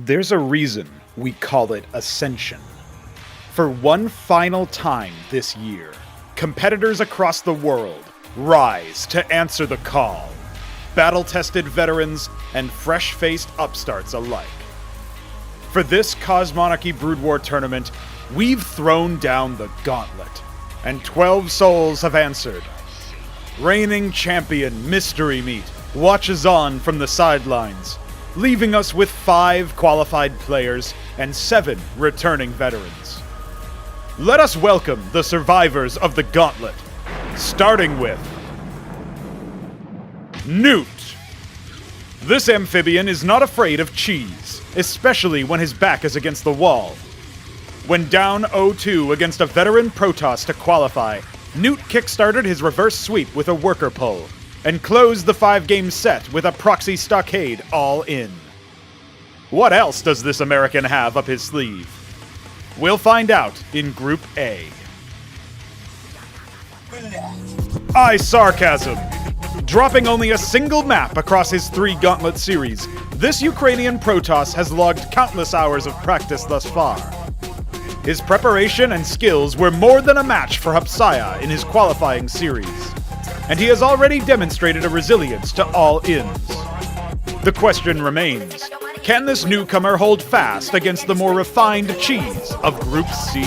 There's a reason we call it Ascension. For one final time this year, competitors across the world rise to answer the call. Battle-tested veterans and fresh-faced upstarts alike. For this Cosmonarchy Brood War tournament, we've thrown down the gauntlet, and 12 souls have answered. Reigning champion Mystery Meat watches on from the sidelines, leaving us with 5 qualified players and 7 returning veterans. Let us welcome the survivors of the gauntlet, starting with Newt. This amphibian is not afraid of cheese, especially when his back is against the wall. When down 0-2 against a veteran Protoss to qualify, Newt kickstarted his reverse sweep with a worker pull, and closed the 5-game set with a proxy stockade all in. What else does this American have up his sleeve? We'll find out in Group A. iSarCasm. Dropping only a single map across his 3 Gauntlet series, this Ukrainian Protoss has logged countless hours of practice thus far. His preparation and skills were more than a match for Hupsaiya in his qualifying series, and he has already demonstrated a resilience to all ins. The question remains, can this newcomer hold fast against the more refined cheese of Group C?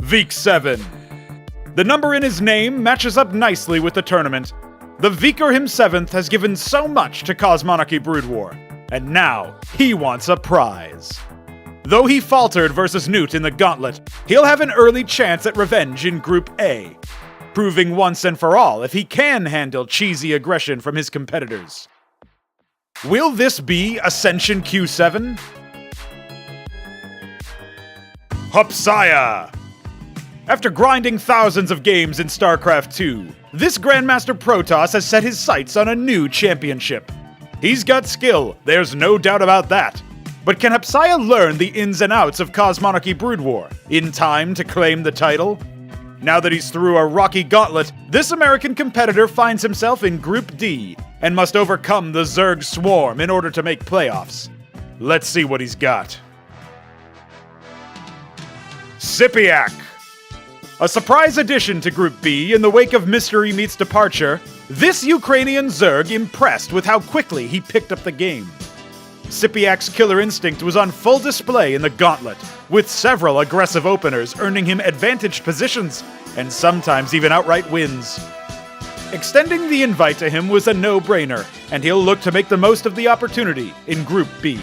Veek 7. The number in his name matches up nicely with the tournament. The Veeker himself has given so much to Cosmonarchy Brood War, and now he wants a prize. Though he faltered versus Newt in the gauntlet, he'll have an early chance at revenge in Group A, proving once and for all if he can handle cheesy aggression from his competitors. Will this be Ascension Q7? Hupsaiya! After grinding thousands of games in Starcraft 2, this Grandmaster Protoss has set his sights on a new championship. He's got skill, there's no doubt about that. But can Hupsaiya learn the ins and outs of Cosmonarchy Brood War in time to claim the title? Now that he's through a rocky gauntlet, this American competitor finds himself in Group D and must overcome the Zerg swarm in order to make playoffs. Let's see what he's got. SYPIAC. A surprise addition to Group B in the wake of Mystery Meat's departure, this Ukrainian Zerg impressed with how quickly he picked up the game. SYPIAC's killer instinct was on full display in the gauntlet, with several aggressive openers earning him advantaged positions, and sometimes even outright wins. Extending the invite to him was a no-brainer, and he'll look to make the most of the opportunity in Group B.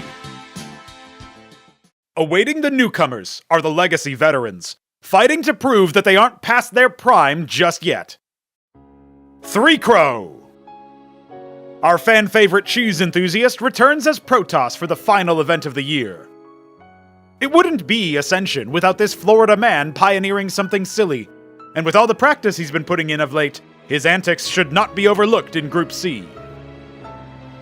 Awaiting the newcomers are the Legacy veterans, fighting to prove that they aren't past their prime just yet. 3 Crow. Our fan-favorite cheese enthusiast returns as Protoss for the final event of the year. It wouldn't be Ascension without this Florida man pioneering something silly, and with all the practice he's been putting in of late, his antics should not be overlooked in Group C.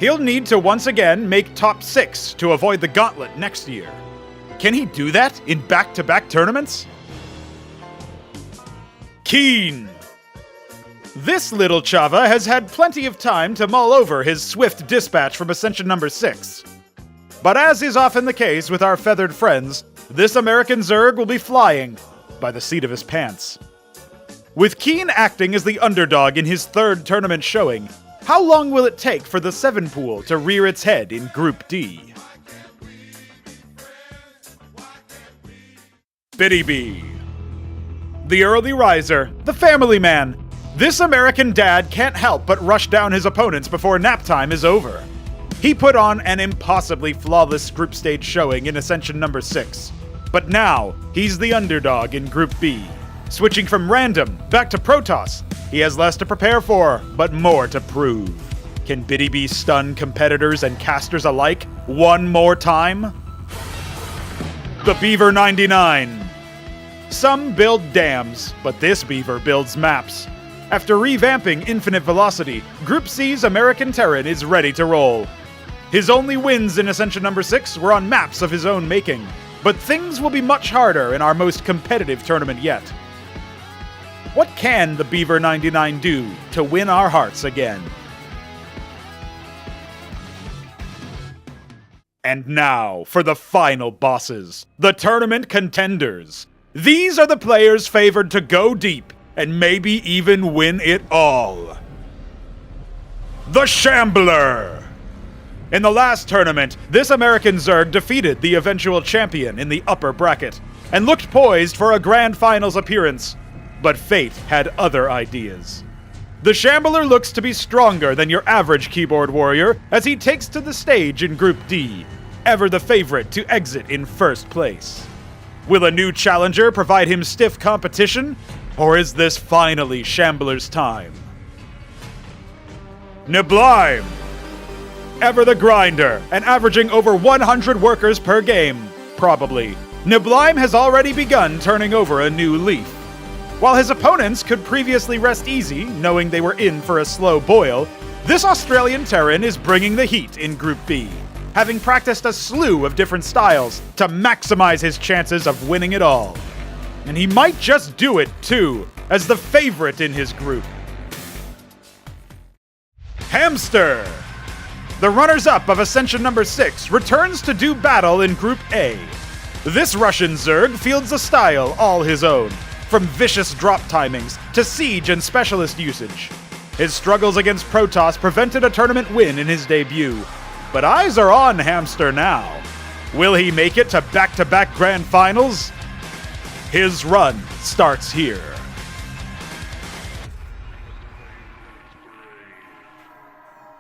He'll need to once again make top 6 to avoid the gauntlet next year. Can he do that in back-to-back tournaments? Keen. This little Chava has had plenty of time to mull over his swift dispatch from Ascension number 6. But as is often the case with our feathered friends, this American Zerg will be flying by the seat of his pants. With Keen acting as the underdog in his 3rd tournament showing, how long will it take for the 7 pool to rear its head in Group D? Btyb. The early riser, the family man. This American dad can't help but rush down his opponents before nap time is over. He put on an impossibly flawless group stage showing in Ascension number 6. But now, he's the underdog in Group B. Switching from random back to Protoss, he has less to prepare for, but more to prove. Can Btyb stun competitors and casters alike one more time? The Beaver 99. Some build dams, but this beaver builds maps. After revamping Infinite Velocity, Group C's American Terran is ready to roll. His only wins in Ascension number 6 were on maps of his own making, but things will be much harder in our most competitive tournament yet. What can the Beaver 99 do to win our hearts again? And now, for the final bosses, the tournament contenders. These are the players favored to go deep and maybe even win it all. The Shambler! In the last tournament, this American Zerg defeated the eventual champion in the upper bracket and looked poised for a grand finals appearance. But fate had other ideas. The Shambler looks to be stronger than your average keyboard warrior as he takes to the stage in Group D, ever the favorite to exit in first place. Will a new challenger provide him stiff competition, or is this finally Shambler's time? Neblime! Ever the grinder, and averaging over 100 workers per game, probably. Neblime has already begun turning over a new leaf. While his opponents could previously rest easy, knowing they were in for a slow boil, this Australian Terran is bringing the heat in Group B, having practiced a slew of different styles to maximize his chances of winning it all. And he might just do it, too, as the favorite in his group. Hamster! The runners-up of Ascension number 6 returns to do battle in Group A. This Russian Zerg fields a style all his own, from vicious drop timings to siege and specialist usage. His struggles against Protoss prevented a tournament win in his debut, but eyes are on Hamster now. Will he make it to back-to-back grand finals? His run starts here.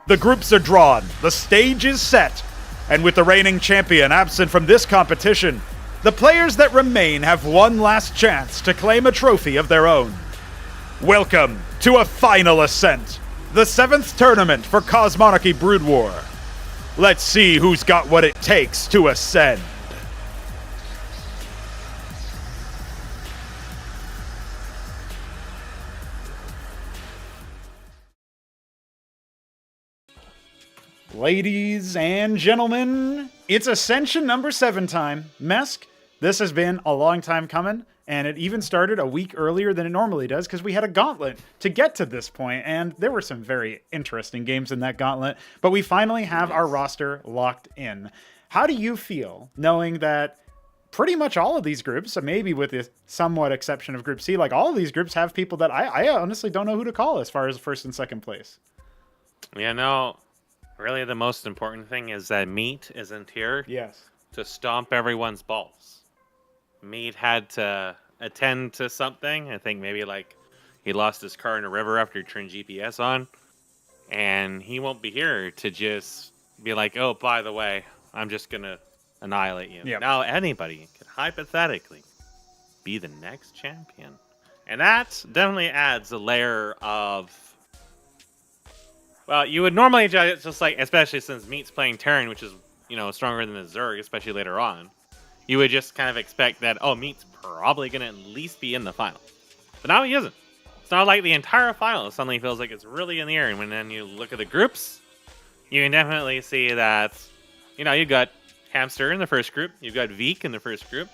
The groups are drawn, the stage is set, and with the reigning champion absent from this competition, the players that remain have one last chance to claim a trophy of their own. Welcome to a final ascent, the 7th tournament for Cosmonarchy Brood War. Let's see who's got what it takes to ascend. Ladies and gentlemen, it's Ascension number 7 time. Mesk, this has been a long time coming, and it even started a week earlier than it normally does because we had a gauntlet to get to this point, and there were some very interesting games in that gauntlet, but we finally have our roster locked in. How do you feel knowing that pretty much all of these groups, maybe with the somewhat exception of Group C, like all of these groups have people that I honestly don't know who to call as far as first and second place? Yeah, no. Really, the most important thing is that Meat isn't here to stomp everyone's balls. Meat had to attend to something. I think maybe like he lost his car in a river after he turned GPS on. And he won't be here to just be like, oh, by the way, I'm just going to annihilate you. Yep. Now anybody could hypothetically be the next champion. And that definitely adds a layer of... Well, you would normally judge it just like, especially since Meat's playing Terran, which is, you know, stronger than the Zerg, especially later on. You would just kind of expect that, oh, Meat's probably going to at least be in the final. But now he isn't. It's not like the entire final suddenly feels like it's really in the air. And when then you look at the groups, you can definitely see that, you know, you've got Hamster in the first group. You've got Veek in the first group.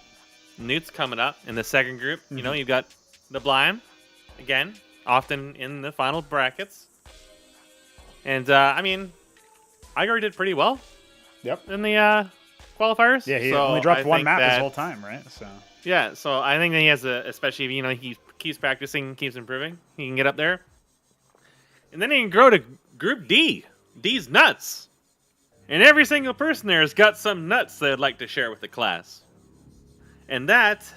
Newt's coming up in the second group. Mm-hmm. You know, you've got Neblime, again, often in the final brackets. And, I mean, Igor did pretty well in the qualifiers. Yeah, he only dropped one map his whole time, right? So yeah, so I think that he has especially if, you know, he keeps practicing, keeps improving, he can get up there. And then he can grow to Group D. D's nuts. And every single person there has got some nuts they'd like to share with the class. And that's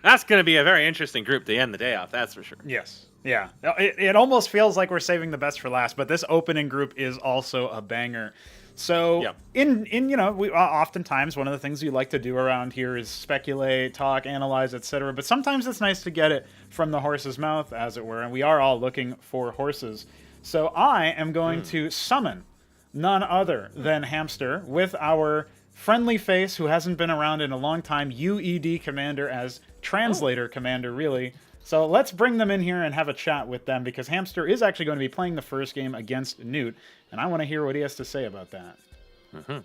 going to be a very interesting group to end the day off, that's for sure. Yes. Yeah, it almost feels like we're saving the best for last, but this opening group is also a banger. So, in you know, we oftentimes one of the things we like to do around here is speculate, talk, analyze, etc. But sometimes it's nice to get it from the horse's mouth, as it were, and we are all looking for horses. So I am going to summon none other than Hamster with our friendly face who hasn't been around in a long time, UEDCommander as translator commander, really. So let's bring them in here and have a chat with them because Hamster is actually going to be playing the first game against Newt, and I want to hear what he has to say about that. Mm-hmm.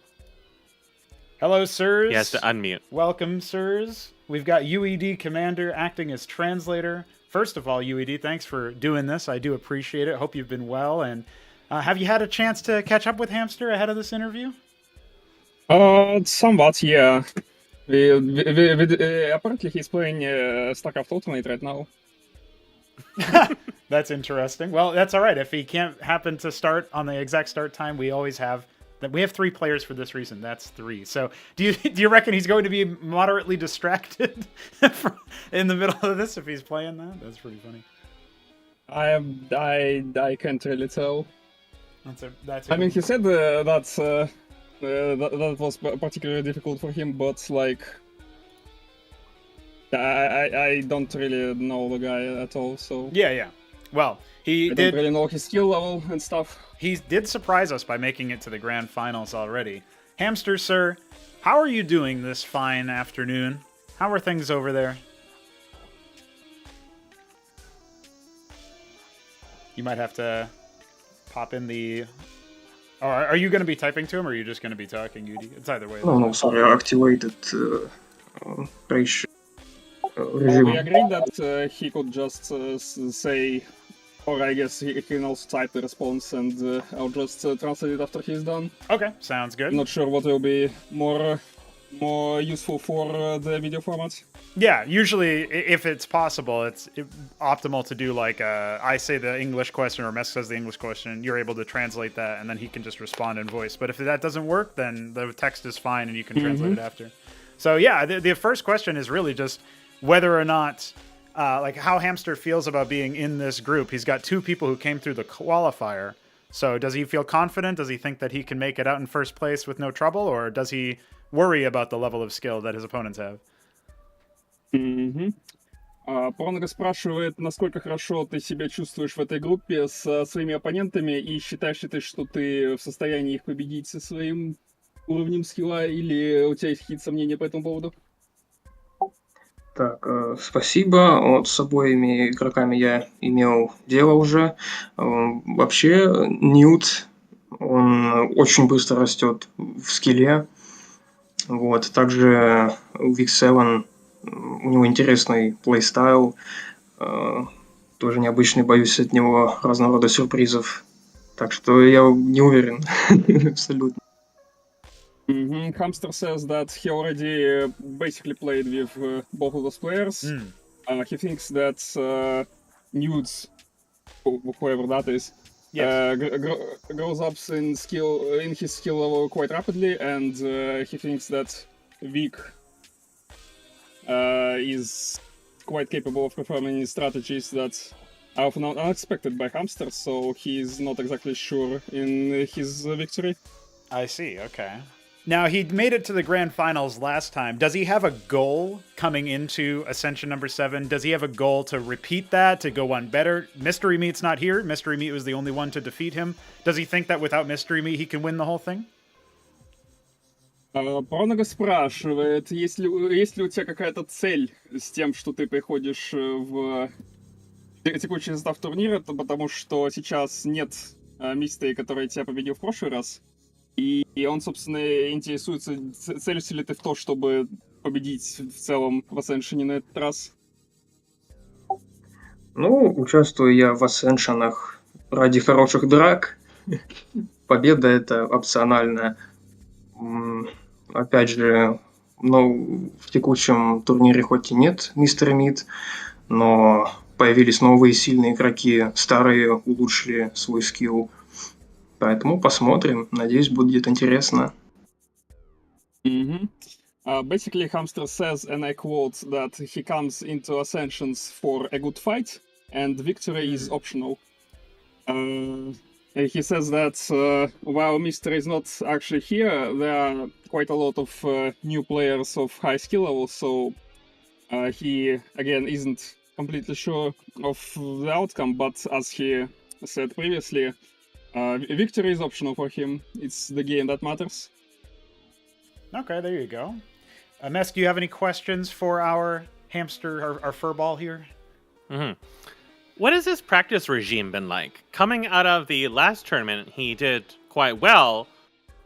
Hello, sirs. He has to unmute. Welcome, sirs. We've got UEDCommander acting as translator. First of all, UED, thanks for doing this. I do appreciate it. Hope you've been well. And have you had a chance to catch up with Hamster ahead of this interview? Somewhat, yeah. Apparently he's playing Starcraft Ultimate right now. That's interesting. Well, that's all right. If he can't happen to start on the exact start time, we always have that. We have 3 players for this reason. That's 3. So, do you reckon he's going to be moderately distracted in the middle of this if he's playing that? That's pretty funny. I can't really tell. That's. I mean, he said that was particularly difficult for him, but like, I don't really know the guy at all. So yeah. Well, I don't really know his skill level and stuff. He did surprise us by making it to the grand finals already. Hamster, sir, how are you doing this fine afternoon? How are things over there? You might have to pop in the... Oh, are you going to be typing to him, or are you just going to be talking, UD? It's either way. No, sorry, I activated ratio. We agreed that he could just say, or I guess he can also type the response, and I'll just translate it after he's done. Okay, sounds good. I'm not sure what will be more useful for the video format. Yeah, usually, if it's possible, it's optimal to do like I say the English question or Mess says the English question. You're able to translate that, and then he can just respond in voice. But if that doesn't work, then the text is fine, and you can translate it after. So yeah, the first question is really just whether or not, like how Hamster feels about being in this group. He's got 2 people who came through the qualifier. So does he feel confident? Does he think that he can make it out in first place with no trouble? Or does he worry about the level of skill that his opponents have? Пронга спрашивает, насколько хорошо ты себя чувствуешь в этой группе со своими оппонентами, и считаешь ли ты, что ты в состоянии их победить со своим уровнем скилла, или у тебя есть какие-то сомнения по этому поводу? Так, спасибо. Вот с обоими игроками я имел дело уже. Вообще, Ньют, он очень быстро растет в скилле. Вот. Также Week 7, у него интересный плейстайл. Тоже необычный, боюсь от него разного рода сюрпризов. Так что я не уверен абсолютно. Hamster says that he already basically played with both of those players. He thinks that Newt, whoever that is, grows up in his skill level quite rapidly, and he thinks that Vic is quite capable of performing strategies that are often unexpected by Hamster, so he's not exactly sure in his victory. I see, okay. Now, he made it to the grand finals last time. Does he have a goal coming into Ascension number 7? Does he have a goal to repeat that, to go one better? Mystery Meat's not here. Mystery Meat was the only one to defeat him. Does he think that without Mystery Meat, he can win the whole thing? Пронога спрашивает, есть ли у тебя какая-то цель с тем, что ты приходишь в текущий состав турнира, потому что сейчас нет Мистери, который тебя победил в прошлый раз. И он, собственно, интересуется, целишься ли ты в то, чтобы победить в целом в Ascension на этот раз? Ну, участвую я в Ascension'ах ради хороших драк. Победа — это опционально. Опять же, в текущем турнире хоть и нет Мистера Мид, но появились новые сильные игроки, старые улучшили свой скилл. Поэтому посмотрим. Надеюсь, будет интересно. Basically, Hamster says, and I quote, that he comes into Ascensions for a good fight, and victory is optional. He says that while Mister is not actually here, there are quite a lot of new players of high skill level, so he, again, isn't completely sure of the outcome, but as he said previously, victory is optional for him. It's the game that matters. Okay, there you go. Mesk, do you have any questions for our hamster, our furball here? What has his practice regime been like? Coming out of the last tournament, he did quite well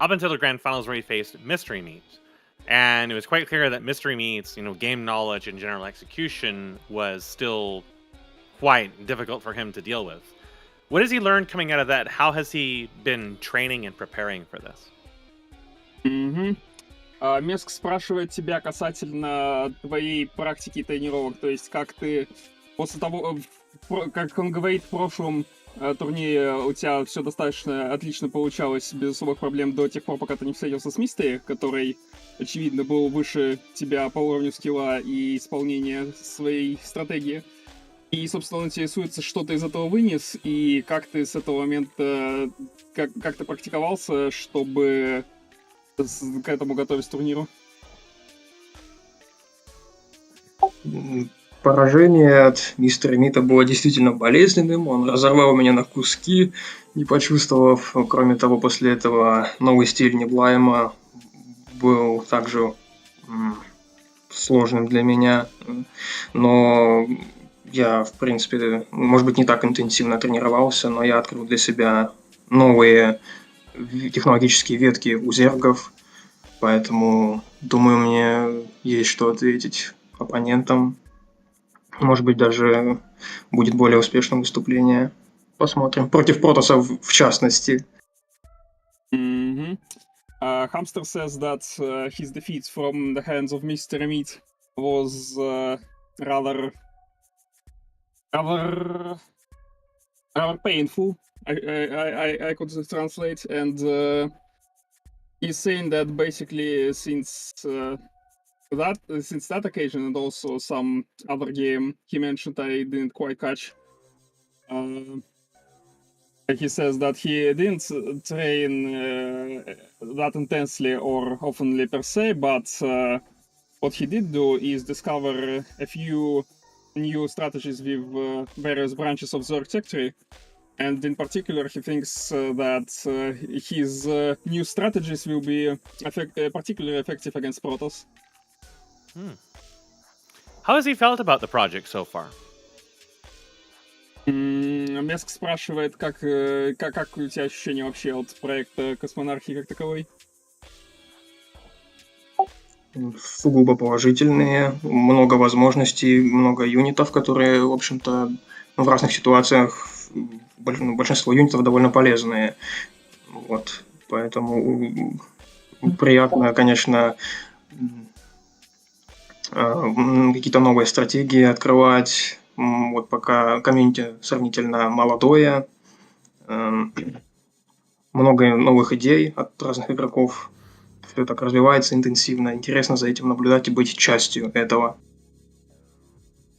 up until the grand finals where he faced Mystery Meat. And it was quite clear that Mystery Meat's, game knowledge and general execution was still quite difficult for him to deal with. What has he learned coming out of that? How has he been training and preparing for this? Меск спрашивает тебя касательно твоей практики тренировок, то есть как ты после того, как он говорит, в прошлом турнире у тебя все достаточно отлично получалось, без особых проблем до тех пор, пока ты не встретился с Мистерией, который, очевидно, был выше тебя по уровню скилла и исполнения своей стратегии. И, собственно, он интересуется, что ты из этого вынес, и как ты с этого момента, как ты практиковался, чтобы к этому готовить к турниру. Поражение от мистера Мита было действительно болезненным. Он разорвал меня на куски, не почувствовав. Кроме того, после этого новый стиль неблайма был также сложным для меня. Но я, в принципе, может быть, не так интенсивно тренировался, но я открыл для себя новые технологические ветки у зергов, поэтому, думаю, мне есть что ответить оппонентам. Может быть, даже будет более успешное выступление. Посмотрим. Против протоссов, в частности. Mm-hmm. Hamster says that his defeat from the hands of Mr. Meat was rather painful. I could translate, and he's saying that basically since that occasion and also some other game he mentioned I didn't quite catch. He says that he didn't train that intensely or oftenly per se, but what he did do is discover a few new strategies with various branches of the architecture. And in particular, he thinks that his new strategies will be particularly effective against Protoss. How has he felt about the project so far? Меск спрашивает, как у тебя ощущения вообще от проекта Космонархии как таковой? Сугубо положительные, много возможностей, много юнитов, которые, в общем-то, в разных ситуациях большинство юнитов довольно полезные. Вот. Поэтому приятно, конечно, какие-то новые стратегии открывать. Вот пока комьюнити сравнительно молодое. Много новых идей от разных игроков. Все так развивается интенсивно. Интересно за этим наблюдать и быть частью этого.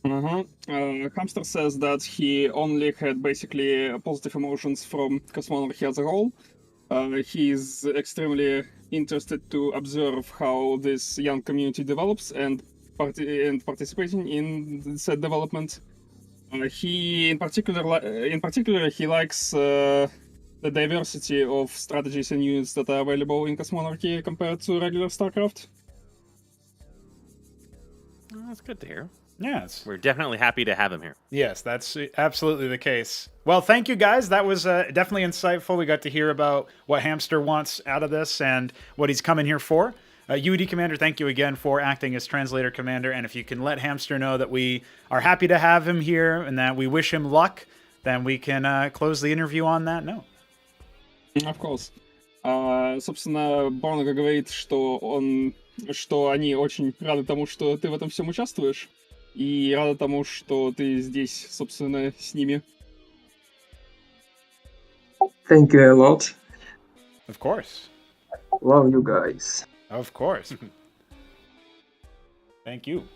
Hamster says that he only had basically positive emotions from Cosmonarchy as a whole. He is extremely interested to observe how this young community develops and participating in said development. He, in particular, he likes the diversity of strategies and units that are available in Cosmonarchy compared to regular Starcraft. Well, that's good to hear. Yes. We're definitely happy to have him here. Yes, that's absolutely the case. Well, thank you guys. That was definitely insightful. We got to hear about what Hamster wants out of this and what he's coming here for. UEDCommander, thank you again for acting as translator commander. And if you can let Hamster know that we are happy to have him here and that we wish him luck, then we can close the interview on that note. Of course. Собственно, Бронко говорит, что они очень рады тому, что ты в этом всем участвуешь. И рада тому, что ты здесь, собственно, с ними. Thank you a lot. Of course. Love you guys. Of course. Thank you.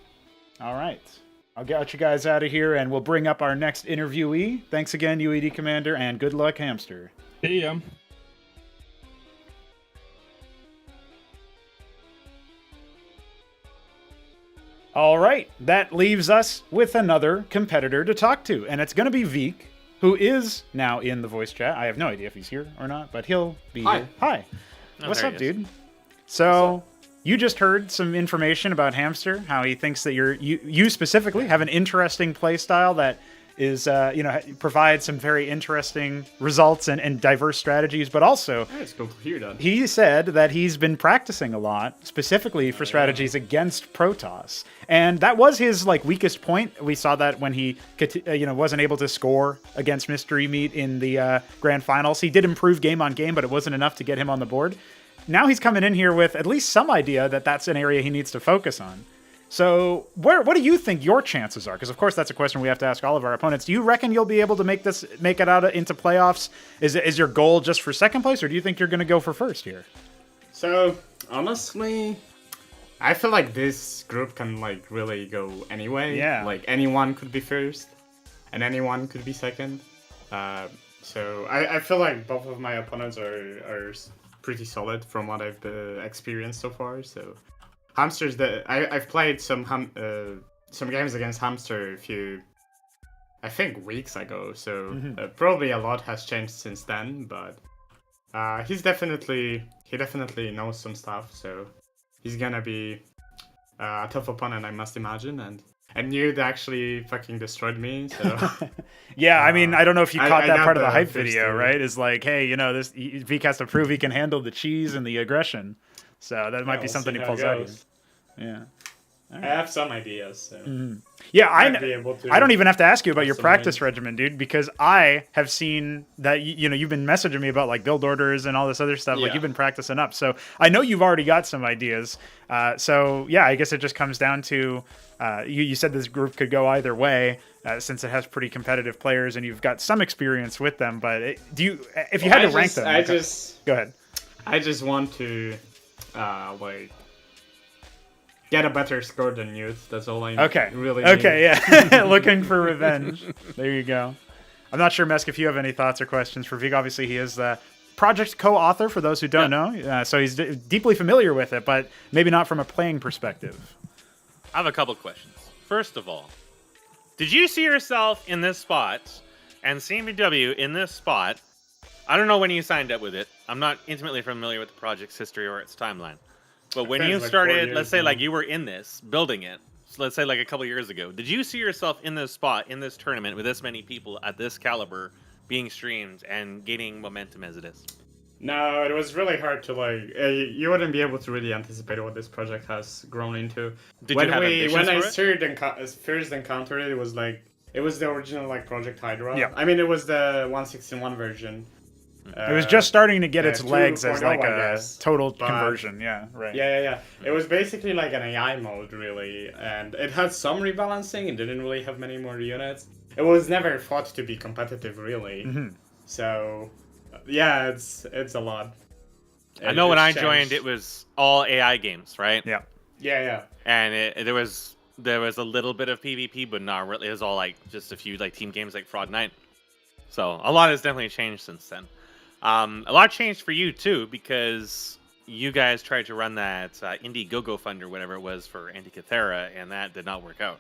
All right. I'll get you guys out of here and we'll bring up our next interviewee. Thanks again, UEDCommander, and good luck, Hamster. See ya. All right, that leaves us with another competitor to talk to, and it's going to be Veek, who is now in the voice chat. I have no idea if he's here or not, but he'll be here. Hi. Oh, What's there up, he is. dude? So, you just heard some information about Hamster, how he thinks that you specifically have an interesting playstyle that is, provides some very interesting results and diverse strategies, but also he said that he's been practicing a lot, specifically for strategies against Protoss. And that was his weakest point. We saw that when he wasn't able to score against Mystery Meat in the grand finals. He did improve game on game, but it wasn't enough to get him on the board. now he's coming in here with at least some idea that that's an area he needs to focus on. So what do you think your chances are? Because of course that's a question we have to ask all of our opponents. Do you reckon you'll be able to make it out into playoffs? Is your goal just for second place, or do you think you're going to go for first here? So honestly, I feel like this group can like really go anyway. Yeah. Like anyone could be first, and anyone could be second. So I feel like both of my opponents are pretty solid from what I've experienced so far. So Hamster's I've played some games against Hamster I think weeks ago. So probably a lot has changed since then. But he definitely knows some stuff. So he's gonna be a tough opponent, I must imagine. And Newt actually fucking destroyed me. So yeah, I mean, I don't know if you caught that part of the hype video, two. right? Is like, hey, this Vik has to prove he can handle the cheese and the aggression. So that might be something he pulls out. Yeah. Right. I have some ideas. So. Yeah, I don't even have to ask you about your practice regimen, dude, because I have seen that you've been messaging me about like build orders and all this other stuff. Yeah. Like you've been practicing up, so I know you've already got some ideas. So yeah, I guess it just comes down to you said this group could go either way since it has pretty competitive players and you've got some experience with them. But if you had to rank them, go ahead. I just want to get a better score than Newt. That's all I really need. Okay, yeah. Looking for revenge. There you go. I'm not sure, Mesk, if you have any thoughts or questions for Vik. Obviously, he is the project co-author, for those who don't know. So he's deeply familiar with it, but maybe not from a playing perspective. I have a couple questions. First of all, did you see yourself in this spot and CMBW in this spot? I don't know when you signed up with it. I'm not intimately familiar with the project's history or its timeline. But when you started, let's say like you were in this, building it, so let's say like a couple years ago, did you see yourself in this spot, in this tournament, with this many people at this caliber being streamed and gaining momentum as it is? No, it was really hard to you wouldn't be able to really anticipate what this project has grown into. When I first encountered it, it was the original Project Hydra. Yeah. I mean, it was the 1.16.1 version. It was just starting to get its legs as like a total conversion. Yeah, right. Yeah. It was basically like an AI mode, really. And it had some rebalancing. It didn't really have many more units. It was never thought to be competitive, really. So, yeah, it's a lot. I know when I joined, it was all AI games, right? Yeah. And there was a little bit of PvP, but not really. It was all just a few team games like Fraud Night. So a lot has definitely changed since then. A lot changed for you too, because you guys tried to run that Indiegogo fund or whatever it was for Antikythera, and that did not work out.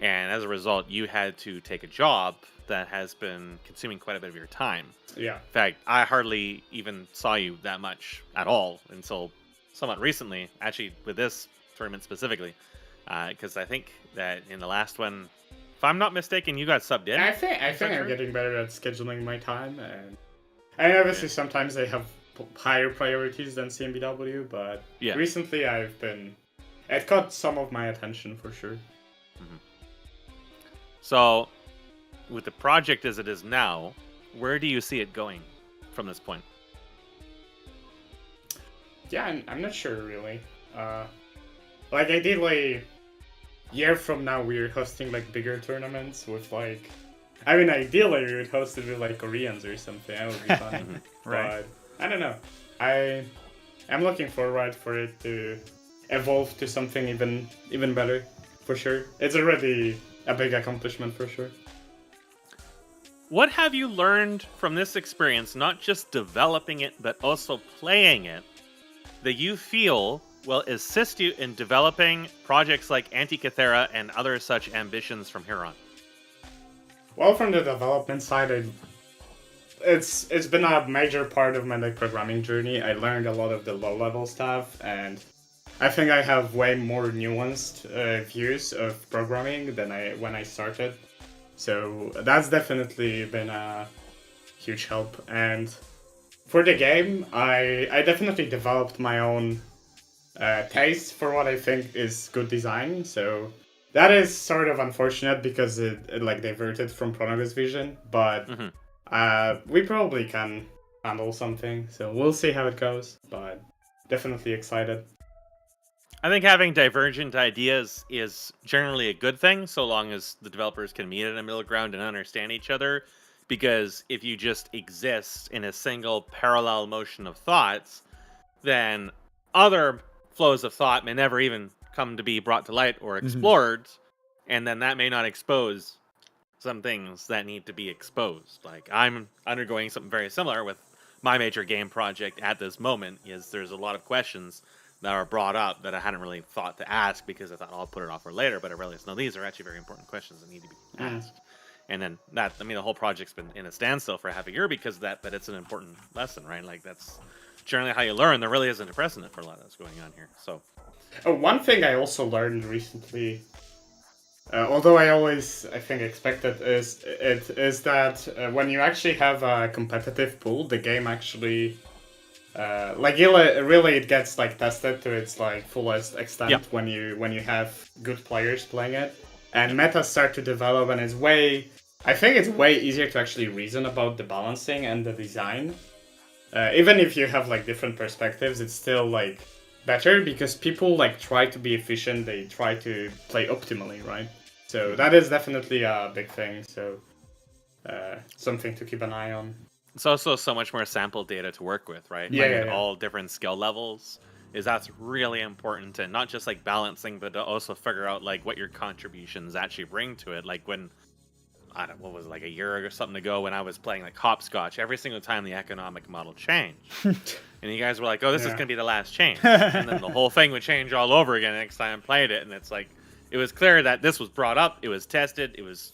And as a result, you had to take a job that has been consuming quite a bit of your time. Yeah. In fact, I hardly even saw you that much at all until somewhat recently, actually with this tournament specifically, because I think that in the last one, if I'm not mistaken, you got subbed in. I think I'm getting better at scheduling my time, and obviously sometimes they have higher priorities than CMBW, but recently it caught some of my attention for sure. So, with the project as it is now, where do you see it going from this point? Yeah, I'm not sure really. Ideally, year from now we're hosting bigger tournaments with ideally we would host it with Koreans or something. That would be fun. Right. But I don't know. I'm looking forward for it to evolve to something even better, for sure. It's already a big accomplishment for sure. What have you learned from this experience, not just developing it, but also playing it, that you feel will assist you in developing projects like Antikythera and other such ambitions from here on? Well, from the development side, it's been a major part of my programming journey. I learned a lot of the low-level stuff, and I think I have way more nuanced views of programming than when I started. So that's definitely been a huge help. And for the game, I definitely developed my own taste for what I think is good design. So that is sort of unfortunate because it diverted from Pronoga's vision, but we probably can handle something. So we'll see how it goes. But definitely excited. I think having divergent ideas is generally a good thing, so long as the developers can meet in a middle ground and understand each other. Because if you just exist in a single parallel motion of thoughts, then other flows of thought may never even come to be brought to light or explored, and then that may not expose some things that need to be exposed. Like, I'm undergoing something very similar with my major game project at this moment. Is there's a lot of questions that are brought up that I hadn't really thought to ask because I thought I'll put it off for later, but I realized no, these are actually very important questions that need to be asked. And then that, I mean, the whole project's been in a standstill for half a year because of that, but it's an important lesson, right? Like, that's generally how you learn. There really isn't a precedent for a lot that's going on here. So, One thing I also learned recently, although I think expected, is that when you actually have a competitive pool, the game actually, really it gets like tested to its like fullest extent when you have good players playing it, and metas start to develop, and I think it's way easier to actually reason about the balancing and the design. Even if you have like different perspectives, it's still like better because people like try to be efficient. They try to play optimally, right? So that is definitely a big thing. So something to keep an eye on. it's also so much more sample data to work with, right? Yeah, Like, yeah, at yeah. all different skill levels. That's really important, and not just like balancing, but to also figure out like what your contributions actually bring to it. Like when, I don't know, what was it, like a year or something ago when I was playing like hopscotch, every single time the economic model changed. And you guys were like, oh, this is going to be the last change. And then the whole thing would change all over again next time I played it. And it's like, it was clear that this was brought up, it was tested, it was,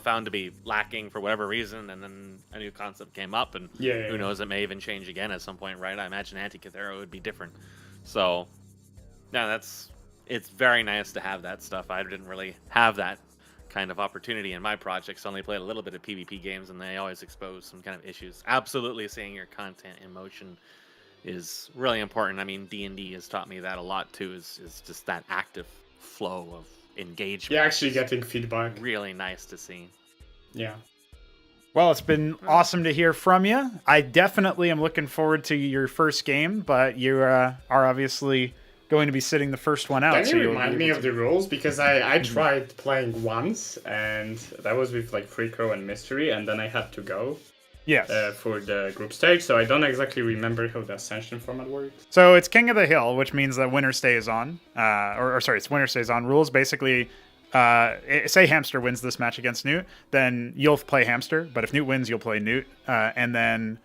found to be lacking for whatever reason. And then a new concept came up, and who knows, it may even change again at some point, right? I imagine Antikythera would be different. So, yeah, it's very nice to have that stuff. I didn't really have that kind of opportunity in my projects. I only played a little bit of PvP games, and they always expose some kind of issues. Absolutely, seeing your content in motion is really important. I mean, D&D has taught me that a lot too. Is just that active flow of engagement. Yeah, actually getting feedback. Really nice to see. Yeah. Well, it's been awesome to hear from you. I definitely am looking forward to your first game, but you are obviously going to be sitting the first one out. Can you remind me of the rules? Because I tried playing once, and that was with like Free Crow and Mystery, and then I had to go for the group stage, so I don't exactly remember how the Ascension format works. So it's King of the Hill, which means that winner stays on. It's winner stays on rules. Basically, say Hamster wins this match against Newt, then you'll play Hamster, but if Newt wins, you'll play Newt, and then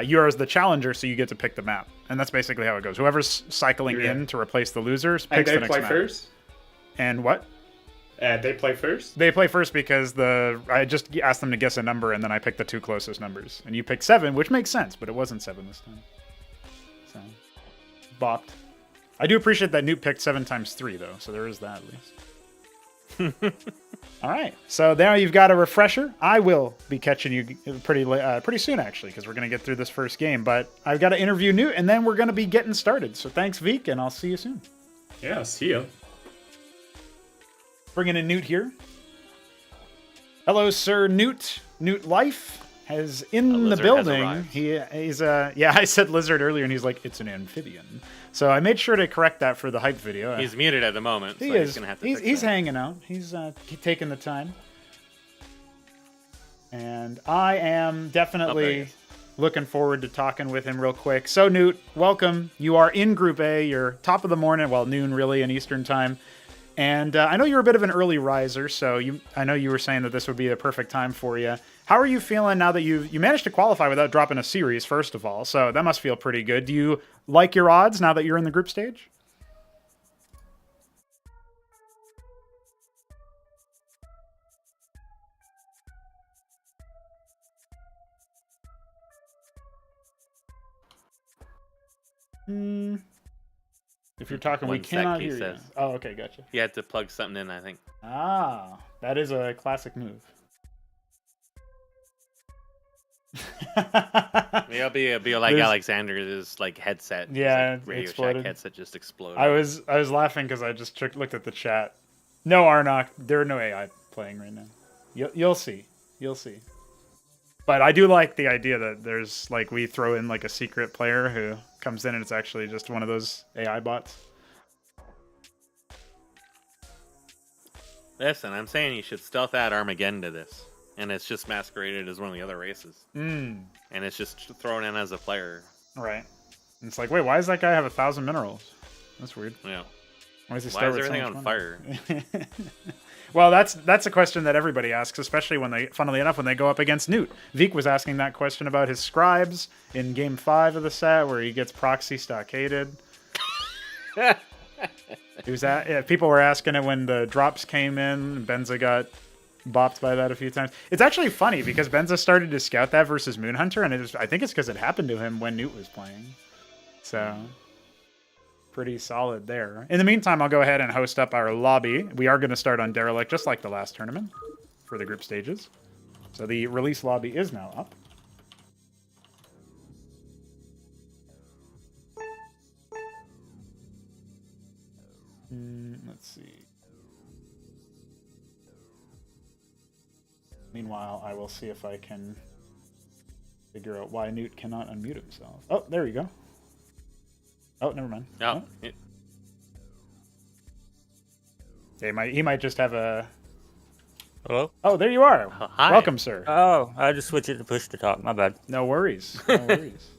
you're the challenger, so you get to pick the map. And that's basically how it goes. Whoever's cycling in to replace the losers picks the next map. And they play first? And what? They play first? They play first because I just asked them to guess a number, and then I picked the two closest numbers. And you picked 7, which makes sense, but it wasn't 7 this time. So, bopped. I do appreciate that Newt picked 7 times 3, though, so there is that at least. All right, so now you've got a refresher. I will be catching you pretty soon, actually, because we're going to get through this first game. But I've got to interview Newt, and then we're going to be getting started. So thanks, Veek, and I'll see you soon. Yeah, see you. Bringing in Newt here. Hello, Sir Newt. Newt Life is in the building. He's I said lizard earlier, and he's like, it's an amphibian. So I made sure to correct that for the hype video. He's muted at the moment, so he's gonna have to. He's hanging out. He's taking the time, and I am definitely looking forward to talking with him real quick. So Newt, welcome. You are in Group A. You're top of the morning, well, noon really in Eastern time. And I know you're a bit of an early riser, so I know you were saying that this would be the perfect time for you. How are you feeling now that you managed to qualify without dropping a series, first of all? So that must feel pretty good. Do you like your odds now that you're in the group stage? If you're talking, we cannot hear you. Oh, okay, gotcha. You had to plug something in, I think. Ah, that is a classic move. Maybe it'll be like Alexander's like headset. Yeah, like Radio exploded. Shack headset just exploded. I was laughing because I just looked at the chat. No, Arnok, there are no AI playing right now. You'll see. But But I do like the idea that there's like we throw in like a secret player who comes in and it's actually just one of those AI bots. Listen, I'm saying you should stealth add Armageddon to this, and it's just masqueraded as one of the other races, and it's just thrown in as a player. Right. And it's like, wait, why does that guy have 1,000 minerals? That's weird. Yeah. Why does he Why start is with so everything much on money? fire? Well, that's a question that everybody asks, especially when they, funnily enough, when they go up against Newt. Veek was asking that question about his scribes in Game 5 of the set, where he gets proxy stockaded. People were asking it when the drops came in. Benza got bopped by that a few times. It's actually funny because Benza started to scout that versus Moonhunter, and I think it's because it happened to him when Newt was playing. So, pretty solid there. In the meantime, I'll go ahead and host up our lobby. We are going to start on Derelict, just like the last tournament, for the group stages. So the release lobby is now up. Let's see. Meanwhile, I will see if I can figure out why Newt cannot unmute himself. Oh, there you go. Oh, never mind. No. He might just have a... Hello? Oh, there you are. Hi. Welcome, sir. Oh, I just switched it to push to talk. My bad. No worries. No worries.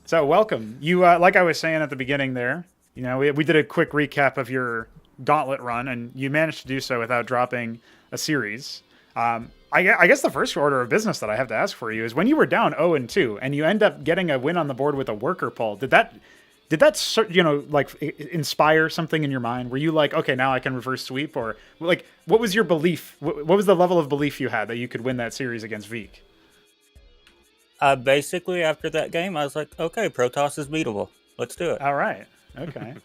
So, welcome. You, like I was saying at the beginning there, you know, we did a quick recap of your gauntlet run, and you managed to do so without dropping a series. I guess the first order of business that I have to ask for you is when you were down 0-2 and you end up getting a win on the board with a worker pull, did that you know, like inspire something in your mind? Were you like, okay, now I can reverse sweep? Or like, what was your belief? What was the level of belief you had that you could win that series against Veek? Basically, after that game, I was like, okay, Protoss is beatable. Let's do it. All right. Okay.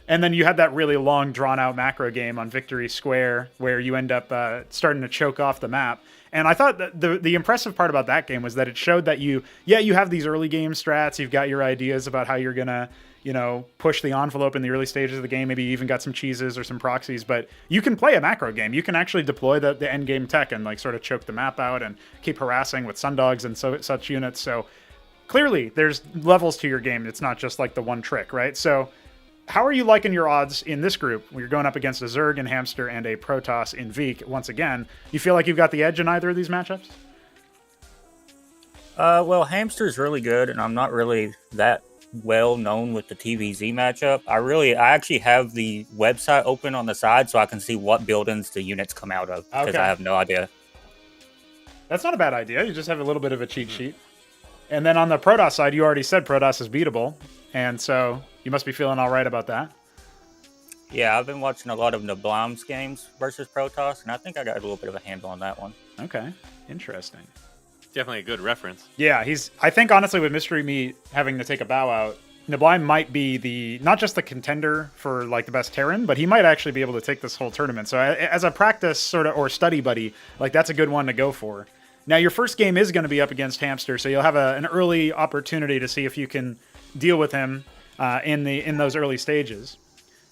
And then you had that really long, drawn-out macro game on Victory Square where you end up starting to choke off the map. And I thought that the impressive part about that game was that it showed that you have these early game strats, you've got your ideas about how you're going to, you know, push the envelope in the early stages of the game, maybe you even got some cheeses or some proxies, but you can play a macro game. You can actually deploy the end game tech and like sort of choke the map out and keep harassing with sundogs and such units. So clearly there's levels to your game. It's not just like the one trick, right? So how are you liking your odds in this group when you're going up against a Zerg and Hamster and a Protoss in Veek? Once again, you feel like you've got the edge in either of these matchups? Well, Hamster's really good, and I'm not really that well known with the TVZ matchup. I actually have the website open on the side so I can see what buildings the units come out of, because I have no idea. That's not a bad idea. You just have a little bit of a cheat sheet. And then on the Protoss side, you already said Protoss is beatable, and so you must be feeling all right about that. Yeah, I've been watching a lot of Neblime's games versus Protoss, and I think I got a little bit of a handle on that one. Okay, interesting. Definitely a good reference. Yeah, I think honestly with Mystery Meat having to take a bow out, Neblime might be not just the contender for like the best Terran, but he might actually be able to take this whole tournament. So as a practice sort of or study buddy, like that's a good one to go for. Now your first game is going to be up against Hamster, so you'll have an early opportunity to see if you can deal with him in those early stages.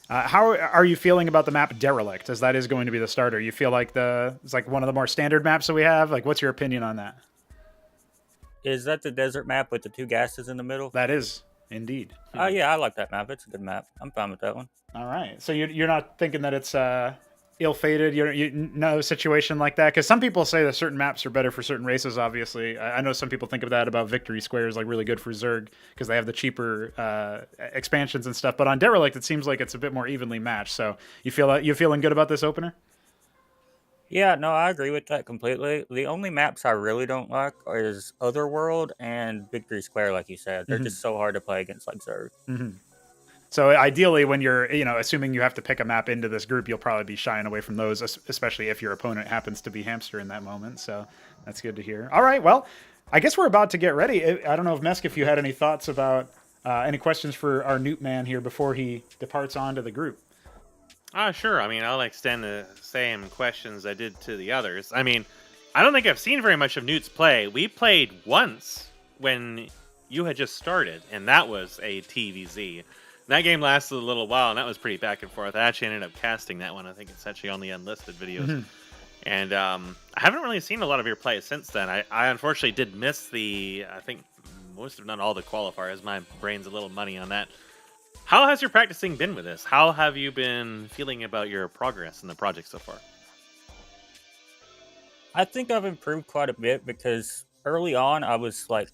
How are you feeling about the map Derelict, as that is going to be the starter? You feel like it's like one of the more standard maps that we have? Like, what's your opinion on that? Is that the desert map with the two gases in the middle? That is, indeed. Oh, yeah, I like that map. It's a good map. I'm fine with that one. All right. So you're not thinking that it's ill-fated? You no situation like that? Because some people say that certain maps are better for certain races, obviously. I know some people think of that about Victory Square is like really good for Zerg because they have the cheaper expansions and stuff. But on Derelict, it seems like it's a bit more evenly matched. So you feeling good about this opener? Yeah, no, I agree with that completely. The only maps I really don't like is Otherworld and Victory Square, like you said. They're just so hard to play against like Zerg. Mm-hmm. So ideally, when you're, assuming you have to pick a map into this group, you'll probably be shying away from those, especially if your opponent happens to be Hamster in that moment. So that's good to hear. All right, well, I guess we're about to get ready. I don't know if Mesk, if you had any thoughts about any questions for our Newt man here before he departs on to the group. Sure. I mean, I'll extend the same questions I did to the others. I mean, I don't think I've seen very much of Newt's play. We played once when you had just started, and that was a TVZ. That game lasted a little while, and that was pretty back and forth. I actually ended up casting that one. I think it's actually on the unlisted videos. And I haven't really seen a lot of your play since then. I unfortunately did miss I think most if not all the qualifiers. My brain's a little muddy on that. How has your practicing been with this? How have you been feeling about your progress in the project so far? I think I've improved quite a bit because early on I was like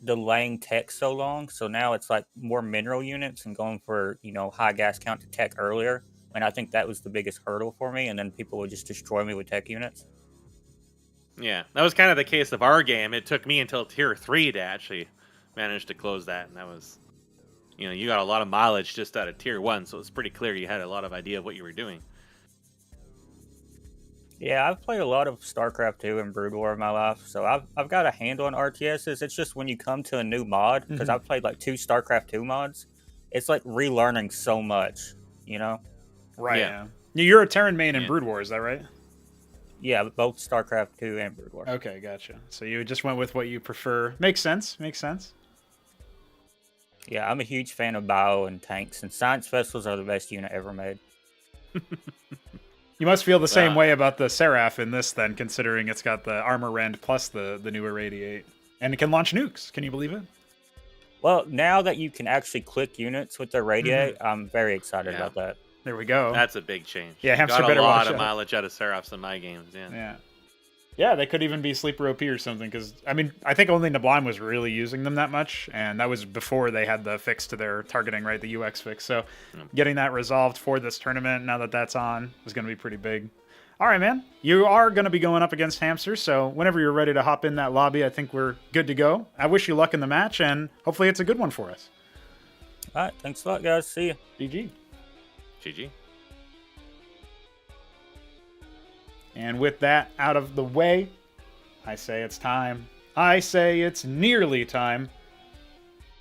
delaying tech so long, so now it's like more mineral units and going for high gas count to tech earlier, and I think that was the biggest hurdle for me, and then people would just destroy me with tech units. Yeah, that was kind of the case of our game. It took me until tier 3 to actually manage to close that, and that was, you got a lot of mileage just out of tier 1, so it's pretty clear you had a lot of idea of what you were doing. Yeah, I've played a lot of Starcraft 2 and Brood War in my life, so I've got a handle on RTSs. It's just when you come to a new mod, because I've played like 2 Starcraft 2 mods, it's like relearning so much, Right. Yeah. You're a Terran main in Brood War, is that right? Yeah, both Starcraft 2 and Brood War. Okay, gotcha. So you just went with what you prefer. Makes sense. Yeah, I'm a huge fan of bio and tanks, and science vessels are the best unit ever made. You must feel the same way about the Seraph in this, then, considering it's got the armor rend plus the new irradiate. And it can launch nukes. Can you believe it? Well, now that you can actually click units with their radiate, I'm very excited about that. There we go. That's a big change. Yeah, Hamster got better a lot watch of out. mileage out of Seraphs in my games. Yeah, they could even be sleeper OP or something, because, I think only Neblime was really using them that much, and that was before they had the fix to their targeting, right, the UX fix. So getting that resolved for this tournament, now that that's on, is going to be pretty big. All right, man. You are going to be going up against Hamster, so whenever you're ready to hop in that lobby, I think we're good to go. I wish you luck in the match, and hopefully it's a good one for us. All right, thanks a lot, guys. See ya. GG. GG. And with that out of the way, I say it's time. I say it's nearly time.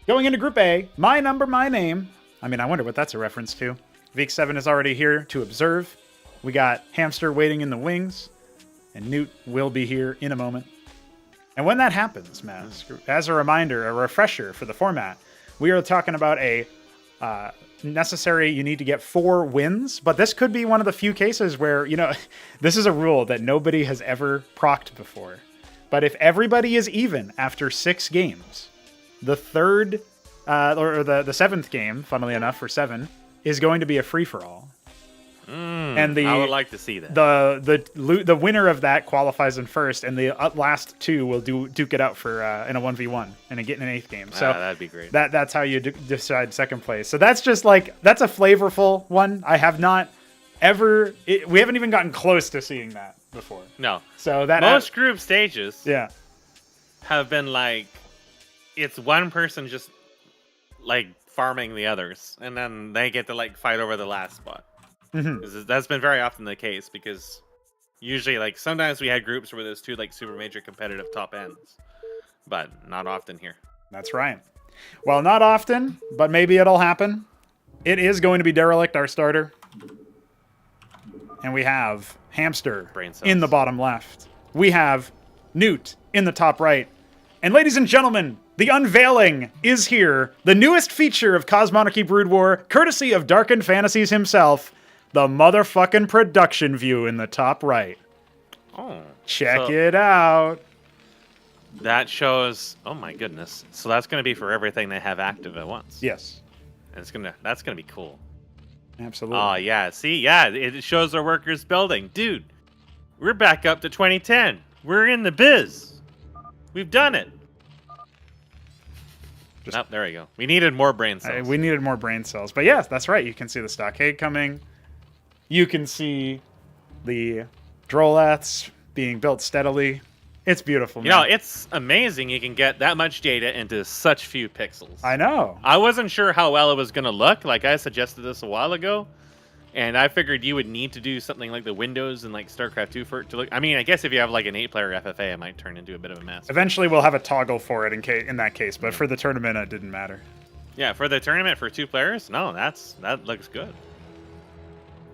Going into Group A, my number, my name. I wonder what that's a reference to. Veek 7 is already here to observe. We got Hamster waiting in the wings, and Newt will be here in a moment. And when that happens, man, as a reminder, a refresher for the format, we are talking about a necessary, you need to get 4 wins, but this could be one of the few cases where, this is a rule that nobody has ever procced before. But if everybody is even after 6 games, the third, or the 7th game, funnily enough, for 7, is going to be a free-for-all. And I would like to see that. The winner of that qualifies in first, and the last 2 will duke it out for in a 1v1 and get in an 8th game. So that'd be great. That's how you decide second place. So that's just that's a flavorful one. I have not ever. We haven't even gotten close to seeing that before. No. So that most group stages, yeah, have been it's one person just farming the others, and then they get to fight over the last spot. That's been very often the case, because usually sometimes we had groups where there's 2 super major competitive top ends, but not often here. That's right. Well, not often, but maybe it'll happen. It is going to be Derelict, our starter. And we have Hamster in the bottom left. We have Newt in the top right. And ladies and gentlemen, the unveiling is here. The newest feature of Cosmonarchy Brood War, courtesy of Darkened Fantasies himself, the motherfucking production view in the top right. Oh. Check it out. That shows, oh my goodness. So that's going to be for everything they have active at once. Yes. And that's going to be cool. Absolutely. Oh, yeah. See, yeah, it shows our workers building. Dude, we're back up to 2010. We're in the biz. We've done it. There we go. We needed more brain cells. We needed more brain cells. But yes, that's right. You can see the stockade coming. You can see the Droleths being built steadily. It's beautiful, man. It's amazing you can get that much data into such few pixels. I know. I wasn't sure how well it was going to look. I suggested this a while ago, and I figured you would need to do something like the windows and StarCraft 2 for it to look. I guess if you have an 8-player FFA, it might turn into a bit of a mess. Eventually, we'll have a toggle for it in that case, but for the tournament, it didn't matter. Yeah, for the tournament for 2 players, no, that looks good.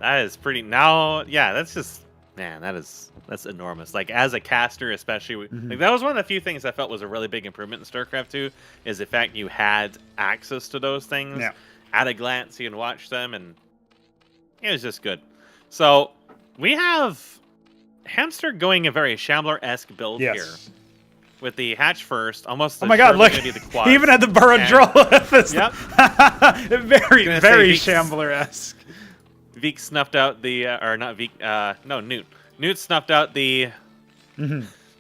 That is pretty. Now, yeah, that's just, man, that's enormous. As a caster, especially, that was one of the few things I felt was a really big improvement in StarCraft 2, is the fact you had access to those things. Yeah. At a glance, you can watch them, and it was just good. So we have Hamster going a very Shambler-esque build Yes. here. With the hatch first, almost. Oh my God! Look, the quads. he even had the burrow drill with us. Yep. very Shambler-esque. Veek snuffed out the, or not Veek, no, Newt. Newt snuffed out the.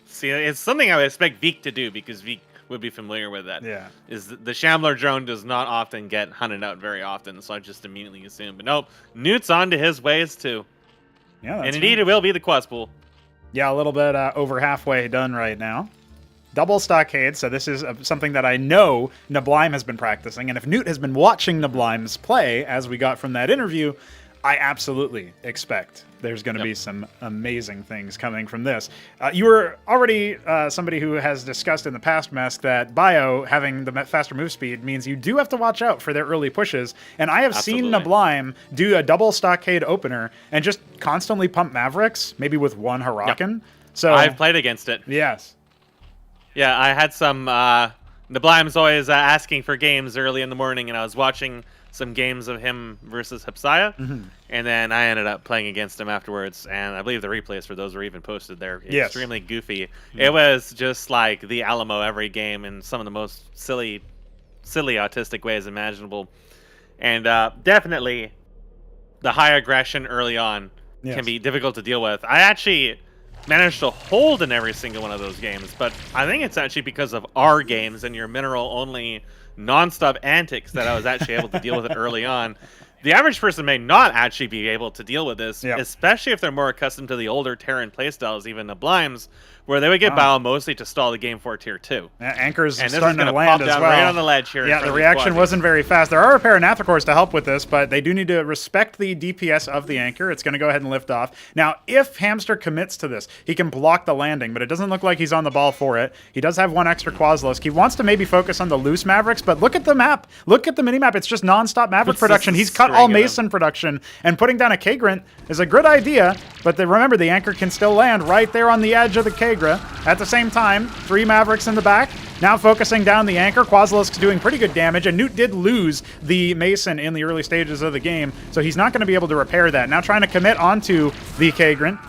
See, it's something I would expect Veek to do because Veek would be familiar with that. Yeah. Is the Shambler drone does not often get hunted out very often, so I just immediately assume. But nope, Newt's on to his ways too. Yeah, that's And indeed, it will be the quest pool. Yeah, a little bit over halfway done right now. Double stockade, so this is something that I know Neblime has been practicing, and if Newt has been watching Neblime's play, as we got from that interview, I absolutely expect there's going to be some amazing things coming from this. You were already somebody who has discussed in the past, Mesk, that Bio having the faster move speed means you do have to watch out for their early pushes, and I have seen Neblime do a double stockade opener and just constantly pump Mavericks, maybe with one Huracan. Yep. So I've played against it. Yes. Yeah, I had some. Neblime's always asking for games early in the morning, and I was watching some games of him versus Hupsaiya, and then I ended up playing against him afterwards. And I believe the replays for those were even posted there. Extremely goofy. It was just like the Alamo every game in some of the most silly autistic ways imaginable. And definitely, the high aggression early on can be difficult to deal with. I actually managed to hold in every single one of those games, but I think it's actually because of our games and your mineral-only non-stop antics that I was actually able to deal with it early on. The average person may not actually be able to deal with this, especially if they're more accustomed to the older Terran playstyles, even the Blimes, where they would get Bao mostly to stall the game for Tier 2. Anchor's and starting to land pop as down well. Right on the ledge here. Yeah, the reaction wasn't very fast. There are a pair of Nathacores to help with this, but they do need to respect the DPS of the Anchor. It's going to go ahead and lift off. Now, if Hamster commits to this, he can block the landing, but it doesn't look like he's on the ball for it. He does have one extra Quaslisk. He wants to maybe focus on the loose Mavericks, but look at the map. Look at the mini-map. It's just non-stop Maverick production. He's cut all Mason production, and putting down a Kagrant is a good idea, but remember, the Anchor can still land right there on the edge of the Kagra. At the same time, 3 Mavericks in the back. Now focusing down the Anchor. Quaslisk's doing pretty good damage, and Newt did lose the Mason in the early stages of the game, so he's not going to be able to repair that. Now trying to commit onto the Kagrant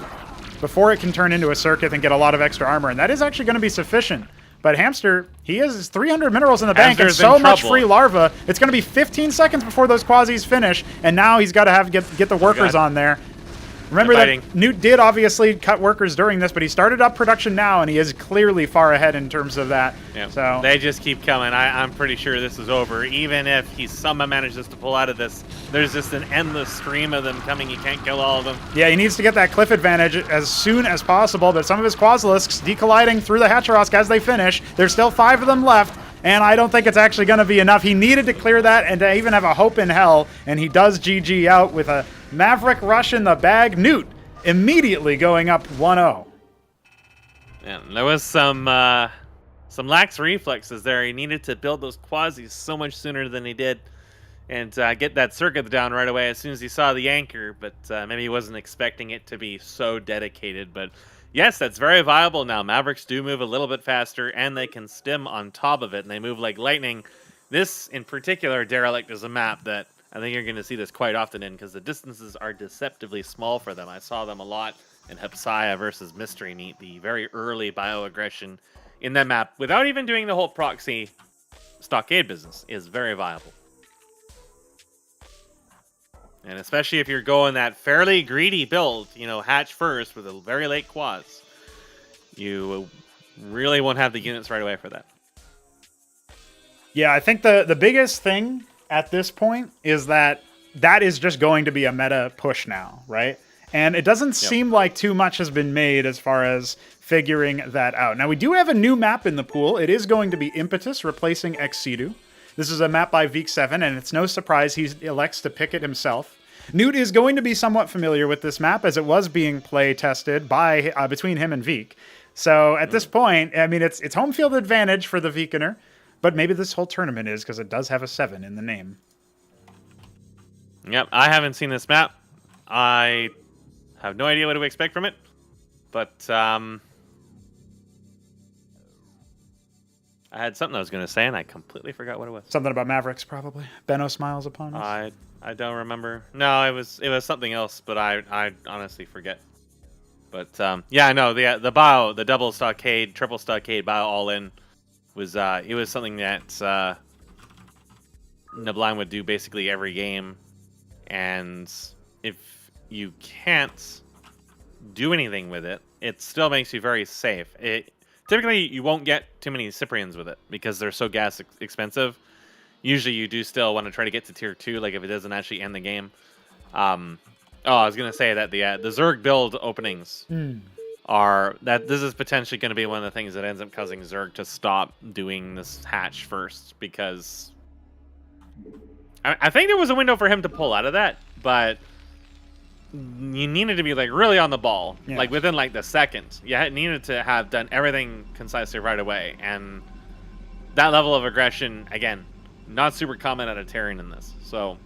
before it can turn into a Circuit and get a lot of extra armor, and that is actually going to be sufficient. But Hamster, he has 300 minerals in the bank and so much free larva. It's going to be 15 seconds before those Quasis finish, and now he's got to get the workers on there. Remember that Newt did obviously cut workers during this, but he started up production now, and he is clearly far ahead in terms of that. Yep. So they just keep coming. I'm pretty sure this is over. Even if he somehow manages to pull out of this, there's just an endless stream of them coming. You can't kill all of them. Yeah, he needs to get that cliff advantage as soon as possible, but some of his Quasilisks decolliding through the Hatcherosk as they finish. There's still 5 of them left, and I don't think it's actually going to be enough. He needed to clear that and to even have a hope in hell, and he does GG out with a Maverick rush in the bag. Newt immediately going up 1-0. Yeah, there was some lax reflexes there. He needed to build those Quasis so much sooner than he did, and get that Circuit down right away as soon as he saw the Anchor. But maybe he wasn't expecting it to be so dedicated. But yes, that's very viable now. Mavericks do move a little bit faster, and they can stim on top of it, and they move like lightning. This, in particular, Derelict, is a map that I think you're going to see this quite often in, because the distances are deceptively small for them. I saw them a lot in Hupsaiya versus Mystery Meat, the very early bioaggression in that map, without even doing the whole proxy stockade business, is very viable. And especially if you're going that fairly greedy build, hatch first with a very late quads, you really won't have the units right away for that. Yeah, I think the biggest thing at this point is that is just going to be a meta push now, right? And it doesn't seem like too much has been made as far as figuring that out. Now, we do have a new map in the pool. It is going to be Impetus replacing Exceedu. This is a map by Veek7, and it's no surprise he elects to pick it himself. Newt is going to be somewhat familiar with this map, as it was being play tested by between him and Veek. So at this point, I mean, it's home field advantage for the Veekener, but maybe this whole tournament is, because it does have a 7 in the name. Yep, I haven't seen this map. I have no idea what to expect from it, but I had something I was going to say, and I completely forgot what it was. Something about Mavericks, probably. Benno smiles upon us. I don't remember. No, it was something else, but I honestly forget. But yeah, no, the bio, the double stockade, triple stockade bio all in was it was something that Neblime would do basically every game, and if you can't do anything with it, it still makes you very safe. Typically you won't get too many Cyprians with it because they're so gas expensive. Usually you do still want to try to get to tier 2, like if it doesn't actually end the game. I was gonna say that the Zerg build openings this is potentially going to be one of the things that ends up causing Zerg to stop doing this hatch first, because I think there was a window for him to pull out of that, but you needed to be like really on the ball, like within like the second. You needed to have done everything concisely right away, and that level of aggression, again, not super common at a Terran in this. So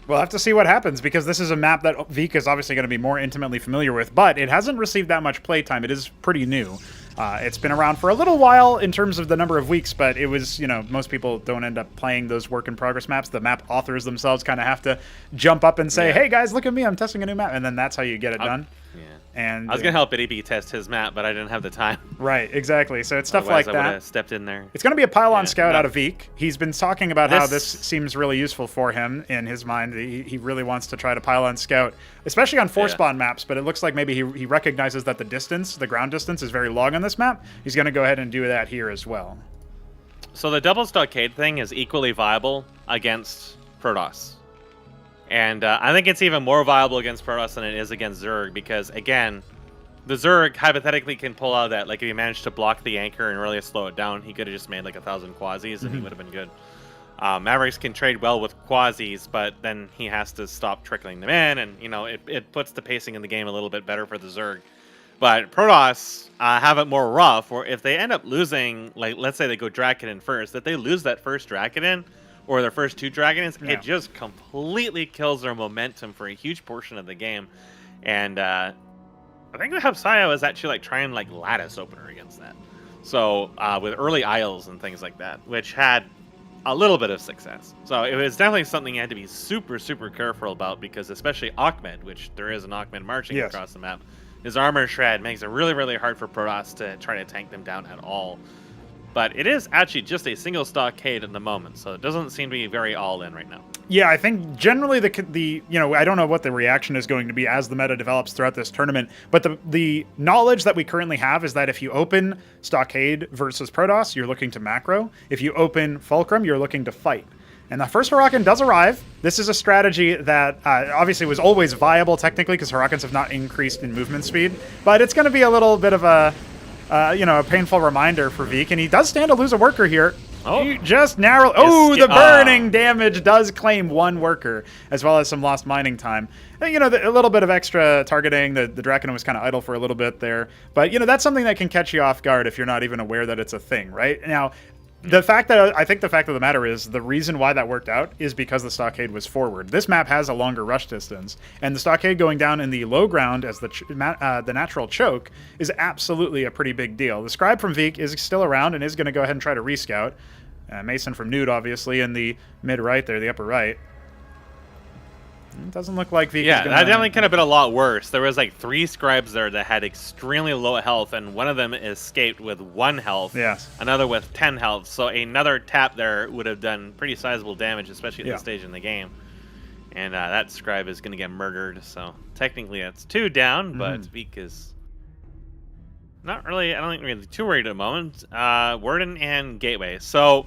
we'll have to see what happens, because this is a map that Vik is obviously going to be more intimately familiar with, but it hasn't received that much playtime. It is pretty new. It's been around for a little while in terms of the number of weeks, but it was, most people don't end up playing those work-in-progress maps. The map authors themselves kind of have to jump up and say, hey, guys, look at me, I'm testing a new map, and then that's how you get it done. Yeah. And I was going to help Btyb test his map, but I didn't have the time. Right, exactly. So it's stuff Otherwise, like I that. would have stepped in there. It's going to be a pylon scout out of Vik. He's been talking about how this This- seems really useful for him in his mind. He really wants to try to pylon scout, especially on 4-spawn maps, but it looks like maybe he recognizes that the ground distance is very long on this map. He's going to go ahead and do that here as well. So the double stockade thing is equally viable against Protoss. And I think it's even more viable against Protoss than it is against Zerg, because, again, the Zerg hypothetically can pull out that, like, if he managed to block the anchor and really slow it down, he could have just made like 1,000 quasis and he would have been good. Mavericks can trade well with quasis, but then he has to stop trickling them in, and it puts the pacing in the game a little bit better for the Zerg. But Protoss have it more rough, or if they end up losing, like, let's say they go Draken first, if they lose that first Draken or their first 2 Dragons, it just completely kills their momentum for a huge portion of the game. And I think the Hupsaiya was actually like trying like lattice opener against that. So with early Isles and things like that, which had a little bit of success. So it was definitely something you had to be super, super careful about, because especially Ahmed, which there is an Ahmed marching across the map, his armor shred makes it really, really hard for Protoss to try to tank them down at all. But it is actually just a single stockade at the moment, so it doesn't seem to be very all in right now. Yeah, I think generally the I don't know what the reaction is going to be as the meta develops throughout this tournament, but the knowledge that we currently have is that if you open Stockade versus Protoss, you're looking to macro. If you open Fulcrum, you're looking to fight. And the first Huracan does arrive. This is a strategy that obviously was always viable technically, because Huracans have not increased in movement speed, but it's going to be a little bit of a painful reminder for Vik, and he does stand to lose a worker here. Oh, he just narrow. Oh, the burning damage does claim 1 worker, as well as some lost mining time. And, a little bit of extra targeting. The Draken was kind of idle for a little bit there, but that's something that can catch you off guard if you're not even aware that it's a thing, right? Now, I think the fact of the matter is the reason why that worked out is because the stockade was forward. This map has a longer rush distance, and the stockade going down in the low ground as the natural choke is absolutely a pretty big deal. The scribe from Vik is still around and is going to go ahead and try to rescout. Mason from Newt, obviously, in the mid right there, the upper right. It doesn't look like Vik is that gonna... definitely could have been a lot worse. There was like 3 scribes there that had extremely low health, and one of them escaped with 1 health. Yes. Another with 10 health. So another tap there would have done pretty sizable damage, especially at this stage in the game. And that scribe is going to get murdered. So technically that's 2 down, but Vik is not really, I don't think really too worried at the moment. Worden and Gateway. So,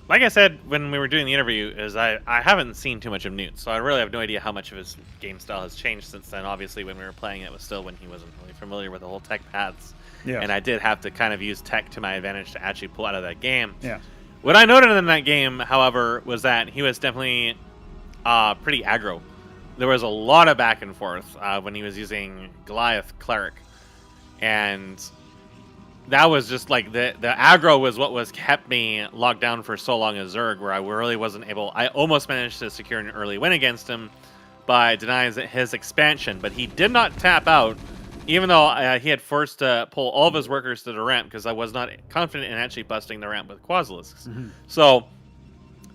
like I said when we were doing the interview, is I haven't seen too much of Newt, so I really have no idea how much of his game style has changed since then. Obviously, when we were playing it was still when he wasn't really familiar with the whole tech paths. Yeah. And I did have to kind of use tech to my advantage to actually pull out of that game. Yeah. What I noted in that game, however, was that he was definitely pretty aggro. There was a lot of back and forth when he was using Goliath Cleric. And that was just like the aggro was what was kept me locked down for so long as Zerg, where I really wasn't able. I almost managed to secure an early win against him by denying his expansion, but he did not tap out, even though he had forced to pull all of his workers to the ramp, because I was not confident in actually busting the ramp with Quasilisks. So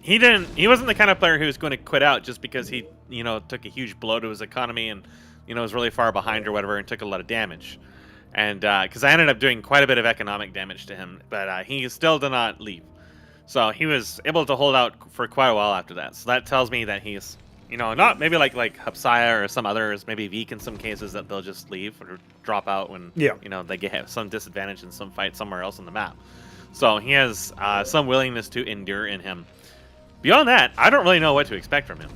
he wasn't the kind of player who was going to quit out just because he took a huge blow to his economy and was really far behind or whatever and took a lot of damage. And because I ended up doing quite a bit of economic damage to him, but he still did not leave. So he was able to hold out for quite a while after that. So that tells me that he's, not maybe like Hupsaiya or some others, maybe Veek in some cases, that they'll just leave or drop out when, they get some disadvantage in some fight somewhere else on the map. So he has some willingness to endure in him. Beyond that, I don't really know what to expect from him.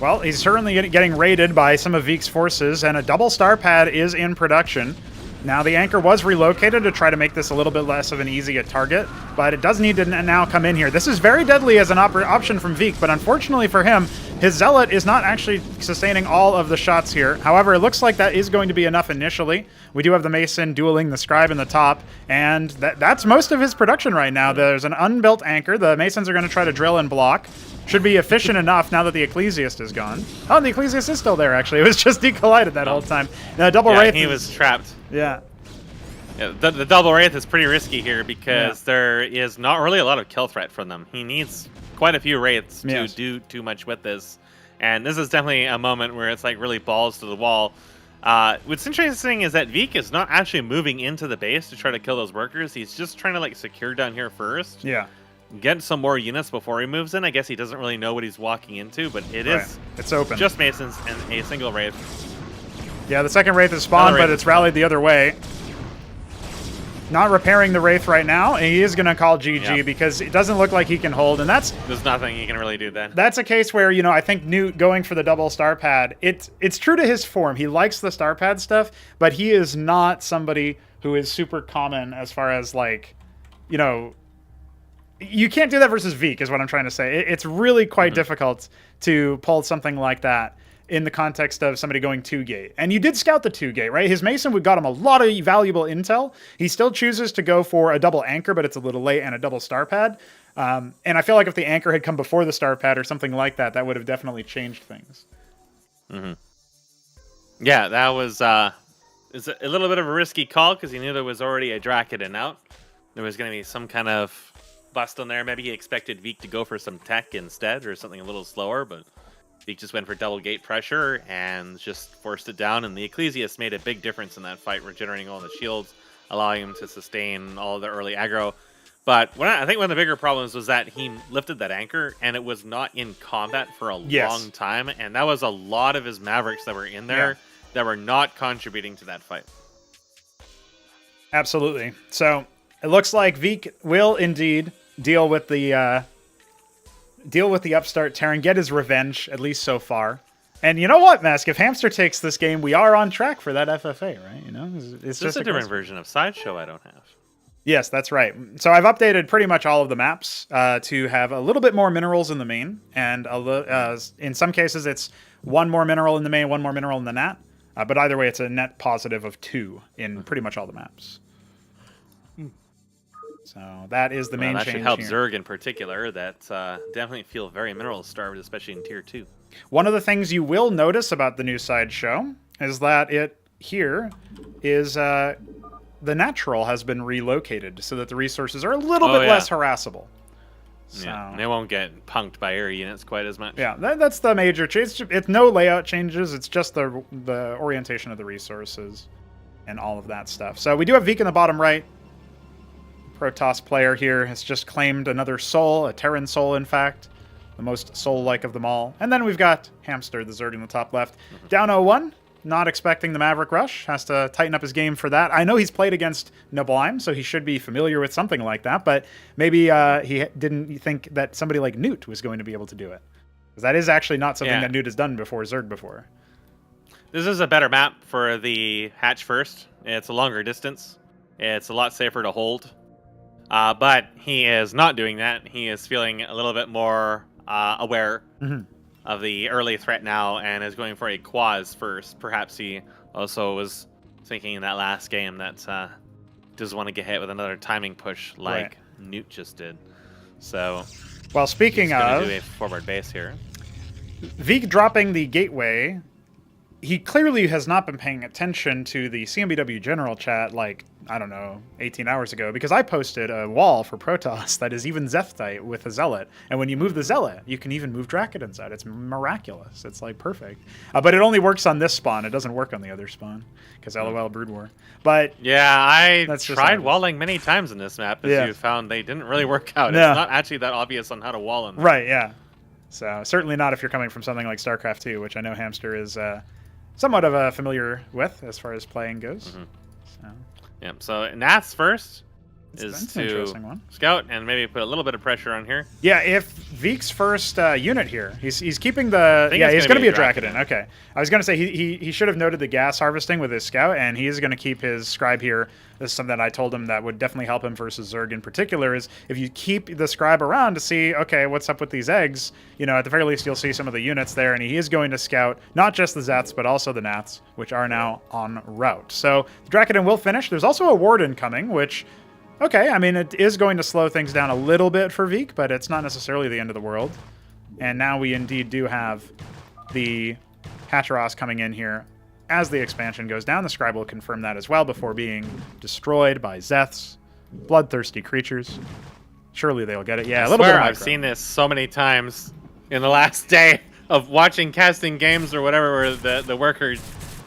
Well, he's certainly getting raided by some of Veek's forces, and a double star pad is in production. Now, the anchor was relocated to try to make this a little bit less of an easy target, but it does need to now come in here. This is very deadly as an option from Veek, but unfortunately for him, his Zealot is not actually sustaining all of the shots here. However, it looks like that is going to be enough initially. We do have the Mason dueling the Scribe in the top, and that's most of his production right now. There's an unbuilt anchor. The Masons are going to try to drill and block. Should be efficient enough now that the Ecclesiast is gone. Oh, the Ecclesiast is still there, actually. It was just decollided that whole time. Double Wraith. He was trapped. Yeah. The double Wraith is pretty risky here because there is not really a lot of kill threat from them. He needs quite a few Wraiths to do too much with this. And this is definitely a moment where it's like really balls to the wall. What's interesting is that Veek is not actually moving into the base to try to kill those workers. He's just trying to secure down here first. Yeah. Get some more units before he moves in. I guess he doesn't really know what he's walking into, but it's open. Just Masons and a single Wraith. Yeah, the second Wraith is spawned, but it's rallied the other way. Not repairing the Wraith right now, and he is going to call GG because it doesn't look like he can hold, and there's nothing he can really do then. That's a case where, I think Newt going for the double star pad, it's true to his form. He likes the star pad stuff, but he is not somebody who is super common as far as you can't do that versus Veek is what I'm trying to say. It's really quite difficult to pull something like that in the context of somebody going 2-gate. And you did scout the 2-gate, right? His Mason would got him a lot of valuable intel. He still chooses to go for a double anchor, but it's a little late, and a double star pad. And I feel like if the anchor had come before the star pad or something like that, that would have definitely changed things. Yeah, that was is a little bit of a risky call because he knew there was already a Drakon out. There was going to be some kind of bust on there. Maybe he expected Veek to go for some tech instead or something a little slower, but Veek just went for double gate pressure and just forced it down, and the Ecclesiast made a big difference in that fight, regenerating all the shields, allowing him to sustain all the early aggro. But I think one of the bigger problems was that he lifted that anchor, and it was not in combat for a long time, and that was a lot of his Mavericks that were in there that were not contributing to that fight. Absolutely. So it looks like Veek will indeed deal with the upstart Terran, get his revenge, at least so far. And you know what, Mask? If Hamster takes this game, we are on track for that FFA, right? It's just a different version of Sideshow I don't have. Yes, that's right. So I've updated pretty much all of the maps to have a little bit more minerals in the main, and in some cases it's one more mineral in the main, one more mineral in the nat. But either way, it's a net positive of 2 in pretty much all the maps. So that is the main change. That should help here. Zerg in particular. That definitely feel very mineral starved, especially in tier 2. One of the things you will notice about the new Sideshow is that it here is the natural has been relocated so that the resources are a little bit less harassable. So, yeah, they won't get punked by air units quite as much. Yeah, that's the major change. It's no layout changes. It's just the orientation of the resources and all of that stuff. So we do have Veek in the bottom right. Protoss player here has just claimed another soul, a Terran soul, in fact. The most soul-like of them all. And then we've got Hamster, the Zerg in the top left. Down 0-1. Not expecting the Maverick Rush. Has to tighten up his game for that. I know he's played against Neblime, so he should be familiar with something like that. But maybe he didn't think that somebody like Newt was going to be able to do it. Because that is actually not something that Newt has done before Zerg before. This is a better map for the Hatch First. It's a longer distance. It's a lot safer to hold. But he is not doing that. He is feeling a little bit more aware of the early threat now and is going for a Quaz first. Perhaps he also was thinking in that last game that doesn't want to get hit with another timing push like Newt just did. So, well, speaking of, do a forward base here. Veek dropping the gateway. He clearly has not been paying attention to the CMBW general chat I don't know, 18 hours ago, because I posted a wall for Protoss that is even Zeth tight with a Zealot. And when you move the Zealot, you can even move Dracodons out. It's miraculous. It's like perfect. But it only works on this spawn. It doesn't work on the other spawn, because LOL Brood War. But yeah, I that's just tried walling many times in this map, as you found they didn't really work out. No. It's not actually that obvious on how to wall in. Right, yeah. So certainly not if you're coming from something like StarCraft 2, which I know Hamster is somewhat of a familiar with as far as playing goes. Mm-hmm. So. Yeah, so Nats first is That's an interesting to one. scout and maybe put a little bit of pressure on here. Yeah, if Veek's first unit here, he's keeping the... think Yeah, it's he's gonna going to be be a a Dracodon. Okay. I was going to say he should have noted the gas harvesting with his scout, and he is going to keep his scribe here. This is something that I told him that would definitely help him versus Zerg in particular, is if you keep the scribe around to see, okay, what's up with these eggs, you know, at the very least you'll see some of the units there, and he is going to scout not just the Zets, but also the Nats, which are now en route. So the Dracodon will finish. There's also a Warden coming, which... Okay, I mean, it is going to slow things down a little bit for Veek, but it's not necessarily the end of the world. And now we indeed do have the Hatteras coming in here. As the expansion goes down, the Scribe will confirm that as well before being destroyed by Zeths, bloodthirsty creatures. Surely they'll get it. Yeah, a little bit of I've seen this so many times in the last day of watching casting games or whatever, where the worker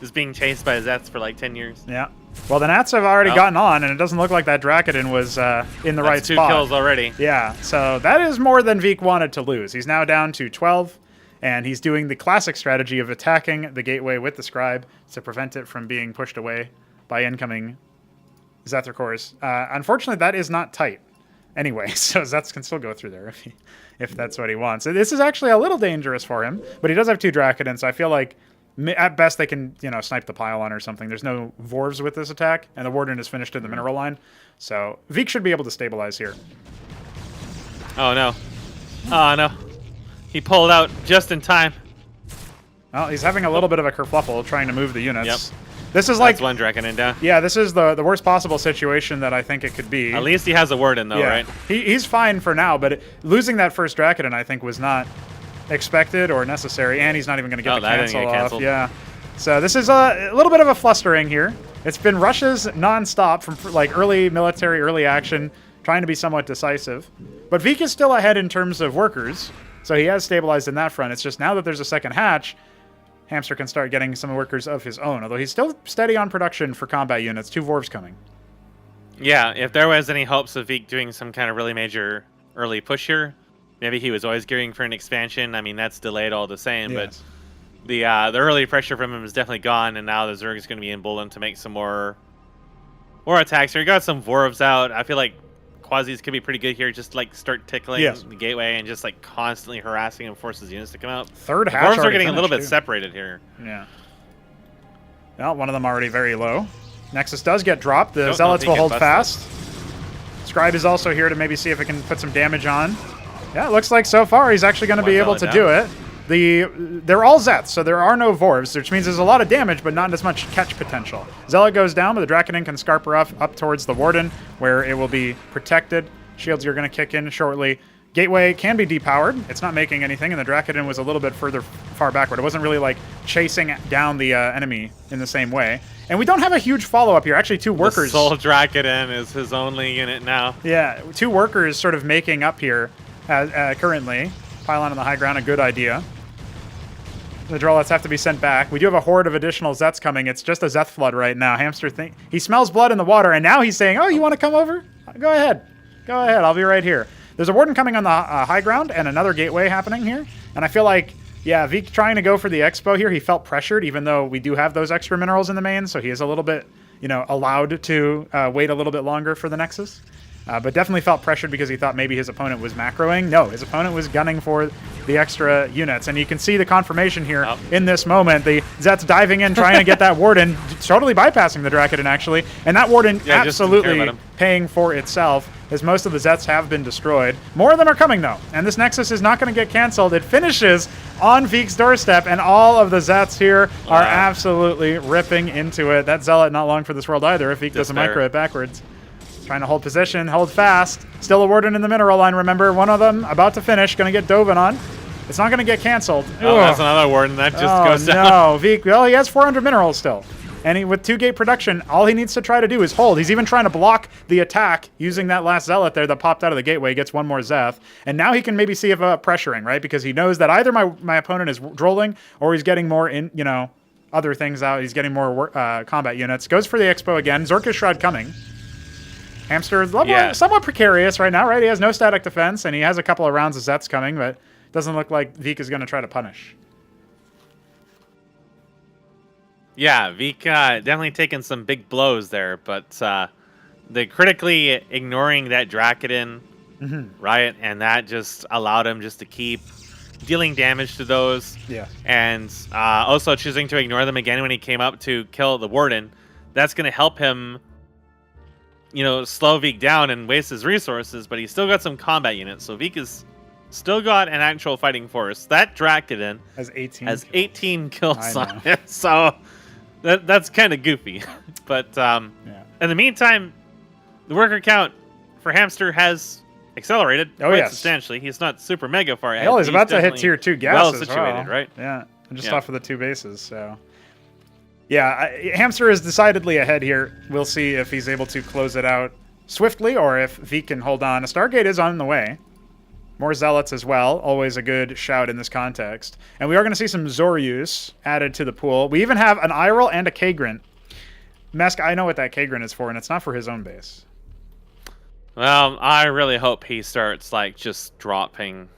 is being chased by Zeths for like 10 years. Yeah. Well, the Nats have already gotten on, and it doesn't look like that Dracodon was in the right spot. 2 kills already. Yeah, so that is more than Veek wanted to lose. He's now down to 12, and he's doing the classic strategy of attacking the gateway with the Scribe to prevent it from being pushed away by incoming Zethar cores. Unfortunately, that is not tight anyway, so Zeths can still go through there if that's what he wants. This is actually a little dangerous for him, but he does have 2 Dracodons, so I feel like at best, they can, you know, snipe the pylon or something. There's no Vorvs with this attack, and the Warden is finished in the mineral line. So Veek should be able to stabilize here. Oh, no. Oh, no. He pulled out just in time. Well, he's having a little bit of a kerfluffle trying to move the units. Yep. This is like... That's one Dracodon down. Yeah, this is the worst possible situation that I think it could be. At least he has a Warden, though, yeah. right? He's fine for now, but losing that first Dracodon, I think, was not... expected or necessary, and he's not even going to get the cancel off. Yeah, so this is a little bit of a flustering here. It's been rushes non-stop from like early military, early action, trying to be somewhat decisive. But Veek is still ahead in terms of workers, so he has stabilized in that front. It's just now that there's a second hatch, Hamster can start getting some workers of his own, although he's still steady on production for combat units. 2 Vorvs coming. Yeah, if there was any hopes of Veek doing some kind of really major early push here, maybe he was always gearing for an expansion. I mean, that's delayed all the same, yes. But the early pressure from him is definitely gone, and now the Zerg is going to be emboldened to make some more attacks here. He got some Vorvs out. I feel like Quasis could be pretty good here. Just like start tickling the gateway and just like constantly harassing and forces units to come out. Third hatch. Vorvs are getting a little bit separated here. Yeah. Well, one of them already very low. Nexus does get dropped. The Zealots will hold fast. Scribe is also here to maybe see if it can put some damage on. Yeah, it looks like so far he's actually going to be able to do it. They're all Zeths, so there are no Vorvs, which means there's a lot of damage, but not as much catch potential. Zealot goes down, but the Dracodon can scarper up towards the Warden, where it will be protected. Shields are going to kick in shortly. Gateway can be depowered. It's not making anything, and the Dracodon was a little bit far backward. It wasn't really like chasing down the enemy in the same way. And we don't have a huge follow-up here. Actually, 2 workers. The sole Dracodon is his only unit now. Yeah, 2 workers sort of making up here. Currently, pylon on the high ground, a good idea. The Drellets have to be sent back. We do have a horde of additional Zets coming. It's just a Zeth flood right now. Hamster he smells blood in the water, and now he's saying, "Oh, you want to come over? Go ahead, go ahead. I'll be right here." There's a Warden coming on the high ground, and another gateway happening here. And I feel like, yeah, Veek trying to go for the expo here. He felt pressured, even though we do have those extra minerals in the main, so he is a little bit, you know, allowed to wait a little bit longer for the Nexus. But definitely felt pressured because he thought maybe his opponent was macroing. No, his opponent was gunning for the extra units. And you can see the confirmation here in this moment. The Zets diving in, trying to get that Warden, totally bypassing the Dracodon, actually. And that Warden absolutely paying for itself, as most of the Zets have been destroyed. More of them are coming, though. And this Nexus is not going to get canceled. It finishes on Veek's doorstep, and all of the Zets here are absolutely ripping into it. That Zealot not long for this world either, if Veek doesn't micro it backwards. Trying to hold position, hold fast. Still a Warden in the mineral line, remember. One of them about to finish, going to get Doven on. It's not going to get canceled. Oh, that's another Warden that just goes down. No, Veek, well, he has 400 minerals still. And with 2-gate production, all he needs to try to do is hold. He's even trying to block the attack using that last Zealot there that popped out of the gateway, gets one more Zeth. And now he can maybe see if pressuring, right? Because he knows that either my opponent is drolling or he's getting more other things out. He's getting more combat units. Goes for the Expo again. Zorka's Shroud coming. Hamster is somewhat precarious right now, right? He has no static defense, and he has a couple of rounds of Zeths coming, but doesn't look like Vik is going to try to punish. Yeah, Vik definitely taking some big blows there, but the critically ignoring that Drakadin, right? And that just allowed him just to keep dealing damage to those. Yeah. And also choosing to ignore them again when he came up to kill the Warden. That's going to help him, slow Vik down and waste his resources, but he's still got some combat units. So Vik is still got an actual fighting force. That Drakadin has 18 kills on it. So that's kind of goofy. But in the meantime, the worker count for Hamster has accelerated quite substantially. He's not super mega far ahead. Hell, he's about to hit tier 2 gas well as situated, right? Yeah, just off of the 2 bases, so... Yeah, Hamster is decidedly ahead here. We'll see if he's able to close it out swiftly or if Vik can hold on. A Stargate is on the way. More Zealots as well. Always a good shout in this context. And we are going to see some Zoryus added to the pool. We even have an Iral and a Kagrin. Mesk, I know what that Kagrin is for, and it's not for his own base. Well, I really hope he starts, just dropping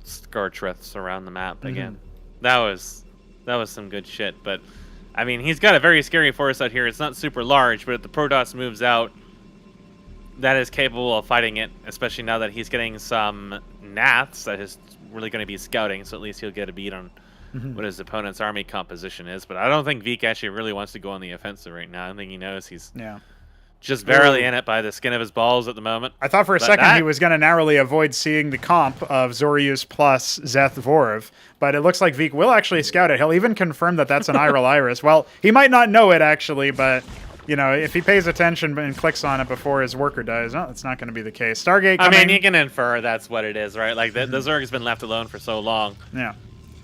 Scorchriths around the map again. That was some good shit, but... I mean, he's got a very scary force out here. It's not super large, but if the Protoss moves out, that is capable of fighting it, especially now that he's getting some Naths that is really going to be scouting, so at least he'll get a beat on what his opponent's army composition is. But I don't think Vik actually really wants to go on the offensive right now. I don't think he knows he's just barely in it by the skin of his balls at the moment. I thought for a second he was going to narrowly avoid seeing the comp of Zoryus plus Zeth Vorv, but it looks like Vik will actually scout it. He'll even confirm that that's an Iral Iris. Well, he might not know it actually, but if he pays attention and clicks on it before his worker dies, no, that's not going to be the case. Stargate coming. I mean, you can infer that's what it is, right? Like the Zerg has been left alone for so long. Yeah.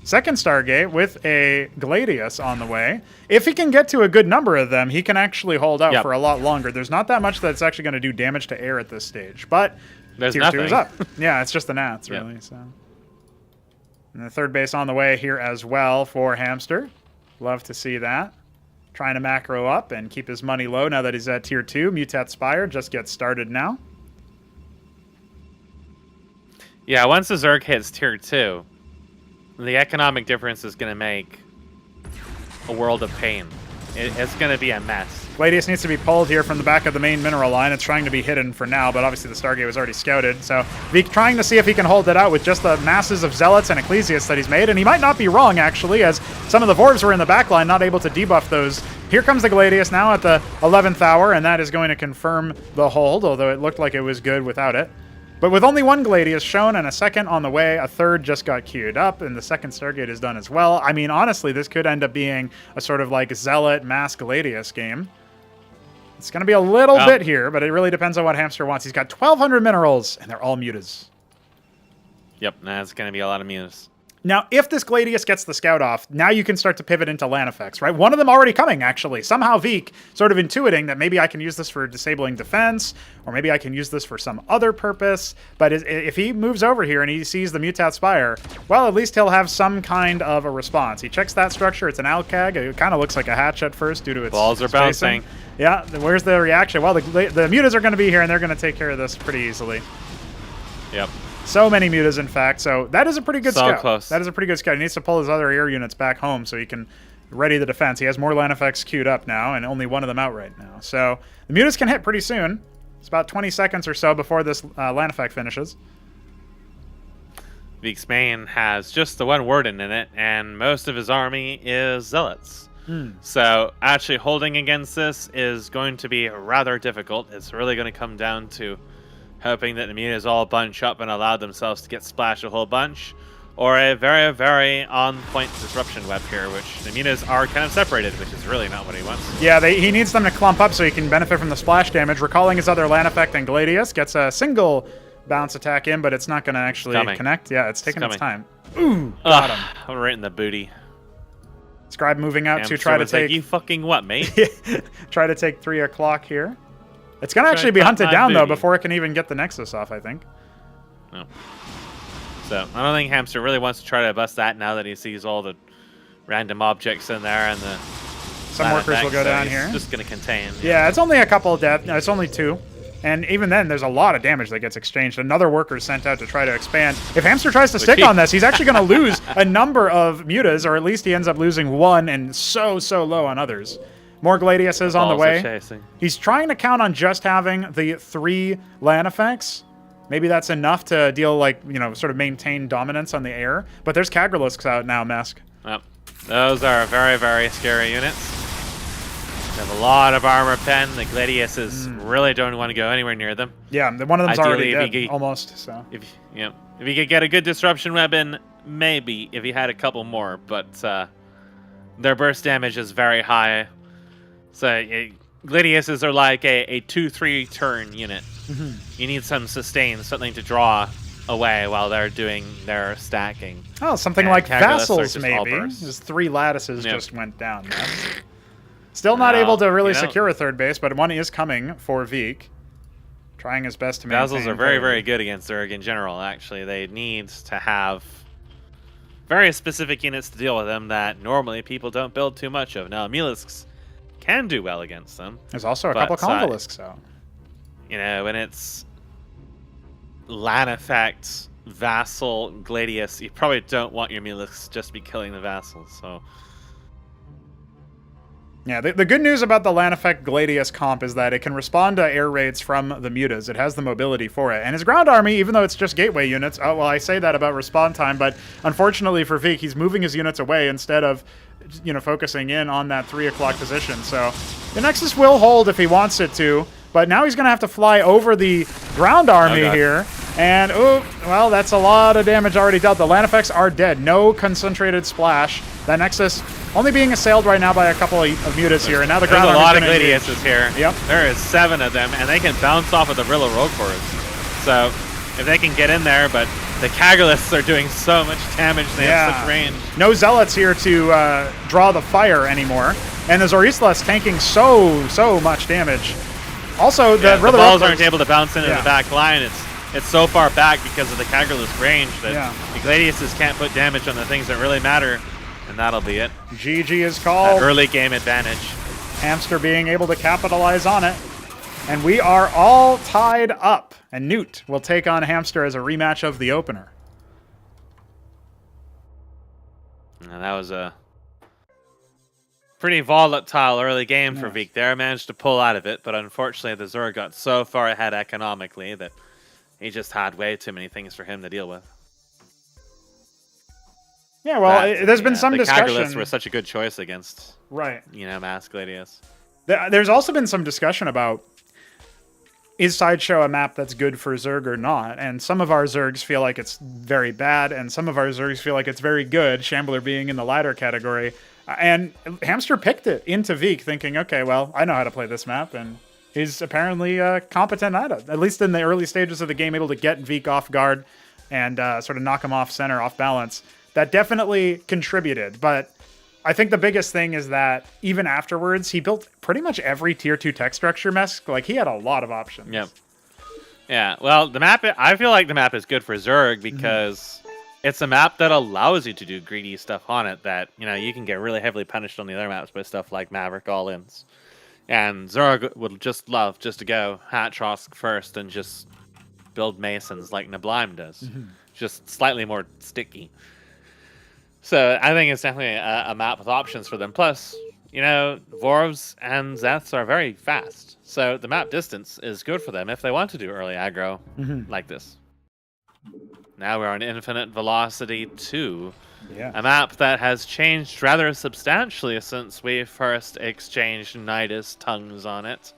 Second Stargate with a Gladius on the way. If he can get to a good number of them, he can actually hold out for a lot longer. There's not that much that's actually going to do damage to air at this stage, but there's tier nothing. 2 is up. Yeah, it's just the Nats, really. So, and the third base on the way here as well for Hamster. Love to see that. Trying to macro up and keep his money low now that he's at tier 2. Mutat Spire just gets started now. Yeah, once the Zerg hits tier 2, the economic difference is going to make a world of pain. It's going to be a mess. Gladius needs to be pulled here from the back of the main mineral line. It's trying to be hidden for now, but obviously the Stargate was already scouted. So Vik trying to see if he can hold it out with just the masses of Zealots and Ecclesiasts that he's made. And he might not be wrong, actually, as some of the Vorvs were in the back line, not able to debuff those. Here comes the Gladius now at the 11th hour, and that is going to confirm the hold, although it looked like it was good without it. But with only one Gladius shown and a second on the way, a third just got queued up, and the second Stargate is done as well. I mean, honestly, this could end up being a sort of Zealot mass Gladius game. It's going to be a little bit here, but it really depends on what Hamster wants. He's got 1,200 minerals, and they're all mutas. Yep, that's going to be a lot of mutas. Now, if this Gladius gets the scout off, now you can start to pivot into land effects, right? One of them already coming, actually. Somehow Vik sort of intuiting that maybe I can use this for disabling defense, or maybe I can use this for some other purpose. But if he moves over here and he sees the Mutat Spire, well, at least he'll have some kind of a response. He checks that structure. It's an Alcag. It kind of looks like a hatch at first due to its balls are spacing. bouncing. Yeah, where's the reaction? Well, the mutas are going to be here, and they're going to take care of this pretty easily. Yep. So many mutas, in fact. So that is a pretty good scout. Close. That is a pretty good scout. He needs to pull his other air units back home so he can ready the defense. He has more land effects queued up now, and only one of them out right now. So the mutas can hit pretty soon. It's about 20 seconds or so before this land effect finishes. Vik's main has just the one Warden in it, and most of his army is Zealots. So actually holding against this is going to be rather difficult. It's really going to come down to hoping that the mutas all bunch up and allow themselves to get splashed a whole bunch, or a very, very on-point disruption web here, which the mutas are kind of separated, which is really not what he wants. Yeah, he needs them to clump up so he can benefit from the splash damage. Recalling his other land effect, and Gladius gets a single bounce attack in, but it's not going to actually connect. Yeah, it's taking its time. Ooh, got him. Right in the booty. Scribe moving out Hamster to try to was like, take... you fucking what, mate? try to take 3 o'clock here. It's going to Try actually to be cut hunted my down, though, booty. before it can even get the Nexus off, I think. No. So I don't think Hamster really wants to try to bust that now that he sees all the random objects in there and the... Some workers will go down here. Just going to contain. Yeah, it's only a couple of deaths. No, it's only 2. And even then, there's a lot of damage that gets exchanged. Another worker is sent out to try to expand. If Hamster tries to stick on this, he's actually going to lose a number of mutas, or at least he ends up losing 1 and so low on others. More Gladiuses on the way. He's trying to count on just having the 3 land effects. Maybe that's enough to deal, like, you know, sort of maintain dominance on the air. But there's Kagrelisks out now, Mesk. Yep. Those are very, very scary units. They have a lot of armor pen. The Gladiuses really don't want to go anywhere near them. Yeah, one of them's Ideally, already dead, almost. So if you could get a good disruption weapon, maybe if you had a couple more, but their burst damage is very high. So Gladiuses are like a 2-3 turn unit. You need some sustain, something to draw away while they're doing their stacking. Oh, something And like Kagrelisks are Vassals, just all maybe. bursts. His 3 lattices Yep. just went down. Man. Still not able to really you know, secure a 3rd base, but one is coming for Veek. Trying his best to maintain. Vassals are very, very good against Zerg in general, actually. They need to have very specific units to deal with them that normally people don't build too much of. Now, Melisks can do well against them. There's also a but, couple Convalisks out. You know, when it's LAN effect, Vassal, Gladius, you probably don't want your Melisks just be killing the Vassals, so... Yeah, the good news about the Land Effect Gladius comp is that it can respond to air raids from the mutas. It has the mobility for it. And his ground army, even though it's just gateway units, oh, well, I say that about respawn time, but unfortunately for Veek, he's moving his units away instead of, you know, focusing in on that 3 o'clock position. So the Nexus will hold if he wants it to, but now he's going to have to fly over the ground army here. And, oh, well, that's a lot of damage already dealt. The land effects are dead. No concentrated splash. That Nexus only being assailed right now by a couple of mutas here. And now the ground There's a lot of army's gonna Gladiuses here. Yep. There is 7 of them, and they can bounce off of the Rilla Road Forest. So, if they can get in there, but the Kagrelisks are doing so much damage, they have such range. No Zealots here to draw the fire anymore. And the Zorislas tanking so much damage. Also, the balls aren't able to bounce into Yeah. the back line. It's so far back because of the Kagrelis range that the Gladiuses can't put damage on the things that really matter, and that'll be it. GG is called. That early game advantage. Hamster being able to capitalize on it. And we are all tied up. And Newt will take on Hamster as a rematch of the opener. And that was a pretty volatile early game for Veek there. Managed to pull out of it, but unfortunately the Zerg got so far ahead economically that he just had way too many things for him to deal with. Yeah, well, there's been some discussion. The Kagrelisks were such a good choice against, you know, Mass Gladius. There's also been some discussion about, is Sideshow a map that's good for Zerg or not? And some of our Zergs feel like it's very bad, and some of our Zergs feel like it's very good, Shambler being in the latter category. And Hamster picked it into Veek, thinking, okay, well, I know how to play this map, and he's apparently competent at it. At least in the early stages of the game, able to get Veek off guard and sort of knock him off center, off balance. That definitely contributed, but I think the biggest thing is that even afterwards, he built pretty much every tier 2 tech structure mess. Like, he had a lot of options. Yep. Yeah, well, the map, I feel like the map is good for Zerg because it's a map that allows you to do greedy stuff on it that, you know, you can get really heavily punished on the other maps by stuff like Maverick All-Ins. And Zerg would just love just to go Hatrosk first and just build Masons like Neblime does. Just slightly more sticky. So I think it's definitely a map with options for them. Plus, you know, Vorvs and Zeths are very fast. So the map distance is good for them if they want to do early aggro like this. Now we're on Infinite Velocity 2. Yeah. A map that has changed rather substantially since we first exchanged Nidus tongues on it.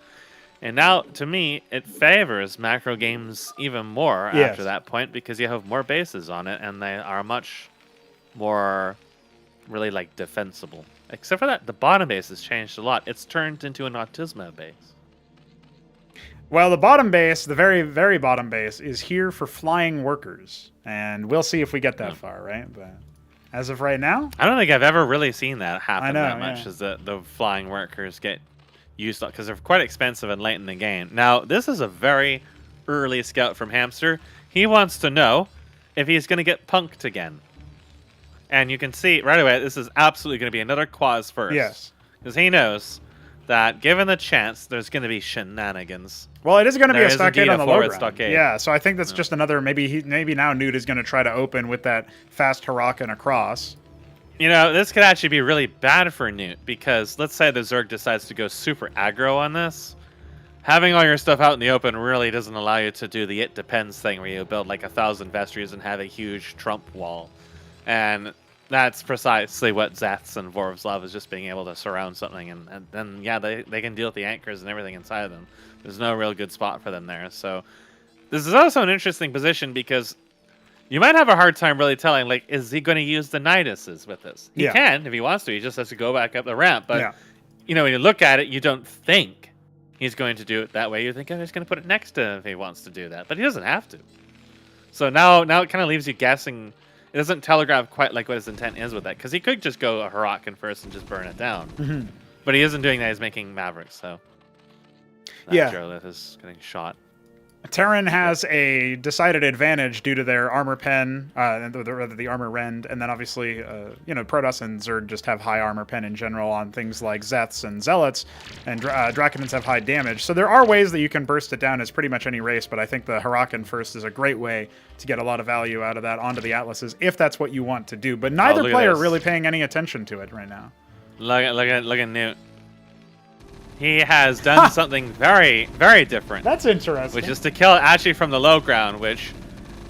And now, to me, it favors macro games even more after that point because you have more bases on it and they are much more really like defensible. Except for that, the bottom base has changed a lot. It's turned into an Autismo base. Well, the bottom base, the very, very bottom base, is here for flying workers. And we'll see if we get that far, right? But as of right now. I don't think I've ever really seen that happen know, that much, yeah. is that the flying workers get used up, because they're quite expensive and late in the game. Now, this is a very early scout from Hamster. He wants to know if he's going to get punked again. And you can see right away, this is absolutely going to be another Quaz first. Yes. Because he knows that given the chance, there's going to be shenanigans. Well, it is going to be There a is stockade indeed on a the low forward ground. stockade. Yeah, so I think that's just another, maybe now Newt is going to try to open with that fast Huracan across. You know, this could actually be really bad for Newt, because let's say the Zerg decides to go super aggro on this. Having all your stuff out in the open really doesn't allow you to do the it depends thing where you build like 1,000 vestries and have a huge trump wall. And that's precisely what Zeths and Vorvs love, is just being able to surround something, and then, yeah, they can deal with the anchors and everything inside of them. There's no real good spot for them there. So this is also an interesting position, because you might have a hard time really telling, like, is he going to use the Niduses with this? He can, if he wants to. He just has to go back up the ramp. But, you know, when you look at it, you don't think he's going to do it that way. You think, oh, he's going to put it next to him if he wants to do that. But he doesn't have to. So now it kind of leaves you guessing. It doesn't telegraph quite like what his intent is with that, because he could just go a Huracan first and just burn it down. But he isn't doing that. He's making Mavericks, so that Derelict is getting shot. Terran has a decided advantage due to their armor pen, the armor rend, and then obviously, you know, Protoss and Zerg just have high armor pen in general on things like Zeths and Zealots, and Draconans have high damage. So there are ways that you can burst it down as pretty much any race, but I think the Huracan first is a great way to get a lot of value out of that onto the Atlases, if that's what you want to do. But neither player really paying any attention to it right now. Look at Newt. He has done something very, very different. That's interesting. Which is to kill it actually from the low ground, which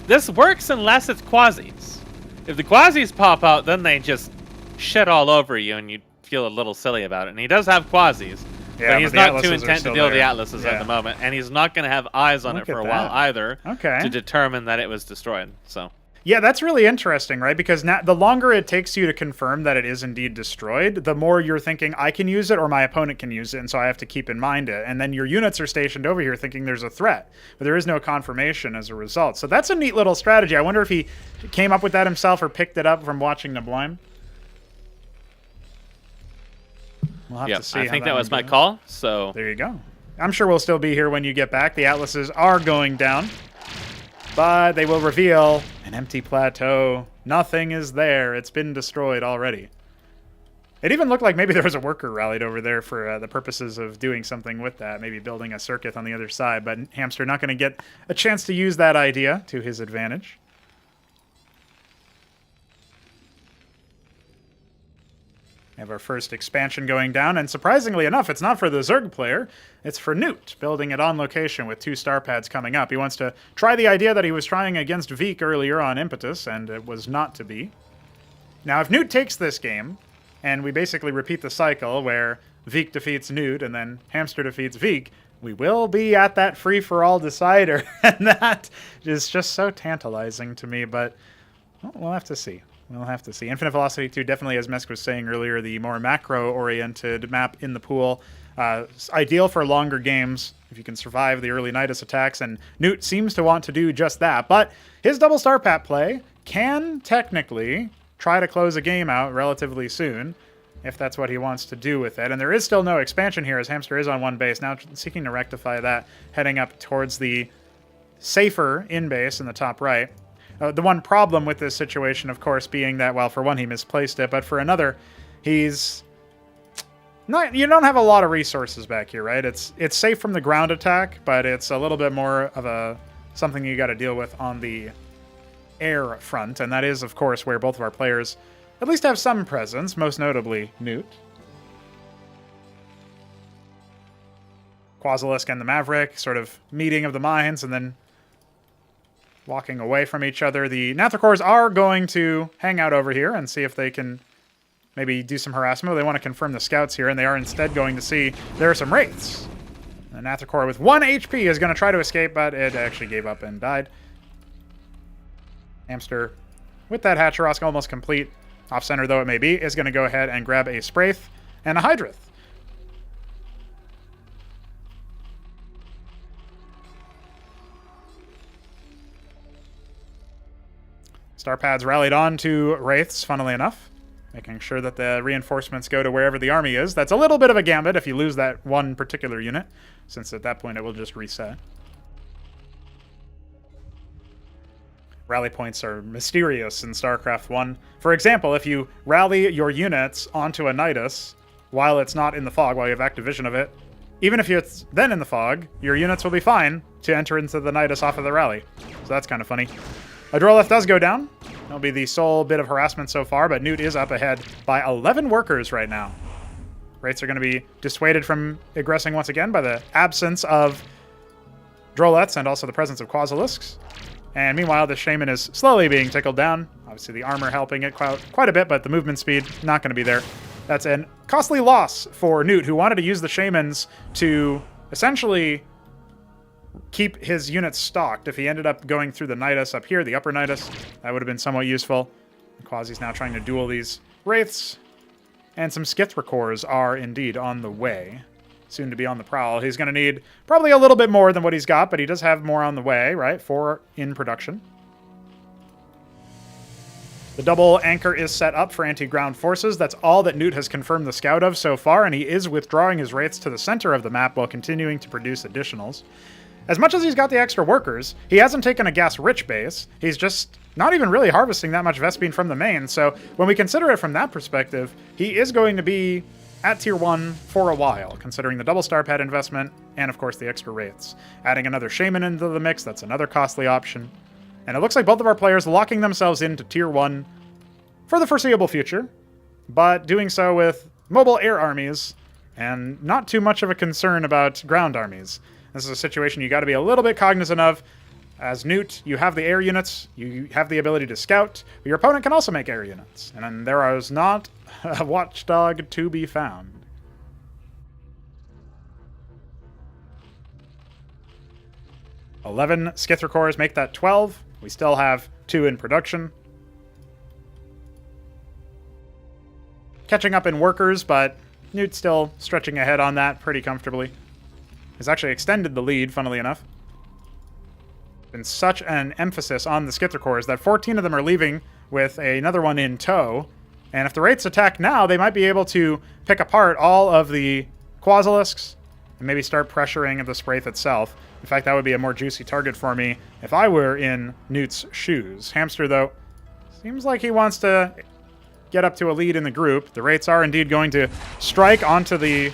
this works unless it's Quasis. If the Quasis pop out, then they just shit all over you and you feel a little silly about it. And he does have Quasis, but he's not too intent to deal with the Atlases at the moment. And he's not going to have eyes on it for a while either to determine that it was destroyed. So. Yeah, that's really interesting, right? Because now, the longer it takes you to confirm that it is indeed destroyed, the more you're thinking, I can use it or my opponent can use it, and so I have to keep in mind it. And then your units are stationed over here thinking there's a threat, but there is no confirmation as a result. So that's a neat little strategy. I wonder if he came up with that himself or picked it up from watching Neblime. We'll have to see. I think that was my call, so... There you go. I'm sure we'll still be here when you get back. The Atlases are going down. But they will reveal an empty plateau. Nothing is there. It's been destroyed already. It even looked like maybe there was a worker rallied over there for the purposes of doing something with that, maybe building a circuit on the other side. But Hamster not going to get a chance to use that idea to his advantage. We have our first expansion going down, and surprisingly enough, it's not for the Zerg player, it's for Newt, building it on location with 2 star pads coming up. He wants to try the idea that he was trying against Vik earlier on Impetus, and it was not to be. Now, if Newt takes this game, and we basically repeat the cycle where Vik defeats Newt, and then Hamster defeats Vik, we will be at that free-for-all decider, and that is just so tantalizing to me, but well, we'll have to see. We'll have to see. Infinite Velocity 2 definitely, as Mesk was saying earlier, the more macro-oriented map in the pool. Ideal for longer games if you can survive the early Nidus attacks, and Newt seems to want to do just that. But his double star pat play can technically try to close a game out relatively soon, if that's what he wants to do with it. And there is still no expansion here, as Hamster is on 1 base, now seeking to rectify that, heading up towards the safer in-base in the top right. The one problem with this situation, of course, being that, well, for one, he misplaced it, but for another, he's not. You don't have a lot of resources back here, right? It's safe from the ground attack, but it's a little bit more of something you got to deal with on the air front, and that is, of course, where both of our players at least have some presence, most notably Newt. Quasilisk and the Maverick, sort of meeting of the minds, and then walking away from each other. The Nathracors are going to hang out over here and see if they can maybe do some harassment. They want to confirm the scouts here, and they are instead going to see there are some Wraiths. The Nathracor with 1 HP is going to try to escape, but it actually gave up and died. Hamster, with that Hatcherosk almost complete, off-center though it may be, is going to go ahead and grab a Spraith and a Hydrith. Starpads rallied on to Wraiths, funnily enough, making sure that the reinforcements go to wherever the army is. That's a little bit of a gambit if you lose that one particular unit, since at that point it will just reset. Rally points are mysterious in StarCraft 1. For example, if you rally your units onto a Nidus while it's not in the fog, while you have active vision of it, even if it's then in the fog, your units will be fine to enter into the Nidus off of the rally. So that's kind of funny. A Derelict does go down. That'll be the sole bit of harassment so far, but Newt is up ahead by 11 workers right now. Wraiths are going to be dissuaded from aggressing once again by the absence of Drolets and also the presence of Quasilisks. And meanwhile, the Shaman is slowly being tickled down. Obviously, the armor helping it quite a bit, but the movement speed not going to be there. That's a costly loss for Newt, who wanted to use the Shamans to essentially keep his units stocked. If he ended up going through the Nidus up here, the upper Nidus, that would have been somewhat useful. Quasi's now trying to duel these Wraiths. And some Skithra cores are indeed on the way. Soon to be on the prowl. He's going to need probably a little bit more than what he's got, but he does have more on the way, right? 4 in production. The double anchor is set up for anti-ground forces. That's all that Newt has confirmed the scout of so far, and he is withdrawing his Wraiths to the center of the map while continuing to produce additionals. As much as he's got the extra workers, he hasn't taken a gas-rich base. He's just not even really harvesting that much Vespene from the main, so when we consider it from that perspective, he is going to be at tier 1 for a while, considering the double Starpad investment and, of course, the extra Wraiths. Adding another Shaman into the mix, that's another costly option. And it looks like both of our players locking themselves into tier 1 for the foreseeable future, but doing so with mobile air armies and not too much of a concern about ground armies. This is a situation you got to be a little bit cognizant of. As Newt, you have the air units, you have the ability to scout, but your opponent can also make air units. And then there is not a watchdog to be found. "11 Skithra cores make that 12. We still have 2 in production. Catching up in workers, but Newt's still stretching ahead on that pretty comfortably. He's actually extended the lead, funnily enough. Been such an emphasis on the Skithra cores that 14 of them are leaving with another one in tow. And if the Wraiths attack now, they might be able to pick apart all of the Quasilisks and maybe start pressuring the Spraith itself. In fact, that would be a more juicy target for me if I were in Newt's shoes. Hamster, though, seems like he wants to get up to a lead in the group. The Wraiths are indeed going to strike onto the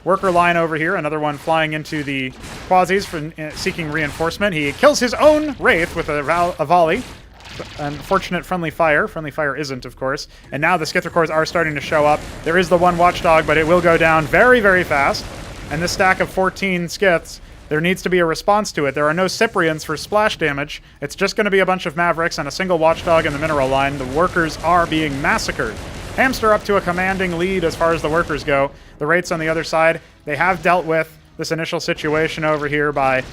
worker line over here. Another one flying into the Quasis for seeking reinforcement. He kills his own Wraith with a volley. Unfortunate friendly fire. Friendly fire isn't, of course. And now the Skithra cores are starting to show up. There is the one Watchdog, but it will go down very, very fast. And this stack of 14 Skiths, there needs to be a response to it. There are no Cyprians for splash damage. It's just going to be a bunch of Mavericks and a single Watchdog in the mineral line. The workers are being massacred. Hamster up to a commanding lead as far as the workers go. The Wraiths on the other side, they have dealt with this initial situation over here by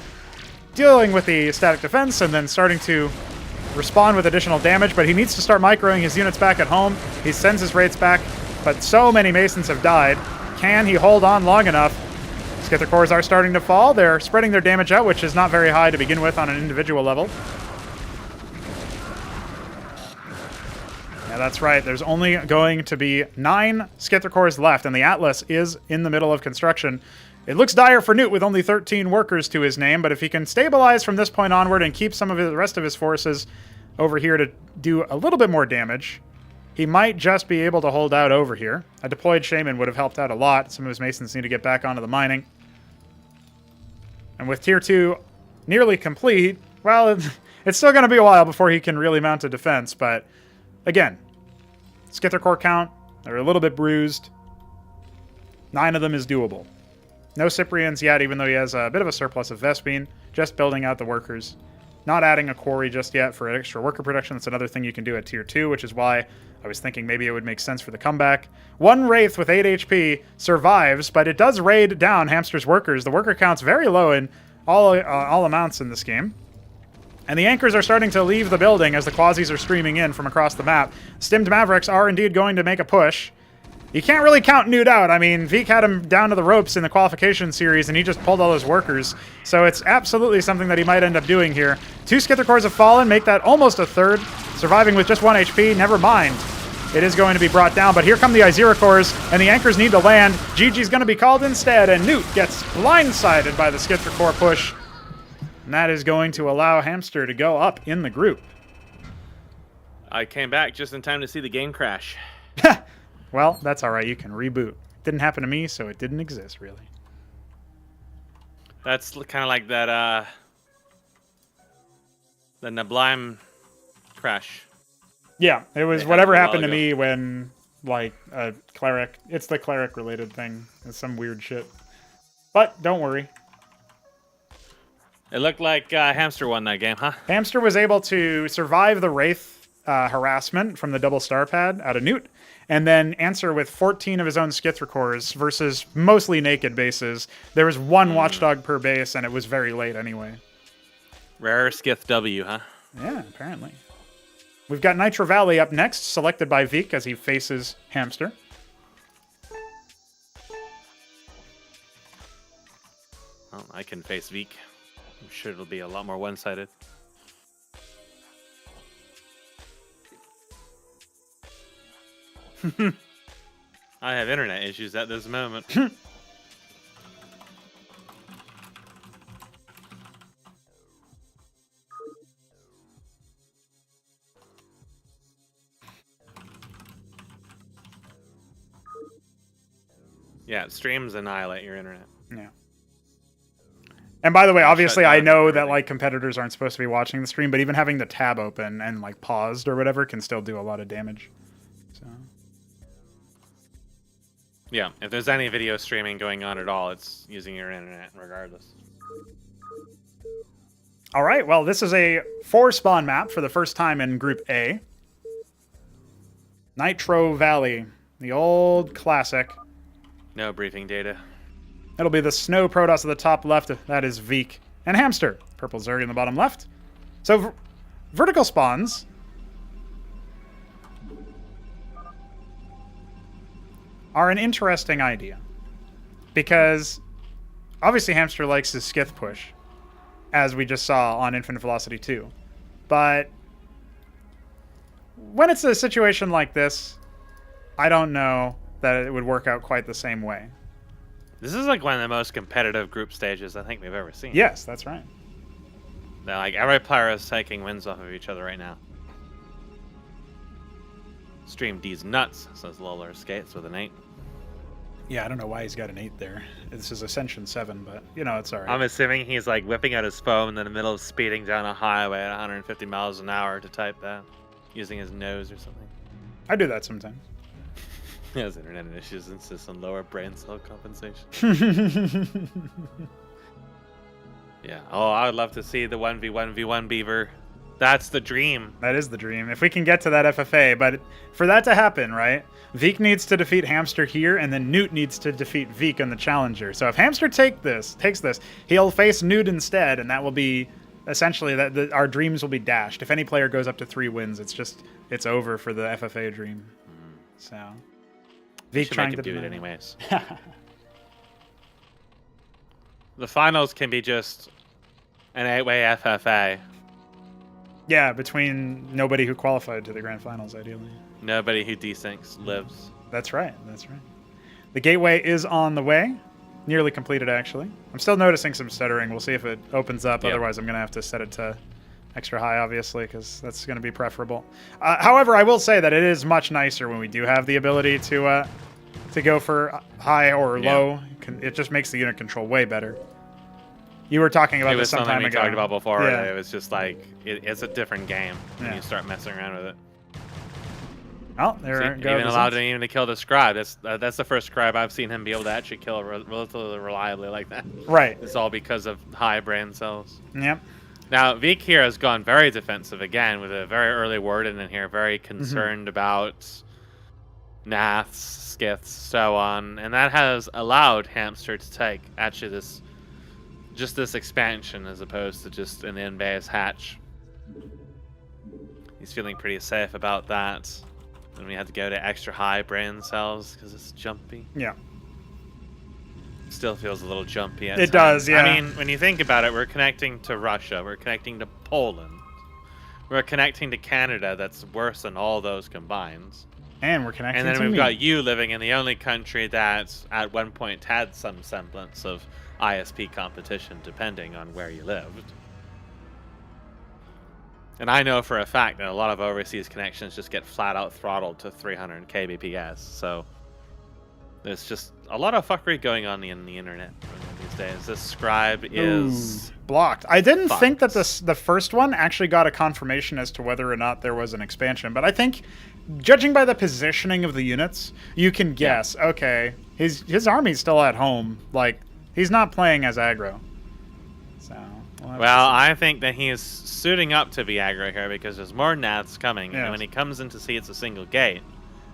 dealing with the static defense and then starting to respond with additional damage, but he needs to start microing his units back at home. He sends his Wraiths back, but so many Masons have died. Can he hold on long enough? Skithra cores are starting to fall. They're spreading their damage out, which is not very high to begin with on an individual level. Yeah, that's right. There's only going to be 9 Skithra cores left, and the Atlas is in the middle of construction. It looks dire for Newt with only 13 workers to his name, but if he can stabilize from this point onward and keep some of the rest of his forces over here to do a little bit more damage, he might just be able to hold out over here. A deployed Shaman would have helped out a lot. Some of his Masons need to get back onto the mining. And with Tier 2 nearly complete, well, it's still going to be a while before he can really mount a defense, but again, Skithra core count, they're a little bit bruised. 9 of them is doable. No Cyprians yet, even though he has a bit of a surplus of Vespene. Just building out the workers. Not adding a quarry just yet for extra worker production. That's another thing you can do at Tier 2, which is why I was thinking maybe it would make sense for the comeback. 1 Wraith with 8 HP survives, but it does raid down Hamster's workers. The worker count's very low in all amounts in this game. And the anchors are starting to leave the building as the Quasis are streaming in from across the map. Stimmed Mavericks are indeed going to make a push. You can't really count Newt out. I mean, Veek had him down to the ropes in the qualification series, and he just pulled all his workers. So it's absolutely something that he might end up doing here. 2 Skither cores have fallen, make that almost a third. Surviving with just 1 HP, never mind. It is going to be brought down, but here come the Izira cores, and the anchors need to land. GG's going to be called instead, and Newt gets blindsided by the Skither core push. And that is going to allow Hamster to go up in the group. I came back just in time to see the game crash. Well, that's all right. You can reboot. Didn't happen to me, so it didn't exist, really. That's kind of like that, the neblime crash. Yeah, it was They whatever happened a happened while to ago. me when, like, a cleric... It's the cleric-related thing. It's some weird shit. But don't worry. It looked like Hamster won that game, huh? Hamster was able to survive the Wraith harassment from the double star pad out of Newt, and then answer with 14 of his own Skithra cores versus mostly naked bases. There was 1 watchdog per base, and it was very late anyway. Rare Skith W, huh? Yeah, apparently. We've got Nitro Valley up next, selected by Veek as he faces Hamster. Well, I can face Veek. I'm sure it'll be a lot more one-sided. I have internet issues at this moment. Yeah, streams annihilate your internet. Yeah. And by the way, obviously, I down know that everything. like competitors aren't supposed to be watching the stream, but even having the tab open and like paused or whatever can still do a lot of damage. So. Yeah, if there's any video streaming going on at all, it's using your internet regardless. All right, well, this is a 4-spawn map for the first time in Group A. Nitro Valley, the old classic. No briefing data. It'll be the Snow Protoss at the top left. That is Veek. And Hamster. Purple Zerg in the bottom left. So, vertical spawns are an interesting idea. Because, obviously, Hamster likes his Skith push, as we just saw on Infinite Velocity 2. But, when it's a situation like this, I don't know that it would work out quite the same way. This is like one of the most competitive group stages I think we've ever seen. Yes, that's right. They're like every player is taking wins off of each other right now. Stream D's nuts, says Lolar Skates with an 8. Yeah, I don't know why he's got an 8 there. This is Ascension 7, but, you know, it's all right. I'm assuming he's like whipping out his phone in the middle of speeding down a highway at 150 miles an hour to type that, using his nose or something. I do that sometimes. He has internet issues, insists on lower brain cell compensation. Yeah. Oh, I would love to see the 1v1v1 Beaver. That's the dream. That is the dream. If we can get to that FFA, but for that to happen, right? Veek needs to defeat Hamster here, and then Newt needs to defeat Veek in the Challenger. So if Hamster takes this, he'll face Newt instead, and that will be essentially that our dreams will be dashed. If any player goes up to 3 wins, it's over for the FFA dream. So Veek Should trying make to him do it deny. anyways. The finals can be just an 8-way FFA. Yeah, between nobody who qualified to the grand finals, ideally. Nobody who desyncs lives. That's right. That's right. The gateway is on the way. Nearly completed, actually. I'm still noticing some stuttering. We'll see if it opens up. Yep. Otherwise, I'm going to have to set it to extra high, obviously, because that's going to be preferable. However, I will say that it is much nicer when we do have the ability to go for high or low. It just makes the unit control way better. You were talking about It was this some something time we ago. talked about before. Yeah. It was just like, it's a different game when Yeah. you start messing around with it. Oh, there See, it goes. even allowed him to kill the scribe. That's the first scribe I've seen him be able to actually kill relatively reliably like that. Right. It's all because of high brain cells. Yep. Now, Veek here has gone very defensive again with a very early word in here, very concerned about Naths, Skiths, so on. And that has allowed Hamster to take actually this expansion as opposed to just an in-base hatch. He's feeling pretty safe about that. And we had to go to extra high brain cells because it's jumpy. Yeah. Still feels a little jumpy at It times. does, yeah. I mean, when you think about it, we're connecting to Russia, we're connecting to Poland, we're connecting to Canada. That's worse than all those combined. And we're connecting And then to we've me. got you living in the only country that at one point had some semblance of ISP competition, depending on where you lived. And I know for a fact that a lot of overseas connections just get flat out throttled to 300 kbps. So there's just a lot of fuckery going on in the internet these days. This scribe is blocked. I didn't fucked. think that the first one actually got a confirmation as to whether or not there was an expansion, but I think, judging by the positioning of the units, you can guess. Okay, his army's still at home. Like, he's not playing as aggro. So. Well, I think that he is suiting up to be aggro here because there's more Naths coming, Yes. and when he comes in to see it's a single gate,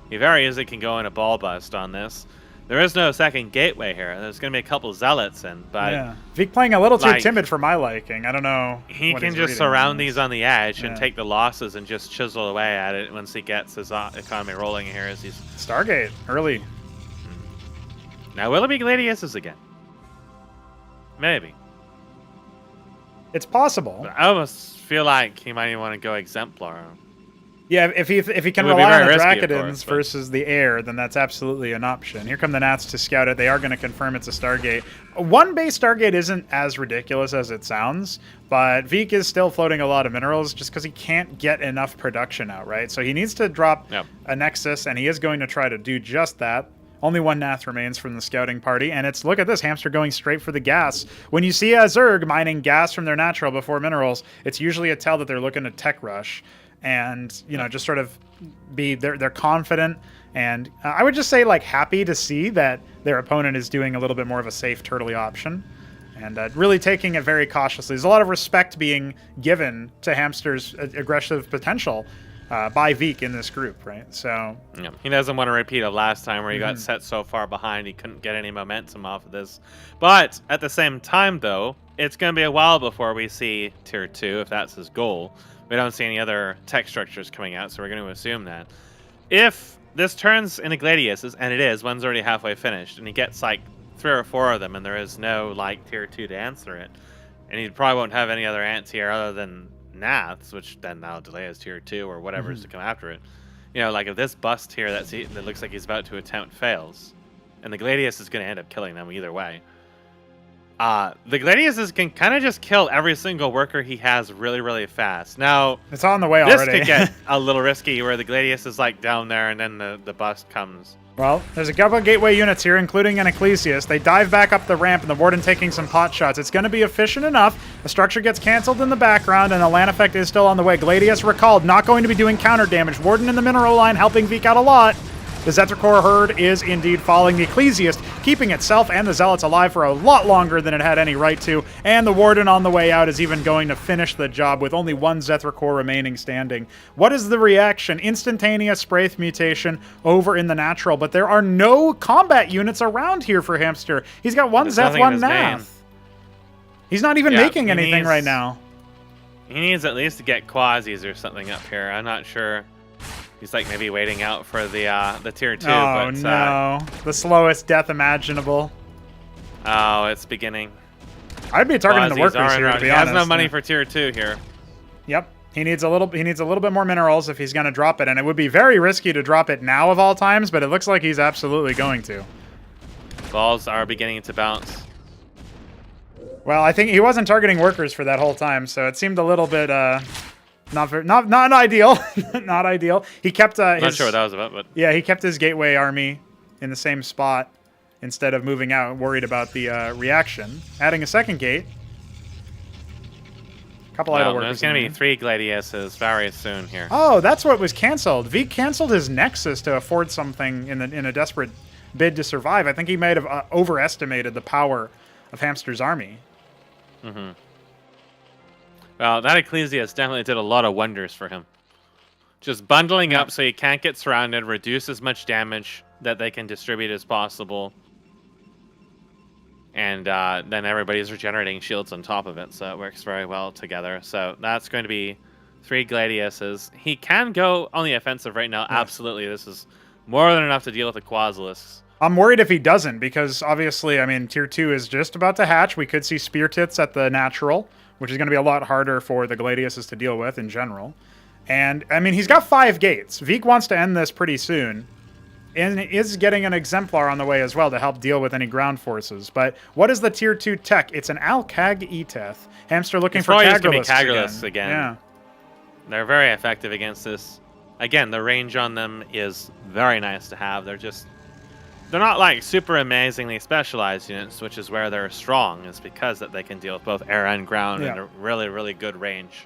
he very easily can go in a ball bust on this. There is no second gateway here. There's going to be a couple zealots in, but yeah, Vic playing a little too like, timid for my liking. I don't know. he what can he's just reading surround this. these on the edge and Yeah. take the losses and just chisel away at it once he gets his economy rolling here. As he's Stargate early. now, will it be Gladiuses again? Maybe. It's possible. But I almost feel like he might even want to go Exemplar. Yeah, if he can It would be rely on the very risky, of Dracodins course, but- versus the air, then that's absolutely an option. Here come the Nats to scout it. They are going to confirm it's a Stargate. One base Stargate isn't as ridiculous as it sounds, but Veek is still floating a lot of minerals just because he can't get enough production out, right? So he needs to drop a Nexus, and he is going to try to do just that. Only one Nath remains from the scouting party, and it's, look at this, Hamster going straight for the gas. When you see a Zerg mining gas from their natural before minerals, it's usually a tell that they're looking to tech rush. And, you know, just sort of they're confident, and I would just say, like, happy to see that their opponent is doing a little bit more of a safe turtley option, and really taking it very cautiously. There's a lot of respect being given to Hamster's aggressive potential by Veek in this group, right? So yeah, he doesn't want to repeat of last time where he got set so far behind he couldn't get any momentum off of this. But at the same time, though, it's going to be a while before we see Tier 2, if that's his goal. We don't see any other tech structures coming out, so we're going to assume that. If this turns into Gladiuses, and it is, one's already halfway finished, and he gets like 3 or 4 of them, and there is no like Tier 2 to answer it, and he probably won't have any other ants here other than Naths, which then now delay as Tier 2 or whatever is to come after it. You know, like if this bust here that looks like he's about to attempt fails, and the Gladius is going to end up killing them either way. The Gladiuses can kind of just kill every single worker he has really, really fast. Now, it's on the way this already. could get a little risky where the Gladius is like down there and then the bust comes. Well, there's a couple of gateway units here, including an Ecclesias. They dive back up the ramp, and the Warden taking some pot shots. It's going to be efficient enough. The structure gets canceled in the background, and the land effect is still on the way. Gladius recalled, not going to be doing counter damage. Warden in the mineral line helping Veek out a lot. The Zetracor herd is indeed falling. The Ecclesiast keeping itself and the Zealots alive for a lot longer than it had any right to. And the Warden on the way out is even going to finish the job with only one Zetracor remaining standing. What is the reaction? Instantaneous Spraith mutation over in the natural, but there are no combat units around here for Hamster. He's got one There's Zeth, nothing in one his main. Nath. He's not even making anything right now. He needs at least to get Quasis or something up here. I'm not sure. He's like maybe waiting out for the Tier 2. Oh, but, no. The slowest death imaginable. Oh, it's beginning. I'd be targeting the workers Quasis here, aren't to be He honest. has no money for Tier 2 here. Yep. He needs a little bit more minerals if he's going to drop it, and it would be very risky to drop it now of all times, but it looks like he's absolutely going to. Balls are beginning to bounce. Well, I think he wasn't targeting workers for that whole time, so it seemed a little bit not ideal. Not ideal. He kept Not sure what that was about, but yeah, he kept his gateway army in the same spot instead of moving out, worried about the reaction. Adding a second gate. Couple idle workers. There's going to in be there. 3 Gladiuses very soon here. Oh, that's what was canceled. V canceled his Nexus to afford something in a desperate bid to survive. I think he might have overestimated the power of Hamster's army. Mm-hmm. Well, that Ecclesias definitely did a lot of wonders for him. Just bundling up so he can't get surrounded, reduce as much damage that they can distribute as possible. And then everybody's regenerating shields on top of it, so it works very well together. So that's going to be 3 Gladiuses. He can go on the offensive right now. Yes. Absolutely. This is more than enough to deal with the Quasilisks. I'm worried if he doesn't, because obviously, I mean, Tier 2 is just about to hatch. We could see Spear Tits at the natural, which is going to be a lot harder for the Gladiuses to deal with in general. And, I mean, he's got 5 gates. Vik wants to end this pretty soon, and is getting an Exemplar on the way as well to help deal with any ground forces. But what is the Tier 2 tech? It's an Al-Kag Eteth. Hamster looking for Kagurlisks again. Yeah. They're very effective against this. Again, the range on them is very nice to have. They're not like super amazingly specialized units, which is where they're strong, is because that they can deal with both air and ground in a really, really good range.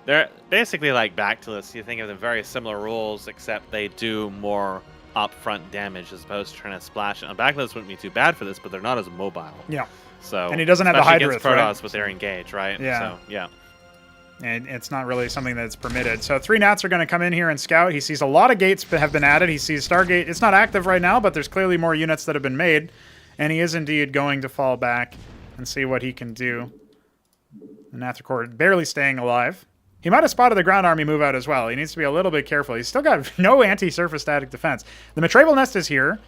They're basically like Bactylus. You think of them very similar rules, except they do more upfront damage as opposed to trying to splash it. And Bactylus wouldn't be too bad for this, but they're not as mobile. Yeah. So, and he doesn't have the Hydra threat. Protoss with their engage, right? Yeah. So, yeah. And it's not really something that's permitted. So 3 Nats are going to come in here and scout. He sees a lot of gates have been added. He sees Stargate. It's not active right now, but there's clearly more units that have been made. And he is indeed going to fall back and see what he can do. The Nathracore barely staying alive. He might have spotted the ground army move out as well. He needs to be a little bit careful. He's still got no anti-surface static defense. The Matrable Nest is here.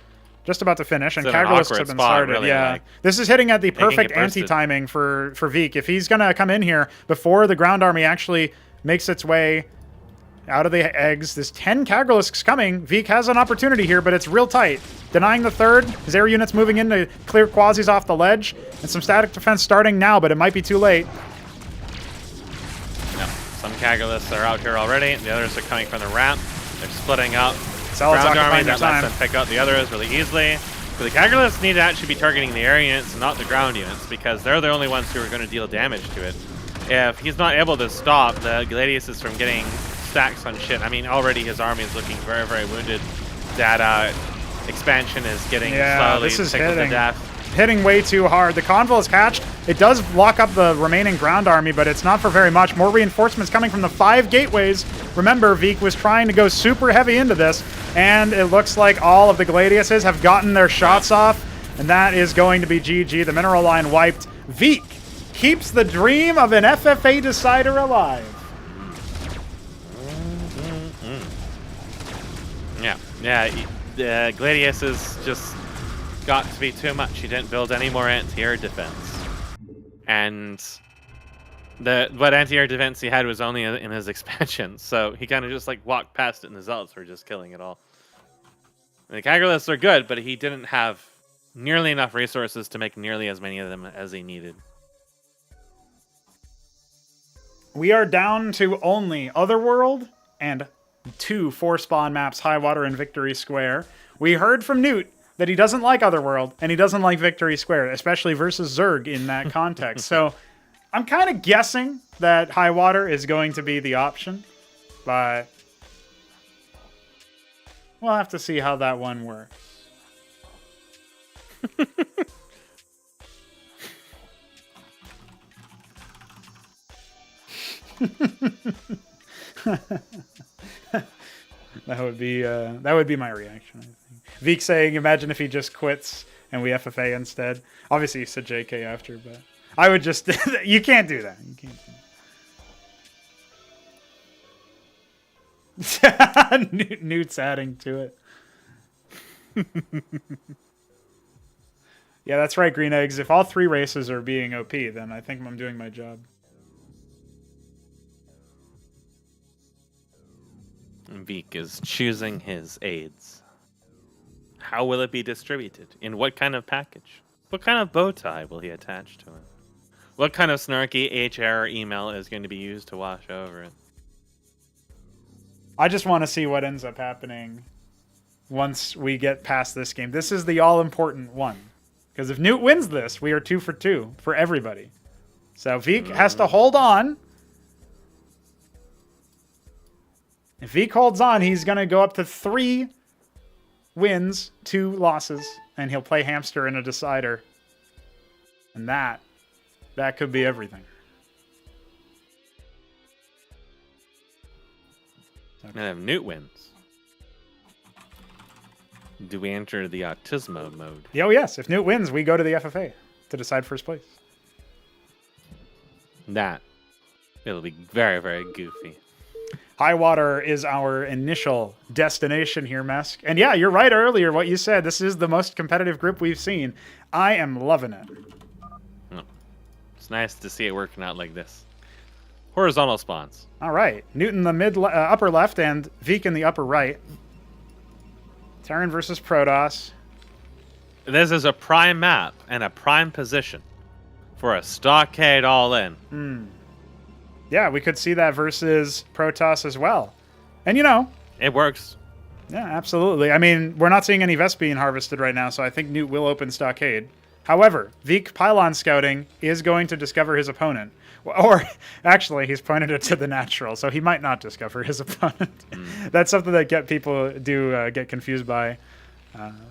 Just about to finish, and Kagurlisks have been started. Really, yeah, like, this is hitting at the perfect anti-timing for Vik. If he's going to come in here before the ground army actually makes its way out of the eggs, there's 10 Kagurlisks coming. Vik has an opportunity here, but it's real tight. Denying the third. His air units moving in to clear Quasis off the ledge, and some static defense starting now, but it might be too late. No, some Kagurlisks are out here already. The others are coming from the ramp. They're splitting up. Ground army that lets them pick out the others really easily. But the Kagurlisks need to actually be targeting the air units and not the ground units, because they're the only ones who are going to deal damage to it. If he's not able to stop the Gladiuses from getting stacks on shit, I mean, already his army is looking very, very wounded. That expansion is getting slowly tickled to death. Hitting way too hard. The Convul is hatched. It does lock up the remaining ground army, but it's not for very much. More reinforcements coming from the 5 gateways. Remember, Vik was trying to go super heavy into this, and it looks like all of the Gladiuses have gotten their shots off, and that is going to be GG. The mineral line wiped. Vik keeps the dream of an FFA decider alive. Yeah. The Gladiuses just got to be too much. He didn't build any more anti-air defense. And what anti-air defense he had was only in his expansion, so he kind of just like walked past it and the Zealots were just killing it all. And the Kagurlisks are good, but he didn't have nearly enough resources to make nearly as many of them as he needed. We are down to only Otherworld and 2 4-spawn maps, Highwater and Victory Square. We heard from Newt that he doesn't like Otherworld, and he doesn't like Victory Square, especially versus Zerg in that context. So I'm kind of guessing that Highwater is going to be the option, but we'll have to see how that one works. That would be my reaction, I think. Vik saying, imagine if he just quits and we FFA instead. Obviously, you said JK after, but I would just... you can't do that. You can't do that. Newt's adding to it. Yeah, that's right, Green Eggs. If all 3 races are being OP, then I think I'm doing my job. Vik is choosing his aids. How will it be distributed? In what kind of package? What kind of bow tie will he attach to it? What kind of snarky HR email is going to be used to wash over it? I just want to see what ends up happening once we get past this game. This is the all-important one. Because if Newt wins this, we are 2 for 2 for everybody. So Vik has to hold on. If Vik holds on, he's going to go up to 3 wins, 2 losses, and he'll play Hamster in a decider. And that could be everything. And if Newt wins, do we enter the Autismo mode? Oh, yes. If Newt wins, we go to the FFA to decide first place. It'll be very, very goofy. Highwater is our initial destination here, Mesk. And yeah, you're right earlier what you said. This is the most competitive group we've seen. I am loving it. It's nice to see it working out like this. Horizontal spawns. All right. Newt in the upper left and Veek in the upper right. Terran versus Protoss. This is a prime map and a prime position for a stockade all-in. Yeah, we could see that versus Protoss as well. And, you know... It works. Yeah, absolutely. I mean, we're not seeing any Vests being harvested right now, so I think Newt will open stockade. However, Veek pylon scouting is going to discover his opponent. Or, actually, he's pointed it to the natural, so he might not discover his opponent. That's something that people get confused by.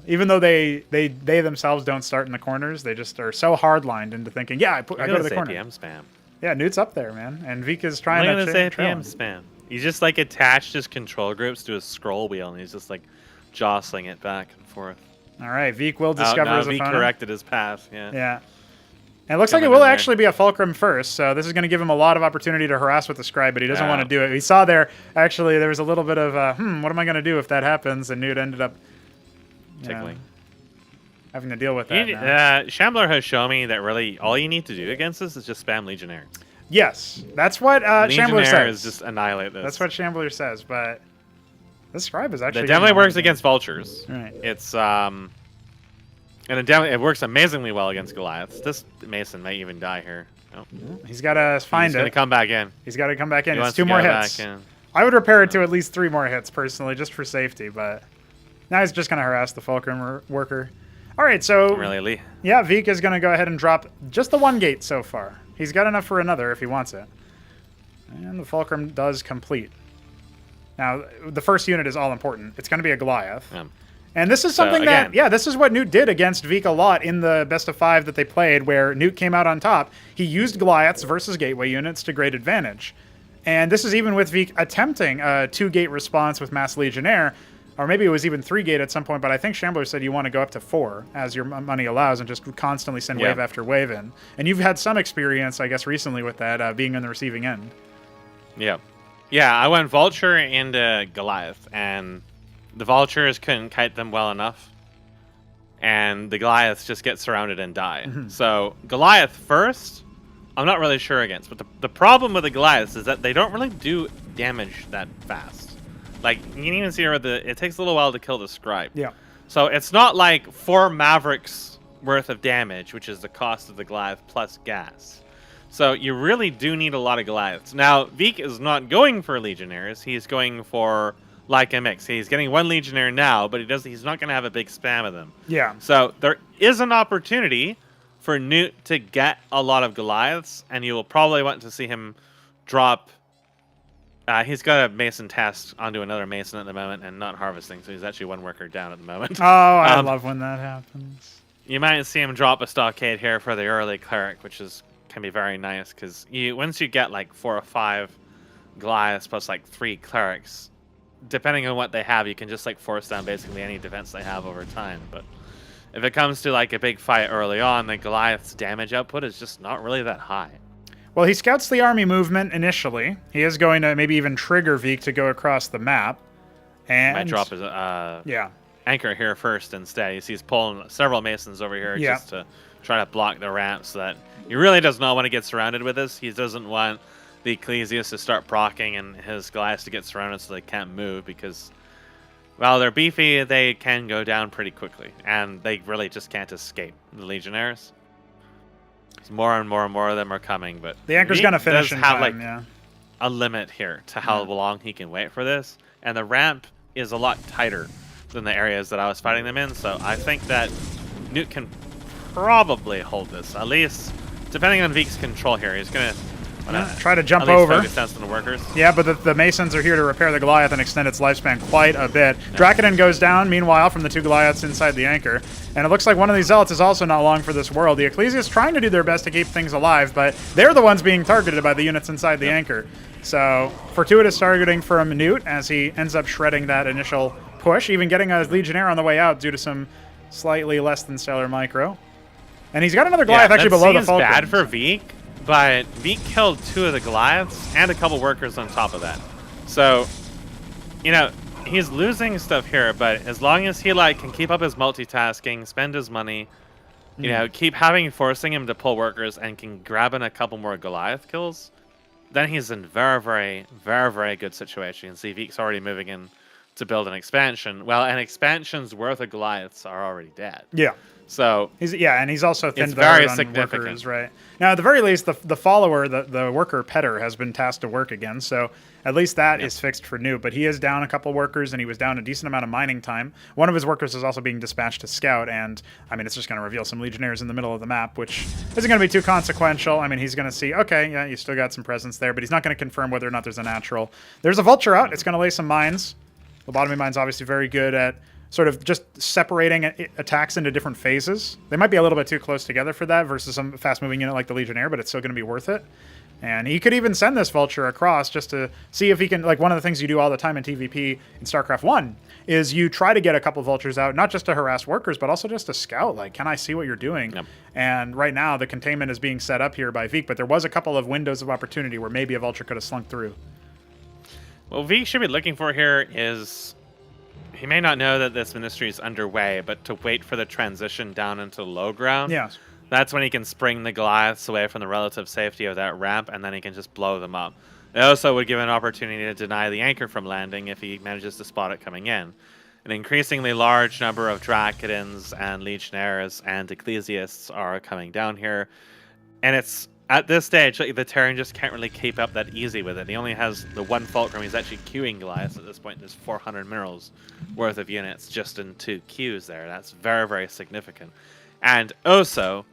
Even though they themselves don't start in the corners, they just are so hard-lined into thinking, yeah, I go to the corner. APM spam. Yeah, Newt's up there, man. And Veek is trying Look to... at this APM spam. He's just, like, attached his control groups to his scroll wheel, and he's just, like, jostling it back and forth. All right, Veek will discover his Veek opponent. corrected his path, yeah. Yeah. And it looks like it will actually be a Fulcrum first, so this is going to give him a lot of opportunity to harass with the Scribe, but he doesn't want to do it. We saw there, actually, there was a little bit of, what am I going to do if that happens? And Newt ended up tickling. Having to deal with that. Shambler has shown me that really all you need to do against this is just spam Legionnaires. Yes, that's what Shambler says. Just annihilate this. That's what Shambler says, but the Scribe is actually... It definitely works against Vultures. Right. It's, and it works amazingly well against Goliaths. This Mason may even die here. Oh. He's got to find it. He's going to come back in. He's got to come back in. It's It's 2 more hits. I would repair it to at least 3 more hits, personally, just for safety, but now he's just going to harass the Fulcrum worker. All right, so... Really? Yeah, Veek is going to go ahead and drop just the 1 gate so far. He's got enough for another if he wants it. And the Fulcrum does complete. Now, the first unit is all important. It's going to be a Goliath. And this is something this is what Newt did against Veek a lot in the best of 5 that they played, where Newt came out on top. He used Goliaths versus gateway units to great advantage. And this is even with Veek attempting a 2-gate response with Mass Legionnaire, or maybe it was even 3-gate at some point, but I think Shambler said you want to go up to 4 as your money allows and just constantly send wave after wave in. And you've had some experience, I guess, recently with that, being on the receiving end. Yeah. Yeah, I went Vulture into Goliath, and the Vultures couldn't kite them well enough, and the Goliaths just get surrounded and die. So Goliath first, I'm not really sure against, but the problem with the Goliaths is that they don't really do damage that fast. Like, you can even see here, it takes a little while to kill the Scribe. Yeah. So it's not like 4 Mavericks worth of damage, which is the cost of the Goliath plus gas. So you really do need a lot of Goliaths. Now, Veek is not going for Legionnaires. He's going for like a mix. He's getting 1 Legionnaire now, but he's not going to have a big spam of them. Yeah. So there is an opportunity for Newt to get a lot of Goliaths, and you will probably want to see him drop... he's got a Mason test onto another Mason at the moment and not harvesting, so he's actually 1 worker down at the moment. Oh, I love when that happens. You might see him drop a stockade here for the early cleric, which can be very nice, because once you get like 4 or 5 Goliaths plus like 3 clerics, depending on what they have, you can just like force down basically any defense they have over time. But if it comes to like a big fight early on, then Goliath's damage output is just not really that high. Well, he scouts the army movement initially. He is going to maybe even trigger Veek to go across the map. And might drop his anchor here first instead. You see he's pulling several Masons over here just to try to block the ramp, so that he really does not want to get surrounded with this. He doesn't want the Ecclesias to start proccing and his Goliaths to get surrounded so they can't move, because while they're beefy, they can go down pretty quickly, and they really just can't escape the Legionnaires. More and more and more of them are coming, but the anchor's going to finish in time, a limit here to how long he can wait for this, and the ramp is a lot tighter than the areas that I was fighting them in, so I think that Newt can probably hold this, at least depending on Veek's control here. He's going to try to jump over. Focus down on the workers. Yeah, but the Masons are here to repair the Goliath and extend its lifespan quite a bit. Dracodon goes down, meanwhile, from the 2 Goliaths inside the anchor. And it looks like one of these Zealots is also not long for this world. The Ecclesia is trying to do their best to keep things alive, but they're the ones being targeted by the units inside the anchor. So, fortuitous targeting from Newt as he ends up shredding that initial push, even getting a Legionnaire on the way out due to some slightly less than stellar micro. And he's got another Goliath actually below the Fulcrum. That seems bad for Veek, but Veek killed 2 of the Goliaths and a couple workers on top of that. So, you know, he's losing stuff here, but as long as he like can keep up his multitasking, spend his money, you know, keep forcing him to pull workers and can grab in a couple more Goliath kills, then he's in very, very, very, very good situation. You can see Veek's already moving in to build an expansion. Well, an expansion's worth of Goliaths are already dead. Yeah. So and he's also thinned it's very on significant. workers, right? Now, at the very least, the follower, the worker Petter, has been tasked to work again, so at least that is fixed for Newt. But he is down a couple workers, and he was down a decent amount of mining time. One of his workers is also being dispatched to scout, and I mean, it's just going to reveal some Legionnaires in the middle of the map, which isn't going to be too consequential. I mean, he's going to see, okay, yeah, you still got some presence there, but he's not going to confirm whether or not there's a natural. There's a vulture out. It's going to lay some mines. Lobotomy mine's obviously very good at sort of just separating attacks into different phases. They might be a little bit too close together for that versus some fast-moving unit like the Legionnaire, but it's still going to be worth it. And he could even send this Vulture across just to see if he can, like one of the things you do all the time in TVP in StarCraft 1 is you try to get a couple Vultures out, not just to harass workers, but also just to scout, like, can I see what you're doing? Yep. And right now, the containment is being set up here by Veek, but there was a couple of windows of opportunity where maybe a Vulture could have slunk through. What Veek should be looking for here is... he may not know that this ministry is underway, but to wait for the transition down into low ground. Yes. That's when he can spring the Goliaths away from the relative safety of that ramp, and then he can just blow them up. It also would give an opportunity to deny the anchor from landing if he manages to spot it coming in. An increasingly large number of Drakidins and Legionnaires and Ecclesiasts are coming down here, and it's... at this stage, the Terran just can't really keep up that easy with it. He only has the one Fulcrum. He's actually queuing Goliaths at this point. There's 400 minerals worth of units just in 2 queues there. That's very, very significant. And also,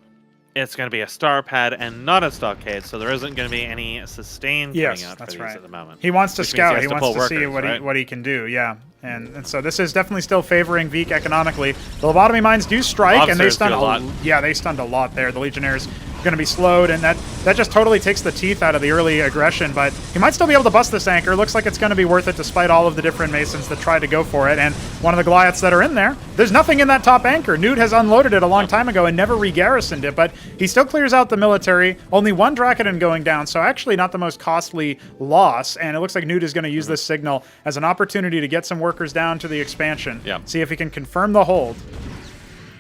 it's going to be a star pad and not a stockade, so there isn't going to be any sustain coming out for these at the moment. He wants to scout. He wants to see workers, what he can do, yeah. And so this is definitely still favoring Veek economically. The lobotomy mines do strike, and they stunned a lot. Yeah, they stunned a lot there. The Legionnaires going to be slowed, and that just totally takes the teeth out of the early aggression, but he might still be able to bust this anchor. Looks like it's going to be worth it despite all of the different Masons that tried to go for it, and one of the Goliaths that are in there, there's nothing in that top anchor. Newt has unloaded it a long time ago and never re-garrisoned it, but he still clears out the military. Only one Drakidin going down, so actually not the most costly loss, and it looks like Newt is going to use this signal as an opportunity to get some workers down to the expansion. See if he can confirm the hold.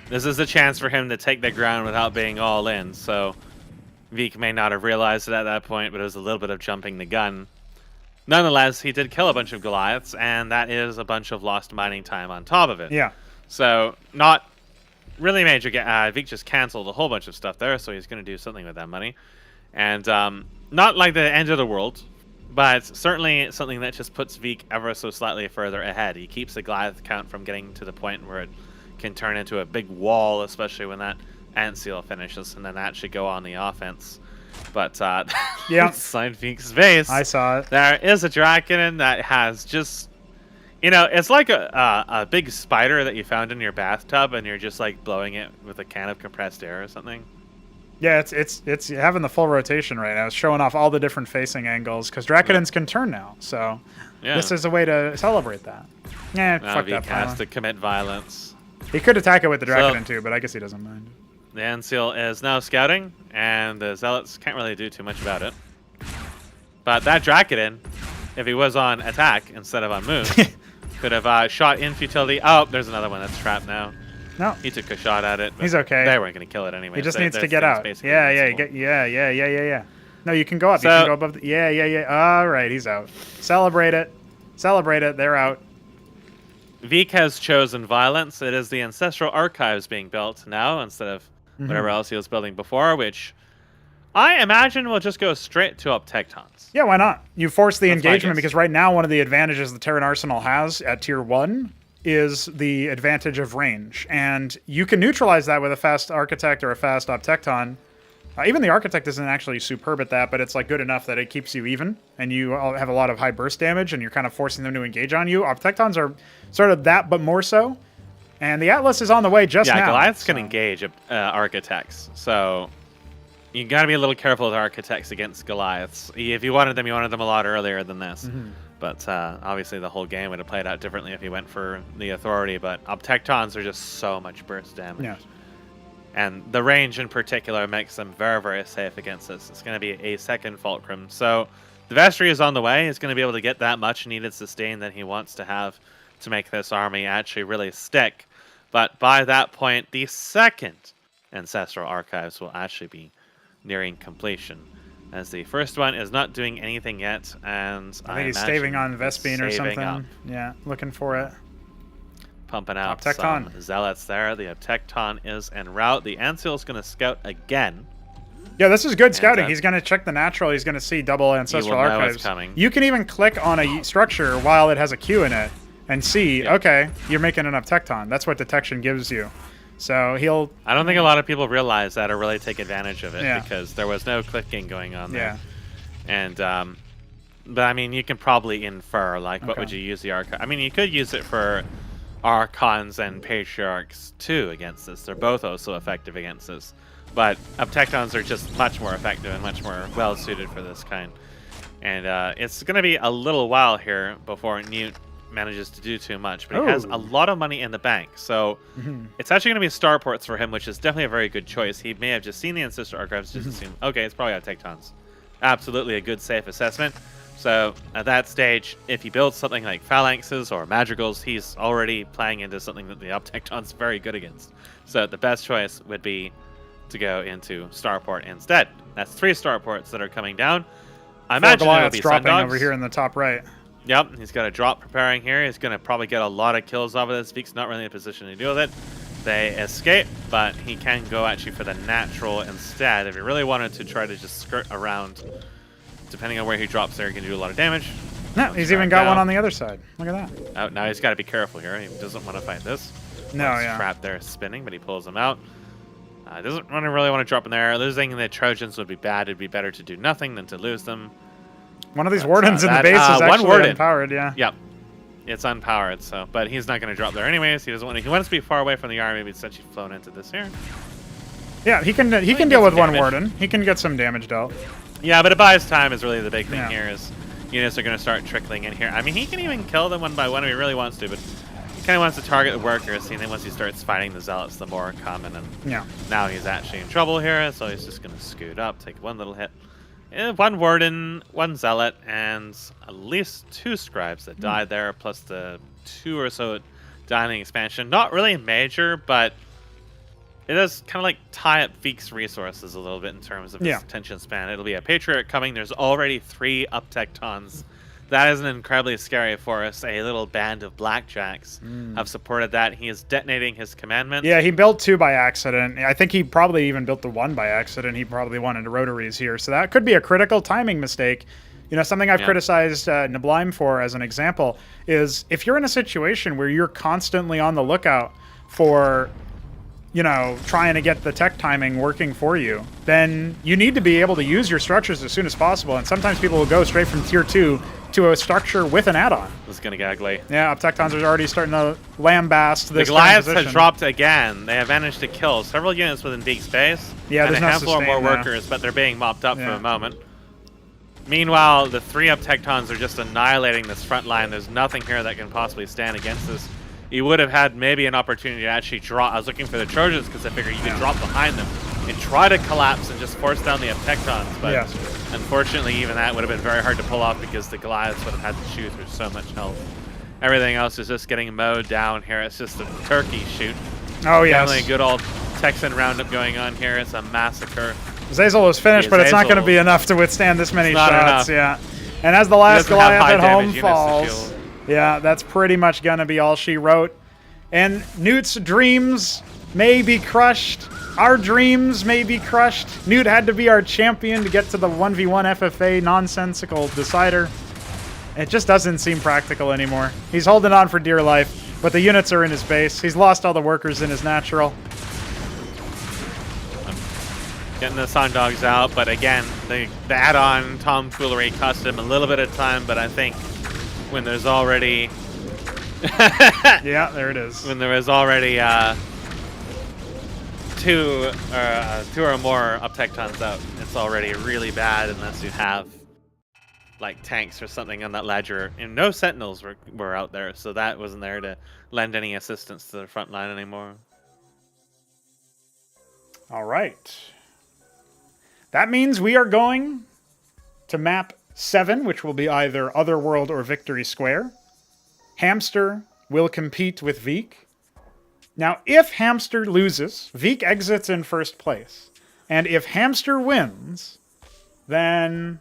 This is a chance for him to take the ground without being all in, so Veek may not have realized it at that point, but it was a little bit of jumping the gun. Nonetheless, he did kill a bunch of Goliaths, and that is a bunch of lost mining time on top of it. Yeah. So, not really major. Veek just canceled a whole bunch of stuff there, so he's going to do something with that money. And not like the end of the world, but certainly something that just puts Veek ever so slightly further ahead. He keeps the Goliath count from getting to the point where it can turn into a big wall, especially when that Ant Seal finishes, and then that should go on the offense. But yeah, inside Veek's base, I saw it. There is a Drakidin that has just, you know, it's like a big spider that you found in your bathtub, and you're just like blowing it with a can of compressed air or something. Yeah, it's having the full rotation right now. It's showing off all the different facing angles because Drakidins can turn now. So this is a way to celebrate that. Yeah, fuck that. Veek has to commit violence. He could attack it with the Drakidin too, but I guess he doesn't mind. The Ant Seal is now scouting, and the Zealots can't really do too much about it. But that Drakidin, if he was on attack instead of on move, could have shot in futility. Oh, there's another one that's trapped now. No. He took a shot at it. But he's okay. They weren't going to kill it anyway. He just needs to get out. Yeah. No, you can go up. So, you can go above. Yeah. All right, he's out. Celebrate it. They're out. Veek has chosen violence. It is the Ancestral Archives being built now instead of whatever else he was building before, which I imagine will just go straight to Uptectons. Yeah, why not? You force the engagement because right now one of the advantages the Terran Arsenal has at Tier 1 is the advantage of range. And you can neutralize that with a fast Architect or a fast Uptecton. Even the Architect isn't actually superb at that, but it's like good enough that it keeps you even, and you have a lot of high burst damage, and you're kind of forcing them to engage on you. Uptectons are sort of that, but more so. And the Atlas is on the way just now. Yeah, Goliaths can engage Architects, so you got to be a little careful with Architects against Goliaths. If you wanted them a lot earlier than this. But obviously the whole game would have played out differently if you went for the Authority, but Uptectons are just so much burst damage. Yeah. And the range in particular makes them very, very safe against this. It's going to be a second Fulcrum. So The Vestry is on the way. He's going to be able to get that much needed sustain that he wants to have to make this army actually really stick. But by that point, the second Ancestral Archives will actually be nearing completion, as the first one is not doing anything yet, and I think he's staving on Vespine or something. Up. Yeah, looking for it. Pumping out Uptecton. some Zealots there. The Uptecton is en route. The Ancil is going to scout again. Yeah, this is good scouting. He's going to check the natural. He's going to see double Ancestral Archives. Coming. You can even click on a structure while it has a Q in it and see, okay, you're making an Uptecton. That's what detection gives you. So he'll... I don't think a lot of people realize that or really take advantage of it because there was no clicking going on there. And, but I mean, you can probably infer, like, what would you use the Archon? I mean, you could use it for Archons and Patriarchs too against this. They're both also effective against this. But Uptectons are just much more effective and much more well-suited for this kind. And it's going to be a little while here before Newt manages to do too much, but he has a lot of money in the bank, so it's actually going to be starports for him, which is definitely a very good choice. He may have just seen the Ancestor Archives, just assumed, okay, it's probably Uptectons. Absolutely a good, safe assessment. So at that stage, if he builds something like Phalanxes or Madrigals, he's already playing into something that the Uptecton's very good against. So the best choice would be to go into Starport instead. That's 3 starports that are coming down. I imagine it'll be dropping Sundogs over here in the top right. Yep, he's got a drop preparing here. He's going to probably get a lot of kills off of this. Veek's not really in a position to deal with it. They escape, but he can go actually for the natural instead. If he really wanted to try to just skirt around, depending on where he drops there, he can do a lot of damage. No, he's even got one on the other side. Look at that. Oh, now he's got to be careful here. He doesn't want to fight this. No, he's trapped there spinning, but he pulls him out. Doesn't really want to drop in there. Losing the Trojans would be bad. It'd be better to do nothing than to lose them. One of these wardens in the base is actually unpowered, yeah. Yep. It's unpowered, so but he's not going to drop there anyways. He doesn't want to, he wants to be far away from the army, maybe essentially flown into this here. Yeah, he can deal with one warden. He can get some damage dealt. Yeah, but it buys time is really the big thing here is units are going to start trickling in here. I mean, he can even kill them one by one if he really wants to, but he kind of wants to target the workers, and then once he starts fighting the zealots, the more common, and now he's actually in trouble here, so he's just going to scoot up, take one little hit. One warden, one zealot, and at least 2 scribes that died there, plus the 2 or so dying expansion. Not really major, but it does kind of like tie up Veek's resources a little bit in terms of his attention span. It'll be a Patriot coming. There's already 3 Uptectons. That isn't incredibly scary for us. A little band of blackjacks have supported that. He is detonating his commandment. Yeah, he built 2 by accident. I think he probably even built the 1 by accident. He probably wanted rotaries here. So that could be a critical timing mistake. You know, something I've criticized Neblime for as an example is if you're in a situation where you're constantly on the lookout for, you know, trying to get the tech timing working for you, then you need to be able to use your structures as soon as possible. And sometimes people will go straight from tier 2 to a structure with an add-on. This is going to get ugly. Yeah, Uptectons are already starting to lambast this. The Goliaths have dropped again. They have managed to kill several units within Veek's base. Yeah, and there's a handful of more sustain, workers, but they're being mopped up for a moment. Meanwhile, the 3 Uptectons are just annihilating this front line. There's nothing here that can possibly stand against this. You would have had maybe an opportunity to actually draw. I was looking for the Trojans because I figured you could drop behind them and try to collapse and just force down the Uptectons. But unfortunately, even that would have been very hard to pull off because the Goliaths would have had to chew through so much health. Everything else is just getting mowed down here. It's just a turkey shoot. Oh, yes. Definitely a good old Texan roundup going on here. It's a massacre. Zazel is finished, but it's not going to be enough to withstand this many shots. Yeah. And as the last Goliath at home falls, yeah, that's pretty much going to be all she wrote. And Newt's dreams may be crushed. Our dreams may be crushed. Newt had to be our champion to get to the 1v1 FFA nonsensical decider. It just doesn't seem practical anymore. He's holding on for dear life, but the units are in his base. He's lost all the workers in his natural. Getting the Sun Dogs out, but again, the add-on tomfoolery cost him a little bit of time, but I think when there's already... yeah, there it is. When there is already two or more Uptectons out, it's already really bad unless you have like tanks or something on that ledger. And no Sentinels were out there, so that wasn't there to lend any assistance to the front line anymore. All right. That means we are going to map 7, which will be either Otherworld or Victory Square. Hamster will compete with Veek. Now, if Hamster loses, Veek exits in first place. And if Hamster wins, then...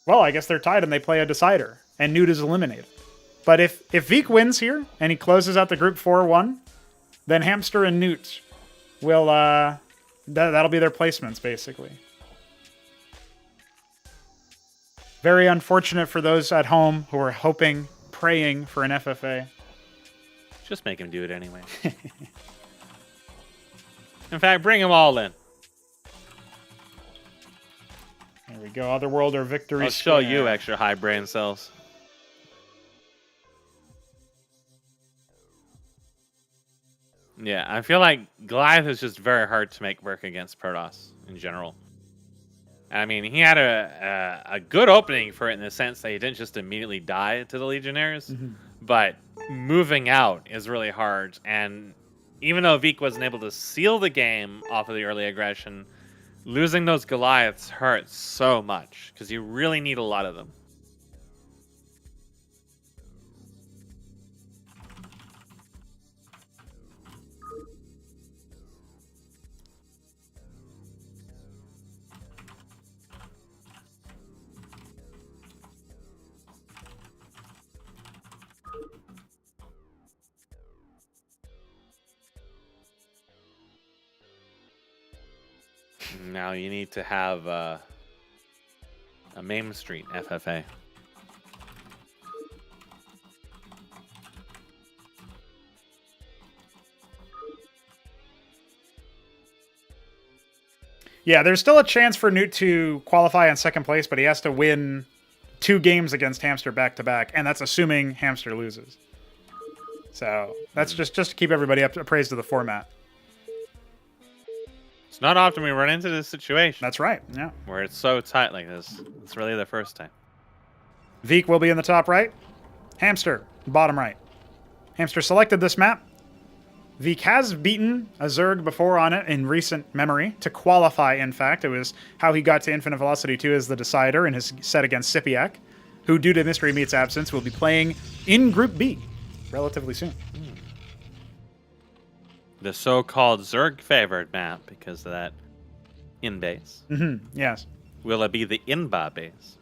well, I guess they're tied and they play a decider. And Newt is eliminated. But if Veek wins here, and he closes out the group 4-1, then Hamster and Newt will... that'll be their placements, basically. Very unfortunate for those at home who are hoping, praying for an FFA. Just make him do it anyway. In fact, bring them all in. There we go. Otherworld or Victory I'll show Square. you extra high brain cells. Yeah, I feel like Goliath is just very hard to make work against Protoss in general. I mean, he had a good opening for it in the sense that he didn't just immediately die to the Legionnaires, but moving out is really hard. And even though Veek wasn't able to seal the game off of the early aggression, losing those Goliaths hurts so much because you really need a lot of them. Now you need to have a Main Street FFA. Yeah, there's still a chance for Newt to qualify in second place, but he has to win 2 games against Hamster back-to-back, and that's assuming Hamster loses. So that's just to keep everybody appraised of the format. It's not often we run into this situation. That's right, yeah. Where it's so tight like this. It's really the first time. Veek will be in the top right. Hamster, bottom right. Hamster selected this map. Veek has beaten a Zerg before on it in recent memory to qualify, in fact. It was how he got to Infinite Velocity 2 as the decider in his set against SYPIAC, who, due to Mystery Meat's absence, will be playing in Group B relatively soon. The so-called Zerg-favored map because of that in-base. Yes. Will it be the in-ba base?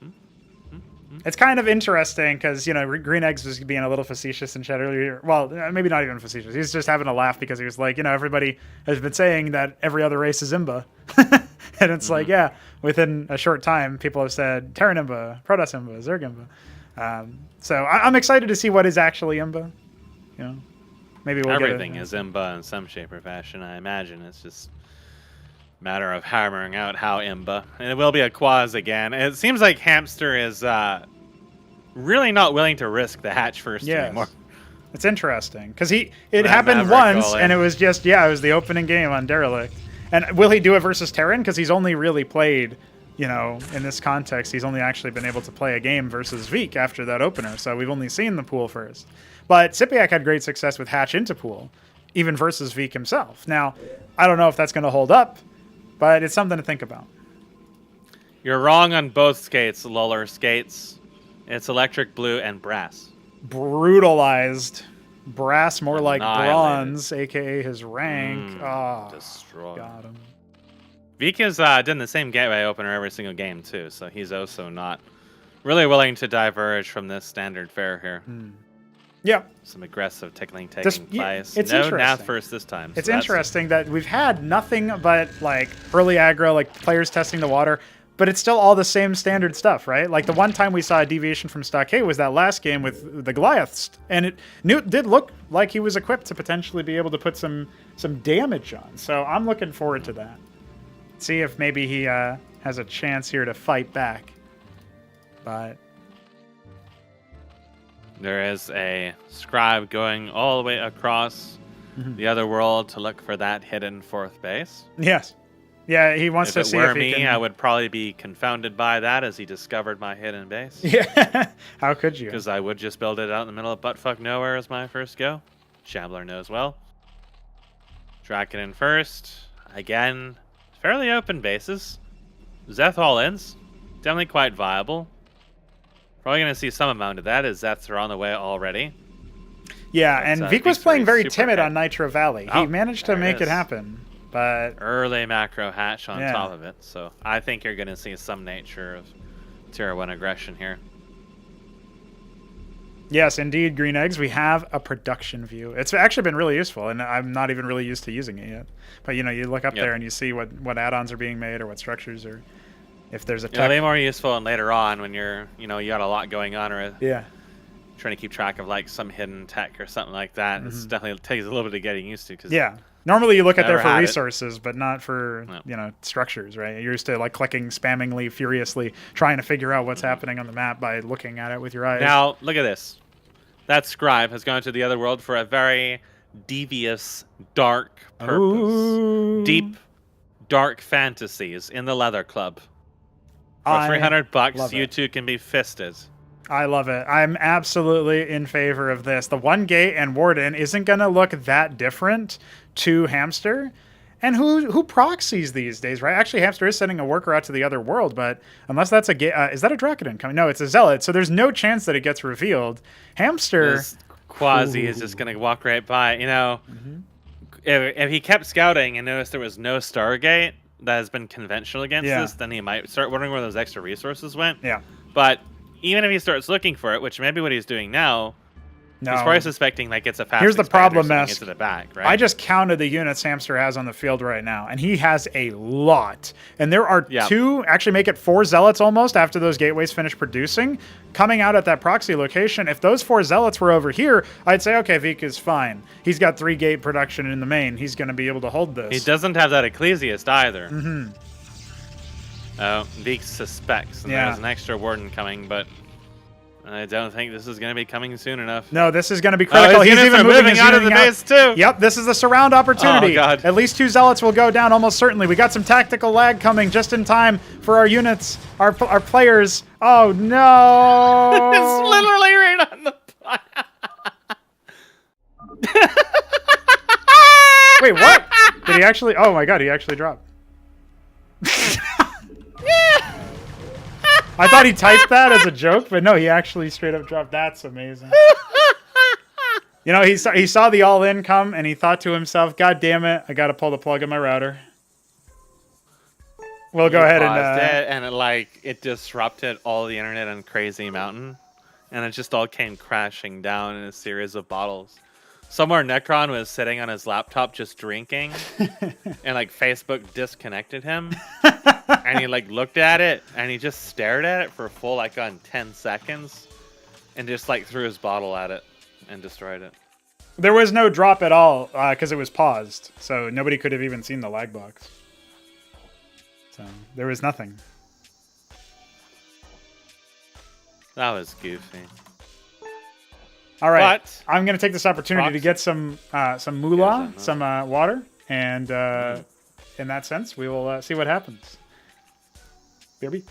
It's kind of interesting because, you know, Green Eggs was being a little facetious in chat earlier. Well, maybe not even facetious. He's just having a laugh because he was like, you know, everybody has been saying that every other race is Imba. And it's like, yeah, within a short time, people have said Terran Imba, Protoss Imba, Zerg Imba. So I'm excited to see what is actually Imba. You know, maybe we'll Everything get is Imba in some shape or fashion, I imagine. It's just a matter of hammering out how Imba. And it will be a Quaz again. It seems like Hamster is really not willing to risk the hatch first anymore. It's interesting because it happened once and it was just, it was the opening game on Derelict. And will he do it versus Terran? Because he's only really played, you know, in this context, he's only actually been able to play a game versus Veek after that opener. So we've only seen the pool first. But SYPIAC had great success with hatch into pool, even versus Veek himself. Now, I don't know if that's going to hold up, but it's something to think about. You're wrong on both skates, Luller skates. It's electric blue and brass. Brutalized. Brass, more like Annihilated. bronze, a.k.a. his rank. Destroyed. Got him. Veek has done the same gateway opener every single game, too, so he's also not really willing to diverge from this standard fare here. Yeah. Some aggressive taking place. It's no interesting. Nath first this time. It's interesting that we've had nothing but like early aggro, like players testing the water, but it's still all the same standard stuff, right? Like the one time we saw a deviation from Stockade was that last game with the Goliaths, and Newt did look like he was equipped to potentially be able to put some damage on. So I'm looking forward to that. See if maybe he has a chance here to fight back. But there is a scribe going all the way across the other world to look for that hidden fourth base. Yes. Yeah, he wants to see if he me, can... I would probably be confounded by that as he discovered my hidden base. Yeah, how could you? Because I would just build it out in the middle of buttfuck nowhere as my first go. Shambler knows well. Track it in first. Again, fairly open bases. Zeth all ins. definitely quite viable. Probably going to see some amount of that as Zeths are on the way already. Yeah, But, and Vic was Vic's playing very super timid ahead. on Nitro Valley. He Oh, managed to there it make it is. happen, but Early macro hatch on Yeah. top of it. So I think you're going to see some nature of Tier 1 aggression here. yes, indeed, Green Eggs, we have a production view. It's actually been really useful, and I'm not even really used to using it yet. But, you know, you look up Yep. there and you see what add-ons are being made or what structures are, if there's a It'll tech. be more useful and later on when you're, you know, you got a lot going on or Yeah. trying to keep track of like some hidden tech or something like that. It's definitely it takes a little bit of getting used to. Cause Yeah. Normally you look at there Never for had it. resources, but not for, No. you know, structures, right? You're used to, like, clicking spammingly, furiously, trying to figure out what's happening on the map by looking at it with your eyes. Now, look at this. That scribe has gone to the other world for a very devious, dark purpose. Ooh. Deep, dark fantasies in the Leather Club. For I $300, love you it. two can be fisted. I love it. I'm absolutely in favor of this. The One Gate and Warden isn't going to look that different to Hamster. And who proxies these days, right? Actually, Hamster is sending a worker out to the other world, but unless that's a is that a Dracoden coming? No, it's a Zealot, so there's no chance that it gets revealed. Hamster... This Quasi is just going to walk right by. You know, if he kept scouting and noticed there was no Stargate that has been conventional against Yeah. this, then he might start wondering where those extra resources went. Yeah. But even if he starts looking for it, which may be what he's doing now, No. he's probably suspecting like it's a fast Here's the expander problem, sending Mesk. it to the back, right? I just counted the units Hamster has on the field right now, and he has a lot. And there are Yeah. two, actually make it 4 Zealots almost after those gateways finish producing, coming out at that proxy location. If those 4 Zealots were over here, I'd say, okay, Vik is fine. He's got 3 gate production in the main. He's going to be able to hold this. He doesn't have that Ecclesiast either. Oh, Veek suspects, and Yeah. there's an extra warden coming, but I don't think this is going to be coming soon enough. No, this is going to be critical. his He's units even are moving moving his out of the unit base too. Yep, this is the surround opportunity. Oh, God. At least 2 Zealots will go down almost certainly. We got some tactical lag coming just in time for our units, our players. Oh, no. It's literally right on the. Wait, what? Did he actually? Oh my god, he actually dropped. I thought he typed that as a joke, but no, he actually straight up dropped. That's amazing. You know, he saw the all-in come, and he thought to himself, God damn it, I gotta pull the plug on my router. We'll go ahead Paused and... it, and it disrupted all the internet on Crazy Mountain, and it just all came crashing down in a series of bottles. Somewhere Necron was sitting on his laptop just drinking, and like Facebook disconnected him, and he like looked at it, and he just stared at it for a full like on 10 seconds, and just like threw his bottle at it and destroyed it. There was no drop at all, because it was paused, so nobody could have even seen the lag box. So, there was nothing. That was goofy. All right, But- I'm going to take this opportunity to get some moolah, Yeah, some water, and in that sense, we will see what happens. BRB.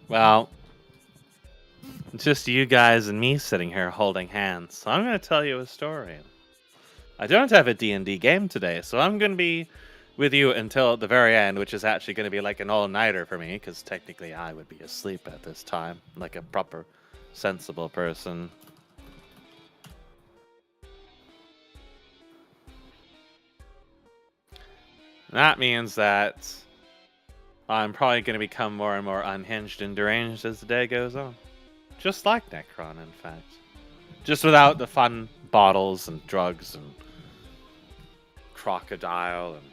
Well, it's just you guys and me sitting here holding hands. So I'm going to tell you a story. I don't have a D&D game today, so I'm going to be with you until the very end, which is actually going to be like an all-nighter for me, because technically I would be asleep at this time, like a proper, sensible person. That means that I'm probably going to become more and more unhinged and deranged as the day goes on. Just like Necron, in fact. Just without the fun bottles and drugs and crocodile and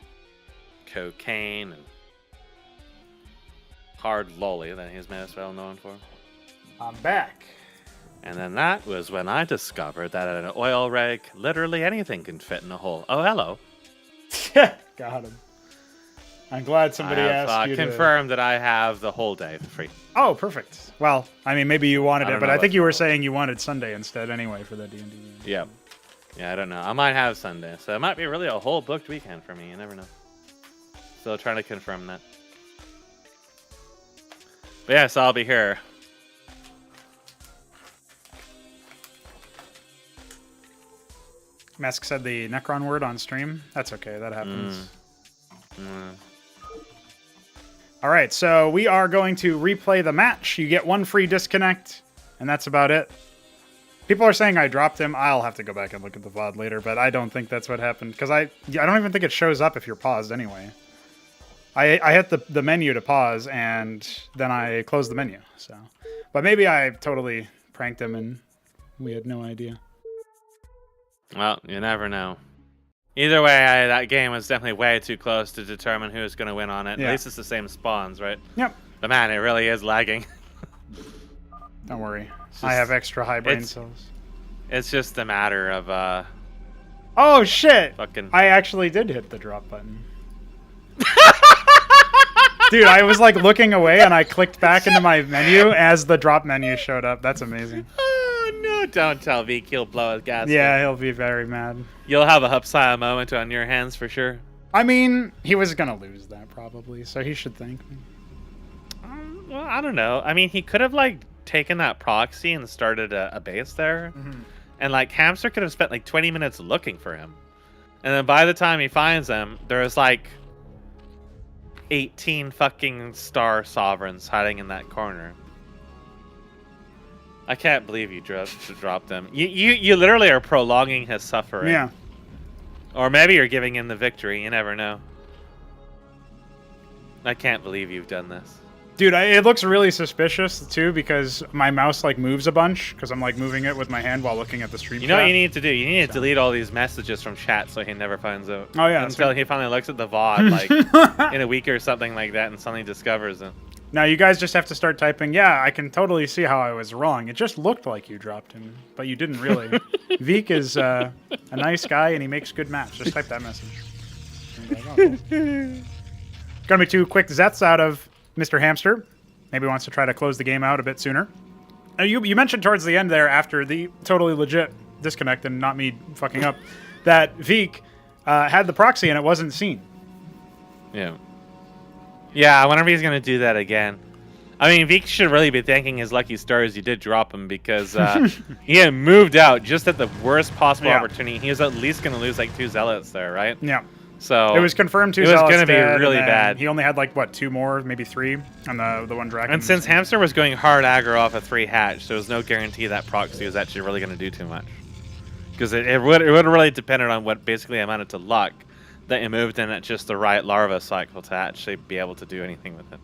cocaine and hard lolly that he's most well known for. I'm back. And then that was when I discovered that at an oil rig, literally anything can fit in a hole. Oh, hello. Got him. I'm glad somebody asked you confirmed that I have the whole day for free. Oh, perfect. Well, I mean, maybe you wanted it, but I think you were about saying you wanted Sunday instead anyway for the D&D. Yeah. Yeah, I don't know. I might have Sunday, so it might be really a whole booked weekend for me. You never know. Still trying to confirm that. But yes, I'll be here. Mask said the Necron word on stream. That's okay. That happens. All right, so we are going to replay the match. You get one free disconnect, and that's about it. People are saying I dropped him. I'll have to go back and look at the VOD later, but I don't think that's what happened, because I don't even think it shows up if you're paused anyway. I hit the menu to pause, and then I closed the menu. So, but maybe I totally pranked him, and we had no idea. Well, you never know. Either way, that game was definitely way too close to determine who's going to win on it. Yeah. At least it's the same spawns, right? Yep. But man, it really is lagging. Don't worry. I have extra high brain cells. It's just a matter of, Oh, shit! fucking... I actually did hit the drop button. Dude, I was like looking away and I clicked back into my menu as the drop menu showed up. That's amazing. Oh, no, don't tell Vic. He'll blow his gas. Yeah, he'll be very mad. You'll have a Hupsaiya moment on your hands for sure. I mean, he was going to lose that probably, so he should thank me. Well, I don't know. I mean, he could have, like, taken that proxy and started a base there. Mm-hmm. And, like, Hamster could have spent, like, 20 minutes looking for him. And then by the time he finds him, there's, like, 18 fucking star sovereigns hiding in that corner. I can't believe you dropped him. You literally are prolonging his suffering. Yeah. Or maybe you're giving him the victory. You never know. I can't believe you've done this. Dude, it looks really suspicious, too, because my mouse, like, moves a bunch, because I'm, like, moving it with my hand while looking at the stream You know chat. what you need to do? You need to delete all these messages from chat so he never finds out. Oh, yeah. Until he finally looks at the VOD, like, in a week or something like that, and suddenly discovers it. Now, you guys just have to start typing, yeah, I can totally see how I was wrong. It just looked like you dropped him, but you didn't really. Vic is a nice guy, and he makes good maps. Just type that message. Like, oh, cool. Gonna be 2 quick Zets out of Mr. Hamster. Maybe wants to try to close the game out a bit sooner. Now, you mentioned towards the end there, after the totally legit disconnect and not me fucking up, that Vic had the proxy and it wasn't seen. Yeah. Yeah, I wonder if he's going to do that again. I mean, Vic should really be thanking his lucky stars you did drop him, because he had moved out just at the worst possible opportunity. He was at least going to lose like 2 zealots there, right? Yeah. So it was confirmed 2 It was going to be really bad. He only had like, what, 2 more, maybe 3 on the one dragon. And since Hamster was going hard aggro off a 3 hatch, there was no guarantee that proxy was actually really going to do too much. Because it would really depended on what basically amounted to luck that you moved in at just the right larva cycle to actually be able to do anything with it.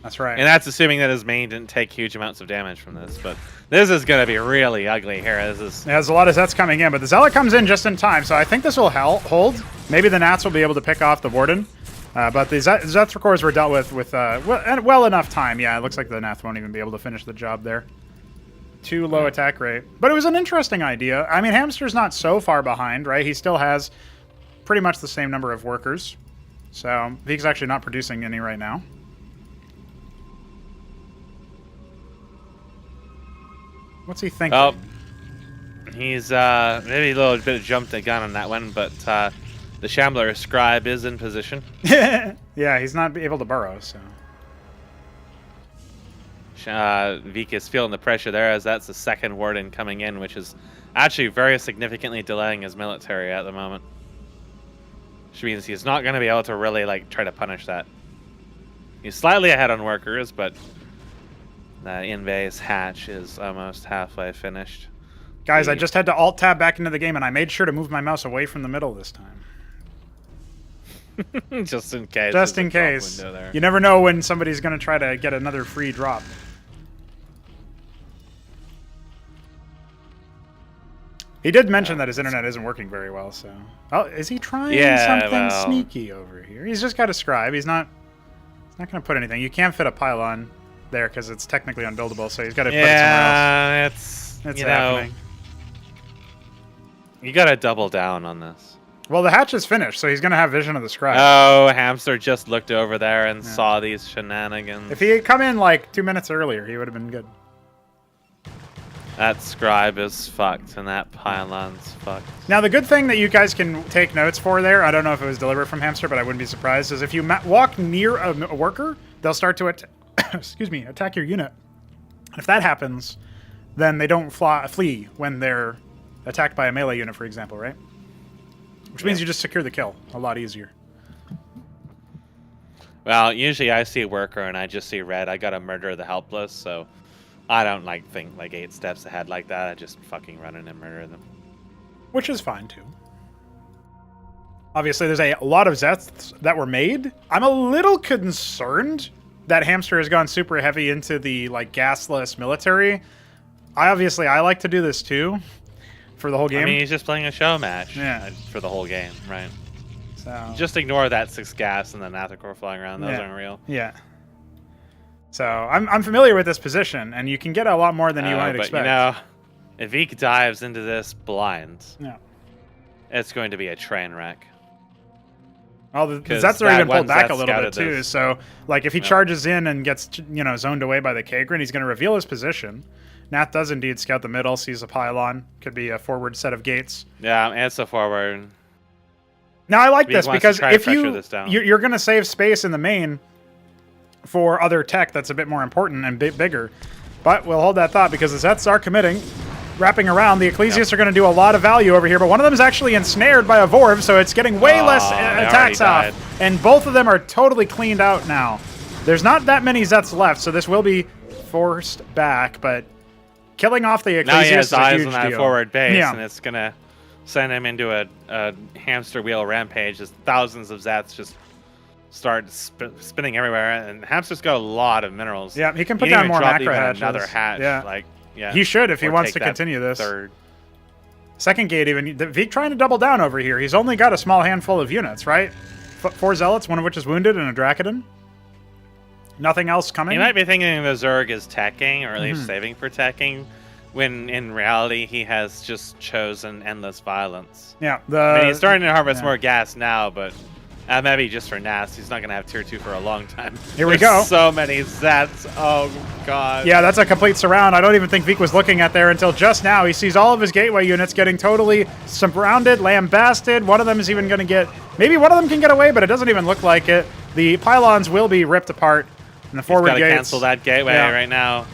That's right. And that's assuming that his main didn't take huge amounts of damage from this. But this is going to be really ugly here. There's a lot of Zets coming in, but the Zealot comes in just in time, so I think this will hold. Maybe the Nats will be able to pick off the Warden. But the Zets Recors were dealt with well enough time. Yeah, it looks like the Nats won't even be able to finish the job there. Too low attack rate. But it was an interesting idea. I mean, Hamster's not so far behind, right? He still has pretty much the same number of workers. So Vic's actually not producing any right now. What's he thinking? Oh, he's maybe a little bit jumped the gun on that one, but the Shambler scribe is in position. Yeah, he's not able to burrow, so. Vic is feeling the pressure there, as that's the second Warden coming in, which is actually very significantly delaying his military at the moment. Which means he's not going to be able to really like try to punish that. He's slightly ahead on workers, but the in-base hatch is almost halfway finished. Guys, I just had to alt-tab back into the game, and I made sure to move my mouse away from the middle this time. Just in case. Just in there's a case. drop window there. You never know when somebody's going to try to get another free drop. He did mention that his internet isn't working very well, so... Oh, is he trying something sneaky over here? He's just got a scribe. He's not going to put anything. You can't fit a pylon there because it's technically unbuildable, so he's got to put it somewhere else. It's happening. You got to double down on this. Well, the hatch is finished, so he's going to have vision of the scribe. Oh, Hamster just looked over there and saw these shenanigans. If he had come in like 2 minutes earlier, he would have been good. That scribe is fucked, and that pylon's fucked. Now, the good thing that you guys can take notes for there, I don't know if it was deliberate from Hamster, but I wouldn't be surprised, is if you walk near a worker, they'll start to attack your unit. And if that happens, then they don't flee when they're attacked by a melee unit, for example, right? Which means you just secure the kill a lot easier. Well, usually I see a worker and I just see red. I gotta murder the helpless, so I don't think 8 steps ahead like that. I just fucking run in and murder them. Which is fine too. Obviously, there's a lot of Zets that were made. I'm a little concerned that Hamster has gone super heavy into the gasless military. I like to do this too. For the whole game? I mean, he's just playing a show match for the whole game, right? So just ignore that 6 gas and the Nathacore flying around. Those aren't real. Yeah. So I'm familiar with this position, and you can get a lot more than you might expect. You know, if he dives into this blind, it's going to be a train wreck. Well, the Zets are even pulled back a little bit too. So, if he charges in and gets zoned away by the Kagran, he's going to reveal his position. Nat does indeed scout the middle, sees a pylon. Could be a forward set of gates. Yeah, it's a forward. Now, I like this because if you're going to save space in the main for other tech that's a bit more important and bigger. But we'll hold that thought because the Zets are committing. Wrapping around, the Ecclesiasts are going to do a lot of value over here, but one of them is actually ensnared by a Vorv, so it's getting way less attacks off. And both of them are totally cleaned out now. There's not that many Zets left, so this will be forced back, but killing off the Ecclesiasts is a huge deal. Now he has eyes on that deal. forward base, and it's going to send him into a hamster wheel rampage as thousands of Zets just start spinning everywhere. And Hamster's got a lot of minerals. Yeah, he can put down more macro hatches. Another hatch. He should if he wants to continue this. Second gate even. Vik trying to double down over here. He's only got a small handful of units, right? 4 Zealots, one of which is wounded, and a Dracodon. Nothing else coming? He might be thinking the Zerg is teching, or at least saving for teching, when in reality he has just chosen endless violence. Yeah. I mean, he's starting to harvest more gas now, but maybe just for Nast. He's not going to have tier 2 for a long time. Here we go. So many Zets. Oh, God. Yeah, that's a complete surround. I don't even think Vik was looking at there until just now. He sees all of his gateway units getting totally surrounded, lambasted. One of them is even going to get... Maybe one of them can get away, but it doesn't even look like it. The pylons will be ripped apart. And the forward gates... He's got to cancel that gateway right now.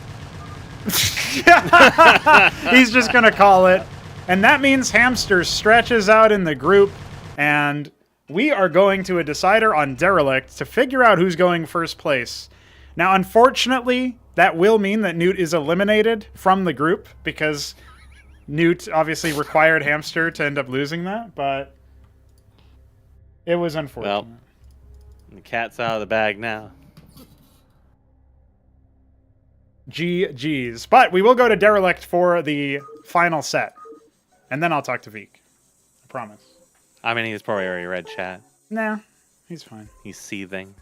He's just going to call it. And that means Hamster stretches out in the group, and we are going to a decider on Derelict to figure out who's going first place. Now, unfortunately, that will mean that Newt is eliminated from the group, because Newt obviously required Hamster to end up losing that, but it was unfortunate. Well, the cat's out of the bag now. GG's. But we will go to Derelict for the final set. And then I'll talk to Vik. I promise. I mean, he's probably already read chat. Nah, he's fine. He's seething.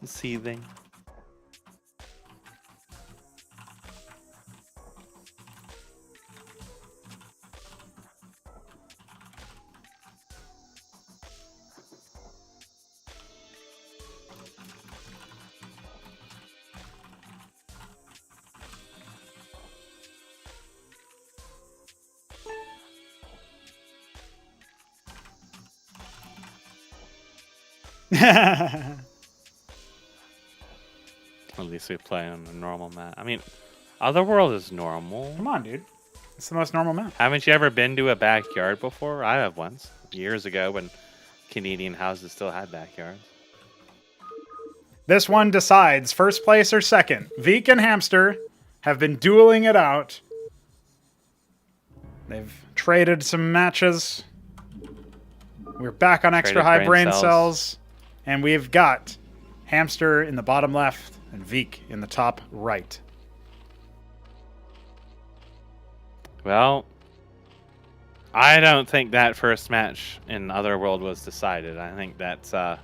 Seething. At least we play on a normal map. I mean, Otherworld is normal. Come on, dude. It's the most normal map. Haven't you ever been to a backyard before? I have once. Years ago when Canadian houses still had backyards. This one decides first place or second. Vik and Hamster have been dueling it out. They've traded some matches. We're back on extra Traded high brain brain cells. cells. And we've got Hamster in the bottom left and Veek in the top right. Well, I don't think that first match in Otherworld was decided. I think that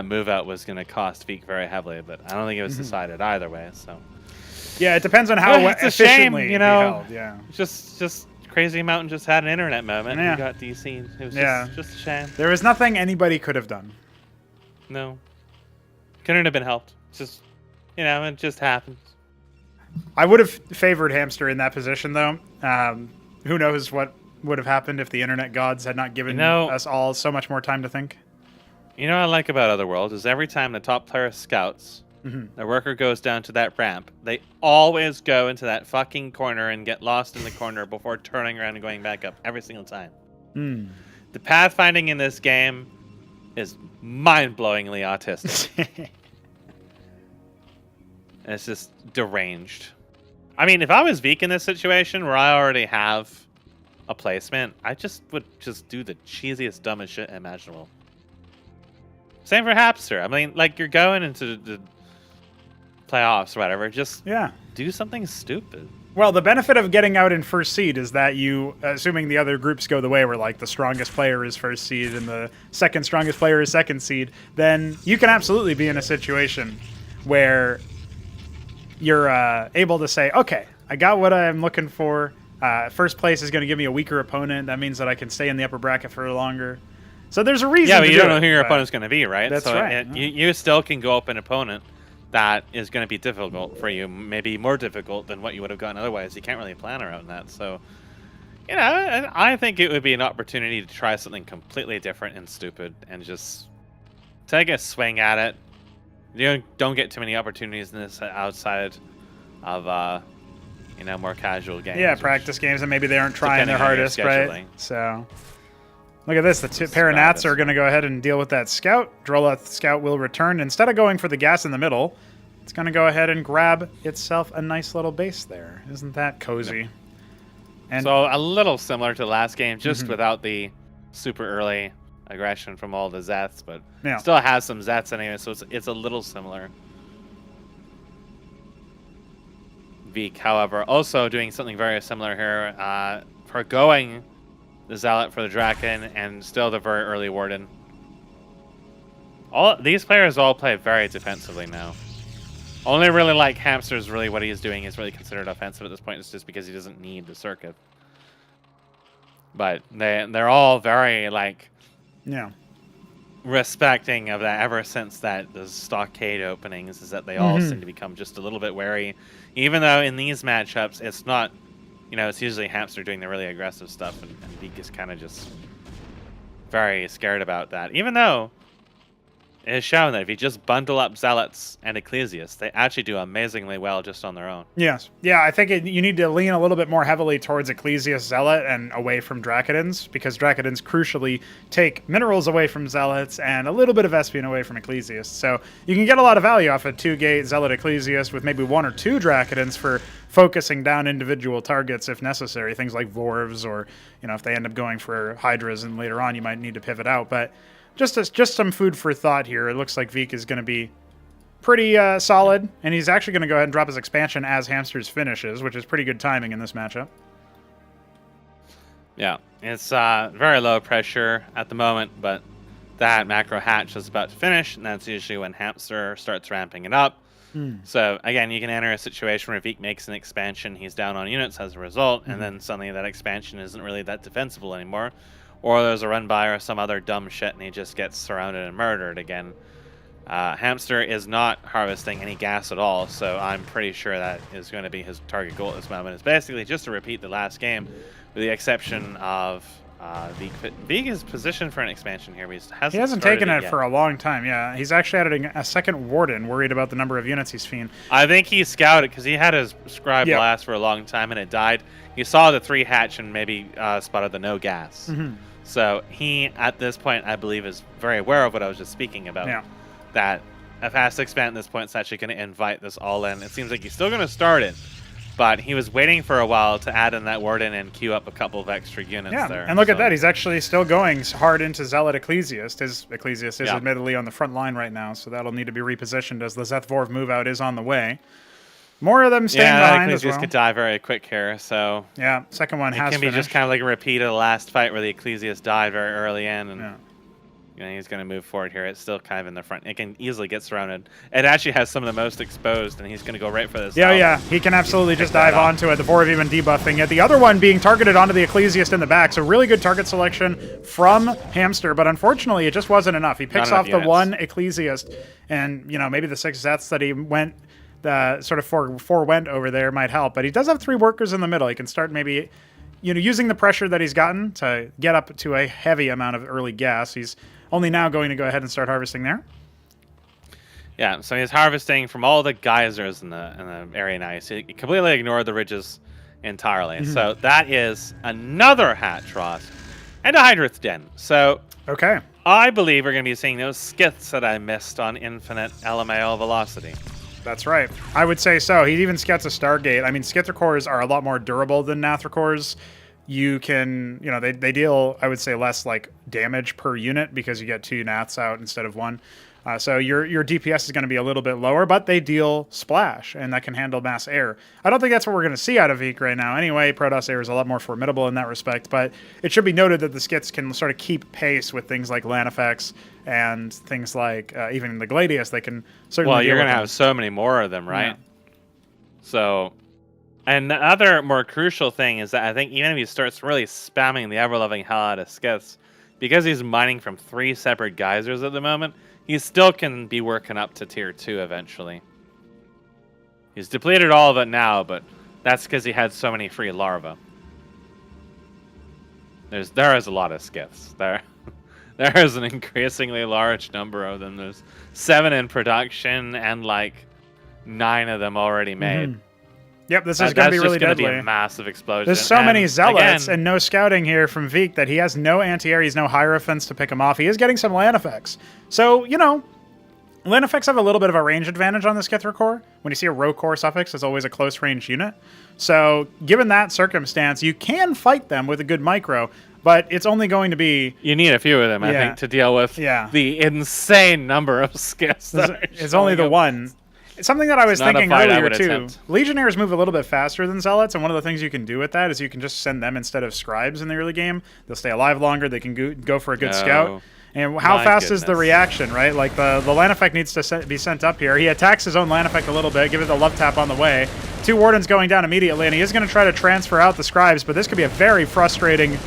move out was going to cost Veek very heavily, but I don't think it was decided either way. So Yeah, it depends on how it's a shame, efficiently you know. he held. Yeah. Just Crazy Mountain just had an internet moment. Yeah. And got DC'd. It was just a shame. There was nothing anybody could have done. No, couldn't have been helped. Just it just happens. I would have favored Hamster in that position, though. Who knows what would have happened if the internet gods had not given us all so much more time to think. You know what I like about Otherworld is every time the top player scouts, the worker goes down to that ramp, they always go into that fucking corner and get lost in the corner before turning around and going back up every single time. The pathfinding in this game is mind-blowingly autistic. It's just deranged. I mean, if I was Veek in this situation where I already have a placement, I would do the cheesiest, dumbest shit imaginable. Same for Hupsaiya. I mean, like, you're going into the playoffs or whatever. Just do something stupid. Well, the benefit of getting out in first seed is that you, assuming the other groups go the way where, like, the strongest player is first seed and the second strongest player is second seed, then you can absolutely be in a situation where you're able to say, okay, I got what I'm looking for. First place is going to give me a weaker opponent. That means that I can stay in the upper bracket for longer. So there's a reason. Yeah, but to you do don't know it, who your but opponent's going to be, right? That's so right. You still can go up an opponent that is going to be difficult for you, maybe more difficult than what you would have gotten otherwise. You can't really plan around that. So, I think it would be an opportunity to try something completely different and stupid and just take a swing at it. You don't get too many opportunities in this outside of more casual games. Yeah, practice games, and maybe they aren't trying their depending on your hardest, right? scheduling. So, look at this. The pair of Nats are going to go ahead and deal with that scout. Derelict scout will return. Instead of going for the gas in the middle, it's going to go ahead and grab itself a nice little base there. Isn't that cozy? And so a little similar to the last game, just without the super early aggression from all the Zets, but still has some Zets anyway, so it's a little similar. Veek, however, also doing something very similar here, forgoing the Zealot for the Draken and still the very early Warden. All these players all play very defensively now. Only really like Hamster's really what he's doing is really considered offensive at this point. It's just because he doesn't need the circuit. But they're all very respecting of that ever since the stockade openings is that they all seem to become just a little bit wary. Even though in these matchups it's not, it's usually Hamster doing the really aggressive stuff and Veek is kind of just very scared about that. Even though it is shown that if you just bundle up Zealots and Ecclesias, they actually do amazingly well just on their own. Yes. Yeah, I think you need to lean a little bit more heavily towards Ecclesias Zealot and away from Dracodins, because Dracodins crucially take minerals away from Zealots and a little bit of Espion away from Ecclesias. So you can get a lot of value off a 2-gate Zealot Ecclesias with maybe 1 or 2 Dracodins for focusing down individual targets if necessary. Things like Vorvs or, if they end up going for Hydras and later on you might need to pivot out. But just some food for thought here. It looks like Veek is going to be pretty solid, and he's actually going to go ahead and drop his expansion as Hamster's finishes, which is pretty good timing in this matchup. Yeah, it's very low pressure at the moment, but that macro hatch is about to finish, and that's usually when Hamster starts ramping it up. So, again, you can enter a situation where Veek makes an expansion, he's down on units as a result, and then suddenly that expansion isn't really that defensible anymore. Or there's a run by or some other dumb shit and he just gets surrounded and murdered again. Hamster is not harvesting any gas at all, so I'm pretty sure that is going to be his target goal at this moment. It's basically just to repeat the last game, with the exception of Veek. Veek is positioned for an expansion here, but he hasn't taken it yet. for a long time, yeah. He's actually adding a second Warden, worried about the number of units he's seen. I think he scouted, because he had his Scribe last for a long time and it died. He saw the 3 hatch and maybe spotted the no gas. So he, at this point, I believe, is very aware of what I was just speaking about. Yeah. That a fast expand at this point is actually going to invite this all in. It seems like he's still going to start it, But he was waiting for a while to add in that Warden and queue up a couple of extra units there. And look at that. He's actually still going hard into Zealot Ecclesiast. His Ecclesiast is Yeah. admittedly on the front line right now, so that'll need to be repositioned as the Zethvorv move out is on the way. More of them staying behind as Ecclesiast well. could die very quick here, so Yeah, second one it has can be finished. just kind of like a repeat of the last fight where the Ecclesiast died very early in, and Yeah. you know, he's going to move forward here. It's still kind of in the front. It can easily get surrounded. It actually has some of the most exposed, and he's going to go right for this. Yeah, he can absolutely just dive off. onto it. The Vorv even debuffing it. The other one being targeted onto the Ecclesiast in the back. So really good target selection from Hamster, but unfortunately it just wasn't enough. He picks Not off enough the units. one Ecclesiast, and you know maybe the 6 Zeths that he went sort of forewent over there might help. But he does have 3 workers in the middle. He can start maybe using the pressure that he's gotten to get up to a heavy amount of early gas. He's only now going to go ahead and start harvesting there. Yeah, so he's harvesting from all the geysers in the area now. So he completely ignored the ridges entirely. So that is another Hatch Ross and a Hydrith Den. So Okay. I believe we're going to be seeing those skiths that I missed on Infinite LMAO Velocity. That's right. I would say so. He even gets a Stargate. I mean, Skithrakors are a lot more durable than Nathrakors. You can, they deal, I would say, less like damage per unit because you get 2 Naths out instead of 1. So your DPS is going to be a little bit lower, but they deal splash, and that can handle mass air. I don't think that's what we're going to see out of Veek right now. Anyway, Protoss air is a lot more formidable in that respect, but it should be noted that the skits can sort of keep pace with things like land effects and things like even the Gladius. They can certainly. Well, you're going to have so many more of them, right? Yeah. So, and the other more crucial thing is that I think even if he starts really spamming the ever-loving hell out of skiths, because he's mining from 3 separate geysers at the moment, he still can be working up to tier 2 eventually. He's depleted all of it now, but that's because he had so many free larvae. There is a lot of skiths. There is an increasingly large number of them. There's 7 in production and like 9 of them already made. Yep, this is going to be really deadly. Be a massive explosion. There's so many Zealots again, and no scouting here from Veek that he has no anti-air, he's no Hierophants to pick him off. He is getting some land effects. So, land effects have a little bit of a range advantage on the Skithrakor. When you see a row core suffix, it's always a close range unit. So, given that circumstance, you can fight them with a good micro, but it's only going to be... You need a few of them, I think, to deal with the insane number of skiths. It's only the one. Something that I was thinking earlier, too. Attempt. Legionnaires move a little bit faster than Zealots, and one of the things you can do with that is you can just send them instead of Scribes in the early game. They'll stay alive longer. They can go for a good scout. And how fast is the reaction, right? Like, the land effect needs to be sent up here. He attacks his own land effect a little bit, give it the love tap on the way. 2 Wardens going down immediately, and he is going to try to transfer out the Scribes, but this could be a very frustrating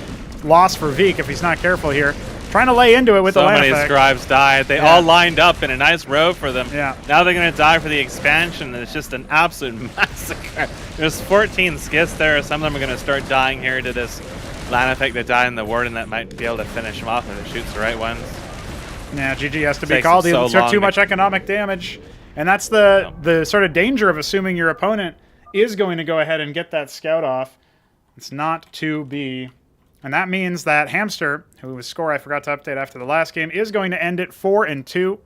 loss for Veek if he's not careful here. Trying to lay into it with the land effect. So many Scribes died. They all lined up in a nice row for them. Yeah. Now they're going to die for the expansion. It's just an absolute massacre. There's 14 skiths there. Some of them are going to start dying here to this land effect that died in the Warden that might be able to finish them off if it shoots the right ones. Yeah, GG has to be called. He took too much economic damage. And that's the sort of danger of assuming your opponent is going to go ahead and get that scout off. It's not to be... And that means that Hamster, whose score I forgot to update after the last game, is going to end it 4-2.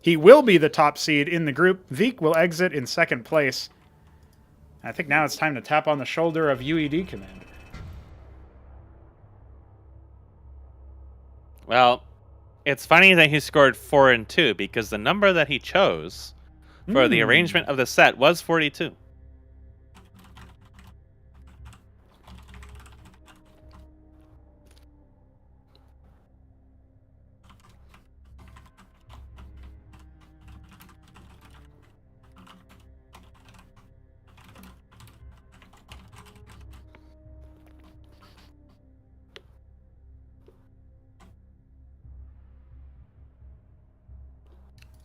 He will be the top seed in the group. Veek will exit in 2nd place. I think now it's time to tap on the shoulder of UEDCommander. Well, it's funny that he scored 4-2 because the number that he chose for the arrangement of the set was 42.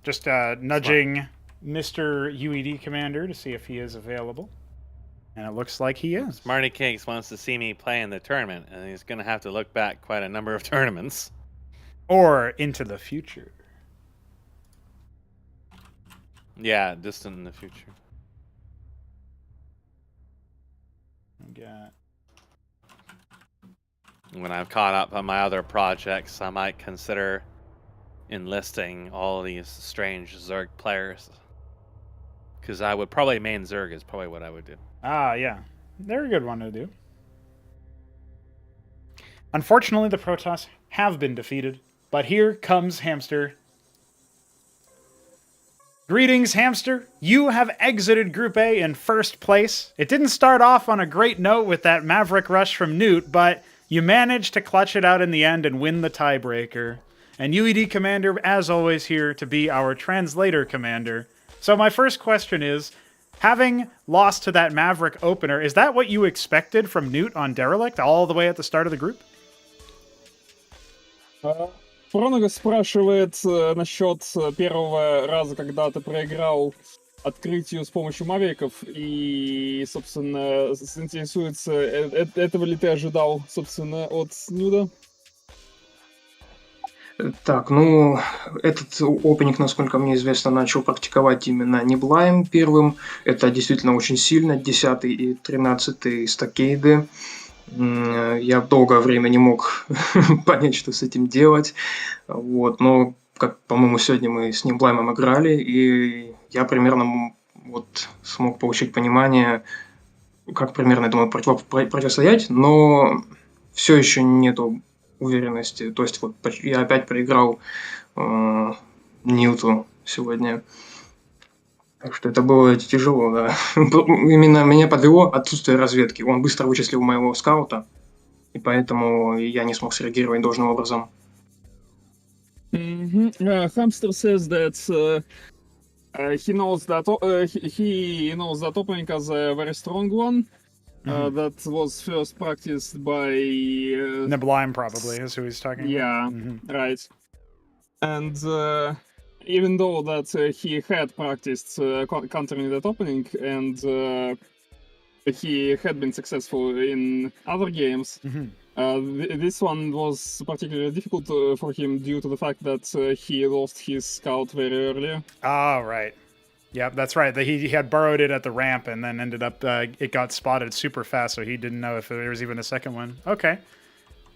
Just nudging Mr. UEDCommander to see if he is available. And it looks like he is. Smarty Cakes wants to see me play in the tournament, and he's going to have to look back quite a number of tournaments. Or into the future. Yeah, distant in the future. When I've caught up on my other projects, I might consider enlisting all these strange Zerg players. Because I would probably main Zerg is probably what I would do. Ah, yeah. They're a good one to do. Unfortunately, the Protoss have been defeated, but here comes Hamster. Greetings, Hamster. You have exited Group A in first place. It didn't start off on a great note with that Maverick rush from Newt, but you managed to clutch it out in the end and win the tiebreaker. And UEDCommander, as always, here to be our translator commander. So my first question is, having lost to that Maverick opener, is that what you expected from Newt on Derelict all the way at the start of the group? Пронога спрашивает насчет первого раза, когда ты проиграл открытию с помощью мавиков, и, собственно, интересуется, этого ли ты ожидал, собственно, от Нюда? Так, ну, этот опенинг, насколько мне известно, начал практиковать именно неблime первым. Это действительно очень сильно, 10 и 13 стакейды. Я долгое время не мог понять, что с этим делать. Вот. Но, как, по-моему, сегодня мы с неблаймом играли, и я примерно вот смог получить понимание, как примерно, я думаю, противостоять, но все еще нету уверенности. То есть вот я опять проиграл Ньюту сегодня. Так что это было тяжело, да. Именно меня подвело отсутствие разведки. Он быстро вычислил моего скаута, и поэтому я не смог среагировать должным образом. Hamster says that he knows that he knows that opening as a very strong one. That was first practiced by Neblime probably is who he's talking about. Yeah, right. And even though that he had practiced countering that opening, and he had been successful in other games, this one was particularly difficult for him due to the fact that he lost his scout very early. Oh, right. Yep, that's right. He had borrowed it at the ramp and then ended up, it got spotted super fast, so he didn't know if there was even a second one. Okay.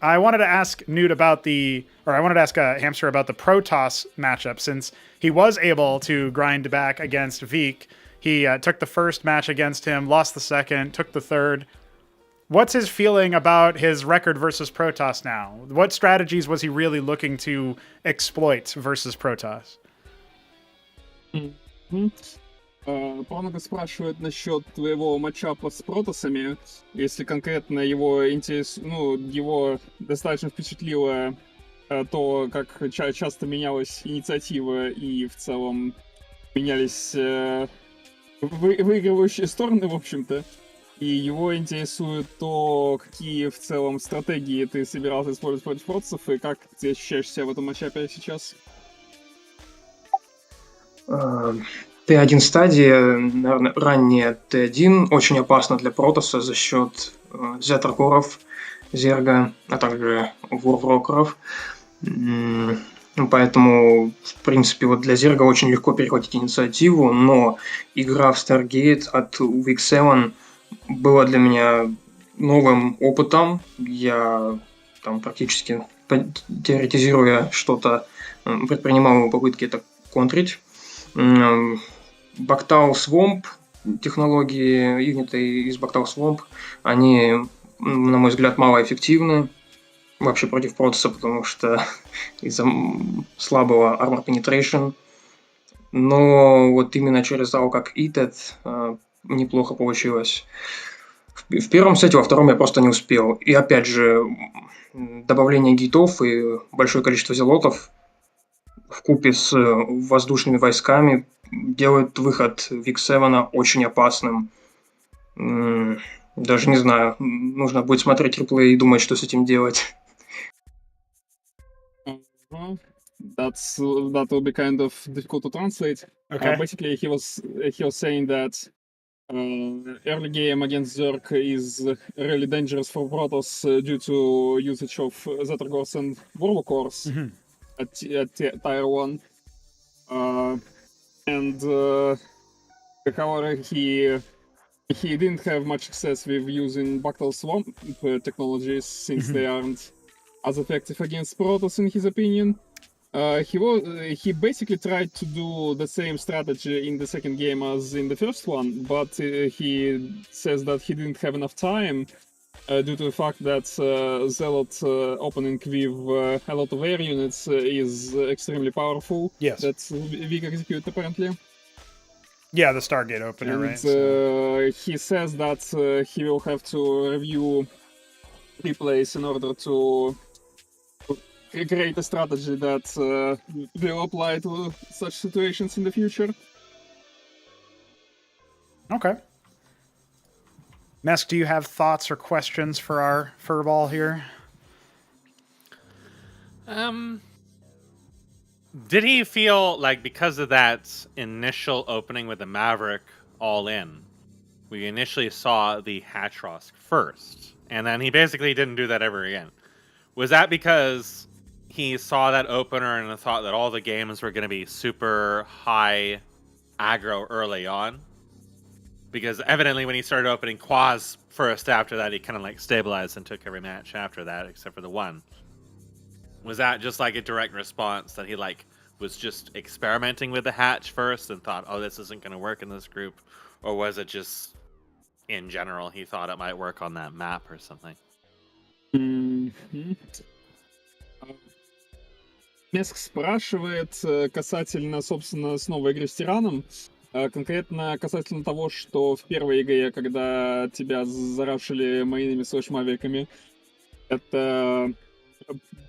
I wanted to ask Newt about I wanted to ask Hamster about the Protoss matchup, since he was able to grind back against Veek. He took the first match against him, lost the second, took the third. What's his feeling about his record versus Protoss now? What strategies was he really looking to exploit versus Protoss? Пронога спрашивает насчет твоего матчапа с Протоссами, если конкретно его его достаточно впечатлило то, как часто менялась инициатива и в целом менялись выигрывающие стороны, в общем-то. И его интересует то, какие в целом стратегии ты собирался использовать против Протоссов, и как ты ощущаешь себя в этом матчапе сейчас? Т1 стадия, наверное, ранняя Т1, очень опасна для Протосса за счет зетрокоров, зерга, а также ворврокеров. Поэтому, в принципе, вот для зерга очень легко перехватить инициативу, но игра в Stargate от Week 7 была для меня новым опытом. Я там практически, теоретизируя что-то, предпринимал попытки это контрить. Bactal Swamp, технологии юниты из Bactal Swamp, они, на мой взгляд, малоэффективны вообще против Протосса, потому что из-за слабого Armor Penetration. Но вот именно через того, как Eated, неплохо получилось. В первом сете, во втором я просто не успел. И опять же, добавление гейтов и большое количество зелотов вкупе с воздушными войсками делают выход Week 7 очень опасным. Даже не знаю, нужно будет смотреть реплей и думать, что с этим делать. That will be kind of difficult to translate. Okay. Basically, he was saying that early game against Zerg is really dangerous for Protoss due to usage of Zetragors and Warlockors at tier 1. And however, he didn't have much success with using Bactal Swamp technologies since they aren't as effective against Protoss in his opinion. he basically tried to do the same strategy in the second game as in the first one, but he says that he didn't have enough time due to the fact that Zealot opening with a lot of air units is extremely powerful. Yes. That's weak execute apparently. Yeah, the Stargate opener, And right? So- he says that he will have to review replays in order to create a strategy that will apply to such situations in the future. Okay. Mesk, do you have thoughts or questions for our furball here? Did he feel like because of that initial opening with the Maverick all in, we initially saw the Hatrosk first, and then he basically didn't do that ever again? Was that because he saw that opener and thought that all the games were going to be super high aggro early on? Because evidently when he started opening Quaz first after that, he kind of like stabilized and took every match after that, except for the one. Was that just like a direct response that he like was just experimenting with the hatch first and thought, oh, this isn't going to work in this group? Or was it just in general he thought it might work on that map or something? Меск спрашивает касательно, собственно, снова игры с Тираном. Конкретно касательно того, что в первой игре, когда тебя зарашили мейнами слэш-мавиками, это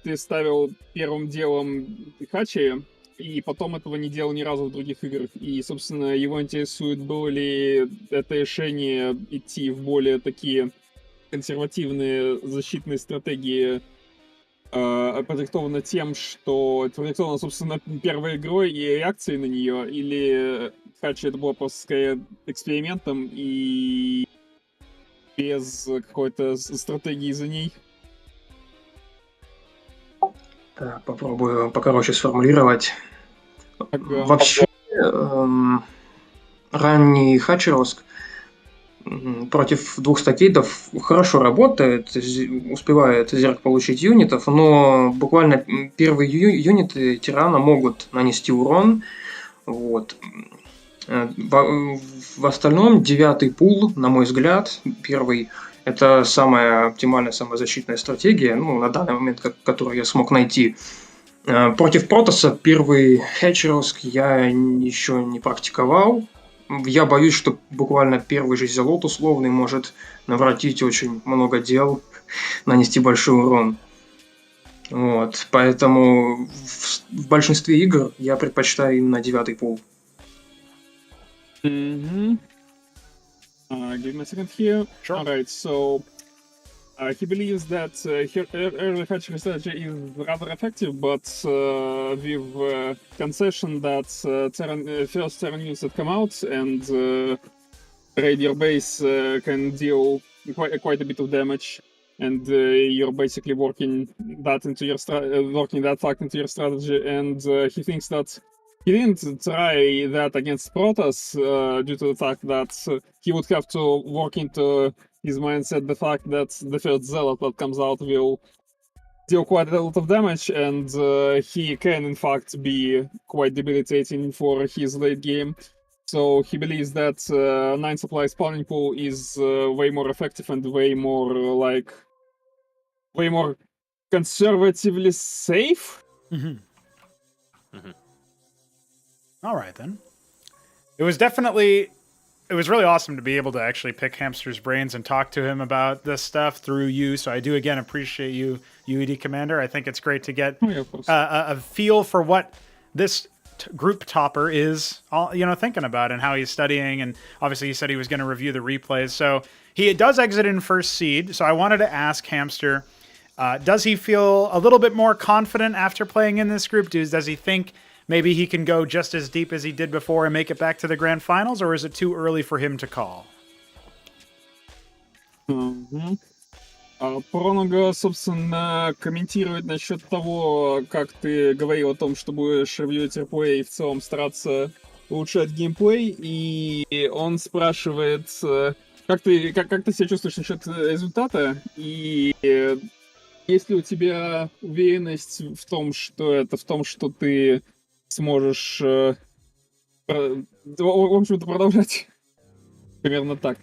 ты ставил первым делом Хачи, и потом этого не делал ни разу в других играх. И, собственно, его интересует, было ли это решение идти в более такие консервативные защитные стратегии, продиктовано тем, что продиктовано, собственно, первой игрой и реакцией на нее, или Хачи это было просто скорее экспериментом и без какой-то стратегии за ней. Так, попробую покороче сформулировать. Вообще, ранний Хачероск против двух стакейтов хорошо работает, успевает Зерк получить юнитов, но буквально первые юниты Тирана могут нанести урон. Вот. В остальном 9-й пул, на мой взгляд, первый, это самая оптимальная, самая защитная стратегия, ну, на данный момент, которую я смог найти. Против Протоса первый Хэтчероск я еще не практиковал. Я боюсь, что буквально первый же Зелот условный может наворотить очень много дел, нанести большой урон. Вот, поэтому в большинстве игр я предпочитаю именно 9-й пул. Give me a second here. Sure. Alright, so he believes that early hatchery strategy is rather effective, but with concession that first Terran units that come out and raid your base can deal quite a bit of damage, and you're basically working that fact into your strategy. And he thinks that he didn't try that against Protoss due to the fact that he would have to work into his mindset the fact that the first Zealot that comes out will deal quite a lot of damage, and he can in fact be quite debilitating for his late game. So he believes that 9 supply spawning pool is way more effective and way more conservatively safe. Mm-hmm. Mm-hmm. All right, then. It was really awesome to be able to actually pick Hamster's brains and talk to him about this stuff through you. So I do, again, appreciate you, UEDCommander. I think it's great to get a feel for what this group topper is, thinking about and how he's studying. And obviously he said he was going to review the replays. So he does exit in first seed. So I wanted to ask Hamster, does he feel a little bit more confident after playing in this group? Does he think maybe he can go just as deep as he did before and make it back to the grand finals, or is it too early for him to call? Пронога, собственно, комментирует насчет того, как ты говорил о том, что будешь ревьюить реплей и в целом стараться улучшать геймплей, и он спрашивает, как ты себя чувствуешь насчет результата, и Есть ли у тебя уверенность в том, что ты сможешь, в общем-то, продолжать? Примерно так.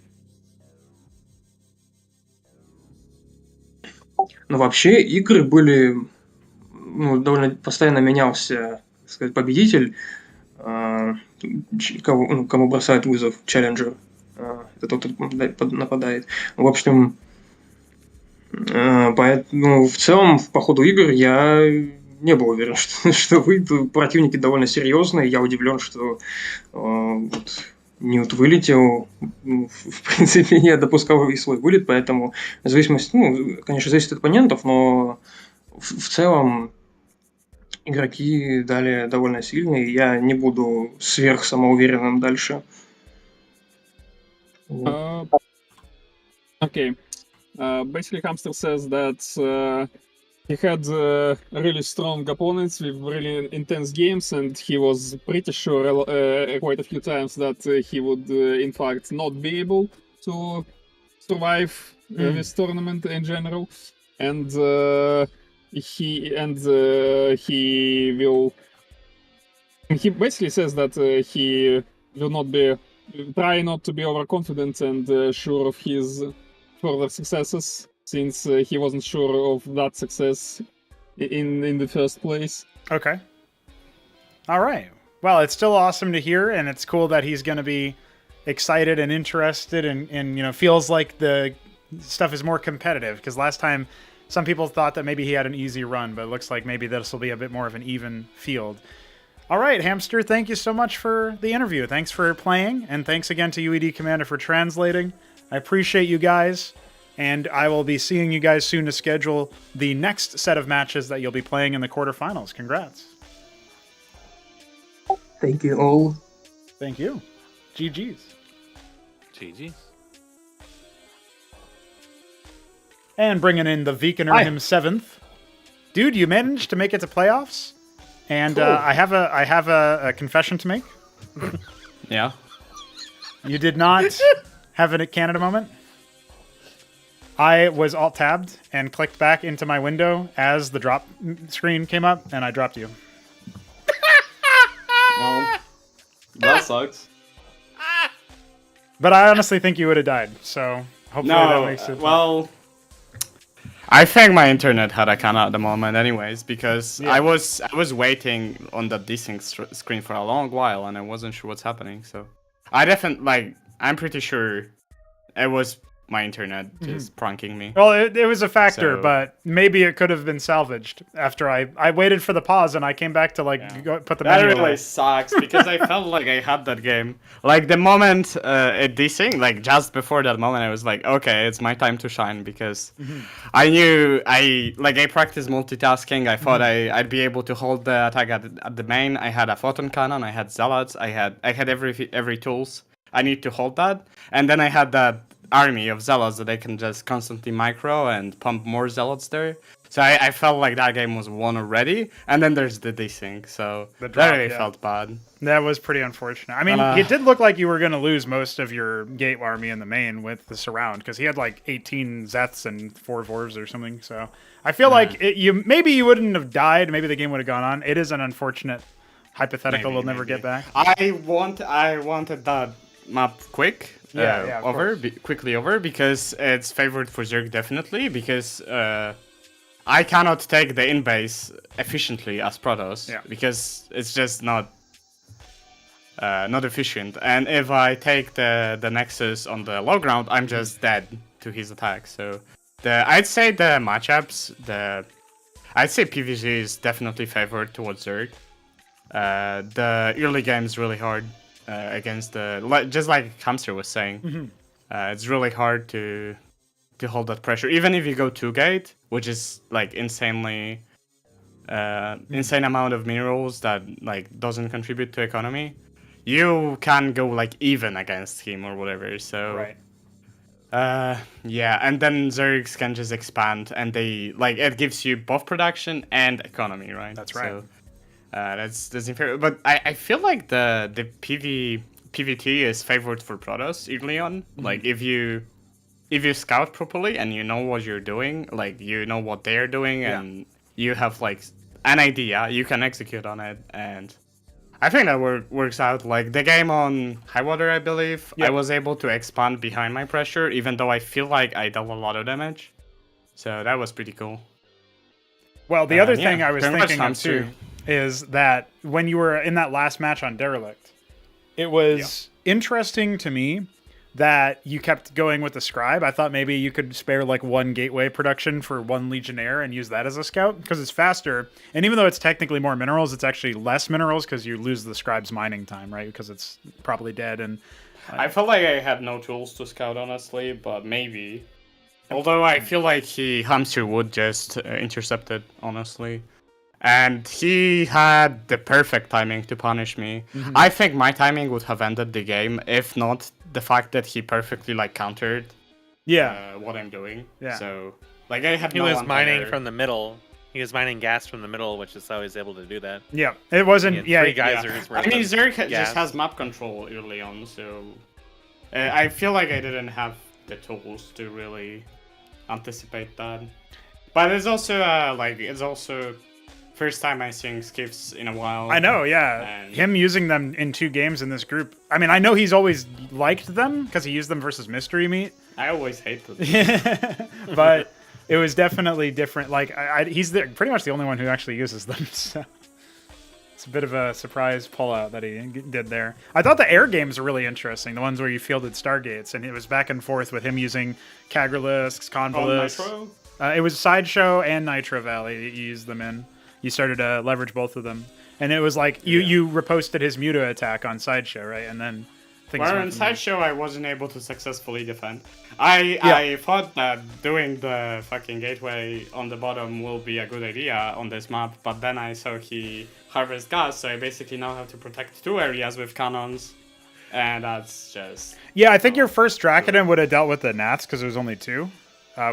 Но вообще игры были, довольно постоянно менялся, так сказать, победитель, кому бросает вызов челленджер. Это тот, кто нападает. В общем, поэтому в целом по ходу игр я не был уверен, что противники довольно серьезные. Я удивлен, что Ньют вылетел. В принципе, я допускал и свой вылет, поэтому в зависимости, конечно, зависит от оппонентов, но в целом игроки дали довольно сильные, и я не буду сверхсамоуверенным дальше. Okay. Basically, Hamster says that he had really strong opponents with really intense games, and he was pretty sure quite a few times that he would, in fact, not be able to survive this tournament in general. And he basically says that he will not be try not to be overconfident and sure of his further successes, since he wasn't sure of that success in the first place. Okay. All right. Well, it's still awesome to hear, and it's cool that he's going to be excited and interested, and feels like the stuff is more competitive, because last time some people thought that maybe he had an easy run, but it looks like maybe this will be a bit more of an even field. All right, Hamster, thank you so much for the interview. Thanks for playing, and thanks again to UEDCommander for translating. I appreciate you guys, and I will be seeing you guys soon to schedule the next set of matches that you'll be playing in the quarterfinals. Congrats. Thank you all. Thank you. GG's. GG's. And bringing in the Vikaner himself. Dude, you managed to make it to playoffs? And Cool. I have a confession to make. Yeah. You did not have a Canada moment. I was alt-tabbed and clicked back into my window as the drop screen came up, and I dropped you. Well, that sucks. But I honestly think you would have died, so hopefully that makes it... Well, I think my internet had a Canada at the moment anyways, because Yeah. I was waiting on the desync screen for a long while, and I wasn't sure what's happening, so... I'm pretty sure it was my internet just pranking me. Well, it was a factor, So- but maybe it could have been salvaged after I waited for the pause and I came back to go put the That menu really away. sucks, because I felt like I had that game. Like, the moment it desync, like, just before that moment, I was like, okay, it's my time to shine, because I knew I practiced multitasking. I thought I'd be able to hold the attack at the main. I had a photon cannon, I had zealots, I had every tools I need to hold that. And then I had that army of zealots that I can just constantly micro and pump more zealots there. So I felt like that game was won already, and then there's the desync, so The drop, that really yeah. felt bad. That was pretty unfortunate. I mean, it did look like you were going to lose most of your gate army in the main with the surround, because he had like 18 Zeths and 4 Vorvs or something. So I feel like maybe you wouldn't have died. Maybe the game would have gone on. It is an unfortunate hypothetical we'll never get back. I wanted that map quickly over, because it's favored for Zerg definitely, because I cannot take the in-base efficiently as Protoss, because it's just not efficient. And if I take the Nexus on the low ground, I'm just dead to his attack. So I'd say the matchups, I'd say PvZ is definitely favored towards Zerg. The early game is really hard against just like Hamster was saying. It's really hard to hold that pressure, even if you go 2-gate, which is like insane amount of minerals that like doesn't contribute to economy. You can go like even against him or whatever. So Right. and then Zergs can just expand, and they like it gives you both production and economy, right? That's right. So, that's inferior. But I feel like the PvT is favored for Protoss early on. Like if you if you scout properly and you know what you're doing, like you know what they're doing, and you have like an idea, you can execute on it, and I think that works out. Like the game on Highwater, I believe, I was able to expand behind my pressure, even though I feel like I dealt a lot of damage. So that was pretty cool. Well, the other thing I was very much thinking of Hamster. too is that when you were in that last match on Derelict, it was interesting to me that you kept going with the scribe. I thought maybe you could spare like one gateway production for one legionnaire and use that as a scout because it's faster. And even though it's technically more minerals, it's actually less minerals because you lose the scribe's mining time, right? Because it's probably dead. And I felt like I had no tools to scout, honestly, but maybe. Although I feel like Hamster would just intercept it, honestly. And he had the perfect timing to punish me. I think my timing would have ended the game, if not the fact that he perfectly like countered what I'm doing. Yeah. So like I had He no was one mining there. from the middle. He was mining gas from the middle, which is how he's able to do that. yeah, it wasn't. He had Yeah, three geysers worth I mean, of Zerg gas. just has map control early on, so I feel like I didn't have the tools to really anticipate that. But it's also it's also first time I sing skiffs in a while. I know, yeah. And- Him using them in 2 games in this group. I mean, I know he's always liked them because he used them versus Mystery Meat. I always hated them. But it was definitely different. Like, he's pretty much the only one who actually uses them. So it's a bit of a surprise pullout that he did there. I thought the air games were really interesting. The ones where you fielded Stargates, and it was back and forth with him using Kagrilisks, Convolisks. Nitro? It was Sideshow and Nitro Valley that you used them in. You started to leverage both of them. And it was like, you reposted his Muta attack on Sideshow, right? And then things Well, went in from there. Sideshow, I wasn't able to successfully defend. I thought that doing the fucking gateway on the bottom will be a good idea on this map, but then I saw he harvest gas, so I basically now have to protect 2 areas with cannons, and that's just... Yeah, I think your first Dracodon would have dealt with the Nats because there was only 2.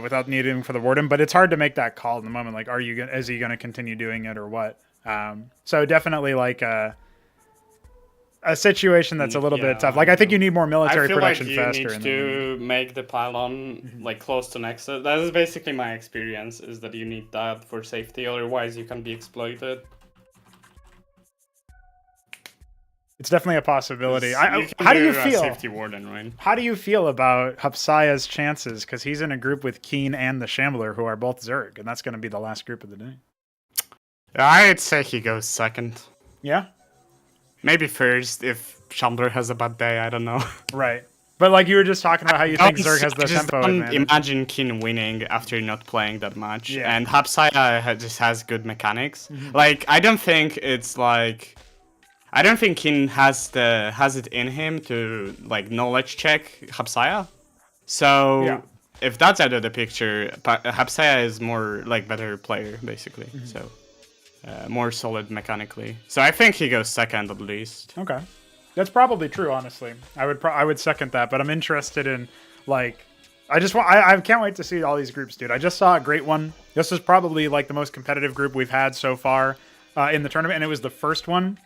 Without needing for the Warden, but it's hard to make that call in the moment. Like, is he going to continue doing it or what? So definitely like a situation that's a little bit tough. Like, I think you need more military I feel production like faster. you need to make the pylon like close to Nexus. That is basically my experience, is that you need that for safety, otherwise you can be exploited. It's definitely a possibility. You How can do you a feel? Safety warden, right? How do you feel about Hupsaiya's chances? Because he's in a group with Keen and the Shambler, who are both Zerg, and that's going to be the last group of the day. I'd say he goes second. Yeah? Maybe first if Shambler has a bad day, I don't know. Right. But like you were just talking about how you think Zerg has the I just tempo don't advantage. imagine Keen winning after not playing that much. Yeah. And Hupsaiya just has good mechanics. Like, I don't think Keen has it in him to like knowledge check Hupsaiya. So if that's out of the picture, Hupsaiya is more like better player basically. So more solid mechanically. So I think he goes second at least. Okay, that's probably true. Honestly, I would second that. But I'm interested in like I can't wait to see all these groups, dude. I just saw a great one. This is probably like the most competitive group we've had so far in the tournament, and it was the first one.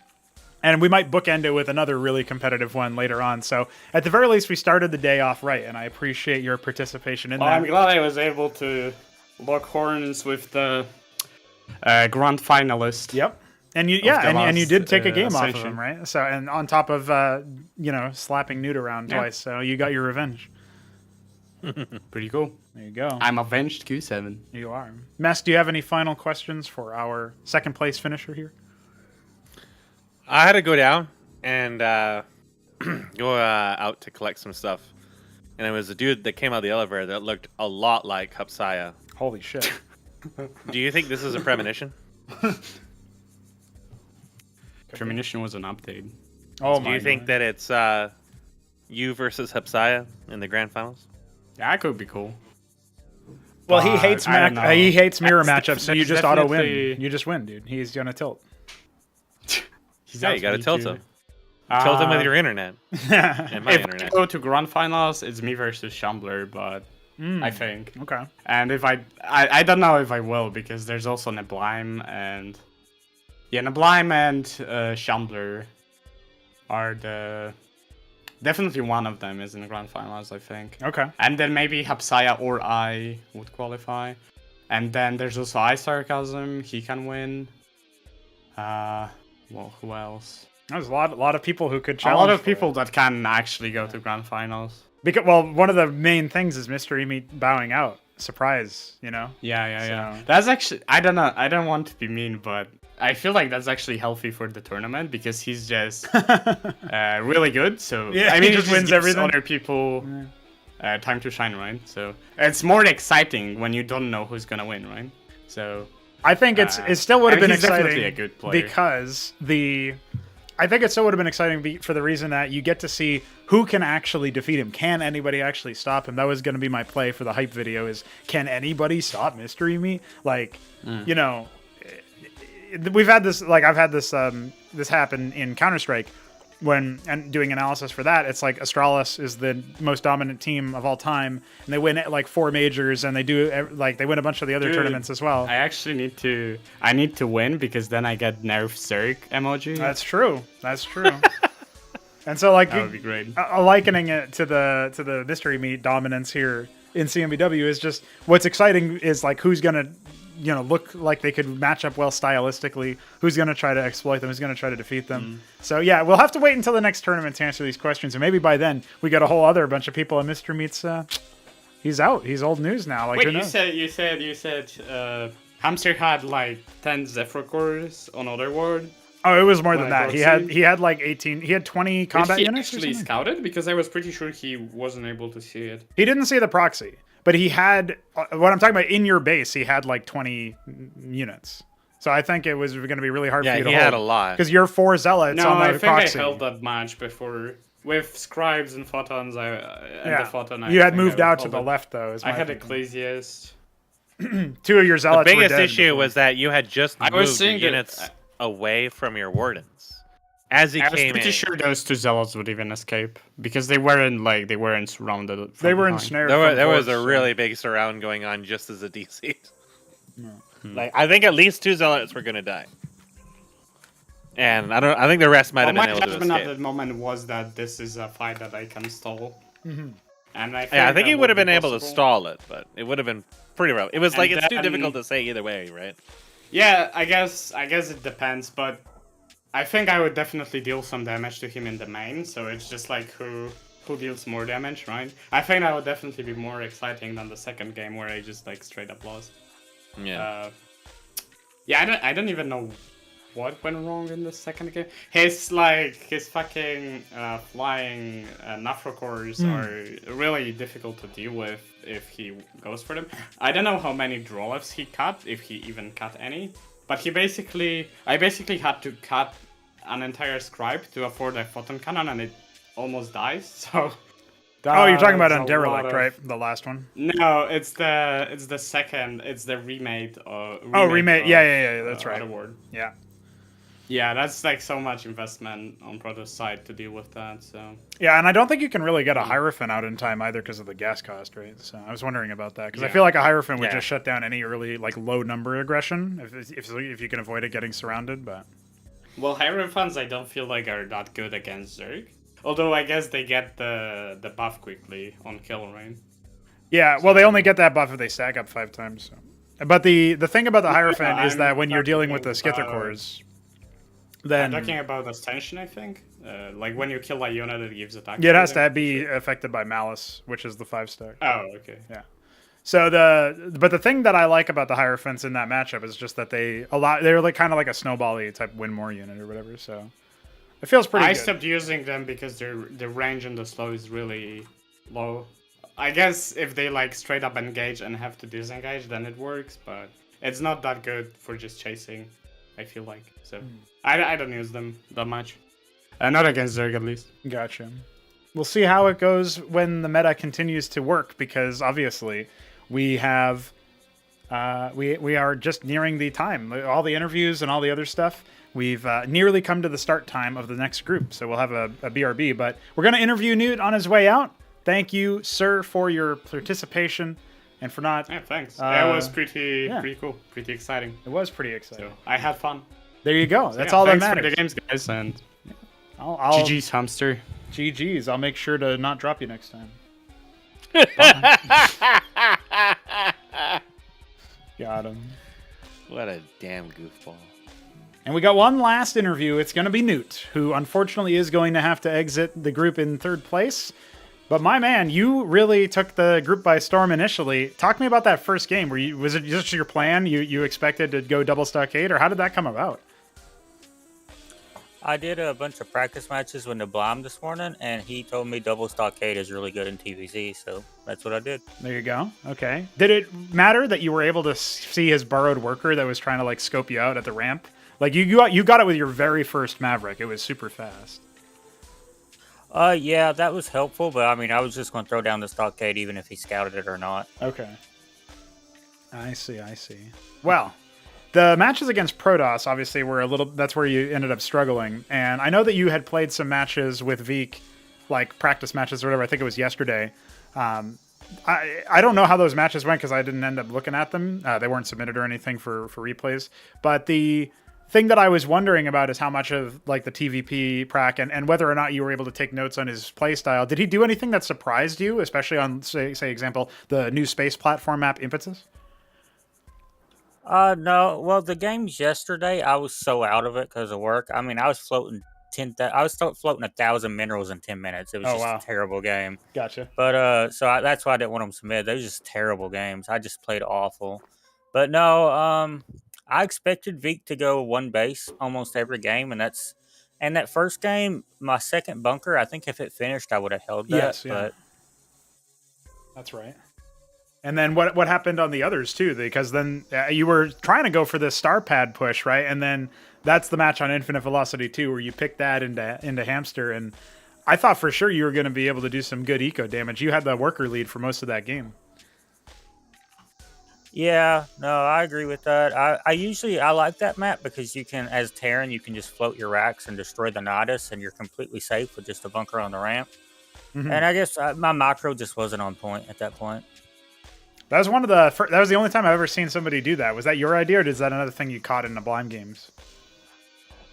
And we might bookend it with another really competitive one later on. So at the very least, we started the day off right, and I appreciate your participation in that. I'm glad I was able to lock horns with the grand finalist. Yep. And you, and you did take a game off of him, right? So, and on top of slapping Newt around twice, so you got your revenge. Pretty cool. There you go. I'm avenged Q7. You are. Mess, do you have any final questions for our second place finisher here? I had to go down and go out to collect some stuff. And it was a dude that came out of the elevator that looked a lot like Hupsaiya. Holy shit. Do you think this is a premonition? Premonition was an update. Oh Do you think that it's you versus Hupsaiya in the grand finals? Yeah, that could be cool. Well, he hates I don't know. he hates mirror That's matchups, so you just definitely- auto win. You just win, dude. He's gonna tilt. Yeah, you gotta tilt him. Tilt him with your internet. And my If internet. I go to grand finals, it's me versus Shambler, but I think. Okay. And if I don't know if I will, because there's also Neblime and... Yeah, Neblime and Shambler are the definitely one of them is in the grand finals, I think. Okay. And then maybe Hupsaiya or I would qualify. And then there's also iSarCasm, he can win. Well, who else? There's a lot of people who could A challenge. lot of for it. people that can actually go to grand finals. Because one of the main things is Mystery Meat bowing out. Surprise, you know. Yeah. So- That's actually, I don't know. I don't want to be mean, but I feel like that's actually healthy for the tournament because he's just really good. So Yeah, I he mean, just it wins gives everything. other people time to shine, right? So it's more exciting when you don't know who's gonna win, right? So I think it still would have been he's definitely exciting a good player. because I think it still would have been exciting for the reason that you get to see who can actually defeat him. Can anybody actually stop him? That was going to be my play for the hype video is, can anybody stop Mystery Meat? Like, you know, we've had this, like I've had this this happen in Counter-Strike and doing analysis for that. It's like Astralis is the most dominant team of all time, and they win like 4 majors, and they win a bunch of the other Dude, tournaments as well. I actually need to win because then I get nerf Zerg emoji. That's true. And so, like, That would be great. Likening it to the Mystery Meat dominance here in CMBW is just what's exciting is like who's gonna, you know, look like they could match up well stylistically. Who's gonna try to exploit them? Who's gonna try to defeat them? So yeah, we'll have to wait until the next tournament to answer these questions, and maybe by then we got a whole other bunch of people. And Mystery Meat's he's out. He's old news now. Like, Wait, who you knows? said Hamster had like 10 Zephyr cores on Otherworld. Oh, it was more than Like that. Roxy? He had like 18. He had 20 combat Did he units. Or actually something? scouted? Because I was pretty sure he wasn't able to see it. He didn't see the proxy, but he had what I'm talking about in your base. He had like 20 units, so I think it was going to be really hard for Yeah, you to he hold. had a lot. because you're 4 zealots No, on the I think proxy. I held that match before with scribes and photons. And the photon. You had think moved I out to held the it. left though. Is I my had thinking. Ecclesiast. 2 of your The zealots. were biggest dead issue before. was that you had just I moved was your saying that- units away from your wardens. As he I was came pretty in, sure those 2 zealots would even escape because they weren't surrounded. from they were behind. ensnared. there was a force, so- really big surround going on just as a DC. Like I think at least 2 zealots were gonna die, and I think the rest might Well, have my been able to judgment at escape. that moment was that this is a fight that I can stall. And I Yeah, I think that he would have be been able to possible. stall it, but it would have been pretty rough. It was And like it's too then- difficult to say either way, right? Yeah, I guess it depends, but I think I would definitely deal some damage to him in the main, so it's just like who deals more damage, right? I think that would definitely be more exciting than the second game where I just like straight up lost. Yeah. Yeah, I don't even know what went wrong in the second game. His fucking flying Nafrocores are really difficult to deal with if he goes for them. I don't know how many draw lefts he cut, if he even cut any, but I basically had to cut an entire scribe to afford a photon cannon, and it almost dies. So. Oh, you're talking about That's on a Derelict, lot of- right? The last one. No, it's the second. It's the remade. Remade. Yeah. That's right. Otherworld. Yeah. Yeah, that's like so much investment on Proto's side to deal with that. So Yeah, and I don't think you can really get a Hierophant out in time either because of the gas cost, right? So I was wondering about that because I feel like a Hierophant would Yeah. just shut down any early like low number aggression if you can avoid it getting surrounded. But well, Hierophants I don't feel like are that good against Zerg. Although I guess they get the buff quickly on kill, right? yeah, well they only get that buff if they stack up 5 times. So. But the thing about the Hierophant is that when you're dealing with the Skither cores, I'm then talking about Ascension, I think. Like when you kill a unit, it gives attack. it has speed. to be affected by Malice, which is the 5 stack. Oh, okay. Yeah. So the thing that I like about the Hierophants in that matchup is just that they're like kind of like a snowball-y type win more unit or whatever. So it feels pretty I good. stopped using them because the range and the slow is really low. I guess if they like straight up engage and have to disengage, then it works, but it's not that good for just chasing, I feel like. So I don't use them that much. Not against Zerg, at least. Gotcha. We'll see how it goes when the meta continues to work because obviously we have we are just nearing the time. All the interviews and all the other stuff. We've nearly come to the start time of the next group, so we'll have a BRB. But we're going to interview Newt on his way out. Thank you, sir, for your participation and for not. Yeah, thanks. That was pretty yeah. pretty cool, pretty exciting. It was pretty exciting. So I had fun. There you go. That's Yeah, all that thanks matters. for the games, guys, and I'll GG's Hamster. GG's. I'll make sure to not drop you next time. Got him. What a damn goofball. And we got one last interview. It's going to be Newt, who unfortunately is going to have to exit the group in 3rd place. But my man, you really took the group by storm initially. Talk to me about that first game. Was it just your plan? You expected to go double stockade, or how did that come about? I did a bunch of practice matches with Neblime this morning, and he told me double stockade is really good in TVZ, so that's what I did. There you go. Okay. Did it matter that you were able to see his burrowed worker that was trying to like scope you out at the ramp? Like you got it with your very first Maverick. It was super fast. Yeah, that was helpful, but I mean, I was just going to throw down the stockade even if he scouted it or not. Okay. I see. Well, the matches against Protoss obviously were that's where you ended up struggling. And I know that you had played some matches with Veek, like practice matches or whatever. I think it was yesterday. I don't know how those matches went because I didn't end up looking at them. They weren't submitted or anything for replays. But the thing that I was wondering about is how much of like the TVP prac and whether or not you were able to take notes on his playstyle. Did he do anything that surprised you, especially on say example the new space platform map Impetus? No. Well, the games yesterday, I was so out of it because of work. I mean, I was floating 1,000 minerals in 10 minutes. It was a terrible game. Gotcha. But that's why I didn't want them submitted. They were just terrible games. I just played awful. But no, I expected Veek to go 1 base almost every game, and that first game, my second bunker, I think if it finished, I would have held that. Yes, yeah. But that's right. And then what happened on the others too? Because then you were trying to go for the star pad push, right? And then that's the match on Infinite Velocity 2 where you picked that into Hamster, and I thought for sure you were going to be able to do some good eco damage. You had the worker lead for most of that game. yeah, no, I agree with that. I like that map because you can, as Terran, you can just float your racks and destroy the Nidus, and you're completely safe with just a bunker on the ramp. Mm-hmm. And I guess my macro just wasn't on point at that point. That was that was the only time I've ever seen somebody do that. Was that your idea, or is that another thing you caught in the blind games?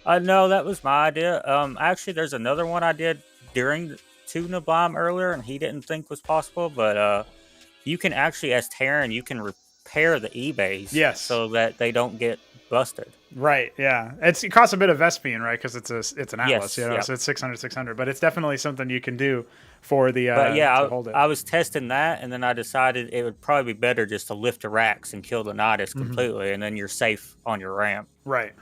No, that was my idea. Actually, there's another one I did during to Neblime earlier, and he didn't think was possible. But you can actually, as Terran, you can repair the E-bays, yes, so that they don't get busted. Right. Yeah. It costs a bit of Vespene, right? Because it's an Atlas, yes, you know, yep. So it's 600, but it's definitely something you can do for the. But yeah, to hold it. I was testing that, and then I decided it would probably be better just to lift the racks and kill the Nidus completely, and then you're safe on your ramp. Right.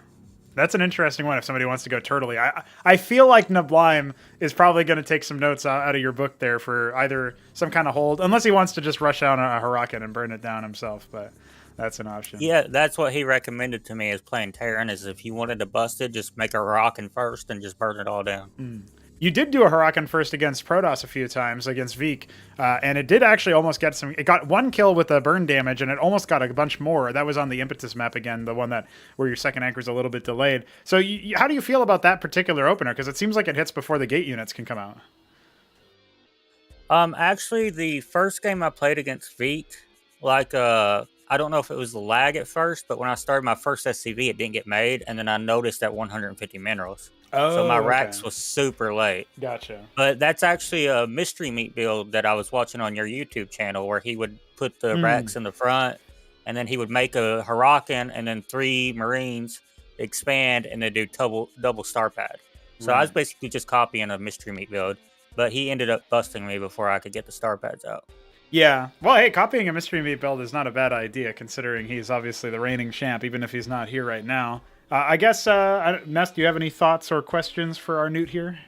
That's an interesting one if somebody wants to go turtly. I feel like Neblime is probably going to take some notes out of your book there for either some kind of hold, unless he wants to just rush out a Huracan and burn it down himself, but that's an option. Yeah, that's what he recommended to me as playing Terran, is if you wanted to bust it, just make a Huracan first and just burn it all down. You did do a Huracan first against Protoss a few times, against Veek, and it did actually almost get some. It got 1 kill with the burn damage, and it almost got a bunch more. That was on the Impetus map again, the one where your second anchor is a little bit delayed. So, how do you feel about that particular opener? Because it seems like it hits before the gate units can come out. Actually, the first game I played against Veek, I don't know if it was the lag at first, but when I started my first SCV, it didn't get made, and then I noticed that 150 minerals. So my racks was super late. Gotcha. But that's actually a mystery meat build that I was watching on your YouTube channel, where he would put the racks in the front, and then he would make a Huracan and then 3 Marines expand and then do double star pad. So I was basically just copying a mystery meat build, but he ended up busting me before I could get the star pads out. Yeah. Well, hey, copying a mystery meat build is not a bad idea, considering he's obviously the reigning champ, even if he's not here right now. I guess, Ness, do you have any thoughts or questions for our Newt here?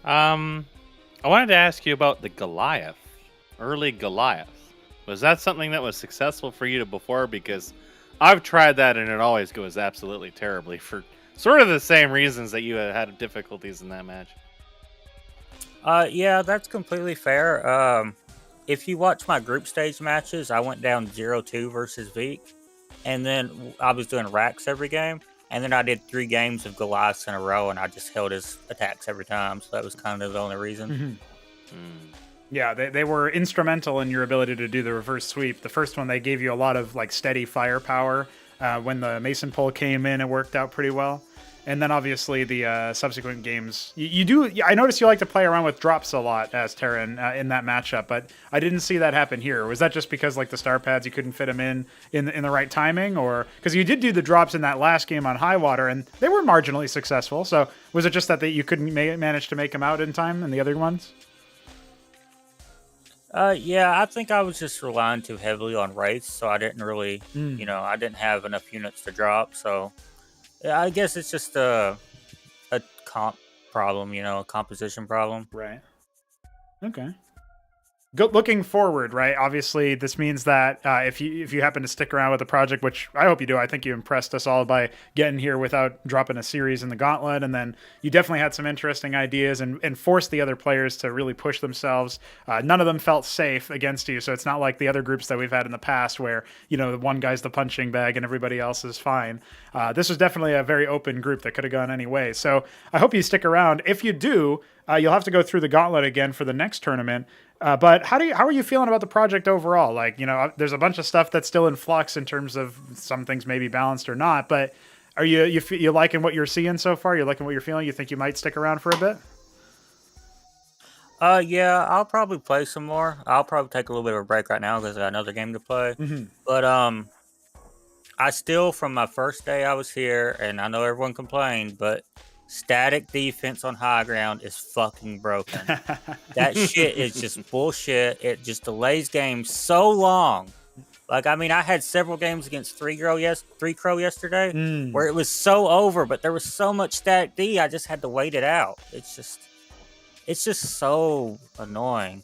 I wanted to ask you about the Goliath, early Goliath. Was that something that was successful for you before? Because I've tried that and it always goes absolutely terribly for sort of the same reasons that you had difficulties in that match. Yeah, that's completely fair. If you watch my group stage matches, I went down 0-2 versus Veek. And then I was doing racks every game. And then I did 3 games of Goliaths in a row, and I just held his attacks every time. So that was kind of the only reason. Yeah, they were instrumental in your ability to do the reverse sweep. The first one, they gave you a lot of like steady firepower. When the Mason Pole came in, it worked out pretty well. And then obviously the subsequent games, you do. I noticed you like to play around with drops a lot as Terran in that matchup, but I didn't see that happen here. Was that just because like the star pads you couldn't fit them in the right timing, or because you did do the drops in that last game on Highwater and they were marginally successful? So was it just that you couldn't manage to make them out in time in the other ones? Yeah, I think I was just relying too heavily on wraiths, so I didn't really, I didn't have enough units to drop. So yeah, I guess it's just a comp problem, a composition problem. Right. Okay. Looking forward, right? Obviously, this means that if you happen to stick around with the project, which I hope you do, I think you impressed us all by getting here without dropping a series in the gauntlet, and then you definitely had some interesting ideas and forced the other players to really push themselves. None of them felt safe against you, so it's not like the other groups that we've had in the past where the one guy's the punching bag and everybody else is fine. This was definitely a very open group that could have gone any way. So I hope you stick around. If you do, you'll have to go through the gauntlet again for the next tournament. But how are you feeling about the project overall? Like, there's a bunch of stuff that's still in flux in terms of some things may be balanced or not. But are you liking what you're seeing so far? You're liking what you're feeling? You think you might stick around for a bit? Yeah, I'll probably play some more. I'll probably take a little bit of a break right now because I got another game to play. Mm-hmm. But I still, from my first day I was here, and I know everyone complained, but static defense on high ground is fucking broken. That shit is just bullshit. It just delays games so long. Like, I mean, I had several games against Three Crow yesterday where it was so over, but there was so much static D, I just had to wait it out. It's just so annoying.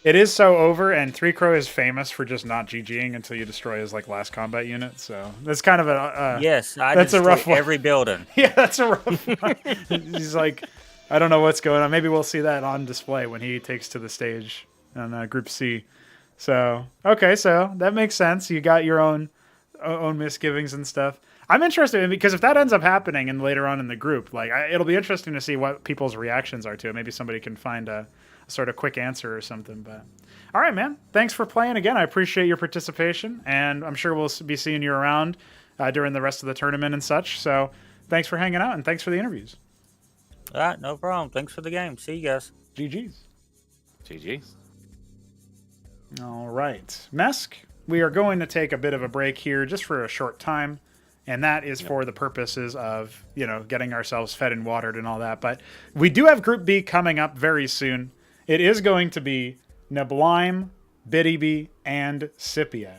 It is so over, and Three Crow is famous for just not GGing until you destroy his last combat unit. So that's kind of that's a rough one. Every building. Yeah, that's a rough one. He's like, I don't know what's going on. Maybe we'll see that on display when he takes to the stage on Group C. So okay, so that makes sense. You got your own misgivings and stuff. I'm interested because if that ends up happening and later on in the group, it'll be interesting to see what people's reactions are to it. Maybe somebody can find a sort of quick answer or something. But all right, man, thanks for playing again. I appreciate your participation, and I'm sure we'll be seeing you around during the rest of the tournament and such. So thanks for hanging out, and thanks for the interviews. All right, no problem. Thanks for the game. See you guys. GG's. GG's. All right, Mesk, we are going to take a bit of a break here just for a short time. And that is for the purposes of, getting ourselves fed and watered and all that. But we do have Group B coming up very soon. It is going to be Neblime, Btyb, and SYPIAC.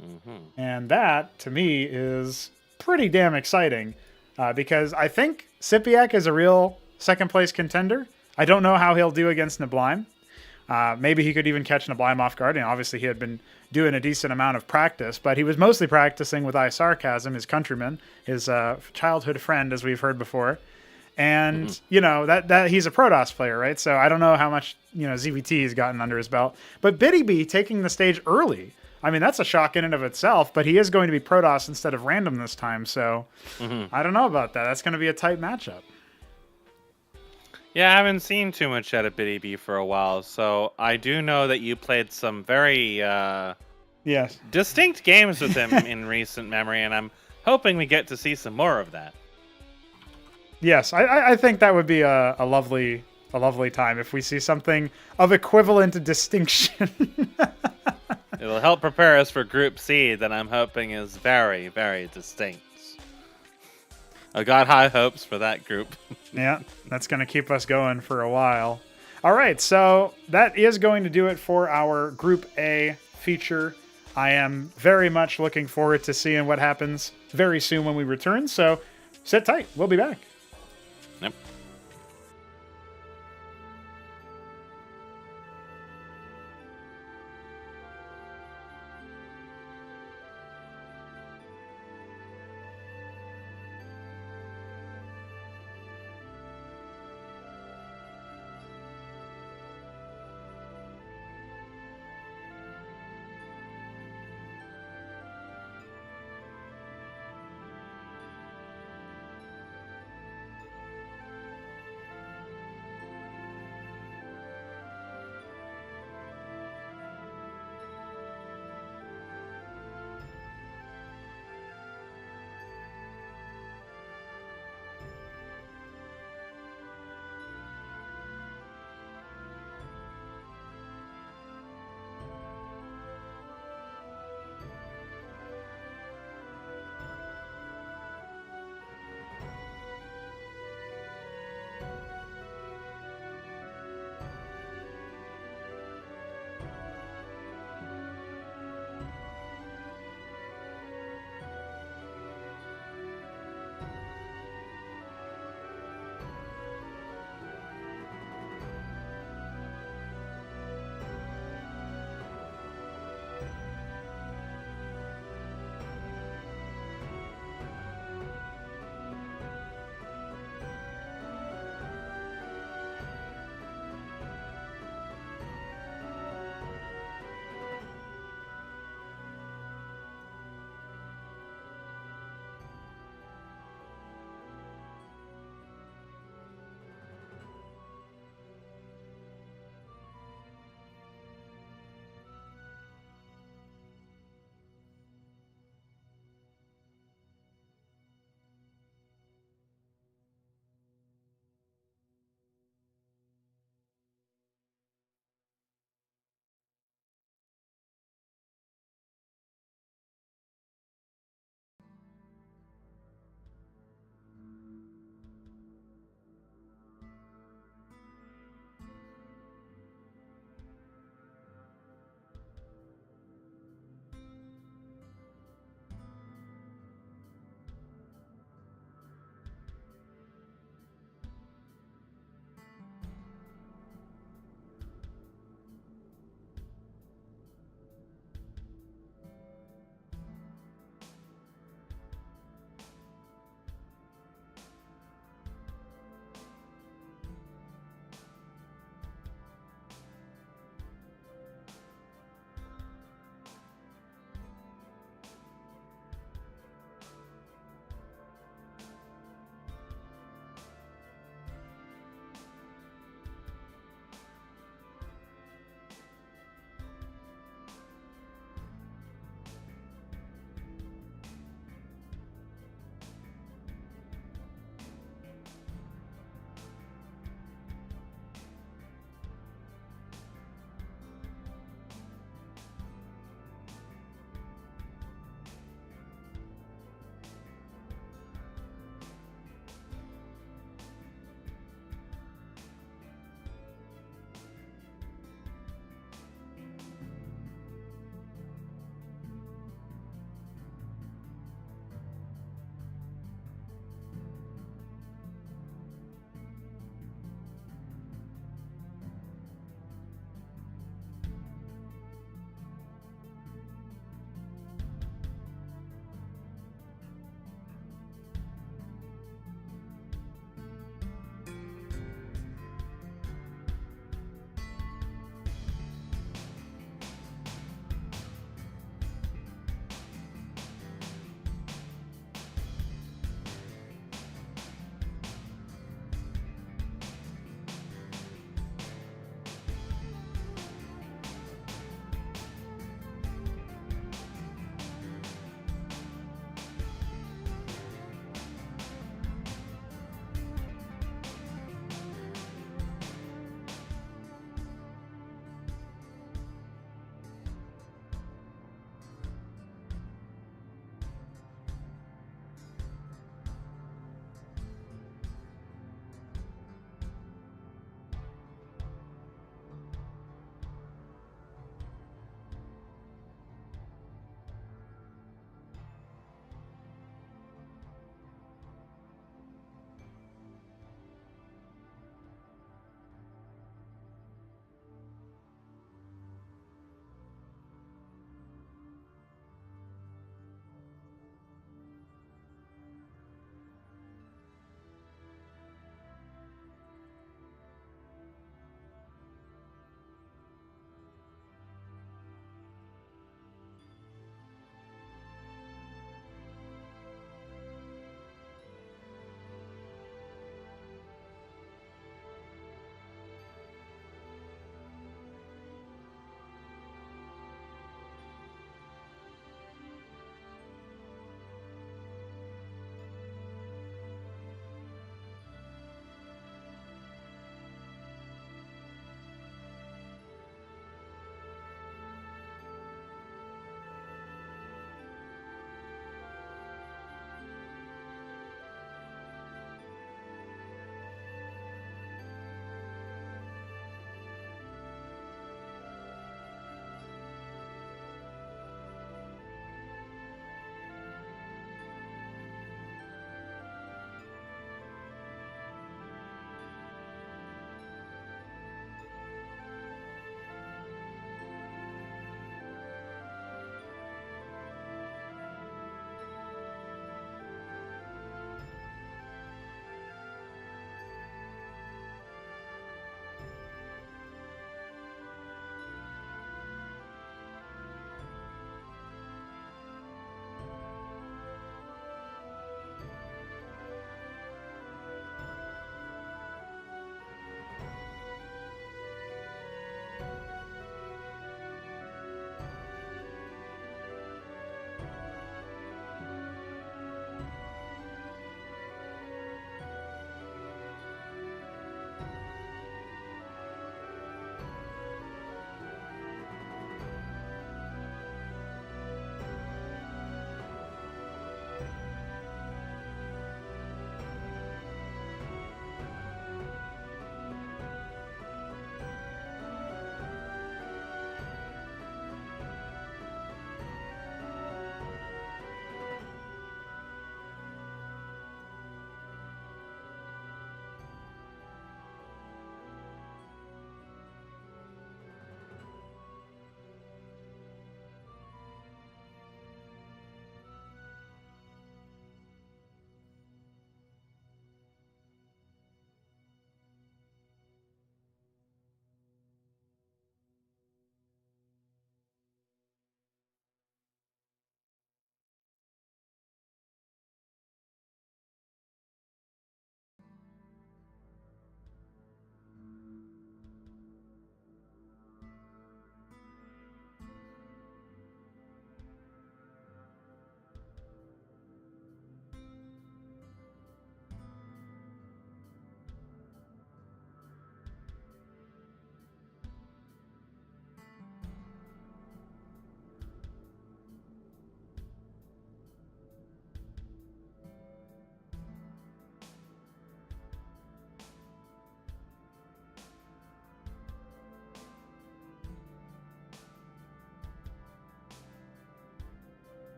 Mm-hmm. And that, to me, is pretty damn exciting because I think SYPIAC is a real second-place contender. I don't know how he'll do against Neblime. Maybe he could even catch Neblime off guard. And obviously, he had been doing a decent amount of practice, but he was mostly practicing with iSarCasm, his countryman, his childhood friend, as we've heard before. And, that he's a Protoss player, right? So I don't know how much, ZVT he's gotten under his belt. But Btyb taking the stage early, I mean, that's a shock in and of itself, but he is going to be Protoss instead of random this time. So I don't know about that. That's going to be a tight matchup. Yeah, I haven't seen too much out of Btyb for a while, so I do know that you played some very distinct games with him in recent memory, and I'm hoping we get to see some more of that. Yes, I think that would be a lovely time if we see something of equivalent distinction. It'll help prepare us for Group C that I'm hoping is very, very distinct. I got high hopes for that group. Yeah, that's going to keep us going for a while. All right, so that is going to do it for our Group A feature. I am very much looking forward to seeing what happens very soon when we return, so sit tight. We'll be back. Yep.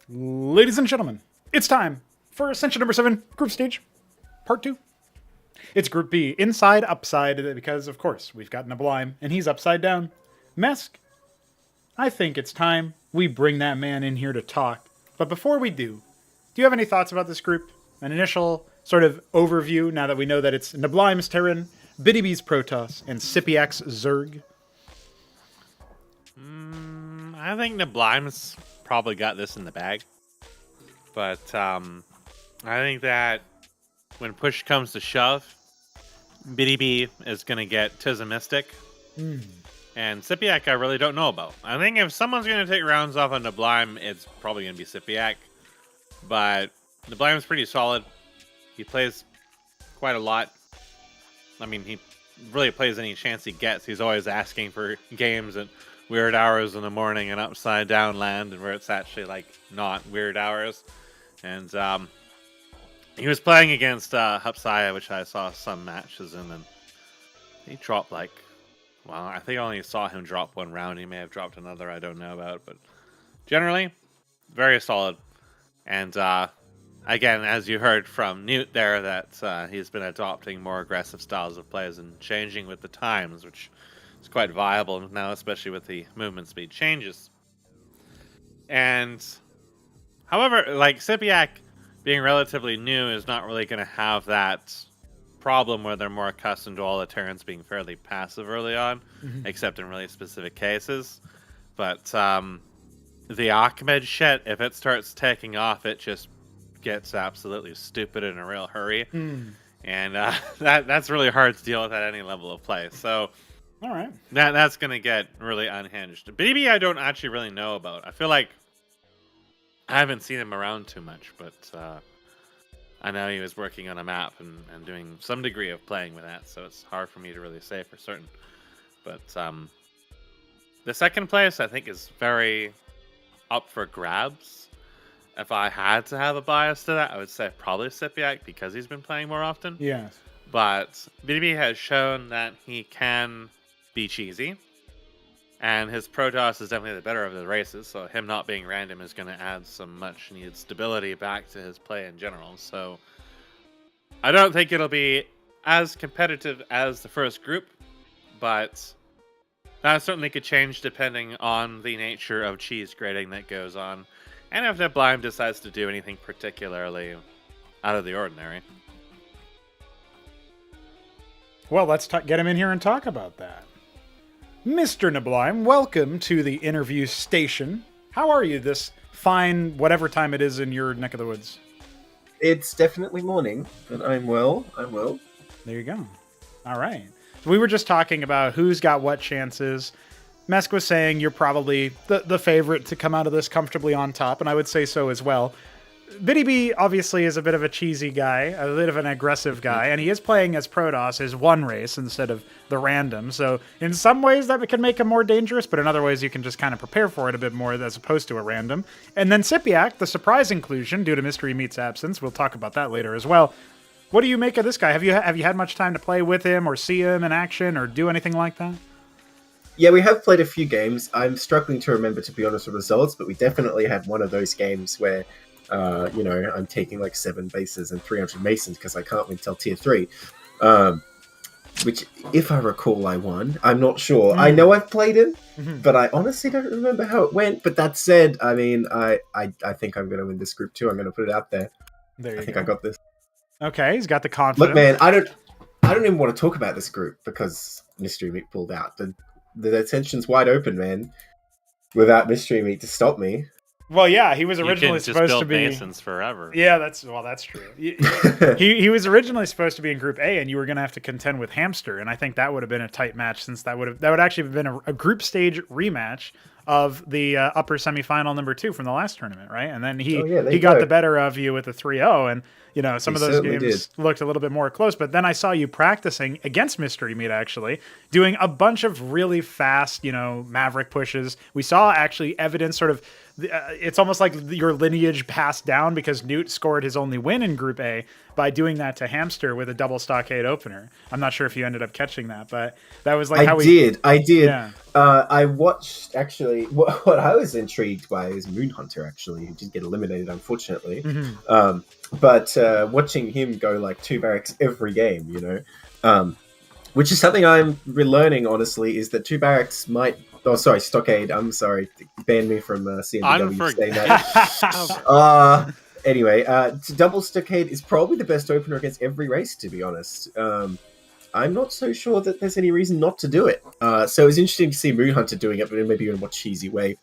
Ladies and gentlemen, it's time for Ascension number 7, Group Stage, Part 2. It's Group B, inside, upside, because, of course, we've got Neblime, and he's upside down. Mesk, I think it's time we bring that man in here to talk. But before we do you have any thoughts about this group? An initial sort of overview, now that we know that it's Neblime's Terran, Btyb's Protoss, and SYPIAC's Zerg? I think Neblime's probably got this in the bag. But I think that when push comes to shove, Btyb is going to get Mystic. And SYPIAC I really don't know about. I think if someone's going to take rounds off on Neblime, it's probably going to be SYPIAC. But Neblime's pretty solid. He plays quite a lot. I mean, he really plays any chance he gets. He's always asking for games at weird hours in the morning and upside down land, and where it's actually like not weird hours. And he was playing against Hupsaiya, which I saw some matches in, and he dropped like, well, I think I only saw him drop one round. He may have dropped another, I don't know about, but generally, very solid. And again, as you heard from Newt there, that he's been adopting more aggressive styles of plays and changing with the times, which is quite viable now, especially with the movement speed changes. And however, like SYPIAC being relatively new is not really going to have that problem where they're more accustomed to all the Terrans being fairly passive early on, except in really specific cases. But the Ahmed shit, if it starts taking off, it just gets absolutely stupid in a real hurry. And that's really hard to deal with at any level of play. So all right, that's going to get really unhinged. Btyb I don't actually really know about. I feel like I haven't seen him around too much, but I know he was working on a map and doing some degree of playing with that, so it's hard for me to really say for certain. But the second place, I think, is very up for grabs. If I had to have a bias to that, I would say probably SYPIAC, because he's been playing more often. Yes. But Btyb has shown that he can be cheesy. And his Protoss is definitely the better of the races, so him not being random is going to add some much-needed stability back to his play in general. So I don't think it'll be as competitive as the first group, but that certainly could change depending on the nature of cheese grading that goes on, and if Neblime decides to do anything particularly out of the ordinary. Well, let's get him in here and talk about that. Mr. Neblime, welcome to the interview station. How are you this fine, whatever time it is in your neck of the woods? It's definitely morning, but I'm well. I'm well. There you go. All right. So we were just talking about who's got what chances. Mesk was saying you're probably the favorite to come out of this comfortably on top, and I would say so as well. Btyb obviously is a bit of a cheesy guy, a bit of an aggressive guy, and he is playing as Protoss, his one race, instead of the random. So in some ways that can make him more dangerous, but in other ways you can just kind of prepare for it a bit more as opposed to a random. And then SYPIAC, the surprise inclusion due to Mystery Meat's absence. We'll talk about that later as well. What do you make of this guy? Have you had much time to play with him or see him in action or do anything like that? Yeah, we have played a few games. I'm struggling to remember, to be honest, the results, but we definitely had one of those games where I'm taking like 7 bases and 300 Masons because I can't win till tier 3. Which, if I recall, I won. I'm not sure. I know I've played him, but I honestly don't remember how it went. But that said, I mean, I think I'm going to win this group too. I'm going to put it out there. I think I got this. Okay, he's got the confidence. Look, man, I don't even want to talk about this group because Mystery Meat pulled out. The attention's wide open, man. Without Mystery Meat to stop me. Well, yeah, he was originally supposed to be Masons forever. Yeah, that's true. he was originally supposed to be in Group A, and you were going to have to contend with Hamster, and I think that would have been a tight match, since that would actually have been a group stage rematch of the upper semifinal number 2 from the last tournament, right? And then he got the better of you with the 3-0, and some of those games looked a little bit more close. But then I saw you practicing against Mystery Meat, actually, doing a bunch of really fast, Maverick pushes. We saw actually evidence sort of, it's almost like your lineage passed down, because Newt scored his only win in Group A by doing that to Hamster with a double stockade opener. I'm not sure if you ended up catching that, but that was like I did. Yeah. I watched actually. What I was intrigued by is Moonhunter. Actually, who did get eliminated, unfortunately. But watching him go like 2 barracks every game, which is something I'm relearning. Honestly, is that 2 barracks might. Oh, sorry, Stockade. I'm sorry, ban me from CMBW saying that. Anyway, double Stockade is probably the best opener against every race. To be honest. I'm not so sure that there's any reason not to do it. So it's interesting to see Moonhunter doing it, but maybe in a more cheesy way.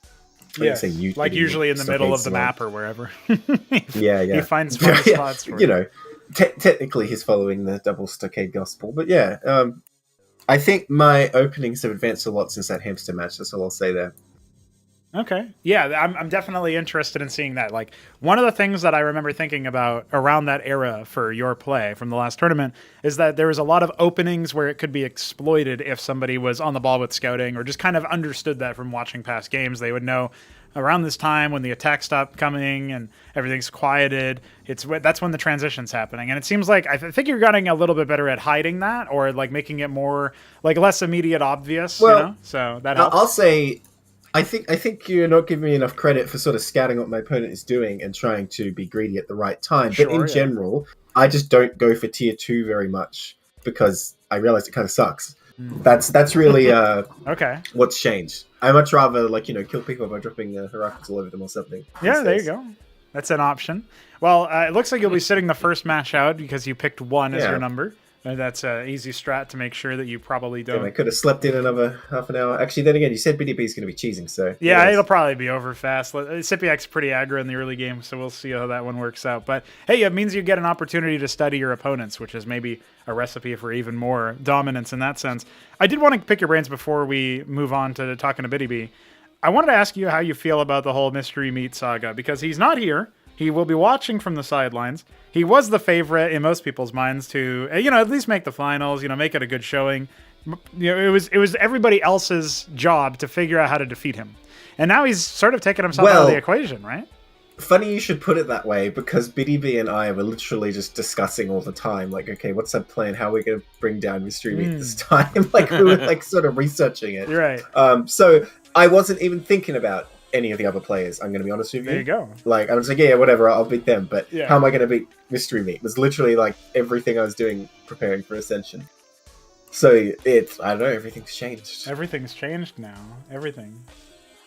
Yes, like usually in the middle of the map or wherever. Yeah. He finds fun spots for it. Technically he's following the double Stockade gospel, but yeah. I think my openings have advanced a lot since that Hamster match. That's all I'll say there. Okay. Yeah, I'm definitely interested in seeing that. Like, one of the things that I remember thinking about around that era for your play from the last tournament is that there was a lot of openings where it could be exploited if somebody was on the ball with scouting or just kind of understood that from watching past games. They would know around this time when the attack stopped coming and everything's quieted, that's when the transition's happening. And it seems like I think you're getting a little bit better at hiding that or like making it more like less immediate obvious, well, So that helps. I'll say I think you're not giving me enough credit for sort of scouting what my opponent is doing and trying to be greedy at the right time. But in general, I just don't go for tier 2 very much because I realize it kind of sucks. That's really okay. What's changed. I much rather kill people by dropping Heracles all over them or something. Yeah, there you go. That's an option. Well, it looks like you'll be sitting the first match out because you picked 1 as your number. That's an easy strat to make sure that you probably don't. Yeah, I could have slept in another half an hour. Actually, then again, you said Btyb is going to be cheesing, so... Yeah, it'll probably be over fast. SYPIAC's pretty aggro in the early game, so we'll see how that one works out. But, hey, it means you get an opportunity to study your opponents, which is maybe a recipe for even more dominance in that sense. I did want to pick your brains before we move on to talking to Btyb. I wanted to ask you how you feel about the whole Mystery Meat saga, because he's not here. He will be watching from the sidelines. He was the favorite in most people's minds to, at least make the finals, make it a good showing. It was everybody else's job to figure out how to defeat him. And now he's sort of taken himself out of the equation, right? Funny you should put it that way, because Btyb and I were literally just discussing all the time, like, okay, what's our plan? How are we going to bring down Mystery Meat this time? We were sort of researching it. You're right. So I wasn't even thinking about any of the other players. I'm going to be honest with you. There you go. I was like, yeah, whatever, I'll beat them. But how am I going to beat Mystery Meat? It was literally everything I was doing preparing for Ascension. So I don't know, everything's changed. Everything's changed now. Everything.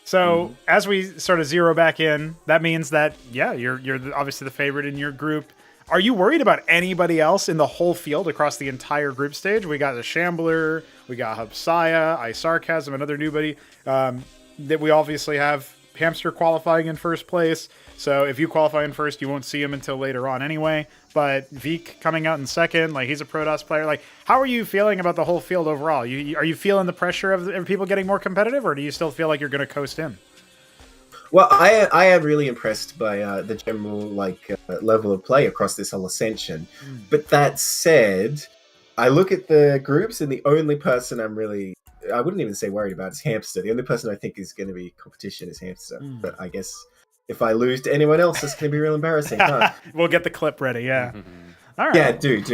So as we sort of zero back in, that means that, you're obviously the favorite in your group. Are you worried about anybody else in the whole field across the entire group stage? We got the Shambler, we got Hupsaiya, iSarCasm, another newbody. That we obviously have Hamster qualifying in first place. So if you qualify in first, you won't see him until later on anyway. But Veek coming out in second, he's a Protoss player. How are you feeling about the whole field overall? Are you feeling the pressure of people getting more competitive, or do you still feel like you're going to coast in? Well, I am really impressed by the general level of play across this whole Ascension. But that said, I look at the groups, and the only person I wouldn't even say worried about is Hamster. The only person I think is going to be competition is Hamster. But I guess if I lose to anyone else, it's going to be real embarrassing, huh? We'll get the clip ready, yeah. All right. Yeah, dude.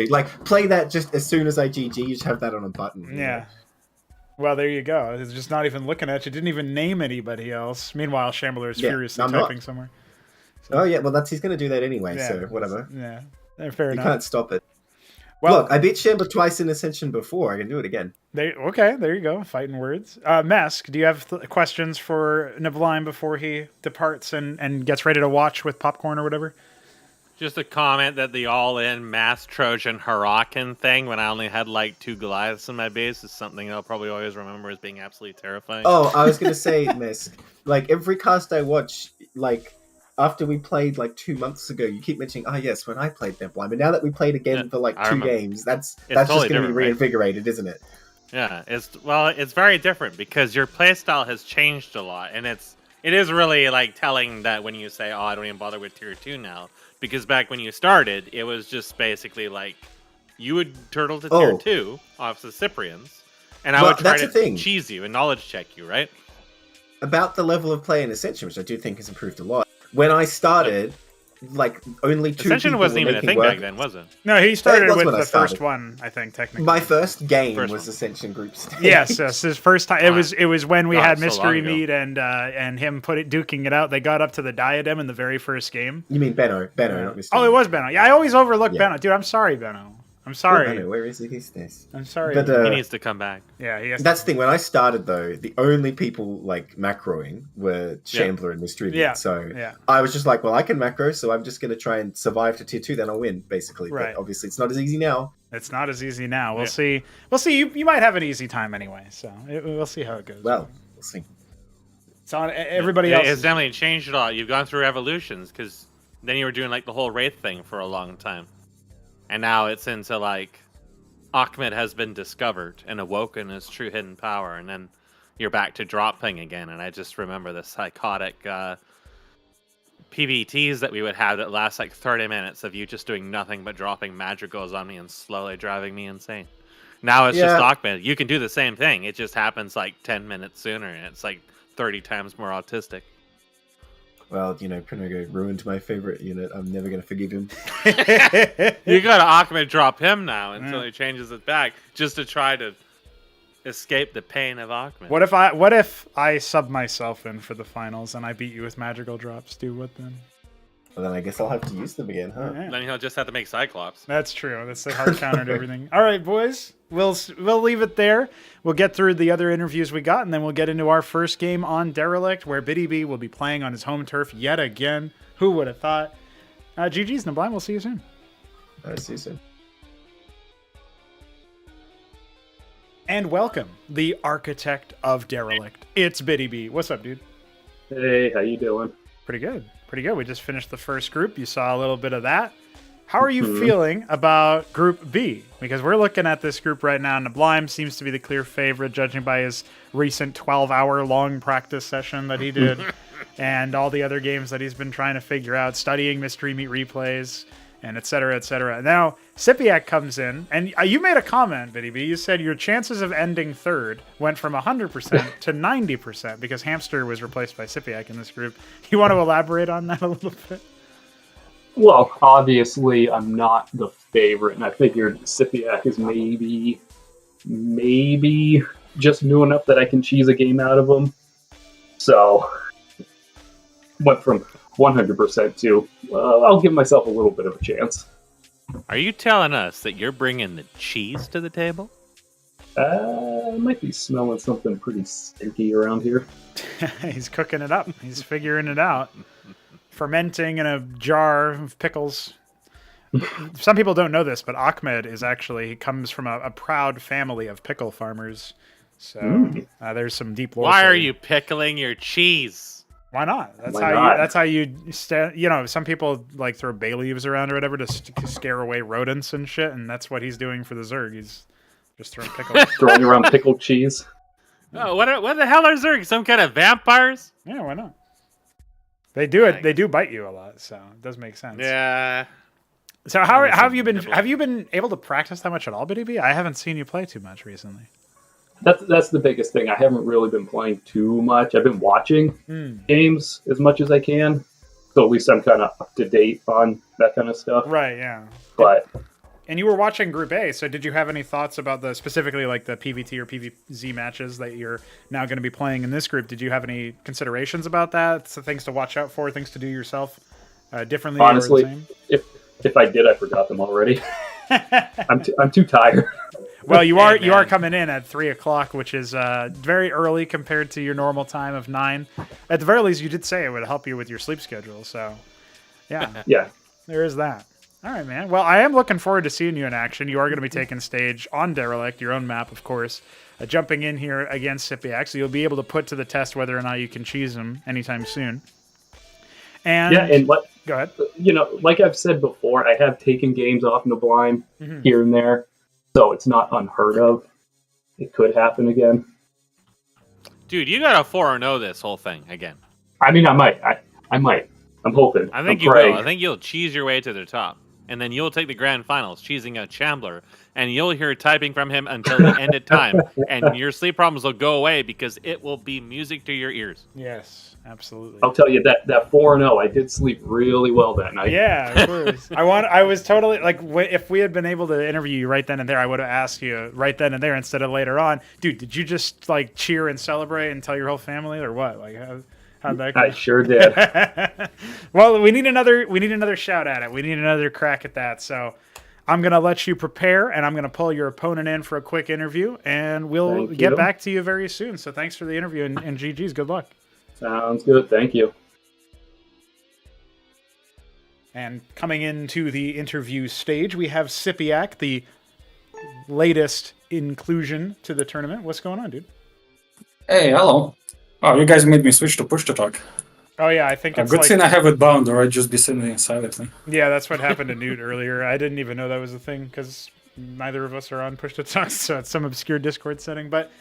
Play that just as soon as I GG. You just have that on a button. Yeah. Well, there you go. It's just not even looking at you. Didn't even name anybody else. Meanwhile, Shambler is furiously typing somewhere. So. Oh, yeah. Well, he's going to do that anyway, so whatever. Yeah. Fair enough. You can't stop it. Well, look, I beat Shambler twice in Ascension before. I can do it again. Okay, there you go. Fighting words. Mesk, do you have questions for neblime before he departs and gets ready to watch with popcorn or whatever? Just a comment that the all-in mass Trojan Huracan thing, when I only had 2 Goliaths in my base, is something I'll probably always remember as being absolutely terrifying. Oh, I was going to say, Mesk, every cast I watch, after we played 2 months ago, you keep mentioning, yes, when I played neblime. And now that we played again for 2 games, that's totally just going to be reinvigorated, right? Isn't it? Yeah, it's very different because your playstyle has changed a lot, and it is really telling that when you say, I don't even bother with tier 2 now, because back when you started, it was just basically you would turtle to tier 2 off the Cyprians, and I would try to cheese you and knowledge check you, right? About the level of play in Ascension, which I do think has improved a lot. When I started, like only two Ascension people wasn't were even a making thing work. back then, was it? No, he started was with when I the first started. one, I think, technically. My first game First was one. Ascension group stage. Yes, his first time. It was when we God, had so Mystery long ago. Meat and him duking it out. They got up to the diadem in the very first game. You mean Benno, not Mr. Oh, it was Benno. Yeah, I always overlook Yeah. Benno. Dude, I'm sorry, Benno. I'm Oh, sorry. Benno, where is he these days? I'm sorry. But He needs to come back. yeah, he has that's the thing. When I started, though, the only people like macroing were Shambler and Mystery Meat. Yeah, So yeah. I was just like, well, I can macro, so I'm just going to try and survive to tier 2, then I'll win, basically. Right. But obviously, it's not as easy now. It's not as easy now. We'll Yeah. see. We'll see. You might have an easy time anyway. So we'll see how it goes. Well, we'll see. it's on everybody It's else. definitely changed a lot. You've gone through evolutions because then you were doing like the whole Wraith thing for a long time, and now it's into like Ahmed has been discovered and awoken his true hidden power, and then you're back to dropping again. And I just remember the psychotic PBTs that we would have that last like 30 minutes of you just doing nothing but dropping madrigals on me and slowly driving me insane. Now it's just Ahmed. You can do the same thing. It just happens like 10 minutes sooner, and it's like 30 times more autistic. Well, Prinogo ruined my favorite unit. I'm never going to forgive him. You gotta Ahmed drop him now until he changes it back, just to try to escape the pain of Ahmed. What if I sub myself in for the finals and I beat you with magical drops? Do what then? Well, then I guess I'll have to use them again, huh? Yeah. Then he'll just have to make Cyclops. That's true. That's the hard counter to everything. All right, boys. We'll leave it there. We'll get through the other interviews we got, and then we'll get into our first game on Derelict, where Btyb will be playing on his home turf yet again. Who would have thought? GG's, Neblime. We'll see you soon. All right, see you soon. And welcome, the architect of Derelict. It's Btyb. What's up, dude? Hey, how you doing? Pretty good. Pretty good. We just finished the first group. You saw a little bit of that. How are you feeling about Group B? Because we're looking at this group right now. Neblime seems to be the clear favorite, judging by his recent 12-hour long practice session that he did and all the other games that he's been trying to figure out, studying Mystery Meat replays, and et cetera, et cetera. Now, SYPIAC comes in, and you made a comment, Btyb. You said your chances of ending third went from 100% to 90% because Hamster was replaced by SYPIAC in this group. You want to elaborate on that a little bit? Well, obviously, I'm not the favorite, and I figured SYPIAC is maybe just new enough that I can cheese a game out of him. So, went from 100% to, I'll give myself a little bit of a chance. Are you telling us that you're bringing the cheese to the table? I might be smelling something pretty stinky around here. He's cooking it up. He's figuring it out. Fermenting in a jar of pickles. Some people don't know this, but Ahmed he comes from a proud family of pickle farmers. So there's some deep lore. Why are you pickling your cheese? Why not? That's how you some people like throw bay leaves around or whatever to scare away rodents and shit, and that's what he's doing for the Zerg. He's just throwing pickles. Throwing around pickled cheese. Oh, what the hell are Zerg? Some kind of vampires? Yeah, why not? They do it. They do bite you a lot, so it does make sense. Yeah. So how have you been? Have you been able to practice that much at all, Btyb? I haven't seen you play too much recently. That's the biggest thing. I haven't really been playing too much. I've been watching games as much as I can, so at least I'm kind of up to date on that kind of stuff. Right. Yeah. But and you were watching Group A, so did you have any thoughts about specifically like the PvT or PvZ matches that you're now going to be playing in this group? Did you have any considerations about that? So things to watch out for, things to do yourself differently? Honestly, or the same? if I did, I forgot them already. I'm too tired. Well, you are coming in at 3:00, which is very early compared to your normal time of 9. At the very least, you did say it would help you with your sleep schedule. So, yeah, there is that. All right, man. Well, I am looking forward to seeing you in action. You are going to be taking stage on Derelict, your own map, of course, jumping in here against SYPIAC, so you'll be able to put to the test whether or not you can cheese him anytime soon. And go ahead. Like I've said before, I have taken games off Neblime here and there, so it's not unheard of. It could happen again. Dude, you gotta 4-0 this whole thing again. I mean, I might. I might. I'm hoping. I think I'm you praying. will. I think you'll cheese your way to the top. and then you'll take the grand finals, choosing a Shambler, and you'll hear typing from him until the end of time, and your sleep problems will go away because it will be music to your ears. Yes, absolutely. I'll tell you that 4-0, I did sleep really well that night. Yeah, of course. I was totally like, if we had been able to interview you right then and there, I would have asked you right then and there instead of later on, dude. Did you just like cheer and celebrate and tell your whole family, or what? Like, how'd that go? I sure did. Well, we need another shout at it. We need another crack at that. So I'm gonna let you prepare, and I'm gonna pull your opponent in for a quick interview, and we'll get back to you very soon. So thanks for the interview, and GG's. Good luck. Sounds good. Thank you. And coming into the interview stage, we have SYPIAC, the latest inclusion to the tournament. What's going on, dude? Hey, hello. Oh, you guys made me switch to push to talk. Oh yeah, I think it's good thing I have it bound, or I'd just be sitting there silently. Yeah, that's what happened to Newt earlier. I didn't even know that was a thing because neither of us are on push to talk, so it's some obscure Discord setting. But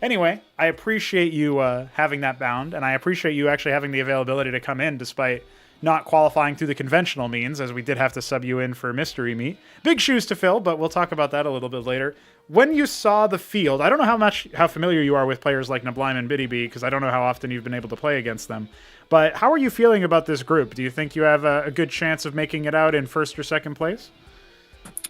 anyway, I appreciate you having that bound, and I appreciate you actually having the availability to come in despite not qualifying through the conventional means, as we did have to sub you in for mystery meet. Big shoes to fill, but we'll talk about that a little bit later. When you saw the field, I don't know how familiar you are with players like Neblime and Btyb, because I don't know how often you've been able to play against them. But how are you feeling about this group? Do you think you have a good chance of making it out in first or second place?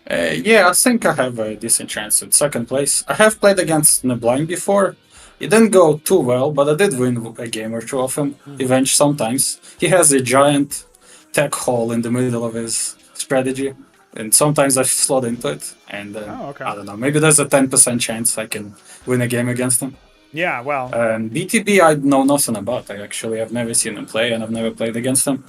Yeah, I think I have a decent chance at second place. I have played against Neblime before. It didn't go too well, but I did win a game or two of him, eventually sometimes. He has a giant tech hole in the middle of his strategy, and sometimes I slot into it, and I don't know, maybe there's a 10% chance I can win a game against him. Yeah, well... Btyb I know nothing about. I actually have never seen him play, and I've never played against him.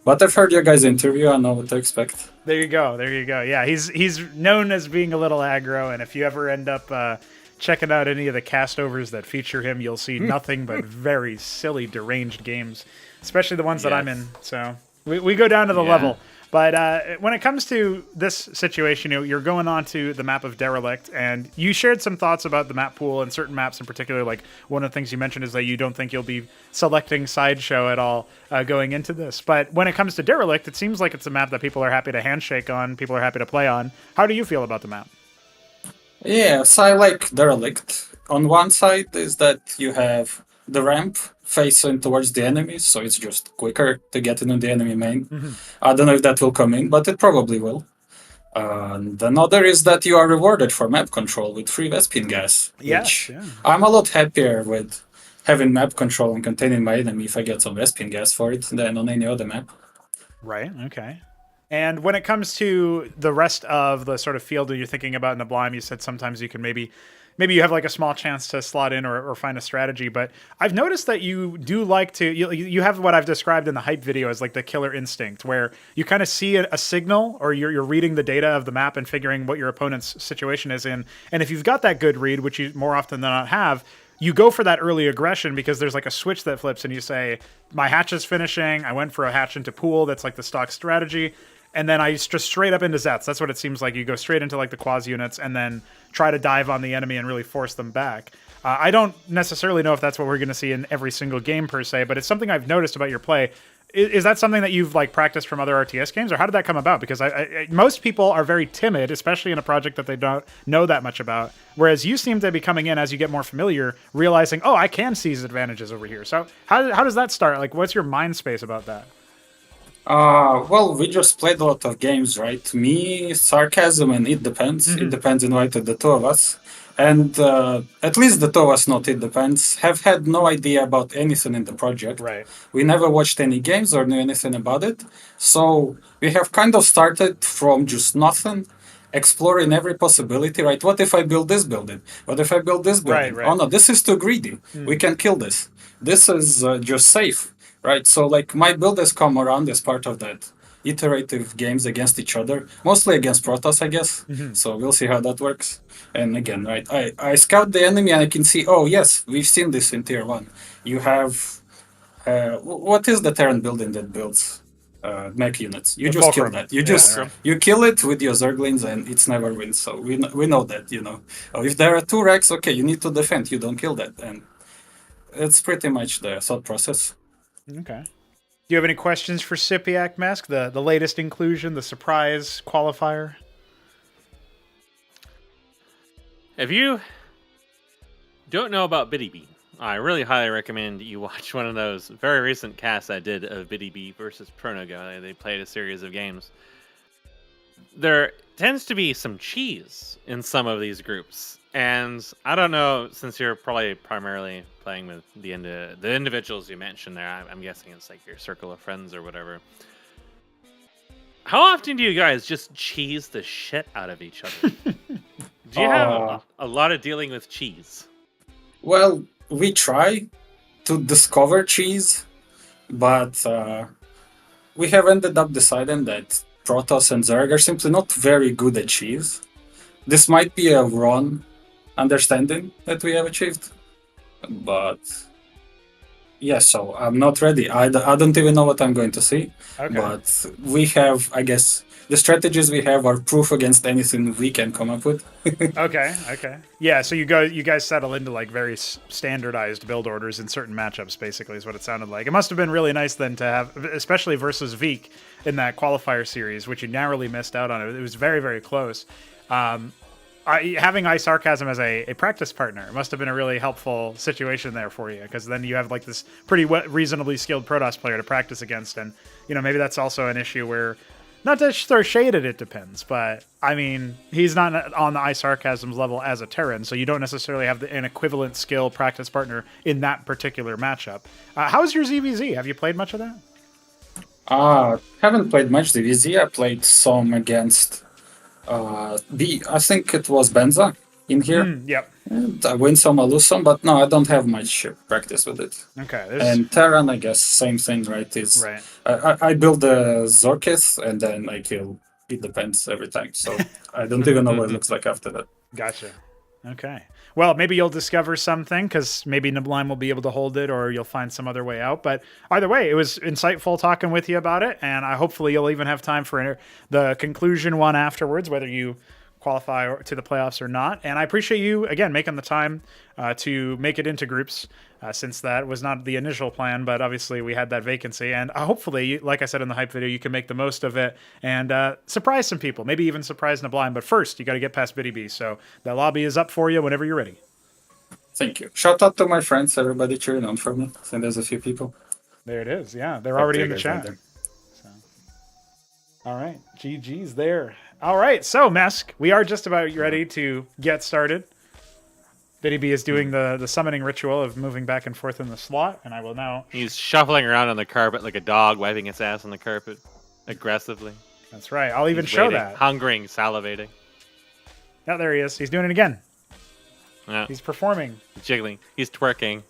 But I've heard your guys' interview, I know what to expect. There you go. Yeah, he's known as being a little aggro, and if you ever end up... checking out any of the castovers that feature him, you'll see nothing but very silly, deranged games, especially the ones that I'm in. So we go down to the level. But when it comes to this situation, you're going on to the map of Derelict, and you shared some thoughts about the map pool and certain maps in particular. Like one of the things you mentioned is that you don't think you'll be selecting Sideshow at all going into this. But when it comes to Derelict, it seems like it's a map that people are happy to handshake on, people are happy to play on. How do you feel about the map? Yes, I like Derelict. On one side is that you have the ramp facing towards the enemy, so it's just quicker to get into the enemy main. I don't know if that will come in, but it probably will. And another is that you are rewarded for map control with free Vespine gas, which I'm a lot happier with having map control and containing my enemy if I get some Vespine gas for it than on any other map. Right, okay. And when it comes to the rest of the sort of field that you're thinking about in the Blime, you said sometimes you can maybe you have like a small chance to slot in or find a strategy. But I've noticed that you do like to, you have what I've described in the hype video as like the killer instinct, where you kind of see a signal, or you're reading the data of the map and figuring what your opponent's situation is in. And if you've got that good read, which you more often than not have, you go for that early aggression because there's like a switch that flips and you say, my hatch is finishing. I went for a hatch into pool. That's like the stock strategy. And then I just straight up into Zets. That's what it seems like. You go straight into like the quasi units and then try to dive on the enemy and really force them back. I don't necessarily know if that's what we're going to see in every single game per se, but it's something I've noticed about your play. Is that something that you've like practiced from other RTS games, or how did that come about? Because most people are very timid, especially in a project that they don't know that much about. Whereas you seem to be coming in as you get more familiar, realizing, oh, I can seize advantages over here. So how does that start? Like, what's your mind space about that? Well, we just played a lot of games, right? Me, iSarCasm, and It Depends. It Depends invited the two of us. And at least the two of us, not It Depends, have had no idea about anything in the project. Right. We never watched any games or knew anything about it. So we have kind of started from just nothing, exploring every possibility, right? What if I build this building? What if I build this building? Right. Oh no, this is too greedy. We can kill this. This is just safe. Right, so like my build has come around as part of that iterative games against each other, mostly against Protoss, I guess. So we'll see how that works. And again, right, I scout the enemy and I can see, oh yes, we've seen this in tier 1. You have, what is the Terran building that builds mech units? You just kill that. You kill it with your Zerglings and it's never wins. So we know that, you know. If there are 2 racks, okay, you need to defend, you don't kill that. And it's pretty much the thought process. Okay. Do you have any questions for SYPIAC, Mask? The latest inclusion, the surprise qualifier? If you don't know about Btyb, I really highly recommend you watch one of those very recent casts I did of Btyb versus Pronogo. They played a series of games. There tends to be some cheese in some of these groups. And I don't know, since you're probably primarily playing with the individuals you mentioned there, I'm guessing it's like your circle of friends or whatever. How often do you guys just cheese the shit out of each other? Do you have a lot of dealing with cheese? Well, we try to discover cheese, but we have ended up deciding that Protoss and Zerg are simply not very good at cheese. This might be a wrong understanding that we have achieved, but yeah, so I'm not ready. I don't even know what I'm going to see. Okay. But we have, I guess, the strategies we have are proof against anything we can come up with. Okay. Yeah, so you guys settle into like very standardized build orders in certain matchups, basically, is what it sounded like. It must have been really nice then to have, especially versus Veek in that qualifier series, which you narrowly missed out on. It was very, very close. Having iSarCasm as a practice partner must have been a really helpful situation there for you, because then you have like this pretty reasonably skilled Protoss player to practice against, and maybe that's also an issue where, not to throw shade at It Depends, but I mean, he's not on the iSarCasm's level as a Terran, so you don't necessarily have an equivalent skill practice partner in that particular matchup. How's your ZVZ? Have you played much of that? Haven't played much DVZ. I played some against I think it was Benza in here. Yep. And I win some, I lose some, but no, I don't have much practice with it. Okay. And Terran, I guess, same thing, right? Right. I build the Zorkith and then I kill It Depends every time. So I don't even know what it looks like after that. Gotcha. Okay. Well, maybe you'll discover something, because maybe Neblime will be able to hold it, or you'll find some other way out. But either way, it was insightful talking with you about it, and hopefully you'll even have time for the conclusion one afterwards, whether you qualify to the playoffs or not. And I appreciate you, again, making the time to make it into groups, since that was not the initial plan, but obviously we had that vacancy. And hopefully, like I said in the hype video, you can make the most of it and surprise some people, maybe even surprise Neblime. But first, you got to get past Btyb. So the lobby is up for you whenever you're ready. Thank you. Shout out to my friends, everybody cheering on for me. I think there's a few people. There it is. Yeah, they're already in the chat. So. All right. GG's there. All right. So, Mesk, we are just about ready to get started. Btyb is doing the summoning ritual of moving back and forth in the slot, and I will now... He's shuffling around on the carpet like a dog, wiping its ass on the carpet aggressively. That's right. I'll even show that. Hungering, salivating. Yeah, there he is. He's doing it again. Yeah. He's performing. He's jiggling. He's twerking.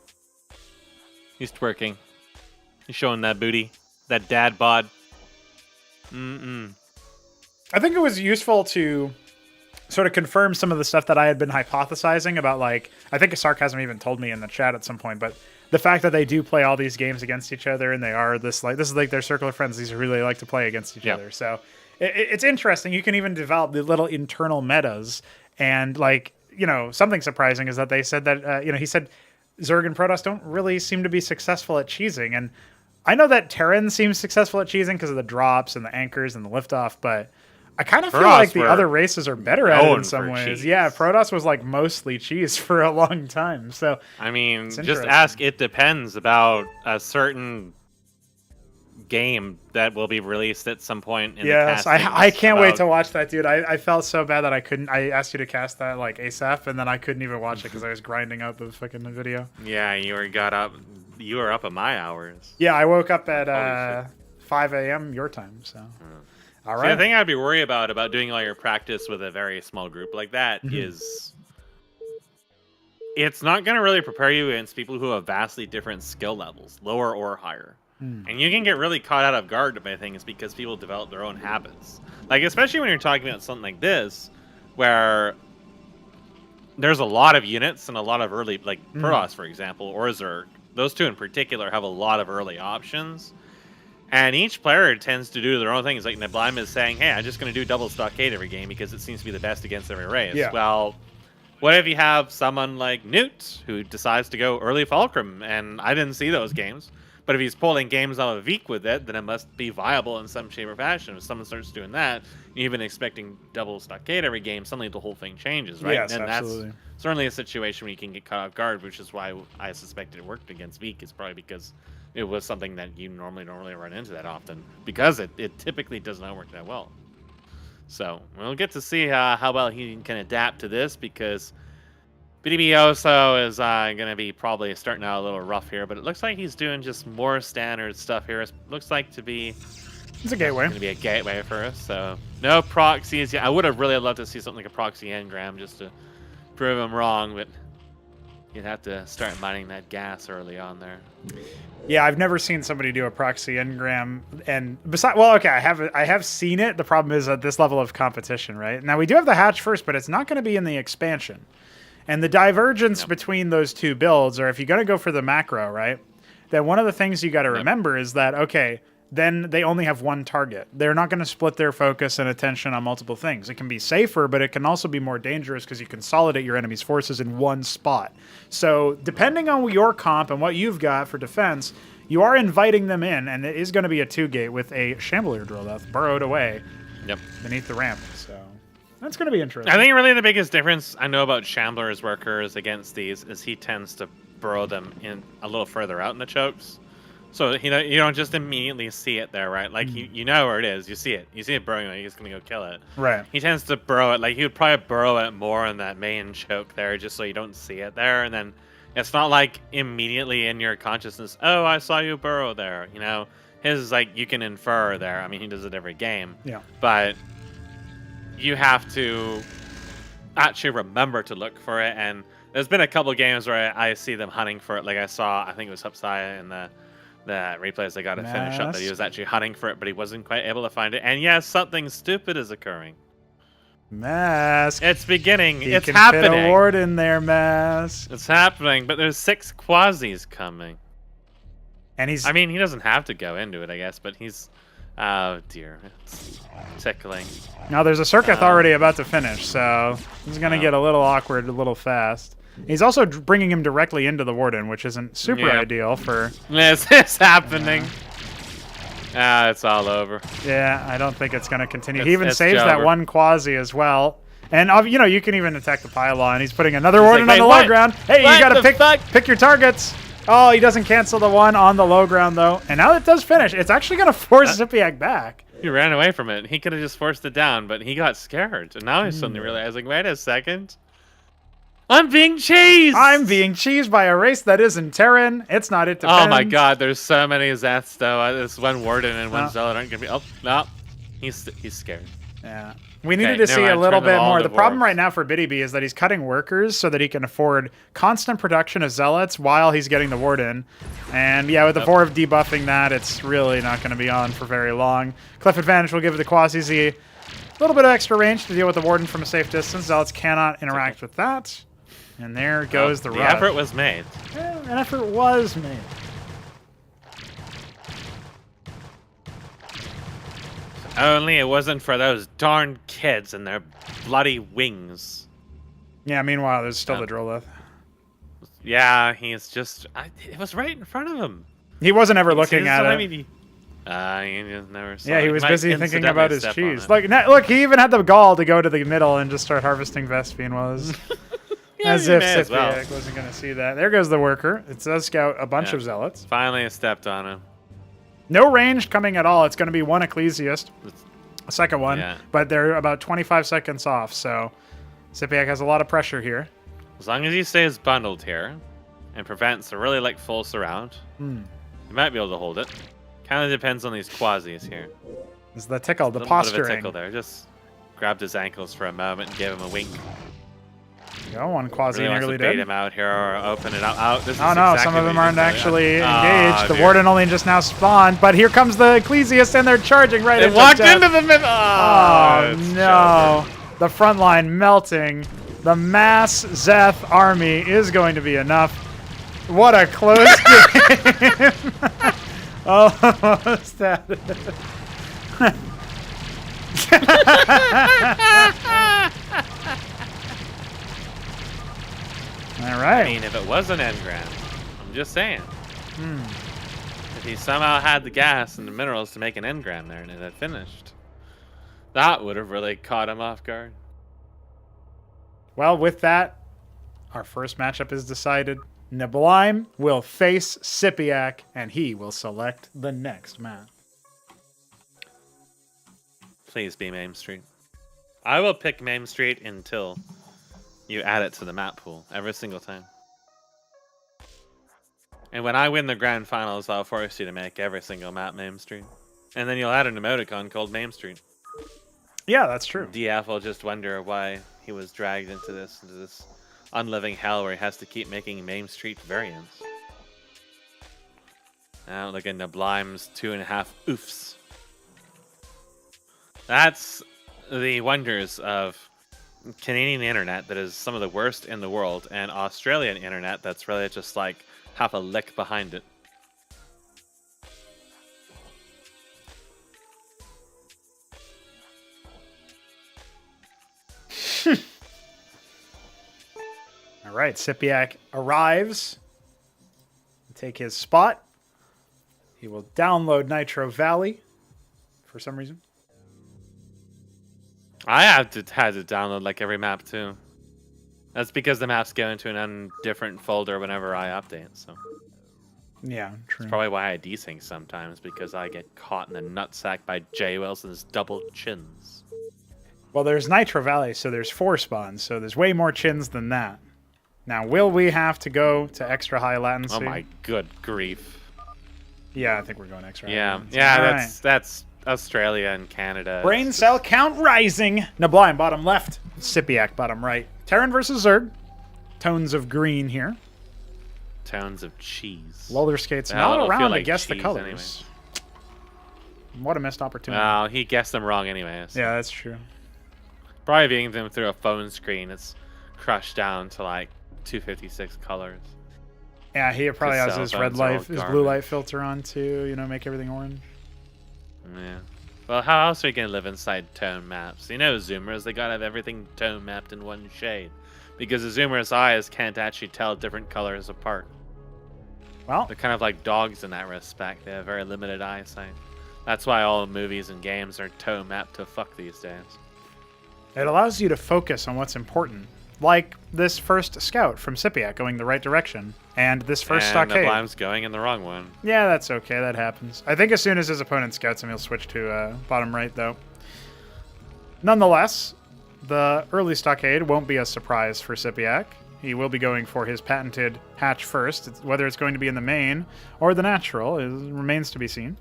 He's twerking. He's showing that booty. That dad bod. I think it was useful to sort of confirm some of the stuff that I had been hypothesizing about, like, I think iSarCasm even told me in the chat at some point, but the fact that they do play all these games against each other, and they are this is like their circle of friends. These really like to play against each other. So it's interesting. You can even develop the little internal metas, and like, something surprising is that they said that, he said Zerg and Protoss don't really seem to be successful at cheesing. And I know that Terran seems successful at cheesing because of the drops and the anchors and the liftoff, but I kind of feel like the other races are better at it in some ways. Cheese. Yeah, Protoss was like mostly cheese for a long time. So I mean, just ask It Depends about a certain game that will be released at some point in the cast. I can't wait to watch that, dude. I felt so bad that I couldn't. I asked you to cast that like ASAP, and then I couldn't even watch it because I was grinding out the fucking video. Yeah, you were up at my hours. Yeah, I woke up at 5 a.m. your time, so... All right. See, the thing I'd be worried about doing all your practice with a very small group like that is it's not going to really prepare you against people who have vastly different skill levels, lower or higher. And you can get really caught out of guard by things because people develop their own habits. Like, especially when you're talking about something like this, where there's a lot of units and a lot of early, like Protoss, for example, or Zerg. Those two in particular have a lot of early options. And each player tends to do their own things. Like Neblime is saying, hey, I'm just going to do double stockade every game because it seems to be the best against every race. Yeah. Well, what if you have someone like Newt who decides to go early Fulcrum? And I didn't see those games. But if he's pulling games out of Veek with it, then it must be viable in some shape or fashion. If someone starts doing that, you've been expecting double stockade every game, suddenly the whole thing changes, right? Yes, and absolutely. that's certainly a situation where you can get caught off guard, which is why I suspected it worked against Veek. It's probably because it was something that you normally run into that often, because it typically does not work that well. So we'll get to see how well he can adapt to this, because Btyb also is going to be probably starting out a little rough here, but it looks like he's doing just more standard stuff here. It looks like to be It's a gateway. going to be a gateway for us. So no proxies yet. I would have really loved to see something like a proxy engram just to prove him wrong, but you'd have to start mining that gas early on there. Yeah, I've never seen somebody do a proxy engram, and besides, well, okay, I have seen it. The problem is at this level of competition, right? Now we do have the hatch first, but it's not going to be in the expansion. And the divergence between those two builds, or if you're going to go for the macro, right, then one of the things you got to remember is that, okay, then they only have one target. They're not going to split their focus and attention on multiple things. It can be safer, but it can also be more dangerous because you consolidate your enemy's forces in one spot. So depending on your comp and what you've got for defense, you are inviting them in, and it is going to be a 2-gate with a Shambler drill that's burrowed away beneath the ramp. So that's going to be interesting. I think really the biggest difference I know about Shambler's workers against these is he tends to burrow them in a little further out in the chokes. So you don't just immediately see it there, right? Like you know where it is, you see it burrowing, like he's gonna go kill it. Right. He tends to burrow it, like he would probably burrow it more in that main choke there, just so you don't see it there, and then it's not like immediately in your consciousness, oh, I saw you burrow there. You know, his is like you can infer there. I mean, he does it every game. Yeah. But you have to actually remember to look for it, and there's been a couple of games where I see them hunting for it. Like I saw, I think it was Hupsaiya in the replays they got to finish up that he was actually hunting for it, but he wasn't quite able to find it. And yes, something stupid is occurring. Mask. It's beginning. You it's can happening. fit a ward in there, Mask. It's happening, but there's 6 quasis coming. And he's... I mean, he doesn't have to go into it, I guess, but he's... Oh, dear. It's tickling. Now, there's a Circuit already about to finish, so he's going to get a little awkward, a little fast. He's also bringing him directly into the Warden, which isn't super ideal for... It's happening. It's all over. Yeah, I don't think it's going to continue. He even saves Jobber. that one quasi as well. And, you know, you can even attack the pylon. He's putting another Warden like, on the "Wait, low ground. Hey, you got to pick your targets. Oh, he doesn't cancel the one on the low ground, though. And now it does finish. It's actually going to force SYPIAC back. He ran away from it. He could have just forced it down, but he got scared. And now he's suddenly realizing, wait a second. I'm being cheesed! I'm being cheesed by a race that isn't Terran. It's not it depends. Oh my god, there's so many Zeths, though. This one Warden and one Zealot aren't going to be... Oh, no. He's scared. Yeah. We needed to see a little bit more. The problem right now for Btyb is that he's cutting workers so that he can afford constant production of Zealots while he's getting the Warden. And yeah, with the Vorv debuffing that, it's really not going to be on for very long. Cliff Advantage will give the Quasis a little bit of extra range to deal with the Warden from a safe distance. Zealots cannot interact with that. And there goes the rush. The effort was made. Yeah, an effort was made. Only it wasn't for those darn kids and their bloody wings. Yeah, meanwhile, there's still the Derelict. Yeah, he's just... it was right in front of him. He wasn't ever looking at it. He just never saw Yeah, he it. was Might busy thinking about his incidentally cheese. step on it. Look, he even had the gall to go to the middle and just start harvesting Vespine was... as if SYPIAC wasn't going to see that. There goes the worker. It does scout a bunch of Zealots. Finally stepped on him. No range coming at all. It's going to be one Ecclesiast, a second one, but they're about 25 seconds off, so SYPIAC has a lot of pressure here. As long as he stays bundled here and prevents a really full surround, he might be able to hold it. Kind of depends on these quasis here. This is the tickle, the Bit of a posturing. tickle there. Just grabbed his ankles for a moment and gave him a wink. Go, one quasi really nearly wants to bait did. him out here or open it up. This is Oh no, exactly some of what them he aren't did. actually Oh, engaged. The dear. Warden only just now spawned, but here comes the Ecclesiast and they're charging right They into walked death. into the middle. Oh, it's no. The front line melting. The mass Zeth army is going to be enough. What a close game. Almost had it. All right. I mean, if it was an engram, I'm just saying. If he somehow had the gas and the minerals to make an engram there and it had finished, that would have really caught him off guard. Well, with that, our first matchup is decided. Neblime will face SYPIAC, and he will select the next map. Please be Main Street. I will pick Main Street until you add it to the map pool every single time. And when I win the grand finals, I'll force you to make every single map Main Street. And then you'll add an emoticon called Main Street. Yeah, that's true. DF will just wonder why he was dragged into this unliving hell where he has to keep making Main Street variants. Now look at Neblime's 2.5 oofs. That's the wonders of Canadian internet that is some of the worst in the world, and Australian internet that's really just like half a lick behind it. All right, SYPIAC arrives. Take his spot. He will download Nitro Valley for some reason. I had to download like every map too. That's because the maps go into an different folder whenever I update. So Yeah, true. that's probably why I desync sometimes, because I get caught in the nutsack by Jay Wilson's double chins. Well, there's Nitro Valley, so there's 4 spawns, so there's way more chins than that. Now, will we have to go to extra high latency? Oh my good grief! Yeah, I think we're going extra high Yeah, latency. yeah, All that's Australia and Canada. Brain cell count rising. Neblime bottom left. SYPIAC bottom right. Terran versus Zerg. Tones of green here. Tones of cheese. Roller skates Well, not it'll around feel to like guess the cheese colors. What a missed opportunity. Well, he guessed them wrong anyways. Yeah, that's true. Probably viewing them through a phone screen, it's crushed down to like 256 colors. Yeah, he probably has cell his red phones are all light, his blue garbage. light filter on too, you know, make everything orange. Yeah. Well, how else are you gonna live inside tone maps? You know, zoomers, they gotta have everything tone mapped in one shade, because the zoomer's eyes can't actually tell different colors apart. Well, They're kind of like dogs in that respect. They have very limited eyesight. That's why all movies and games are tone mapped to fuck these days. it allows you to focus on what's important. Like this first scout from SYPIAC going the right direction, and this first and stockade. Neblime's going in the wrong one. Yeah, that's okay. That happens. I think as soon as his opponent scouts him, he'll switch to bottom right, though. Nonetheless, the early stockade won't be a surprise for SYPIAC. He will be going for his patented hatch first. Whether it's going to be in the main or the natural remains to be seen.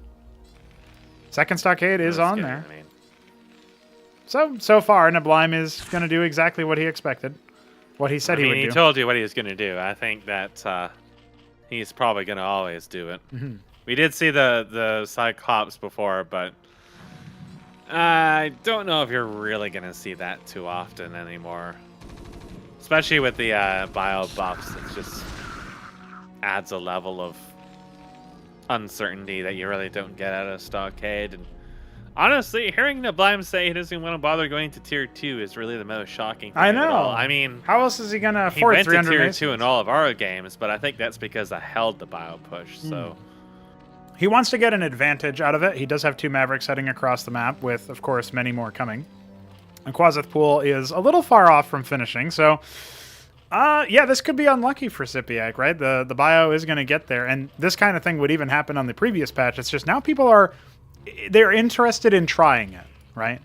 Second stockade is Let's on get there. it, I mean. So far, Neblime is going to do exactly what he expected. What he said he would he do. told you what he was going to do. I think that he's probably going to always do it. Mhm. We did see the Cyclops before, but I don't know if you're really going to see that too often anymore. Especially with the bio buffs, it just adds a level of uncertainty that you really don't get out of Stockade. And honestly, hearing Neblime say he doesn't want to bother going to Tier 2 is really the most shocking thing I of it know. all. I mean, how else is he going to he afford went to 300 Tier Masons? 2 in all of our games, but I think that's because I held the bio push, so... He wants to get an advantage out of it. He does have 2 Mavericks heading across the map, with, of course, many more coming. And Quasith Pool is a little far off from finishing, so... yeah, this could be unlucky for SYPIAC, right? The bio is going to get there, and this kind of thing would even happen on the previous patch. It's just now people are... They're interested in trying it, right?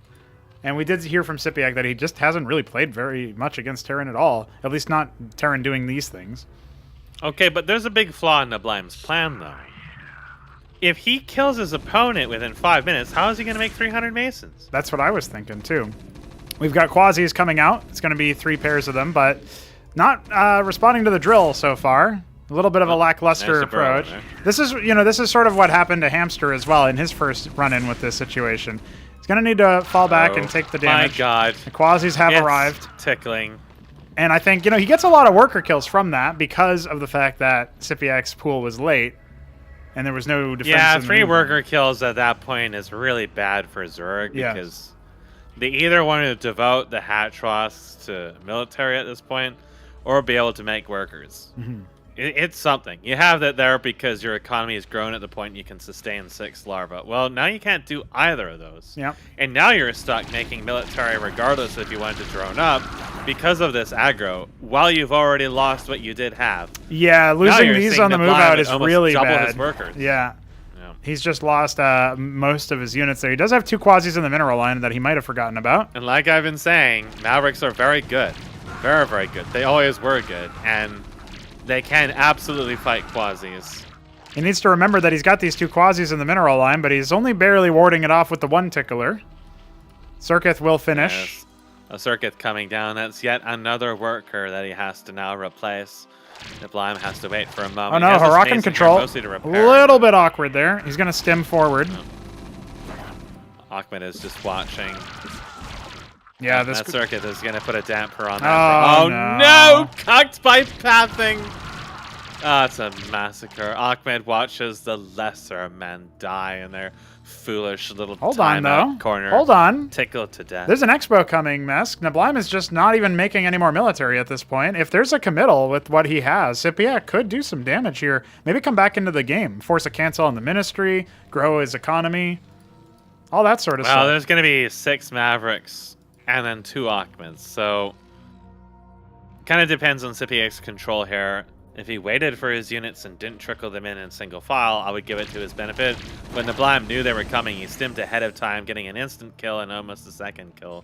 And we did hear from SYPIAC that he just hasn't really played very much against Terran at all. At least not Terran doing these things. Okay, but there's a big flaw in Neblime's plan, though. If he kills his opponent within 5 minutes, how is he going to make 300 Masons? That's what I was thinking, too. We've got Quasis coming out. It's going to be 3 pairs of them, but not responding to the drill so far. A little bit of a lackluster nice approach. burrow, This is sort of what happened to Hamster as well in his first run-in with this situation. He's going to need to fall back and take the damage. My God. The Quasis have It's arrived. tickling. And I think, he gets a lot of worker kills from that because of the fact that SYPIAC's pool was late and there was no defense. Yeah, in the 3 meantime. worker kills at that point is really bad for Zerg Yeah. because they either want to devote the Hatchwas to military at this point or be able to make workers. Mm-hmm. it's something. You have that there because your economy has grown at the point you can sustain 6 larvae. Well, now you can't do either of those. Yep. And now you're stuck making military regardless if you wanted to drone up because of this aggro, while you've already lost what you did have. Yeah, losing these on the move out is really bad. His workers. Yeah. He's just lost most of his units there. He does have 2 quasis in the mineral line that he might have forgotten about. And like I've been saying, Mavericks are very good. Very, very good. They always were good. And they can absolutely fight quasis. He needs to remember that he's got these 2 quasis in the mineral line, but he's only barely warding it off with the 1 tickler. Circuit will finish. Yes. A circuit coming down. That's yet another worker that he has to now replace. Neblime has to wait for a moment. Oh no, Huracan control. A little bit awkward there. He's going to stem forward. Ahmed is just watching. Yeah, that circuit is going to put a damper on that. Oh, no! Cucked by pathing! Oh, it's a massacre. Ahmed watches the lesser men die in their foolish little corner. Hold on. Tickled to death. There's an expo coming, Mesk. Neblime is just not even making any more military at this point. If there's a committal with what he has, SYPIAC could do some damage here. Maybe come back into the game. Force a cancel on the ministry. Grow his economy. All that sort of stuff. Well, there's going to be 6 Mavericks and then 2 Ahmeds. So, kind of depends on SYPIAC's control here. If he waited for his units and didn't trickle them in single file, I would give it to his benefit. When Neblime knew they were coming, he stimmed ahead of time, getting an instant kill and almost a second kill.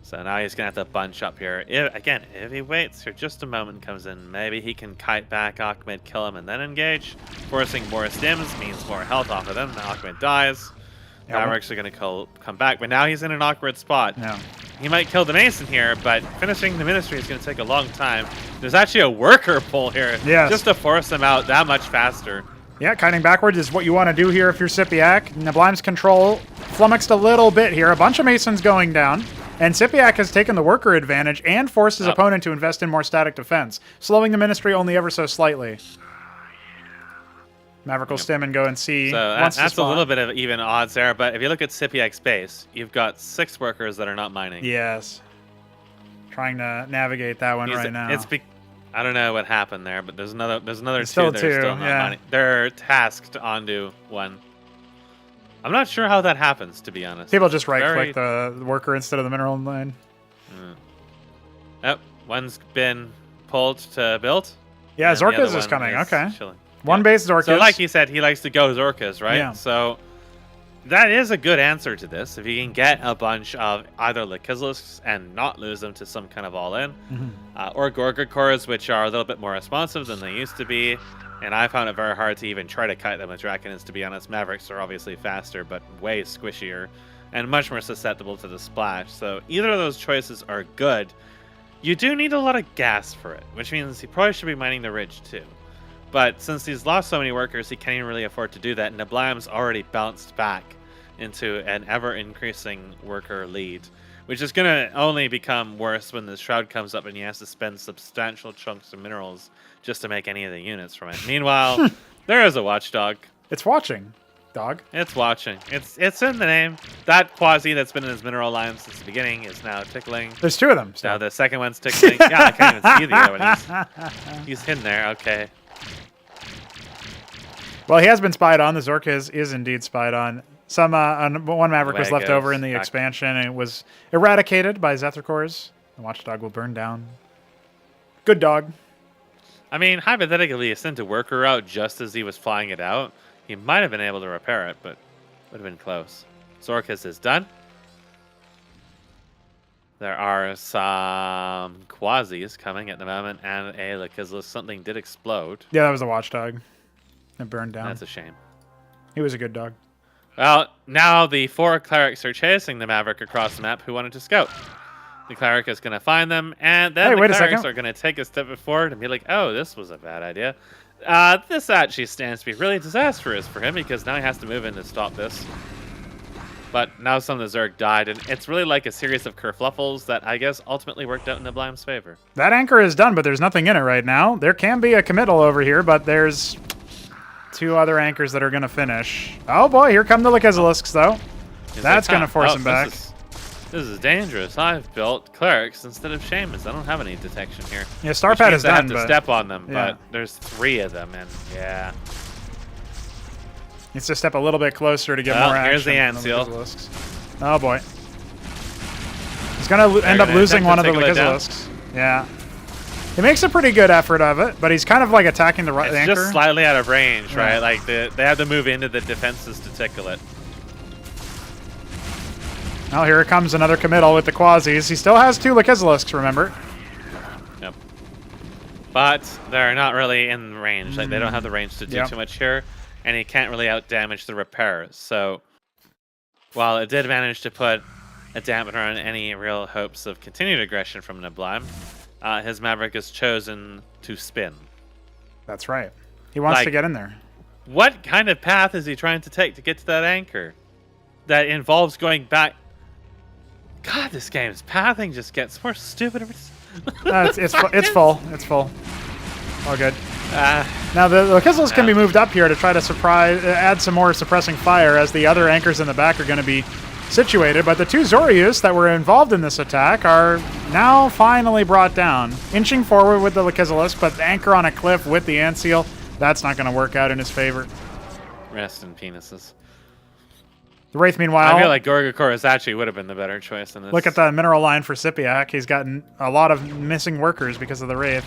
So now he's going to have to bunch up here. If he waits for just a moment and comes in, maybe he can kite back Ahmed, kill him, and then engage. Forcing more stims means more health off of them. Ahmed dies. Mavericks are going to come back, but now he's in an awkward spot. Yeah. He might kill the Mason here, but finishing the ministry is going to take a long time. There's actually a worker pull here just to force them out that much faster. Yeah, kiting backwards is what you want to do here if you're SYPIAC. Neblime's control flummoxed a little bit here. A bunch of Masons going down. And SYPIAC has taken the worker advantage and forced his opponent to invest in more static defense, slowing the ministry only ever so slightly. Maverick will stem and go and see. So that's a little bit of even odds there, but if you look at SYPIAC's base, you've got 6 workers that are not mining. Yes. Trying to navigate that one right now. I don't know what happened there, but there's another 2 that are still not mining. They're tasked to undo 1. I'm not sure how that happens, to be honest. People just right-click the worker instead of the mineral line. Yep, one's been pulled to build. Yeah, Zorkas is coming. Okay. Chilling. One base Zorkas. So like he said, he likes to go Zorkas, right? Yeah. So that is a good answer to this. If you can get a bunch of either Lakislus and not lose them to some kind of all-in, or Gorga cores, which are a little bit more responsive than they used to be. And I found it very hard to even try to kite them with Draconids, to be honest. Mavericks are obviously faster, but way squishier and much more susceptible to the splash. So either of those choices are good. You do need a lot of gas for it, which means he probably should be mining the ridge too. But since he's lost so many workers, he can't even really afford to do that. And Neblime's already bounced back into an ever-increasing worker lead, which is going to only become worse when the Shroud comes up and he has to spend substantial chunks of minerals just to make any of the units from it. Meanwhile, there is a watchdog. It's watching, dog. It's watching. It's in the name. That quasi that's been in his mineral line since the beginning is now tickling. There's 2 of them. Now the second one's tickling. Yeah, I can't even see the other one. He's hidden there. Okay. Well, he has been spied on. The Zorka is indeed spied on. Some one Maverick was left over in the expansion, and it was eradicated by Zethicors. The watchdog will burn down. Good dog. I mean, hypothetically, he sent a worker out just as he was flying it out. He might have been able to repair it, but would have been close. Zorkas is done. There are some quasis coming at the moment, and a Lakislus. Something did explode. Yeah, that was the watchdog. It burned down. That's a shame. He was a good dog. Well, now the 4 clerics are chasing the Maverick across the map who wanted to scout. The cleric is going to find them, and then the clerics are going to take a step forward and be like, oh, this was a bad idea. This actually stands to be really disastrous for him because now he has to move in to stop this. But now some of the Zerg died, and it's really like a series of kerfluffles that I guess ultimately worked out in Neblime's favor. That anchor is done, but there's nothing in it right now. There can be a committal over here, but there's 2 other anchors that are going to finish. Oh boy, here come the Lakislus, though. That's going to force him back. This is dangerous. I've built clerics instead of shamans. I don't have any detection here. Yeah, Which Starpad means is I done, have to but step on them, yeah. but there's 3 of them, and yeah. Needs to step a little bit closer to get Well, more action. here's the ant from seal. Basilisks. Oh boy. He's gonna end up gonna losing attempt one of to the take it down. Basilisks. Yeah. He makes a pretty good effort of it, but he's kind of like attacking the It's anchor. just slightly out of range, Yeah. right? Like they have to move into the defenses to tickle it. Well, here comes another committal with the Quasis. He still has 2 Basilisks, remember? Yep. But they're not really in range. Like they don't have the range to do Yep. too much here, and he can't really outdamage the repairs. So while it did manage to put a dampener on any real hopes of continued aggression from Neblime, his Maverick has chosen to spin. That's right. He wants to Like- get in there. What kind of path is he trying to take to get to that anchor? That involves going back. God, this game's pathing just gets more stupid. It's full. It's full. All good. Uh, Now the Basilisks can be moved up here to try to add some more suppressing fire, as the other anchors in the back are going to be situated. But the 2 Zorius that were involved in this attack are now finally brought down, inching forward with the Basilisks, but the anchor on a cliff with the ant seal, that's not going to work out in his favor. rest in penises. The Wraith, meanwhile, I feel like Gorgosaurus actually would have been the better choice in this. look at the mineral line for SYPIAC. He's gotten a lot of missing workers because of the Wraith.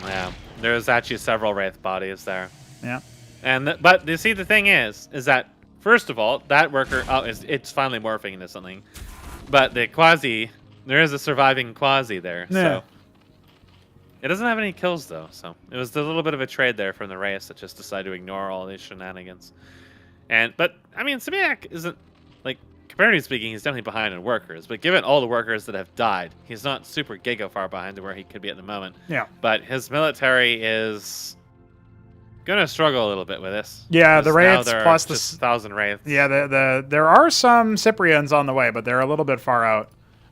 Yeah, there's actually several Wraith bodies there. Yeah. And but you see, the thing is that first of all, that worker it's finally morphing into something, but the Quasi, there is a surviving Quasi there, Yeah. so it doesn't have any kills though. So it was a little bit of a trade there from the race that just decided to ignore all these shenanigans. But I mean, SYPIAC isn't, like, comparatively speaking, he's definitely behind in workers. But given all the workers that have died, he's not super giga far behind to where he could be at the moment. Yeah. But his military is gonna struggle a little bit with this. Yeah, the because now Wraiths there are plus the just 1,000 Wraiths. Yeah, there are some Cyprians on the way, but they're a little bit far out.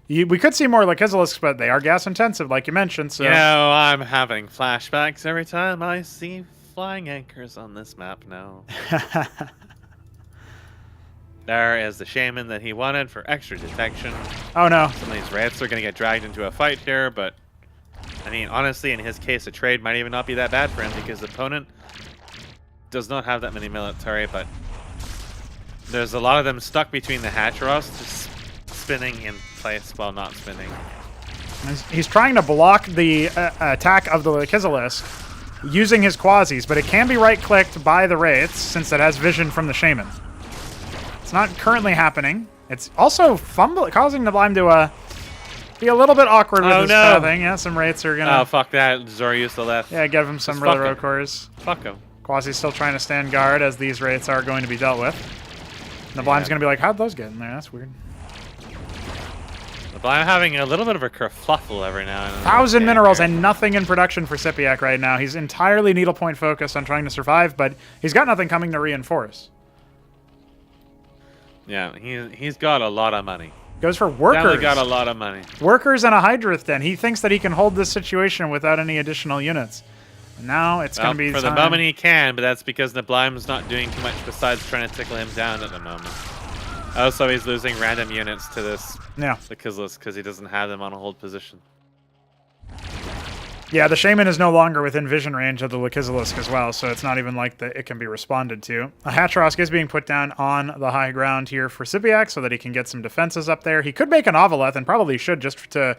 We could see more like Basilisks, but they are gas intensive, like you mentioned. So You know, I'm having flashbacks every time I see flying anchors on this map now. There is the shaman that he wanted for extra detection. Oh no. Some of these Wraiths are going to get dragged into a fight here, but I mean, honestly, in his case, a trade might even not be that bad for him because the opponent does not have that many military, but there's a lot of them stuck between the Hatcheros, just spinning in place while not spinning. He's trying to block the attack of the Basilisks using his Quasis, but it can be right-clicked by the Wraiths since it has vision from the Shaman. It's not currently happening. It's also causing the Neblime to be a little bit awkward with his pathing. Yeah, some Wraiths are gonna. Oh, fuck that. Zorius the left. Yeah, give him some Just row cores. Fuck him. Quasi's still trying to stand guard as these Wraiths are going to be dealt with. Neblime's gonna be like, how'd those get in there? That's weird. Neblime having a little bit of a kerfluffle every now and then. 1,000 minerals and nothing in production for SYPIAC right now. He's entirely needlepoint focused on trying to survive, but he's got nothing coming to reinforce. Yeah, he's got a lot of money. Goes for workers. Definitely got a lot of money. Workers and a Hydrith Den. He thinks that he can hold this situation without any additional units. And now it's going to be for the moment he can, but that's because Neblime's not doing too much besides trying to tickle him down at the moment. Also, he's losing random units to this Basilisks because he doesn't have them on a hold position. Yeah, the Shaman is no longer within vision range of the Basilisks as well, so it's not even like it can be responded to. A Hatcherosk is being put down on the high ground here for SYPIAC so that he can get some defenses up there. He could make an Ovaleth, and probably should, just to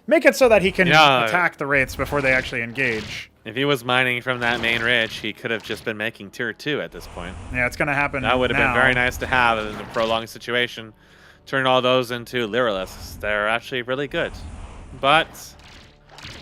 make it so that he can attack the Wraiths before they actually engage. If he was mining from that main ridge, he could have just been making tier 2 at this point. Yeah, it's going to happen That would have now. been very nice to have in a prolonged situation. Turn all those into Lyrilisks. They're actually really good. But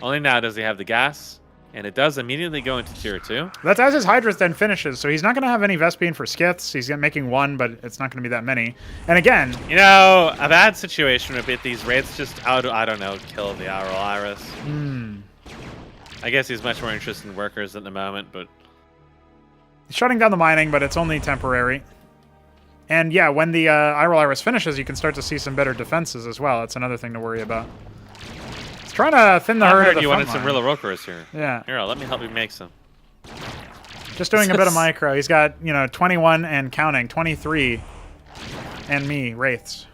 only now does he have the gas, and it does immediately go into tier 2. That's as his Hydrith Den finishes, so he's not going to have any Vespene for Skiths. He's making one, but it's not going to be that many. And again... You know, a bad situation would be if these Wraiths just, I don't know, kill the Aural Iris. I guess he's much more interested in workers at the moment, but... He's shutting down the mining, but it's only temporary. And yeah, when the Aural Iris finishes, you can start to see some better defenses as well. That's another thing to worry about. He's trying to thin the herd of the you front wanted some line. real workers here. Yeah. Here, let me help you make some. Just doing a bit of micro. He's got, 21 and counting, 23 and me, Wraiths.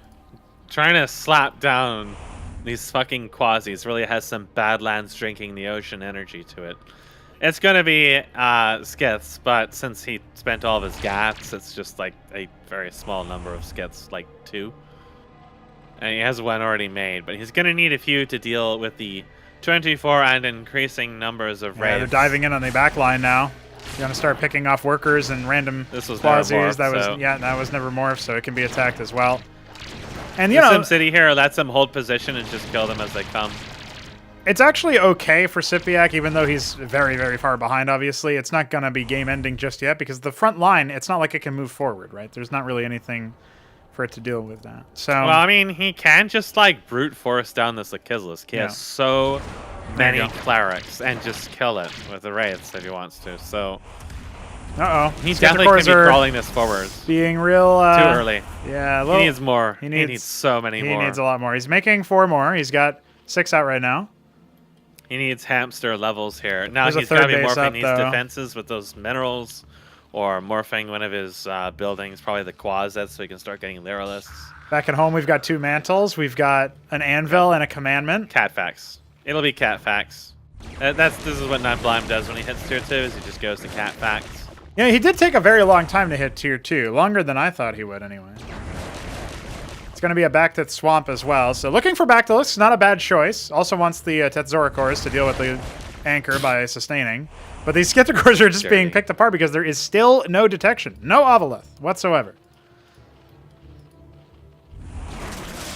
trying to slap down these fucking quasis really has some Badlands drinking the ocean energy to it. It's going to be skiths, but since he spent all of his gas, it's just like a very small number of skiths, like 2. And he has one already made, but he's going to need a few to deal with the 24 and increasing numbers of raids. They're diving in on the back line now. You're going to start picking off workers and random This was quasis. never morphed, that was so. Yeah, that was never morphed, so it can be attacked as well. And The you know, SimCity here lets him hold position and just kill them as they come. it's actually okay for SYPIAC, even though he's very, very far behind, obviously. It's not going to be game-ending just yet, because the front line, it's not like it can move forward, right? There's not really anything for it to deal with that. So, Well, I mean, he can just, like, brute force down this Achilles. He has so many clerics and just kill it with the wraiths if he wants to. So, he's definitely going to be crawling this forward. Being real... Too early. Yeah, he needs more. He needs so many more. He needs a lot more. He's making 4 more. He's got 6 out right now. He needs hamster levels here. Now There's a he's got to be third base morphing up, these though. defenses with those minerals, or morphing one of his buildings, probably the Quasets, so he can start getting Lyralists. Back at home, we've got 2 mantles. We've got an anvil and a commandment. Catfax. It'll be Catfax. This is what neblime does when he hits tier 2, is he just goes to Catfax. Yeah, he did take a very long time to hit tier 2. Longer than I thought he would, anyway. It's going to be a Bactith Swamp as well. So looking for Bactiths, not a bad choice. Also wants the Tetzoricors to deal with the anchor by sustaining. But these Skithicors are just being picked apart because there is still no detection. No Avalith whatsoever.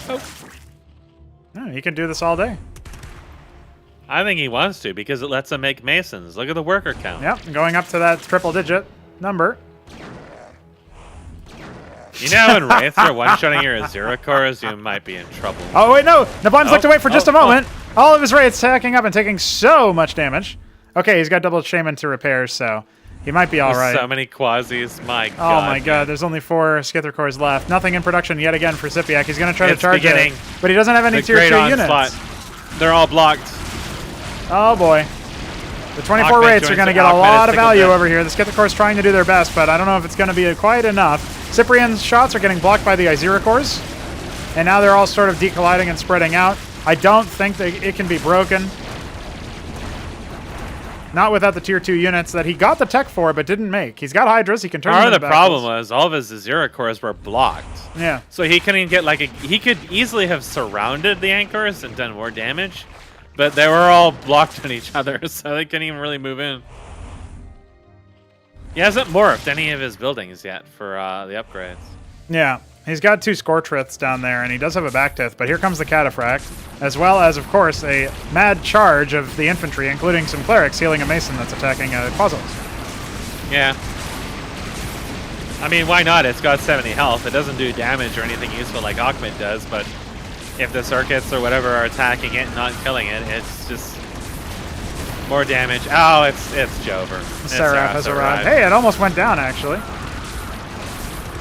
Oh, he can do this all day. I think he wants to, because it lets him make Masons. Look at the worker count. Yep, going up to that triple-digit number. You know, when Wraiths are one-shotting your Azuricors, you might be in trouble. Oh, wait, no! Neblime's looked away for just a moment. All of his Wraiths stacking up and taking so much damage. Okay, he's got double Shaman to repair, so he might be all right. So many Quasis, my god. Oh my god, there's only 4 Skithicors left. Nothing in production yet again for SYPIAC. He's going to try to charge it, but he doesn't have any tier 2 units. They're all blocked. Oh boy. The 24 Wraiths are going to get a lot of value over here. The Skithicors trying to do their best, but I don't know if it's going to be quite enough. Cyprian's shots are getting blocked by the Azuricors, and now they're all sort of decolliding and spreading out. I don't think that it can be broken. Not without the tier 2 units that he got the tech for, but didn't make. He's got Hydras. He can turn them into Part of the problem was all of his Azuricors were blocked. Yeah. So he couldn't get like he could easily have surrounded the anchors and done more damage, but they were all blocked on each other, so they couldn't even really move in. He hasn't morphed any of his buildings yet for the upgrades. Yeah. He's got 2 Scorchriths down there, and he does have a Bactith, but here comes the Cataphract, as well as, of course, a mad charge of the infantry, including some clerics healing a Mason that's attacking Quasos. Yeah. I mean, why not? It's got 70 health. It doesn't do damage or anything useful like Ahmed does, but if the circuits or whatever are attacking it and not killing it, it's just more damage. Oh, it's Jover. Seraph has arrived. Hey, it almost went down, actually.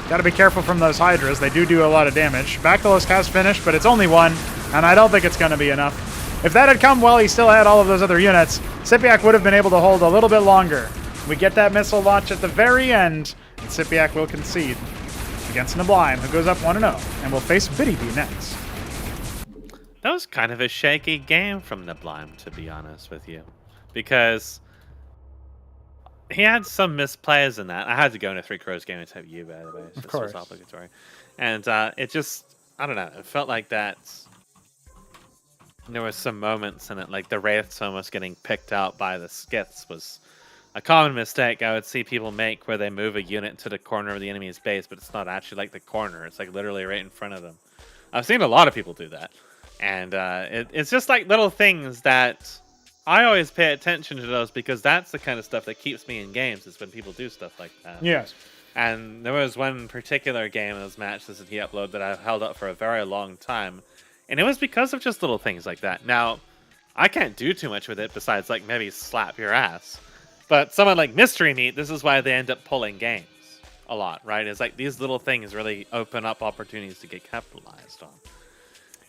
Got to be careful from those Hydras. They do a lot of damage. Bacthylos has finished, but it's only 1, and I don't think it's going to be enough. If that had come while he still had all of those other units, SYPIAC would have been able to hold a little bit longer. We get that missile launch at the very end, and SYPIAC will concede against Neblime, who goes up 1-0, and will face Btyb next. That was kind of a shaky game from Neblime, to be honest with you, because he had some misplays in that. I had to go into 3 Crows game and type you, by the way. It's just obligatory. And it just, I don't know, it felt like that. There was some moments in it, like the Wraiths almost getting picked out by the Skiths was a common mistake I would see people make, where they move a unit to the corner of the enemy's base, but it's not actually like the corner. It's like literally right in front of them. I've seen a lot of people do that. And it's just like little things that I always pay attention to those, because that's the kind of stuff that keeps me in games, is when people do stuff like that. Yes. And there was one particular game in those matches that he uploaded that I held up for a very long time. And it was because of just little things like that. Now, I can't do too much with it besides like maybe slap your ass. But someone like Mystery Meat, this is why they end up pulling games a lot, right? It's like these little things really open up opportunities to get capitalized on.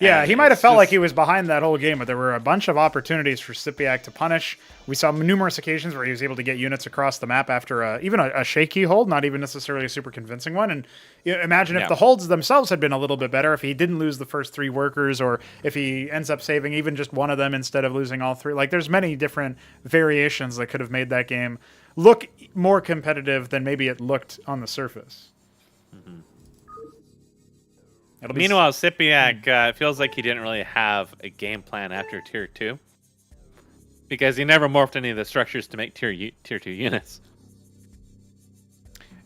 Yeah, And he might have it's felt like just- he was behind that whole game, but there were a bunch of opportunities for SYPIAC to punish. We saw numerous occasions where he was able to get units across the map after even a shaky hold, not even necessarily a super convincing one. And imagine if the holds themselves had been a little bit better, if he didn't lose the first 3 workers, or if he ends up saving even just one of them instead of losing all 3. Like, there's many different variations that could have made that game look more competitive than maybe it looked on the surface. Meanwhile, SYPIAC feels like he didn't really have a game plan after Tier 2. Because he never morphed any of the structures to make Tier 2 units.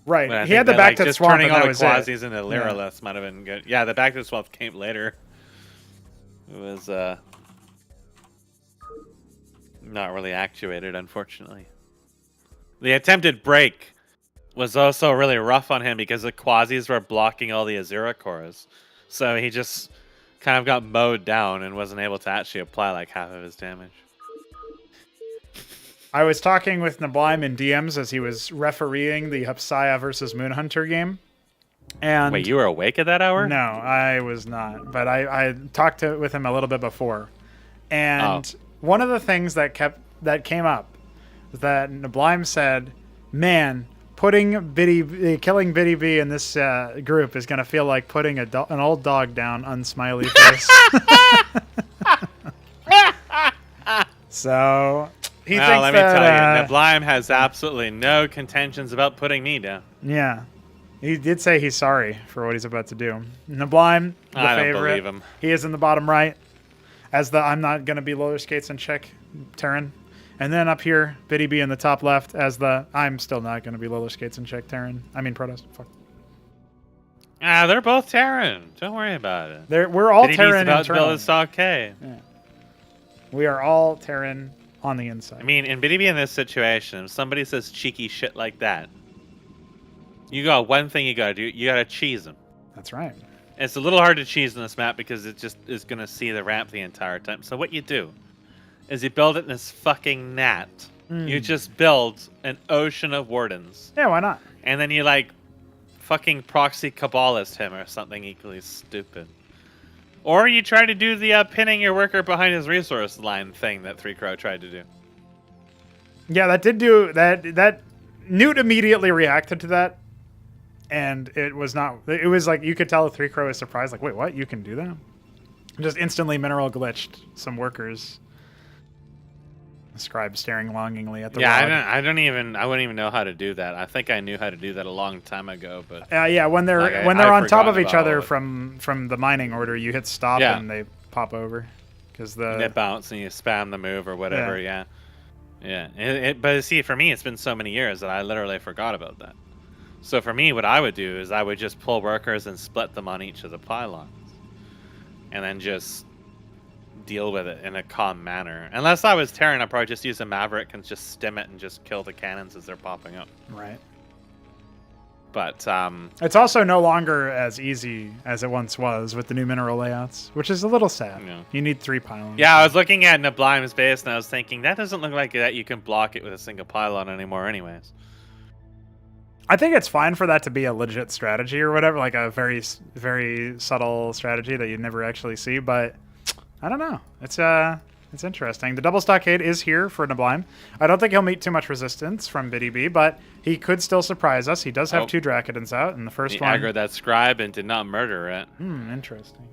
Right. He had the back to the just swamp, turning and all that the was it. quasis into Lyraliths might have been good. Yeah, the back to the swamp came later. It was not really actuated, unfortunately. The attempted break was also really rough on him because the quasis were blocking all the Azura cores. So he just kind of got mowed down and wasn't able to actually apply like half of his damage. I was talking with Neblime in DMs as he was refereeing the Hupsaiya versus Moonhunter game. And wait, you were awake at that hour? No, I was not. But I talked with him a little bit before. And one of the things that came up was that Neblime said, man, killing Btyb in this group is going to feel like putting an old dog down on Smiley face. So he thinks let me that, tell you, Neblime has absolutely no contentions about putting me down. Yeah. He did say he's sorry for what he's about to do. Neblime, the I don't favorite. believe him. He is in the bottom right as the I'm not going to be roller skates and check Terran. And then up here, Btyb in the top left as the I'm still not going to be roller skates and check Terran. I mean Protoss. Fuck. They're both Terran. Don't worry about it. We're all Btyb's Terran about to build internally. a stockade. Yeah. We are all Terran on the inside. I mean, in Btyb in this situation, if somebody says cheeky shit like that, you got one thing you gotta do. You gotta cheese them. That's right. It's a little hard to cheese on this map because it just is gonna see the ramp the entire time. So what you do is you build it in this fucking gnat. You just build an ocean of wardens. Yeah, why not? And then you like fucking proxy Kabbalist him or something equally stupid. Or you try to do the pinning your worker behind his resource line thing that 3Crow tried to do. Yeah, that did do that. Newt immediately reacted to that, and it was not. It was like you could tell 3Crow was surprised. Like, wait, what? You can do that? Just instantly mineral glitched some workers. The scribe staring longingly at the rod. I wouldn't even know how to do that. I think I knew how to do that a long time ago, but yeah, when they're like, when they're I've on top of forgotten each about other all from the mining order, you hit stop and they pop over because they bounce and you spam the move or whatever. Yeah. But see, for me, it's been so many years that I literally forgot about that. So for me, what I would do is I would just pull workers and split them on each of the pylons, and then just deal with it in a calm manner. Unless I was Terran, I'd probably just use a Maverick and just stim it and just kill the cannons as they're popping up. Right. But it's also no longer as easy as it once was with the new mineral layouts, which is a little sad. Yeah. You need 3 pylons. Yeah, I was looking at Neblime's base and I was thinking that doesn't look like that you can block it with a single pylon anymore anyways. I think it's fine for that to be a legit strategy or whatever, like a very, very subtle strategy that you'd never actually see, but I don't know. It's interesting. The double stockade is here for Neblime. I don't think he'll meet too much resistance from Btyb, but he could still surprise us. He does have 2 Dracodons out, and the first one... He aggroed that scribe and did not murder it. Interesting.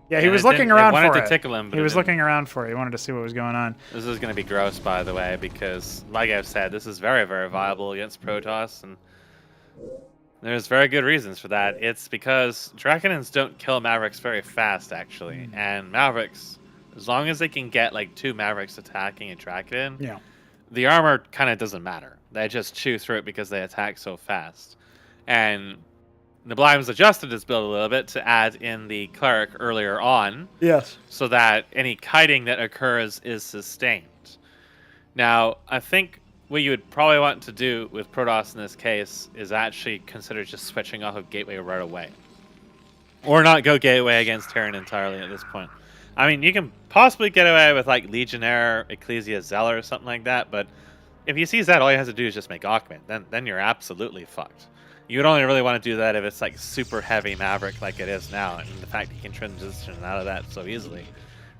Yeah, he was looking around for it. It wanted to tickle him, but he was looking around for it. He wanted to see what was going on. This is going to be gross, by the way, because, like I've said, this is very, very viable against Protoss, and there's very good reasons for that. It's because Dracodons don't kill Mavericks very fast, actually, and Mavericks... As long as they can get like 2 Mavericks attacking a Dracodon, the armor kind of doesn't matter. They just chew through it because they attack so fast. And Neblime's adjusted his build a little bit to add in the Cleric earlier on. Yes. So that any kiting that occurs is sustained. Now, I think what you would probably want to do with Protoss in this case is actually consider just switching off of Gateway right away. Or not go Gateway against Terran entirely at this point. I mean, you can possibly get away with like Legionnaire, Ecclesia Zealot or something like that, but if he sees that, all he has to do is just make Augment. Then you're absolutely fucked. You would only really want to do that if it's like super heavy Maverick like it is now, and the fact he can transition out of that so easily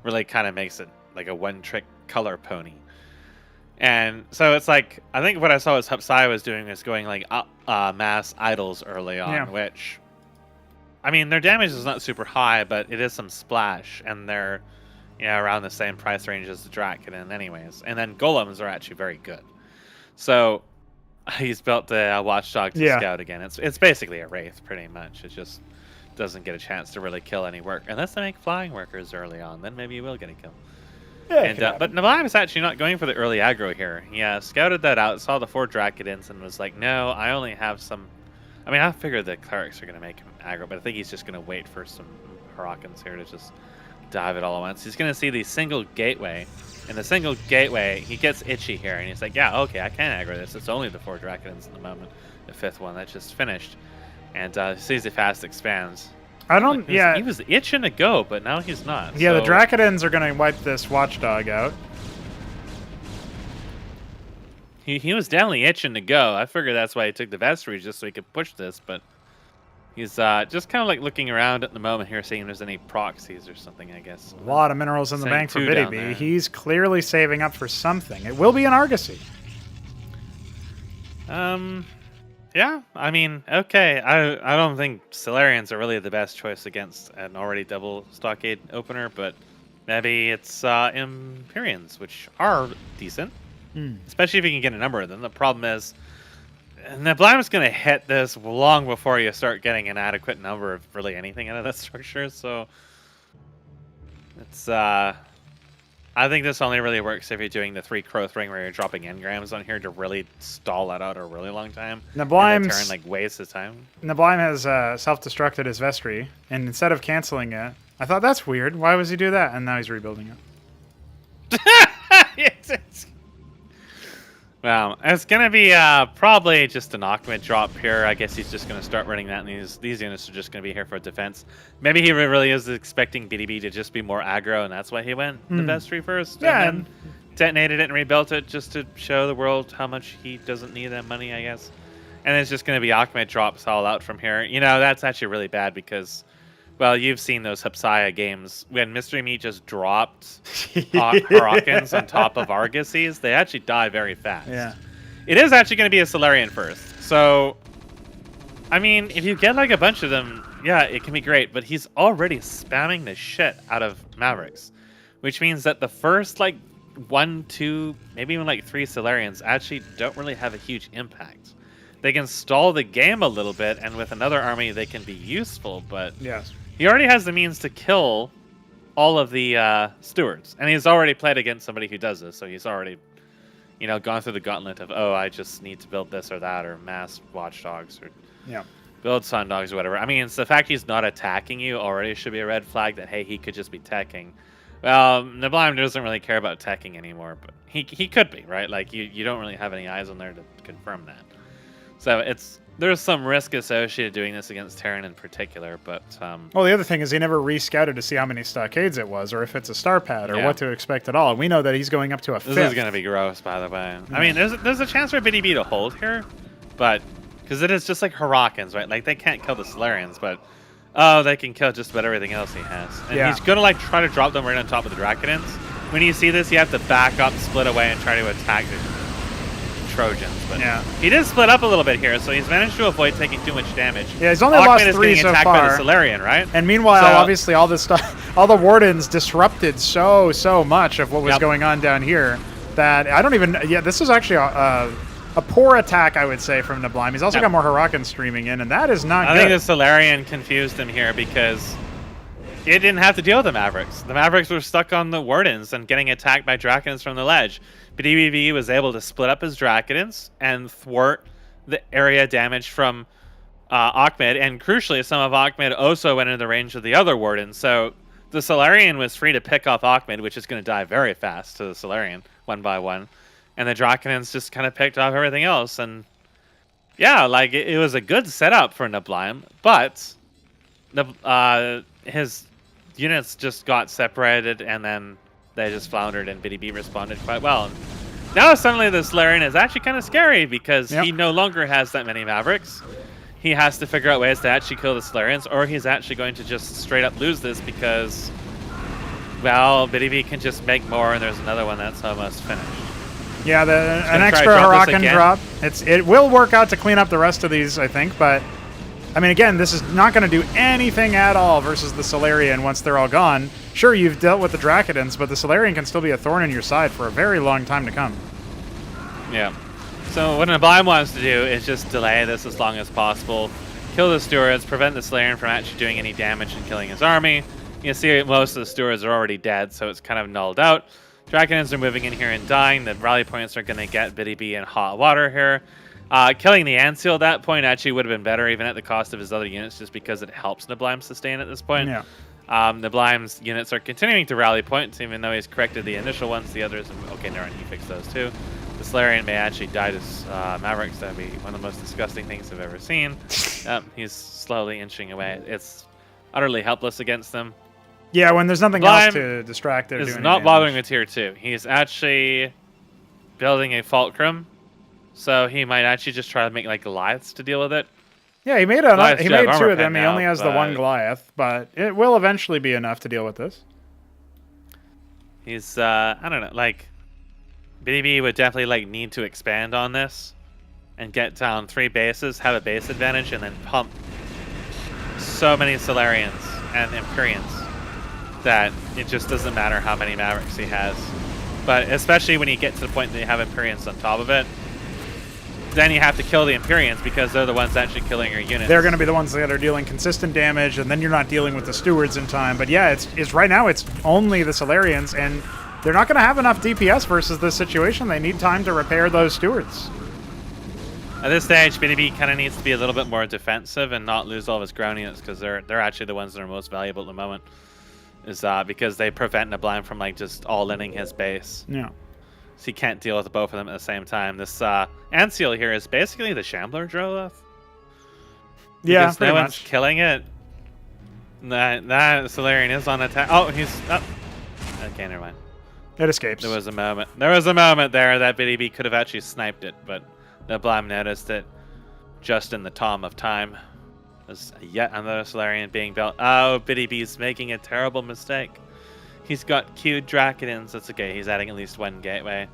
really kind of makes it like a one-trick color pony. And so it's like, I think what I saw was Hupsaiya was doing is going like mass idols early on, which, I mean, their damage is not super high, but it is some splash, and they're, you know, around the same price range as the Draken anyways. And then golems are actually very good. So he's built the Watchdog to scout again. It's basically a Wraith, pretty much. It just doesn't get a chance to really kill any work. Unless they make flying workers early on, then maybe you will get a kill. Yeah, And, but neblime is actually not going for the early aggro here. Yeah, scouted that out, saw the 4 Drakidins, and was like, no, I only have some... I mean, I figured the clerics are going to make him aggro, but I think he's just going to wait for some Hurricanes here to just dive it all at once. He's going to see the single gateway. In the single gateway, he gets itchy here, and he's like, yeah, okay, I can aggro this. It's only the 4 Drakidins in the moment. The 5th one that just finished. And sees the fast expands. I don't, He was itching to go, but now he's not. Yeah, so. the Drakidins are going to wipe this Watchdog out. He was definitely itching to go. I figured that's why he took the Vestry, just so he could push this, but he's just kind of like looking around at the moment here, seeing if there's any proxies or something, I guess. A lot of minerals in the bank for Btyb. He's clearly saving up for something. It will be an Argosy. Yeah, I mean, okay. I don't think Solarians are really the best choice against an already double Stockade opener, but maybe it's Empyreans, which are decent. Especially if you can get a number of them. The problem is, neblime is going to hit this long before you start getting an adequate number of really anything out of that structure, so it's, I think this only really works if you're doing the 3 Crow Ring where you're dropping engrams on here to really stall that out a really long time. Neblime's turn, like, wastes his time. Neblime has self-destructed his Vestry, and instead of canceling it, I thought that's weird. Why was he do that? And now he's rebuilding it. Well, it's going to be probably just an Akhmed drop here. I guess he's just going to start running that, and these units are just going to be here for defense. Maybe he really is expecting Btyb to just be more aggro, and that's why he went the Vestry first. Yeah. And then detonated it and rebuilt it just to show the world how much he doesn't need that money, I guess. And it's just going to be Akhmed drops all out from here. You know, that's actually really bad because, well, you've seen those Hupsaiya games. When Mystery Meat just dropped Hurricanes on top of Argosies, they actually die very fast. Yeah. It is actually going to be a Solarian first. So, I mean, if you get like a bunch of them, yeah, it can be great. But he's already spamming the shit out of Mavericks. Which means that the first like 1, 2, maybe even like 3 Solarians actually don't really have a huge impact. They can stall the game a little bit, and with another army they can be useful, but Yes. he already has the means to kill all of the stewards, and he's already played against somebody who does this, so he's already, you know, gone through the gauntlet of, oh, I just need to build this or that, or mass watchdogs, or build sun dogs or whatever. I mean, it's the fact he's not attacking you already should be a red flag that, hey, he could just be teching. Well, Neblime doesn't really care about teching anymore, but he could be, right? Like, you don't really have any eyes on there to confirm that. So there's some risk associated doing this against Terran in particular, but... well, the other thing is he never re-scouted to see how many stockades it was, or if it's a star pad, or what to expect at all. We know that he's going up to a 5th. This is going to be gross, by the way. I mean, there's a chance for Btyb to hold here, but... Because it is just like Hurricanes, right? Like, they can't kill the Solarians, but... Oh, they can kill just about everything else he has. And he's going to, like, try to drop them right on top of the Drakidins. When you see this, you have to back up, split away, and try to attack the Trojans, but he did split up a little bit here, so he's managed to avoid taking too much damage. Yeah, he's only lost 3 so far. By the Solarian, right? And meanwhile, obviously, all this stuff, all the Wardens disrupted so much of what was going on down here that I don't even. Yeah, this is actually a poor attack, I would say, from Neblime. He's also got more Hurricanes streaming in, and that is not good. I think the Solarian confused him here because it didn't have to deal with the Mavericks. The Mavericks were stuck on the Wardens and getting attacked by Drakidins from the ledge. Btyb was able to split up his Drakidins and thwart the area damage from Akhmed, and crucially, some of Akhmed also went into the range of the other Wardens. So the Solarian was free to pick off Akhmed, which is going to die very fast to the Solarian, one by one. And the Drakidins just kind of picked off everything else. And yeah, like it was a good setup for Neblime, but his units just got separated and then they just floundered, and Btyb responded quite well. And Now suddenly the Solarian is actually kind of scary because he no longer has that many Mavericks. He has to figure out ways to actually kill the Solarians, or he's actually going to just straight up lose this because, well, Btyb can just make more, and there's another one that's almost finished. Yeah, an extra Huracan drop. It will work out to clean up the rest of these, I think, but I mean, again, this is not going to do anything at all versus the Solarian once they're all gone. Sure, you've dealt with the Dracodons, but the Solarian can still be a thorn in your side for a very long time to come. Yeah. So what Neblime wants to do is just delay this as long as possible, kill the Stewards, prevent the Solarian from actually doing any damage and killing his army. You can see most of the Stewards are already dead, so it's kind of nulled out. Dracodons are moving in here and dying. The rally points are going to get Btyb in hot water here. Killing the Anseal at that point actually would have been better, even at the cost of his other units, just because it helps Neblime sustain at this point. Yeah. Neblime's units are continuing to rally points, even though he's corrected the initial ones. The others, okay, never mind, he fixed those too. The Solarian may actually die to Mavericks. That would be one of the most disgusting things I've ever seen. He's slowly inching away. It's utterly helpless against them. Yeah, when there's nothing else to distract it. He's not bothering with tier 2. He's actually building a Fulcrum, so he might actually just try to make like Goliaths to deal with it. Yeah, he made two of them. He only has the one Goliath, but it will eventually be enough to deal with this. He's I don't know, like Btyb would definitely like need to expand on this and get down 3 bases, have a base advantage, and then pump so many Solarians and Empyreans that it just doesn't matter how many Mavericks he has. But especially when you get to the point that you have Empyreans on top of it, then you have to kill the Empyreans because they're the ones actually killing your units. They're going to be the ones that are dealing consistent damage, and then you're not dealing with the Stewards in time. But yeah, it's right now it's only the Solarians, and they're not going to have enough DPS versus this situation. They need time to repair those Stewards. At this stage, Btyb kind of needs to be a little bit more defensive and not lose all of his ground units because they're actually the ones that are most valuable at the moment. Is because they prevent Neblime from like just all-inning his base. Yeah. So he can't deal with both of them at the same time. This Anseal here is basically the Shambler Droleth. Yeah, pretty much. No one's killing it. That Solarian is on attack. Oh, he's up. Okay, never mind. It escapes. There was a moment. There was a moment there that Btyb could have actually sniped it, but Neblime noticed it just in the tom of time. There's yet another Solarian being built. Oh, Btyb's making a terrible mistake. He's got queued Dracodons. That's okay. He's adding at least 1 gateway.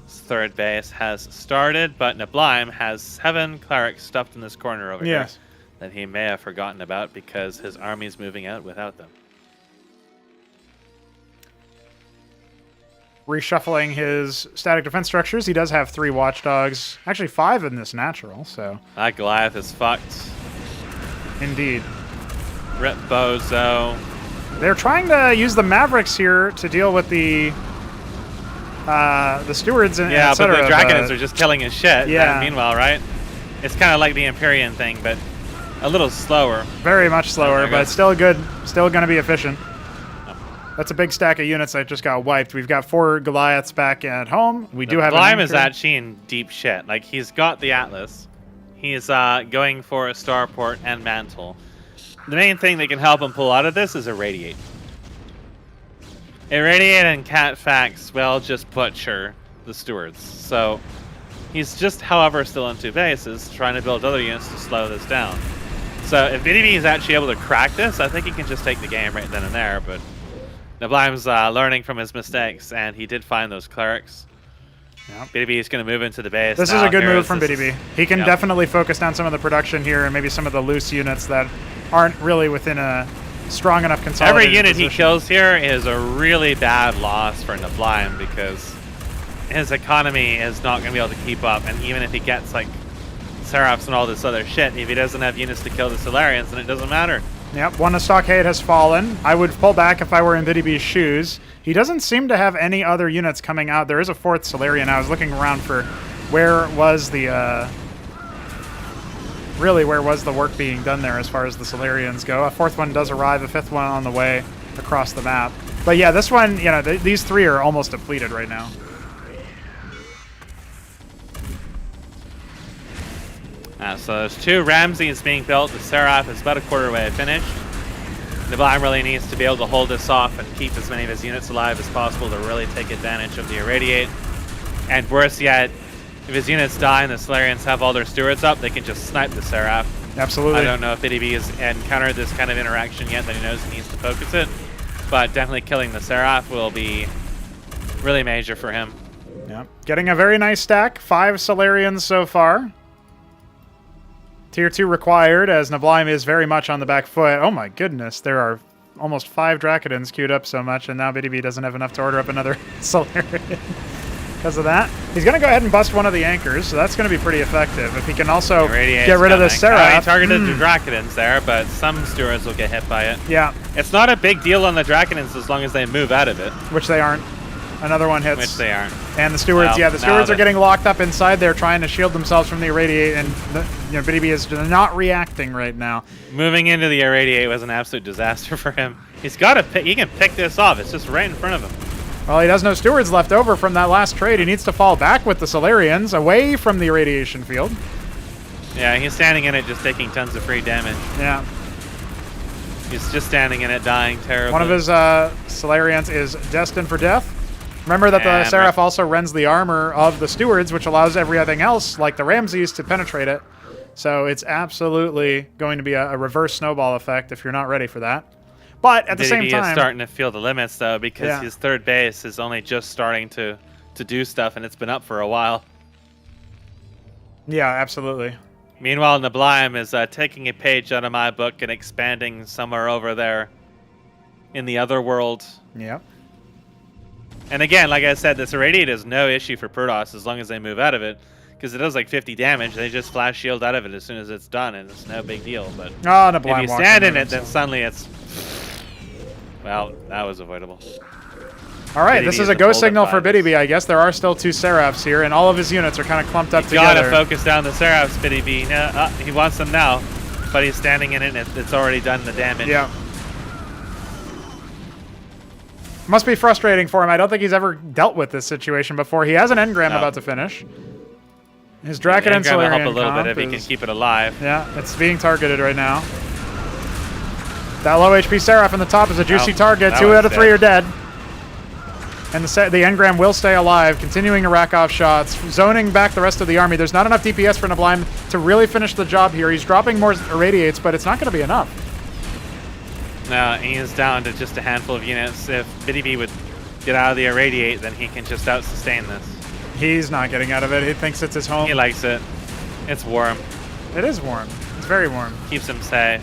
His 3rd base has started, but Neblime has 7 clerics stuffed in this corner over here that he may have forgotten about because his army's moving out without them. Reshuffling his static defense structures. He does have 3 watchdogs. Actually 5 in this natural, so. That Goliath is fucked. Indeed. Rip Bozo. They're trying to use the Mavericks here to deal with the Stewards and but the Dracodons are just killing his shit. Yeah. Meanwhile, right? It's kind of like the Empyrean thing, but a little slower. Very much slower, but still good. Still going to be efficient. That's a big stack of units that just got wiped. We've got 4 Goliaths back at home. We do have Neblime is actually in deep shit. Like, he's got the Atlas. He's going for a Starport and Mantle. The main thing that can help him pull out of this is Irradiate. Irradiate and Catfax will just butcher the Stewards. So he's just, however, still in 2 bases, trying to build other units to slow this down. So if Btyb is actually able to crack this, I think he can just take the game right then and there. But Neblime's learning from his mistakes, and he did find those clerics. Yep. Btyb is going to move into the base. This is a good move from Btyb. He can definitely focus down some of the production here and maybe some of the loose units that aren't really within a strong enough consolidated Every unit position. he kills here is a really bad loss for Neblime because his economy is not going to be able to keep up. And even if he gets like Seraphs and all this other shit, if he doesn't have units to kill the Solarians, then it doesn't matter. Yep, 1 stockade has fallen. I would pull back if I were in Btyb's shoes. He doesn't seem to have any other units coming out. There is a 4th Solarian. I was looking around for where was the really where was the work being done there as far as the Solarians go. A 4th one does arrive, a 5th one on the way across the map. But yeah, this one, you know, these 3 are almost depleted right now. So there's 2 Ramses being built. The Seraph is about a quarter way finished. Neblime really needs to be able to hold this off and keep as many of his units alive as possible to really take advantage of the Irradiate. And worse yet, if his units die and the Solarians have all their stewards up, they can just snipe the Seraph. Absolutely. I don't know if Btyb has encountered this kind of interaction yet that he knows he needs to focus it, but definitely killing the Seraph will be really major for him. Yeah, getting a very nice stack. 5 Solarians so far. Tier 2 required, as Neblime is very much on the back foot. Oh my goodness, there are almost 5 Dracodons queued up so much, and now Btyb doesn't have enough to order up another Solarian. Because of that, he's going to go ahead and bust one of the anchors, so that's going to be pretty effective. If he can also get rid of the Seraph. He targeted the Dracodons there, but some stewards will get hit by it. Yeah. It's not a big deal on the Dracodons as long as they move out of it. Which they aren't. Another one hits. Which they aren't. And the stewards, the stewards are getting locked up inside there, trying to shield themselves from the irradiate, and Btyb is not reacting right now. Moving into the irradiate was an absolute disaster for him. He's got to pick. He can pick this off. It's just right in front of him. Well, he has no stewards left over from that last trade. He needs to fall back with the Solarians away from the irradiation field. Yeah, he's standing in it, just taking tons of free damage. Yeah. He's just standing in it, dying terribly. One of his Solarians is destined for death. Remember that the Seraph also rends the armor of the stewards, which allows everything else, like the Ramses, to penetrate it. So it's absolutely going to be a reverse snowball effect if you're not ready for that. But at the same time, is starting to feel the limits, though, because his third base is only just starting to do stuff, and it's been up for a while. Yeah, absolutely. Meanwhile, Neblime is taking a page out of my book and expanding somewhere over there in the Otherworld. Yeah. And again, like I said, this irradiate is no issue for Protoss as long as they move out of it, because it does like 50 damage. They just flash shield out of it as soon as it's done, and it's no big deal. But if you stand in it, then suddenly it's... Well, that was avoidable. All right, this is a go signal for Btyb, I guess. There are still 2 Seraphs here, and all of his units are kind of clumped up together. Got to focus down the Seraphs, Btyb. He wants them now, but he's standing in it, and it's already done the damage. Yeah. Must be frustrating for him. I don't think he's ever dealt with this situation before. He has an engram about to finish. His Dracodon Solarian will help a little bit if he can keep it alive. Yeah, it's being targeted right now. That low HP Seraph on the top is a juicy target. 2 out of 3 are dead. And the engram will stay alive, continuing to rack off shots, zoning back the rest of the army. There's not enough DPS for Neblime to really finish the job here. He's dropping more irradiates, but it's not going to be enough. No, he is down to just a handful of units. If Btyb would get out of the irradiate, then he can just out-sustain this. He's not getting out of it. He thinks it's his home. He likes it. It's warm. It is warm. It's very warm. Keeps him safe.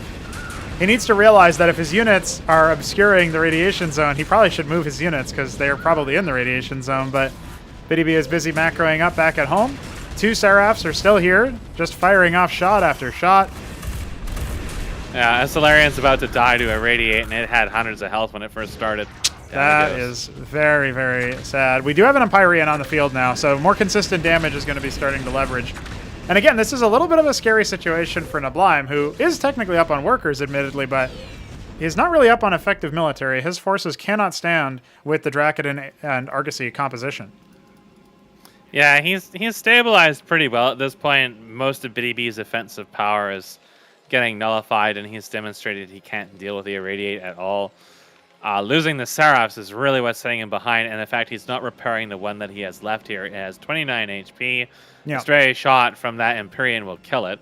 He needs to realize that if his units are obscuring the radiation zone, he probably should move his units because they're probably in the radiation zone, but Btyb is busy macroing up back at home. 2 Seraphs are still here, just firing off shot after shot. Yeah, a Solarian's about to die to irradiate, and it had hundreds of health when it first started. That is very, very sad. We do have an Empyrean on the field now, so more consistent damage is going to be starting to leverage. And again, this is a little bit of a scary situation for Neblime, who is technically up on workers, admittedly, but he's not really up on effective military. His forces cannot stand with the Dracodon and Argosy composition. Yeah, he's stabilized pretty well at this point. Most of Btyb's offensive power is getting nullified, and he's demonstrated he can't deal with the irradiate at all. Losing the Seraphs is really what's setting him behind, and in fact, he's not repairing the one that he has left here. It has 29 HP. Yeah. A stray shot from that Empyrean will kill it.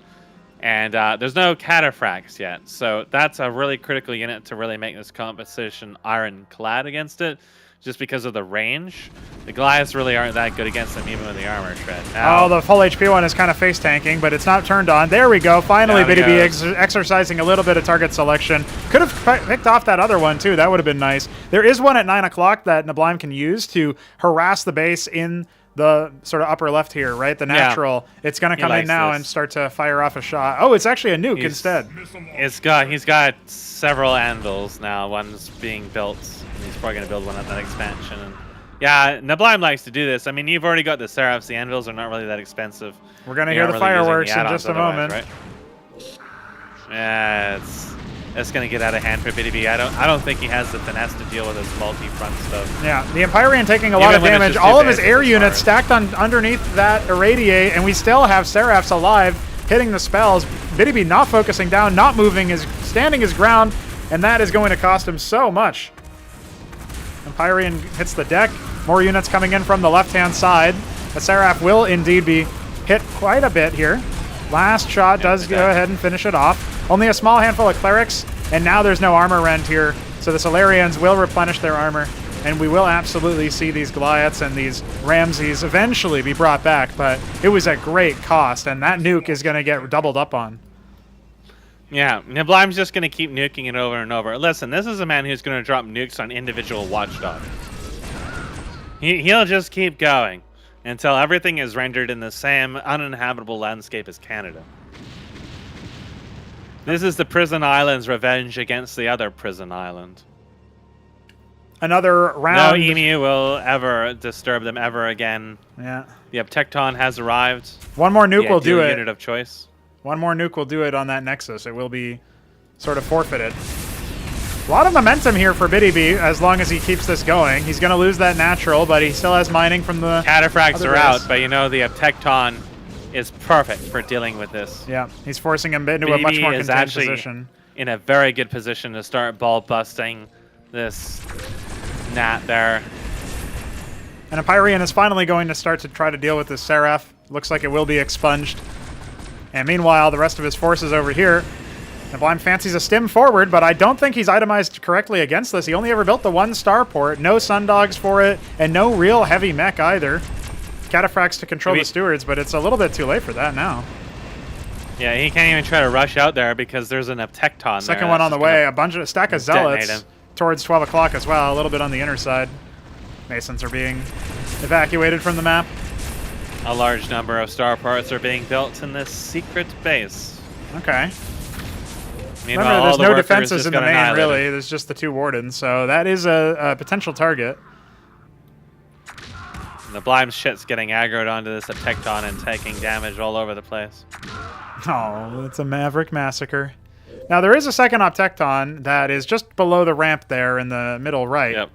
And there's no cataphracts yet, so that's a really critical unit to really make this competition ironclad against it, just because of the range. The Goliaths really aren't that good against them, even with the armor shred. Now, the full HP one is kind of face tanking, but it's not turned on. There we go. Finally, Btyb exercising a little bit of target selection. Could have picked off that other one, too. That would have been nice. There is one at 9 o'clock that Neblime can use to harass the base in the sort of upper left here, right? The natural. Yeah. It's going to come in now and start to fire off a shot. Oh, it's actually a nuke instead. He's got several anvils now. One's being built. He's probably going to build one at that expansion. And yeah, Neblime likes to do this. I mean, you've already got the Seraphs. The anvils are not really that expensive. We're going to hear the fireworks in just a moment. Right? Yeah, it's going to get out of hand for Btyb. I don't think he has the finesse to deal with this multi-front stuff. Yeah, the Empyrean taking a lot of damage. All of his air units stacked underneath that irradiate, and we still have Seraphs alive, hitting the spells. Btyb not focusing down, not moving, is standing his ground, and that is going to cost him so much. Empyrean hits the deck. More units coming in from the left-hand side. The Seraph will indeed be hit quite a bit here. Last shot does go ahead and finish it off. Only a small handful of clerics, and now there's no armor rend here. So the Solarians will replenish their armor, and we will absolutely see these Goliaths and these Ramses eventually be brought back, but it was at great cost, and that nuke is going to get doubled up on. Yeah, Neblime's just going to keep nuking it over and over. Listen, this is a man who's going to drop nukes on individual watchdogs. He'll just keep going until everything is rendered in the same uninhabitable landscape as Canada. This is the prison island's revenge against the other prison island. Another round. No emu will ever disturb them ever again. Yeah. The Uptecton has arrived. One more nuke will do it. Unit of choice. One more nuke will do it on that Nexus. It will be sort of forfeited. A lot of momentum here for Btyb as long as he keeps this going. He's going to lose that natural, but he still has mining from the Cataphracts are out, but you know the Uptecton is perfect for dealing with this. Yeah, he's forcing him into a much more contained position. In a very good position to start ball busting this Nat there. And Empyrean is finally going to start to try to deal with this Seraph. Looks like it will be expunged. And meanwhile, the rest of his forces over here. Neblime fancies a stim forward, but I don't think he's itemized correctly against this. He only ever built the 1 starport, no Sundogs for it, and no real heavy mech either. Cataphracts to control the stewards, but it's a little bit too late for that now. Yeah, he can't even try to rush out there because there's an Uptecton Second there. one on the way, a stack of Zealots towards 12 o'clock as well, a little bit on the inner side. Masons are being evacuated from the map. A large number of starports are being built in this secret base. Okay. Meanwhile, remember, there's no the defenses in the main, annihilated. really. There's just the 2 wardens, so that is a potential target. And the Blime shit's getting aggroed onto this Uptecton and taking damage all over the place. Oh, it's a Maverick massacre. Now, there is a second Uptecton that is just below the ramp there in the middle right. Yep.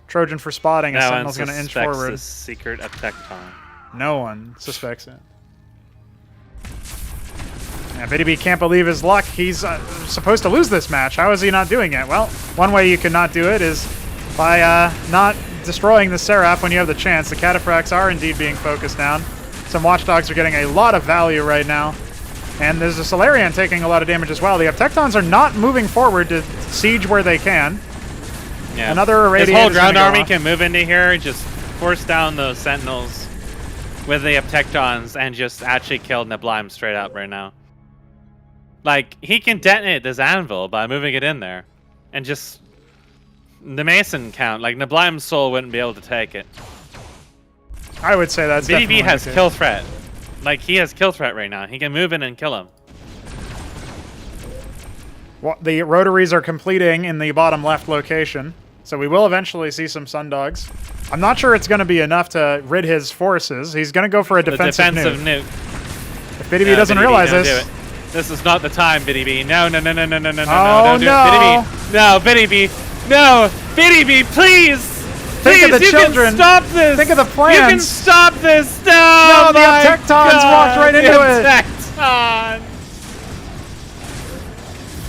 Trojan for spotting. A No Sentinel's one going to inch suspects forward. this secret Uptecton. No one suspects it. Yeah, Btyb can't believe his luck. He's supposed to lose this match. How is he not doing it? Well, one way you can not do it is by not destroying the Seraph when you have the chance. The Cataphracts are indeed being focused down. Some Watchdogs are getting a lot of value right now. And there's a Solarian taking a lot of damage as well. The Uptectons are not moving forward to siege where they can. Yeah. Another Irradiate. His whole ground army can move into here, just force down those Sentinels with the Uptectons and just actually kill Neblime straight up right now. Like, he can detonate this anvil by moving it in there. And just... the Mason count, like, Neblime's soul wouldn't be able to take it. I would say that's definitely Btyb has the case. kill threat. Like, he has kill threat right now. He can move in and kill him. Well, the rotaries are completing in the bottom left location. So we will eventually see some Sundogs. I'm not sure it's going to be enough to rid his forces. He's going to go for a defensive nuke. If Btyb doesn't realize this... This is not the time, Btyb. No, no, no, no, no, no, no, oh, no, don't do it. No, Btyb. No, Btyb, please. Think of the children. Can stop this. Think of the plans. You can stop this. No, the Uptectons walked right into it. Uptecton.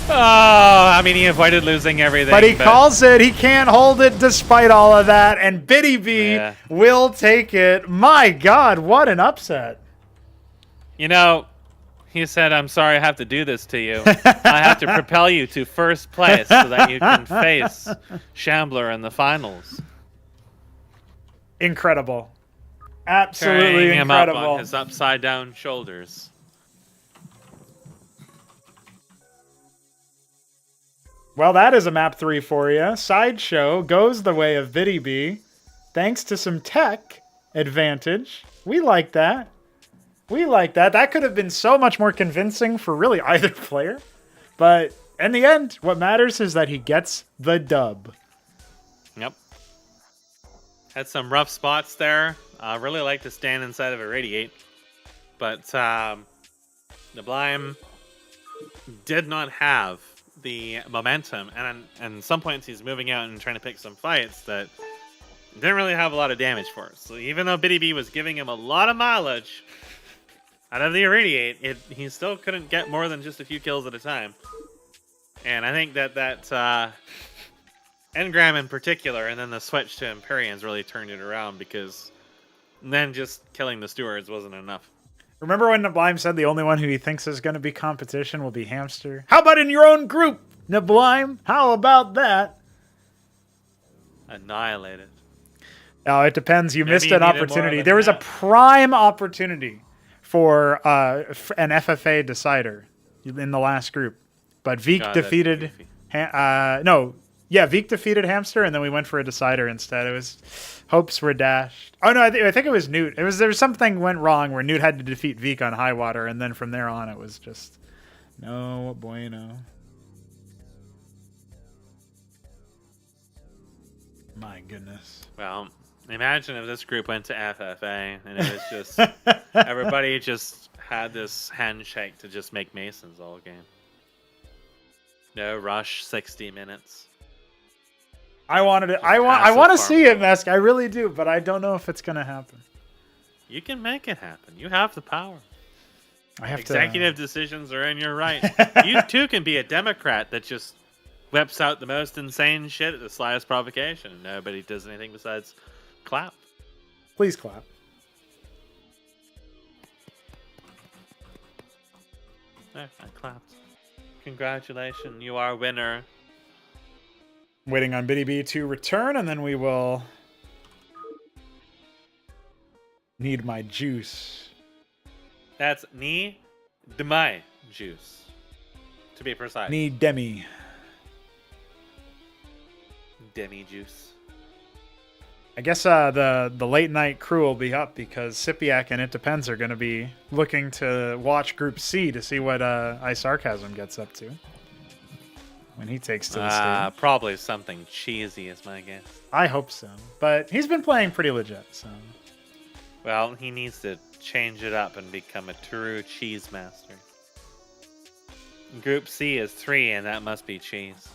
Oh, I mean, he avoided losing everything. But he calls it. He can't hold it despite all of that. And Btyb will take it. My God, what an upset. You know, he said, I'm sorry I have to do this to you. I have to propel you to first place so that you can face Shambler in the finals. Incredible. Absolutely Carrying incredible. him up on his upside-down shoulders. Well, that is a map 3 for you. Sideshow goes the way of Btyb, thanks to some tech advantage. We like that. We like that. That could have been so much more convincing for really either player. But in the end, what matters is that he gets the dub. Yep. Had some rough spots there. Really like to stand inside of Irradiate. But Neblime did not have the momentum. And some points he's moving out and trying to pick some fights that didn't really have a lot of damage for us. So even though Btyb was giving him a lot of mileage out of the Irradiate, he still couldn't get more than just a few kills at a time. And I think that Engram in particular, and then the switch to Empyreans really turned it around because And then just killing the stewards wasn't enough. Remember when Neblime said the only one who he thinks is going to be competition will be Hamster? How about in your own group, Neblime? How about that? Annihilated. Oh, it depends. You missed you an needed more opportunity. than There was a that. prime opportunity for an FFA decider in the last group. But Veek God, that's defeated... goofy. Veek defeated Hamster, and then we went for a decider instead. It was... Hopes were dashed. Oh, no, I think it was Newt. There was something went wrong where Newt had to defeat Veek on Highwater, and then from there on it was just... No bueno. My goodness. Well, imagine if this group went to FFA and it was just everybody just had this handshake to just make Masons all game. No rush, 60 minutes. I wanted it. I want to see it, Mesk. I really do, but I don't know if it's gonna happen. You can make it happen. You have the power. I have Executive decisions are in your right. You too can be a Democrat that just whips out the most insane shit at the slightest provocation, and nobody does anything besides clap. Please clap. There, I clapped. Congratulations, you are winner. Waiting on Btyb to return, and then we will need my juice. That's neblime juice, to be precise. Need demi juice. I guess the late night crew will be up because SYPIAC and It Depends are going to be looking to watch Group C to see what iSarCasm gets up to when he takes to the stage. Probably something cheesy is my guess. I hope so, but he's been playing pretty legit. So, well, he needs to change it up and become a true cheese master. Group C is 3, and that must be cheese.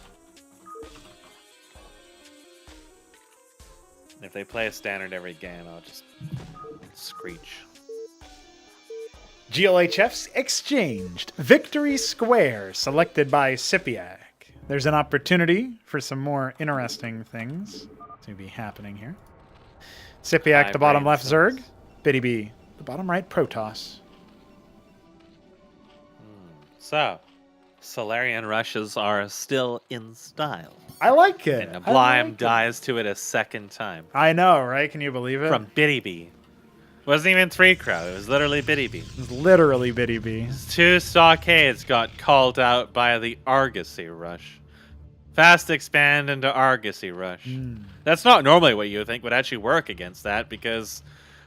If they play a standard every game, I'll just screech. GLHFs exchanged. Victory Square selected by SYPIAC. There's an opportunity for some more interesting things to be happening here. SYPIAC, the bottom left Zerg. Btyb, the bottom right Protoss. So, Solarian rushes are still in style. I like it. And Neblime dies to it a second time. I know, right? Can you believe it? From Btyb. Wasn't even 3 Crow, it was literally Btyb. It was literally Btyb. 2 Stockades got called out by the Argosy rush. Fast expand into Argosy rush. That's not normally what you would think would actually work against that because,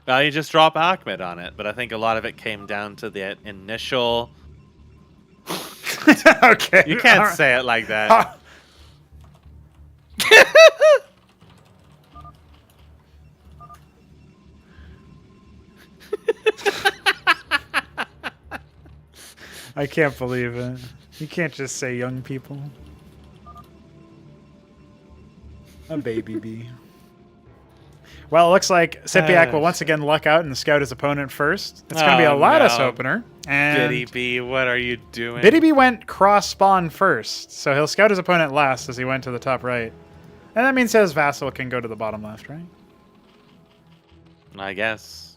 well, you just drop Ahmed on it. But I think a lot of it came down to the initial... Okay. You can't say it like that. I can't believe it. You can't just say young people. A baby bee. Well, it looks like SYPIAC will once again luck out and scout his opponent first. It's going to be a Lattice opener. And Btyb, what are you doing? Btyb went cross spawn first, so he'll scout his opponent last as he went to the top right. And that means his vassal can go to the bottom left, right? I guess.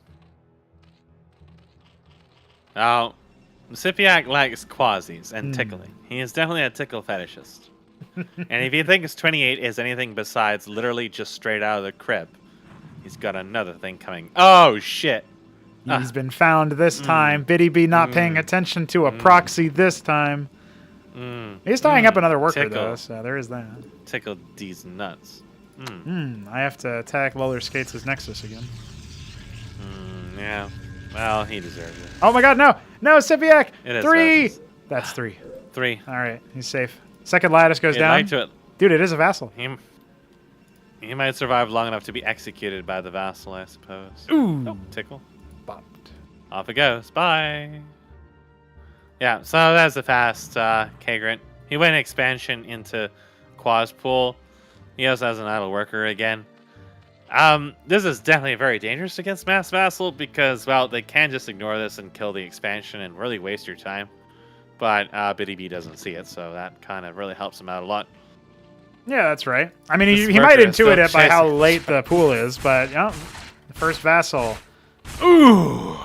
Now, SYPIAC likes quasis and tickling. He is definitely a tickle fetishist. And if you think his 28 is anything besides literally just straight out of the crib, he's got another thing coming. Oh, shit. He's been found this time. Btyb not paying attention to a proxy this time. He's tying up another worker, though, so there is that. Tickled these nuts. I have to attack Luller Skates' Nexus again. Yeah. Well, he deserves it. Oh my god, no! No, SYPIAC! It is 3! Vassals. That's 3. 3. Alright, he's safe. Second Lattice goes He'd down. like to- Dude, it is a vassal. He might survive long enough to be executed by the vassal, I suppose. Ooh. Oh, tickle. Bopped. Off it goes. Bye. Yeah, so that's the fast Kagrant. He went expansion into Quaspool. He also has an idle worker again. This is definitely very dangerous against Mass Vassal because, well, they can just ignore this and kill the expansion and really waste your time. But Btyb doesn't see it, so that kind of really helps him out a lot. Yeah, that's right. I mean, This he might worker is intuit still it by how chasing. late the pool is, but, you know, the first vassal Ooh.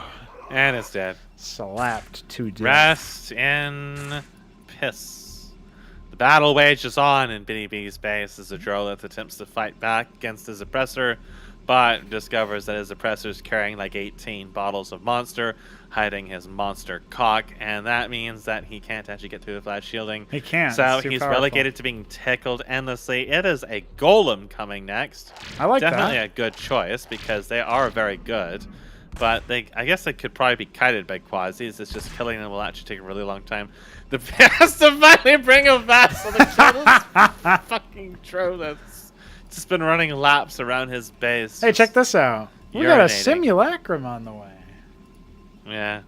And it's dead. Slapped to death. Rest in piss. The battle wages on in Btyb's base as the Derelict attempts to fight back against his oppressor, but discovers that his oppressor is carrying like 18 bottles of monster, hiding his monster cock, and that means that he can't actually get through the flash shielding. He can't. So It's too he's powerful. relegated to being tickled endlessly. It is a golem coming next. I like Definitely that. a good choice because they are very good. But I guess they could probably be kited by quasis. It's just killing them will actually take a really long time. The has to finally bring him back. So the fucking Tro that's just been running laps around his base. Hey, check this out. We got a urinating. simulacrum on the way. Yeah.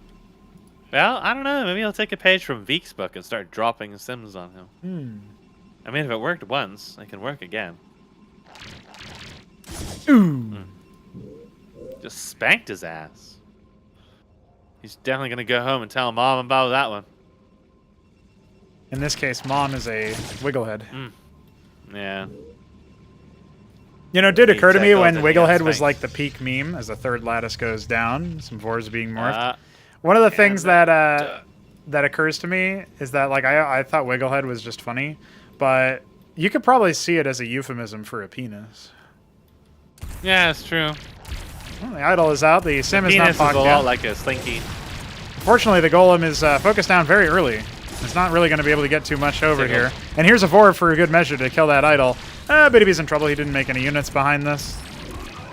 Well, I don't know. Maybe he'll take a page from Veek's book and start dropping sims on him. I mean, if it worked once, it can work again. Ooh. Just spanked his ass. He's definitely going to go home and tell mom about that one. In this case, mom is a wigglehead. Yeah. You know, it did occur to me when tackled and he Wigglehead got was spanked. like the peak meme as the third lattice goes down, some Vors being morphed. Uh, One of the things that that occurs to me is that like I thought Wigglehead was just funny, but you could probably see it as a euphemism for a penis. yeah, it's true. Well, the idol is out. The sim is not Penis is a pocked lot down. like a slinky. Fortunately, the golem is focused down very early. It's not really going to be able to get too much over Signal. here. And here's a Vor for a good measure to kill that idol. Btyb's in trouble. He didn't make any units behind this.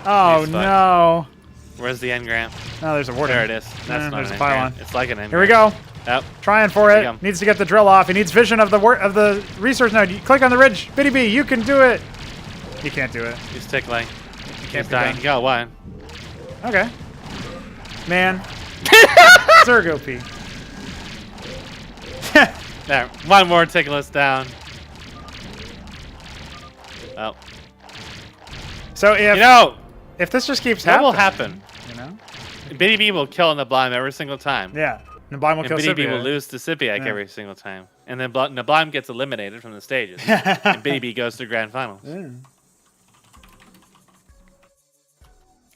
Oh, He's fucked. no. Where's the engram? No, there's a warden. There it is. That's not there's an a pylon. engram. It's like an engram. Here we go. Yep. Trying for Here it. we go. Needs to get the drill off. He needs vision of the resource node. You click on the ridge. Btb, you can do it. You can't do it. He's tickling. Can't He's be dying. done. You got one. Okay. Man. Zergo P. There. One more tickle us down. Oh. So if You know, if this just keeps what happening, will happen? you know? Btb will kill Neblime every single time. Yeah. Neblime will And kill Btb SYPIAC. will lose to SYPIAC Yeah. every single time. And then Neblime gets eliminated from the stages. And Btb goes to grand finals. Yeah.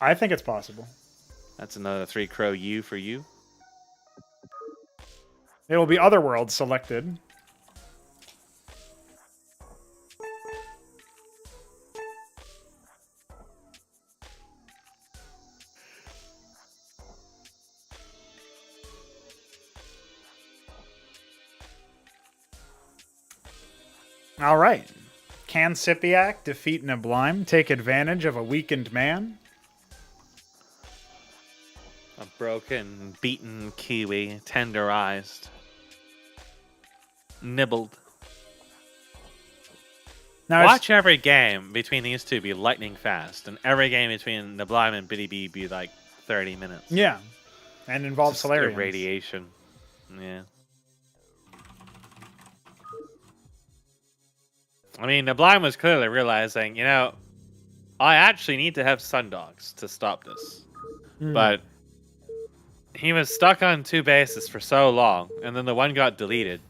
I think it's possible. That's another 3 crow U for you. It will be Otherworld selected. All right. Can SYPIAC defeat Neblime, take advantage of a weakened man? A broken, beaten Kiwi, tenderized, nibbled. Now, it's- Watch every game between these two be lightning fast, and every game between Neblime and Btb be like 30 minutes. yeah, and involve Just Solarians. irradiation. Yeah. I mean, Neblime was clearly realizing, you know, I actually need to have Sundogs to stop this. But he was stuck on 2 bases for so long, and then the one got deleted.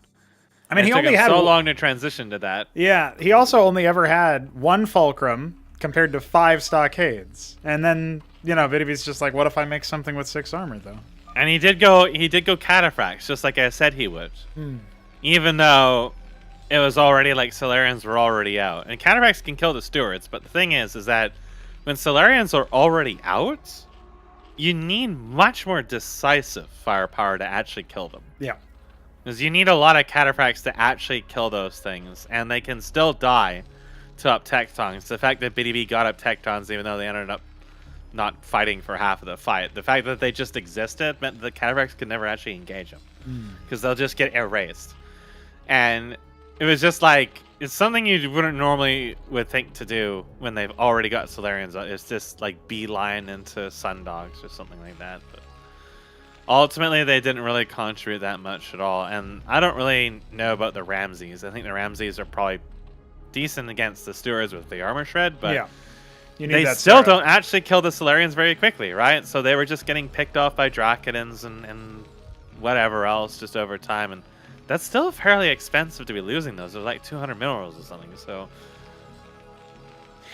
I mean, And he it took only him had so long to transition to that. Yeah, he also only ever had 1 fulcrum compared to 5 stockades, and then Btb's just like, what if I make something with 6 armor though? And he did go cataphracts, just like I said he would. Even though it was already like Solarians were already out. And cataphracts can kill the stewards, but the thing is that when Solarians are already out, you need much more decisive firepower to actually kill them. Yeah. Because you need a lot of cataphracts to actually kill those things, and they can still die to up tectons. The fact that Btb got up tectons, even though they ended up not fighting for half of the fight, the fact that they just existed meant that the cataphracts could never actually engage them, because they'll just get erased. And it was just like, it's something you wouldn't normally would think to do when they've already got Solarians. It's just like beeline into Sundogs or something like that. But ultimately, they didn't really contribute that much at all. And I don't really know about the Ramses. I think the Ramses are probably decent against the Stewards with the armor shred, but Yeah. You need they that still Sarah. don't actually kill the Solarians very quickly, right? So they were just getting picked off by Drakodins and whatever else just over time. And that's still fairly expensive to be losing those. They're like 200 minerals or something. So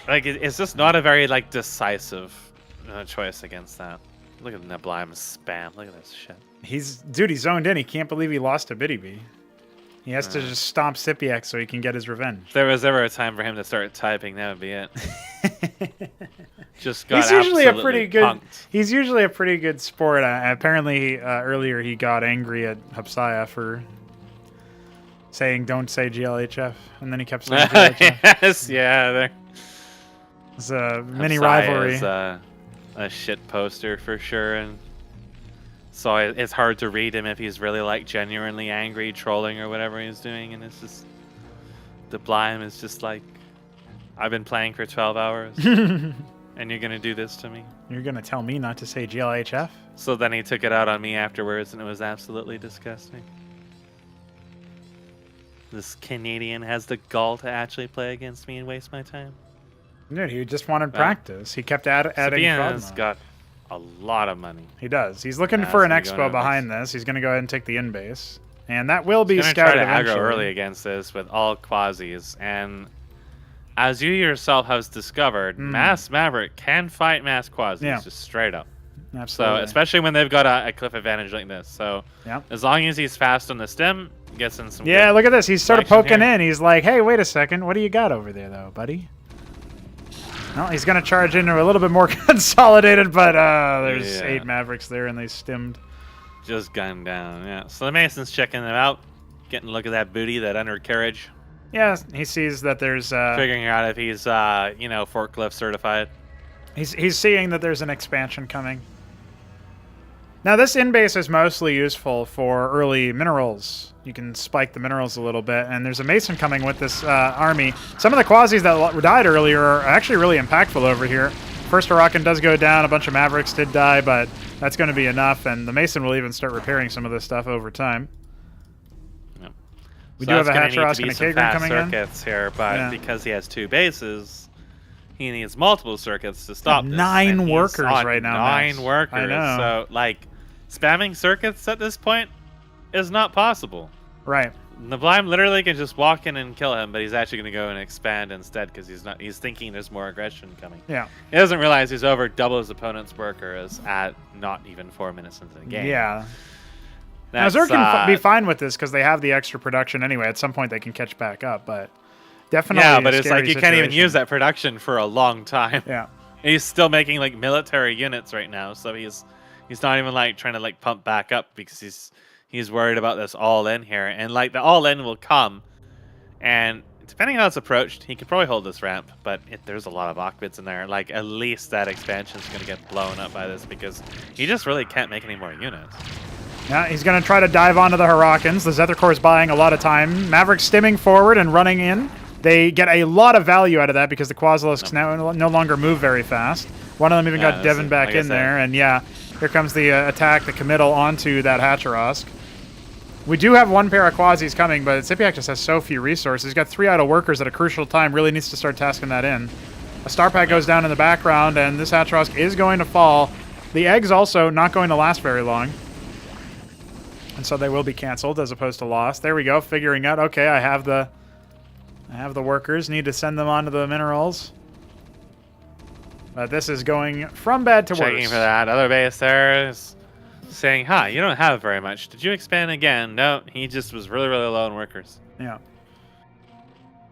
like it's just not a very like decisive choice against that. Look at neblime spam. Look at this shit. He's zoned in. He can't believe he lost to Btyb. He has to just stomp SYPIAC so he can get his revenge. If there was ever a time for him to start typing, that would be it. Just got he's usually a absolutely pretty good. punked. He's usually a pretty good sport. Apparently, earlier he got angry at Hupsaiya for saying "Don't say GLHF," and then he kept saying GLHF. Yes, yeah. It's a mini Hupsaiya rivalry. Is a shit poster for sure, and so it's hard to read him if he's really like genuinely angry, trolling or whatever he's doing, and it's just the Blyme is just like, I've been playing for 12 hours, and you're gonna do this to me. You're gonna tell me not to say GLHF? So then he took it out on me afterwards, and it was absolutely disgusting. This Canadian has the gall to actually play against me and waste my time. Dude, he just wanted practice. He kept adding Sabian's Frogmore. got a lot of money. He does. He's looking Yeah, for an so he's going expo to behind this. He's going to go ahead and take the in base. And that will be He's gonna scouted try to eventually. aggro early against this with all quasis, and as you yourself has discovered, Mass Maverick can fight Mass Quasis, just straight up. Absolutely. So, especially when they've got a cliff advantage like this. So, as long as he's fast on the stem, gets in some Yeah, good look at this. He's sort of action poking here. in. He's like, hey, wait a second. What do you got over there, though, buddy? No, he's going to charge into a little bit more consolidated, but there's 8 Mavericks there, and they stemmed. Just gunned down, yeah. So the Mason's checking them out, getting a look at that booty, that undercarriage. Yeah, he sees that there's... figuring out if he's, forklift certified. He's seeing that there's an expansion coming. Now, this in-base is mostly useful for early minerals. You can spike the minerals a little bit, and there's a Mason coming with this army. Some of the Quasis that died earlier are actually really impactful over here. First Huracan does go down, a bunch of Mavericks did die, but that's going to be enough, and the Mason will even start repairing some of this stuff over time. Yep. We So do have a that's gonna Hatcherask need and to a be some Kagran fast coming in. circuits here, but Yeah. because he has 2 bases, he needs multiple circuits to stop this. 9 and he's workers on right now, 9 Max. workers. I know. So, like, spamming circuits at this point is not possible. Right. Neblime literally can just walk in and kill him, but he's actually going to go and expand instead because he's thinking there's more aggression coming. Yeah. He doesn't realize he's over double his opponent's workers at not even 4 minutes into the game. Yeah. Now, Zerg can be fine with this because they have the extra production anyway. At some point, they can catch back up, but definitely Yeah, a but it's like scary you can't even situation. use that production for a long time. Yeah. He's still making like military units right now, so he's not even like trying to like pump back up because he's worried about this all in here, and like the all in will come, and depending on how it's approached, he could probably hold this ramp, but there's a lot of Ocbids in there. Like at least that expansion's gonna get blown up by this because he just really can't make any more units. Yeah, he's going to try to dive onto the Huracans. The Zethercore's buying a lot of time. Mavericks stimming forward and running in. They get a lot of value out of that because the Quasilisks now no longer move very fast. One of them even got Devin back in there, and yeah, here comes the attack, the committal onto that Hatcherask. We do have 1 pair of Quasis coming, but SYPIAC just has so few resources. He's got 3 idle workers at a crucial time, really needs to start tasking that in. A Star Pack goes down in the background, and this Hatcherask is going to fall. The eggs also not going to last very long. And so they will be canceled as opposed to lost. There we go, figuring out, okay, I have the workers, need to send them onto the minerals. But this is going from bad to worse. Checking for that other base there is saying, "Huh, you don't have very much. Did you expand again?" No, he just was really, really low on workers. Yeah.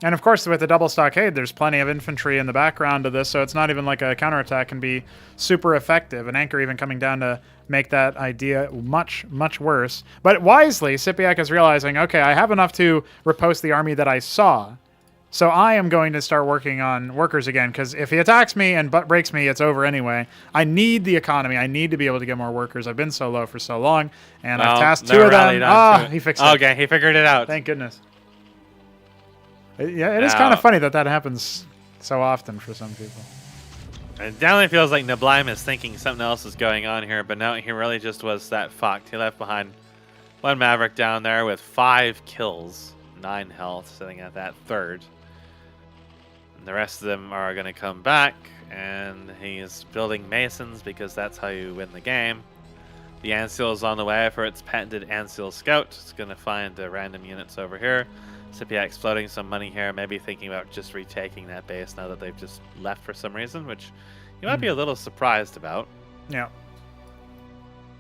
And of course, with the double stockade, there's plenty of infantry in the background of this, so it's not even like a counterattack can be super effective. An anchor even coming down to make that idea much, much worse. But wisely, SYPIAC is realizing, okay, I have enough to repulse the army that I saw. So I am going to start working on workers again, because if he attacks me and butt breaks me, it's over anyway. I need the economy. I need to be able to get more workers. I've been so low for so long, and I've tasked 2 of them. Ah, he fixed it. Okay, he figured it out. Thank goodness. Yeah, it is kind of funny that happens so often for some people. It definitely feels like Neblime is thinking something else is going on here, but no, he really just was that fucked. He left behind 1 Maverick down there with 5 kills, 9 health, sitting at that 3rd. And the rest of them are going to come back, and he's building Masons because that's how you win the game. The Anseal is on the way for its patented Anseal Scout. It's going to find the random units over here. SYPIAC's floating some money here, maybe thinking about just retaking that base now that they've just left for some reason, which you might be a little surprised about. Yeah.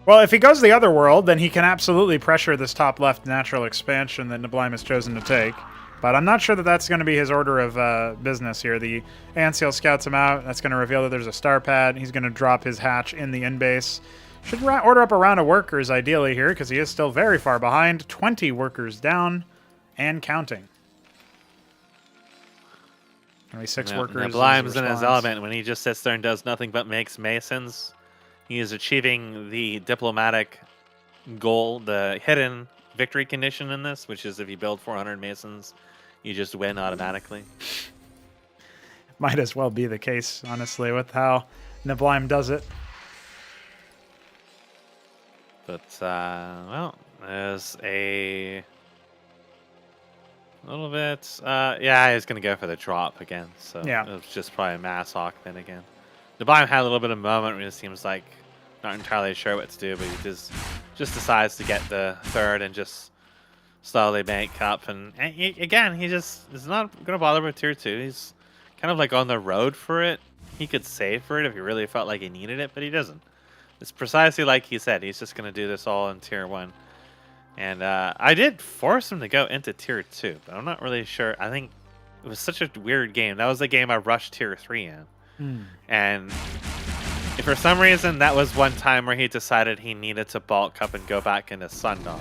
Well, if he goes the Otherworld, then he can absolutely pressure this top left natural expansion that neblime has chosen to take. But I'm not sure that that's going to be his order of business here. The Anseal scouts him out. That's going to reveal that there's a star pad. He's going to drop his hatch in the in-base. Should order up a round of workers, ideally, here, because he is still very far behind. 20 workers down and counting. Only 6 workers. Neblime's in his element when he just sits there and does nothing but makes masons. He is achieving the diplomatic goal, the hidden victory condition in this, which is if you build 400 masons, you just win automatically. Might as well be the case, honestly, with how neblime does it. But, well, there's a little bit... yeah, he's going to go for the drop again, so yeah. It was just probably a mass Hawkman again. Neblime had a little bit of a moment where it seems like not entirely sure what to do, but he just decides to get the third and just slowly bank up. And again, he just is not going to bother with tier 2. He's kind of like on the road for it. He could save for it if he really felt like he needed it, but he doesn't. It's precisely like he said. He's just going to do this all in tier 1. And I did force him to go into tier 2, but I'm not really sure. I think it was such a weird game. That was the game I rushed tier 3 in. And if for some reason that was one time where he decided he needed to bulk up and go back into Sundogs.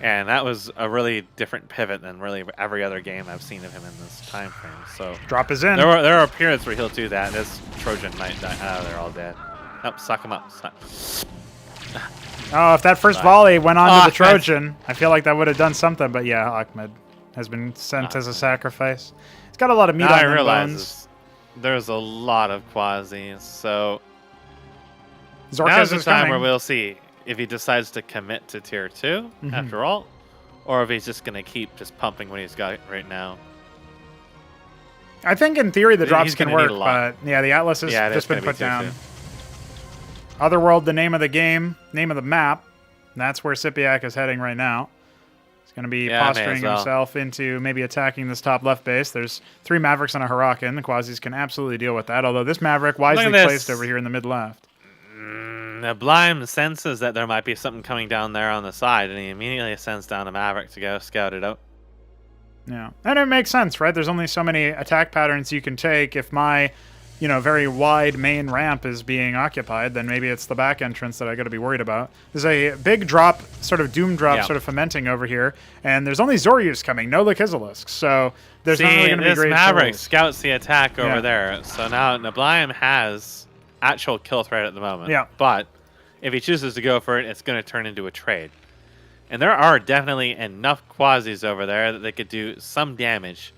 And that was a really different pivot than really every other game I've seen of him in this time frame. So drop is in. There are periods where he'll do that. This Trojan might die. Oh, they're all dead. Nope, suck him up. Oh, if that first volley went on to the Trojan, I feel like that would have done something. But yeah, Ahmed has been sent as a sacrifice. He's got a lot of meat on his bones. There's a lot of quasis, so Zorkas now's the is time coming. where we'll see if he decides to commit to tier 2 after all, or if he's just going to keep just pumping what he's got right now. I think in theory the drops can work, but yeah, the Atlas has just been put down. Otherworld, the name of the game, name of the map. That's where SYPIAC is heading right now. He's going to be posturing himself into maybe attacking this top left base. There's 3 Mavericks and a Huracan. The Quasis can absolutely deal with that, although this Maverick wisely placed over here in the mid left. Neblime senses that there might be something coming down there on the side, and he immediately sends down a Maverick to go scout it out. Yeah, and it makes sense, right? There's only so many attack patterns you can take. If my, very wide main ramp is being occupied, then maybe it's the back entrance that I got to be worried about. There's a big drop, sort of doom drop, sort of fomenting over here, and there's only Zoryus coming, no Lakizalisks, so there's not really going to be great. This Maverick scouts the attack over there, so now Neblime has actual kill threat at the moment. Yeah. But if he chooses to go for it, it's going to turn into a trade. And there are definitely enough Quasis over there that they could do some damage.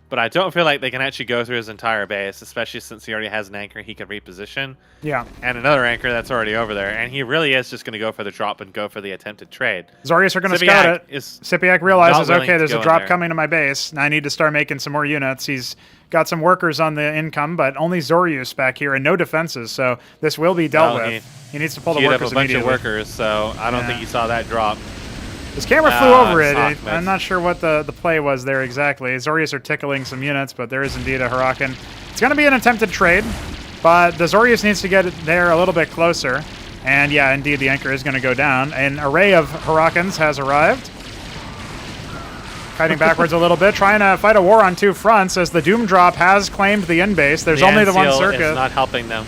But I don't feel like they can actually go through his entire base, especially since he already has an anchor he can reposition. Yeah. And another anchor that's already over there. And he really is just going to go for the drop and go for the attempted trade. Zoryus are going to scout it. SYPIAC realizes, okay, there's a drop coming to my base. I need to start making some more units. He's got some workers on the income, but only Zoryus back here and no defenses, so this will be dealt with. He needs to pull the workers immediately. Up a bunch of workers, so I don't think you saw that drop. His camera flew over it. I'm not sure what the play was there exactly. Zoryus are tickling some units, but there is indeed a Huracan. It's going to be an attempted trade, but the Zoryus needs to get there a little bit closer. And yeah, indeed, the anchor is going to go down. An array of Huracans has arrived. Kiting backwards a little bit, trying to fight a war on 2 fronts as the Doom Drop has claimed the in-base. There's only the one circuit. It's not helping them.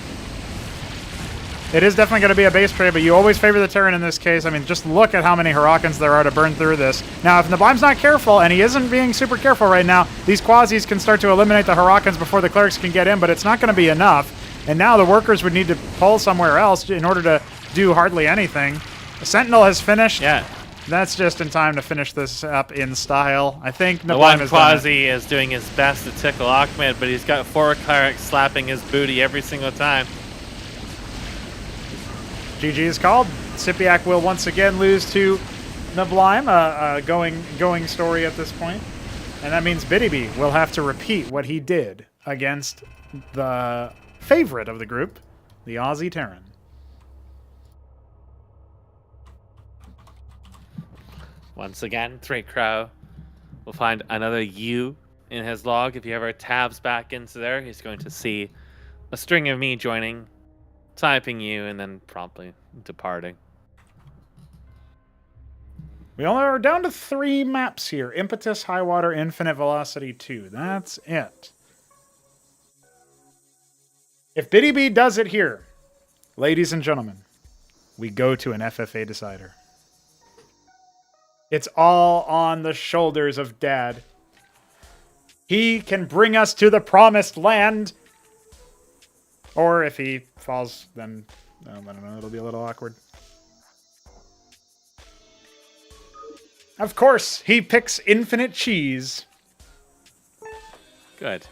It is definitely going to be a base trade, but you always favor the Terran in this case. I mean, just look at how many Huracans there are to burn through this. Now, if Neblime's not careful, and he isn't being super careful right now, these Quasis can start to eliminate the Huracans before the Clerics can get in, but it's not going to be enough. And now the workers would need to pull somewhere else in order to do hardly anything. The Sentinel has finished. Yeah. That's just in time to finish this up in style. I think the one Quasi is doing his best to tickle Ahmed, but he's got 4 Clerics slapping his booty every single time. GG is called. SYPIAC will once again lose to Neblime, a going story at this point. And that means Btyb will have to repeat what he did against the favorite of the group, the Aussie Terran. Once again, 3 Crow will find another U in his log. If he ever tabs back into there, he's going to see a string of me joining, typing U, and then promptly departing. We only are down to 3 maps here. Impetus, Highwater, Infinite Velocity 2. That's it. If Btyb does it here, ladies and gentlemen, we go to an FFA decider. It's all on the shoulders of Dad. He can bring us to the promised land. Or if he falls, then I don't know, it'll be a little awkward. Of course, he picks infinite cheese. Good.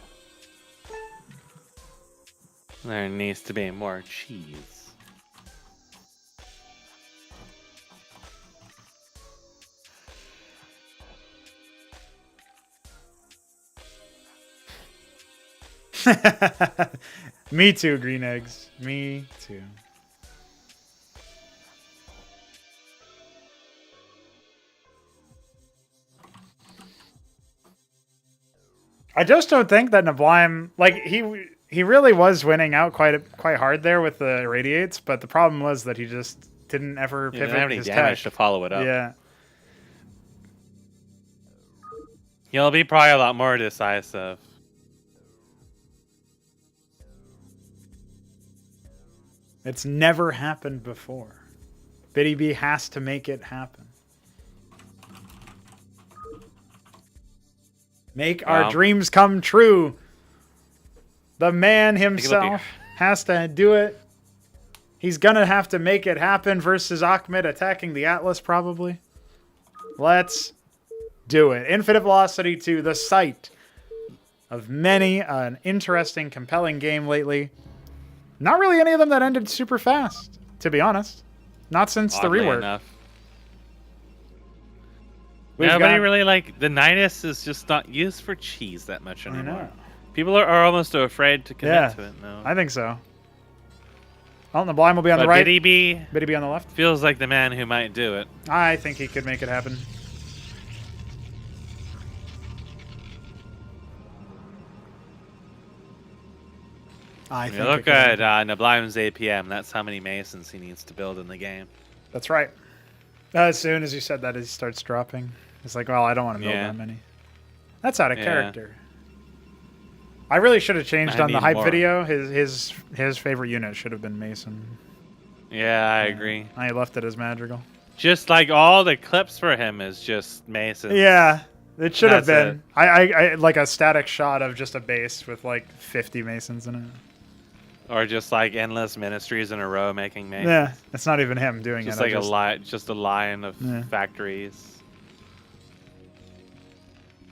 There needs to be more cheese. Me too, green eggs. Me too. I just don't think that Neblime, like he really was winning out quite hard there with the irradiates, but the problem was that he just didn't ever pivot didn't have any his damage tech to follow it up. Yeah. He'll be probably a lot more decisive. It's never happened before. Btyb has to make it happen. Make our dreams come true. The man himself has to do it. He's going to have to make it happen versus Ahmed attacking the Atlas, probably. Let's do it. Infinite Velocity 2, the site of many an interesting, compelling game lately. Not really any of them that ended super fast, to be honest. Not since the rework. Enough. Nobody really like the Nidus is just not used for cheese that much anymore. I know. People are almost afraid to commit to it now. I think so. Oh, the Neblime will be on the right. Btyb on the left. Feels like the man who might do it. I think he could make it happen. You look at Neblime's APM. That's how many Masons he needs to build in the game. That's right. As soon as you said that, he starts dropping. It's like, well, I don't want to build that many. That's out of character. I really should have changed on the hype video. His favorite unit should have been Mason. Yeah, I agree. I left it as Madrigal. Just like all the clips for him is just Mason. Yeah, it should have been. I like a static shot of just a base with like 50 Masons in it. Or just like endless ministries in a row making Masons. Yeah, it's not even him doing just it. Like just a line of factories.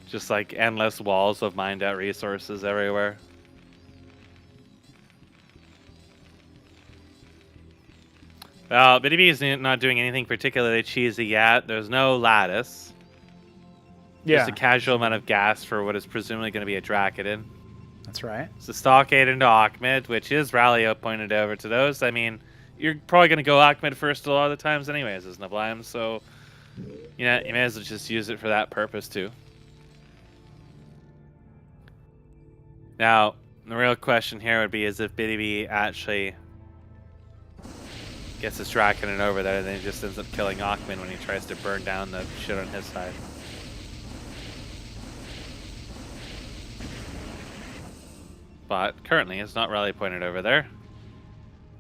Just like endless walls of mined out resources everywhere. Well, Btyb is not doing anything particularly cheesy yet. There's no lattice. Just a casual amount of gas for what is presumably going to be a Dracodon. That's right. It's the Stockade into Ahmed, which is Rallyo pointed over to those. I mean, you're probably going to go Ahmed first a lot of the times anyways as Neblime, so you know, you may as well just use it for that purpose too. Now, the real question here would be is if Btyb actually gets his Dracodon over there and then he just ends up killing Ahmed when he tries to burn down the shit on his side. But currently it's not really pointed over there.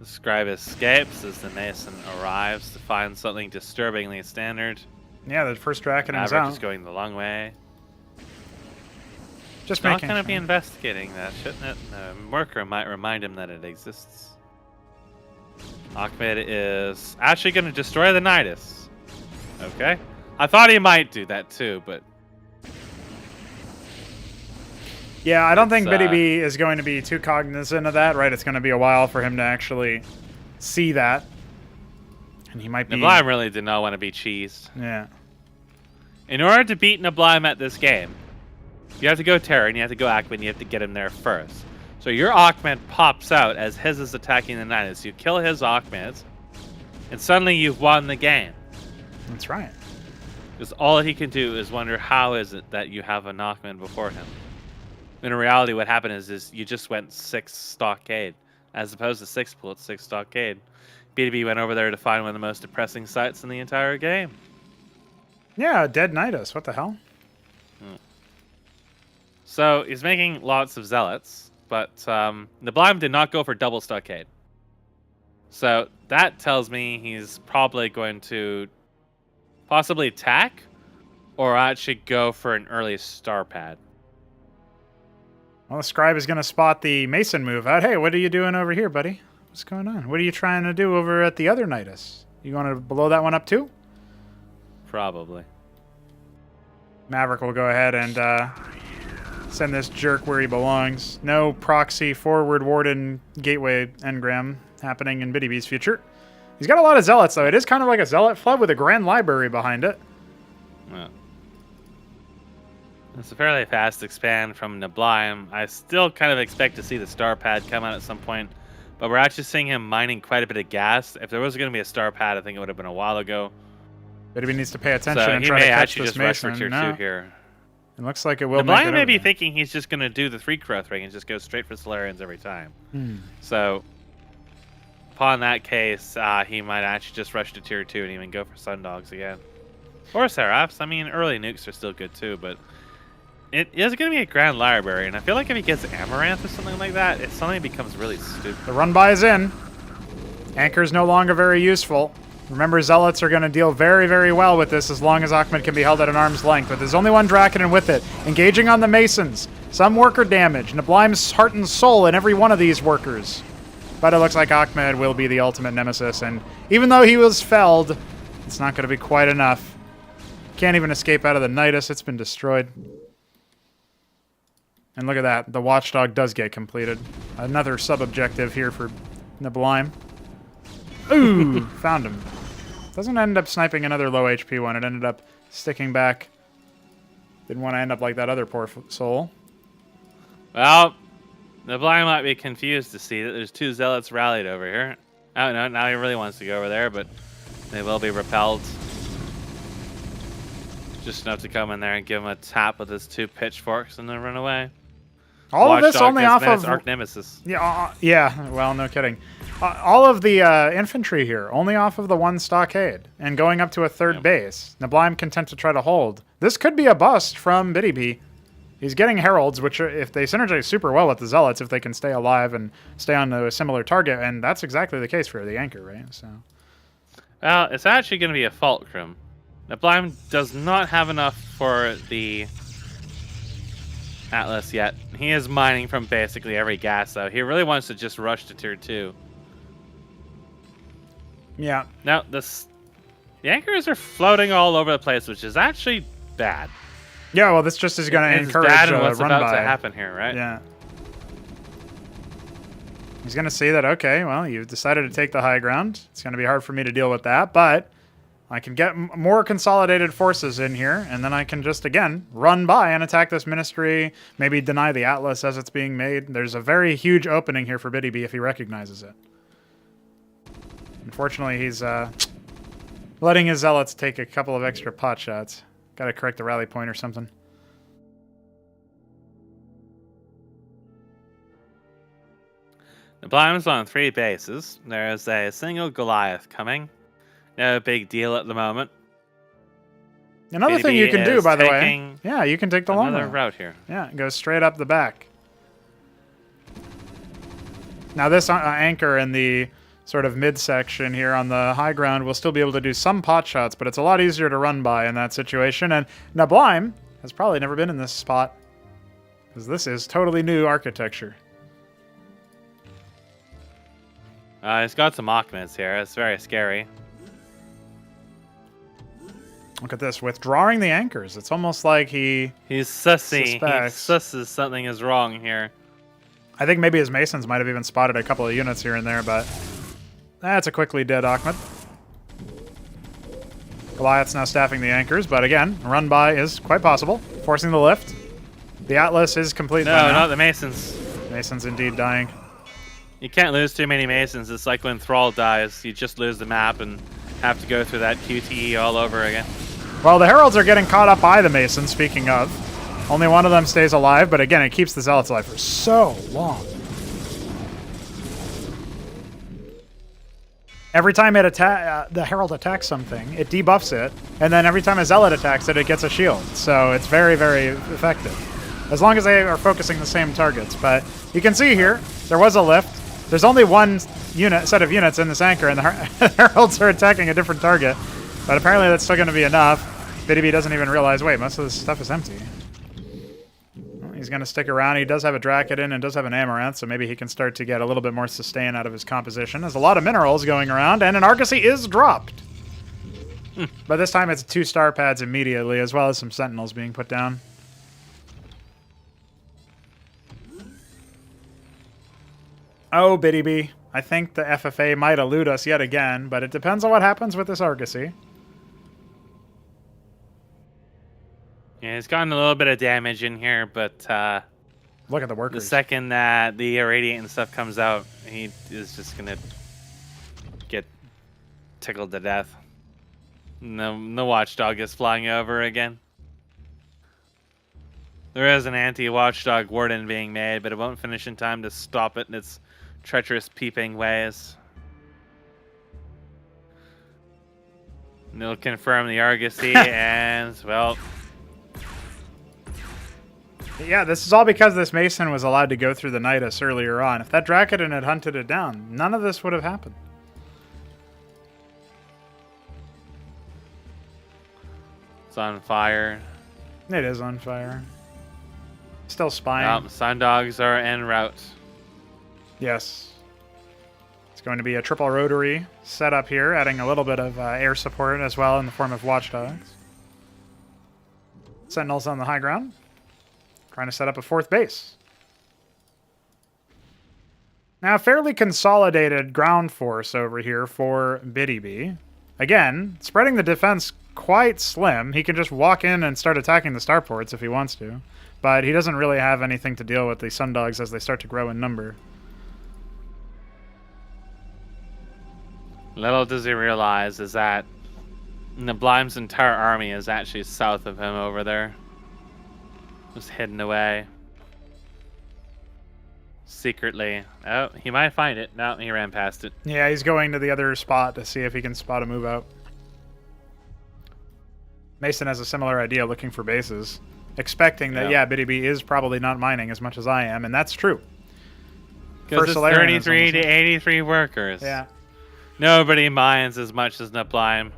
The scribe escapes as the Mason arrives to find something disturbingly standard. Yeah, the first Dracodon is out. out. Is going the long way. Just not going to be investigating that, shouldn't it? Worker might remind him that it exists. Ahmed is actually going to destroy the Nidus. Okay. I thought he might do that too, but... Yeah, I don't think Btyb is going to be too cognizant of that, right? It's going to be a while for him to actually see that. And he might be... Neblime really did not want to be cheesed. Yeah. In order to beat Neblime at this game, you have to go Terran, you have to go Ahmed, you have to get him there first. So your Ahmed pops out as his is attacking the Nidus. You kill his Ahmed, and suddenly you've won the game. That's right. Because all he can do is wonder how is it that you have an Ahmed before him. In reality, what happened is you just went 6 Stockade. As opposed to 6 pool, it's 6 Stockade. Btyb went over there to find one of the most depressing sites in the entire game. Yeah, dead Nidus. What the hell? So he's making lots of zealots, but neblime did not go for double stockade. So that tells me he's probably going to possibly attack or actually go for an early star pad. Well, the scribe is going to spot the Mason move out. Hey, what are you doing over here, buddy? What's going on? What are you trying to do over at the other Nidus? You want to blow that one up too? Probably. Maverick will go ahead and send this jerk where he belongs. No proxy forward warden gateway engram happening in Btyb's future. He's got a lot of zealots, though. It is kind of like a zealot flood with a grand library behind it. Yeah. It's a fairly fast expand from neblime. I still kind of expect to see the star pad come out at some point, but we're actually seeing him mining quite a bit of gas. If there was going to be a star pad, I think it would have been a while ago. Btb needs to pay attention So and he try may to catch actually this just rush for Mason. tier 2 here. It looks like it will The make it blind may be over. thinking he's just going to do the 3 growth ring and just go straight for Solarians every time. So, upon that case, he might actually just rush to tier 2 and even go for Sundogs again. Or Seraphs. I mean, early nukes are still good too, but it is going to be a grand library, and I feel like if he gets Amaranth or something like that, it suddenly becomes really stupid. The run by is in. Anchor's no longer very useful. Remember, Zealots are going to deal very, very well with this as long as Ahmed can be held at an arm's length. But there's only one Draken with it. Engaging on the Masons. Some worker damage. Neblime's heart and soul in every one of these workers. But it looks like Ahmed will be the ultimate nemesis. And even though he was felled, it's not going to be quite enough. Can't even escape out of the Nidus. It's been destroyed. And look at that. The Watchdog does get completed. Another sub-objective here for Neblime. Ooh, found him. Doesn't end up sniping another low HP one. It ended up sticking back. Didn't want to end up like that other poor soul. Well, Neblime might be confused to see that there's 2 Zealots rallied over here. Oh no, now he really wants to go over there, but they will be repelled. Just enough to come in there and give him a tap with his 2 pitchforks and then run away. All of this only off of Arch Nemesis. Yeah. Well, no kidding. All of the infantry here only off of the 1 stockade and going up to a 3rd base. Neblime content to try to hold. This could be a bust from Btyb. He's getting heralds, which are, if they synergize super well with the zealots, if they can stay alive and stay on a similar target, and that's exactly the case for the anchor, right? So. Well, it's actually going to be a fulcrum. Neblime does not have enough for the Atlas yet. He is mining from basically every gas, though. He really wants to just rush to tier 2. Yeah. Now, the anchors are floating all over the place, which is actually bad. Yeah, well, this just is going to encourage bad in what's run about by. to happen here, right? Yeah. He's going to see that, okay, well, you've decided to take the high ground. It's going to be hard for me to deal with that, but I can get more consolidated forces in here, and then I can just, again, run by and attack this ministry, maybe deny the Atlas as it's being made. There's a very huge opening here for Btyb if he recognizes it. Unfortunately, he's letting his zealots take a couple of extra pot shots. Got to correct the rally point or something. The Blime's on 3 bases. There's a single Goliath coming. No big deal at the moment. Another thing you can do, by the way. Yeah, you can take the long route here. Yeah, go straight up the back. Now this anchor in the sort of midsection here on the high ground will still be able to do some pot shots, but it's a lot easier to run by in that situation. And Neblime has probably never been in this spot, because this is totally new architecture. He's got some Achmeds here. It's very scary. Look at this, withdrawing the anchors. It's almost like he's sussy. Suspects. He susses something is wrong here. I think maybe his Masons might have even spotted a couple of units here and there, but that's a quickly dead Ahmed. Goliath's now staffing the anchors, but again, run by is quite possible. Forcing the lift. The Atlas is complete. No, not the Masons. Masons indeed dying. You can't lose too many Masons. It's like when Thrall dies. You just lose the map and have to go through that QTE all over again. Well, the Heralds are getting caught up by the Masons, speaking of. Only one of them stays alive, but again, it keeps the Zealots alive for so long. Every time it the Herald attacks something, it debuffs it, and then every time a Zealot attacks it, it gets a shield. So it's very, very effective. As long as they are focusing the same targets. But you can see here, there was a lift. There's only one set of units in this anchor, and the Heralds are attacking a different target. But apparently that's still going to be enough. Btyb doesn't even realize, wait, most of this stuff is empty. He's going to stick around. He does have a Dracodon and does have an Amaranth, so maybe he can start to get a little bit more sustain out of his composition. There's a lot of minerals going around, and an Argosy is dropped. But this time it's 2 star pads immediately, as well as some Sentinels being put down. Oh, Btyb. I think the FFA might elude us yet again, but it depends on what happens with this Argosy. Yeah, he's gotten a little bit of damage in here, but look at the workers. The second that the Irradiant and stuff comes out, he is just gonna get tickled to death. No Watchdog is flying over again. There is an anti-Watchdog Warden being made, but it won't finish in time to stop it in its treacherous peeping ways. And it'll confirm the Argosy, and, well... Yeah, this is all because this Mason was allowed to go through the Nidus earlier on. If that Dracodon had hunted it down, none of this would have happened. It's on fire. It is on fire. Still spying. Sundogs are en route. Yes. It's going to be a triple rotary setup here, adding a little bit of air support as well in the form of Watchdogs. Sentinels on the high ground. Trying to set up a 4th base. Now, fairly consolidated ground force over here for Btyb. Again, spreading the defense quite slim. He can just walk in and start attacking the starports if he wants to. But he doesn't really have anything to deal with the Sundogs as they start to grow in number. Little does he realize is that Neblime's entire army is actually south of him over there. Just hidden away. Secretly. Oh, he might find it. No, he ran past it. Yeah, he's going to the other spot to see if he can spot a move out. Mason has a similar idea, looking for bases. Expecting that, yeah, Btyb is probably not mining as much as I am, and that's true. Because it's 33 to 83 workers. Yeah. Nobody mines as much as Neblime.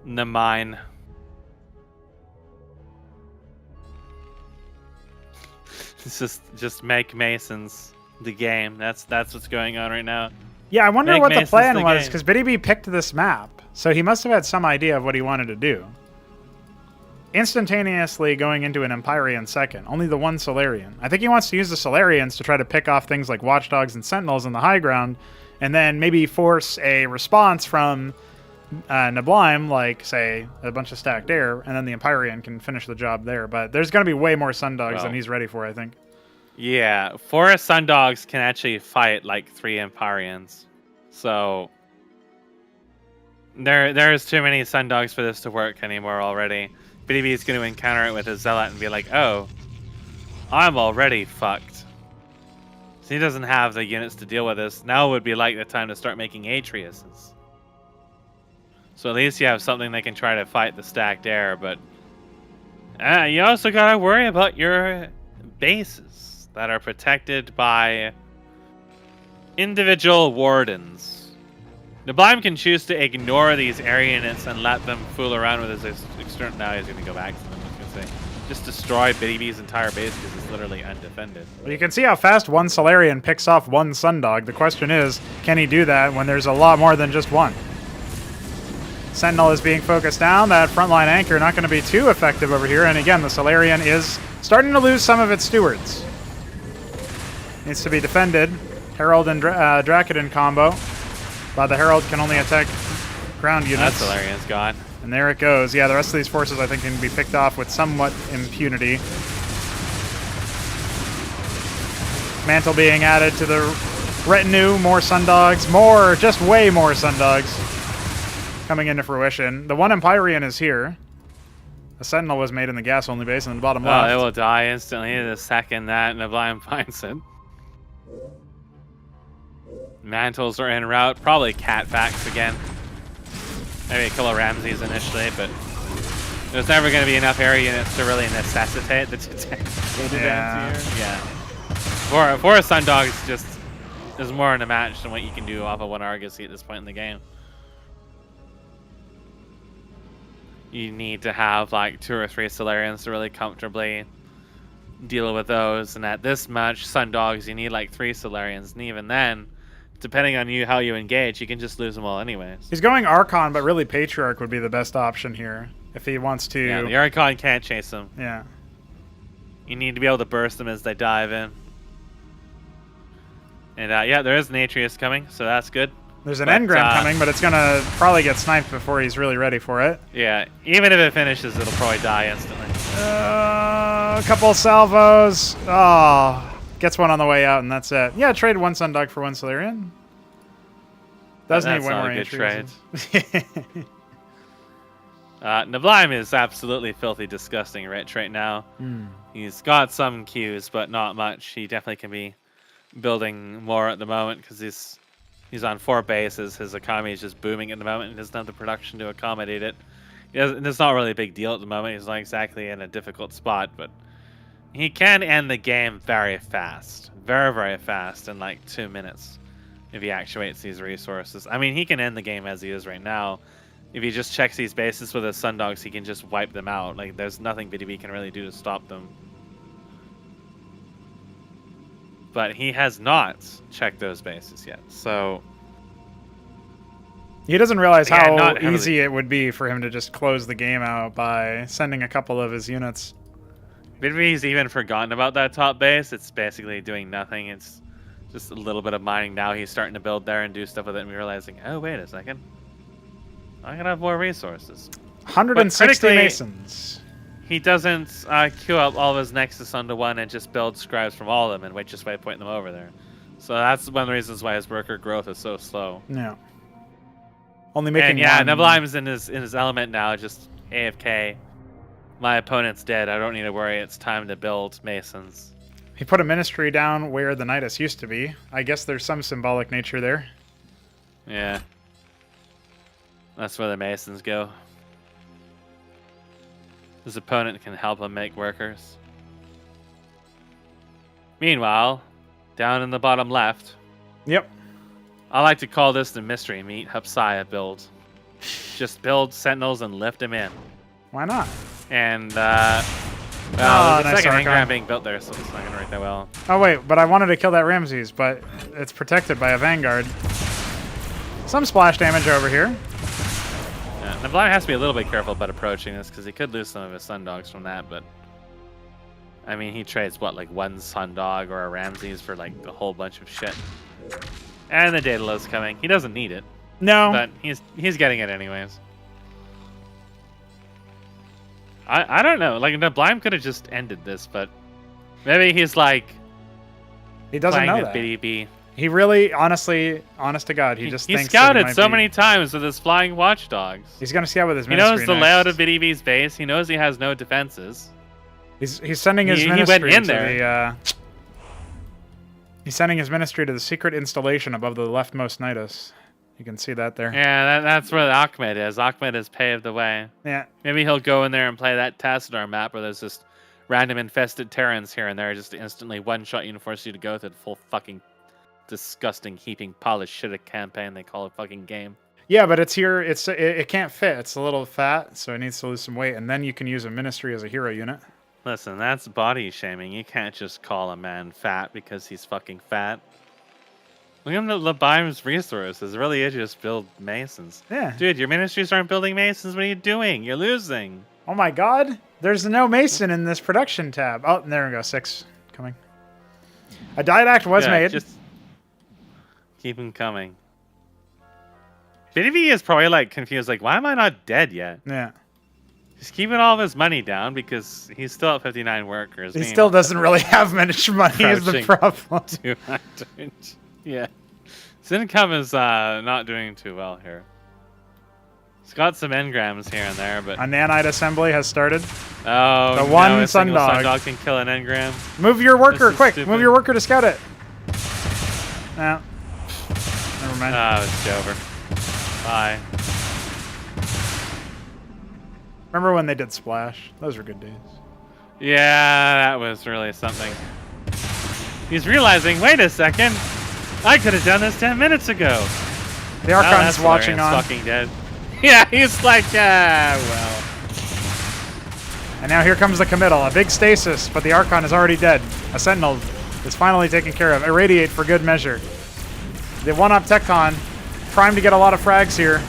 Mine. It's just make Masons the game. That's what's going on right now. Yeah, I wonder what the plan was, because Btyb picked this map, so he must have had some idea of what he wanted to do. Instantaneously going into an Empyrean second, only the one Solarian. I think he wants to use the Solarians to try to pick off things like Watchdogs and Sentinels in the high ground, and then maybe force a response from Neblime, like, say, a bunch of stacked air, and then the Empyrean can finish the job there. But there's going to be way more Sundogs than he's ready for, I think. Yeah, 4 Sundogs can actually fight like 3 Empyreans. So there's too many Sundogs for this to work anymore already. Btyb is going to encounter it with his Zealot and be like, oh, I'm already fucked. So he doesn't have the units to deal with this. Now would be like the time to start making Atriuses. So at least you have something that can try to fight the stacked air, but you also gotta worry about your bases that are protected by individual wardens. Neblime can choose to ignore these area units and let them fool around with his external. Now he's gonna go back to them. I was gonna say, just destroy Btyb's entire base because it's literally undefended. Well, you can see how fast one Solarian picks off one Sundog. The question is, can he do that when there's a lot more than just one? Sentinel is being focused down. That frontline anchor not going to be too effective over here. And again, the Solarian is starting to lose some of its stewards. Needs to be defended. Herald and Dracodon combo. But the Herald can only attack ground units. That Solarian's gone. And there it goes. Yeah, the rest of these forces, I think, can be picked off with somewhat impunity. Mantle being added to the retinue. More Sundogs. More, just way more Sundogs coming into fruition. The one Empyrean is here. A Sentinel was made in the gas-only base in the bottom left. Oh, it will die instantly the second that Neblime finds it. Mantles are en route. Probably Catfax again. Maybe a couple of Ramses initially, but there's never going to be enough area units to really necessitate the Yeah. Yeah. For a Sundog, it's just there's more in a match than what you can do off of one Argosy at this point in the game. You need to have like 2 or 3 Solarians to really comfortably deal with those, and at this much Sundogs you need like 3 Solarians, and even then, depending on how you engage, you can just lose them all anyways. He's going Archon, but really Patriarch would be the best option here if he wants to. Yeah, the Archon can't chase them. Yeah. You need to be able to burst them as they dive in. And yeah, there is an Atreus coming, so that's good. There's an engram coming, but it's gonna probably get sniped before he's really ready for it. Yeah, even if it finishes, it'll probably die instantly. A couple salvos. Oh, gets one on the way out, and that's it. Yeah, trade 1 Sundog for 1 Solarian. Does need way more good entries. trade. Neblime is absolutely filthy disgusting rich right now. He's got some Qs, but not much. He definitely can be building more at the moment because he's on 4 bases. His economy is just booming at the moment and doesn't have the production to accommodate it. It's not really a big deal at the moment. He's not exactly in a difficult spot, but he can end the game very fast. Very, very fast in like 2 minutes if he actuates these resources. I mean, he can end the game as he is right now. If he just checks these bases with his Sundogs, he can just wipe them out. Like, there's nothing Btyb can really do to stop them. But he has not checked those bases yet, so... He doesn't realize how easy it would be for him to just close the game out by sending a couple of his units. Btyb's even forgotten about that top base. It's basically doing nothing. It's just a little bit of mining now. He's starting to build there and do stuff with it and realizing, oh, wait a second. I'm going to have more resources. 160 Masons. He doesn't queue up all of his Nexus onto one and just build scribes from all of them and wait just by pointing them over there. So that's one of the reasons why his worker growth is so slow. Yeah. Only making Neblime's in his element now, just AFK. My opponent's dead. I don't need to worry. It's time to build Masons. He put a ministry down where the Nidus used to be. I guess there's some symbolic nature there. Yeah. That's where the Masons go. His opponent can help him make workers. Meanwhile, down in the bottom left. Yep. I like to call this the mystery meat Hupsaiya build. Just build sentinels and lift them in. Why not? And there's a nice second Archon. engram being built there, so it's not going to work that well. Oh wait, but I wanted to kill that Ramses, but it's protected by a Vanguard. Some splash damage over here. Yeah, Neblime has to be a little bit careful about approaching this because he could lose some of his Sundogs from that, but I mean, he trades what, like 1 Sundog or a Ramses for like a whole bunch of shit. And the Daedalus coming. He doesn't need it. No. But he's getting it anyways. I don't know. Like, Neblime could have just ended this, but maybe he's like he doesn't know that. Btyb. He really, honestly, honest to God, he just thinks scouted so many times with his flying watchdogs. He's gonna scout with his He ministry knows the layout of Btb's base. He knows he has no defenses. He's sending his ministry he went in to there. He's sending his ministry to the secret installation above the leftmost Nidus. You can see that there. Yeah, that's where Ahmed is. Ahmed has paved the way. Yeah. Maybe he'll go in there and play that Tassadar map where there's just random infested Terrans here and there, just instantly one-shot you and force you to go through the full fucking disgusting heaping polished shit of campaign they call a fucking game. Yeah, but it's here. It can't fit. It's a little fat, so it needs to lose some weight, and then you can use a ministry as a hero unit. Listen, that's body shaming. You can't just call a man fat because he's fucking fat. Look at Neblime's resources. It really is just build Masons. Yeah. Dude, your ministries aren't building Masons. What are you doing? You're losing. Oh my God. There's no Mason in this production tab. Oh, there we go. 6 coming. A Didact was made. Just keep him coming. Btyb is probably like confused. Like, why am I not dead yet? Yeah. He's keeping all of his money down because he's still at 59 workers. He still doesn't really have much money is the problem. 200. Yeah. His income is not doing too well here. He's got some engrams here and there, but... A nanite assembly has started. Oh, the one a single Sundog. Sundog can kill an engram. Move your worker, quick! Stupid. Move your worker to scout it. No. never mind. It's over. Bye. Remember when they did Splash? Those were good days. Yeah, that was really something. He's realizing, wait a second, I could have done this 10 minutes ago. The Archon's watching on. Fucking dead. Yeah, he's like, well. And now here comes the committal. A big stasis, but the Archon is already dead. A Sentinel is finally taken care of. Irradiate for good measure. The one-up Tecton, primed to get a lot of frags here.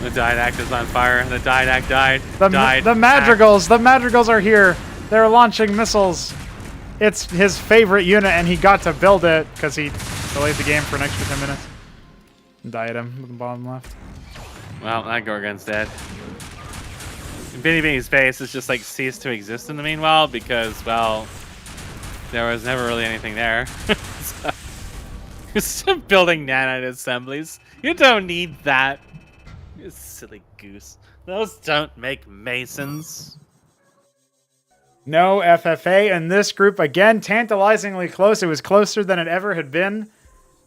The Didact is on fire, and the Didact died. The Madrigals are here. They're launching missiles. It's his favorite unit, and he got to build it because he delayed the game for an extra 10 minutes. Diadem with the bottom left. Well, that Gorgon's dead. Btyb's base has just like ceased to exist in the meanwhile because, well, there was never really anything there. So, just building nanite assemblies. You don't need that. You silly goose. Those don't make masons. No FFA in this group. Again, tantalizingly close. It was closer than it ever had been.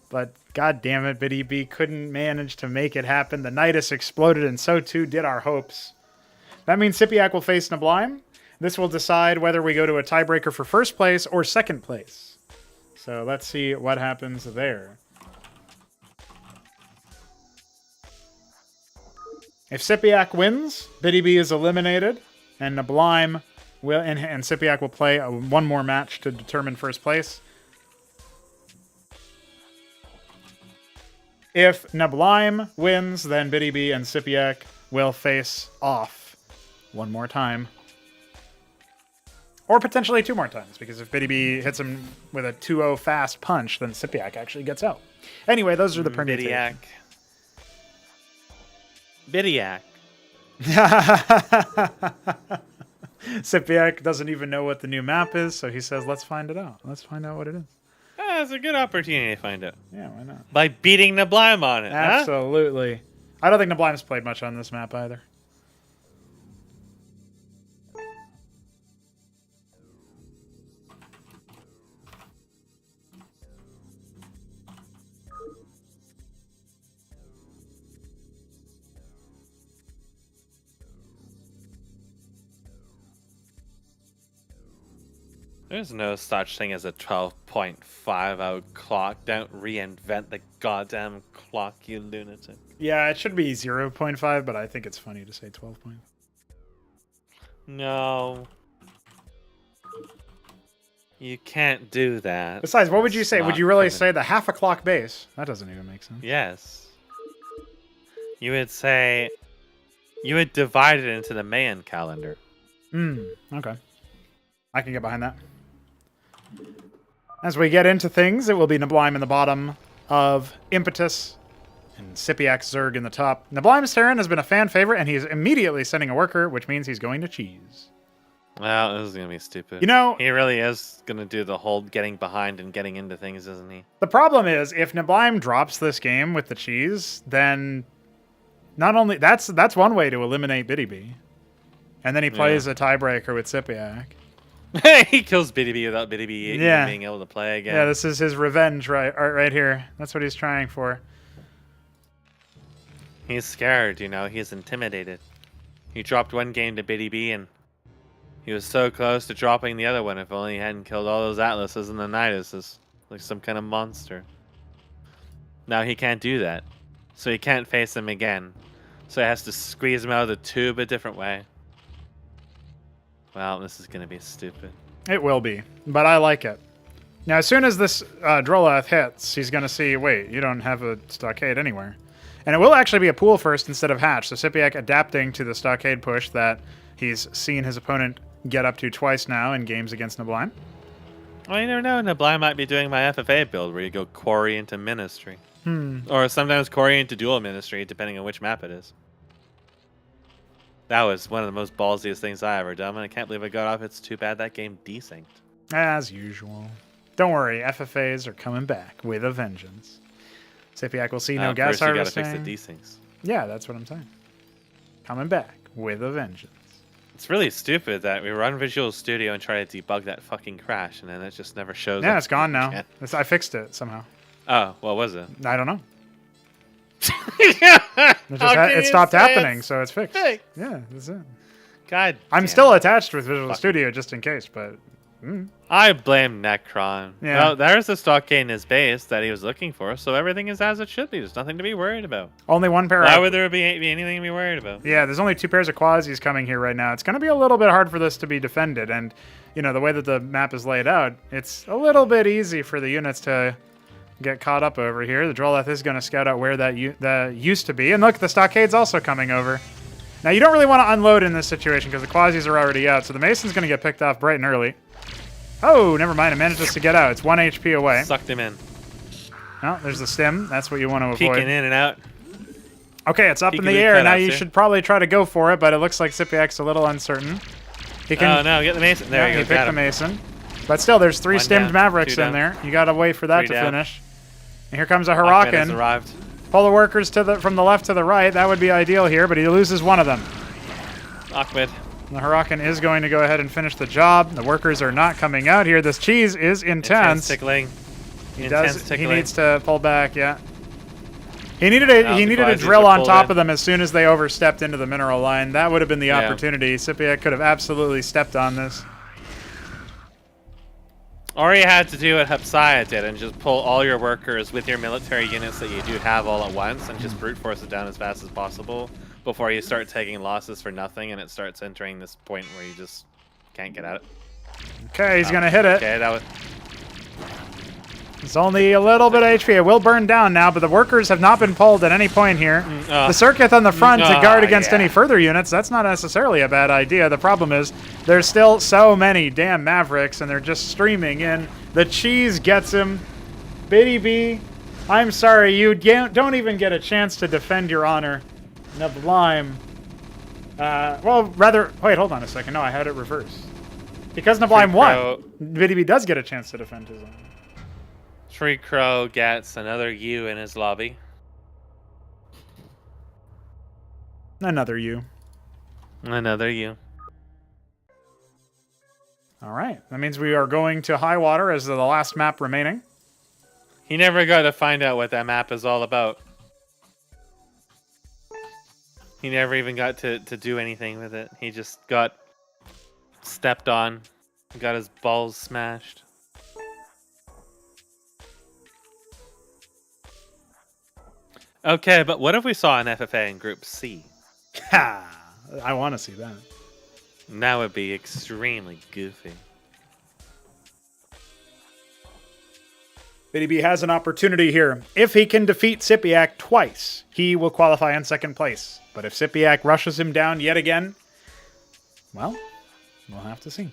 But god damn it, Btyb couldn't manage to make it happen. The Nidus exploded, and so too did our hopes. That means SYPIAC will face Neblime. This will decide whether we go to a tiebreaker for first place or second place. So let's see what happens there. If SYPIAC wins, Btyb is eliminated, and Neblime will and SYPIAC will play one more match to determine first place. If Neblime wins, then Btyb and SYPIAC will face off one more time. Or potentially 2 more times, because if Btyb hits him with a 2-0 fast punch, then SYPIAC actually gets out. Anyway, those are the permutations. Btyb. SYPIAC doesn't even know what the new map is, so he says, let's find it out. Let's find out what it is. It's a good opportunity to find out. Yeah, why not? By beating Neblime on it, Absolutely. I don't think Neblime's played much on this map either. There's no such thing as a 12.5 out clock. Don't reinvent the goddamn clock, you lunatic. Yeah, it should be 0.5, but I think it's funny to say 12 point. No. You can't do that. Besides, what would you say? It's Would you really say the half a clock base? That doesn't even make sense. Yes. You would say... You would divide it into the Mayan calendar. Okay. I can get behind that. As we get into things, it will be Neblime in the bottom of Impetus and SYPIAC Zerg in the top. Neblime's Terran has been a fan favorite, and he's immediately sending a worker, which means he's going to cheese. Well, this is going to be stupid. You know... He really is going to do the whole getting behind and getting into things, isn't he? The problem is, if Neblime drops this game with the cheese, then... Not only... That's one way to eliminate Btyb. And then he plays a tiebreaker with SYPIAC. He kills Btyb without Btyb even being able to play again. Yeah, this is his revenge right here. That's what he's trying for. He's scared, you know. He's intimidated. He dropped one game to Btyb, and he was so close to dropping the other one. If only he hadn't killed all those Atlases and the Niduses, like some kind of monster. Now he can't do that, so he can't face him again. So he has to squeeze him out of the tube a different way. Well, this is going to be stupid. It will be, but I like it. Now, as soon as this Drolath hits, he's going to see, wait, you don't have a stockade anywhere. And it will actually be a pool first instead of hatch, so SYPIAC adapting to the stockade push that he's seen his opponent get up to twice now in games against Neblime. Well, you never know. Neblime might be doing my FFA build where you go quarry into ministry. Or sometimes quarry into dual ministry, depending on which map it is. That was one of the most ballsiest things I ever done, and I can't believe I got off. It's too bad that game desynced. As usual. Don't worry, FFAs are coming back with a vengeance. SYPIAC will see no gas harvesting. First you gotta fix the desyncs. Yeah, that's what I'm saying. Coming back with a vengeance. It's really stupid that we run Visual Studio and try to debug that fucking crash, and then it just never shows up. Yeah, it's gone now. I fixed it somehow. Oh, what was it? I don't know. It stopped happening, so it's fixed. fixed? Yeah, that's it. God, I'm still attached with Visual Studio just in case, but I blame Necron. Yeah. Well, there's the stock gain in his base that he was looking for, so everything is as it should be. There's nothing to be worried about. only one pair. Why would there be anything to be worried about? Yeah, there's only 2 pairs of quasis coming here right now. It's going to be a little bit hard for this to be defended, and you know the way that the map is laid out, it's a little bit easy for the units to get caught up over here. The Droleth is going to scout out where that used to be, and look, the stockade's also coming over. Now you don't really want to unload in this situation because the quasis are already out, so the Mason's going to get picked off bright and early. Oh, never mind. It manages to get out. It's 1 HP away. Sucked him in. Oh, there's the stim. That's what you want to avoid. Peeking in and out. Okay, it's up in the air. Now you should probably try to go for it, but it looks like SYPIAC's a little uncertain. He can, oh, no. Get the Mason. There you go. He picked the Mason. But still, there's 3 stimmed Mavericks in there. You got to wait for that to finish. And here comes a Huracan. Arrived. Pull the workers from the left to the right. That would be ideal here, but he loses one of them. Ahmed. The Huracan is going to go ahead and finish the job. The workers are not coming out here. This cheese is intense. Tickling. He needs to pull back, yeah. He needed a drill are on top in. of them as soon as they overstepped into the mineral line. That would have been the opportunity. SYPIAC could have absolutely stepped on this. Or you had to do what Hupsaiya did and just pull all your workers with your military units that you do have all at once and just brute force it down as fast as possible before you start taking losses for nothing and it starts entering this point where you just can't get at it. Okay, he's going to hit it. Okay, that was... It's only a little bit of HP. It will burn down now, but the workers have not been pulled at any point here. The circuit on the front to guard against any further units, that's not necessarily a bad idea. The problem is there's still so many damn Mavericks, and they're just streaming in. The cheese gets him. Btyb, I'm sorry, you don't even get a chance to defend your honor. Neblime. Well, rather, wait, hold on a second. No, I had it reversed. Because Neblime won, Btyb does get a chance to defend his honor. Tree Crow gets another U in his lobby. Another U. Another U. All right. That means we are going to Highwater as the last map remaining. He never got to find out what that map is all about. He never even got to do anything with it. He just got stepped on. Got his balls smashed. Okay, but what if we saw an FFA in Group C? Ha! I want to see that. That would be extremely goofy. Btyb has an opportunity here. If he can defeat SYPIAC twice, he will qualify in second place. But if SYPIAC rushes him down yet again, well, we'll have to see.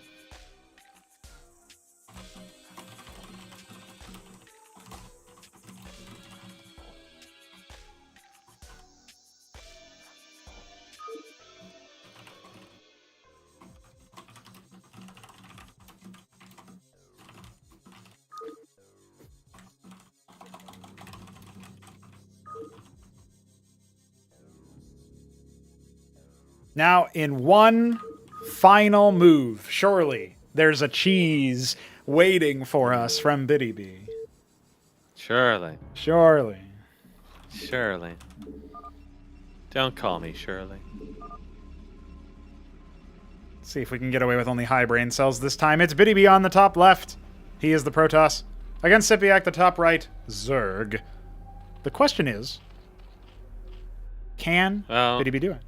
Now, in one final move, surely there's a cheese waiting for us from Btyb. Surely. Surely. Surely. Don't call me Shirley. Let's see if we can get away with only high brain cells this time. It's Btyb on the top left. He is the Protoss. Against SYPIAC, the top right, Zerg. The question is, can Btyb do it?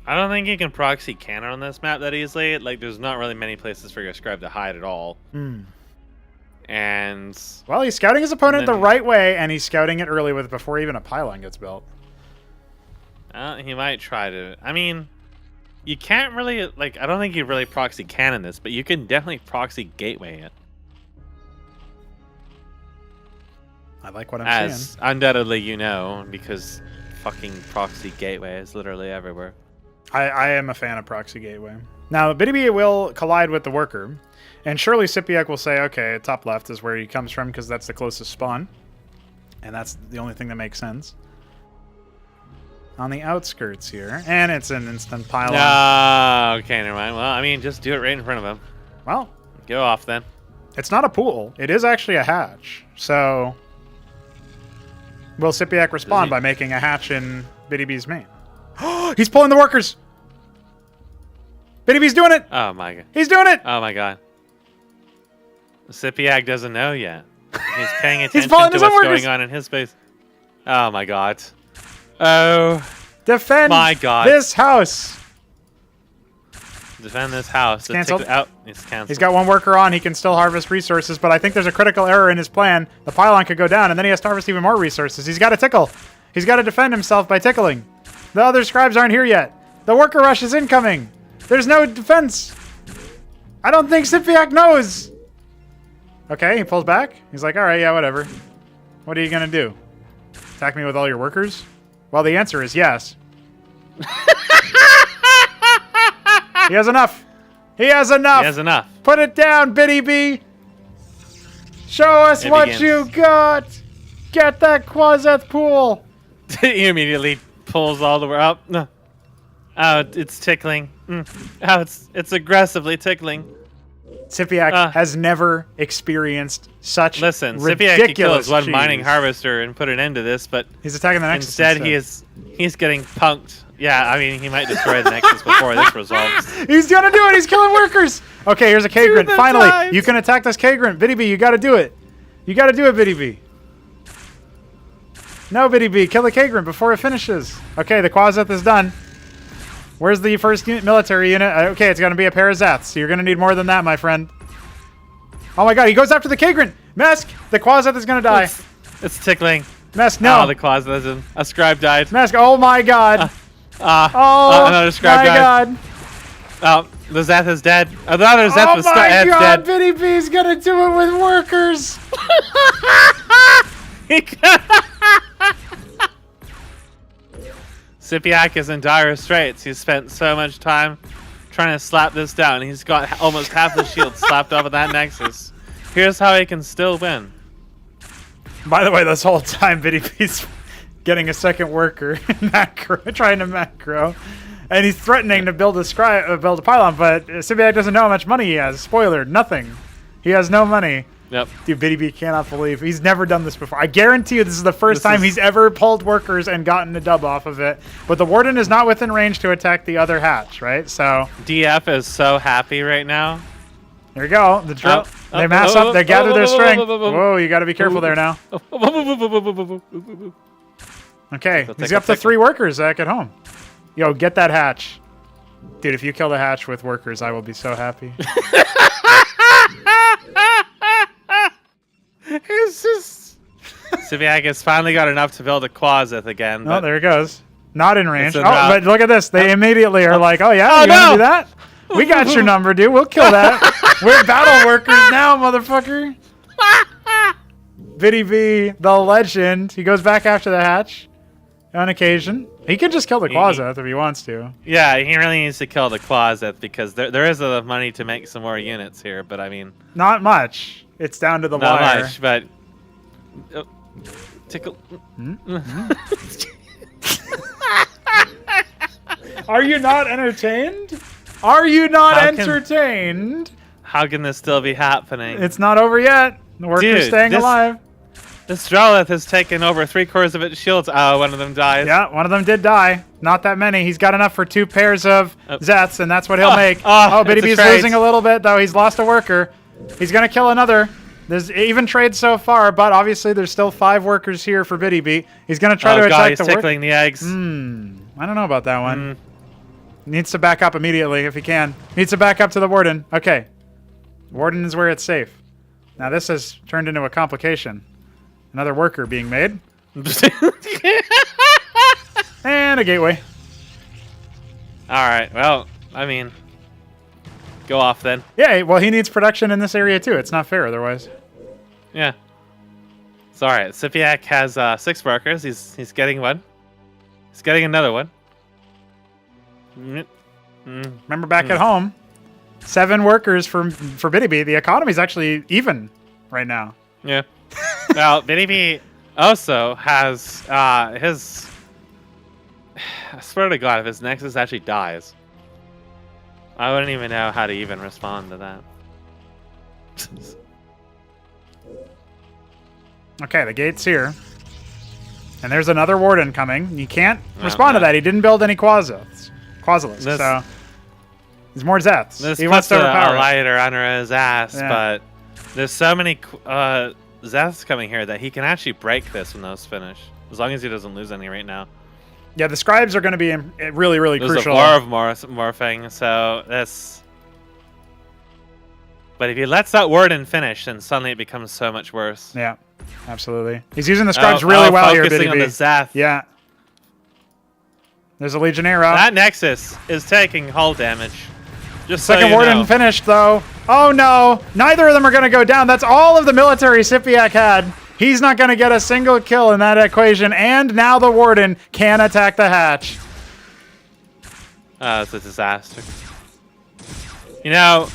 I don't think you can proxy cannon on this map that easily. Like, there's not really many places for your scribe to hide at all. And... well, he's scouting his opponent the right way, and he's scouting it early before even a pylon gets built. He might try to... I mean, you can't really... like, I don't think you really proxy cannon this, but you can definitely proxy gateway it. I like what I'm seeing. As undoubtedly you know, because fucking proxy gateway is literally everywhere. I am a fan of proxy gateway. Now, Btyb will collide with the worker, and surely SYPIAC will say, okay, top left is where he comes from because that's the closest spawn, and that's the only thing that makes sense. On the outskirts here, and it's an instant pylon. Okay, never mind. Well, I mean, just do it right in front of him. Well, go off then. It's not a pool. It is actually a hatch, so Will SYPIAC respond by making a hatch in Btb's main? He's pulling the workers! Btb's doing it! Oh my god. He's doing it! Oh my god. SYPIAC doesn't know yet. He's paying attention pulling to his own what's workers. going on in his base. Oh my god. Oh Defend my god. this house! Defend this house. Canceled. It's canceled. He's got one worker on. He can still harvest resources, but I think there's a critical error in his plan. The pylon could go down, and then he has to harvest even more resources. He's got to tickle. He's got to defend himself by tickling. The other scribes aren't here yet. The worker rush is incoming. There's no defense. I don't think SYPIAC knows. Okay, he pulls back. He's like, all right, yeah, whatever. What are you going to do? Attack me with all your workers? Well, the answer is yes. He has enough. He has enough. He has enough. Put it down, Btb. Show us what you got. Get that Quazeth pool. He immediately pulls all the way up. No. Oh, it's tickling. Oh, it's aggressively tickling. SYPIAC has never experienced such SYPIAC could kill his one mining harvester and put an end to this, but he's attacking the Nexus instead. He's getting punked. Yeah, I mean, he might destroy the Nexus before this resolves. He's gonna do it. He's killing workers. Okay, here's a K-Grant. Finally, you can attack this K-Grant. Btb, you gotta do it. You gotta do it, Btb. No, Btb, kill the K-Grant before it finishes. Okay, the Quazeth is done. Where's the first military unit? Okay, it's gonna be a pair of Zeths. You're gonna need more than that, my friend. Oh my god, he goes after the K-Grant. Mesk, the Quazeth is gonna die. It's tickling. Mesk, no. Oh, the Quazeth isn't. A scribe died. Mesk, oh my god. Another scribe died. God. Oh, the Zeth is dead. Another Zeth was dead. Oh my god, Btb's gonna do it with workers. SYPIAC is in dire straits. He's spent so much time trying to slap this down. He's got almost half the shield slapped off of that Nexus. Here's how he can still win. By the way, this whole time, Btb's getting a second worker macro, trying to macro, and he's threatening to build a pylon, but SYPIAC doesn't know how much money he has. Spoiler, nothing. He has no money. Yep. Dude, Btb cannot believe he's never done this before. I guarantee you this is the first time he's ever pulled workers and gotten a dub off of it. But the Warden is not within range to attack the other hatch, right? So DF is so happy right now. There we go. The drill. They mass up. They gather their strength. Whoa, you got to be careful there now. Okay, he's up to 3 workers back at home. Yo, get that hatch. Dude, if you kill the hatch with workers, I will be so happy. It's just... SYPIAC has finally got enough to build a Quazeth again. Oh, there it goes. Not in range. Oh, drop. but look at this. They immediately are like, oh, yeah, you want to do that? We got your number, dude. We'll kill that. We're battle workers now, motherfucker. Btb, the legend. He goes back after the hatch on occasion. He can just kill the Quazeth if he wants to. Yeah, he really needs to kill the Quazeth because there is enough money to make some more units here, but I mean... Not much. It's down to the not wire. Not much, but... tickle... Are you not entertained? Are you not entertained? How can this still be happening? It's not over yet. The worker's staying alive. This Derelict has taken over 3/4 of its shields. Oh, one of them dies. Yeah, one of them did die. Not that many. He's got enough for 2 pairs of Zeths, and that's what he'll make. Oh, Btb's losing a little bit, though. He's lost a worker. He's going to kill another. There's even trades so far, but obviously there's still 5 workers here for Btb. He's going to try to attack the worker. He's tickling the eggs. I don't know about that one. Needs to back up immediately if he can. Needs to back up to the Warden. Okay. Warden is where it's safe. Now this has turned into a complication. Another worker being made. And a gateway. Alright, well, I mean... Go off then. Yeah, well, he needs production in this area too. It's not fair otherwise. Yeah. It's alright. SYPIAC has 6 workers. He's getting one. He's getting another one. Remember back at home, 7 workers for Btb. The economy's actually even right now. Yeah. Well, Btb also has his... I swear to God, if his Nexus actually dies, I wouldn't even know how to even respond to that. Okay, the gate's here. And there's another Warden coming. You can't respond to that. He didn't build any Quasilisks, so there's more Zeths. This He wants puts to a overpower it. lighter under his ass, Yeah. but there's so many Zeths coming here that he can actually break this when those finish, as long as he doesn't lose any right now. Yeah, the scribes are going to be really, really There's crucial. a war of morphing, so that's... But if he lets that Warden finish, then suddenly it becomes so much worse. Yeah, absolutely. He's using the scribes really well here, focusing on the Btyb. Zeth. Yeah. There's a Legionnaire up. That Nexus is taking hull damage. Just Second so you Warden know. finished, though. Oh, no. Neither of them are going to go down. That's all of the military SYPIAC had. He's not going to get a single kill in that equation. And now the Warden can attack the hatch. It's a disaster. You know,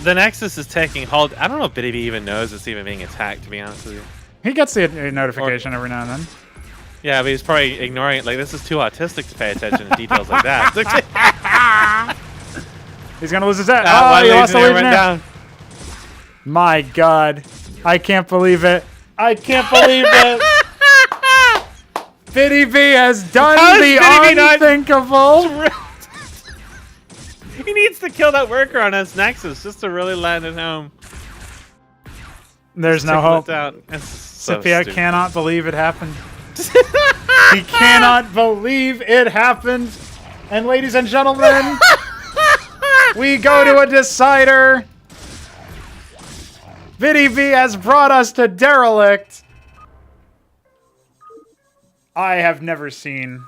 the Nexus is taking hull... I don't know if Btyb even knows it's even being attacked, to be honest with you. He gets the notification every now and then. Yeah, but he's probably ignoring it. Like, this is too autistic to pay attention to details like that. He's going to lose his head. One Oh, he lost the Legionnaire went Legionnaire. down. My God. I can't believe it. I can't believe it. Btyb has done How is the Btyb not- unthinkable. He needs to kill that worker on his Nexus just to really land it home. There's no Tickle it hope. down. It's so SYPIAC stupid. cannot believe it happened. He cannot believe it happened. And ladies and gentlemen, we go to a decider. Btyb has brought us to Derelict. I have never seen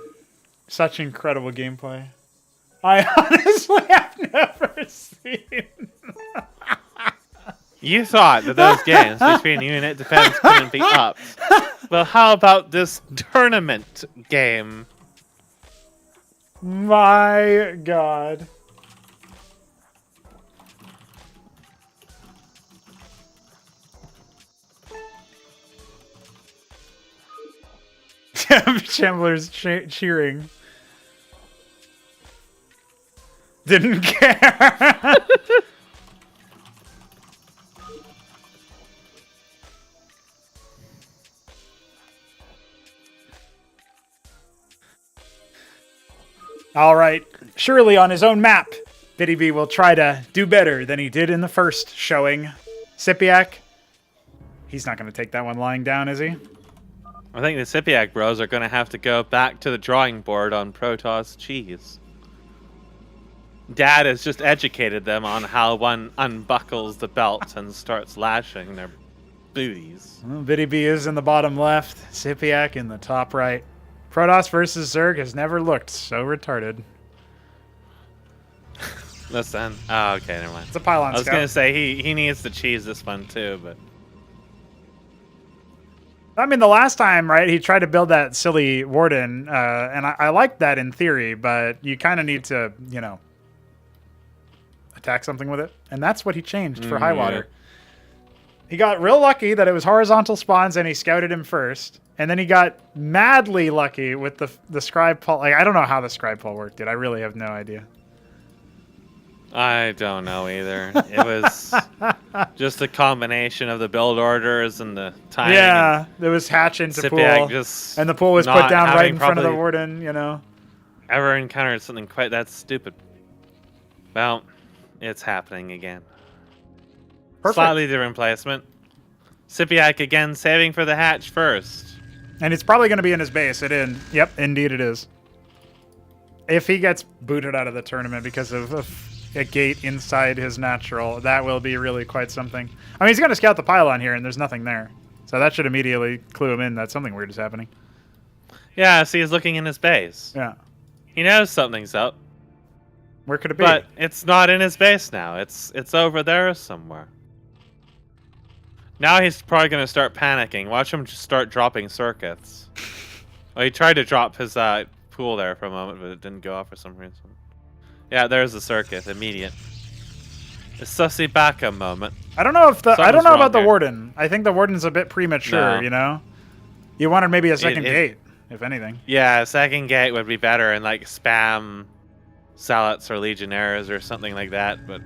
such incredible gameplay. I honestly have never seen. You thought that those games between unit defense couldn't be upped. But how about this tournament game? My God. Shambler's cheering. Didn't care. All right. Surely on his own map, Btyb will try to do better than he did in the first showing. SYPIAC, he's not going to take that one lying down, is he? I think the SYPIAC bros are going to have to go back to the drawing board on Protoss cheese. Dad has just educated them on how one unbuckles the belt and starts lashing their booties. Well, Btyb is in the bottom left, SYPIAC in the top right. Protoss versus Zerg has never looked so retarded. Listen. Oh, okay, never mind. It's a pylon I was scout. going to say he needs to cheese this one too, but... I mean, the last time, right, he tried to build that silly Warden, and I liked that in theory, but you kind of need to, you know, attack something with it. And that's what he changed for Highwater. He got real lucky that it was horizontal spawns and he scouted him first. And then he got madly lucky with the scribe pull. Like, I don't know how the scribe pull worked, dude. I really have no idea. I don't know either. It was just a combination of the build orders and the timing. Yeah, there was hatch into SYPIAC pool. just And the pool was put not down right having in front of the probably Warden, you know. Ever encountered something quite that stupid? Well, it's happening again. Perfect. Slightly different placement. SYPIAC again saving for the hatch first. And it's probably going to be in his base. Yep, indeed it is. If he gets booted out of the tournament because of a gate inside his natural, that will be really quite something. I mean, he's going to scout the pylon here, and there's nothing there. So that should immediately clue him in that something weird is happening. Yeah, see, he's looking in his base. Yeah. He knows something's up. Where could it be? But it's not in his base now. It's over there somewhere. Now he's probably going to start panicking. Watch him just start dropping circuits. Well, he tried to drop his pool there for a moment, but it didn't go off for some reason. Yeah, there's the circuit. Immediate. A sussy backup moment. I don't know if I don't Something's know wrong about the here. Warden. I think the Warden's a bit premature, No. you know? You wanted maybe a second it- gate, if anything. Yeah, a second gate would be better and like spam Zealots or Legionnaires or something like that, but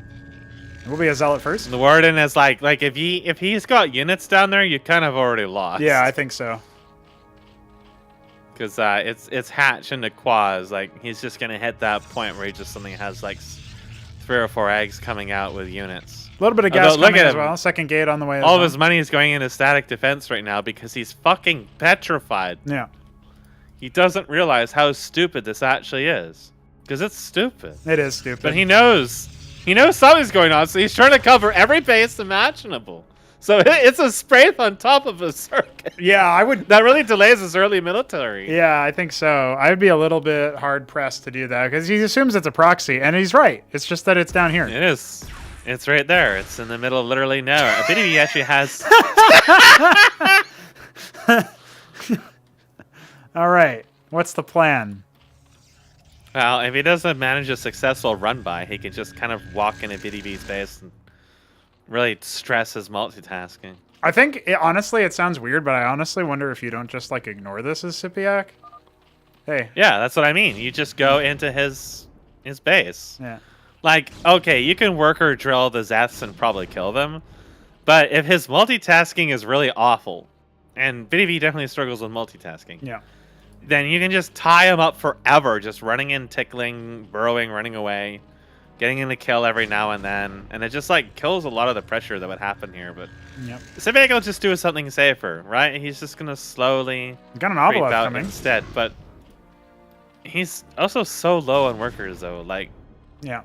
We'll be a Zealot first. the Warden is like if he's got units down there, you kind of already lost. Yeah, I think so. Because it's hatch into quads. Like, he's just going to hit that point where he just suddenly has, like, 3 or 4 eggs coming out with units. A little bit of gas coming as well. Second gate on the way. All of his money is going into static defense right now because he's fucking petrified. Yeah. He doesn't realize how stupid this actually is. Because it's stupid. It is stupid. But he knows. He knows something's going on, so he's trying to cover every base imaginable. So it's a strafe on top of a circuit. Yeah, I would. That really delays his early military. Yeah, I think so. I would be a little bit hard pressed to do that because he assumes it's a proxy, and he's right. It's just that it's down here. It is. It's right there. It's in the middle of literally nowhere. Btyb actually has. All right. What's the plan? Well, if he doesn't manage a successful run by, he can just kind of walk into Btyb's base and really stress his multitasking. I think, honestly, it sounds weird, but I honestly wonder if you don't just, like, ignore this as SYPIAC. Hey. Yeah, that's what I mean. You just go into his base. Yeah. Like, okay, you can worker drill the Zeths and probably kill them, but if his multitasking is really awful, and Btyb definitely struggles with multitasking, yeah, then you can just tie him up forever, just running in, tickling, burrowing, running away, getting in the kill every now and then, and it just like kills a lot of the pressure that would happen here. But SYPIAC will just do something safer, right? He's just gonna slowly got an creep Ovalov out coming instead. But he's also so low on workers, though. Like, yeah,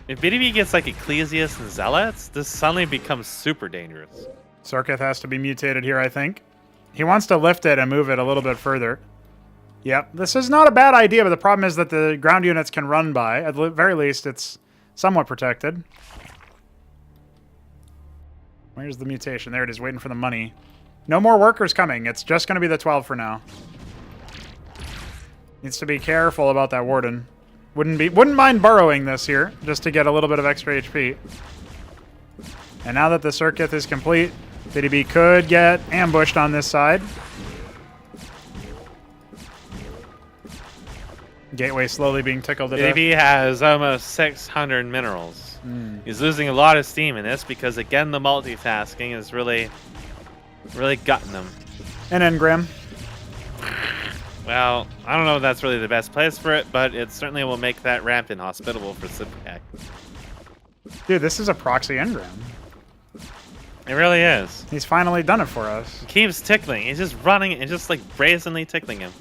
if Btyb gets like Ecclesias and Zealots, this suddenly becomes super dangerous. Sarkith has to be mutated here, I think. He wants to lift it and move it a little bit further. Yep, this is not a bad idea, but the problem is that the ground units can run by. At the very least, it's somewhat protected. Where's the mutation? There it is, waiting for the money. No more workers coming. It's just going to be the 12 for now. Needs to be careful about that Warden. Wouldn't mind burrowing this here, just to get a little bit of extra HP. And now that the circuit is complete, Btyb could get ambushed on this side. Gateway slowly being tickled to death. Btyb has almost 600 minerals. He's losing a lot of steam in this because, again, the multitasking is really gutting him. An engram. Well, I don't know if that's really the best place for it, but it certainly will make that ramp inhospitable for SYPIAC. Dude, this is a proxy engram. It really is. He's finally done it for us. He keeps tickling. He's just running and just like brazenly tickling him.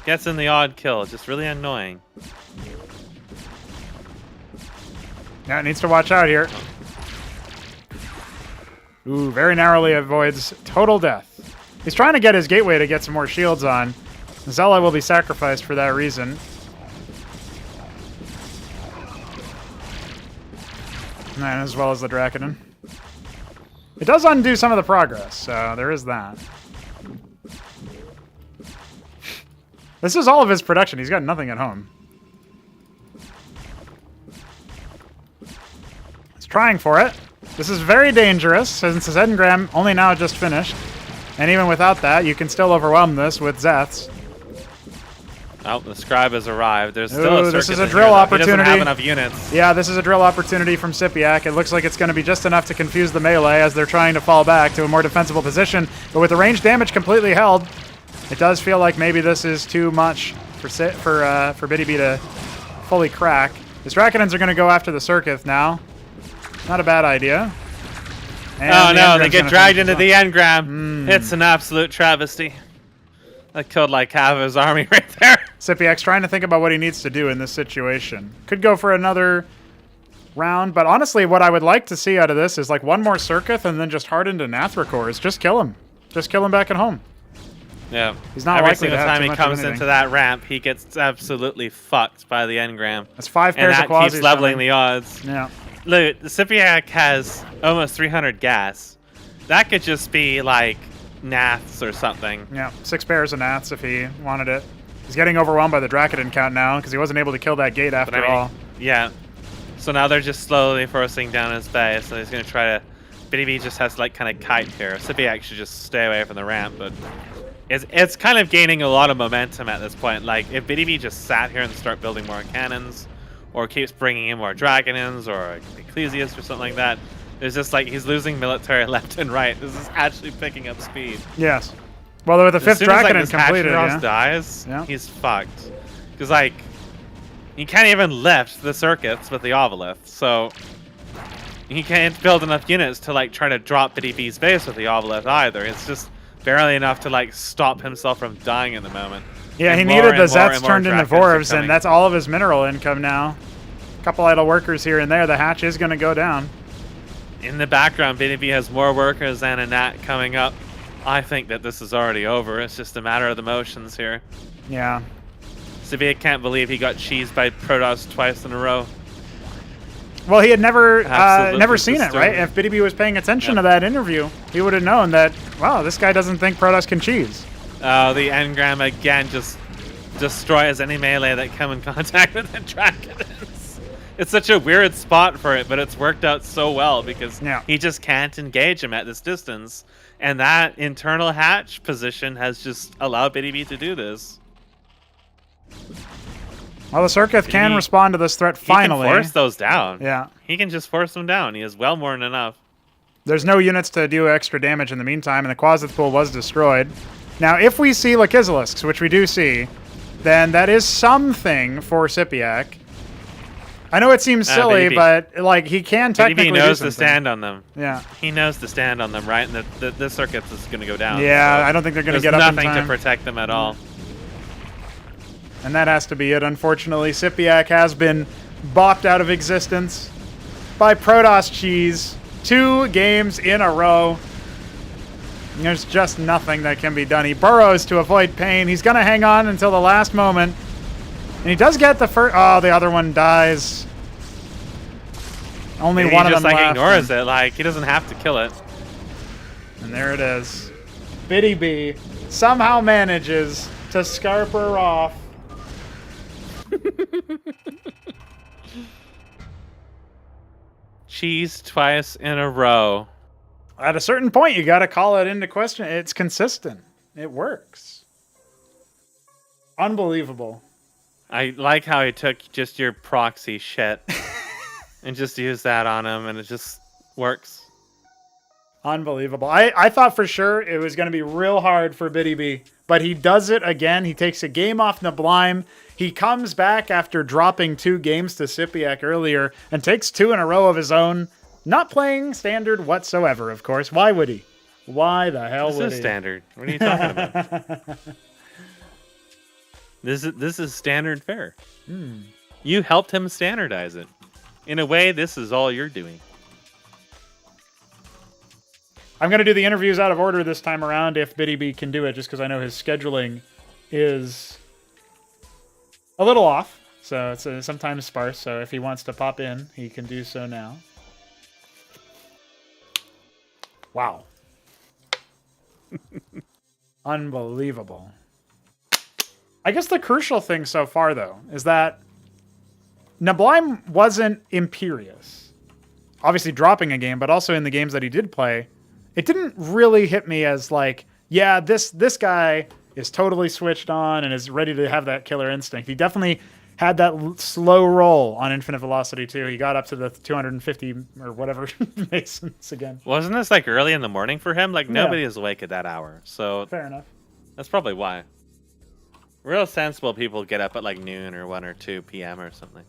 Gets in the odd kill. It's just really annoying. Yeah, it needs to watch out here. Ooh, very narrowly avoids total death. He's trying to get his gateway to get some more shields on. Zella will be sacrificed for that reason. And as well as the Draconin. It does undo some of the progress, so there is that. This is all of his production. He's got nothing at home. He's trying for it. This is very dangerous, since his engram only now just finished. And even without that, you can still overwhelm this with Zeths. Oh, the scribe has arrived. There's still a circuit. This is a drill opportunity. He doesn't have enough units. Yeah, this is a drill opportunity from SYPIAC. It looks like it's going to be just enough to confuse the melee as they're trying to fall back to a more defensible position. But with the range damage completely held, it does feel like maybe this is too much for Btyb to fully crack. His Draconins are going to go after the Circuit now. Not a bad idea. And oh no, they get dragged into the engram. It's an absolute travesty. That killed like half of his army right there. SYPIAC's trying to think about what he needs to do in this situation. Could go for another round, but honestly, what I would like to see out of this is like one more Circuit and then just hardened to Nathracores. Just kill him. Just kill him back at home. Yeah. He's not every likely single to have time too he much comes of into that ramp, he gets absolutely fucked by the engram. That's 5 pairs of And that keeps leveling coming. the odds. Yeah. Look, the SYPIAC has almost 300 gas. That could just be like Naths or something. Yeah, 6 pairs of Naths if he wanted it. He's getting overwhelmed by the Draconin count now because he wasn't able to kill that gate after all. Yeah. So now they're just slowly forcing down his base. So he's going to try to... Btyb just has to like kind of kite here. SYPIAC should just stay away from the ramp, but it's kind of gaining a lot of momentum at this point. Like if Btyb just sat here and start building more cannons, or keeps bringing in more Dragonins or Ecclesias or something like that, it's just like he's losing military left and right. This is actually picking up speed. Yes. Well, with the As fifth soon as, like, Draken this completed, Hatcheros yeah. dies, Yeah. he's fucked. Because, like, he can't even lift the circuits with the Ovolith, so he can't build enough units to, like, try to drop Btyb's base with the Ovolith either. It's just barely enough to, like, stop himself from dying at the moment. Yeah, And he more needed the and more Zets and more turned into Drakens are Vorvs, coming. and that's all of his mineral income now. A couple idle workers here and there. The hatch is going to go down. In the background, Btyb has more workers and a Nat coming up. I think that this is already over. It's just a matter of the motions here. Yeah. SYPIAC can't believe he got cheesed by Protoss twice in a row. Well, he had never Absolutely seen it, right? If disturbing. Btyb was paying attention to that interview, he would have known that, wow, this guy doesn't think Protoss can cheese. The engram again just destroys any melee that come in contact with the dragon. It's such a weird spot for it, but it's worked out so well because he just can't engage him at this distance. And that internal hatch position has just allowed Btyb to do this. Well, the Circuit can respond to this threat finally. He can force those down. Yeah. He can just force them down. He has well more than enough. There's no units to do extra damage in the meantime, and the Quasith pool was destroyed. Now, if we see Lakizilisks, which we do see, then that is something for SYPIAC. I know it seems silly, Btyb. but like he can technically Btyb knows do to stand on them. Yeah. He knows to stand on them, right? And the circuit is going to go down. Yeah, so I don't think they're going to get there's up in nothing time. to protect them at all. And that has to be it, unfortunately. SYPIAC has been bopped out of existence by Protoss Cheese 2 games in a row. There's just nothing that can be done. He burrows to avoid pain. He's going to hang on until the last moment. And he does get the first... Oh, the other one dies. Only one of them left. He just ignores it. Like, he doesn't have to kill it. And there it is. Btyb somehow manages to scarp her off. Cheese twice in a row. At a certain point, you got to call it into question. It's consistent. It works. Unbelievable. I like how he took just your proxy shit and just used that on him, and it just works. Unbelievable. I thought for sure it was going to be real hard for Btyb, but he does it again. He takes a game off Neblime. He comes back after dropping 2 games to SYPIAC earlier and takes 2 in a row of his own. Not playing standard whatsoever, of course. Why would he? Why the hell would he? This is standard. What are you talking about? This is standard fare. You helped him standardize it. In a way, this is all you're doing. I'm going to do the interviews out of order this time around if Btyb can do it, just because I know his scheduling is a little off. So it's sometimes sparse. So if he wants to pop in, he can do so now. Wow. Unbelievable. I guess the crucial thing so far, though, is that Neblime wasn't imperious. Obviously dropping a game, but also in the games that he did play, it didn't really hit me as like, yeah, this guy is totally switched on and is ready to have that killer instinct. He definitely had that slow roll on Infinite Velocity, too. He got up to the 250 or whatever Masons again. Wasn't this like early in the morning for him? Like nobody is awake at that hour. So fair enough. That's probably why. Real sensible people get up at like noon or 1 or 2 p.m. or something.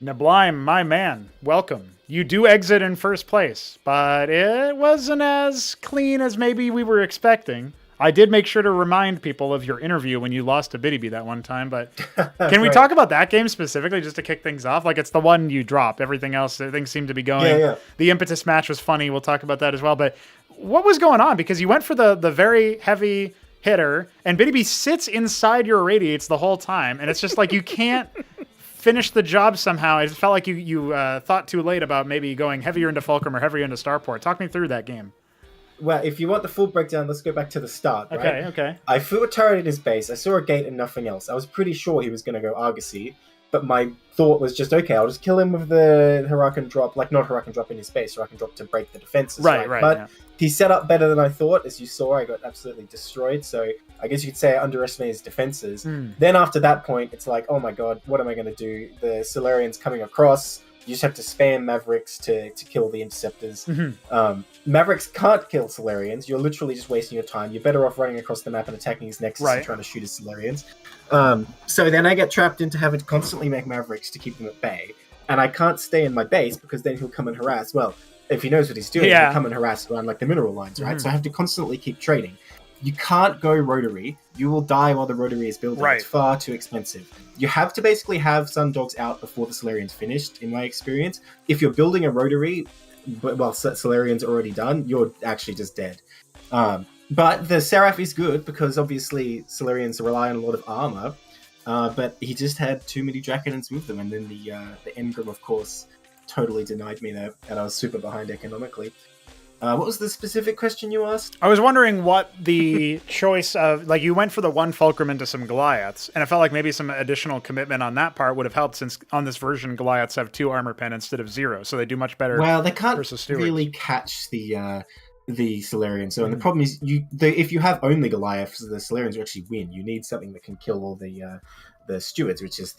Neblime, my man, welcome. You do exit in first place, but it wasn't as clean as maybe we were expecting. I did make sure to remind people of your interview when you lost to Btyb that one time, but can we talk about that game specifically just to kick things off? Like, it's the one you dropped. Everything else, things seem to be going. Yeah. The Impetus match was funny. We'll talk about that as well. But what was going on? Because you went for the very heavy hitter, and Btyb sits inside your irradiates the whole time, and it's just like you can't finish the job somehow. It felt like you thought too late about maybe going heavier into Fulcrum or heavier into Starport. Talk me through that game. Well, if you want the full breakdown, let's go back to the start, right? Okay. I flew a turret in his base. I saw a gate and nothing else. I was pretty sure he was going to go Argosy. but my thought was just, okay, I'll just kill him with the Huracan drop, like not Huracan drop in his base, Huracan drop to break the defenses. Right. But he set up better than I thought. As you saw, I got absolutely destroyed. So I guess you could say I underestimated his defenses. Then after that point, it's like, oh my god, what am I going to do? The Solarian's coming across. You just have to spam Mavericks to kill the Interceptors. Mavericks can't kill Solarians. You're literally just wasting your time. You're better off running across the map and attacking his Nexus and trying to shoot his Solarians. So then I get trapped into having to constantly make Mavericks to keep them at bay. And I can't stay in my base because then he'll come and harass. Well, if he knows what he's doing, he'll come and harass around like the mineral lines, right? So I have to constantly keep trading. You can't go rotary. You will die while the rotary is building. It's far too expensive. You have to basically have Sundogs out before the Solarian's finished, in my experience. If you're building a rotary, well, Solarian's already done, you're actually just dead. But the Seraph is good because obviously Solarians rely on a lot of armor, but he just had too many Draconids with them, and then the Engram, of course, totally denied me there, and I was super behind economically. What was the specific question you asked? I was wondering what the choice of, like, you went for the one Fulcrum into some Goliaths, and I felt like maybe some additional commitment on that part would have helped, since on this version Goliaths have 2 armor pen instead of 0, so they do much better. Well, they can't versus really catch the Solarian. So, and the problem is, if you have only Goliaths, the Solarians will actually win. You need something that can kill all the Stewards, which is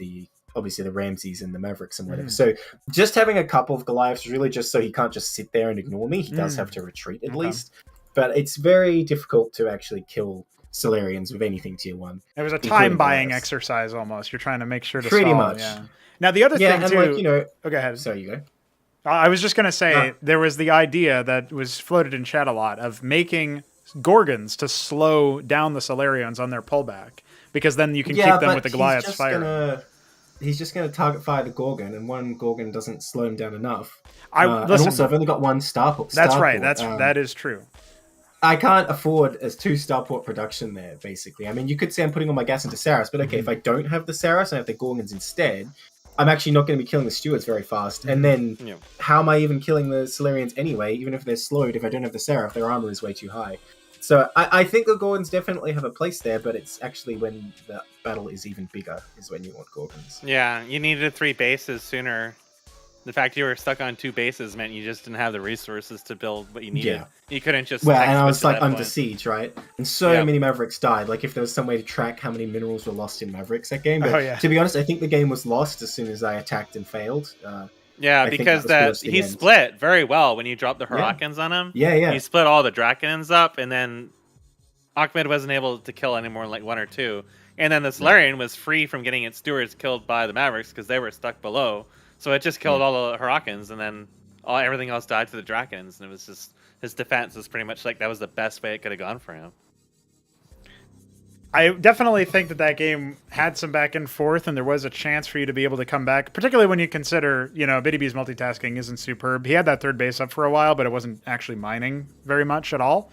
obviously the Ramses and the Mavericks and whatever. So just having a couple of Goliaths is really just so he can't just sit there and ignore me. He does have to retreat at least. But it's very difficult to actually kill Solarians with anything tier 1. It was a time-buying exercise almost. You're trying to make sure to pretty solve, much. Yeah. Now the other thing and too... like, oh, go ahead. Sorry, you go. I was just going to say, there was the idea that was floated in chat a lot of making Gorgons to slow down the Solarians on their pullback, because then you can keep them with the Goliaths firing. He's just going to target fire the Gorgon, and one Gorgon doesn't slow him down enough. And also, I've only got one Starport. That's right. That is true. I can't afford a 2 Starport production there, basically. I mean, you could say I'm putting all my gas into Saras, but okay, if I don't have the Saras and I have the Gorgons instead, I'm actually not going to be killing the Stewards very fast. And then, how am I even killing the Solarians anyway? Even if they're slowed, if I don't have the Seraph, their armor is way too high. So I think the Gorgons definitely have a place there, but it's actually when the battle is even bigger is when you want Gorgons. Yeah, you needed 3 bases sooner. The fact you were stuck on 2 bases meant you just didn't have the resources to build what you needed. Yeah. You couldn't just... Well, and I was like under siege, right? And so many Mavericks died. Like if there was some way to track how many minerals were lost in Mavericks that game. But to be honest, I think the game was lost as soon as I attacked and failed. Because he split very well when you dropped the Hurricanes on him. Yeah. He split all the Draconids up, and then Ahmed wasn't able to kill any more than like 1 or 2. And then the Solarian was free from getting its stewards killed by the Mavericks because they were stuck below. So it just killed all the Hurricanes, and then everything else died to the Dracons. And it was just, his defense was pretty much like that was the best way it could have gone for him. I definitely think that game had some back and forth, and there was a chance for you to be able to come back, particularly when you consider, Btyb's multitasking isn't superb. He had that 3rd base up for a while, but it wasn't actually mining very much at all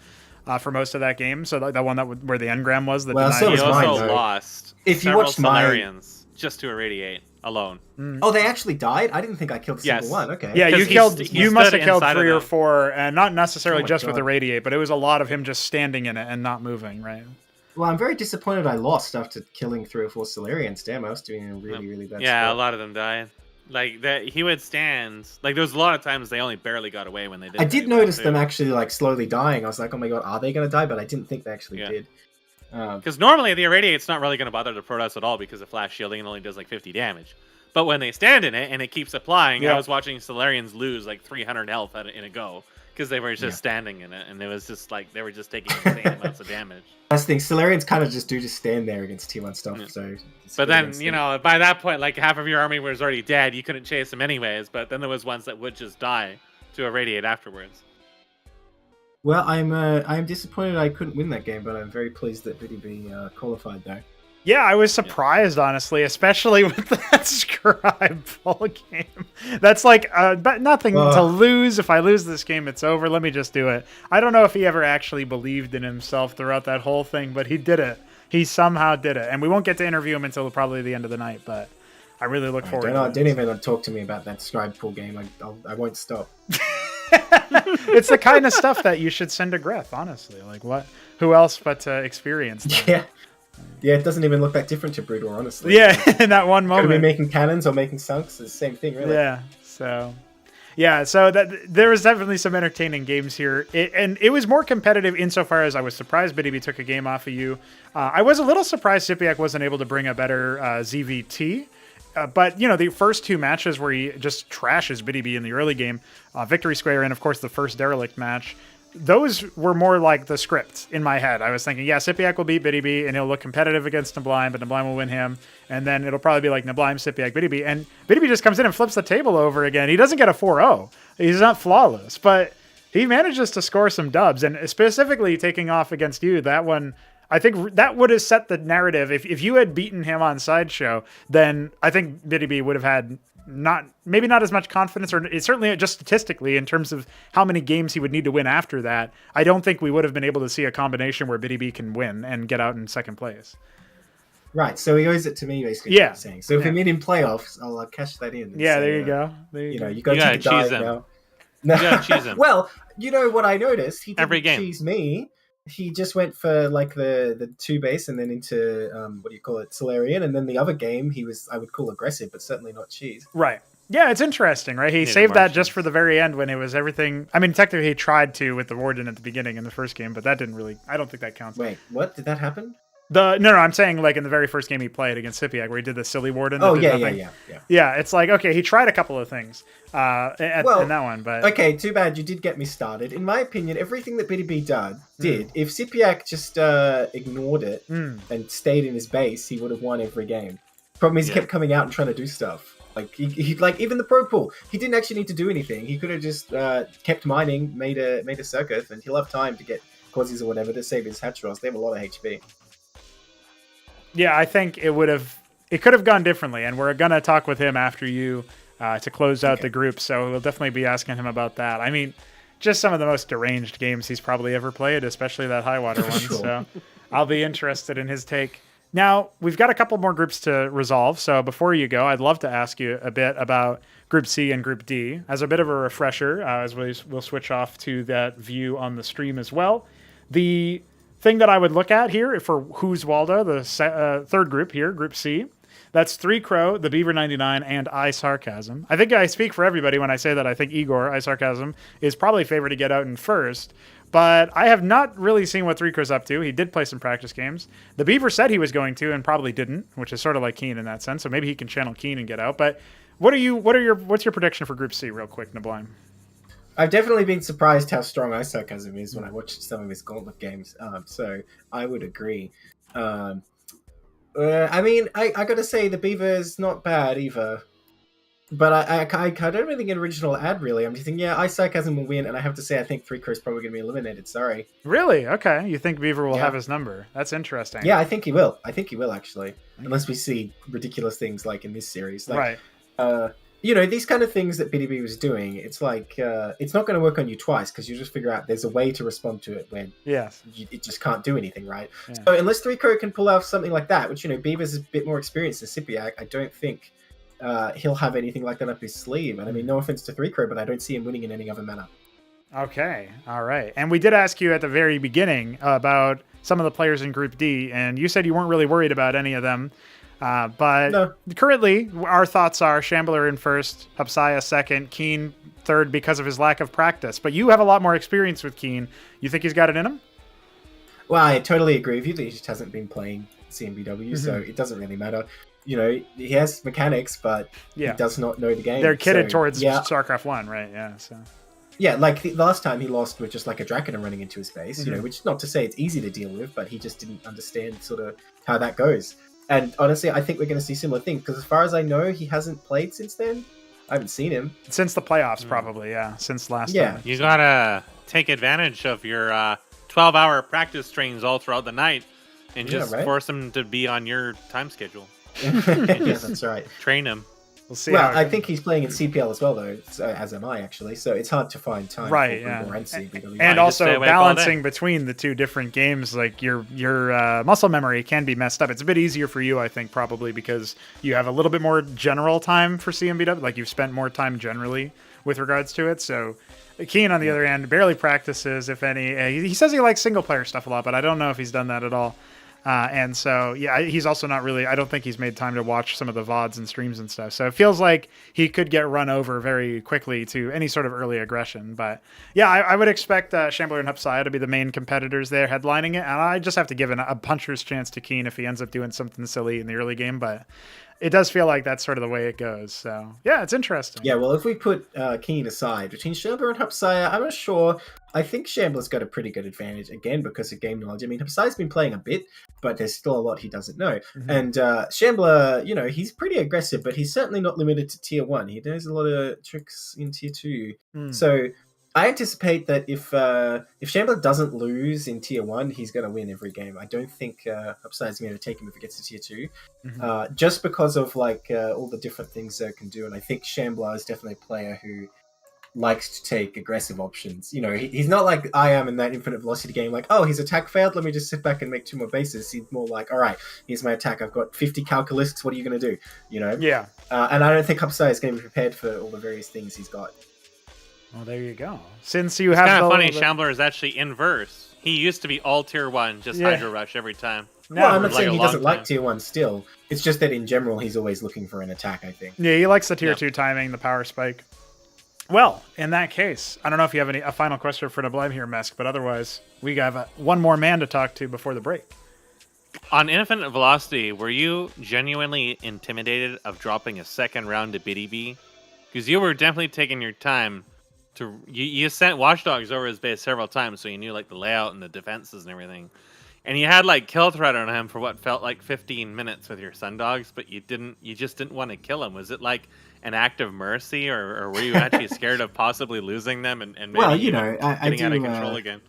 for most of that game. So that one where the engram was, he also lost if you watched Solarians just to irradiate alone. Oh, they actually died? I didn't think I killed a single one. Okay. Yeah, you must have killed 3 or 4, and not necessarily just with the radiate, but it was a lot of him just standing in it and not moving, right? Well, I'm very disappointed I lost after killing 3 or 4 Solarians. Damn, I was doing a really, really bad spot. A lot of them died. Like, he would stand... Like, there was a lot of times they only barely got away when they did. I did notice them actually, like, slowly dying. I was like, oh my god, are they going to die? But I didn't think they actually did. Because normally the Irradiate's not really going to bother the Protoss at all because of flash shielding and only does, like, 50 damage. But when they stand in it and it keeps applying, I was watching Solarians lose, like, 300 health in a go. Because they were just standing in it, and it was just like they were just taking insane amounts of damage. That's the thing. Solarians kind of just stand there against T1 stuff. Yeah. So, but then by that point, like half of your army was already dead. You couldn't chase them anyways. But then there was ones that would just die to irradiate afterwards. Well, I'm disappointed I couldn't win that game, but I'm very pleased that Btyb qualified though. Yeah, I was surprised, honestly, especially with that scribe full game. That's like, but nothing to lose. If I lose this game, it's over. Let me just do it. I don't know if he ever actually believed in himself throughout that whole thing, but he did it. He somehow did it. And we won't get to interview him until probably the end of the night, but I really look forward to it. Don't even talk to me about that scribe full game. I won't stop. It's the kind of stuff that you should send to Greth, honestly. Like, what? Who else but to experience that? Yeah. Yeah, it doesn't even look that different to Broodor, honestly. Yeah, in that one Could be moment. making cannons or making sunks. It's the same thing, really. Yeah. So that there was definitely some entertaining games here, and it was more competitive insofar as I was surprised Btyb took a game off of you. I was a little surprised SYPIAC wasn't able to bring a better ZVT. But, the first two matches where he just trashes Btyb in the early game, Victory Square and, of course, the first Derelict match, those were more like the script in my head. I was thinking, yeah, SYPIAC will beat Btyb, and he'll look competitive against neblime, but neblime will win him. And then it'll probably be like neblime, SYPIAC, Btyb. And Btyb just comes in and flips the table over again. He doesn't get a 4-0. He's not flawless, but he manages to score some dubs. And specifically taking off against you, that one, I think that would have set the narrative. If you had beaten him on Sideshow, then I think Btyb would have had maybe not as much confidence, or it's certainly just statistically in terms of how many games he would need to win after that. I don't think we would have been able to see a combination where Btyb can win and get out in second place. Right, so he owes it to me, basically. Yeah. What I'm saying. So if we meet in playoffs, I'll cash that in. Yeah, there you go. You go. gotta cheese him. now. You gotta cheese him. Well, you know what I noticed? He didn't Every game. cheese me. He just went for like the 2 base and then into Solarian, and then the other game I would call aggressive, but certainly not cheese. Right. Yeah, it's interesting, right? He Neither saved that Martians. just for the very end when it was everything. I mean, technically he tried to with the Warden at the beginning in the first game, but that didn't really. I don't think that counts. Wait, what? Did that happen? No, I'm saying like in the very first game he played against SYPIAC where he did the silly Warden. Oh, that did yeah, nothing. yeah. Yeah, it's like, okay, he tried a couple of things in that one, but... Okay, too bad you did get me started. In my opinion, everything that Btyb did, if SYPIAC just ignored it and stayed in his base, he would have won every game. Problem is, he kept coming out and trying to do stuff. Like, he like even the Pro Pool, he didn't actually need to do anything. He could have just kept mining, made a circuit, and he'll have time to get quasis or whatever to save his hatch rolls. They have a lot of HP. Yeah, I think it could have gone differently, and we're going to talk with him after you to close out the group, so we'll definitely be asking him about that. I mean, just some of the most deranged games he's probably ever played, especially that Highwater one, so I'll be interested in his take. Now, we've got a couple more groups to resolve, so before you go, I'd love to ask you a bit about Group C and Group D. As a bit of a refresher, as we'll switch off to that view on the stream as well. The thing that I would look at here for Who's Waldo, the third group here, Group C, that's 3 Crow, the Beaver 99, and iSarCasm. I think I speak for everybody when I say that I think Igor, iSarCasm, is probably favored to get out in first, but I have not really seen what 3 Crow's up to. He did play some practice games. The Beaver said he was going to and probably didn't, which is sort of like Keen in that sense, so maybe he can channel Keen and get out. But what's your prediction for Group C real quick, Neblime? I've definitely been surprised how strong iSarCasm is when I watched some of his Gauntlet games, so I would agree. I mean, I gotta say, the Beaver's not bad either. But I don't really think an original ad, really. I'm just thinking, yeah, iSarCasm will win, and I have to say, I think 3 Crow's probably going to be eliminated, sorry. Really? Okay. You think Beaver will have his number? That's interesting. Yeah, I think he will. Actually. Unless we see ridiculous things like in this series. Like, right. These kind of things that Btyb was doing, it's like, it's not going to work on you twice, because you just figure out there's a way to respond to it when it just can't do anything, right? Yeah. So unless 3 Crow can pull off something like that, which, Beaver's a bit more experienced than SYPIAC, I don't think he'll have anything like that up his sleeve. And I mean, no offense to 3 Crow, but I don't see him winning in any other manner. Okay, all right. And we did ask you at the very beginning about some of the players in Group D, and you said you weren't really worried about any of them. But currently, our thoughts are Shambler in first, Hupsaiya second, Keen third because of his lack of practice. But you have a lot more experience with Keen. You think he's got it in him? Well, I totally agree with you that he just hasn't been playing CMBW, so it doesn't really matter. He has mechanics, but he does not know the game. They're kitted towards StarCraft 1, right? Yeah, so... Yeah, like the last time he lost with just like a Draconer running into his base, which not to say it's easy to deal with, but he just didn't understand sort of how that goes. And honestly, I think we're going to see similar things, because as far as I know, he hasn't played since then. I haven't seen him. Since the playoffs, probably, since last time. You got to take advantage of your 12-hour practice trains all throughout the night and just force him to be on your time schedule. Yeah, that's right. Train him. We'll see. Well, I think he's playing in CPL as well, though, as am I, actually. So it's hard to find time for and CPW. And also balancing between the two different games, like your muscle memory can be messed up. It's a bit easier for you, I think, probably because you have a little bit more general time for CMBW. Like you've spent more time generally with regards to it. So Keen, on the other hand, barely practices, if any. He says he likes single-player stuff a lot, but I don't know if he's done that at all. And so, yeah, he's also not really, I don't think he's made time to watch some of the VODs and streams and stuff. So it feels like he could get run over very quickly to any sort of early aggression. But yeah, I would expect Shambler and Hupsaiya to be the main competitors there headlining it. And I just have to give a puncher's chance to Keen if he ends up doing something silly in the early game. But it does feel like that's sort of the way it goes. So yeah, it's interesting. Yeah, well, if we put Keen aside, between Shambler and Hupsaiya, I'm not sure. I think Shambler's got a pretty good advantage, again, because of game knowledge. I mean, Hupsaiya's been playing a bit, but there's still a lot he doesn't know. Mm-hmm. And Shambler, you know, he's pretty aggressive, but he's certainly not limited to Tier 1. He does a lot of tricks in Tier 2. So I anticipate that if Shambler doesn't lose in Tier 1, he's going to win every game. I don't think Hupsaiya's going to take him if he gets to Tier 2, just because of like all the different things Zerg can do. And I think Shambler is definitely a player who likes to take aggressive options. You know, he's not like I am in that infinite velocity game, like, oh, his attack failed, let me just sit back and make 2 more bases. He's more like, all right, here's my attack, I've got 50 calculists, what are you going to do? You know? Yeah. And I don't think Hupsaiya is going to be prepared for all the various things he's got. Well, there you go. Since you It's have kind of funny, Shambler is actually inverse. He used to be all Tier 1, just Hydro Rush every time. Well, I'm not saying he doesn't like Tier 1 still. It's just that in general, he's always looking for an attack, I think. Yeah, he likes the Tier 2 timing, the power spike. Well, in that case, I don't know if you have a final question for neblime here, Mesk, but otherwise, we have one more man to talk to before the break. On Infinite Velocity, were you genuinely intimidated of dropping a second round to Btyb? Because you were definitely taking your time to... You sent Watchdogs over his base several times, so you knew like the layout and the defenses and everything. And you had like kill threat on him for what felt like 15 minutes with your Sundogs, but you just didn't want to kill him. Was it like an act of mercy, or were you actually scared of possibly losing them and maybe well, you know, getting out of control again?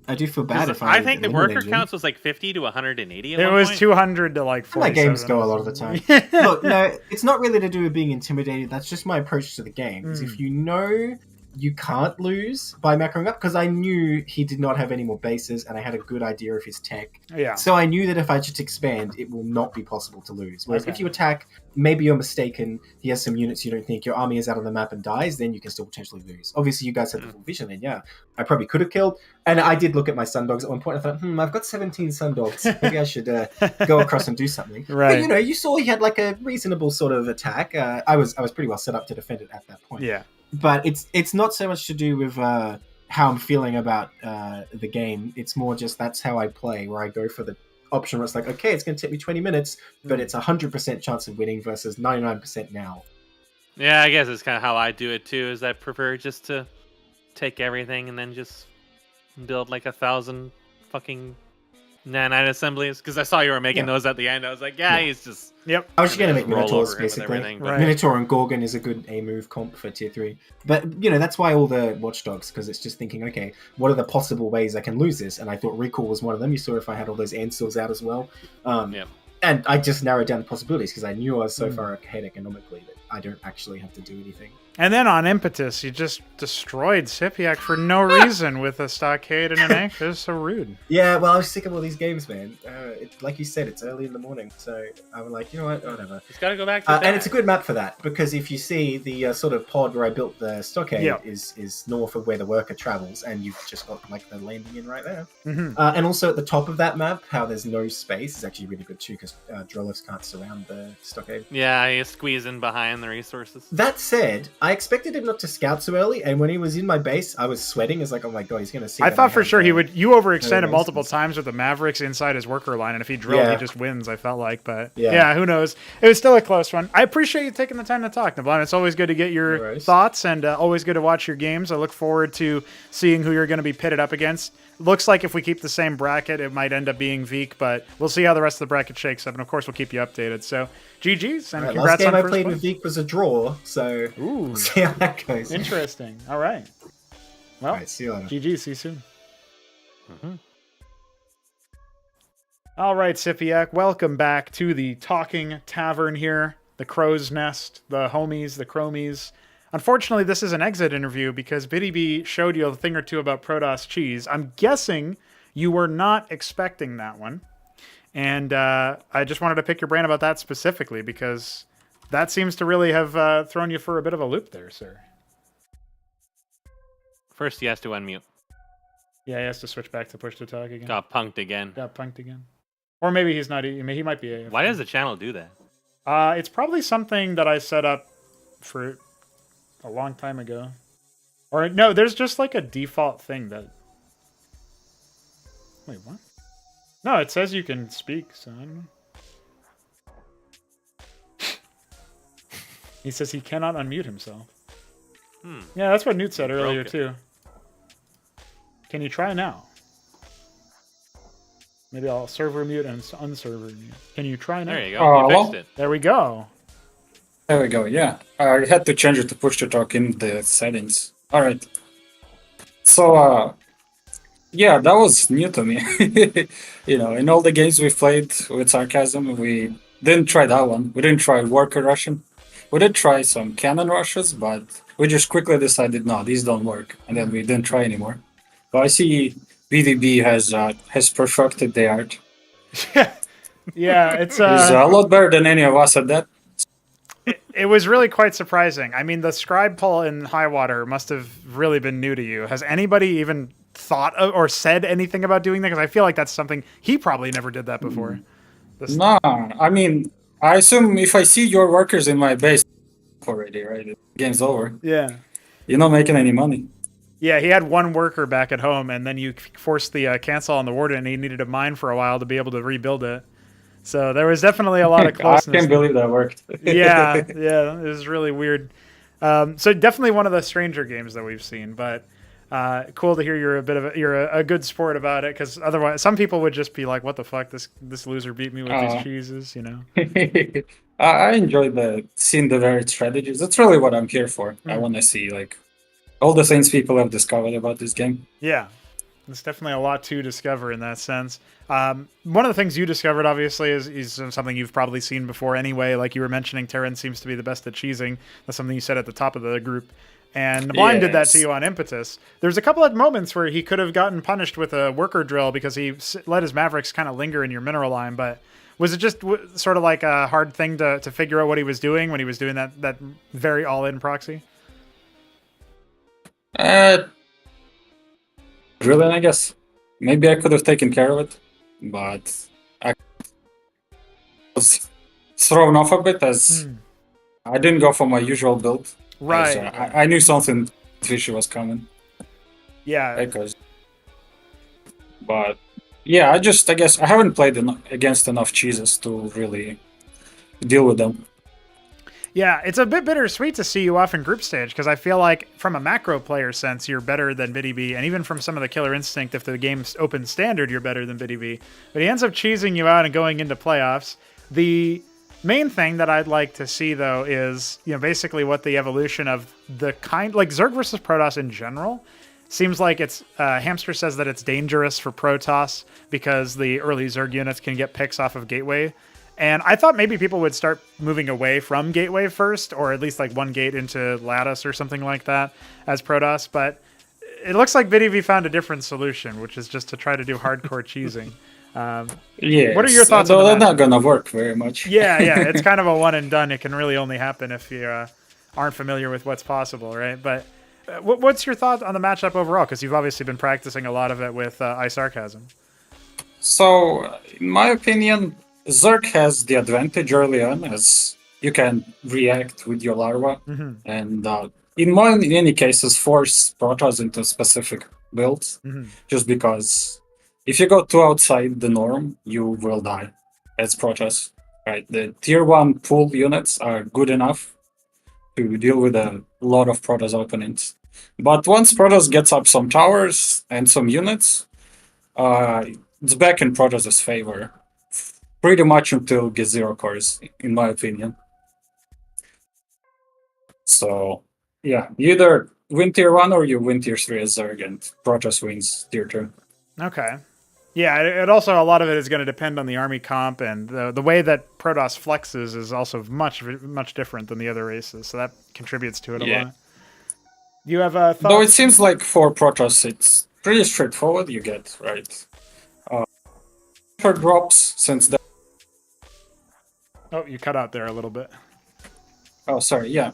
I do feel bad if I think the worker counts was like 50 to 180. It was 200 to like 47. My games go a lot of the time. Look, no, it's not really to do with being intimidated. That's just my approach to the game. Because if you know you can't lose by macroing up, because I knew he did not have any more bases and I had a good idea of his tech. Yeah. So I knew that if I just expand, it will not be possible to lose. Whereas if you attack, maybe you're mistaken, he has some units you don't think, your army is out on the map and dies, then you can still potentially lose. Obviously, you guys had the full vision, and yeah, I probably could have killed. And I did look at my Sundogs at one point, I thought, I've got 17 Sundogs. Maybe I should go across and do something. Right. But, you know, you saw he had like a reasonable sort of attack. I was pretty well set up to defend it at that point. Yeah. But it's not so much to do with how I'm feeling about the game. It's more just that's how I play, where I go for the option where it's like, okay, it's going to take me 20 minutes, but it's 100% chance of winning versus 99% now. Yeah, I guess it's kind of how I do it too, is I prefer just to take everything and then just build like 1,000 fucking nanite assemblies, because I saw you were making those at the end. I was like, he's just... Yep. I was just going to make roll Minotaurs, over him with basically. everything, Right. Minotaur and Gorgon is a good A-move comp for Tier 3. But, you know, that's why all the Watchdogs, because it's just thinking, okay, what are the possible ways I can lose this? And I thought Recall was one of them. You saw if I had all those Ancils out as well. And I just narrowed down the possibilities, because I knew I was so far ahead economically that I don't actually have to do anything. And then on Impetus, you just destroyed SYPIAC for no reason with a stockade and an anchor. It was so rude. Yeah, well, I was sick of all these games, man. Like you said, it's early in the morning, so I'm like, you know what, whatever. Just gotta go back to and it's a good map for that, because if you see the sort of pod where I built the stockade is north of where the worker travels, and you've just got like the landing in right there. And also at the top of that map, how there's no space is actually really good too, because Drolifs can't surround the stockade. Yeah, you squeeze in behind the resources. That said, I expected him not to scout so early, and when he was in my base, I was sweating. It's like, oh my god, he's going to see. I thought for sure he would. You overextended multiple times with the Mavericks inside his worker line, and if he drilled, he just wins, I felt like. But yeah, who knows? It was still a close one. I appreciate you taking the time to talk, neblime. It's always good to get your thoughts, and always good to watch your games. I look forward to seeing who you're going to be pitted up against. Looks like if we keep the same bracket, it might end up being Veek, but we'll see how the rest of the bracket shakes up, and of course we'll keep you updated. So GG's, and congrats on last game first I played place. with Veek was a draw, so we'll see how that goes. Interesting. All right. Well, see you later. GG. See you soon. All right, SYPIAC, welcome back to the Talking Tavern here. The Crow's Nest, the homies, the chromies. Unfortunately, this is an exit interview because Btyb showed you a thing or two about Protoss cheese. I'm guessing you were not expecting that one. And I just wanted to pick your brain about that specifically because that seems to really have thrown you for a bit of a loop there, sir. First, he has to unmute. Yeah, he has to switch back to push to talk again. Got punked again. Got punked again. Or maybe he's not. He might be AFK. Why does the channel do that? It's probably something that I set up for a long time ago. Or no, there's just like a default thing that... Wait, what? No, it says you can speak, so I don't know. He says he cannot unmute himself. Yeah, that's what Newt said earlier, too. Can you try now? Maybe I'll server mute and unserver mute. Can you try now? There you go. You fixed it. There we go. There we go, yeah. I had to change it to push to talk in the settings. Alright. So, yeah, that was new to me. You know, in all the games we've played with iSarCasm, we didn't try that one. We didn't try worker rushing. We did try some cannon rushes, but we just quickly decided, no, these don't work. And then we didn't try anymore. But I see Btyb has perfected the art. Yeah, it's He's a lot better than any of us at that. It was really quite surprising. I mean, the scribe pull in Highwater must have really been new to you. Has anybody even thought of or said anything about doing that? Because I feel like that's something he probably never did that before. No, I mean, I assume if I see your workers in my base already, right? The game's over. Yeah. You're not making any money. Yeah, he had one worker back at home, and then you forced the cancel on the warden, and he needed a mine for a while to be able to rebuild it. So there was definitely a lot of closeness. I can't believe that worked. Yeah, it was really weird. So definitely one of the stranger games that we've seen, but cool to hear you're a good sport about it, because otherwise some people would just be like, "What the fuck? This loser beat me with these cheeses," you know. I enjoy seeing the varied strategies. That's really what I'm here for. I want to see like all the things people have discovered about this game. Yeah, there's definitely a lot to discover in that sense. One of the things you discovered, obviously, is something you've probably seen before anyway. Like you were mentioning, Terran seems to be the best at cheesing. That's something you said at the top of the group. And Neblime did that to you on Impetus. There's a couple of moments where he could have gotten punished with a worker drill because he let his Mavericks kind of linger in your mineral line. But was it just sort of like a hard thing to figure out what he was doing when he was doing that very all-in proxy? Drilling, I guess. Maybe I could have taken care of it, but I was thrown off a bit as I didn't go for my usual build. Right. I knew something fishy was coming. Yeah. But yeah, I guess I haven't played against enough cheeses to really deal with them. Yeah, it's a bit bittersweet to see you off in group stage, because I feel like from a macro player sense, you're better than Btyb, and even from some of the Killer Instinct, if the game's open standard, you're better than Btyb. But he ends up cheesing you out and going into playoffs. The main thing that I'd like to see, though, is basically what the evolution of the kind, like Zerg versus Protoss in general, seems like it's Hamster says that it's dangerous for Protoss because the early Zerg units can get picks off of Gateway. And I thought maybe people would start moving away from Gateway first, or at least like one gate into Lattice or something like that as Protoss. But it looks like Btyb found a different solution, which is just to try to do hardcore cheesing. Yeah. What are your thoughts on that? That's not gonna work very much. Yeah, it's kind of a one and done. It can really only happen if you aren't familiar with what's possible, right? But what's your thought on the matchup overall? Because you've obviously been practicing a lot of it with iSarCasm. So, in my opinion, Zerg has the advantage early on, as you can react with your larva, and in many cases force Protoss into specific builds, just because if you go too outside the norm, you will die as Protoss. Right? The tier 1 pool units are good enough to deal with a lot of Protoss opponents. But once Protoss gets up some towers and some units, it's back in Protoss' favor. Pretty much until it gets 0 cores, in my opinion. So, yeah, you either win tier 1 or you win tier 3 as Zerg, and Protoss wins tier 2. Okay. Yeah, it also, a lot of it is going to depend on the army comp, and the way that Protoss flexes is also much different than the other races, so that contributes to it a lot. You have a thought? Though it seems like for Protoss, it's pretty straightforward. You get, right, drops, since that. Oh, you cut out there a little bit. Oh, sorry, yeah.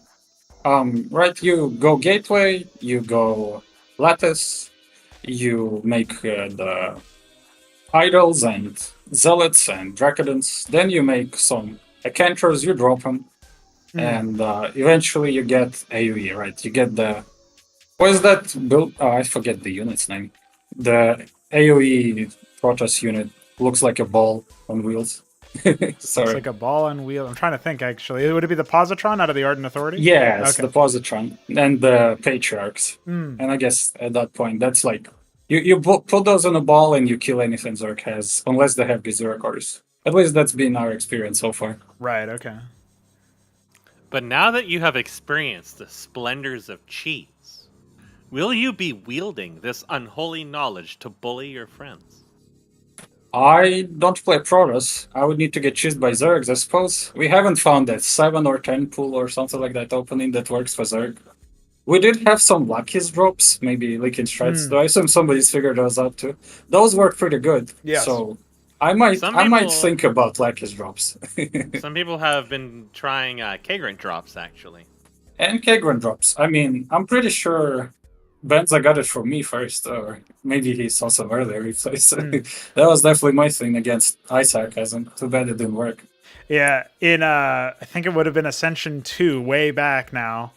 Right, you go Gateway, you go Lattice, you make the idols and zealots and dracodons. Then you make some Acantros, you drop them, and eventually you get AoE, right? You get the... What is that build? Oh, I forget the unit's name. The AoE Protoss unit looks like a ball on wheels. Sorry. It's like a ball on wheel. I'm trying to think, actually. Would it be the Positron out of the Ardent Authority? Yeah, it's Okay. the Positron and the Patriarchs. Mm. And I guess at that point, that's like... You put those on a ball and you kill anything Zerg has, unless they have Gazera cores. At least that's been our experience so far. Right, okay. But now that you have experienced the splendors of cheese, will you be wielding this unholy knowledge to bully your friends? I don't play Protoss. I would need to get cheesed by Zergs, I suppose. We haven't found that 7 or 10 pool or something like that opening that works for Zerg. We did have some Lucky's drops, maybe Leaking Strides, though I assume somebody's figured those out too. Those work pretty good. Yes. So I might people- think about Lucky's drops. Some people have been trying Kagrant drops, actually. And Kegran drops. I mean, I'm pretty sure Benza got it from me first, or maybe he saw some earlier replays. That was definitely my thing against iSarCasm. Too bad it didn't work. Yeah, in I think it would have been Ascension 2 way back now.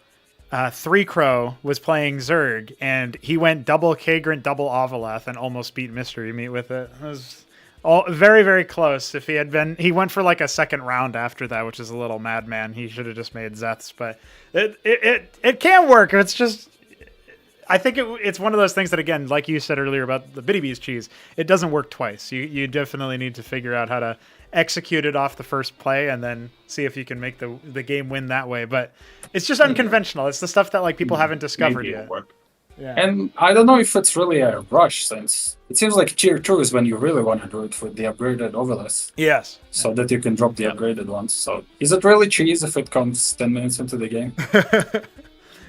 3 Crow was playing Zerg, and he went double Kagrant, double Ovaleth, and almost beat Mystery Meat with it. It was all very, very close. If he had been, he went for like a second round after that, which is a little madman. He should have just made Zeths, but it can work. It's just, I think it's one of those things that, again, like you said earlier about the Btyb cheese, it doesn't work twice. You definitely need to figure out how to execute it off the first play and then see if you can make the game win that way. But it's just unconventional. It's the stuff that like people haven't discovered Maybe yet. it'll work. Yeah. And I don't know if it's really a rush, since it seems like tier 2 is when you really want to do it with the upgraded overlays, Yes. so that you can drop the upgraded ones. So is it really cheese if it comes 10 minutes into the game?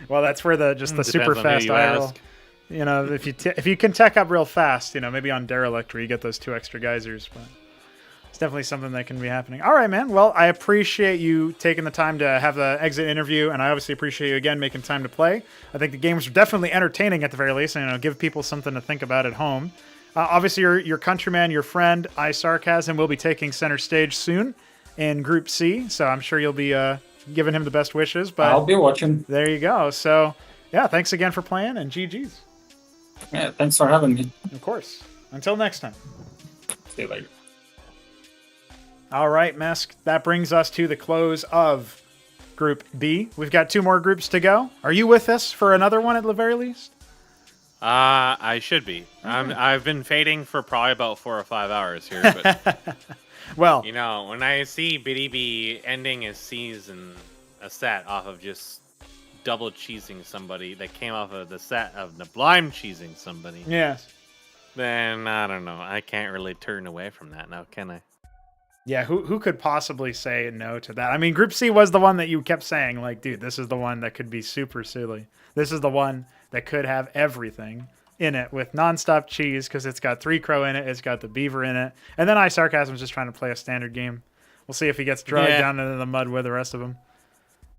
Well, that's where the super Depends on who fast you idle. ask. You know, if you can tech up real fast, you know, maybe on Derelict where you get those 2 extra geysers, but it's definitely something that can be happening. All right, man. Well, I appreciate you taking the time to have the exit interview, and I obviously appreciate you again making time to play. I think the games are definitely entertaining at the very least, and you know, give people something to think about at home. Obviously, your countryman, your friend, iSarCasm, will be taking center stage soon in Group C, so I'm sure you'll be giving him the best wishes. But I'll be watching. there you go. So, yeah, thanks again for playing, and GG's. Yeah, thanks for having me. Of course. Until next time. See you later. All right, Mesk. That brings us to the close of Group B. We've got 2 more groups to go. Are you with us for another one at the very least? I should be. I've been fading for probably about 4 or 5 hours here, but Well, you know, when I see Btyb ending his season a set off of just double cheesing somebody that came off of the set of neblime cheesing somebody, yes. then I don't know. I can't really turn away from that now, can I? Yeah, who could possibly say no to that? I mean, Group C was the one that you kept saying, like, dude, this is the one that could be super silly. This is the one that could have everything in it with nonstop cheese because it's got 3 Crow in it, it's got the Beaver in it, and then iSarCasm's just trying to play a standard game. We'll see if he gets dragged down into the mud with the rest of them.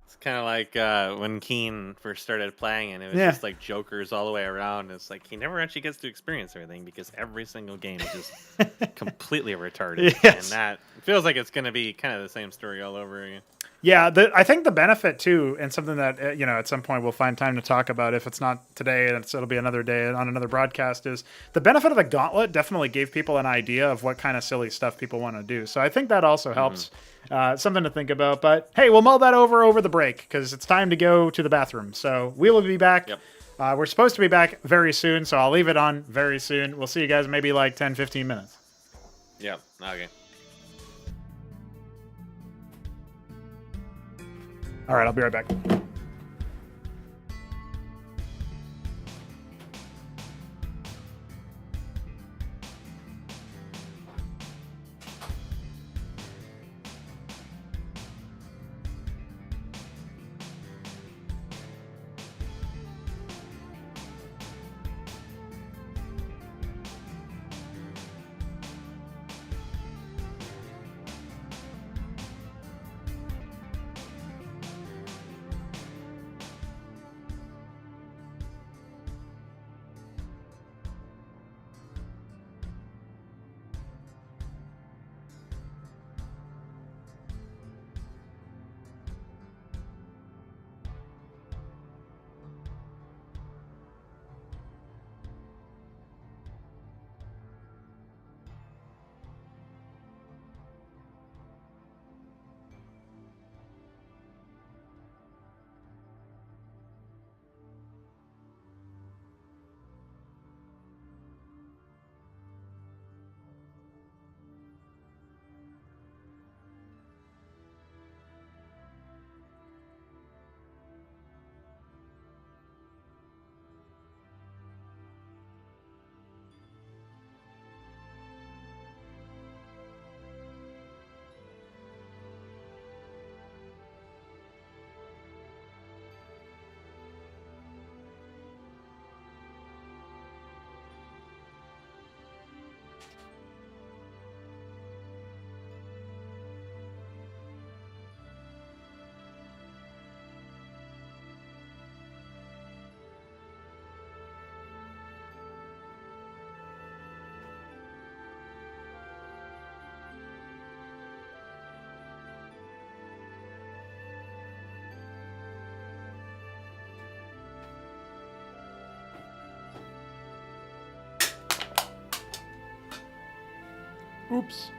It's kind of like when Keen first started playing, and it was Yeah. just like jokers all the way around. It's like he never actually gets to experience everything because every single game is just completely retarded. Yes. And that feels like it's going to be kind of the same story all over again. Yeah, I think the benefit too, and something that you know at some point we'll find time to talk about. If it's not today, it'll be another day on another broadcast. Is the benefit of the gauntlet definitely gave people an idea of what kind of silly stuff people want to do. So I think that also helps. Something to think about. But hey, we'll mull that over the break because it's time to go to the bathroom. So we will be back. Yep. We're supposed to be back very soon, so I'll leave it on very soon. We'll see you guys maybe like 10, 15 minutes. Yeah. Okay. All right, I'll be right back. Oops.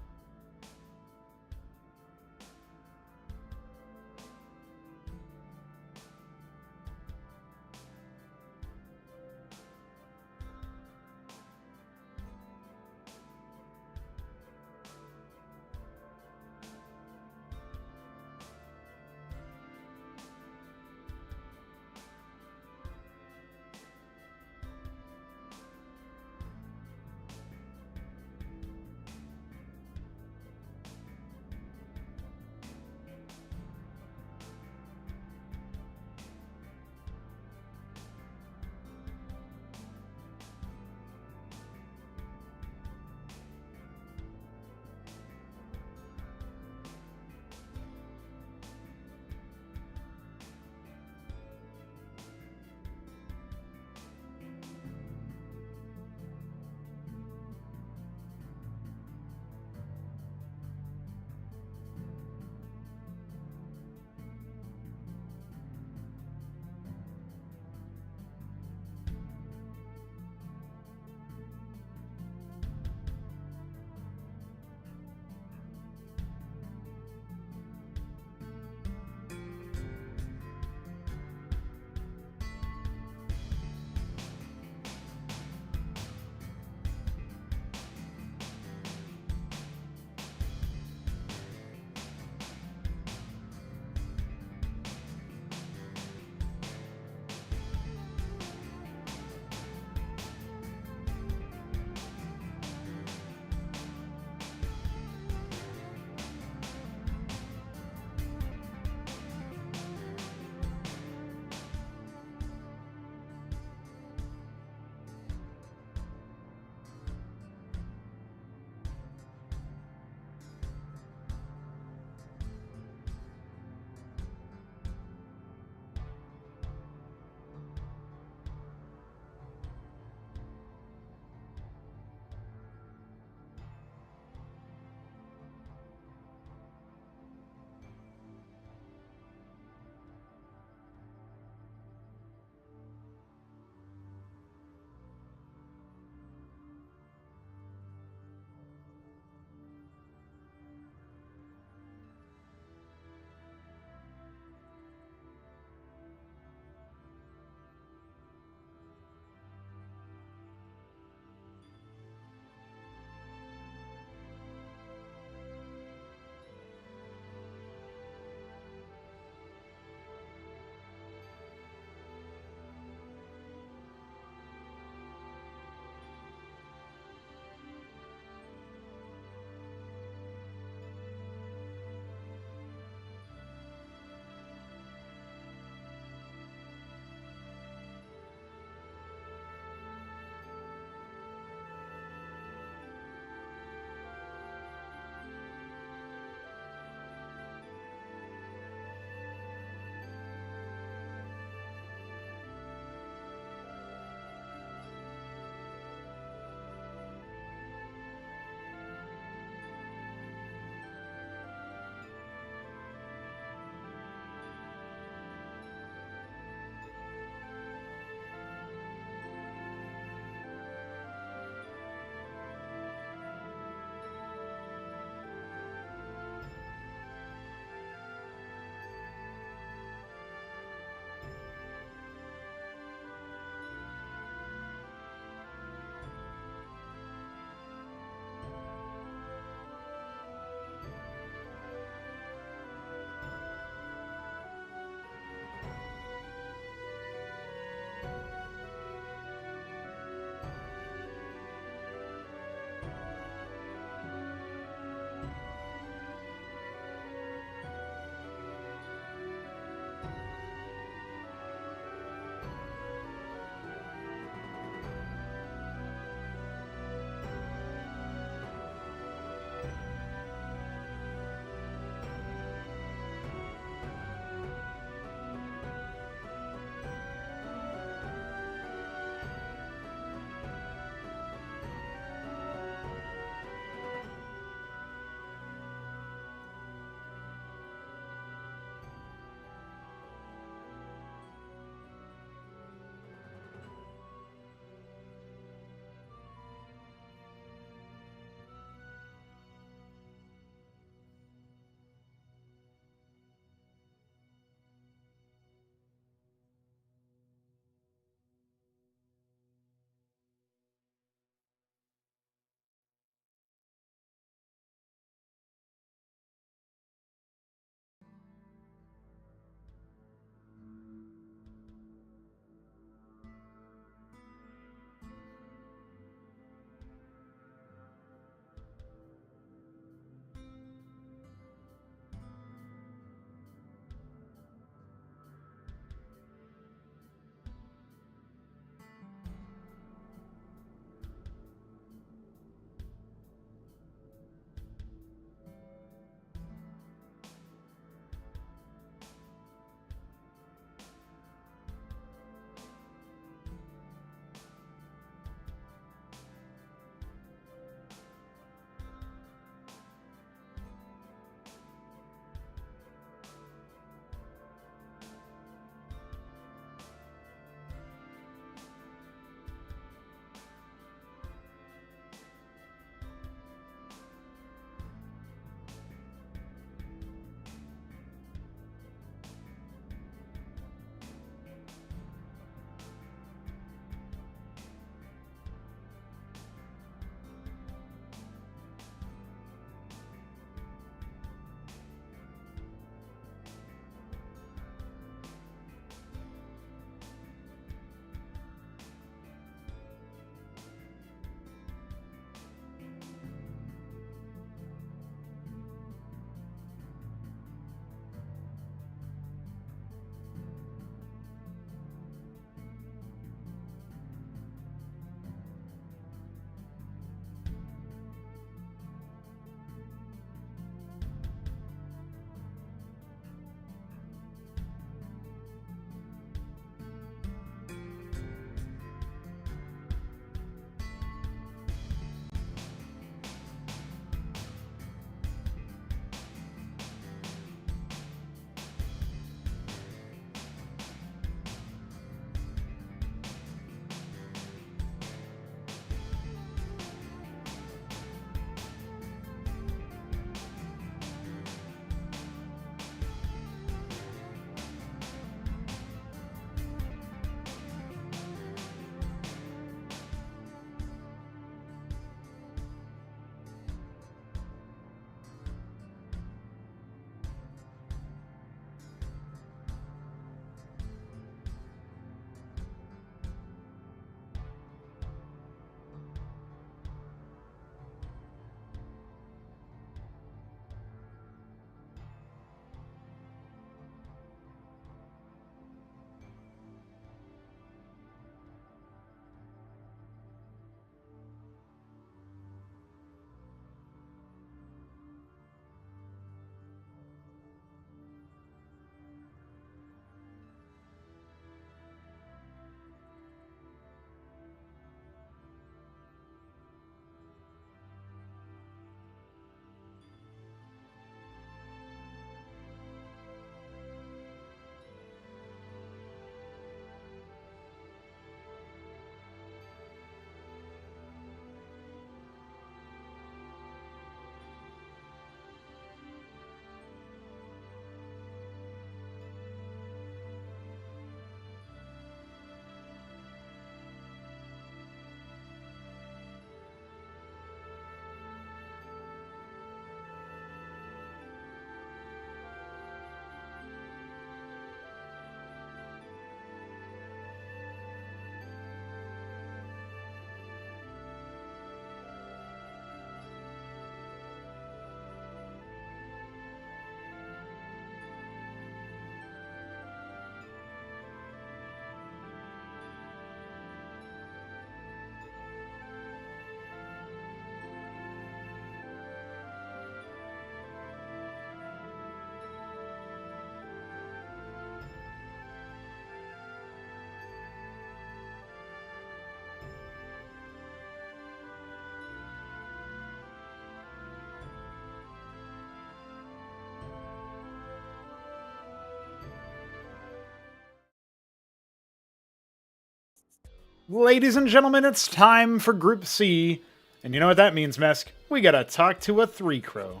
Ladies and gentlemen, it's time for Group C. And you know what that means, Mesk? We gotta talk to a 3-crow.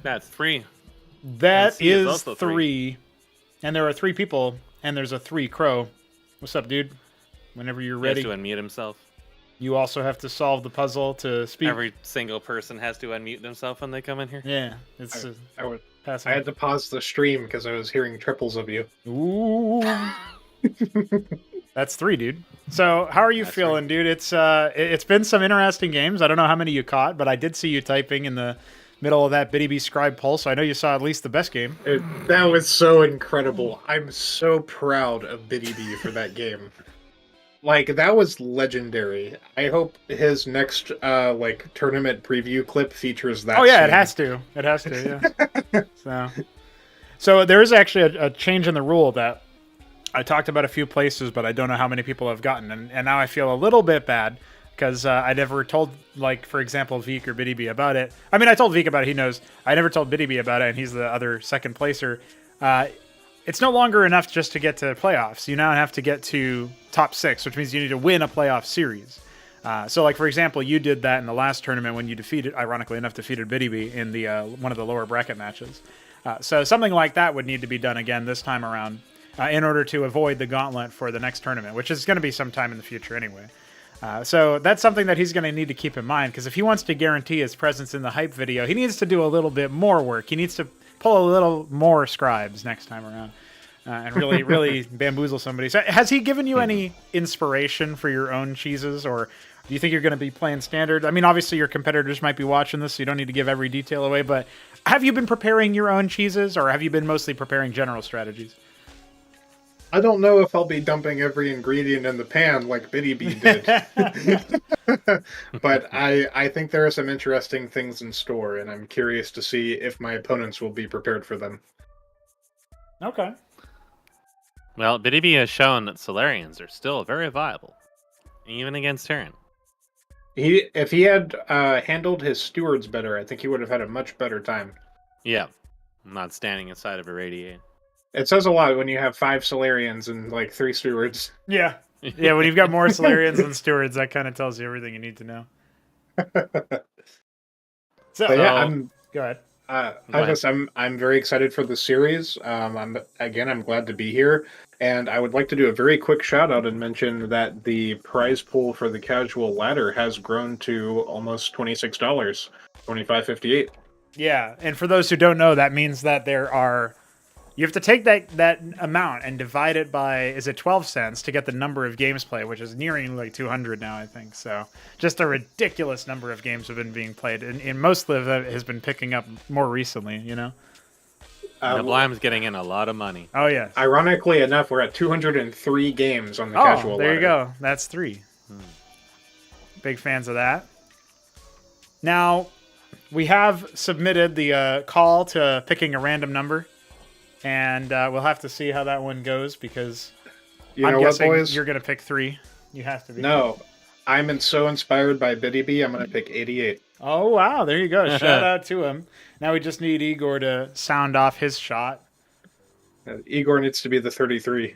That's 3. That C is is also 3. And there are 3 people, and there's a 3-crow. What's up, dude? Whenever you're He has ready. to unmute himself. You also have to solve the puzzle to speak. Every single person has to unmute themselves when they come in here. Yeah, it's I had to pause the stream because I was hearing triples of you. Ooh. That's 3, dude. So, how are you feeling, dude? It's been some interesting games. I don't know how many you caught, but I did see you typing in the middle of that Btyb scribe poll, so I know you saw at least the best game. That was so incredible. I'm so proud of Btyb for that game. Like, that was legendary. I hope his next tournament preview clip features that. Oh yeah, scene. it has to. It has to. Yeah. So there is actually a change in the rule that I talked about a few places, but I don't know how many people have gotten, and now I feel a little bit bad because I never told, like, for example, Veek or Btyb about it. I mean, I told Veek about it; he knows. I never told Btyb about it, and he's the other second placer. It's no longer enough just to get to playoffs. You now have to get to top 6, which means you need to win a playoff series. So, like, for example, you did that in the last tournament when you ironically enough, defeated Btyb in the one of the lower bracket matches. So something like that would need to be done again this time around in order to avoid the gauntlet for the next tournament, which is going to be sometime in the future anyway. So that's something that he's going to need to keep in mind, because if he wants to guarantee his presence in the hype video, he needs to do a little bit more work. He needs to pull a little more scribes next time around and really bamboozle somebody. So has he given you any inspiration for your own cheeses, or do you think you're going to be playing standard? I mean, obviously your competitors might be watching this, so you don't need to give every detail away, but have you been preparing your own cheeses, or have you been mostly preparing general strategies? I don't know if I'll be dumping every ingredient in the pan like Btyb did. But I think there are some interesting things in store, and I'm curious to see if my opponents will be prepared for them. Okay. Well, Btyb has shown that Solarians are still very viable, even against Terran. If he had handled his stewards better, I think he would have had a much better time. Yeah, not standing inside of a radiate. It says a lot when you have 5 Solarians and like 3 stewards. Yeah. Yeah, when you've got more Solarians than stewards, that kind of tells you everything you need to know. So, go ahead. I'm very excited for the series. I'm glad to be here, and I would like to do a very quick shout out and mention that the prize pool for the casual ladder has grown to almost $26, $25.58. Yeah, and for those who don't know, that means that you have to take that amount and divide it by, is it 12 cents, to get the number of games played, which is nearing like 200 now, I think. So just a ridiculous number of games have been being played, and most of it has been picking up more recently, you know? Neblime's getting in a lot of money. Oh, yeah. Ironically enough, we're at 203 games on the casual ladder. There you go. That's 3. Big fans of that. Now, we have submitted the call to picking a random number. And we'll have to see how that one goes, because I'm guessing you're going to pick 3. You have to be. No, I'm so inspired by Btyb, I'm going to pick 88. Oh, wow. There you go. Shout out to him. Now we just need Igor to sound off his shot. Igor needs to be the 33.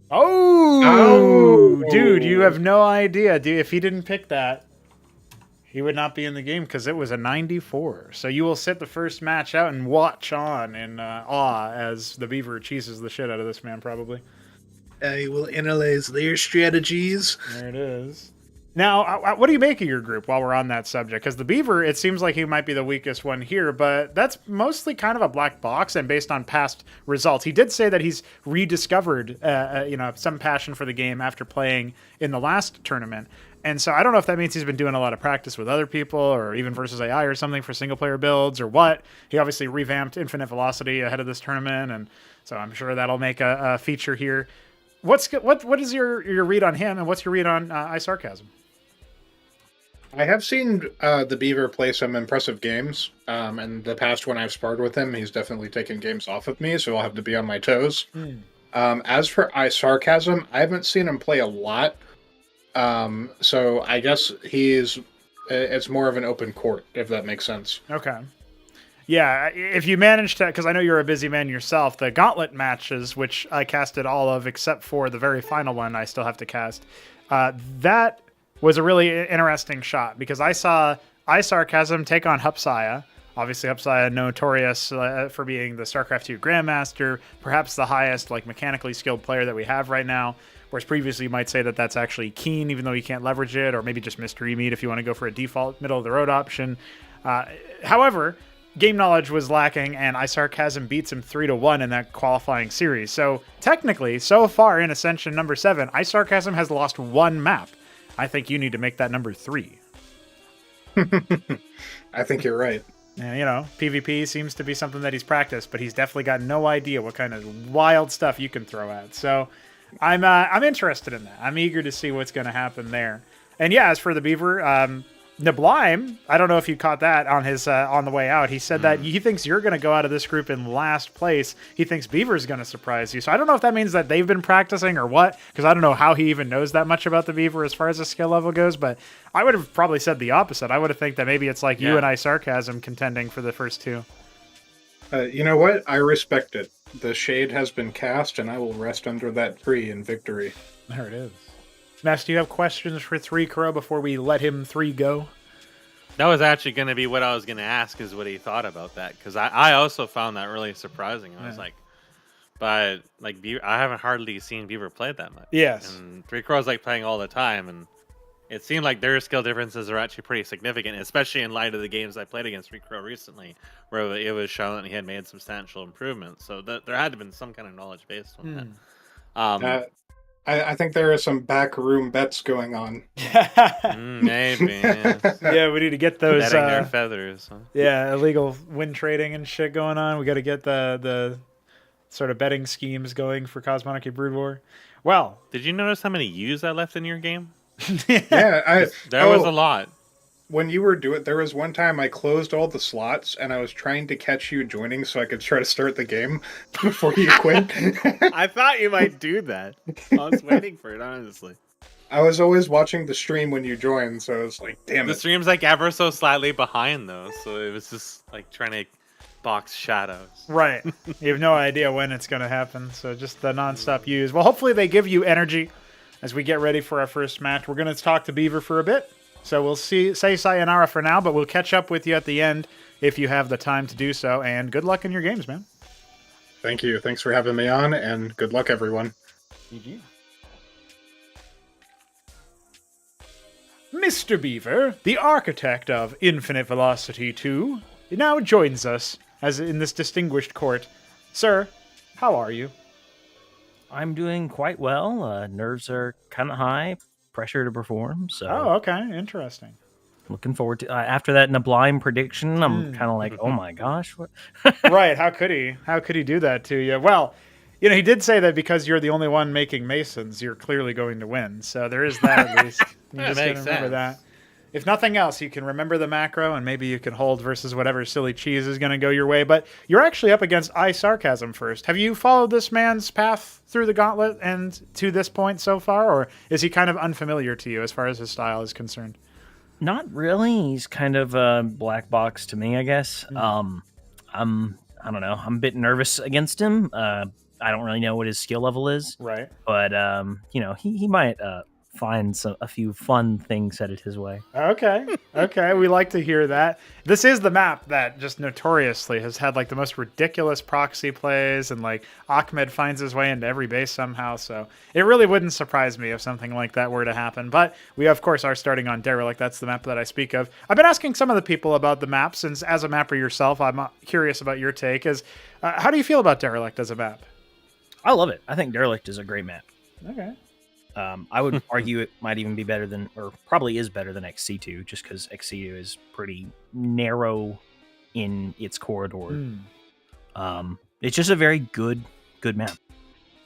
Oh, dude, you have no idea. Dude, if he didn't pick that, he would not be in the game, because it was a 94. So you will sit the first match out and watch on in awe as the Beaver cheeses the shit out of this man, probably. I will analyze their strategies. There it is. Now, what do you make of your group while we're on that subject? Because the Beaver, it seems like he might be the weakest one here, but that's mostly kind of a black box and based on past results. He did say that he's rediscovered some passion for the game after playing in the last tournament. And so I don't know if that means he's been doing a lot of practice with other people or even versus AI or something for single-player builds or what. He obviously revamped Infinite Velocity ahead of this tournament, and so I'm sure that'll make a feature here. What is your read on him, and what's your read on iSarCasm? I have seen the Beaver play some impressive games, and the past when I've sparred with him, he's definitely taken games off of me, so I'll have to be on my toes. As for iSarCasm, I haven't seen him play a lot. So I guess it's more of an open court, if that makes sense. Okay. Yeah, if you manage to, because I know you're a busy man yourself, the gauntlet matches, which I casted all of except for the very final one I still have to cast, that was a really interesting shot because I saw iSarCasm take on Hupsaiya. Obviously, Hupsaiya notorious for being the Starcraft 2 Grandmaster, perhaps the highest like mechanically skilled player that we have right now. Whereas previously you might say that that's actually Keen, even though you can't leverage it, or maybe just Mystery Meat if you want to go for a default middle-of-the-road option. However, game knowledge was lacking, and iSarCasm beats him 3-1 in that qualifying series. So technically, so far in Ascension number 7, iSarCasm has lost 1 map. I think you need to make that number 3. I think you're right. And, you know, PvP seems to be something that he's practiced, but he's definitely got no idea what kind of wild stuff you can throw at. So I'm interested in that. I'm eager to see what's going to happen there. And yeah, as for the Beaver, Neblime, I don't know if you caught that on his on the way out. He said that he thinks you're going to go out of this group in last place. He thinks Beaver's going to surprise you. So I don't know if that means that they've been practicing or what, because I don't know how he even knows that much about the Beaver as far as the skill level goes. But I would have probably said the opposite. I would have think that maybe it's like you and iSarCasm contending for the first 2. You know what? I respect it. The shade has been cast, and I will rest under that tree in victory. There it is. Mass, do you have questions for 3 Crow before we let him 3 go? That was actually going to be what I was going to ask, is what he thought about that, because I also found that really surprising. I was like, but like Beaver, I haven't hardly seen Beaver play that much. Yes, and 3 Crows like playing all the time, and it seemed like their skill differences are actually pretty significant, especially in light of the games I played against 3 Crow recently, where it was shown that he had made substantial improvements. So there had to have been some kind of knowledge based on that. I think there are some backroom bets going on. Maybe. Yes. Yeah, we need to get those. Betting their feathers. Huh? Yeah, illegal win trading and shit going on. We got to get the sort of betting schemes going for Cosmonic Brood War. Well, did you notice how many U's I left in your game? Yeah, there was a lot. When you were doing, there was one time I closed all the slots and I was trying to catch you joining so I could try to start the game before you quit. I thought you might do that. I was waiting for it, honestly. I was always watching the stream when you joined, so I was like, damn it. The stream's like ever so slightly behind, though, so it was just like trying to box shadows. Right. You have no idea when it's going to happen, so just the nonstop use. Well, hopefully they give you energy as we get ready for our first match. We're going to talk to Beaver for a bit. So we'll say sayonara for now, but we'll catch up with you at the end if you have the time to do so. And good luck in your games, man. Thank you. Thanks for having me on, and good luck, everyone. GG. Mr. Beaver, the architect of Infinite Velocity 2, now joins us as in this distinguished court. Sir, how are you? I'm doing quite well. Nerves are kind of high. Pressure to perform. So. Oh, okay. Interesting. Looking forward to after that neblime prediction. I'm kind of like, oh my gosh, what? Right? How could he? How could he do that to you? Well, you know, he did say that because you're the only one making Masons, you're clearly going to win. So there is that at least. You just gotta remember that. If nothing else, you can remember the macro, and maybe you can hold versus whatever silly cheese is going to go your way. But you're actually up against iSarCasm first. Have you followed this man's path through the gauntlet and to this point so far, or is he kind of unfamiliar to you as far as his style is concerned? Not really. He's kind of a black box to me, I guess. I don't know. I'm a bit nervous against him. I don't really know what his skill level is. Right. But, you know, he might find a few fun things headed his way. Okay. We like to hear that. This is the map that just notoriously has had like the most ridiculous proxy plays, and like Ahmed finds his way into every base somehow. So it really wouldn't surprise me if something like that were to happen. But we of course are starting on Derelict. That's the map that I speak of. I've been asking some of the people about the map, since as a mapper yourself, I'm curious about your take. How do you feel about Derelict as a map? I love it. I think Derelict is a great map. Okay. I would argue it might even be better than, or probably is better than XC2, just because XC2 is pretty narrow in its corridor. It's just a very good map.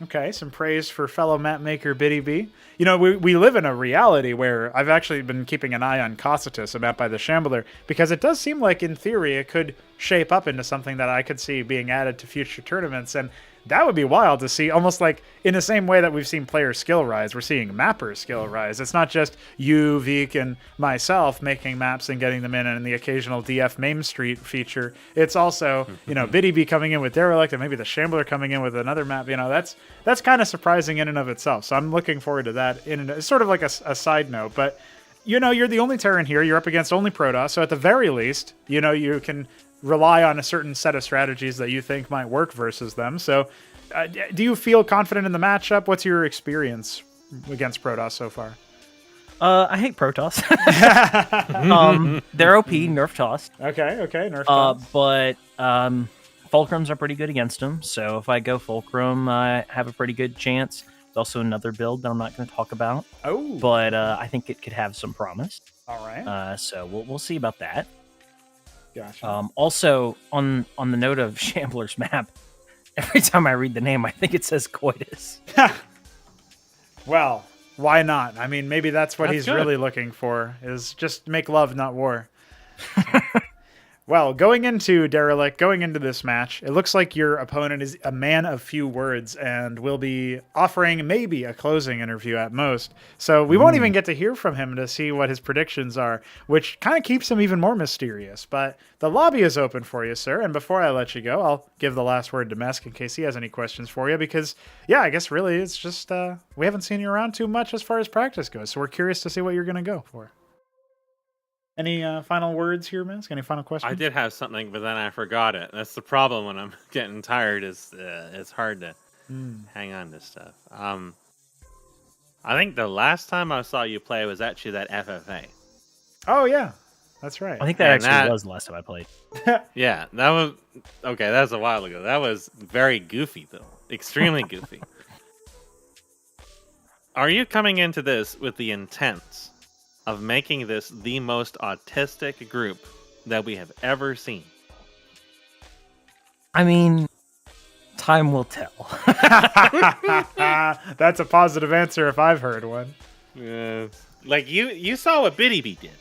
Okay, some praise for fellow map maker Btyb. You know, we live in a reality where I've actually been keeping an eye on Cossetus, a map by the Shambler, because it does seem like, in theory, it could shape up into something that I could see being added to future tournaments. And that would be wild to see, almost like in the same way that we've seen player skill rise, we're seeing mapper skill rise. It's not just you, Veek, and myself making maps and getting them in and the occasional DF Main Street feature. It's also, Btyb coming in with Derelict and maybe the Shambler coming in with another map. That's kind of surprising in and of itself. So I'm looking forward to that. It's sort of like a side note, but you're the only Terran here. You're up against only Protoss. So at the very least, you can rely on a certain set of strategies that you think might work versus them. So do you feel confident in the matchup? What's your experience against Protoss so far? I hate Protoss. They're OP, nerf tossed. Okay, nerf tossed. But Fulcrums are pretty good against them. So if I go Fulcrum, I have a pretty good chance. There's also another build that I'm not going to talk about. Oh. But I think it could have some promise. All right. So we'll see about that. Gotcha. Also, on the note of Shambler's map, every time I read the name, I think it says coitus. Well, why not? I mean, maybe that's what he's good. really looking for, is just make love, not war. Well, going into Derelict, going into this match, it looks like your opponent is a man of few words and will be offering maybe a closing interview at most. So we won't even get to hear from him to see what his predictions are, which kind of keeps him even more mysterious. But the lobby is open for you, sir. And before I let you go, I'll give the last word to Mesk in case he has any questions for you. Because, yeah, I guess really it's just we haven't seen you around too much as far as practice goes. So we're curious to see what you're going to go for. Any final words here, Mesk? Any final questions? I did have something, but then I forgot it. That's the problem when I'm getting tired. Is it's hard to hang on to stuff. I think the last time I saw you play was actually that FFA. Oh yeah, that's right. I think that was the last time I played. Yeah, that was okay. That was a while ago. That was very goofy though, extremely goofy. Are you coming into this with the intent of making this the most autistic group that we have ever seen? I mean, time will tell. That's a positive answer if I've heard one. Yeah. Like you saw what Btyb did.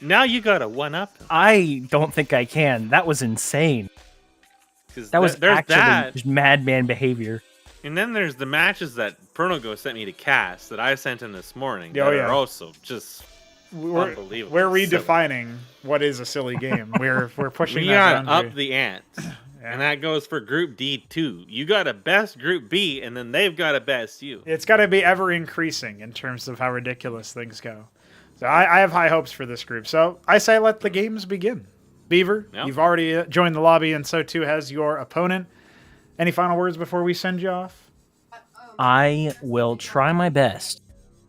Now you got to one up him. I don't think I can. That was insane. That was actually just madman behavior. And then there's the matches that Pronogo sent me to cast that I sent in this morning that are also just unbelievable. We're redefining what is a silly game. We're pushing we that got up the ante. Yeah. And that goes for Group D too. You got a best Group B, and then they've got a best U. It's got to be ever increasing in terms of how ridiculous things go. So I have high hopes for this group. So I say let the games begin. Beaver, you've already joined the lobby, and so too has your opponent. Any final words before we send you off? I will try my best.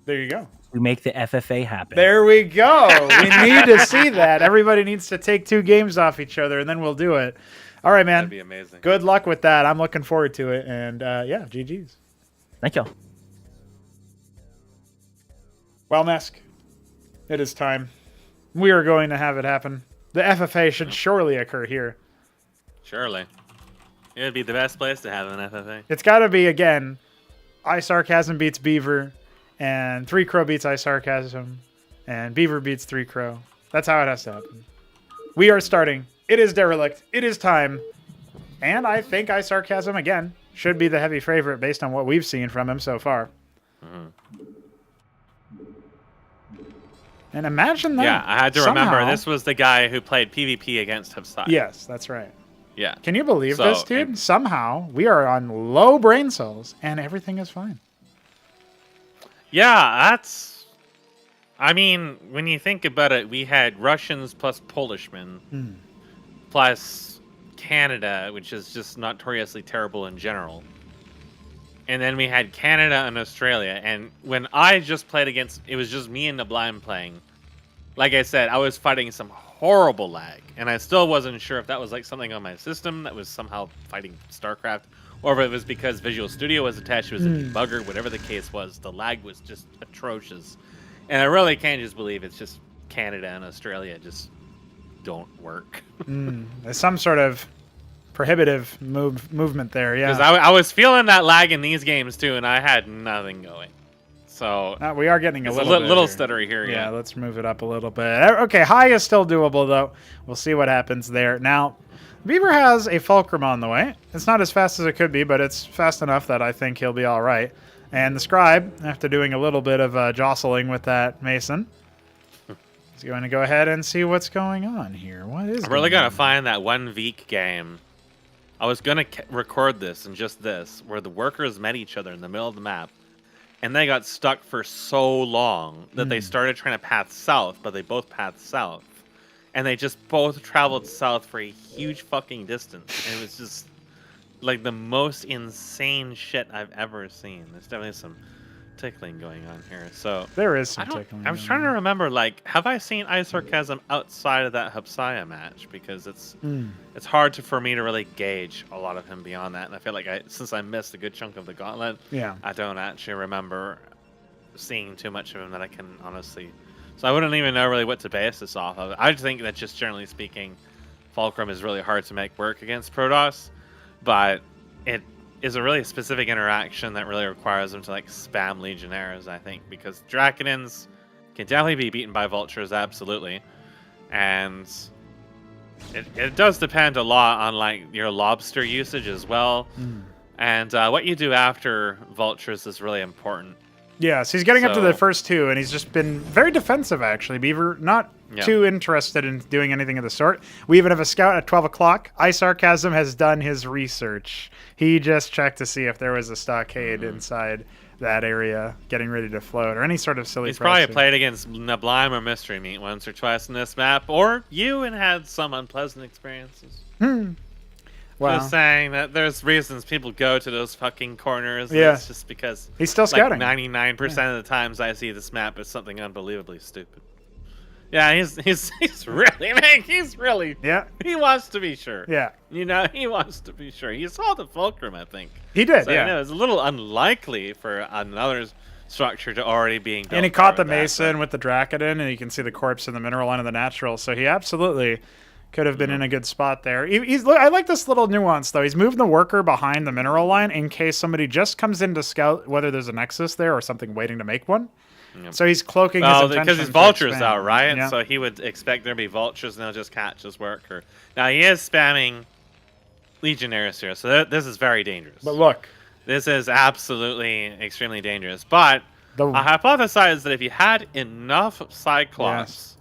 There you go. To make the FFA happen. There we go. We need to see that. Everybody needs to take 2 games off each other, and then we'll do it. All right, man. That'd be amazing. Good luck with that. I'm looking forward to it. And yeah, GG's. Thank y'all. Well, Mesk, it is time. We are going to have it happen. The FFA should surely occur here. Surely. It would be the best place to have an FFA. It's got to be, again, iSarCasm beats Beaver, and 3 Crow beats iSarCasm, and Beaver beats 3 Crow. That's how it has to happen. We are starting. It is Derelict. It is time. And I think iSarCasm, again, should be the heavy favorite based on what we've seen from him so far. And imagine that. Yeah, I had to remember this was the guy who played PvP against Hupsaiya. Yes, that's right. Yeah. Can you believe this, dude? Somehow, we are on low brain cells, and everything is fine. Yeah, that's... I mean, when you think about it, we had Russians plus Polishmen, plus Canada, which is just notoriously terrible in general. And then we had Canada and Australia. And when I just played against... It was just me and neblime playing. Like I said, I was fighting some horrible lag. And I still wasn't sure if that was like something on my system that was somehow fighting StarCraft. Or if it was because Visual Studio was attached to a debugger. Whatever the case was, the lag was just atrocious. And I really can't just believe it's just Canada and Australia just don't work. There's some sort of prohibitive movement there, yeah. Because I was feeling that lag in these games too, and I had nothing going. So we are getting a it's little bit stuttery here. Yeah, let's move it up a little bit. Okay, high is still doable, though. We'll see what happens there. Now, Beaver has a Fulcrum on the way. It's not as fast as it could be, but it's fast enough that I think he'll be all right. And the Scribe, after doing a little bit of jostling with that Mason, is going to go ahead and see what's going on here. What is I'm really going to find that one Veek game. I was going to record this and just this, where the workers met each other in the middle of the map. And they got stuck for so long that they started trying to path south, but they both pathed south. And they just both traveled south for a huge fucking distance. And it was just like the most insane shit I've ever seen. There's definitely some tickling going on here. So there is some tickling. I was trying to remember, like, have I seen iSarCasm outside of that Hupsaiya match? Because it's hard for me to really gauge a lot of him beyond that. And I feel like since I missed a good chunk of the gauntlet, I don't actually remember seeing too much of him that I can honestly. So I wouldn't even know really what to base this off of. I think that just generally speaking, Fulcrum is really hard to make work against Protoss, but it is a really specific interaction that really requires them to like spam Legionnaires, I think, because Drakenins can definitely be beaten by Vultures, absolutely. And it does depend a lot on like your lobster usage as well. And what you do after Vultures is really important. Yes, he's getting up to the first two, and he's just been very defensive, actually. Beaver, not too interested in doing anything of the sort. We even have a scout at 12 o'clock. iSarCasm has done his research. He just checked to see if there was a stockade inside that area getting ready to float, or any sort of silly He's probably played against Neblime or Mystery Meat once or twice in this map, or you, and had some unpleasant experiences. Wow. Just saying that there's reasons people go to those fucking corners. Yeah. It's just because he's still scouting. 99% of the times I see this map is something unbelievably stupid. Yeah, he's really, man, he's really, he wants to be sure. Yeah. You know, he wants to be sure. He saw the Fulcrum, I think. He did, so, yeah. You know, it's a little unlikely for another structure to already being built. And he caught the Mason with the Dracodon, and you can see the corpse in the mineral line of the natural, so he absolutely could have been in a good spot there. I like this little nuance, though. He's moving the worker behind the mineral line in case somebody just comes in to scout whether there's a Nexus there or something waiting to make one. So he's cloaking his intention. Because his Vulture's out, right? Yeah. So he would expect there to be Vultures, and they'll just catch his worker. Now, he is spamming Legionnaires here, so this is very dangerous. But look. This is absolutely extremely dangerous. But I hypothesize that if you had enough Cyclops,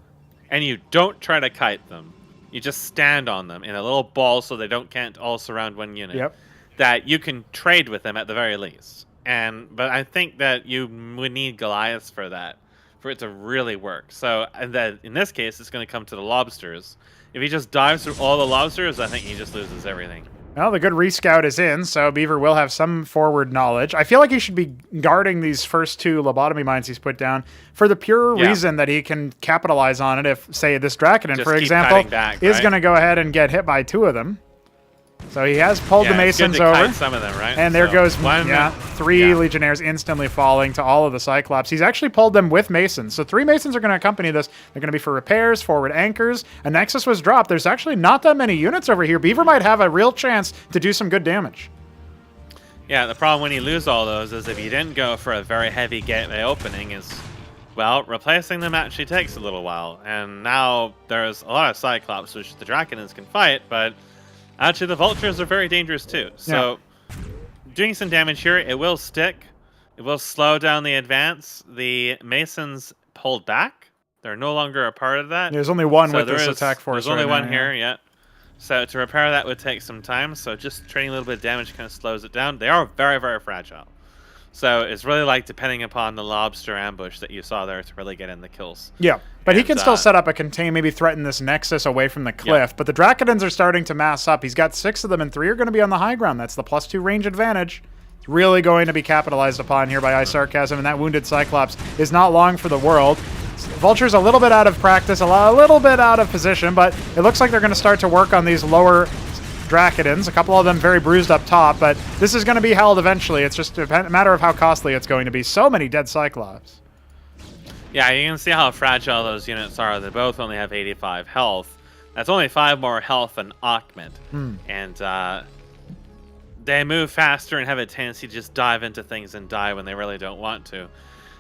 and you don't try to kite them, you just stand on them in a little ball so they can't all surround one unit. That you can trade with them at the very least. But I think that you would need Goliaths for that, for it to really work. So in this case, it's going to come to the lobsters. If he just dives through all the lobsters, I think he just loses everything. Well, the good rescout is in, so Beaver will have some forward knowledge. I feel like he should be guarding these first two lobotomy mines he's put down for the pure reason that he can capitalize on it if, say, this Dracodon, for example, is going to go ahead and get hit by two of them. So he has pulled the Masons over. Some of them, right? And there goes three Legionnaires instantly falling to all of the Cyclops. He's actually pulled them with Masons. So 3 Masons are going to accompany this. They're going to be for repairs, forward anchors. A Nexus was dropped. There's actually not that many units over here. Beaver might have a real chance to do some good damage. Yeah, the problem when you lose all those is if you didn't go for a very heavy gateway opening is, well, replacing them actually takes a little while. And now there's a lot of Cyclops, which the Drakenins can fight, but actually, the Vultures are very dangerous too. So, doing some damage here, it will stick. It will slow down the advance. The Masons pulled back. They're no longer a part of that. There's only one with this attack force. There's only one here, So to repair that would take some time. So just trading a little bit of damage kind of slows it down. They are very, very fragile. So it's really like depending upon the lobster ambush that you saw there to really get in the kills. Yeah, but he can still set up a contain, maybe threaten this Nexus away from the cliff. But the Dracodons are starting to mass up. He's got 6 of them, and 3 are going to be on the high ground. That's the +2 range advantage. It's really going to be capitalized upon here by iSarCasm, and that wounded Cyclops is not long for the world. Vulture's a little bit out of practice, a little bit out of position, but it looks like they're going to start to work on these lower Dracodons, a couple of them very bruised up top, but this is going to be held eventually. It's just a matter of how costly it's going to be. So many dead Cyclops. Yeah, you can see how fragile those units are. They both only have 85 health. That's only 5 more health than Ahmed. And they move faster and have a tendency to just dive into things and die when they really don't want to.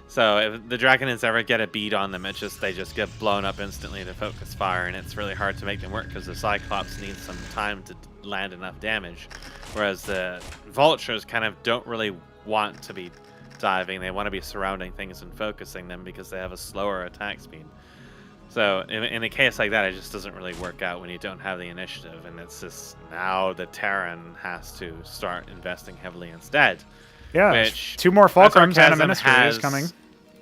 So if the Draconids ever get a bead on them, they just get blown up instantly to focus fire, and it's really hard to make them work because the Cyclops need some time to land enough damage, whereas the Vultures kind of don't really want to be diving. They want to be surrounding things and focusing them because they have a slower attack speed. So in a case like that, it just doesn't really work out when you don't have the initiative, and it's just now the Terran has to start investing heavily instead. Yeah, which 2 more Fulcrums and a iSarCasm Ministry is has coming.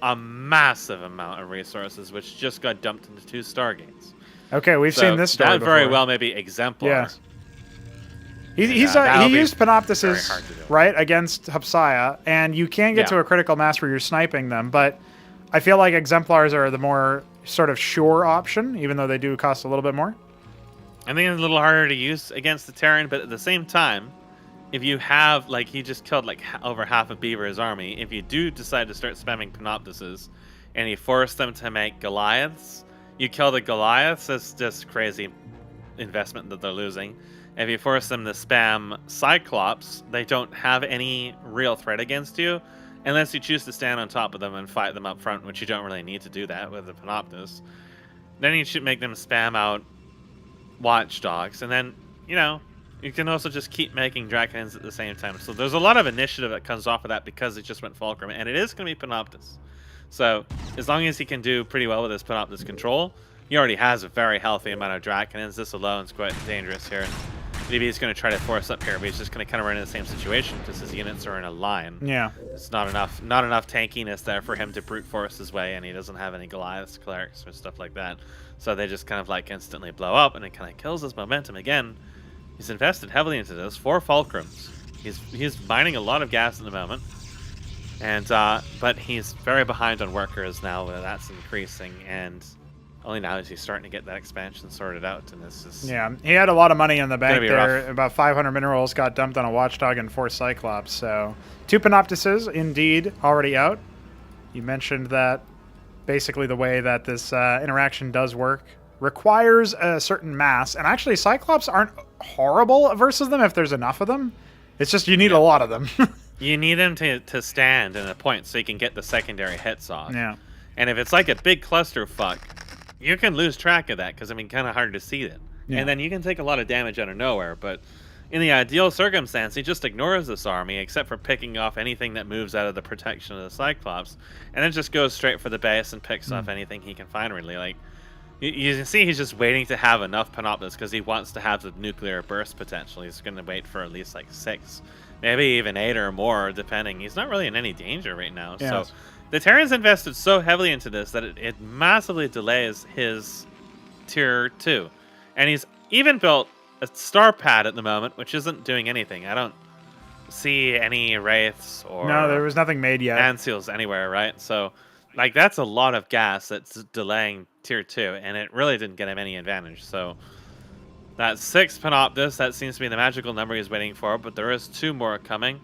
A massive amount of resources, which just got dumped into 2 Stargates. Okay, we've seen this story that very before. well may be Exemplar. Yes. He used Panoptises right against Hupsaiya, and you can get to a critical mass where you're sniping them, but I feel like Exemplars are the more sort of sure option, even though they do cost a little bit more. I think it's a little harder to use against the Terran, but at the same time, if you have, like, he just killed like over half of Beaver's army, if you do decide to start spamming Panoptises and you force them to make Goliaths, you kill the Goliaths, that's just crazy investment that they're losing. If you force them to spam Cyclops, they don't have any real threat against you, unless you choose to stand on top of them and fight them up front, which you don't really need to do that with the Panoptis. Then you should make them spam out Watchdogs, and then, you know, you can also just keep making Draconids at the same time. So there's a lot of initiative that comes off of that because it just went Fulcrum, and it is going to be Panoptis. So as long as he can do pretty well with his Panoptis control, he already has a very healthy amount of Draconids. This alone is quite dangerous here. Maybe he's going to try to force up here, but he's just going to kind of run in the same situation because his units are in a line. Yeah. It's not enough tankiness there for him to brute force his way, and he doesn't have any Goliaths, Clerics, or stuff like that. So they just kind of like instantly blow up, and it kind of kills his momentum again. He's invested heavily into this. 4 Fulcrums. He's mining a lot of gas at the moment, and but he's very behind on workers now. Where that's increasing, and only now is he starting to get that expansion sorted out. And this is he had a lot of money in the bank there. Rough. About 500 minerals got dumped on a Watchdog and 4 Cyclops. So 2 Panoptises indeed already out. You mentioned that basically the way that this interaction does work requires a certain mass, and actually Cyclops aren't horrible versus them if there's enough of them. It's just you need a lot of them. You need them to stand in a point so you can get the secondary hits off. Yeah. And if it's like a big clusterfuck, you can lose track of that because, I mean, kind of hard to see it. Yeah. And then you can take a lot of damage out of nowhere, but in the ideal circumstance, he just ignores this army except for picking off anything that moves out of the protection of the Cyclops, and then just goes straight for the base and picks off anything he can find, really. Like, you can see he's just waiting to have enough Panoptis because he wants to have the nuclear burst potential. He's going to wait for at least like 6, maybe even 8 or more, depending. He's not really in any danger right now. Yeah. So the Terran's invested so heavily into this that it massively delays his tier 2. And he's even built a star pad at the moment, which isn't doing anything. I don't see any Wraiths or... No, there was nothing made yet. Anseals anywhere, right? So, like, that's a lot of gas that's delaying tier 2, and it really didn't get him any advantage. So that's 6 Panoptis. That seems to be the magical number he's waiting for, but there is 2 more coming.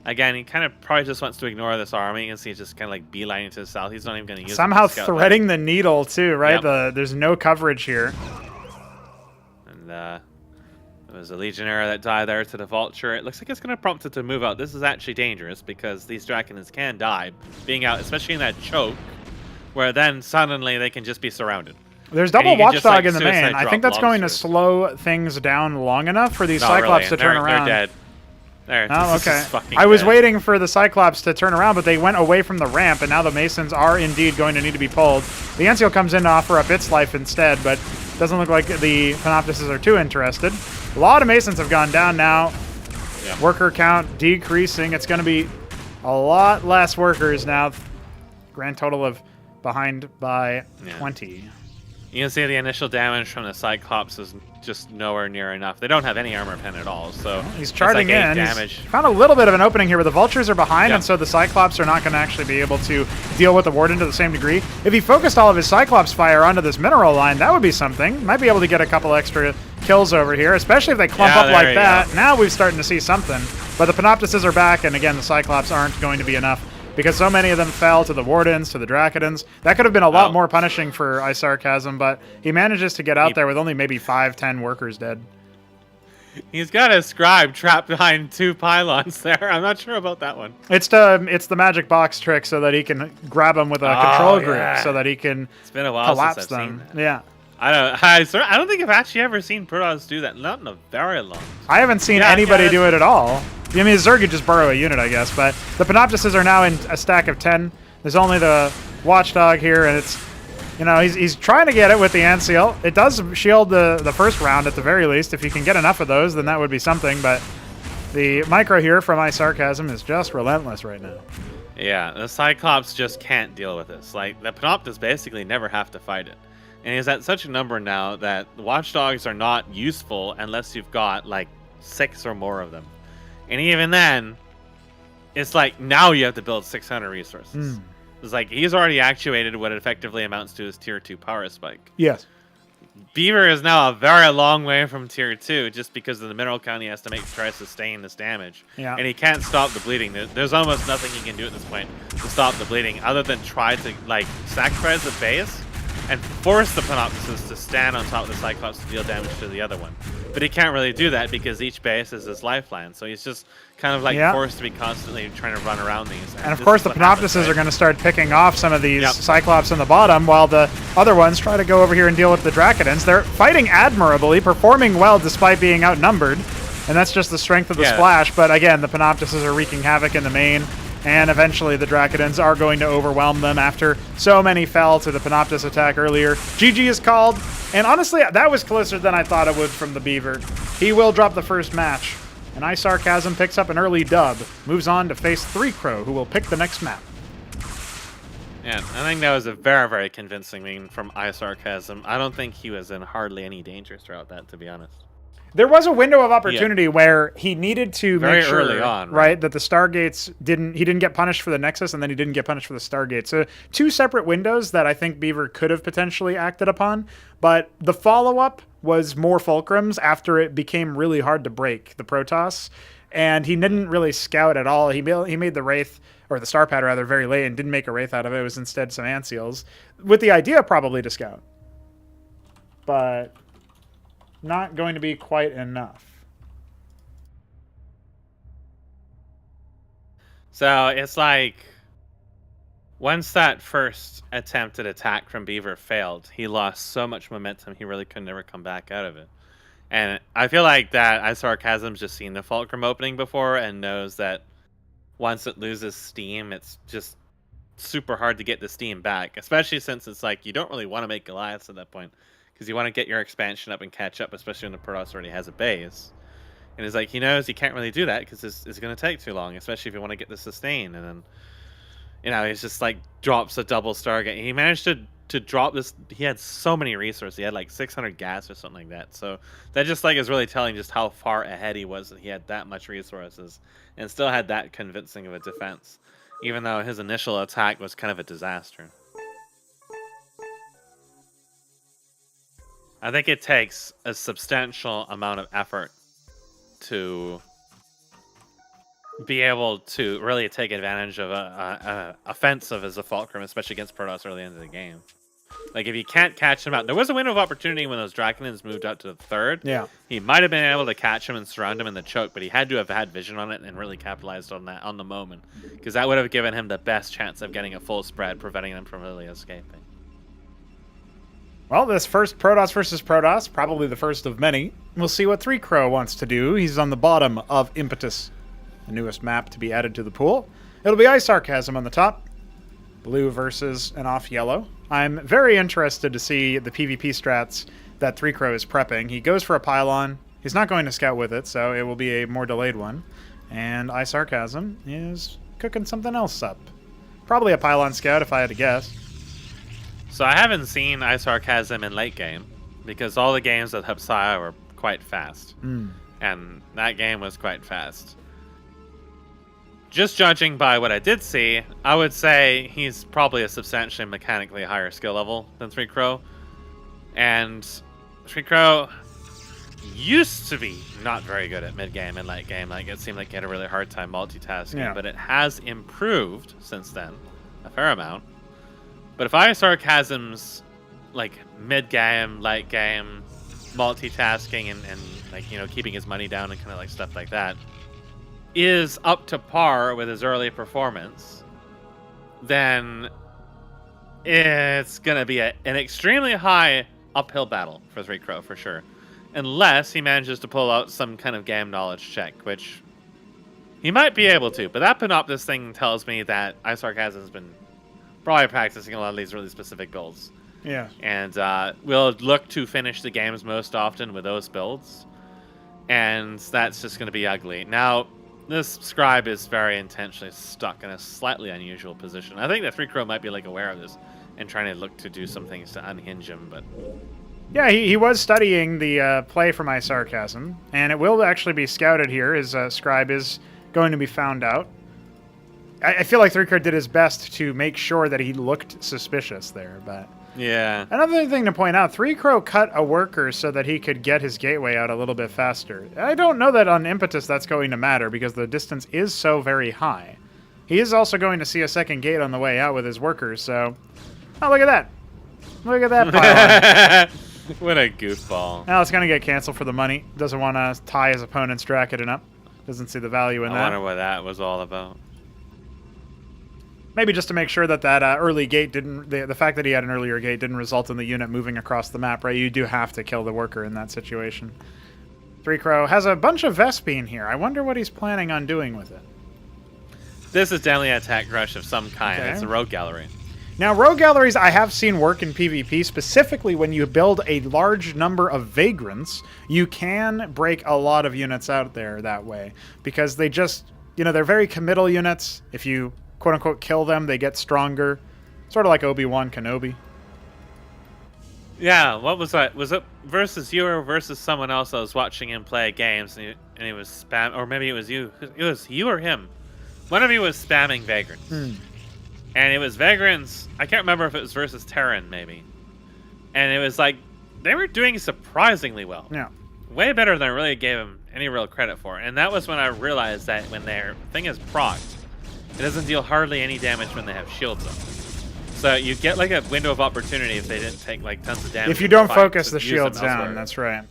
Again, he kind of probably just wants to ignore this army, and see he's just kind of like beelining to the south. He's not even going to use somehow it to scout threading the needle too, right? Yep. There's no coverage here. And there was a Legionnaire that died there to the Vulture. It looks like it's going to prompt it to move out. This is actually dangerous because these Draconids can die being out, especially in that choke, where then suddenly they can just be surrounded. There's double Watchdog in the suicide main. I drop think that's going to lobsters. slow things down long enough for these Not Cyclops really, to turn and around. They're dead. There, Oh, this is okay. fucking I was dead. waiting for the Cyclops to turn around, but they went away from the ramp, and now the Masons are indeed going to need to be pulled. The Anseal comes in to offer up its life instead, but doesn't look like the Panoptises are too interested. A lot of Masons have gone down now. Yeah. Worker count decreasing. It's going to be a lot less workers now. Grand total of behind by 20. You can see the initial damage from the Cyclops is just nowhere near enough. They don't have any armor pen at all, so He's charging it's like 8 in. damage. He's found a little bit of an opening here, but the Vultures are behind, Yeah. and so the Cyclops are not going to actually be able to deal with the Warden to the same degree. If he focused all of his Cyclops fire onto this mineral line, that would be something. Might be able to get a couple extra kills over here, especially if they clump Yeah, up there like you that. go. Now we're starting to see something. But the Panoptises are back, and again, the Cyclops aren't going to be enough because so many of them fell to the Wardens, to the Dracodons. That could have been a lot more punishing for iSarCasm, but he manages to get out there with only maybe 5-10 workers dead. He's got a scribe trapped behind 2 pylons there. I'm not sure about that one. It's the magic box trick so that he can grab them with a control group so that he can It's been a while collapse since I've them. seen that. Yeah. I don't think I've actually ever seen Protoss do that. Not in a very long time. I haven't seen anybody do it at all. I mean, Zerg could just burrow a unit, I guess, but the Panoptises are now in a stack of 10. There's only the Watchdog here, and it's, you know, he's trying to get it with the Anseal. It does shield the first round at the very least. If you can get enough of those, then that would be something, but the micro here from iSarCasm is just relentless right now. Yeah, the Cyclops just can't deal with this. Like, the Panoptis basically never have to fight it. And he's at such a number now that the Watchdogs are not useful unless you've got, like, 6 or more of them. And even then, it's like, now you have to build 600 resources. It's like, he's already actuated what effectively amounts to his tier 2 power spike. Yes. Beaver is now a very long way from tier 2 just because of the mineral count he has to make to try to sustain this damage. Yeah. And he can't stop the bleeding. There's almost nothing he can do at this point to stop the bleeding other than try to, like, sacrifice the base and force the Panoptises to stand on top of the Cyclops to deal damage to the other one. But he can't really do that because each base is his lifeline. So he's just kind of like forced to be constantly trying to run around these. And of course the Panoptises are going to start picking off some of these Cyclops in the bottom while the other ones try to go over here and deal with the Dracodons. They're fighting admirably, performing well despite being outnumbered. And that's just the strength of the splash. But again, the Panoptises are wreaking havoc in the main. And eventually the Dracodons are going to overwhelm them after so many fell to the Panoptis attack earlier. GG is called. And honestly, that was closer than I thought it would from the Beaver. He will drop the first match. And iSarCasm picks up an early dub. Moves on to face 3Crow, who will pick the next map. Yeah, I think that was a very, very convincing win from iSarCasm. I don't think he was in hardly any danger throughout that, to be honest. There was a window of opportunity where he needed to Very make sure early on, right, that the Stargates he didn't get punished for the Nexus, and then he didn't get punished for the Stargate. So 2 separate windows that I think Beaver could have potentially acted upon, but the follow-up was more Fulcrums after it became really hard to break the Protoss, and he didn't really scout at all. He made the Wraith, or the Starpad rather, very late and didn't make a Wraith out of it. It was instead some Anseals, with the idea probably to scout. But not going to be quite enough. So it's like, once that first attempted attack from Beaver failed, he lost so much momentum he really could never come back out of it. And I feel like that iSarCasm's just seen the Fulcrum opening before and knows that once it loses steam, it's just super hard to get the steam back, especially since it's like you don't really want to make Goliaths at that point. Because you want to get your expansion up and catch up, especially when the Protoss already has a base. And he's like, he knows he can't really do that because it's going to take too long, especially if you want to get the sustain. And then, you know, he's just like drops a double Stargate. He managed to drop this. He had so many resources. He had like 600 gas or something like that. So that just like is really telling just how far ahead he was that he had that much resources and still had that convincing of a defense, even though his initial attack was kind of a disaster. I think it takes a substantial amount of effort to be able to really take advantage of a offensive as a Fulcrum, especially against Protoss early into the game. Like, if you can't catch him out, there was a window of opportunity when those Draconids moved out to the 3rd. Yeah. He might have been able to catch him and surround him in the choke, but he had to have had vision on it and really capitalized on that on the moment, because that would have given him the best chance of getting a full spread, preventing him from really escaping. Well, this first Protoss versus Protoss, probably the first of many. We'll see what 3Crow wants to do. He's on the bottom of Impetus, the newest map to be added to the pool. It'll be iSarCasm on the top. Blue versus an off yellow. I'm very interested to see the PvP strats that 3Crow is prepping. He goes for a pylon. He's not going to scout with it, so it will be a more delayed one. And iSarCasm is cooking something else up. Probably a pylon scout if I had to guess. So I haven't seen iSarCasm in late game, because all the games with Hupsaiya were quite fast. And that game was quite fast. Just judging by what I did see, I would say he's probably a substantially mechanically higher skill level than 3Crow. And 3Crow used to be not very good at mid-game and late game. Like, it seemed like he had a really hard time multitasking, but it has improved since then, a fair amount. But if iSarCasm's like mid-game, late game, multitasking and like, you know, keeping his money down and kind of like stuff like that, is up to par with his early performance, then it's going to be an extremely high uphill battle for 3Crow for sure. Unless he manages to pull out some kind of game knowledge check, which he might be able to. But that Panoptis thing tells me that iSarCasm has been probably practicing a lot of these really specific builds. Yeah. And we'll look to finish the games most often with those builds. And that's just going to be ugly. Now, this Scribe is very intentionally stuck in a slightly unusual position. I think that 3Crow might be like aware of this and trying to look to do some things to unhinge him, but... Yeah, he was studying the play from iSarCasm, and it will actually be scouted here. His Scribe is going to be found out. I feel like 3Crow did his best to make sure that he looked suspicious there, but... Yeah. Another thing to point out, 3Crow cut a worker so that he could get his gateway out a little bit faster. I don't know that on Impetus that's going to matter because the distance is so very high. He is also going to see a second gate on the way out with his workers, so... Oh, look at that. Look at that pile. What a goofball. Now it's going to get canceled for the money. Doesn't want to tie his opponent's Dracodon up. Doesn't see the value in that. I wonder what that was all about. Maybe just to make sure that that early gate didn't... The fact that he had an earlier gate didn't result in the unit moving across the map, right? You do have to kill the worker in that situation. 3Crow has a bunch of Vespene here. I wonder what he's planning on doing with it. This is definitely an attack rush of some kind. Okay. It's a rogue gallery. Now, rogue galleries I have seen work in PvP, specifically when you build a large number of vagrants, you can break a lot of units out there that way. Because they just, you know, they're very committal units. If you, quote-unquote, kill them, they get stronger. Sort of like Obi-Wan Kenobi. Yeah, what was that? Was it versus you or versus someone else? I was watching him play games, and he was spam, or maybe it was you. It was you or him. One of you was spamming vagrants. And it was vagrants. I can't remember if it was versus Terran, maybe. And it was like, they were doing surprisingly well. Yeah. Way better than I really gave them any real credit for. And that was when I realized that when their thing is procced, it doesn't deal hardly any damage when they have shields up. So you get like a window of opportunity if they didn't take like tons of damage. If you don't focus the shields down, that's right.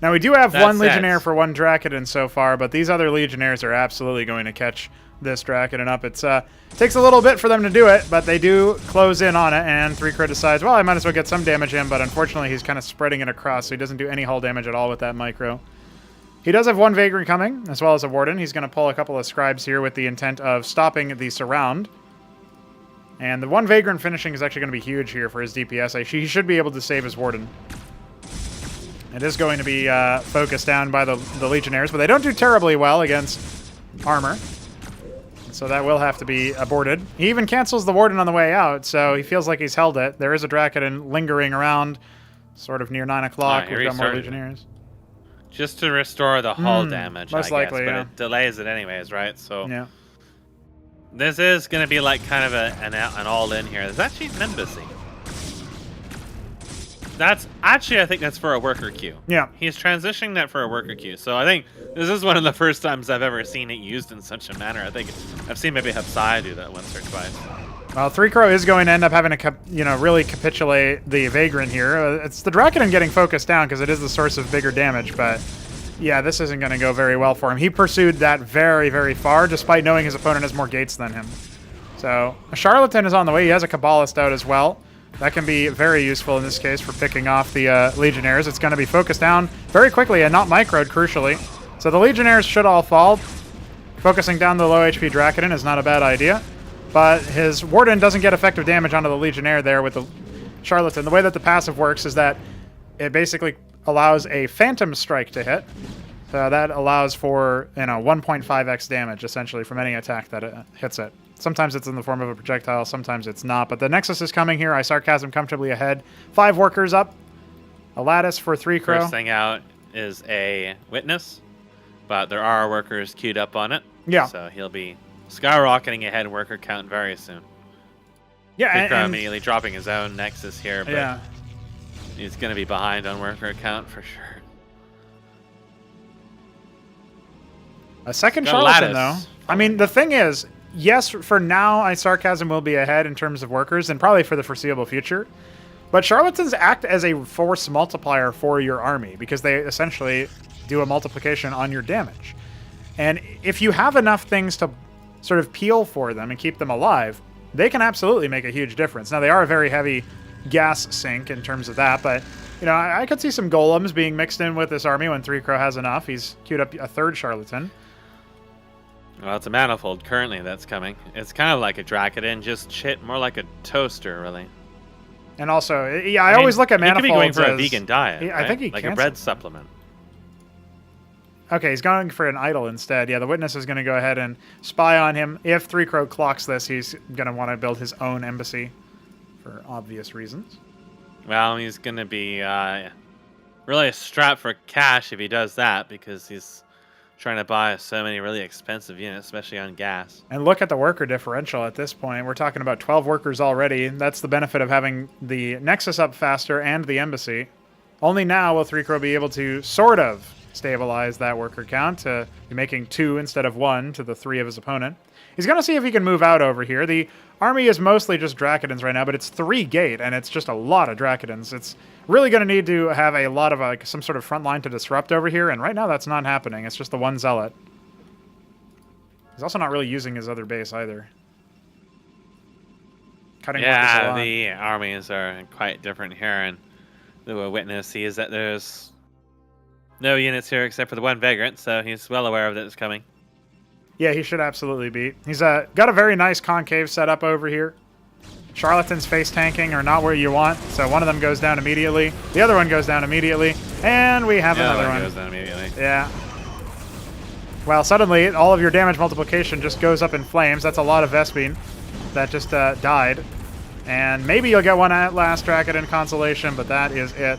Now we do have one Legionnaire for one Dracodon so far, but these other Legionnaires are absolutely going to catch this Dracodon up. It's takes a little bit for them to do it, but they do close in on it, and 3Crow decides, well, I might as well get some damage in, but unfortunately he's kind of spreading it across, so he doesn't do any hull damage at all with that micro. He does have one Vagrant coming, as well as a Warden. He's going to pull a couple of Scribes here with the intent of stopping the surround. And the one Vagrant finishing is actually going to be huge here for his DPS. He should be able to save his Warden. It is going to be focused down by the Legionnaires, but they don't do terribly well against armor. So that will have to be aborted. He even cancels the Warden on the way out, so he feels like he's held it. There is a Dracodon lingering around, sort of near 9 o'clock. We've got more Legionnaires. Just to restore the hull damage, most I guess, likely, but yeah. it delays it anyways, right? So yeah. This is going to be like kind of an all-in here. There's actually an embassy. That's actually, I think that's for a worker queue. Yeah. He's transitioning that for a worker queue. So I think this is one of the first times I've ever seen it used in such a manner. I think I've seen maybe Hupsaiya do that once or twice. Well, 3Crow is going to end up having to, really capitulate the Vagrant here. It's the Dracodon getting focused down because it is the source of bigger damage, but yeah, this isn't going to go very well for him. He pursued that very, very far, despite knowing his opponent has more gates than him. So a Charlatan is on the way. He has a Kabbalist out as well. That can be very useful in this case for picking off the Legionnaires. It's going to be focused down very quickly and not microed, crucially. So the Legionnaires should all fall. Focusing down the low HP Dracodon is not a bad idea. But his Warden doesn't get effective damage onto the Legionnaire there with the Charlatan. The way that the passive works is that it basically allows a Phantom Strike to hit. So that allows for 1.5x damage, essentially, from any attack that it hits it. Sometimes it's in the form of a projectile, sometimes it's not. But the Nexus is coming here. iSarCasm comfortably ahead. 5 workers up. A Lattice for 3Crow. First thing out is a Witness, but there are workers queued up on it. Yeah. So he'll be skyrocketing ahead worker count very soon. Yeah, 3Crow immediately dropping his own Nexus here, but yeah, he's going to be behind on worker count for sure. A second Charlatan, though. I mean, the thing is, yes, for now, iSarCasm will be ahead in terms of workers, and probably for the foreseeable future. But charlatans act as a force multiplier for your army because they essentially do a multiplication on your damage. And if you have enough things to sort of peel for them and keep them alive, they can absolutely make a huge difference. Now, they are a very heavy gas sink in terms of that, but you know, I could see some golems being mixed in with this army when 3Crow has enough. He's queued up a third charlatan. Well, it's a manifold currently that's coming. It's kind of like a Dracodon, just shit more like a toaster, really. And also, yeah, I always look at manifolds. He could be going for a as, vegan diet. I think he like cancels. a bread supplement. Okay, he's going for an idol instead. Yeah, the witness is going to go ahead and spy on him. If 3Crow clocks this, he's going to want to build his own embassy for obvious reasons. Well, he's going to be really strapped for cash if he does that, because he's trying to buy so many really expensive units, especially on gas. And look at the worker differential at this point. We're talking about 12 workers already. That's the benefit of having the Nexus up faster and the embassy. Only now will 3Crow be able to sort of stabilize that worker count to be making 2 instead of 1 to the 3 of his opponent. He's going to see if he can move out over here. The army is mostly just Dracodons right now, but it's 3 gate, and it's just a lot of Dracodons. It's really going to need to have a lot of some sort of front line to disrupt over here, and right now that's not happening. It's just the one Zealot. He's also not really using his other base either. Cutting yeah, the armies are quite different here, and the witness sees that there's no units here except for the one Vagrant, so he's well aware of that it's coming. Yeah, he should absolutely be. He's got a very nice concave set up over here. Charlatans face tanking are not where you want, so one of them goes down immediately. The other one goes down immediately, and we have another one. Goes down immediately. Yeah. Well, suddenly all of your damage multiplication just goes up in flames. That's a lot of Vespene that just died. And maybe you'll get one at last Dracodon consolation, but that is it.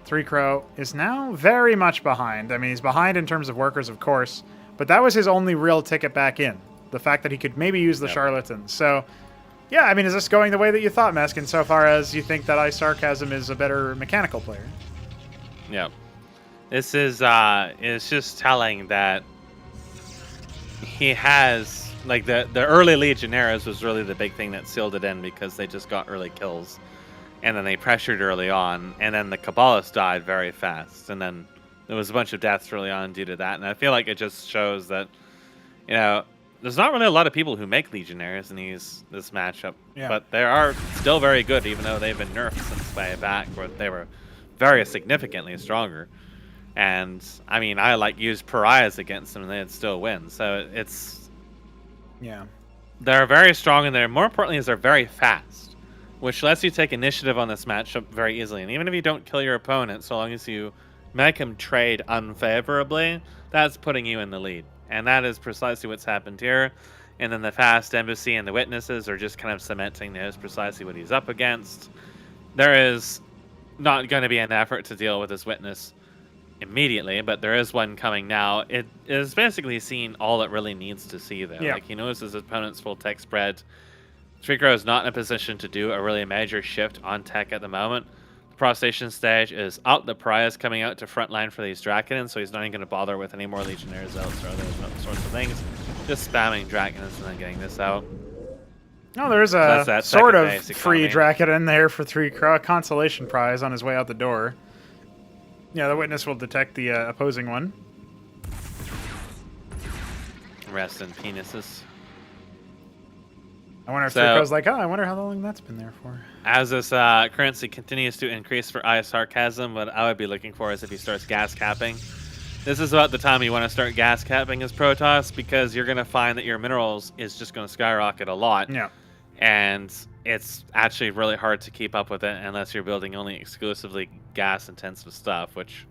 3Crow is now very much behind. I mean, he's behind in terms of workers, of course, but that was his only real ticket back in. The fact that he could maybe use the charlatans. So, yeah, I mean, is this going the way that you thought, Mesk, insofar as you think that iSarCasm is a better mechanical player? Yeah. This is it's just telling that he has, like, the early Legionnaires was really the big thing that sealed it in, because they just got early kills. And then they pressured early on, and then the Cabbalists died very fast, and then there was a bunch of deaths early on due to that. And I feel like it just shows that, you know, there's not really a lot of people who make Legionnaires in this matchup, but they are still very good, even though they've been nerfed since way back, where they were very significantly stronger. And I mean, I used pariahs against them, and they'd still win. So it's they're very strong, and they're more importantly is they're very fast, which lets you take initiative on this matchup very easily. And even if you don't kill your opponent, so long as you make him trade unfavorably, that's putting you in the lead. And that is precisely what's happened here. And then the fast embassy and the witnesses are just kind of cementing that is precisely what he's up against. There is not going to be an effort to deal with this witness immediately, but there is one coming now. It is basically seeing all it really needs to see, though. Like, he knows his opponent's full tech spread. 3Crow is not in a position to do a really major shift on tech at the moment. The Prostration stage is up. The Pariah is coming out to frontline for these Dracodons, so he's not even going to bother with any more Legionnaires out or those sorts of things. Just spamming Dracodons and then getting this out. No, there's a sort of free Dracodon there for 3Crow. A consolation prize on his way out the door. Yeah, the witness will detect the opposing one. Rest in penises. I wonder if 3Crow's like, oh, I wonder how long that's been there for. As this currency continues to increase for iSarCasm, what I would be looking for is if he starts gas capping. This is about the time you want to start gas capping as Protoss, because you're going to find that your minerals is just going to skyrocket a lot. Yeah. And it's actually really hard to keep up with it unless you're building only exclusively gas-intensive stuff, which,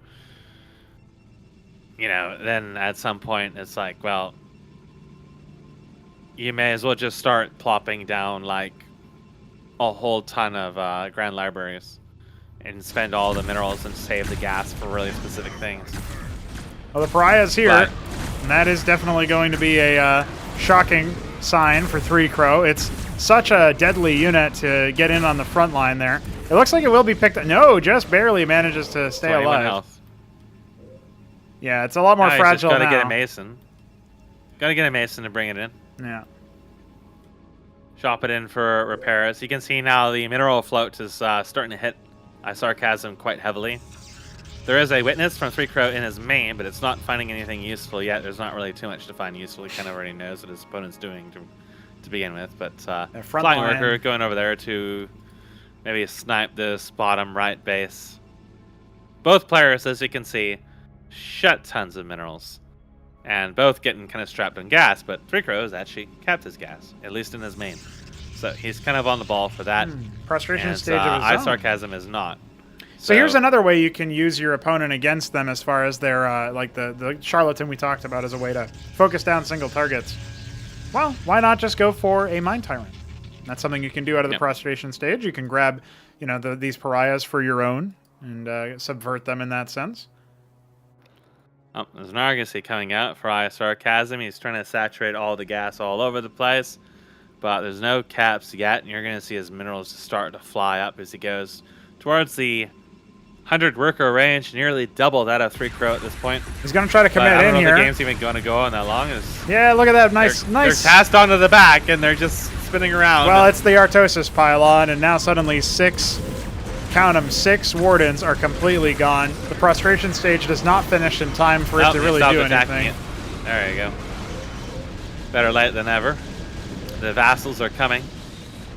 you know, then at some point it's like, well, you may as well just start plopping down like a whole ton of grand libraries and spend all the minerals and save the gas for really specific things. Well, the Pariah's here, and that is definitely going to be a shocking sign for 3Crow. It's such a deadly unit to get in on the front line there. It looks like it will be picked up. No, just barely manages to stay alive. Health. Yeah, it's a lot more fragile now. Gotta get a Mason. Gotta get a Mason to bring it in. Yeah. Shop it in for repairs. You can see now the mineral float is starting to hit iSarCasm quite heavily. There is a witness from 3Crow in his main, but it's not finding anything useful yet. There's not really too much to find useful. He kind of already knows what his opponent's doing to begin with. But Flying Worker going over there to maybe snipe this bottom right base. Both players, as you can see, shut tons of minerals. And both getting kind of strapped on gas, but 3Crow has actually kept his gas, at least in his main. So he's kind of on the ball for that. Frustration and, stage of his own. iSarCasm is not. So here's another way you can use your opponent against them as far as their, like the charlatan we talked about as a way to focus down single targets. Well, why not just go for a Mind Tyrant? That's something you can do out of the prostration stage. You can grab, you know, these pariahs for your own and subvert them in that sense. Oh, there's an Argosy coming out for iSarCasm. He's trying to saturate all the gas all over the place, but there's no caps yet, and you're going to see his minerals start to fly up as he goes towards the 100 worker range, nearly double that of 3Crow at this point. He's going to try to commit I don't in know here. If the game's even going to go on that long. Yeah, look at that. Nice. They're cast onto the back, and they're just spinning around. Well, it's the Artosis pylon, and now suddenly 6 Wardens are completely gone. The prostration stage does not finish in time for it to really do anything. There you go. Better late than ever. The vassals are coming.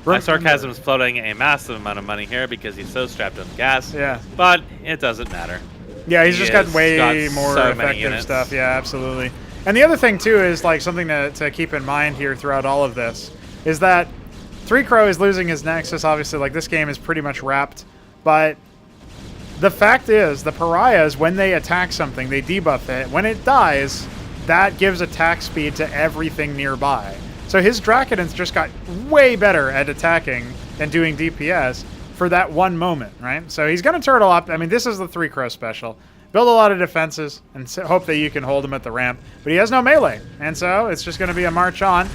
iSarCasm is floating a massive amount of money here because he's so strapped on gas. Yeah. But it doesn't matter. Yeah, he's just got way more effective stuff. Yeah, absolutely. And the other thing, too, is like something to keep in mind here throughout all of this is that 3Crow is losing his Nexus. Obviously, like this game is pretty much wrapped. But the fact is, the pariahs, when they attack something, they debuff it. When it dies, that gives attack speed to everything nearby. So his Dracodons just got way better at attacking and doing DPS for that one moment, right? So he's going to turtle up. I mean, this is the 3Crow special. Build a lot of defenses and hope that you can hold him at the ramp. But he has no melee, and so it's just going to be a march on.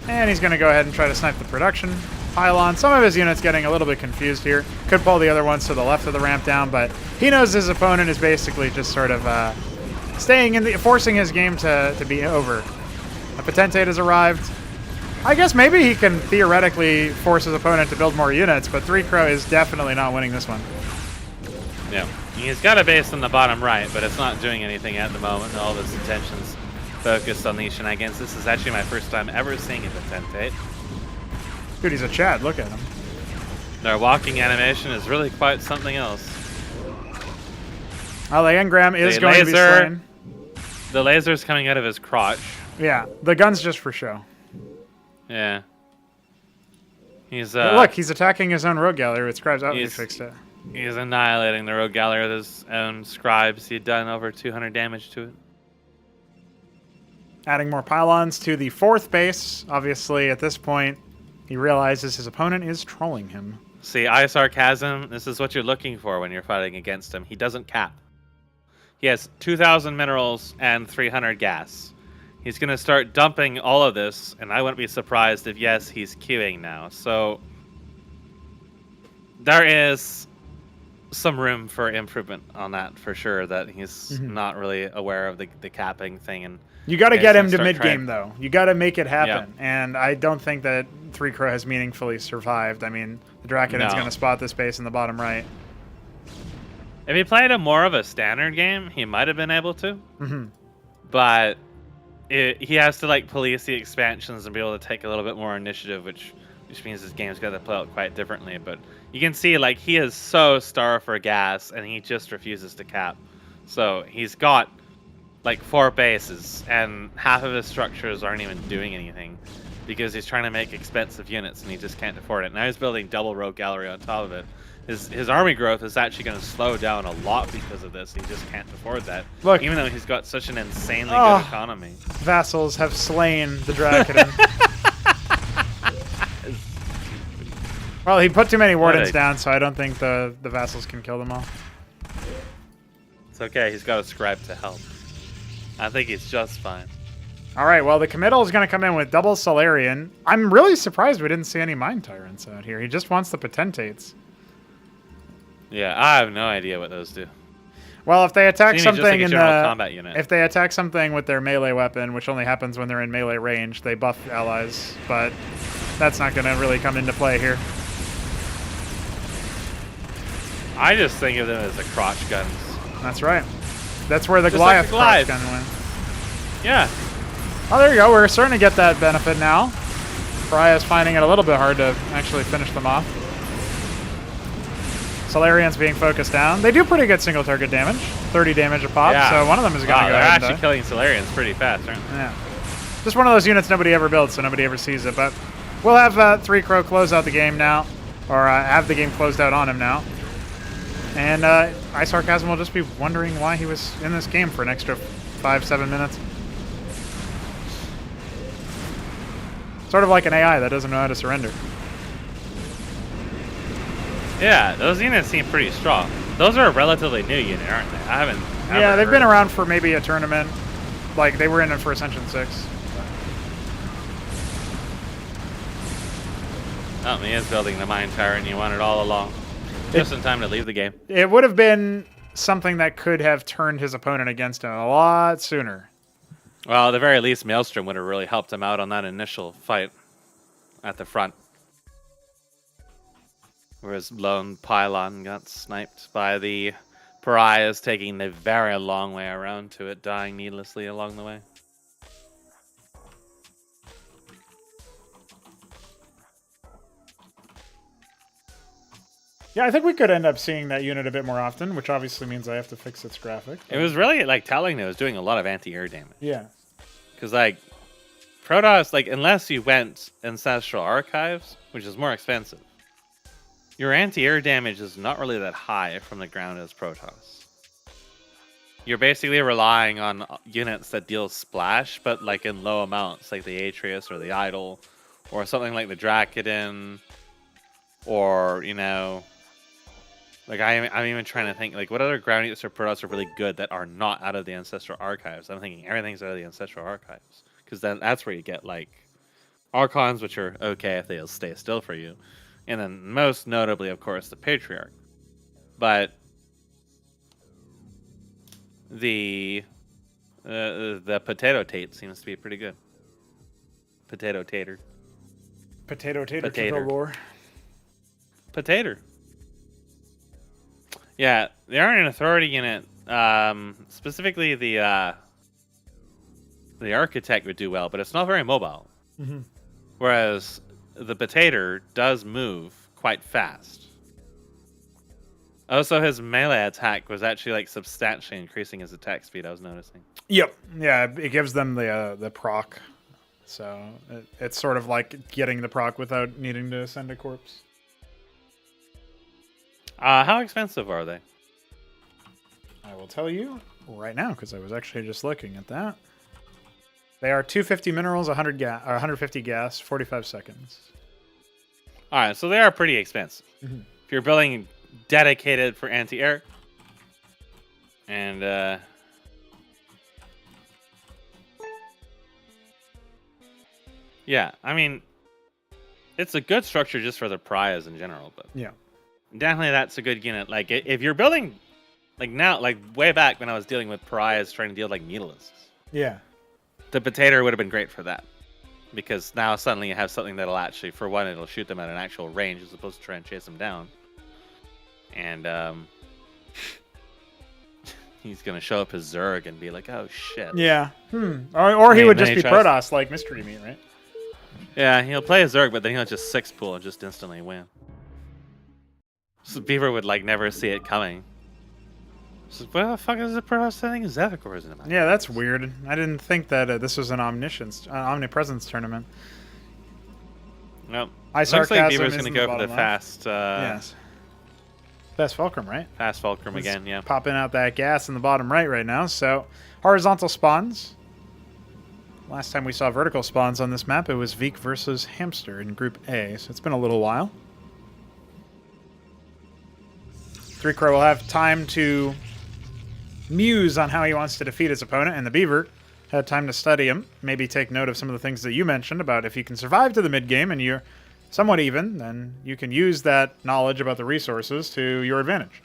And he's going to go ahead and try to snipe the production pylon. Some of his units getting a little bit confused here. Could pull the other ones to the left of the ramp down, but he knows his opponent is basically just sort of staying in forcing his game to be over. A Potentate has arrived. I guess maybe he can theoretically force his opponent to build more units, but 3Crow is definitely not winning this one. Yeah. He's got a base on the bottom right, but it's not doing anything at the moment. All of his attention's focused on these shenanigans. This is actually my first time ever seeing a Potentate. Dude, he's a Chad. Look at him. Their walking animation is really quite something else. Oh, the engram is going to be slain. The laser's coming out of his crotch. Yeah, the gun's just for show. Yeah. He's look, he's attacking his own rogue gallery with scribes. Oh, he fixed it. He's annihilating the rogue gallery with his own scribes. He'd done over 200 damage to it. Adding more pylons to the 4th base. Obviously, at this point, he realizes his opponent is trolling him. See, iSarCasm, this is what you're looking for when you're fighting against him. He doesn't cap. He has 2,000 minerals and 300 gas. He's going to start dumping all of this, and I wouldn't be surprised if, yes, he's queuing now. So there is some room for improvement on that for sure, that he's not really aware of the capping thing. And you got to get him to mid-game, though. You got to make it happen. Yeah. And I don't think that 3Crow has meaningfully survived. I mean, the Dracodon's going to spot this base in the bottom right. If he played a more of a standard game, he might have been able to. But he has to like police the expansions and be able to take a little bit more initiative, which means his game's got to play out quite differently. But you can see like he is so starved for gas, and he just refuses to cap. So he's got like 4 bases, and half of his structures aren't even doing anything because he's trying to make expensive units, and he just can't afford it. Now he's building double rogue gallery on top of it. His army growth is actually going to slow down a lot because of this. He just can't afford that. Look, even though he's got such an insanely good economy. Vassals have slain the Dracodon. Well, he put too many wardens down, so I don't think the vassals can kill them all. It's okay. He's got a scribe to help. I think he's just fine. All right, well, the committal is going to come in with double Solarian. I'm really surprised we didn't see any Mind Tyrants out here. He just wants the Potentates. Yeah, I have no idea what those do. Well, if they attack something like in combat unit. If they attack something with their melee weapon, which only happens when they're in melee range, they buff allies. But that's not going to really come into play here. I just think of them as the crotch guns. That's right. That's where the Just like Goliath, the Goliath. crotch gun went. Yeah. Oh, there you go. We're starting to get that benefit now. Pariah's finding it a little bit hard to actually finish them off. Solarian's being focused down. They do pretty good single target damage. 30 damage a pop, so one of them is going to go they're ahead and actually die. killing Solarians pretty fast, aren't they? Yeah. Just one of those units nobody ever builds, so nobody ever sees it. But we'll have 3 Crow close out the game now, or have the game closed out on him now. And iSarCasm will just be wondering why he was in this game for an extra 5-7 minutes. Sort of like an AI that doesn't know how to surrender. Yeah, those units seem pretty strong. Those are a relatively new unit, aren't they? I haven't. Yeah, they've been around for maybe a tournament. Like, they were in it for Ascension 6. Oh, he is building the Mine Tower, and you want it all along. Just in time to leave the game. It would have been something that could have turned his opponent against him a lot sooner. Well, at the very least, Maelstrom would have really helped him out on that initial fight at the front. Where his lone pylon got sniped by the Pariahs, taking the very long way around to it, dying needlessly along the way. Yeah, I think we could end up seeing that unit a bit more often, which obviously means I have to fix its graphic. It was really like telling that it was doing a lot of anti-air damage. Yeah. Because like Protoss, like unless you went Ancestral Archives, which is more expensive, your anti-air damage is not really that high from the ground as Protoss. You're basically relying on units that deal splash, but like in low amounts, like the Atreus or the Idol, or something like the Drakiden, or, you know, like I'm even trying to think, like, what other ground units or Protoss are really good that are not out of the Ancestral Archives? I'm thinking everything's out of the Ancestral Archives, because then that's where you get, like, Archons, which are okay if they'll stay still for you, and then most notably, of course, the Patriarch. But the Potato Tate seems to be pretty good. Potato Tater. Potato Tater Potato. to the lore. Potato. Yeah, they are an authority unit. Specifically, the Architect would do well, but it's not very mobile. Mm-hmm. Whereas the Potato does move quite fast. Also, his melee attack was actually like substantially increasing his attack speed, I was noticing. Yep. Yeah, it gives them the proc. So it's sort of like getting the proc without needing to send a corpse. How expensive are they? I will tell you right now, because I was actually just looking at that. They are 250 minerals, 150 gas, 45 seconds. All right, so they are pretty expensive. Mm-hmm. If you're building dedicated for anti-air, and yeah, I mean, it's a good structure just for the Pariahs in general, but yeah, definitely that's a good unit. Like if you're building, like now, like way back when I was dealing with Pariahs trying to deal like Mutalisks, yeah, the Potato would have been great for that, because now suddenly you have something that'll actually, for one, it'll shoot them at an actual range as opposed to try and chase them down. And he's gonna show up his Zerg and be like, "Oh shit." Yeah. Or he would just be Protoss like Mystery Meat, right? Yeah, he'll play a Zerg, but then he'll just 6-pool and just instantly win. So Beaver would like never see it coming. So what the fuck is the Protoss sending Zethicors in? Yeah, that's weird. I didn't think that this was an omnipresence tournament. Nope. iSarCasm Looks like Beaver's is gonna in go the for the bottom fast. Yes. Fast Fulcrum, right? Fast Fulcrum It's again, yeah. Popping out that gas in the bottom right now. So, horizontal spawns. Last time we saw vertical spawns on this map, it was Veek versus Hamster in Group A. So it's been a little while. 3 Crow will have time to muse on how he wants to defeat his opponent, and the Beaver had time to study him. Maybe take note of some of the things that you mentioned about if you can survive to the mid game and you're somewhat even, then you can use that knowledge about the resources to your advantage.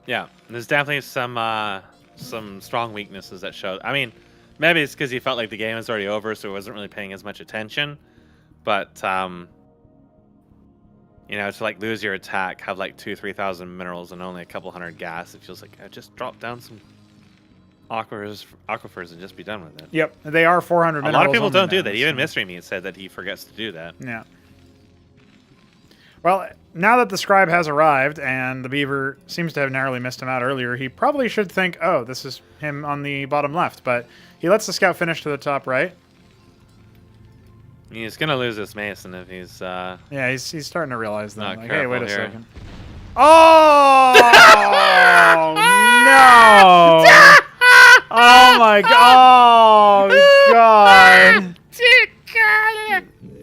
Yeah, there's definitely some strong weaknesses that showed. I mean, maybe it's because he felt like the game was already over, so he wasn't really paying as much attention. But you know, to like lose your attack, have like 2,000-3,000 minerals and only a couple hundred gas, it feels like just drop down some aquifers and just be done with it. Yep, they are 400 minerals. A lot of people don't do now, that. Even so- Mystery Meat said that he forgets to do that. Yeah. Well, now that the scribe has arrived and the beaver seems to have narrowly missed him out earlier, he probably should think, oh, this is him on the bottom left. But he lets the scout finish to the top right. He's gonna lose this Mason if he's Yeah, he's starting to realize that. Not Like, hey, wait a careful here. second. Oh no! Oh my god! Oh god!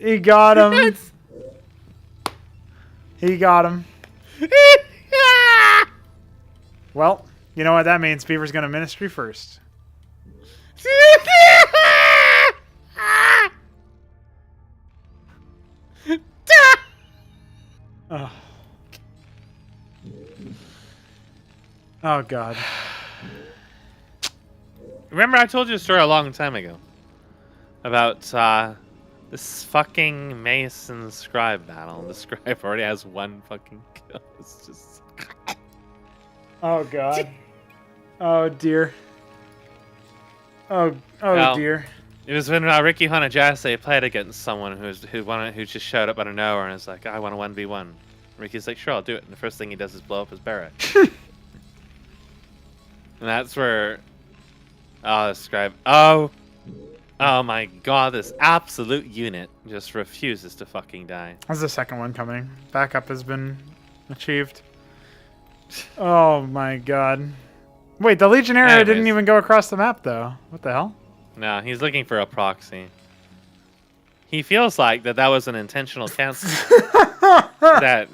He got him. He got him. Well, you know what that means. Beaver's gonna ministry first. Oh. Oh god. Remember, I told you a story a long time ago about this fucking Mason scribe battle. The scribe already has one fucking kill. It's just. Oh god. Oh dear. Oh Well, dear. It was when Ricky Hanajase played against someone who just showed up out of nowhere and was like, I want a 1v1. Ricky's like, sure, I'll do it. And the first thing he does is blow up his barrack. And that's where... Oh, the scribe... Oh my god, this absolute unit just refuses to fucking die. That's the second one coming. Backup has been achieved. Oh my god. Wait, the Legionnaire didn't Anyways. even go across the map though. What the hell? No, he's looking for a proxy. He feels like that was an intentional cancel. That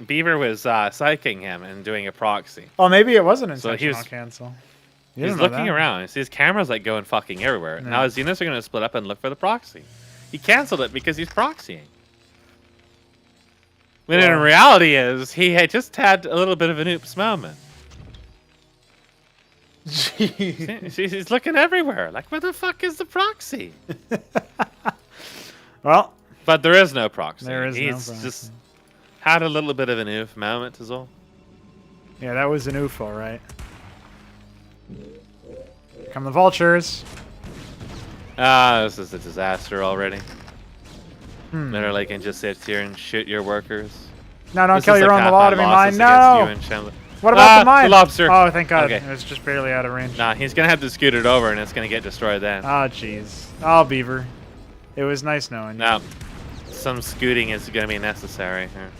Beaver was psyching him and doing a proxy. Oh, maybe it was an So intentional he was- cancel. You He's didn't know looking that? around. You see his camera's like going fucking everywhere. Yeah. Now his units are going to split up and look for the proxy. He canceled it because he's proxying. When in Wow. reality is he had just had a little bit of an oops moment. Jeez. He's looking everywhere. Like, where the fuck is the proxy? Well, but there is no proxy. There is no He's proxy. just had a little bit of an oof moment is all. Yeah, that was an UFO, right? Here come the vultures. This is a disaster already. Hmm. can just sit here and shoot your workers. No, don't This kill is your like own half my lobotomy mine. losses No! against you and Shambler. What about the mine? The lobster. Oh, thank God. Okay. It was just barely out of range. Nah, he's gonna have to scoot it over, and it's gonna get destroyed then. Oh, jeez. Oh, Beaver. It was nice knowing you. Now, some scooting is gonna be necessary here.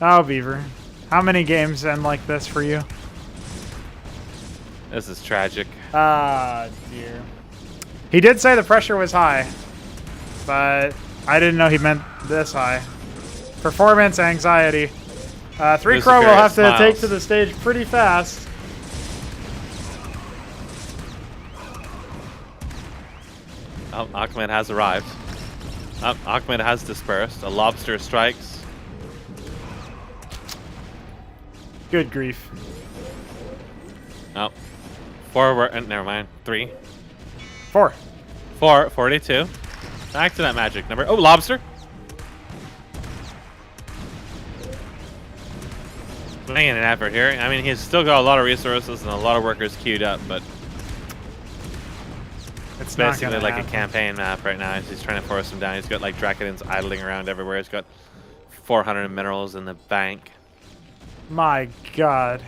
Oh, Beaver. How many games end like this for you? This is tragic. Ah, dear. He did say the pressure was high, but I didn't know he meant this high. Performance anxiety. 3 Crow will have to take to the stage pretty fast. Oh, Ahmed has arrived. Ahmed has dispersed. A lobster strikes. Good grief. Oh. 4 were... never mind. 3. 4. 4. 42. Back to that magic number. Oh, lobster! Putting in an effort here. I mean, he's still got a lot of resources and a lot of workers queued up, but... It's not basically gonna like happen. a campaign map right now. He's trying to force him down. He's got like Dracodins idling around everywhere. He's got 400 minerals in the bank. My God.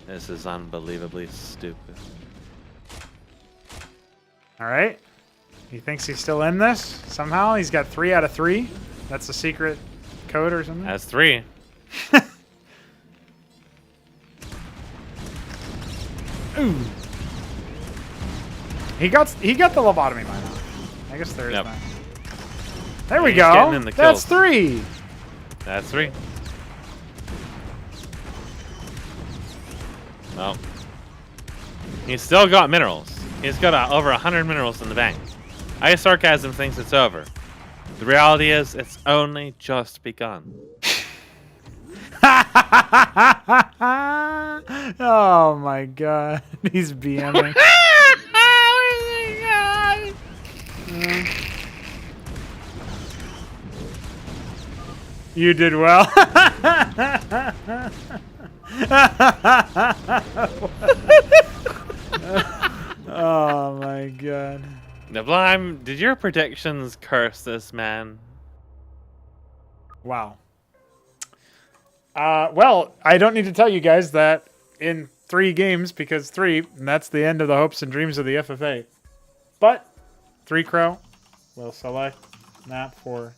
This is unbelievably stupid. All right. He thinks he's still in this somehow. He's got 3 out of 3. That's a secret code or something. That's 3. Ooh. He got the lobotomy mine. I guess there is Yep. that. There we He's getting go. in the That's kills. 3. That's 3. Well, he's still got minerals. He's got over 100 minerals in the bank. iSarCasm thinks it's over. The reality is, it's only just begun. Oh my God. He's BMing. You did well. Oh my god. Neblime, did your predictions curse this man? Wow. Well, I don't need to tell you guys that in 3 games, because 3, and that's the end of the hopes and dreams of the FFA. But 3 Crow will select map for.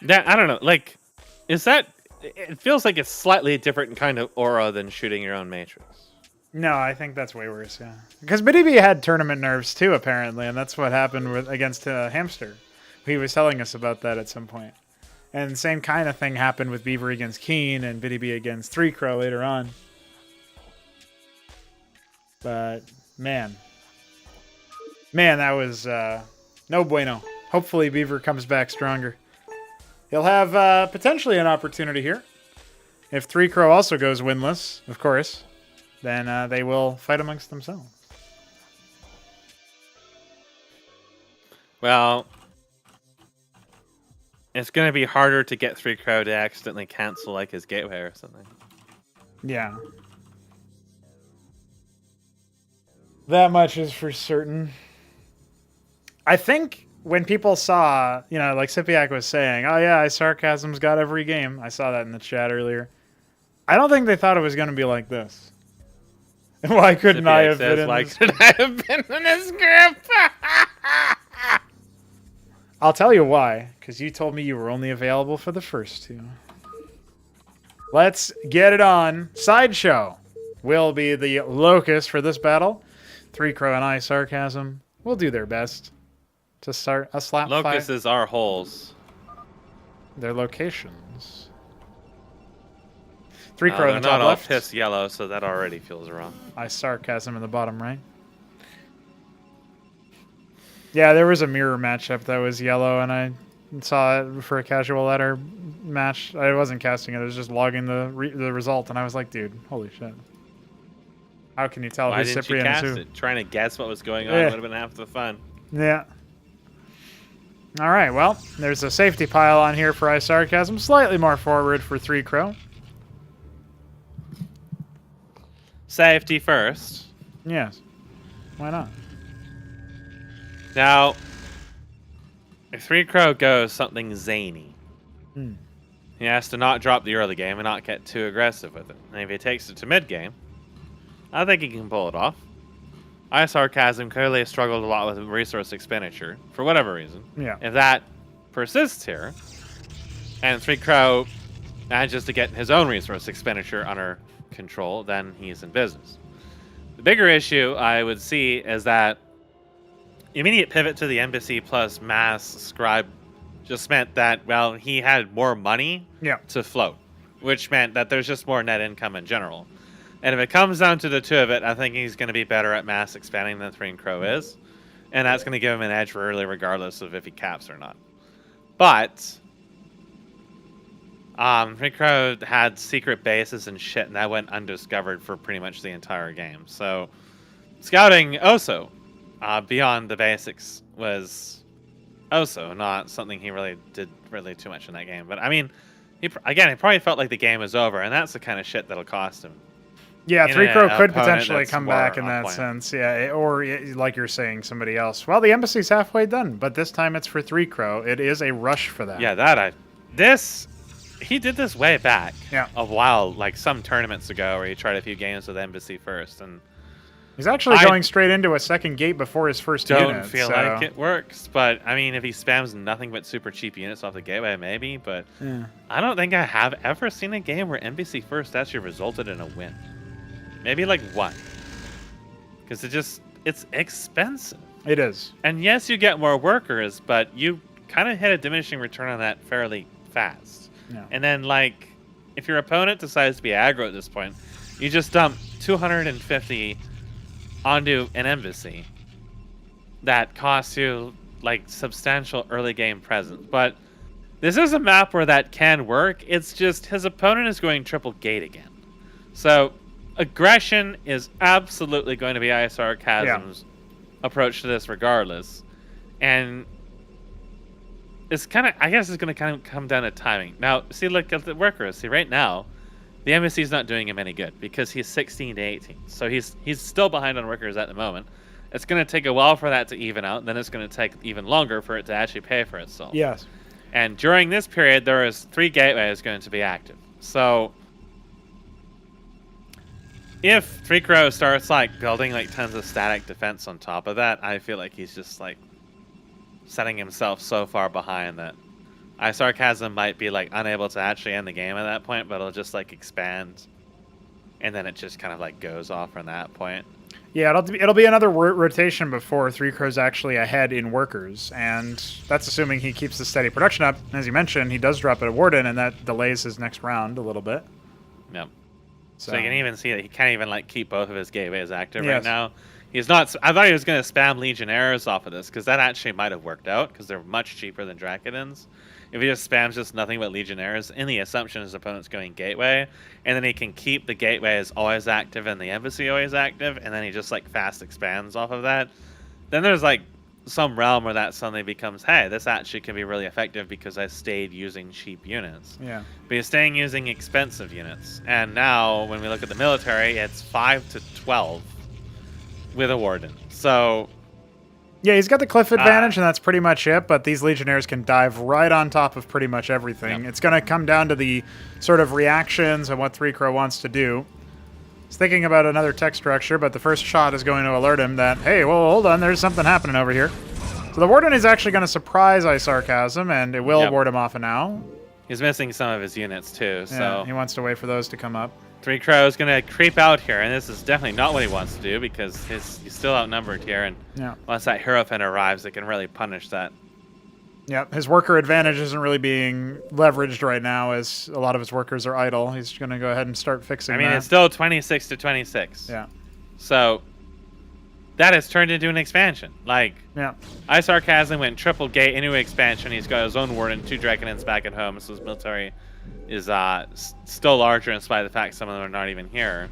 Yeah, I don't know. Like, is that? It feels like it's slightly different kind of aura than shooting your own matrix. No, I think that's way worse. Yeah, because Btyb had tournament nerves too, apparently, and that's what happened against Hamster. He was telling us about that at some point. And the same kind of thing happened with Beaver against Keen and Btyb against 3 Crow later on. But man, that was no bueno. Hopefully Beaver comes back stronger. He'll have potentially an opportunity here. If 3 Crow also goes winless, of course, then they will fight amongst themselves. Well, it's going to be harder to get 3 Crow to accidentally cancel like his gateway or something. Yeah. That much is for certain. I think when people saw, like SYPIAC was saying, oh yeah, iSarCasm's got every game. I saw that in the chat earlier. I don't think they thought it was going to be like this. Why couldn't I have been in this? Could I have been in this group? I'll tell you why. Because you told me you were only available for the first 2. Let's get it on. Sideshow will be the locus for this battle. 3 Crow and iSarCasm will do their best to start a slap fight. Locuses are holes. Their locations. 3 Crow in the not top all left. piss yellow, so that already feels wrong. iSarCasm in the bottom right. Yeah, there was a mirror matchup that was yellow, and I saw it for a casual ladder match. I wasn't casting it; I was just logging the result, and I was like, "Dude, holy shit! How can you tell Why who's didn't Cyprian you is cast who?" it? Trying to guess what was going on Yeah. would have been half the fun. Yeah. All right. Well, there's a safety pile on here for iSarCasm, slightly more forward for 3 Crow. Safety first. Yes. Why not? Now, if 3 Crow goes something zany, he has to not drop the early game and not get too aggressive with it. And if he takes it to mid game, I think he can pull it off. iSarCasm clearly has struggled a lot with resource expenditure for whatever reason. Yeah. If that persists here, and 3 Crow manages to get his own resource expenditure under control, then he's in business. The bigger issue I would see is that immediate pivot to the embassy plus mass scribe just meant that, well, he had more money to float, which meant that there's just more net income in general. And if it comes down to the 2 of it, I think he's going to be better at mass expanding than 3 Crow is. And that's going to give him an edge for early regardless of if he caps or not. But 3 Crow had secret bases and shit, and that went undiscovered for pretty much the entire game. So scouting also beyond the basics was also not something he really did too much in that game. But I mean, he probably felt like the game was over, and that's the kind of shit that'll cost him. Yeah, 3 Crow could potentially that's come more this in on that point. sense. Yeah, or like you're saying, somebody else. Well, the embassy's halfway done, but this time it's for 3 Crow. It is a rush for that. Yeah, he did this way back. Yeah. A while, like some tournaments ago, where he tried a few games with Embassy first, and He's actually going straight into a second gate before his first unit. don't feel like it works. But I mean, if he spams nothing but super cheap units off the gateway, maybe. But Yeah. I don't think I have ever seen a game where NBC first actually resulted in a win. Maybe like one. Because it's expensive. It is. And yes, you get more workers, but you kind of hit a diminishing return on that fairly fast. Yeah. And then, like, if your opponent decides to be aggro at this point, you just dump 250 onto an embassy that costs you, like, substantial early game presence. But this is a map where that can work. It's just his opponent is going triple gate again. So aggression is absolutely going to be iSarCasm's approach to this regardless. And it's kind of, I guess it's going to kind of come down to timing. Now, see, look at the workers. See, right now, the embassy's not doing him any good because he's 16 to 18. So he's still behind on workers at the moment. It's going to take a while for that to even out. Then it's going to take even longer for it to actually pay for itself. Yes. And during this period, there is 3 gateways going to be active. So if 3 Crow starts like building like tons of static defense on top of that, I feel like he's just like setting himself so far behind that iSarCasm might be like unable to actually end the game at that point, but it'll just like expand, and then it just kind of like goes off from that point. Yeah, it'll be another rotation before 3 Crow's actually ahead in workers, and that's assuming he keeps the steady production up. As you mentioned, he does drop a Warden, and that delays his next round a little bit. Yep. So you can even see that he can't even like keep both of his gateways active right Yes. now. He's not. I thought he was going to spam Legionnaires off of this because that actually might have worked out because they're much cheaper than Dracodins. If he just spams just nothing but Legionnaires, in the assumption his opponent's going gateway, and then he can keep the gateway as always active and the embassy always active, and then he just like fast expands off of that. Then there's like some realm where that suddenly becomes, hey, this actually can be really effective because I stayed using cheap units. Yeah. But he's staying using expensive units. And now when we look at the military, it's 5 to 12 with a Warden. So yeah, he's got the cliff advantage, and that's pretty much it, but these Legionnaires can dive right on top of pretty much everything. Yep. It's going to come down to the sort of reactions and what 3 Crow wants to do. He's thinking about another tech structure, but the first shot is going to alert him that, hey, well, hold on, there's something happening over here. So the Warden is actually going to surprise iSarCasm, and it will ward him off now. He's missing some of his units, too, so yeah, he wants to wait for those to come up. 3 Crow is going to creep out here, and this is definitely not what he wants to do because he's still outnumbered here, and once that Hierophant arrives, it can really punish that. Yeah, his worker advantage isn't really being leveraged right now as a lot of his workers are idle. He's going to go ahead and start fixing that. It's still 26 to 26. Yeah. So that has turned into an expansion. Like, iSarCasm went triple gate into expansion. He's got his own Warden, 2 Dragonins back at home, so his military is still larger in spite of the fact some of them are not even here.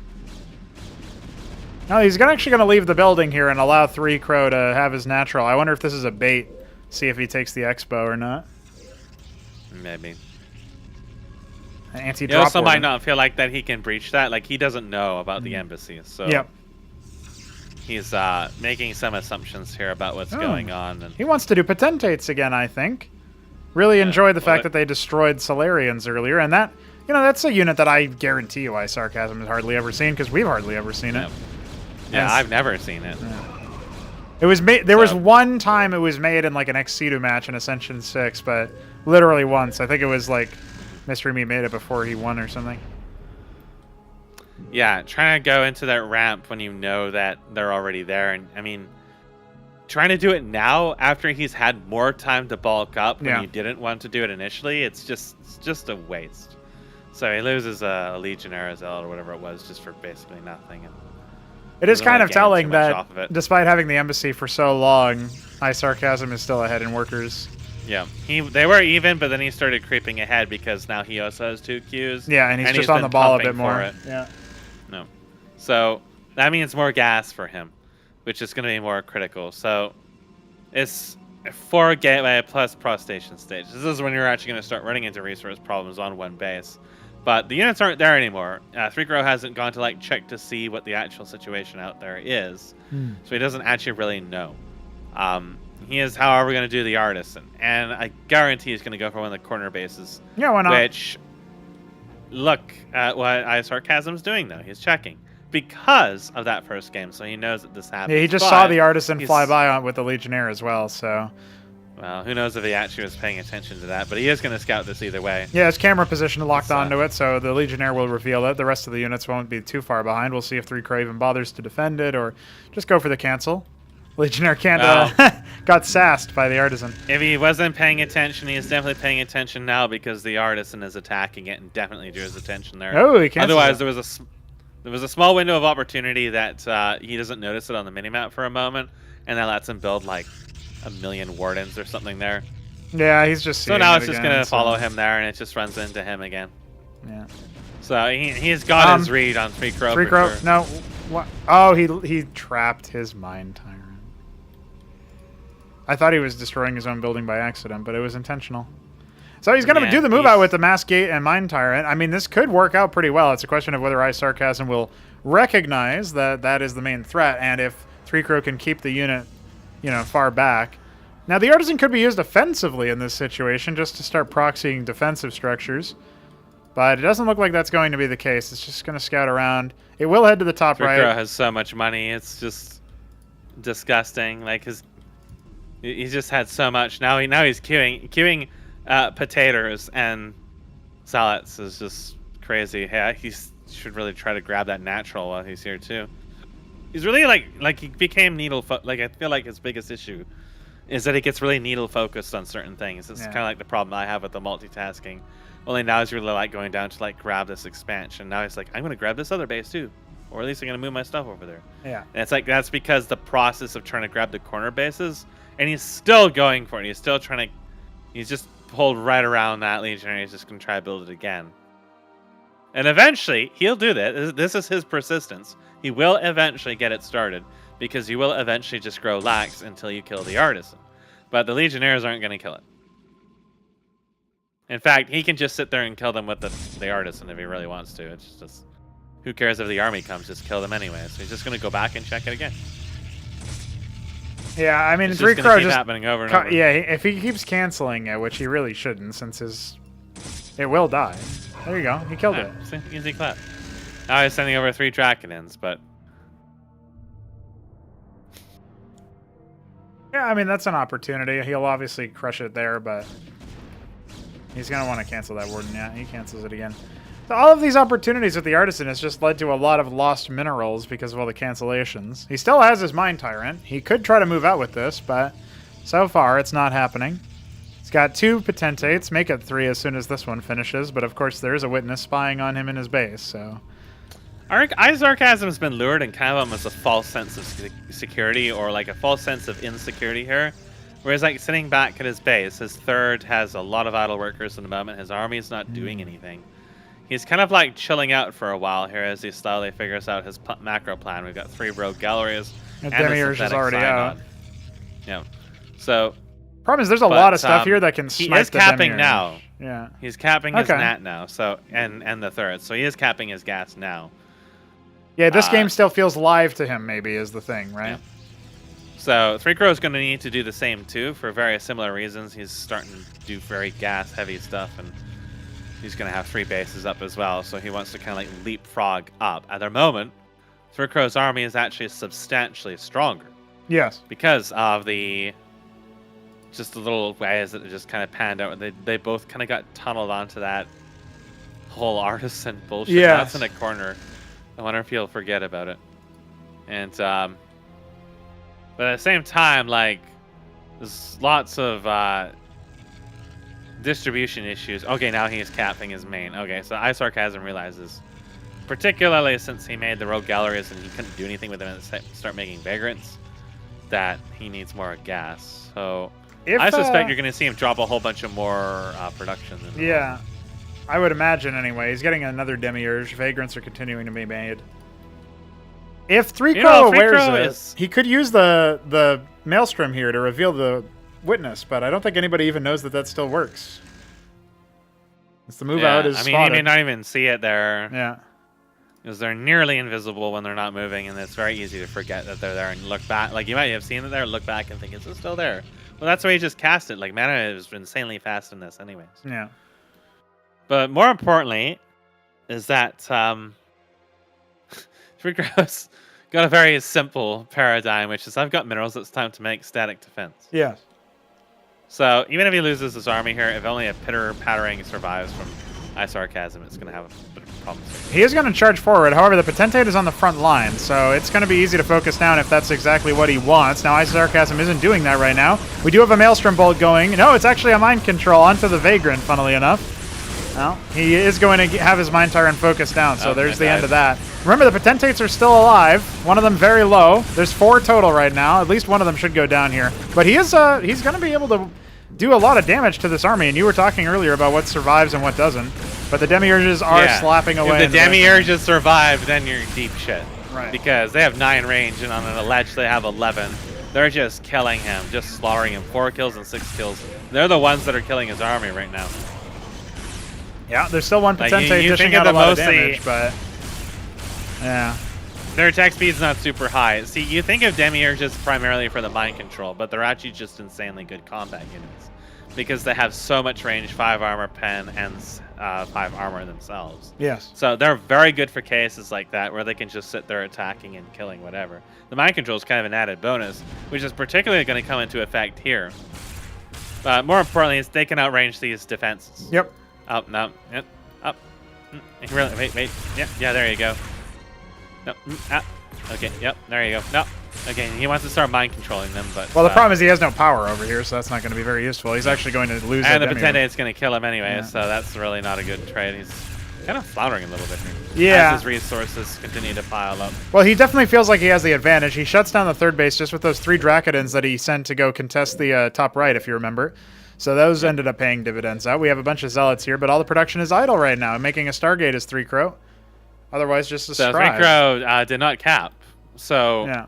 No, he's actually going to leave the building here and allow 3 Crow to have his natural. I wonder if this is a bait. See if he takes the Expo or not. Maybe. An anti-drop He also Warden. might not feel like that he can breach that. Like, he doesn't know about the embassy, so he's making some assumptions here about what's going on. And he wants to do Potentates again, I think. Really enjoy the fact that they destroyed Solarians earlier, and that, that's a unit that I guarantee you iSarCasm has hardly ever seen, because we've hardly ever seen it. Yeah, I've never seen it. It was made. There was one time it was made in like an X-Cedo match in Ascension 6, but literally once. I think it was like Mystery Meat made it before he won or something. Yeah, trying to go into that ramp when you know that they're already there, and I mean, trying to do it now after he's had more time to bulk up when you didn't want to do it initially, it's just a waste. So he loses a Legionnaire Zealot or whatever it was just for basically nothing. And it is kind of telling that despite having the embassy for so long, iSarCasm is still ahead in workers. Yeah, they were even, but then he started creeping ahead because now he also has 2 queues. Yeah, and he's just on the ball a bit more. Yeah. No. So that means more gas for him, which is going to be more critical. So it's 4 gateway plus pro station stage. This is when you're actually going to start running into resource problems on one base. But the units aren't there anymore. 3 Crow hasn't gone to like check to see what the actual situation out there is. So he doesn't actually really know. He is, however, going to do the Artisan. And I guarantee he's going to go for one of the corner bases. Yeah, why not? Which, look at what iSarCasm's doing, though. He's checking. Because of that first game, so he knows that this happens. Yeah, he just saw the Artisan fly by with the Legionnaire as well, so... Well, who knows if he actually was paying attention to that, but he is going to scout this either way. Yeah, his camera position locked onto it, so the Legionnaire will reveal it. The rest of the units won't be too far behind. We'll see if 3 Crow even bothers to defend it, or just go for the cancel. Legionnaire can't got sassed by the Artisan. If he wasn't paying attention, he is definitely paying attention now because the Artisan is attacking it and definitely drew his attention there. Oh, he cancels Otherwise, it. there was a small window of opportunity that he doesn't notice it on the minimap for a moment, and that lets him build like 1 million Wardens or something there. Yeah, he's just so now it's just going to follow him there, and it just runs into him again. Yeah. So he's got his read on 3 Crow. 3 Crow. Sure. No. What? Oh, he trapped his Mind Tyrant. I thought he was destroying his own building by accident, but it was intentional. So he's going to do the move out with the Mass Gate and Mine Tyrant. I mean, this could work out pretty well. It's a question of whether iSarCasm will recognize that that is the main threat, and if 3Crow can keep the unit, you know, far back. Now, the Artisan could be used offensively in this situation, just to start proxying defensive structures. But it doesn't look like that's going to be the case. It's just going to scout around. It will head to the top right. 3Crow has so much money. It's just disgusting. Like, he's just had so much. Now he's queuing potatoes and salads is just crazy. Yeah, he should really try to grab that natural while he's here too. He's really like he became needle like I feel like his biggest issue is that he gets really needle focused on certain things. It's kind of like the problem I have with the multitasking. Only now he's really like going down to like grab this expansion. Now he's like, I'm gonna grab this other base too, or at least I'm gonna move my stuff over there. Yeah, and it's like that's because the process of trying to grab the corner bases, and he's still going for it. He's still trying to. He's just pulled right around that Legionary. He's just gonna try to build it again. And eventually, he'll do that. This is his persistence. He will eventually get it started, because you will eventually just grow lax until you kill the Artisan. But the Legionnaires aren't going to kill it. In fact, he can just sit there and kill them with the Artisan if he really wants to. It's just, who cares if the army comes? Just kill them anyway. So he's just going to go back and check it again. Yeah, I mean, 3Crow just happening over and over. Yeah, if he keeps canceling it, which he really shouldn't, since it will die. There you go. He killed it. See, easy clap. Now he's sending over 3 Draconins, but... Yeah, I mean, that's an opportunity. He'll obviously crush it there, but... he's going to want to cancel that Warden. Yeah, he cancels it again. So all of these opportunities with the Artisan has just led to a lot of lost minerals because of all the cancellations. He still has his Mine Tyrant. He could try to move out with this, but so far it's not happening. He's got 2 Potentates, make it 3 as soon as this one finishes, but of course there is a witness spying on him in his base, so... iSarCasm has been lured in kind of almost a false sense of security, or like a false sense of insecurity here. Whereas like sitting back at his base, his 3rd has a lot of idle workers in the moment, his army is not doing anything. He's kind of like chilling out for a while here as he slowly figures out his macro plan. We've got 3 rogue galleries. And Demiurge is already out. Yeah. So... problem is there's a lot of stuff here that can snipe the He is capping Demiurge. now. Yeah. He's capping his Nat now, so and the 3rd. So he is capping his gas now. Yeah, this game still feels live to him, maybe, is the thing, right? Yeah. So 3Crow is going to need to do the same, too, for very similar reasons. He's starting to do very gas-heavy stuff, and he's going to have 3 bases up as well, so he wants to kind of, like, leapfrog up. At the moment, 3Crow's army is actually substantially stronger. Yes. Because of just the little ways that it just kind of panned out. They both kind of got tunneled onto that whole Artisan bullshit. Yes. That's in a corner. I wonder if he'll forget about it. And, but at the same time, like, there's lots of distribution issues. Okay, now he's capping his main. Okay, so iSarCasm realizes, particularly since he made the rogue galleries and he couldn't do anything with them and start making vagrants, that he needs more gas. So I suspect you're going to see him drop a whole bunch of more production. Yeah. I would imagine anyway. He's getting another Demiurge. Vagrants are continuing to be made. If 3Crow wears it, he could use the Maelstrom here to reveal the witness, but I don't think anybody even knows that still works. It's the move out is I mean, spotted. you may not even see it there. Yeah. Because they're nearly invisible when they're not moving, and it's very easy to forget that they're there and look back. Like, you might have seen it there, look back and think, is it still there? Well, that's why he just cast it. Like, mana is insanely fast in this anyways. Yeah. But more importantly, is that 3Crow's got a very simple paradigm, which is I've got minerals, it's time to make static defense. Yes. So even if he loses his army here, if only a pitter-pattering survives from iSarCasm, it's going to have a bit of problems. He is going to charge forward. However, the Potentate is on the front line, so it's going to be easy to focus down if that's exactly what he wants. Now, iSarCasm isn't doing that right now. We do have a Maelstrom Bolt going. No, it's actually a Mind Control onto the Vagrant, funnily enough. Well, he is going to have his Mind Tyrant focused down, so there's the end of that. Remember, the Potentates are still alive. One of them very low. There's 4 total right now. At least one of them should go down here. But he is he's going to be able to do a lot of damage to this army, and you were talking earlier about what survives and what doesn't. But the Demiurges are slapping away. If the Demiurges survive, then you're deep shit. Right. Because they have 9 range, and on an Alleged they have 11. they're just killing him, just slaughtering him. 4 kills and 6 kills. They're the ones that are killing his army right now. Yeah, there's still one Like, Potente you dishing think out of a lot of mostly- damage, but yeah. Their attack speed's not super high. See, you think of Demiurges primarily for the mind control, but they're actually just insanely good combat units. Because they have so much range, 5 armor pen, and 5 armor themselves. Yes. So they're very good for cases like that, where they can just sit there attacking and killing whatever. The mind control is kind of an added bonus, which is particularly going to come into effect here. More importantly, is they can outrange these defenses. Yep. Up, no, yep, up. Really, wait, yeah, there you go. No, okay, yep, there you go. No, okay, he wants to start mind controlling them, but Well, the problem is he has no power over here, so that's not going to be very useful. He's actually going to lose. and the that Potente is going to kill him anyway, Yeah. so that's really not a good trade. He's kind of floundering a little bit here. Yeah. As his resources continue to pile up. Well, he definitely feels like he has the advantage. He shuts down the third base just with those 3 Drakodons that he sent to go contest the top right, if you remember. So those ended up paying dividends out. We have a bunch of Zealots here, but all the production is idle right now. Making a Stargate is 3 Crow. Otherwise, just a So Strive. 3 Crow did not cap. So Yeah.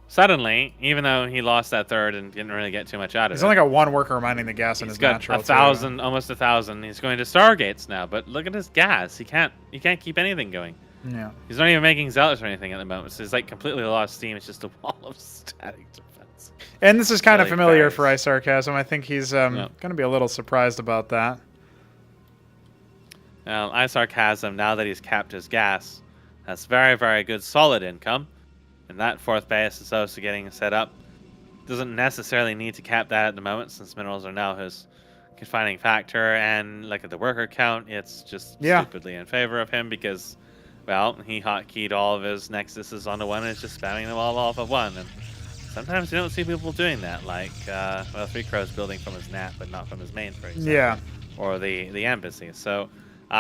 suddenly, even though he lost that third and didn't really get too much out of He's it, only got 1 worker mining the gas in he's his got natural. 1,000, almost 1,000. He's going to Stargates now, but look at his gas. He can't keep anything going. Yeah. He's not even making Zealots or anything at the moment, so he's like completely lost steam. It's just a wall of static defense. And this is kind of Really familiar fast. for iSarCasm. I think he's going to be a little surprised about that. iSarCasm, now that he's capped his gas, has very, very good solid income. And that 4th base is also getting set up. Doesn't necessarily need to cap that at the moment, since minerals are now his confining factor. And look at the worker count, it's just stupidly in favor of him because, well, he hotkeyed all of his nexuses onto 1 and is just spamming them all off of 1. And sometimes you don't see people doing that, like, well, 3 Crow's building from his nap, but not from his main, for example. Yeah. Or the embassy. So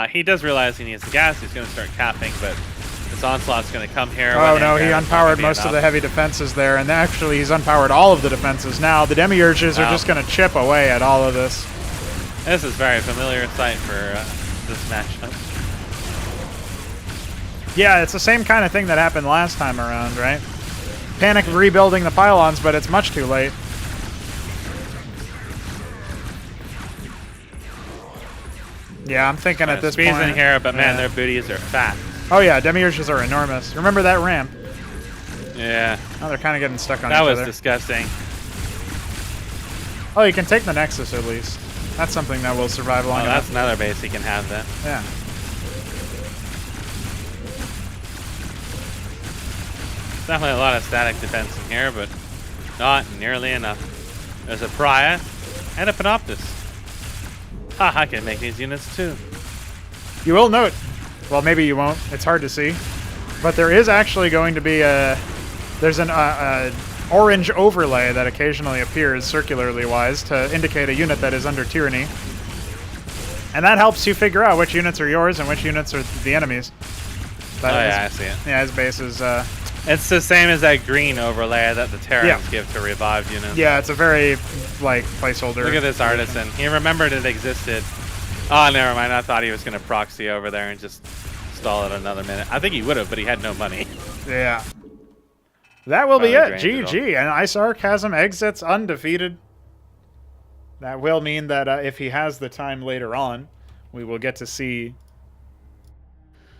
he does realize he needs the gas. He's going to start capping, but this onslaught's going to come here. Oh no, he unpowered most of the heavy defenses there, and actually he's unpowered all of the defenses now. The Demiurges are just going to chip away at all of this. This is very familiar sight for this matchup. Yeah, it's the same kind of thing that happened last time around, right? Panic rebuilding the pylons, but it's much too late. Yeah, I'm thinking at this Speed's point. in here, but man, their booties are fat. Oh yeah, Demiurges are enormous. Remember that ramp? Yeah. Oh, they're kind of getting stuck on That each was other. disgusting. Oh, you can take the Nexus at least. That's something that will survive long enough. That's another base he can have then. Yeah. Definitely a lot of static defense in here, but not nearly enough. There's a Pariah and a Panoptus. Ha, I can make these units too. You will note, well, maybe you won't. It's hard to see, but there is actually going to be there's an orange overlay that occasionally appears circularly wise to indicate a unit that is under tyranny, and that helps you figure out which units are yours and which units are the enemies. But I see it. Yeah, his base is. It's the same as that green overlay that the Terrans give to revive units. Yeah, it's a very like placeholder. Look at this artisan. He remembered it existed. Oh, never mind. I thought he was going to proxy over there and just stall it another minute. I think he would have, but he had no money. Yeah. That will be it. Probably drained GG. And iSarCasm exits undefeated. That will mean that if he has the time later on, we will get to see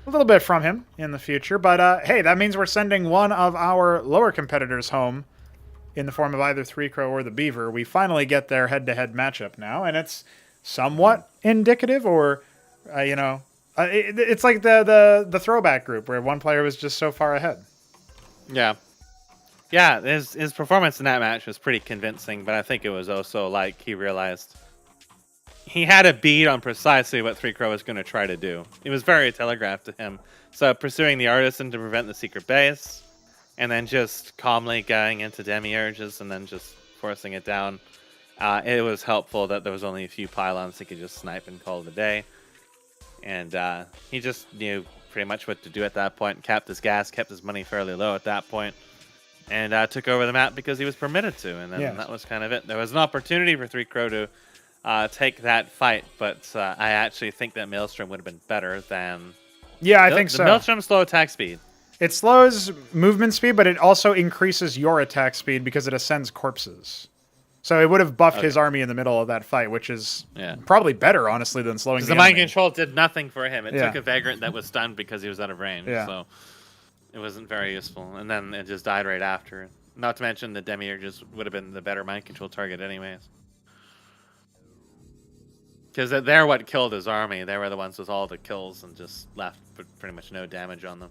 a little bit from him in the future. But hey, that means we're sending one of our lower competitors home in the form of either 3 Crow or the Beaver. We finally get their head-to-head matchup now, and it's somewhat indicative, or it's like the throwback group where one player was just so far ahead. Yeah. Yeah, his performance in that match was pretty convincing, but I think it was also like he realized he had a bead on precisely what 3 Crow was going to try to do. It was very telegraphed to him. So pursuing the artisan to prevent the secret base, and then just calmly going into Demiurges and then just forcing it down. It was helpful that there was only a few pylons he could just snipe and call it a day. And he just knew pretty much what to do at that point. Capped his gas, kept his money fairly low at that point, and took over the map because he was permitted to. And then that was kind of it. There was an opportunity for 3 Crow to take that fight, but I actually think that Maelstrom would have been better than... Yeah, I think so. The Maelstrom's low attack speed. It slows movement speed, but it also increases your attack speed because it ascends corpses. So it would have buffed his army in the middle of that fight, which is probably better, honestly, than slowing the Because the mind enemy. control did nothing for him. It took a Vagrant that was stunned because he was out of range. Yeah. So it wasn't very useful. And then it just died right after. Not to mention the Demiurges would have been the better mind control target anyways. Because they're what killed his army. They were the ones with all the kills and just left pretty much no damage on them.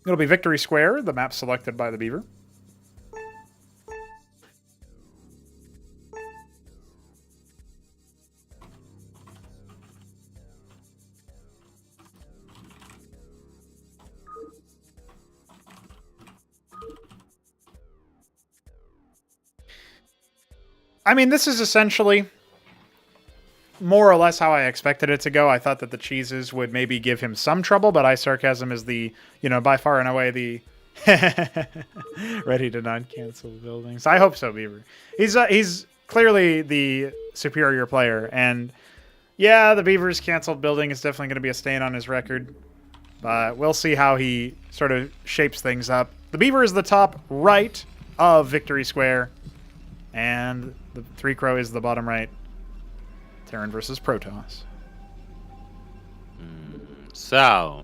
It'll be Victory Square, the map selected by the Beaver. I mean, this is essentially more or less how I expected it to go. I thought that the cheeses would maybe give him some trouble, but iSarCasm is the, by far and away the ready to not cancel buildings. I hope so, Beaver. He's clearly the superior player, and yeah, the Beaver's canceled building is definitely going to be a stain on his record, but we'll see how he sort of shapes things up. The Beaver is the top right of Victory Square, and the 3-Crow is the bottom right. Terran versus Protoss. So,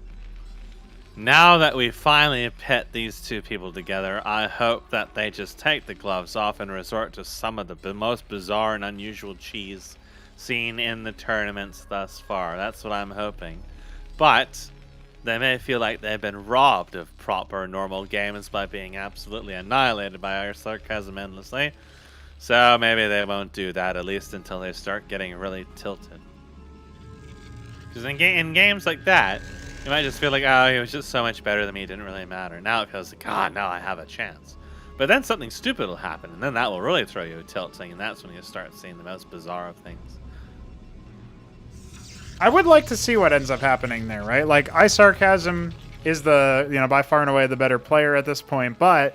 now that we finally pit these two people together, I hope that they just take the gloves off and resort to some of the most bizarre and unusual cheese seen in the tournaments thus far. That's what I'm hoping. But they may feel like they've been robbed of proper normal games by being absolutely annihilated by our sarcasm endlessly. So maybe they won't do that, at least until they start getting really tilted. Because in games like that, you might just feel like, oh, he was just so much better than me, it didn't really matter. Now it feels like, God, now I have a chance. But then something stupid will happen, and then that will really throw you a tilt thing, and that's when you start seeing the most bizarre of things. I would like to see what ends up happening there, right? Like, iSarCasm is the, by far and away the better player at this point, but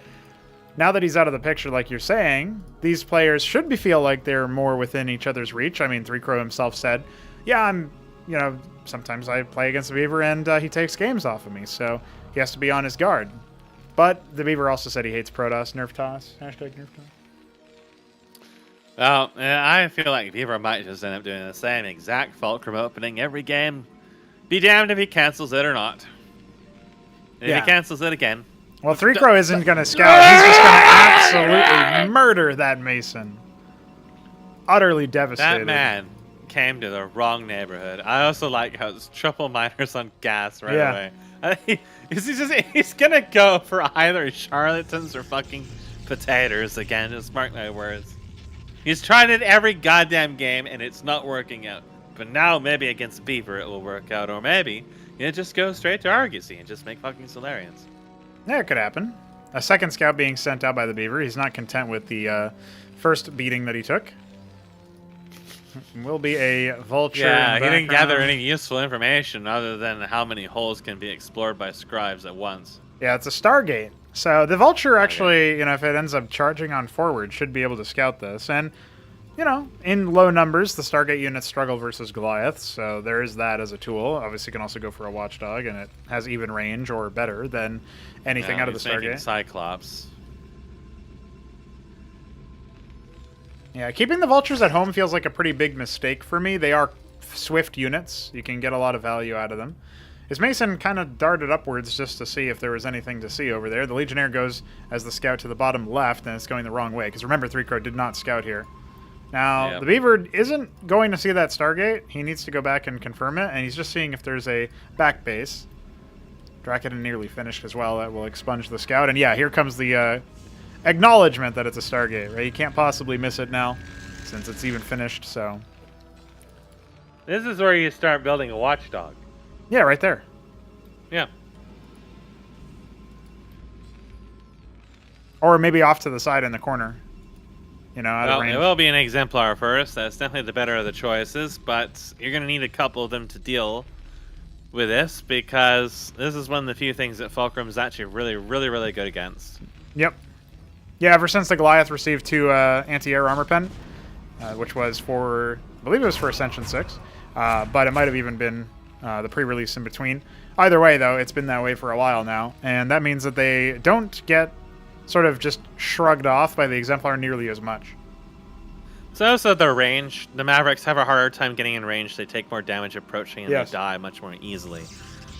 now that he's out of the picture, like you're saying, these players should feel like they're more within each other's reach. I mean, 3-Crow himself said, yeah, I'm, sometimes I play against the Beaver and he takes games off of me, so he has to be on his guard. But the Beaver also said he hates Protoss. Nerf toss. Hashtag Nerf toss. Well, I feel like Beaver might just end up doing the same exact Fulcrum opening every game. Be damned if he cancels it or not. And if he cancels it again. Well, 3-Crow isn't going to scout. He's just going to absolutely murder that Mason. Utterly devastated. That man came to the wrong neighborhood. I also like how it's triple miners on gas right away. He's going to go for either charlatans or fucking potatoes again. Just mark my words. He's tried it every goddamn game, and it's not working out. But now maybe against Beaver it will work out. Or maybe you just go straight to Argosy and just make fucking Solarians. Yeah, it could happen. A second scout being sent out by the Beaver. He's not content with the first beating that he took. Will be a vulture. Yeah, he didn't gather any useful information other than how many holes can be explored by scribes at once. Yeah, it's a Stargate. So the vulture actually, if it ends up charging on forward, should be able to scout this. And, in low numbers, the Stargate units struggle versus Goliath, so there is that as a tool. Obviously, you can also go for a Watchdog, and it has even range or better than anything out of the Stargate. Cyclops. Yeah, keeping the vultures at home feels like a pretty big mistake for me. They are swift units. You can get a lot of value out of them. His Mason kind of darted upwards just to see if there was anything to see over there. The Legionnaire goes as the scout to the bottom left, and it's going the wrong way, because remember, 3-Crow did not scout here. Now, the Beaver isn't going to see that Stargate. He needs to go back and confirm it, and he's just seeing if there's a back base. Drakon nearly finished as well. That will expunge the scout. And yeah, here comes the acknowledgement that it's a Stargate, right? You can't possibly miss it now, since it's even finished, so. This is where you start building a Watchdog. Yeah, right there. Yeah. Or maybe off to the side in the corner. Out of range. It will be an Exemplar first. That's definitely the better of the choices, but you're going to need a couple of them to deal with this, because this is one of the few things that Fulcrum is actually really, really, really good against. Yep. Yeah, ever since the Goliath received 2 anti-air armor pen, which was for, I believe it was for Ascension 6, but it might have even been the pre-release in between. Either way, though, it's been that way for a while now, and that means that they don't get sort of just shrugged off by the Exemplar nearly as much. So also their range. The Mavericks have a harder time getting in range. They take more damage approaching, and Yes. they die much more easily.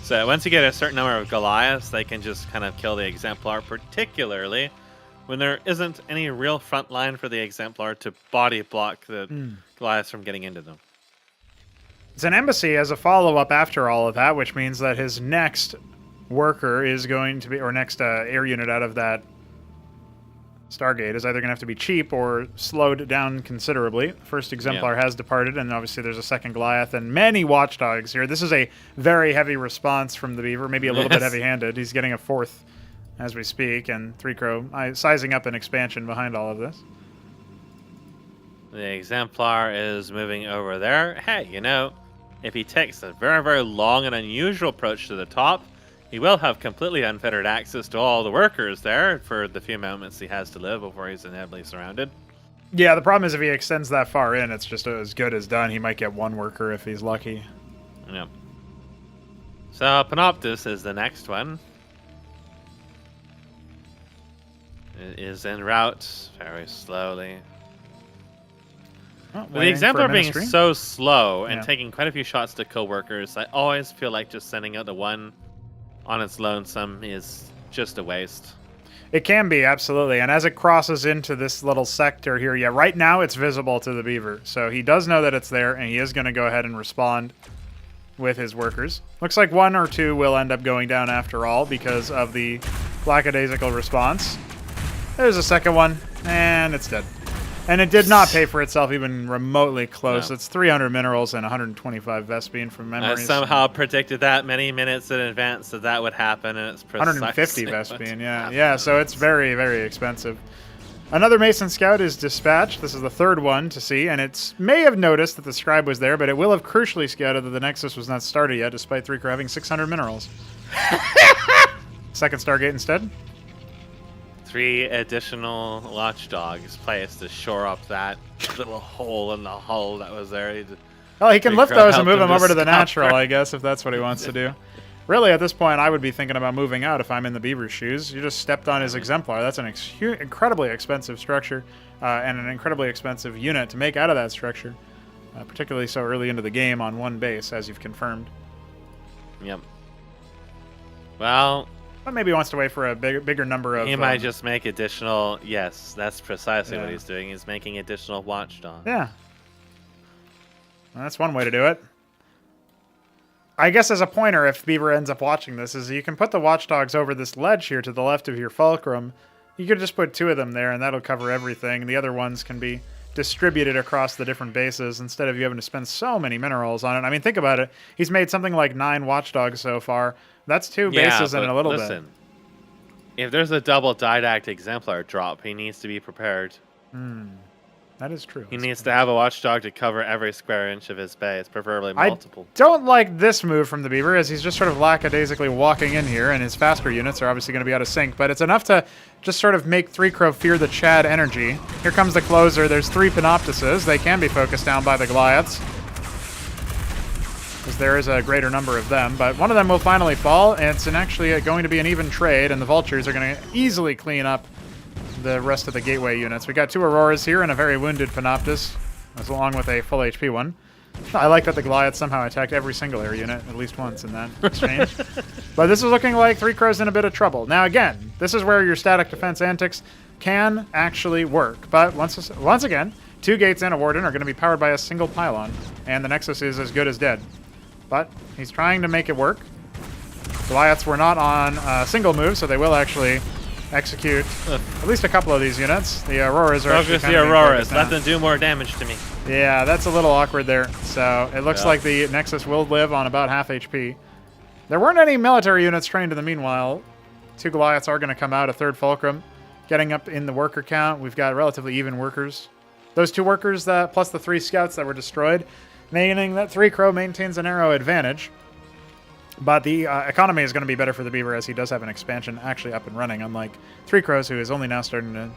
So once you get a certain number of Goliaths, they can just kind of kill the Exemplar, particularly when there isn't any real front line for the Exemplar to body block the Goliaths from getting into them. It's an embassy as a follow-up after all of that, which means that his next worker is going to be, or next air unit out of that Stargate is either going to have to be cheap or slowed down considerably. First Exemplar has departed, and obviously there's a second Goliath and many Watchdogs here. This is a very heavy response from the Beaver, maybe a little bit heavy-handed. He's getting a fourth as we speak, and 3Crow sizing up an expansion behind all of this. The Exemplar is moving over there. Hey, you know, if he takes a very, very long and unusual approach to the top, he will have completely unfettered access to all the workers there for the few moments he has to live before he's inevitably surrounded. Yeah, the problem is if he extends that far in, it's just as good as done. He might get one worker if he's lucky. Yeah. So Panoptus is the next one. It is en route very slowly. Oh, With the Exemplar being so slow and taking quite a few shots to kill workers, I always feel like just sending out the one on its lonesome is just a waste. It can be, absolutely. And as it crosses into this little sector here, yeah, right now it's visible to the Beaver. So he does know that it's there, and he is going to go ahead and respond with his workers. Looks like one or two will end up going down after all because of the lackadaisical response. There's a second one, and it's dead. And it did not pay for itself even remotely close. No. It's 300 minerals and 125 Vespene from memory. I somehow predicted that many minutes in advance that would happen, and it's precisely 150 Vespene, yeah. Yeah, so it's very, very expensive. Another Mason Scout is dispatched. This is the third one to see, and it may have noticed that the Scribe was there, but it will have crucially scouted that the Nexus was not started yet, despite 3Crow having 600 minerals. Second Stargate instead. 3 additional watchdogs placed to shore up that little hole in the hull that was there. Well, he can lift those and move them over to the natural, I guess, if that's what he wants to do. Really, at this point, I would be thinking about moving out if I'm in the Beaver's shoes. You just stepped on his Exemplar. That's an incredibly expensive structure and an incredibly expensive unit to make out of that structure, particularly so early into the game on one base, as you've confirmed. Yep. Well... But maybe he wants to wait for a bigger number of... He might just make additional... Yes, that's precisely what he's doing. He's making additional watchdogs. Yeah. Well, that's one way to do it. I guess as a pointer, if Beaver ends up watching this, is you can put the watchdogs over this ledge here to the left of your fulcrum. You could just put 2 of them there, and that'll cover everything. The other ones can be distributed across the different bases instead of you having to spend so many minerals on it. I mean, think about it. He's made something like 9 watchdogs so far. That's 2 bases in a little bit. If there's a double Didact Exemplar drop, he needs to be prepared. That is true. He needs to have a watchdog to cover every square inch of his base, preferably multiple. I don't like this move from the Beaver, as he's just sort of lackadaisically walking in here, and his faster units are obviously going to be out of sync, but it's enough to just sort of make 3Crow fear the Chad energy. Here comes the closer. There's 3 Panoptuses. They can be focused down by the Goliaths, because there is a greater number of them, but one of them will finally fall, and it's actually going to be an even trade, and the Vultures are going to easily clean up the rest of the gateway units. We got 2 Auroras here and a very wounded Panoptus, as along with a full HP one. I like that the Goliath somehow attacked every single air unit at least once in that exchange. But this is looking like 3Crow's in a bit of trouble. Now again, this is where your static defense antics can actually work. But once again, 2 gates and a Warden are going to be powered by a single pylon, and the Nexus is as good as dead. But he's trying to make it work. Goliaths were not on a single move, so they will actually execute at least a couple of these units. The Auroras are Focus the Auroras. Let them do more damage to me. Yeah, that's a little awkward there. So it looks like the Nexus will live on about half HP. There weren't any military units trained in the meanwhile. 2 Goliaths are going to come out, a 3rd Fulcrum. Getting up in the worker count, we've got relatively even workers. Those 2 workers, plus the 3 scouts that were destroyed, meaning that 3Crow maintains a narrow advantage. But the economy is going to be better for the Beaver, as he does have an expansion actually up and running, unlike 3Crows, who is only now starting to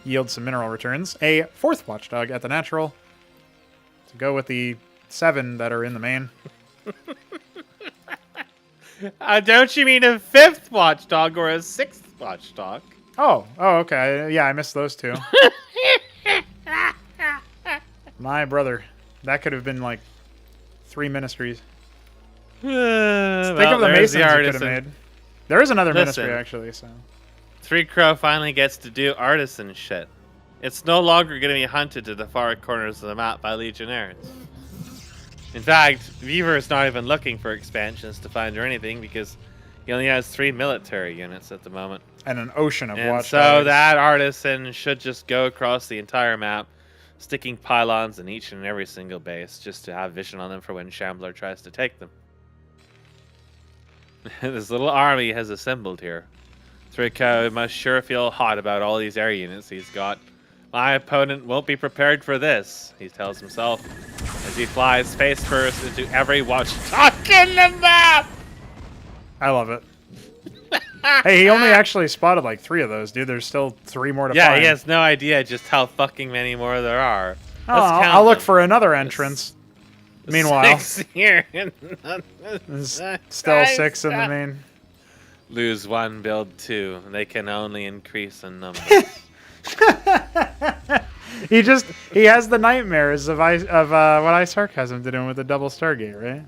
yield some mineral returns. A 4th Watchdog at the natural to go with the 7 that are in the main. Don't you mean a 5th watchdog or a 6th watchdog? Oh, okay. Yeah, I missed those two. My brother. That could have been like 3 ministries. Think of the masons you could have made. There is another ministry, actually. So 3 Crow finally gets to do artisan shit. It's no longer going to be hunted to the far corners of the map by legionnaires. In fact, Beaver is not even looking for expansions to find or anything because he only has 3 military units at the moment. And an ocean of watchdogs. So that artisan should just go across the entire map, sticking pylons in each and every single base just to have vision on them for when Shambler tries to take them. This little army has assembled here. 3 Crow must sure feel hot about all these air units he's got. My opponent won't be prepared for this, he tells himself, as he flies face first into every watchdog in the map! I love it. Hey, he only actually spotted like 3 of those, dude. There's still 3 more to find. Yeah, he has no idea just how fucking many more there are. Oh, I'll look for another entrance. Meanwhile, 6 here. There's still 6 in the main. Lose 1, build 2. They can only increase in numbers. he has the nightmares of what iSarCasm did him with the double Stargate, right?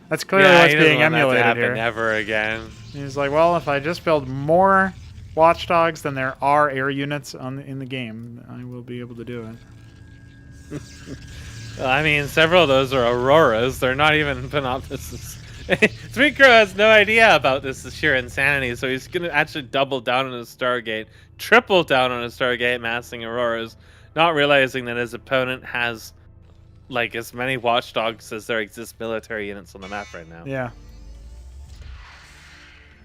That's clearly what's being emulated that to here. happen ever again. He's like, well, if I just build more watchdogs than there are air units in the game, I will be able to do it. Well, I mean, several of those are Auroras. They're not even Panoptises. 3 Crow has no idea about this sheer insanity, so he's going to actually double down on his Stargate, triple down on his Stargate, massing Auroras, not realizing that his opponent has like as many watchdogs as there exist military units on the map right now. Yeah.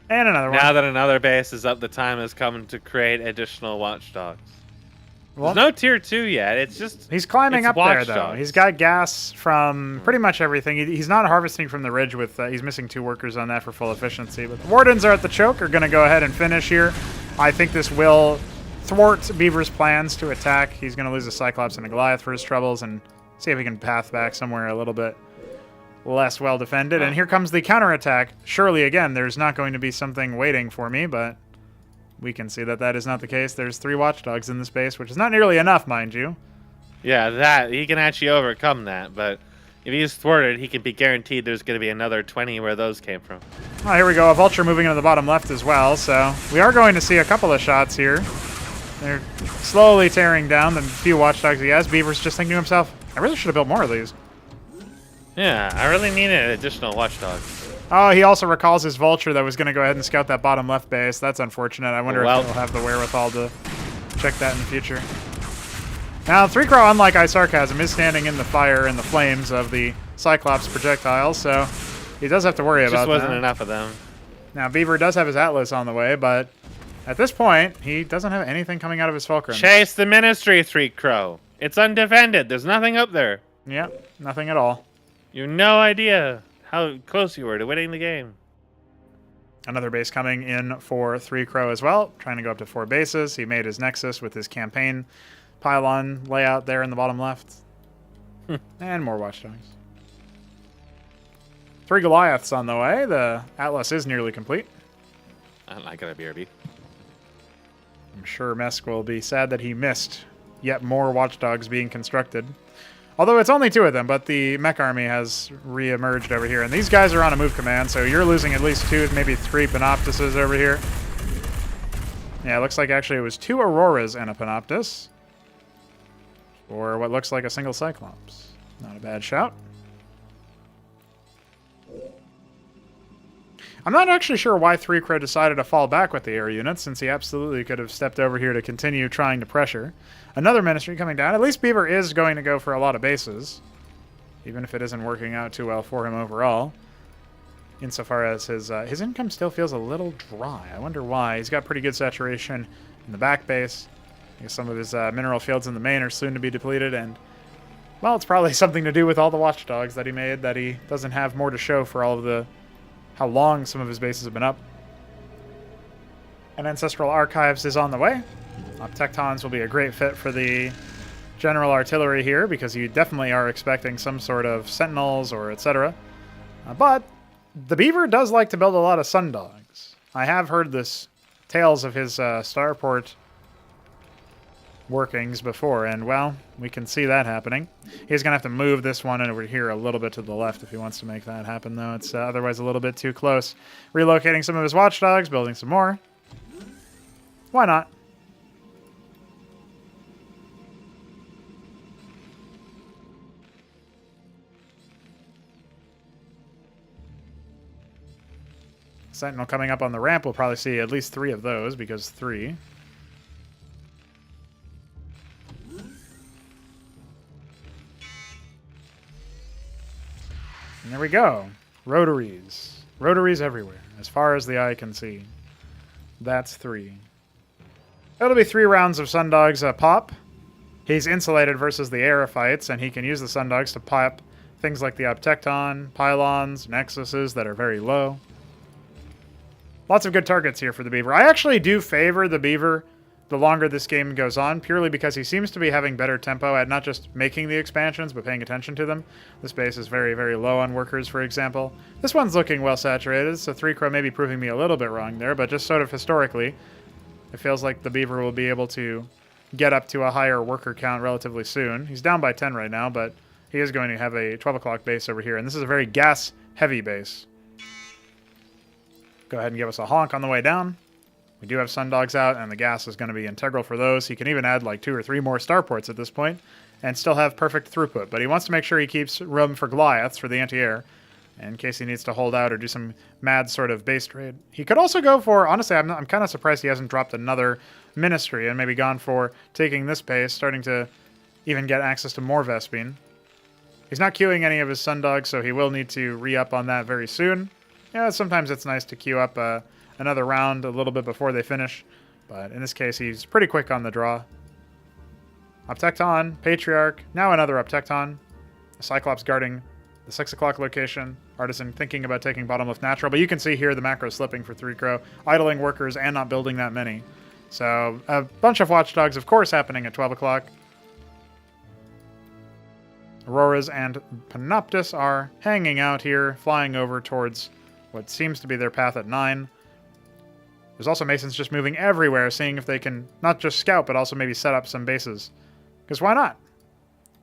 And another one. Now that another base is up, the time has come to create additional watchdogs. Well, there's no tier 2 yet. It's just he's climbing up there though. watchdogs. He's got gas from pretty much everything. He's not harvesting from the ridge with. He's missing 2 workers on that for full efficiency. But the Wardens are at the choke. Are going to go ahead and finish here. I think this will thwart Beaver's plans to attack. He's going to lose a Cyclops and a Goliath for his troubles and see if he can path back somewhere a little bit less well defended. And here comes the counterattack. Surely again, there's not going to be something waiting for me, but we can see that that is not the case. There's 3 watchdogs in the space, which is not nearly enough, mind you. Yeah, that he can actually overcome that, but if he's thwarted, he can be guaranteed there's going to be another 20 where those came from. Oh, here we go. A Vulture moving into the bottom left as well, so we are going to see a couple of shots here. They're slowly tearing down the few watchdogs he has. Beaver's just thinking to himself, I really should have built more of these. Yeah, I really needed additional watchdogs. Oh, he also recalls his Vulture that was going to go ahead and scout that bottom left base. That's unfortunate. I wonder if he'll have the wherewithal to check that in the future. Now, 3 Crow, unlike iSarCasm, is standing in the fire and the flames of the Cyclops projectiles, so he does have to worry about that. Just wasn't enough of them. Now, Beaver does have his Atlas on the way, but at this point, he doesn't have anything coming out of his Fulcrum. Chase the Ministry, 3 Crow. It's undefended. There's nothing up there. Yep, nothing at all. You have no idea how close you were to winning the game. Another base coming in for 3 Crow as well, trying to go up to 4 bases. He made his Nexus with his campaign pylon layout there in the bottom left. And more watchdogs. 3 Goliaths on the way. The Atlas is nearly complete. I don't like it, BRB. I'm sure Mesk will be sad that he missed yet more watchdogs being constructed. Although it's only 2 of them, but the mech army has re-emerged over here. And these guys are on a move command, so you're losing at least 2, maybe 3 Panoptises over here. Yeah, it looks like actually it was 2 Auroras and a Panoptis. Or what looks like a single Cyclops. Not a bad shout. I'm not actually sure why 3 Crow decided to fall back with the air units, since he absolutely could have stepped over here to continue trying to pressure. Another Ministry coming down. At least Beaver is going to go for a lot of bases, even if it isn't working out too well for him overall. Insofar as his income still feels a little dry. I wonder why. He's got pretty good saturation in the back base. I guess some of his mineral fields in the main are soon to be depleted, and well, it's probably something to do with all the watchdogs that he made, that he doesn't have more to show for all of the how long some of his bases have been up. And Ancestral Archives is on the way. Tectons will be a great fit for the general artillery here, because you definitely are expecting some sort of sentinels or etc. But the Beaver does like to build a lot of sundogs. I have heard this tales of his starport workings before, and well, we can see that happening. He's going to have to move this one over here a little bit to the left if he wants to make that happen, though. It's otherwise a little bit too close. Relocating some of his watchdogs, building some more. Why not? Sentinel coming up on the ramp. We'll probably see at least 3 of those, because 3. And there we go. Rotaries. Rotaries everywhere, as far as the eye can see. That's 3. It'll be 3 rounds of sundogs pop. He's insulated versus the aerophytes, and he can use the sundogs to pop things like the Obtecton, pylons, nexuses that are very low. Lots of good targets here for the Beaver. I actually do favor the Beaver the longer this game goes on, purely because he seems to be having better tempo at not just making the expansions, but paying attention to them. This base is very, very low on workers, for example. This one's looking well saturated, so 3Crow may be proving me a little bit wrong there, but just sort of historically, it feels like the Beaver will be able to get up to a higher worker count relatively soon. He's down by 10 right now, but he is going to have a 12 o'clock base over here, and this is a very gas-heavy base. Go ahead and give us a honk on the way down. We do have sundogs out, and the gas is going to be integral for those. He can even add like 2 or 3 more starports at this point and still have perfect throughput. But he wants to make sure he keeps room for Goliaths for the anti-air in case he needs to hold out or do some mad sort of base trade. He could also go for, honestly, I'm kind of surprised he hasn't dropped another Ministry and maybe gone for taking this base, starting to even get access to more Vespene. He's not queuing any of his sundogs, so he will need to re-up on that very soon. Yeah, sometimes it's nice to queue up another round a little bit before they finish, but in this case, he's pretty quick on the draw. Obtecton, Patriarch, now another Obtecton. A Cyclops guarding the 6 o'clock location. Artisan thinking about taking bottom left natural, but you can see here the macro slipping for 3Crow, idling workers and not building that many. So a bunch of watchdogs, of course, happening at 12 o'clock. Auroras and Panoptis are hanging out here, flying over towards what seems to be their path at 9. There's also Masons just moving everywhere, seeing if they can not just scout, but also maybe set up some bases. Because why not?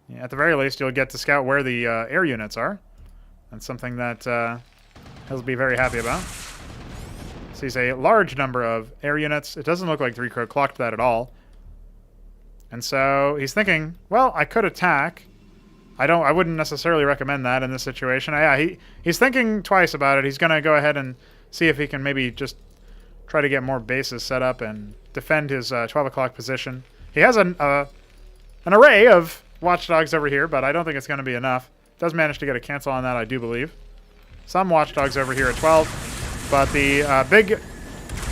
Yeah, at the very least, you'll get to scout where the air units are. That's something that he'll be very happy about. Sees a large number of air units. It doesn't look like 3Crow clocked that at all. And so he's thinking, well, I could attack. I wouldn't necessarily recommend that in this situation. Yeah, he's thinking twice about it. He's going to go ahead and see if he can maybe just try to get more bases set up and defend his 12 o'clock position. He has an array of watchdogs over here, but I don't think it's going to be enough. Does manage to get a cancel on that, I do believe. Some watchdogs over here at 12, but the big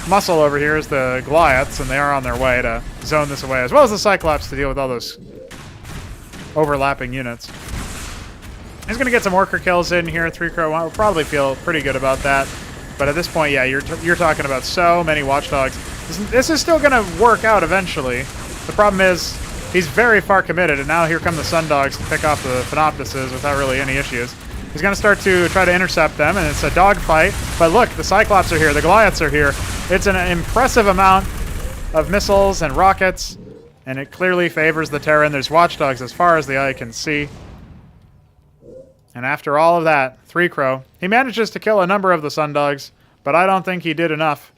muscle over here is the Goliaths, and they are on their way to zone this away, as well as the Cyclops to deal with all those overlapping units. He's going to get some worker kills in here. 3Crow will probably feel pretty good about that. But at this point, yeah, you're talking about so many watchdogs. This is still going to work out eventually. The problem is he's very far committed, and now here come the sundogs to pick off the Panoptises without really any issues. He's going to start to try to intercept them, and it's a dogfight. But look, the Cyclops are here. The Goliaths are here. It's an impressive amount of missiles and rockets, and it clearly favors the Terran. There's watchdogs as far as the eye can see. And after all of that, 3Crow, he manages to kill a number of the sundogs, but I don't think he did enough.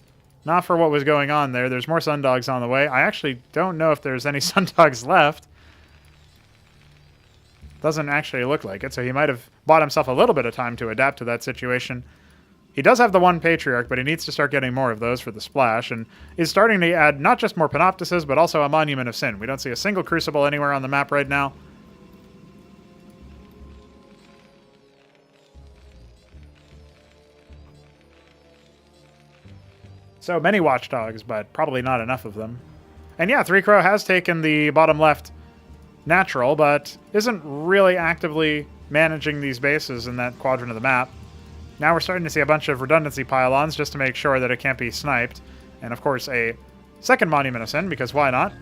Not for what was going on there. There's more sundogs on the way. I actually don't know if there's any sundogs left. Doesn't actually look like it, so he might have bought himself a little bit of time to adapt to that situation. He does have the one Patriarch, but he needs to start getting more of those for the splash, and is starting to add not just more Panoptises, but also a Monument of Sin. We don't see a single Crucible anywhere on the map right now. So many watchdogs, but probably not enough of them. And yeah, 3Crow has taken the bottom left natural, but isn't really actively managing these bases in that quadrant of the map. Now we're starting to see a bunch of redundancy pylons just to make sure that it can't be sniped. And of course a second Monument of Sin, because why not?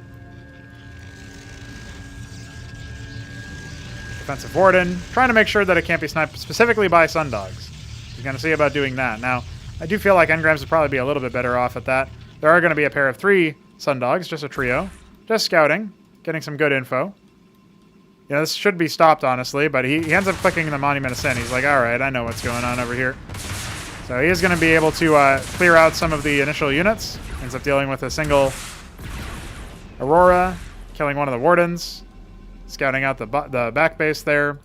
Defensive Warden, trying to make sure that it can't be sniped specifically by sundogs. He's going to see about doing that. Now, I do feel like engrams would probably be a little bit better off at that. There are going to be a pair of 3 Sundogs, just a trio. Just scouting, getting some good info. Yeah, this should be stopped, honestly, but he ends up clicking the Monument of Sin. He's like, alright, I know what's going on over here. So he is going to be able to clear out some of the initial units. Ends up dealing with a single Aurora, killing one of the Wardens, scouting out the back base there.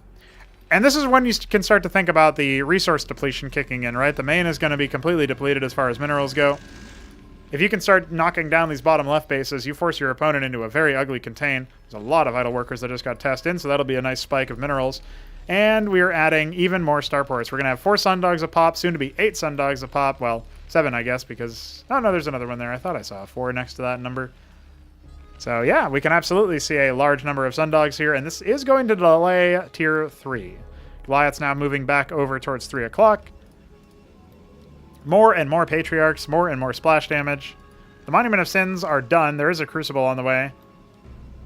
And this is when you can start to think about the resource depletion kicking in, right? The main is going to be completely depleted as far as minerals go. If you can start knocking down these bottom left bases, you force your opponent into a very ugly contain. There's a lot of idle workers that just got test in, so that'll be a nice spike of minerals. And we are adding even more starports. We're going to have 4 Sundogs a pop, soon to be 8 Sundogs a pop. Well, 7, I guess, because... Oh, no, there's another one there. I thought I saw a 4 next to that number. So, yeah, we can absolutely see a large number of Sundogs here, and this is going to delay Tier 3. Goliath's now moving back over towards 3 o'clock. More and more Patriarchs, more and more splash damage. The Monument of Sins are done. There is a Crucible on the way.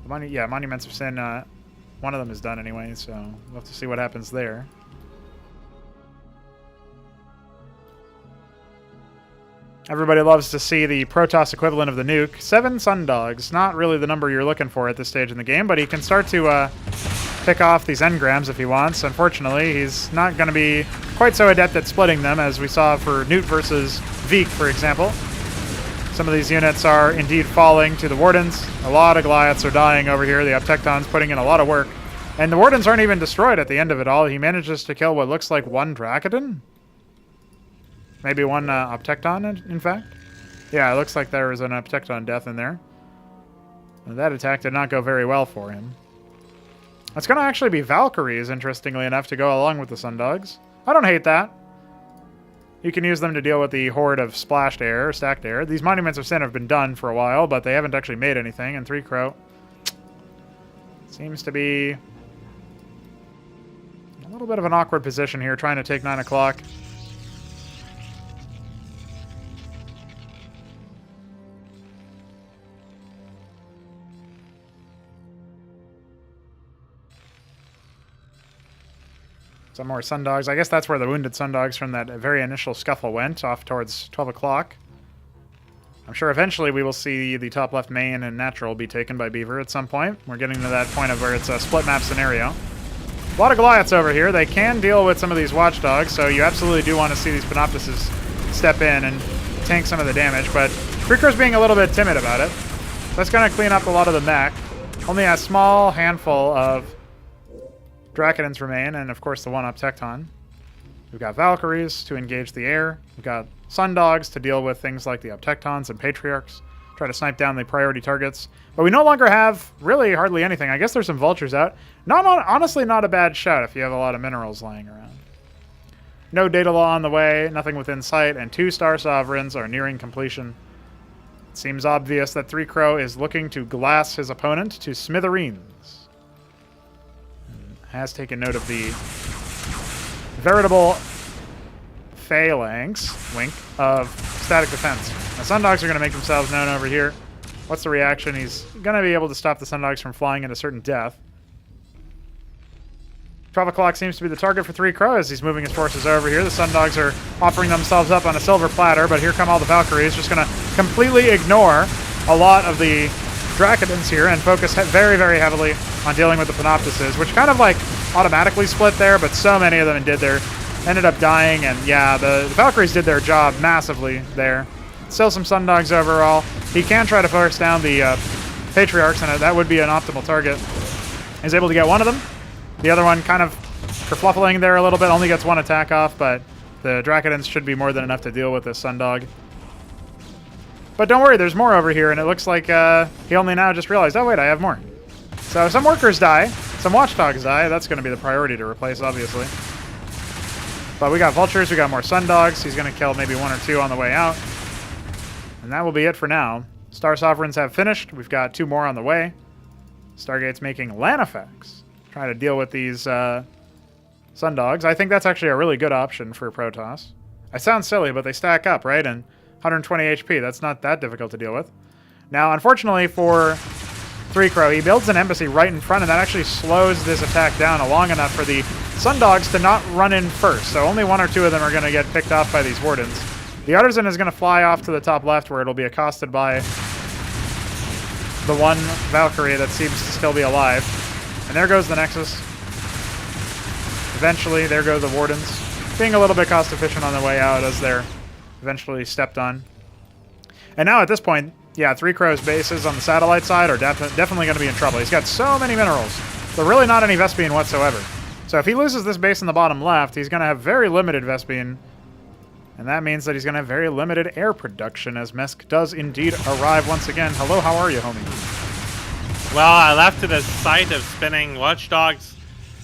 Monuments of Sin, one of them is done anyway, so we'll have to see what happens there. Everybody loves to see the Protoss equivalent of the nuke. 7 Sundogs. Not really the number you're looking for at this stage in the game, but he can start to pick off these engrams if he wants. Unfortunately, he's not going to be quite so adept at splitting them as we saw for Newt versus Veek, for example. Some of these units are indeed falling to the Wardens. A lot of Goliaths are dying over here. The Uptecton's putting in a lot of work. And the Wardens aren't even destroyed at the end of it all. He manages to kill what looks like 1 Dracodon? Maybe 1 Uptecton, in fact? Yeah, it looks like there was an Uptecton death in there. And that attack did not go very well for him. It's going to actually be Valkyries, interestingly enough, to go along with the Sundogs. I don't hate that. You can use them to deal with the horde of splashed air, stacked air. These Monuments of Sin have been done for a while, but they haven't actually made anything. And 3 Crow seems to be a little bit of an awkward position here, trying to take 9 o'clock. Some more Sundogs. I guess that's where the wounded Sundogs from that very initial scuffle went, off towards 12 o'clock. I'm sure eventually we will see the top left main and natural be taken by Beaver at some point. We're getting to that point of where it's a split map scenario. A lot of Goliaths over here. They can deal with some of these Watchdogs, so you absolutely do want to see these Panoptises step in and tank some of the damage, but Freaker's being a little bit timid about it. That's going to clean up a lot of the mech. Only a small handful of Dracodons remain, and of course the 1 Uptecton. We've got Valkyries to engage the air. We've got Sundogs to deal with things like the Uptectons and Patriarchs. Try to snipe down the priority targets. But we no longer have really hardly anything. I guess there's some Vultures out. Honestly, not a bad shout if you have a lot of minerals lying around. No Data Law on the way, nothing within sight, and 2 Star Sovereigns are nearing completion. It seems obvious that 3 Crow is looking to glass his opponent to smithereens. Has taken note of the veritable phalanx, wink, of static defense. Now, Sundogs are going to make themselves known over here. What's the reaction? He's going to be able to stop the Sundogs from flying into certain death. 12 o'clock seems to be the target for 3 Crow as he's moving his forces over here. The Sundogs are offering themselves up on a silver platter, but here come all the Valkyries, just going to completely ignore a lot of the Dracodons here and focus very, very heavily on dealing with the Panoptises, which kind of like automatically split there, but so many of them ended up dying, and yeah, the Valkyries did their job massively there. Still some Sundogs overall. He can try to force down the Patriarchs, and that would be an optimal target. He's able to get one of them. The other one kind of kerfluffling there a little bit, only gets 1 attack off, but the Dracodons should be more than enough to deal with this Sundog. But don't worry, there's more over here, and it looks like he only now just realized, oh wait, I have more. So some workers die, some Watchdogs die. That's going to be the priority to replace, obviously. But we got Vultures, we got more Sundogs. He's going to kill maybe 1 or 2 on the way out. And that will be it for now. Star Sovereigns have finished. We've got 2 more on the way. Stargate's making Lanifax. Trying to deal with these Sundogs. I think that's actually a really good option for Protoss. I sound silly, but they stack up, right? And 120 HP, that's not that difficult to deal with. Now, unfortunately for 3 Crow, he builds an embassy right in front, and that actually slows this attack down long enough for the Sundogs to not run in first, so only 1 or 2 of them are going to get picked off by these Wardens. The Artisan is going to fly off to the top left where it'll be accosted by the one Valkyrie that seems to still be alive. And there goes the Nexus. Eventually, there go the Wardens, being a little bit cost efficient on the way out as they're eventually stepped on. And now at this point, yeah, 3 Crow's bases on the satellite side are definitely going to be in trouble. He's got so many minerals, but really not any Vespene whatsoever. So if he loses this base in the bottom left, he's going to have very limited Vespene. And that means that he's going to have very limited air production as Mesk does indeed arrive once again. Hello, how are you, homie? Well, I left to the site of spinning watchdogs.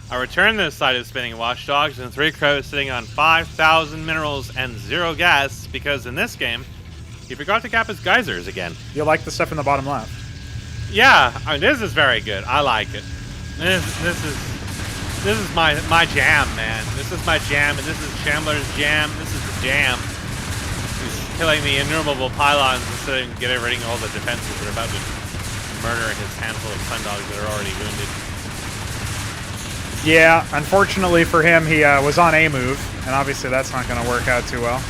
I returned to the site of spinning watchdogs, and 3 Crows sitting on 5,000 minerals and 0 gas, because in this game, he forgot to cap his geysers again. You like the stuff in the bottom left? Yeah, I mean, this is very good. I like it. This is my jam, man. This is my jam, and this is Shambler's jam. This is the jam. He's killing the innumerable pylons instead of getting rid of all the defenses that are about to murder his handful of Sundogs that are already wounded. Yeah, unfortunately for him, he was on a move, and obviously that's not going to work out too well.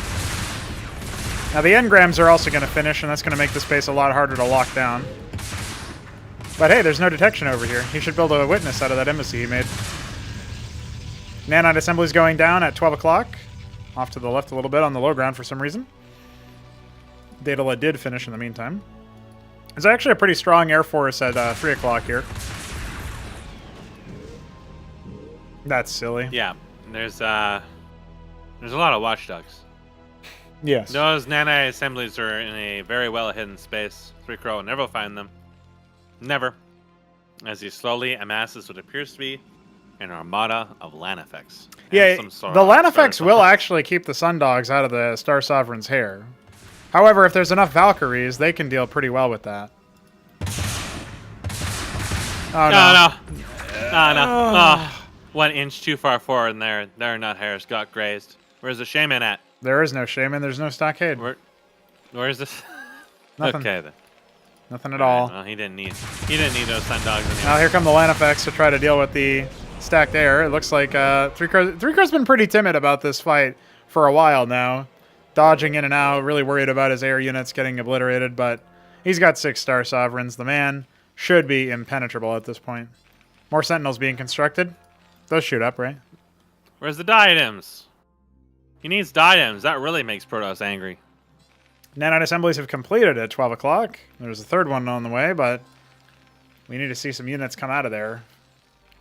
Now the engrams are also going to finish, and that's going to make the space a lot harder to lock down. But hey, there's no detection over here. He should build a witness out of that embassy he made. Nanite assembly's going down at 12 o'clock. Off to the left a little bit on the low ground for some reason. Daedala did finish in the meantime. There's actually a pretty strong air force at 3 o'clock here. That's silly. Yeah, there's a lot of watchdogs. Yes. Those nanite assemblies are in a very well hidden space. 3 Crow will never find them. Never. As he slowly amasses what appears to be an armada of land effects. Yeah, the land effects will actually keep the Sundogs out of the Star Sovereign's hair. However, if there's enough Valkyries, they can deal pretty well with that. Oh, no. Oh, 1 inch too far forward, and their nut hairs got grazed. Where's the shaman at? There is no shaman. There's no stockade. Where is this? Nothing. Okay then. Nothing at all. Well, he didn't need those Sundogs anyway. Now here come the land effects to try to deal with the stacked air. It looks like 3 Crow's been pretty timid about this fight for a while now. Dodging in and out, really worried about his air units getting obliterated, but he's got 6 Star Sovereigns. The man should be impenetrable at this point. More Sentinels being constructed. Those shoot up, right? Where's the diadems? He needs diadems. That really makes Protoss angry. Nanite assemblies have completed at 12 o'clock. There's a third one on the way, but we need to see some units come out of there.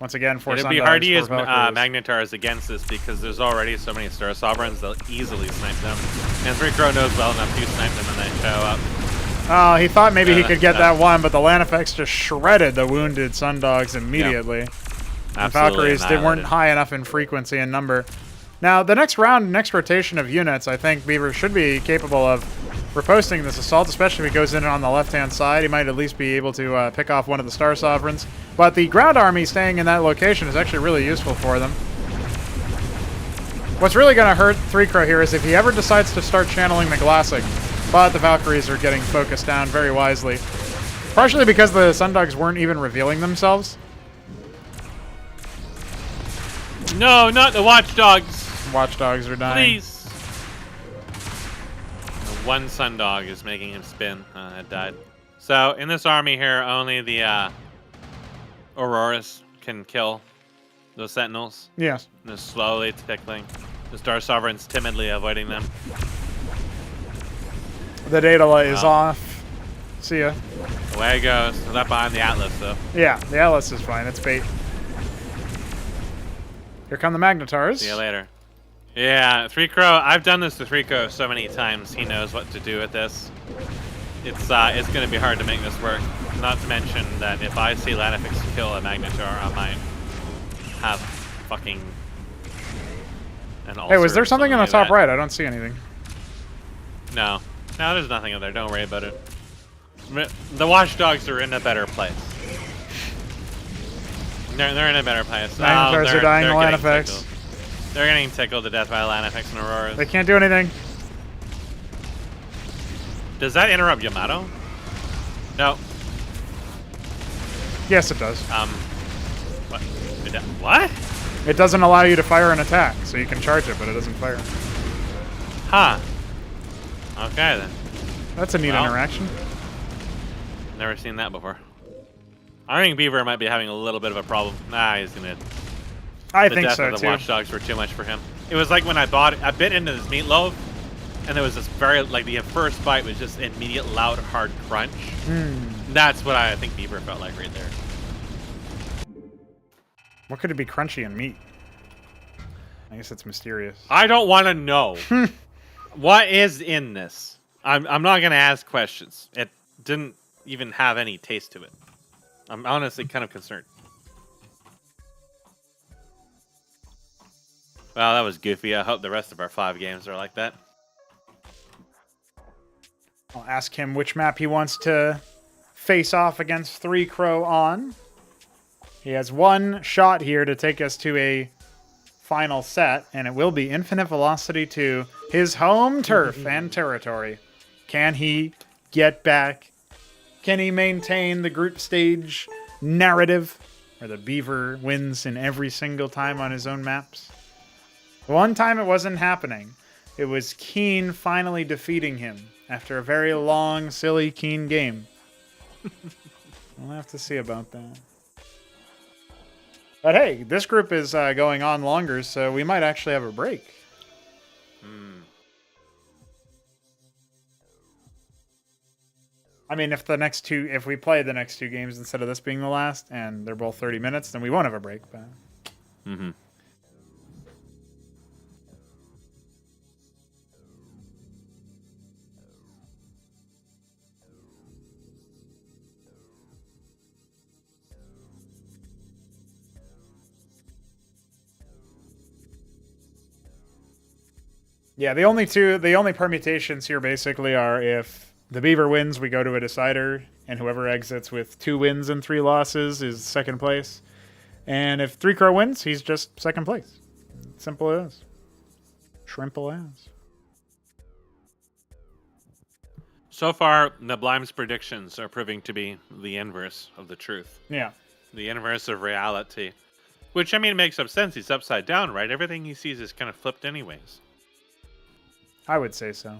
Once again, for it'd be hard to use Magnetars against this because there's already so many Star Sovereigns they'll easily snipe them. And 3 Crow knows well enough to snipe them when they show up. Oh, he thought maybe he could get that one, but the land effects just shredded the wounded Sundogs immediately. The Valkyries weren't high enough in frequency and number. Now, the next rotation of units, I think Beaver should be capable of reposting this assault, especially if he goes in on the left-hand side. He might at least be able to pick off one of the Star Sovereigns. But the ground army staying in that location is actually really useful for them. What's really going to hurt 3 Crow here is if he ever decides to start channeling the Glassing. But the Valkyries are getting focused down very wisely. Partially because the Sundogs weren't even revealing themselves. No, not the Watchdogs. Watchdogs are dying. Please. The 1 Sundog is making him spin. It died. So in this army here, only the Auroras can kill those Sentinels. Yes. And they're slowly tickling. The Star Sovereign's timidly avoiding them. The Daedala is off. See ya. Away it goes. It's not behind the Atlas, though. Yeah, the Atlas is fine. It's bait. Here come the Magnetars. See you later. Yeah, 3 Crow. I've done this to 3 Crow so many times. He knows what to do with this. It's going to be hard to make this work. Not to mention that if I see Lanifix kill a Magnetar, I might have fucking an ulcer. Hey, was there something in the top right? I don't see anything. No, there's nothing in there. Don't worry about it. The Watchdogs are in a better place. They're in a better place. Magnetars are dying to Lanifix. They're getting tickled to death by Lanifix and Auroras. They can't do anything. Does that interrupt Yamato? No. Yes, it does. What? It doesn't allow you to fire an attack, so you can charge it, but it doesn't fire. Huh. Okay, then. That's a neat interaction. Never seen that before. I think Beaver might be having a little bit of a problem. Nah, he's gonna. I the think death so, of the too. Watchdogs were too much for him. It was like when I bit into this meatloaf, and there was this very, like, the first bite was just immediate, loud, hard crunch. That's what I think Beaver felt like right there. What could it be crunchy in meat? I guess it's mysterious. I don't want to know. What is in this? I'm not going to ask questions. It didn't even have any taste to it. I'm honestly kind of concerned. Well, that was goofy. I hope the rest of our 5 games are like that. I'll ask him which map he wants to face off against 3 Crow on. He has one shot here to take us to a final set, and it will be Infinite Velocity to his home turf and territory. Can he get back? Can he maintain the group stage narrative where the Beaver wins in every single time on his own maps? One time it wasn't happening. It was Keen finally defeating him after a very long, silly Keen game. We'll have to see about that. But hey, this group is going on longer, so we might actually have a break. I mean, if we play the next 2 games instead of this being the last, and they're both 30 minutes, then we won't have a break. But yeah, the only permutations here basically are if the Beaver wins, we go to a decider, and whoever exits with 2 wins and 3 losses is second place. And if 3 Crow wins, he's just second place. Simple as. Shrimple as. So far, Neblime's predictions are proving to be the inverse of the truth. Yeah. The inverse of reality. Which, I mean, makes some sense. He's upside down, right? Everything he sees is kind of flipped anyways. I would say so.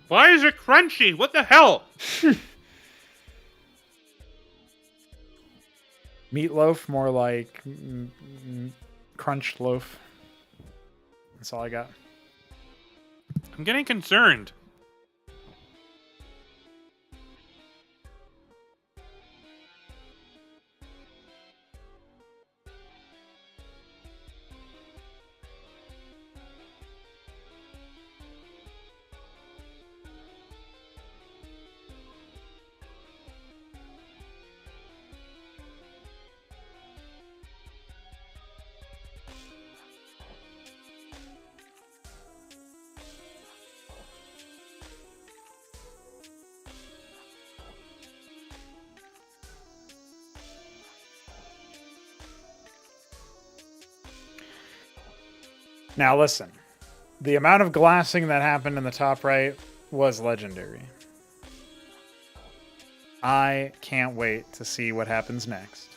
Why is it crunchy? What the hell? Meatloaf, more like crunched loaf. That's all I got. I'm getting concerned. Now listen, the amount of glassing that happened in the top right was legendary. I can't wait to see what happens next.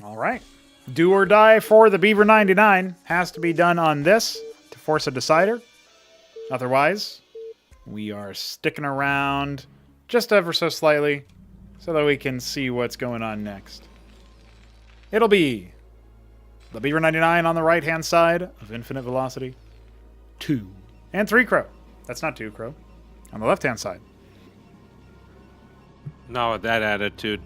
All right. Do or die for the Beaver 99 has to be done on this to force a decider. Otherwise, we are sticking around just ever so slightly so that we can see what's going on next. It'll be the Beaver 99 on the right-hand side of Infinite Velocity, 2, and 3 Crow. That's not 2 Crow. On the left-hand side. Not with that attitude.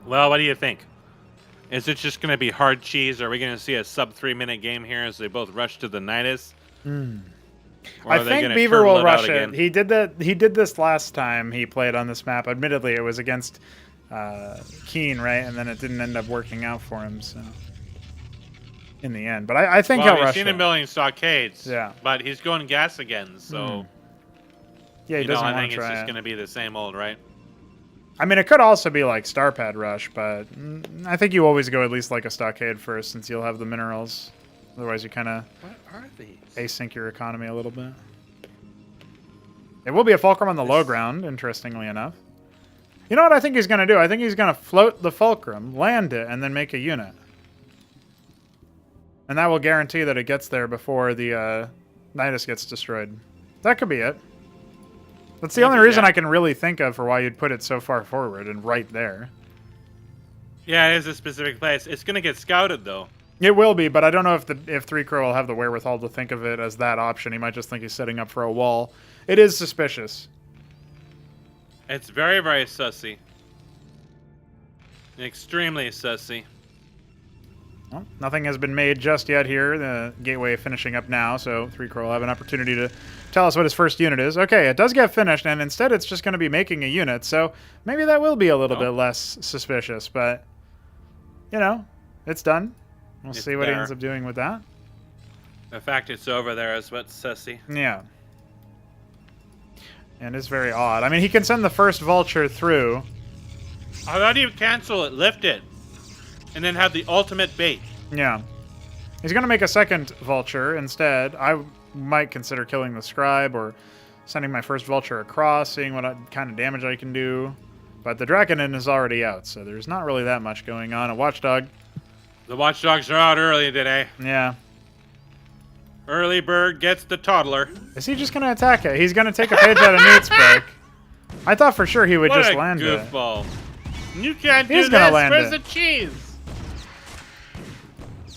Well, what do you think? Is it just going to be hard cheese? Or are we going to see a sub 3-minute game here as they both rush to the Nidus? Or I are they think gonna Beaver turtle will it rush out it. again? He did that. He did this last time he played on this map. Admittedly, it was against Keen, right? And then it didn't end up working out for him. So in the end, but I think well, he'll rush seen him it. building stockades. Yeah. But he's going gas again, so. Yeah, he you know, doesn't I want think to it's try just it. going to be the same old, right? I mean, it could also be like Starpad Rush, but I think you always go at least like a stockade first, since you'll have the minerals. Otherwise, you kind of async your economy a little bit. It will be a fulcrum on the low ground, interestingly enough. You know what I think he's going to do? I think he's going to float the fulcrum, land it, and then make a unit. And that will guarantee that it gets there before the Nidus gets destroyed. That could be it. That's the only reason I can really think of for why you'd put it so far forward and right there. Yeah, it is a specific place. It's going to get scouted, though. It will be, but I don't know if 3 Crow will have the wherewithal to think of it as that option. He might just think he's setting up for a wall. It is suspicious. It's very, very sussy. Extremely sussy. Well, nothing has been made just yet here. The gateway finishing up now, so 3 Crow will have an opportunity to tell us what his first unit is. Okay, it does get finished, and instead it's just going to be making a unit, so maybe that will be a little bit less suspicious, but, you know, it's done. We'll see what he ends up doing with that. The fact it's over there is what's sussy. Yeah. And it's very odd. I mean, he can send the first vulture through. I thought he'd cancel it, lift it, and then have the ultimate bait. Yeah. He's going to make a second vulture instead. I might consider killing the scribe or sending my first vulture across, seeing what kind of damage I can do. But the Draconin is already out, so there's not really that much going on. A Watchdog. The watchdogs are out early today. Yeah. Early bird gets the toddler. Is he just going to attack it? He's going to take a page out of Newt's book. I thought for sure he would just land it. Goofball. You can't do He's gonna this. land Where's it. the cheese?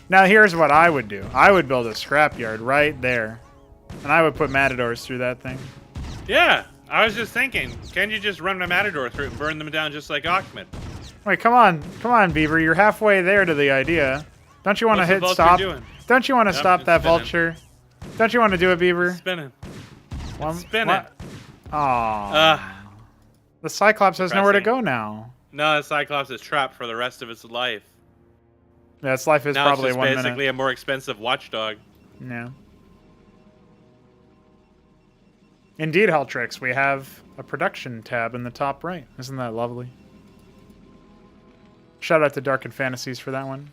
Now here's what I would do. I would build a scrapyard right there. And I would put matadors through that thing. Yeah, I was just thinking, can't you just run the matador through it and burn them down just like Ahmed? Wait, come on, Beaver. You're halfway there to the idea. Don't you want to What's the hit vulture stop? doing? Don't you want to Yep, stop it's that spinning. vulture? Don't you want to do it, Beaver? Spinning. It's spinning. Aww. The Cyclops has nowhere to go now. No, the Cyclops is trapped for the rest of its life. Yeah, its life is now probably it's just 1 basically minute. a more expensive watchdog. Yeah. Indeed, Heltrix, we have a production tab in the top right. Isn't that lovely? Shout out to Dark and Fantasies for that one.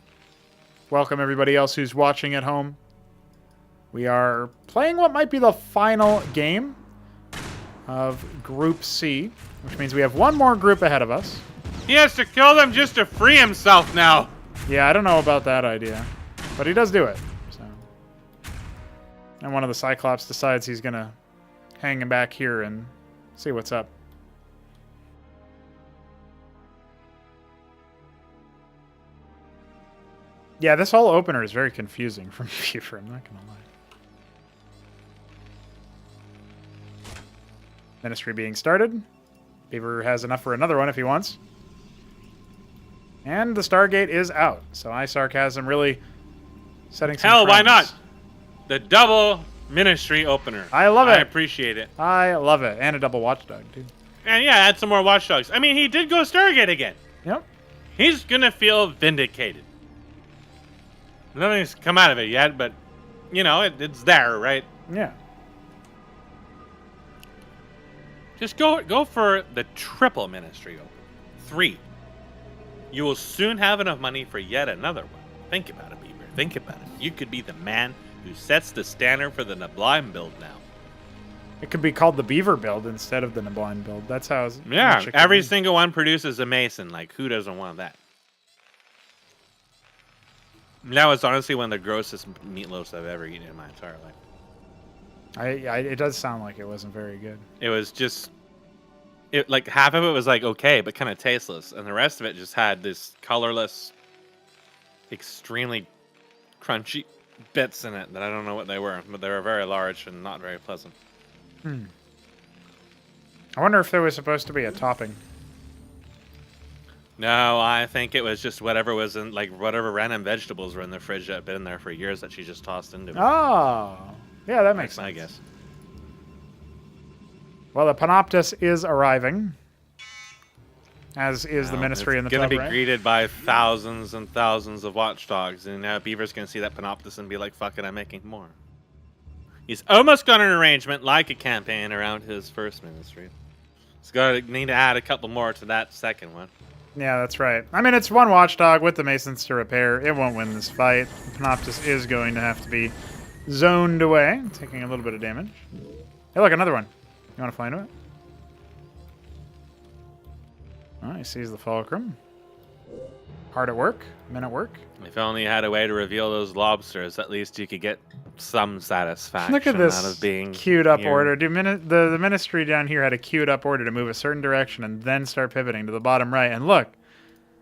Welcome everybody else who's watching at home. We are playing what might be the final game of Group C, which means we have one more group ahead of us. He has to kill them just to free himself now. Yeah, I don't know about that idea, but he does do it. So, and one of the Cyclops decides he's gonna hang him back here and see what's up. Yeah, this whole opener is very confusing for me, I'm not gonna lie. Ministry being started. Beaver has enough for another one if he wants. And the Stargate is out. So iSarCasm really setting some Hell, why trends. not? The double ministry opener. I love it. I appreciate it. I love it. And a double watchdog, too. And yeah, add some more watchdogs. I mean, he did go Stargate again. Yep. He's gonna feel vindicated. Nothing's come out of it yet, but you know, it's there, right? Yeah. Just go for the triple ministry open. 3. You will soon have enough money for yet another one. Think about it, Beaver. Think about it. You could be the man who sets the standard for the Neblime build now. It could be called the Beaver build instead of the Neblime build. That's how. Yeah, much it could every be. single one produces a Mason. Like, who doesn't want that? That was honestly one of the grossest meatloafs I've ever eaten in my entire life. It does sound like it wasn't very good. It was just, like half of it was like okay, but kind of tasteless, and the rest of it just had this colorless, extremely crunchy bits in it that I don't know what they were, but they were very large and not very pleasant. I wonder if there was supposed to be a topping. No, I think it was just whatever was in, like whatever random vegetables were in the fridge that had been in there for years that she just tossed into it. Oh, yeah, that makes That's my sense. guess. Well, the Panoptus is arriving, as is the Ministry in the top It's going to be right. greeted by thousands and thousands of watchdogs, and now Beaver's going to see that Panoptus and be like, fuck it, I'm making more. He's almost got an arrangement, like a campaign, around his first ministry. He's going to need to add a couple more to that second one. Yeah, that's right. I mean, it's one watchdog with the Masons to repair. It won't win this fight. Panoptus is going to have to be zoned away, taking a little bit of damage. Hey, look, another one. You want to fly into it? Oh, he sees the fulcrum. Hard at work. Men at work. If only you had a way to reveal those lobsters, at least you could get some satisfaction Look at out this of being queued up here. order. Dude, the ministry down here had a queued up order to move a certain direction and then start pivoting to the bottom right. And look,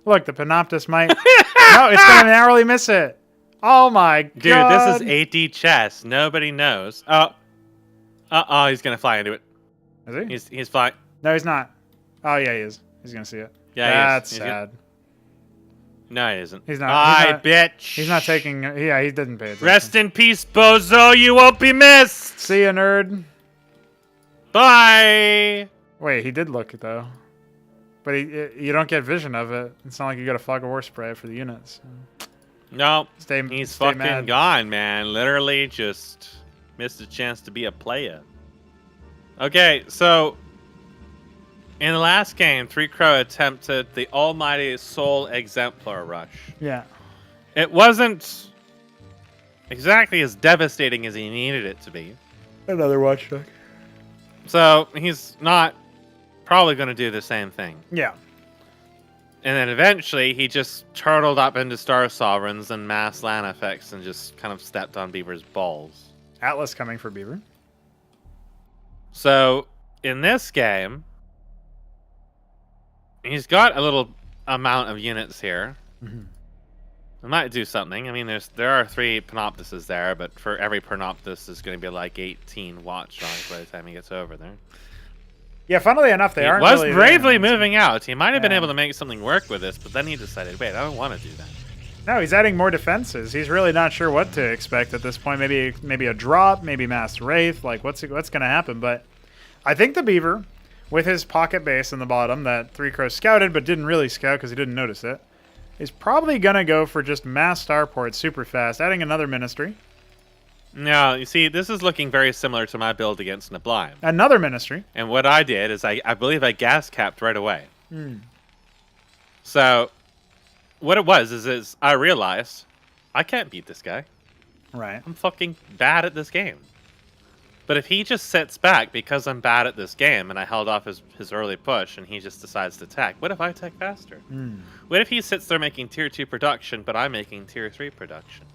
the Panoptus might... no, it's going to narrowly miss it. Oh my god. Dude, this is AD chess. Nobody knows. Oh, he's going to fly into it. Is he? He's flying. No, he's not. Oh yeah, he is. He's going to see it. Yeah, that's he is. sad. No, he isn't. He's not. Bitch. He's not taking... Yeah, he didn't pay attention. Rest in peace, bozo. You won't be missed. See ya, nerd. Bye. Wait, he did look, though. But you don't get vision of it. It's not like you got a fog of war spray for the units. No, stay fucking mad. gone, man. Literally just missed a chance to be a player. Okay, so... in the last game, 3 Crow attempted the almighty Soul Exemplar Rush. Yeah. It wasn't exactly as devastating as he needed it to be. Another watchdog. So he's not probably going to do the same thing. Yeah. And then eventually he just turtled up into Star Sovereigns and mass land effects and just kind of stepped on Beaver's balls. Atlas coming for Beaver. So in this game... he's got a little amount of units here. Mm-hmm. I might do something. I mean, there are 3 Panoptuses there, but for every Panoptus, there's going to be like 18 watchdogs by the time he gets over there. Yeah, funnily enough, they aren't was really bravely there. moving out. He might have been able to make something work with this, but then he decided, wait, I don't want to do that. No, he's adding more defenses. He's really not sure what to expect at this point. Maybe a drop, maybe mass wraith. Like what's going to happen? But I think the Beaver, with his pocket base in the bottom that 3 Crows scouted but didn't really scout because he didn't notice it, is probably going to go for just mass starports super fast, adding another ministry. No, you see, this is looking very similar to my build against Neblime. Another ministry. And what I did is I believe I gas capped right away. Hmm. So what it was is I realized I can't beat this guy. Right. I'm fucking bad at this game. But if he just sits back because I'm bad at this game and I held off his early push and he just decides to attack, what if I attack faster? What if he sits there making tier 2 production, but I'm making tier 3 production?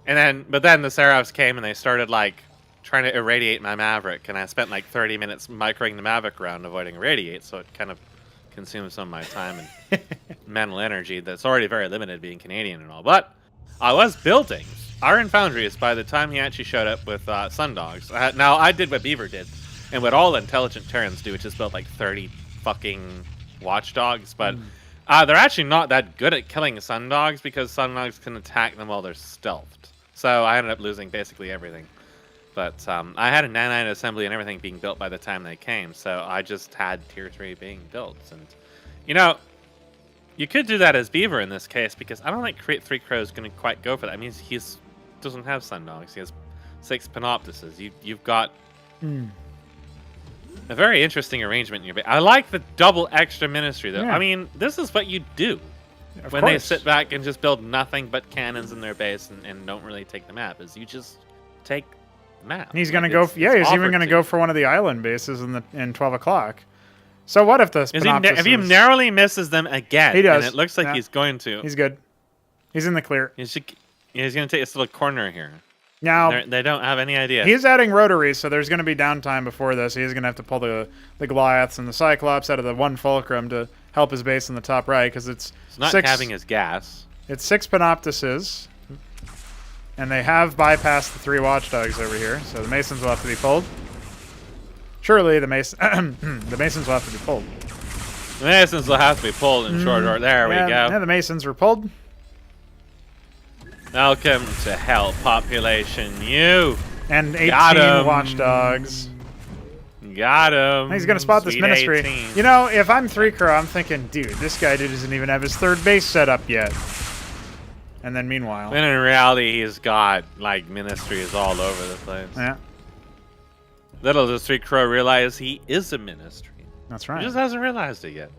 But then the Seraphs came and they started like trying to irradiate my Maverick, and I spent like 30 minutes microing the Maverick around avoiding irradiate, so it kind of consumed some of my time and mental energy that's already very limited being Canadian and all. But I was building Iron Foundries by the time he actually showed up with Sundogs. Now, I did what Beaver did, and what all intelligent Terrans do, which is build like 30 fucking watchdogs, but they're actually not that good at killing Sundogs because Sundogs can attack them while they're stealthed. So I ended up losing basically everything. But I had a nanite assembly and everything being built by the time they came, so I just had tier 3 being built. And, you know, you could do that as Beaver in this case, because I don't think 3 Crows going to quite go for that. I mean, he doesn't have Sundogs. He has 6 Panoptuses. You've got a very interesting arrangement in your base. I like the double extra ministry, though. Yeah. I mean, this is what you do. Of When course. they sit back and just build nothing but cannons in their base and don't really take the map, is you just take the map. He's going to go... Yeah, he's even going to go for one of the island bases in 12 o'clock. So what if this Panoptus if he narrowly misses them again, He does. and it looks like Yeah. he's going to. He's good. He's in the clear. He's going to take this little corner here. Now, They don't have any idea. he's adding rotaries, so there's going to be downtime before this. He's going to have to pull the Goliaths and the Cyclops out of the one Fulcrum to help his base in the top right, because it's not having his gas. It's 6 Panoptuses, and they have bypassed the 3 Watchdogs over here, so the Masons will have to be pulled. Surely the the Masons will have to be pulled. The Masons will have to be pulled in short order. There we go. Yeah, the Masons were pulled. Welcome to hell, population. You and 18 got 'em. Watchdogs. Got him. He's going to spot this Sweet Ministry. 18. You know, if I'm 3-Crow, I'm thinking, dude, this guy doesn't even have his third base set up yet. And then meanwhile... And in reality, he's got, like, Ministries all over the place. Yeah. Little does 3-Crow realize he is a Ministry. That's right. He just hasn't realized it yet.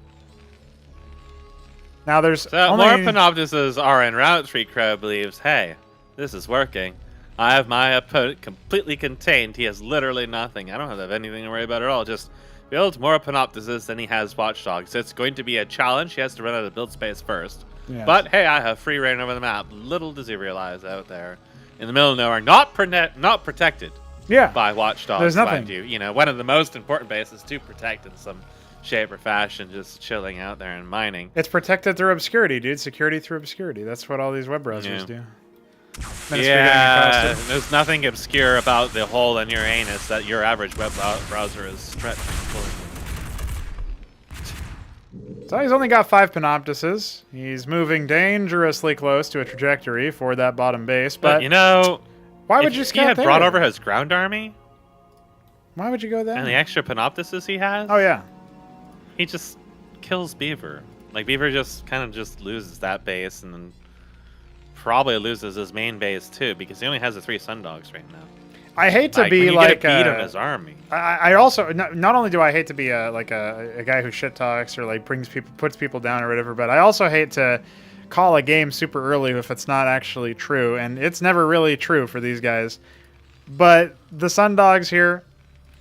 Now there's So more Panoptises are en route. 3-Crow believes, hey, this is working. I have my opponent completely contained. He has literally nothing. I don't have anything to worry about at all. Just build more Panoptises than he has Watchdogs. It's going to be a challenge. He has to run out of build space first. Yes. But hey, I have free reign over the map. Little does he realize out there in the middle of nowhere, not protected by Watchdogs. There's nothing. Mind you. You know, one of the most important bases to protect in some shape or fashion, just chilling out there and mining. It's protected through obscurity, dude. Security through obscurity. That's what all these web browsers do. Yeah, there's nothing obscure about the hole in your anus that your average web browser is stretched fully. So he's only got 5 Panoptises. He's moving dangerously close to a trajectory for that bottom base. But you know, why would you if he scout had there? brought over his ground army? Why would you go there? And the extra Panoptises he has? Oh yeah. He just kills Beaver. Like Beaver just kind of just loses that base and then probably loses his main base too because he only has the 3 Sundogs right now. I hate to be when you like get beat him his army. I also not only do I hate to be a guy who shit talks or like puts people down or whatever, but I also hate to call a game super early if it's not actually true, and it's never really true for these guys. But the Sundogs here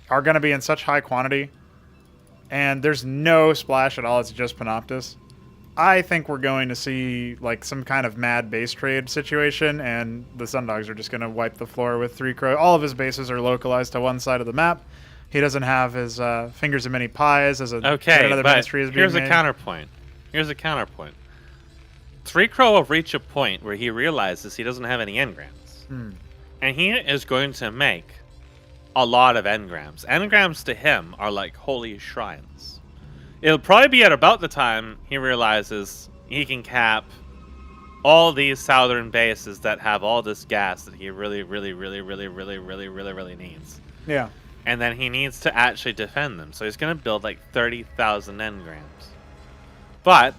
are going to be in such high quantity, and there's no splash at all. It's just Panoptis. I think we're going to see like some kind of mad base trade situation, and the Sundogs are just going to wipe the floor with 3-Crow. All of his bases are localized to one side of the map. He doesn't have his fingers of many pies as another ministry is being here's made. a counterpoint. Here's a counterpoint. 3-Crow will reach a point where he realizes he doesn't have any engrams. And he is going to make a lot of engrams. Engrams to him are like holy shrines. It'll probably be at about the time he realizes he can cap all these southern bases that have all this gas that he really needs. Yeah. And then he needs to actually defend them. So he's going to build like 30,000 engrams. But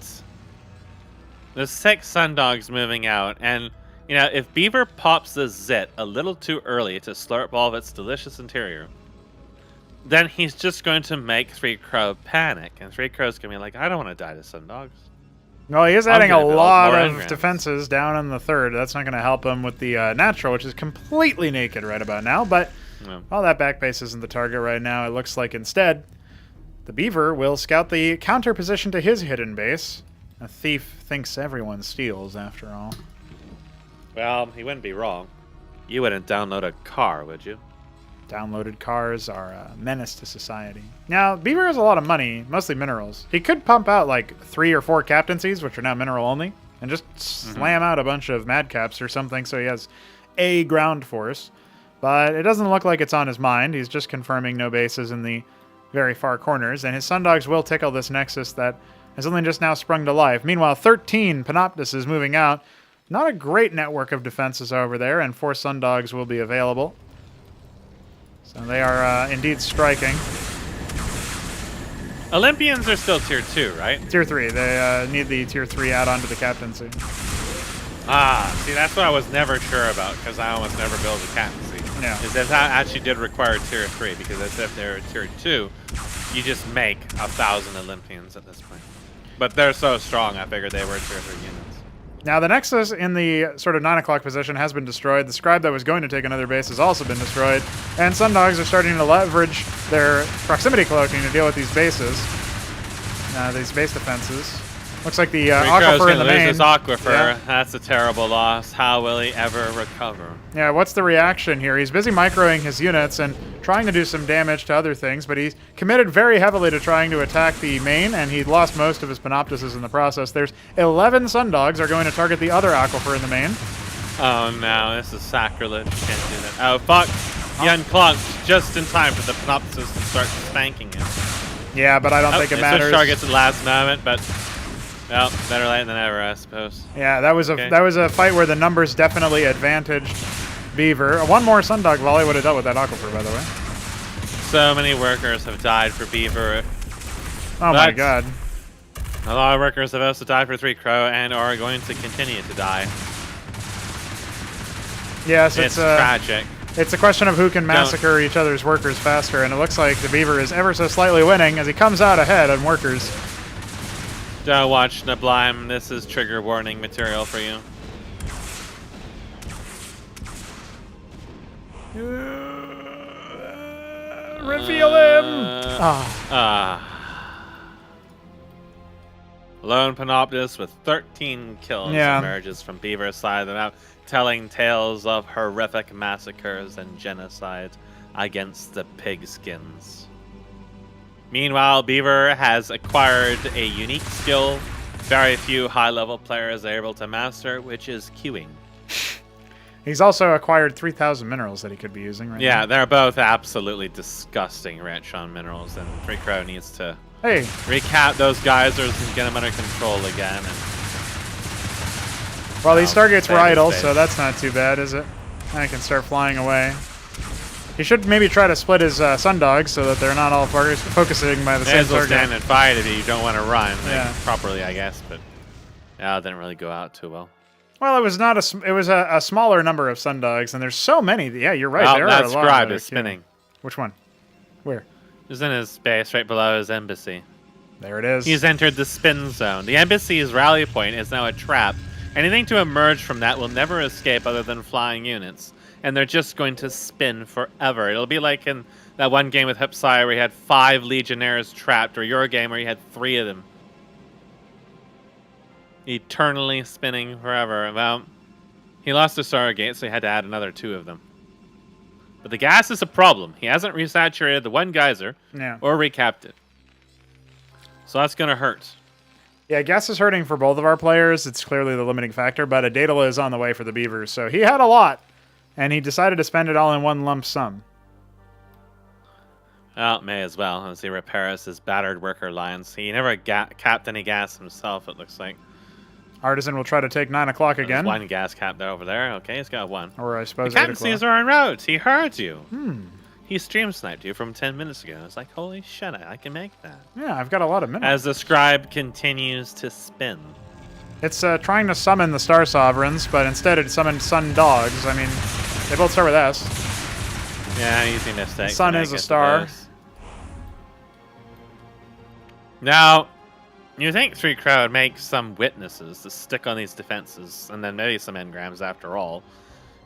there's 6 Sundogs moving out, and you know, if Beaver pops the Zit a little too early to slurp all of its delicious interior, then he's just going to make 3-Crow panic, and 3-Crow's going to be like, I don't want to die to Sundogs. No, he is adding a lot of defenses down in the 3rd. That's not going to help him with the natural, which is completely naked right about now. But while that back base isn't the target right now, it looks like instead the Beaver will scout the counter position to his hidden base. A thief thinks everyone steals, after all. Well, he wouldn't be wrong. You wouldn't download a car, would you? Downloaded cars are a menace to society. Now, Beaver has a lot of money, mostly minerals. He could pump out like 3 or 4 captaincies, which are now mineral only, and just slam out a bunch of madcaps or something so he has a ground force. But it doesn't look like it's on his mind. He's just confirming no bases in the very far corners, and his Sundogs will tickle this nexus that has only just now sprung to life. Meanwhile, 13 Panoptis is moving out. Not a great network of defenses over there, and 4 Sundogs will be available. So they are indeed striking. Olympians are still tier 2, right? Tier 3. They need the tier 3 add-on to the captaincy. Ah, see, that's what I was never sure about, because I almost never build a captaincy. Yeah. Is that actually did require tier 3, because if they're tier 2, you just make 1,000 Olympians at this point. But they're so strong, I figured they were tier 3 units. Now, the Nexus in the sort of 9 o'clock position has been destroyed. The Scribe that was going to take another base has also been destroyed. And Sundogs are starting to leverage their proximity cloaking to deal with these bases. These base defenses. Looks like the aquifer in the main. Lose his aquifer. Yeah. That's a terrible loss. How will he ever recover? Yeah, what's the reaction here? He's busy microing his units and trying to do some damage to other things, but he's committed very heavily to trying to attack the main, and he lost most of his Panoptises in the process. There's 11 Sundogs are going to target the other aquifer in the main. Oh no, this is sacrilege. Can't do that. Oh fuck! He unclonked just in time for the Panoptises to start spanking him. Yeah, but I don't think it matters. Targets at the last moment, but well, better late than ever, I suppose. Yeah, that was a fight where the numbers definitely advantaged Beaver. One more Sundog volley would have dealt with that aquifer, by the way. So many workers have died for Beaver. Oh my god. A lot of workers have also died for 3 Crow and are going to continue to die. Yes, it's tragic. It's a question of who can massacre each other's workers faster, and it looks like the Beaver is ever so slightly winning as he comes out ahead on workers. Don't watch Neblime. This is trigger warning material for you. Reveal him! Lone Panoptis with 13 kills emerges from Beaver's side, and now telling tales of horrific massacres and genocide against the pigskins. Meanwhile, Beaver has acquired a unique skill very few high-level players are able to master, which is queuing. He's also acquired 3,000 minerals that he could be using right now. Yeah, they're both absolutely disgusting rich on minerals, and 3 Crow needs to recap those geysers and get them under control again. And, well, these Stargates were idle, so that's not too bad, is it? I can start flying away. He should maybe try to split his Sundogs so that they're not all focusing by the same target. Stand and fight if you don't want to run properly, I guess, but it didn't really go out too well. Well, it was not it was a smaller number of Sundogs, and there's so many. Yeah, you're right. There are a lot. Scribe is spinning. Which one? Where? He's in his base right below his embassy. There it is. He's entered the spin zone. The embassy's rally point is now a trap. Anything to emerge from that will never escape other than flying units. And they're just going to spin forever. It'll be like in that one game with Hupsaiya where you had 5 Legionnaires trapped, or your game where you had 3 of them. Eternally spinning forever. Well, he lost a Stargate, so he had to add another 2 of them. But the gas is a problem. He hasn't resaturated the one geyser or recapped it. So that's going to hurt. Yeah, gas is hurting for both of our players. It's clearly the limiting factor, but a Daedalus is on the way for the Beavers. So he had a lot, and he decided to spend it all in one lump sum. Well, may as well, as he repairs his battered worker lines. He never capped any gas himself, it looks like. Artisan will try to take 9 o'clock again. There's 1 gas cap there over there. Okay, he's got 1. Or I suppose the Captain Caesar en route. He heard you. Hmm. He stream sniped you from 10 minutes ago. It's like, holy shit, I can make that. Yeah, I've got a lot of minerals. As the scribe continues to spin. It's trying to summon the Star Sovereigns, but instead it summoned Sun Dogs. I mean, they both start with S. Yeah, easy mistake. The sun is a star. Now, you think 3 Crow would make some witnesses to stick on these defenses, and then maybe some engrams after all,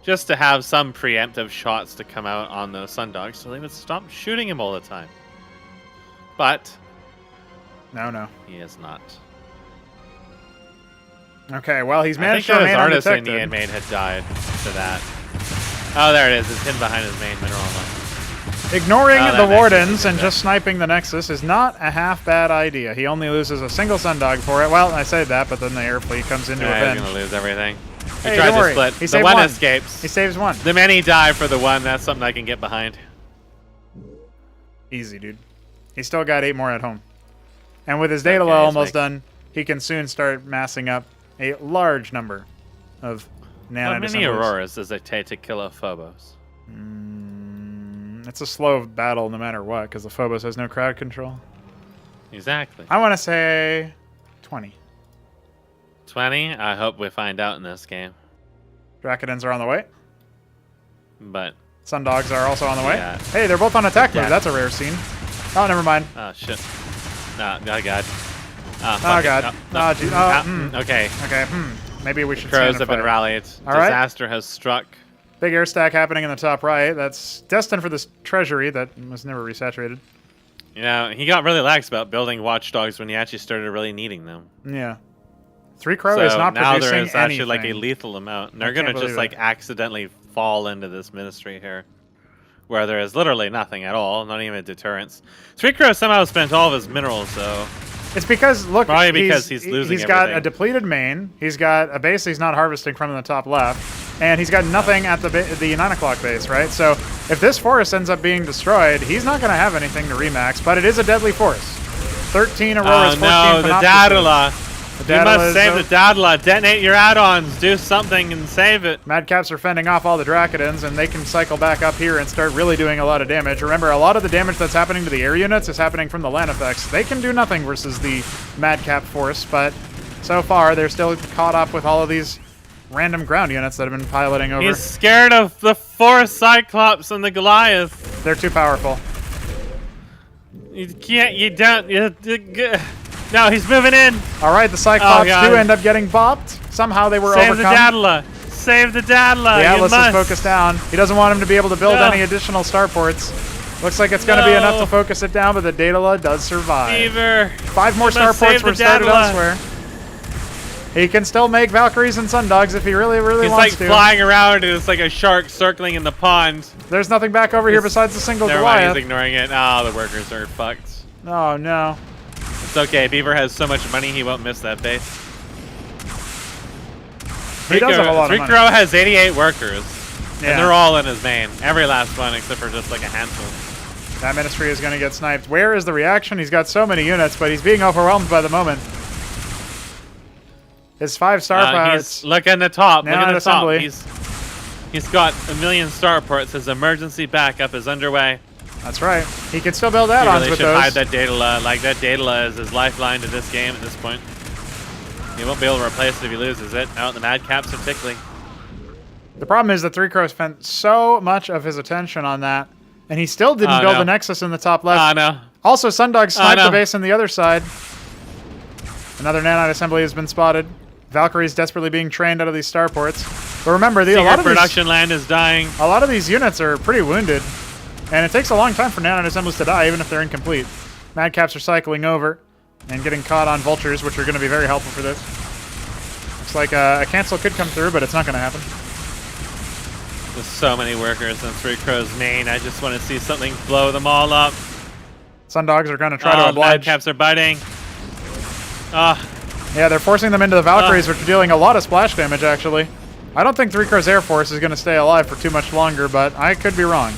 just to have some preemptive shots to come out on the Sundogs so they would stop shooting him all the time. But no, he is not. Okay, well, he's managed to remain remain artisan undetected. the inmate had died to that. Oh, there it is. It's hidden behind his main mineral line. Ignoring the Wardens and just sniping the Nexus is not a half bad idea. He only loses a single Sundog for it. Well, I say that, but then the air fleet comes into avenge. He's going to lose everything. He Hey, tried don't to worry. split. He The saved one one. escapes. He saves 1. The many die for the 1. That's something I can get behind. Easy, dude. He's still got 8 more at home. And with his Daedalus almost done, he can soon start massing up a large number of How many nano-dissemblers. Auroras does it take to kill a Phobos? It's a slow battle no matter what, because the Phobos has no crowd control. Exactly. I want to say 20. 20? I hope we find out in this game. Dracodons are on the way. But Sundogs are also on the way. Yeah. Hey, they're both on attack mode. That's a rare scene. Oh, never mind. Oh, shit. Oh, God. Oh, God. Oh, gee. Okay. Okay, Maybe we should Crows stand have and been fight. rallied. All right. Disaster has struck. Big air stack happening in the top right. That's destined for this treasury that was never resaturated. You know, he got really lax about building watchdogs when he actually started really needing them. Yeah. 3 Crow is not now producing there is actually like a anything. lethal amount. And they're I going to can't just believe like accidentally fall into this ministry here. Where there is literally nothing at all, not even a deterrence. 3 Crow somehow spent all of his minerals though. It's because, look, probably because he's losing He's got everything. a depleted main. He's got a base he's not harvesting from in the top left. And he's got nothing at the 9 o'clock base, right? So if this forest ends up being destroyed, he's not going to have anything to remax, but it is a deadly force. 13 Auroras, 14 no, the Panoptises. Daedalus. You must save the Daedala. Detonate your add-ons. Do something and save it. Madcaps are fending off all the Dracodons, and they can cycle back up here and start really doing a lot of damage. Remember, a lot of the damage that's happening to the air units is happening from the land effects. They can do nothing versus the Madcap force, but so far they're still caught up with all of these random ground units that have been piloting over. He's scared of the 4 Cyclops and the Goliath. They're too powerful. You can't, you don't, no, he's moving in. All right, the Cyclops do end up getting bopped. Somehow they were overcome. Save the Daedala. Save the Daedala. The Atlas is focused down. He doesn't want him to be able to build any additional starports. Looks like it's going to be enough to focus it down, but the Daedala does survive. Beaver. 5 more starports were started elsewhere. He can still make Valkyries and Sundogs if he really wants to. He's like flying around, and it's like a shark circling in the pond. There's nothing back over here besides a single Never Goliath. mind, he's ignoring it. Oh, the workers are fucked. Oh, no. It's okay. Beaver has so much money, he won't miss that base. He does have a lot of money. Crow has 88 workers, Yeah. and they're all in his main. Every last one except for just like a handful. That Ministry is going to get sniped. Where is the reaction? He's got so many units, but he's being overwhelmed by the moment. His 5 star powers. Look at the top. Look Now at at the assembly. top. He's got 1 million starports. His emergency backup is underway. That's right. He can still build add-ons really with should those. hide that Daedala. Like, that Daedala is his lifeline to this game at this point. He won't be able to replace it if he loses it. Out, the Madcaps are tickling. The problem is that 3 Crow spent so much of his attention on that, and he still didn't build the Nexus in the top left. No. Also, Sundog sniped the base on the other side. Another nanite assembly has been spotted. Valkyrie's desperately being trained out of these starports. But remember, a lot of production land is dying. A lot of these units are pretty wounded, and it takes a long time for nanite assemblies to die, even if they're incomplete. Madcaps are cycling over and getting caught on vultures, which are going to be very helpful for this. Looks like a cancel could come through, but it's not going to happen. There's so many workers in 3 Crow's main. I just want to see something blow them all up. Sundogs are going to try to oblige. Madcaps are biting. Yeah, they're forcing them into the Valkyries, which are dealing a lot of splash damage, actually. I don't think 3 Crow's Air Force is going to stay alive for too much longer, but I could be wrong.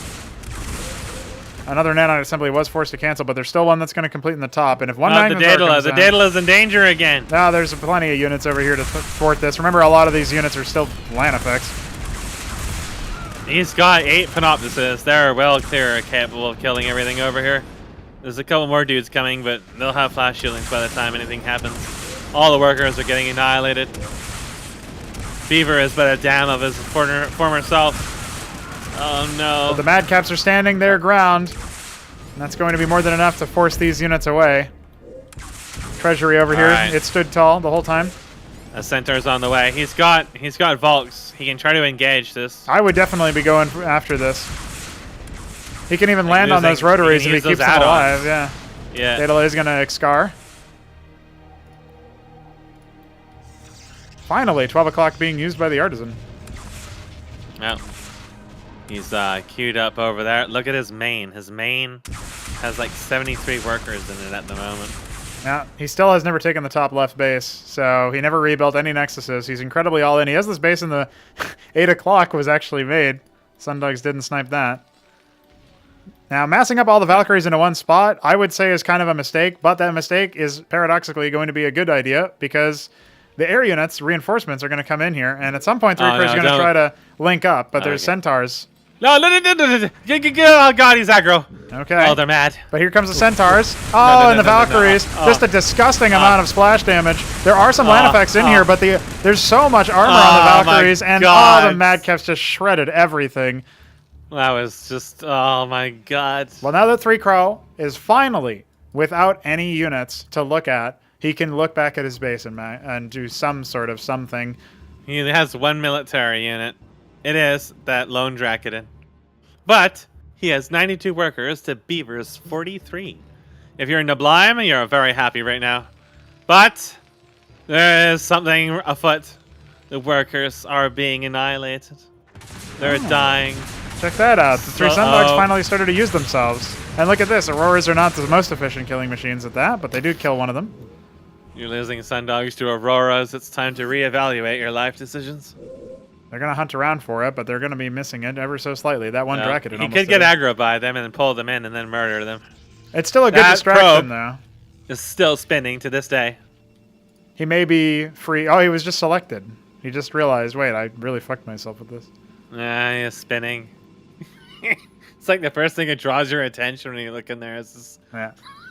Another nanite assembly was forced to cancel, but there's still one that's going to complete in the top. And if one the Daedala's in danger again. No, there's plenty of units over here to thwart this. Remember, a lot of these units are still land effects. He's got 8 Panoptises. They're well clear, capable of killing everything over here. There's a couple more dudes coming, but they'll have flash shieldings by the time anything happens. All the workers are getting annihilated. Beaver is but a dam of his former self. Oh no. But the Madcaps are standing their ground. And that's going to be more than enough to force these units away. Treasury over here. It stood tall the whole time. A Centaur's on the way. He's got Volks. He can try to engage this. I would definitely be going after this. He can even land on those rotaries if he keeps them alive. Yeah. Yeah. Daedala is going to Excar. Finally, 12 o'clock being used by the Artisan. Well, he's queued up over there. Look at his main. His main has like 73 workers in it at the moment. Yeah, he still has never taken the top left base, so he never rebuilt any Nexuses. He's incredibly all in. He has this base in the 8 o'clock was actually made. Sundogs didn't snipe that. Now, massing up all the Valkyries into one spot, I would say is kind of a mistake, but that mistake is paradoxically going to be a good idea because the air units, reinforcements, are going to come in here, and at some point, 3 Crow's going to try to link up, but there's Centaurs. No. Oh, God, he's aggro. Okay. Oh, they're mad. But here comes the Centaurs. Oh, and the Valkyries. Just a disgusting amount of splash damage. There are some land effects in here, but there's so much armor on the Valkyries, and the Madcaps just shredded everything. That was just, oh my God. Well, now that 3 Crow is finally without any units to look at, he can look back at his base and do some sort of something. He has 1 military unit. It is that lone Dracodon. But he has 92 workers to Beaver's 43. If you're in Neblime, you're very happy right now. But there is something afoot. The workers are being annihilated. They're dying. Check that out. The 3 Sundogs finally started to use themselves. And look at this. Auroras are not the most efficient killing machines at that, but they do kill one of them. You're losing Sundogs to Auroras. It's time to reevaluate your life decisions. They're going to hunt around for it, but they're going to be missing it ever so slightly. That one Dracodon He could get aggro by them and then pull them in and then murder them. It's still a good distraction, though. Is still spinning to this day. He may be free. Oh, he was just selected. He just realized, wait, I really fucked myself with this. He's spinning. It's like the first thing that draws your attention when you look in there is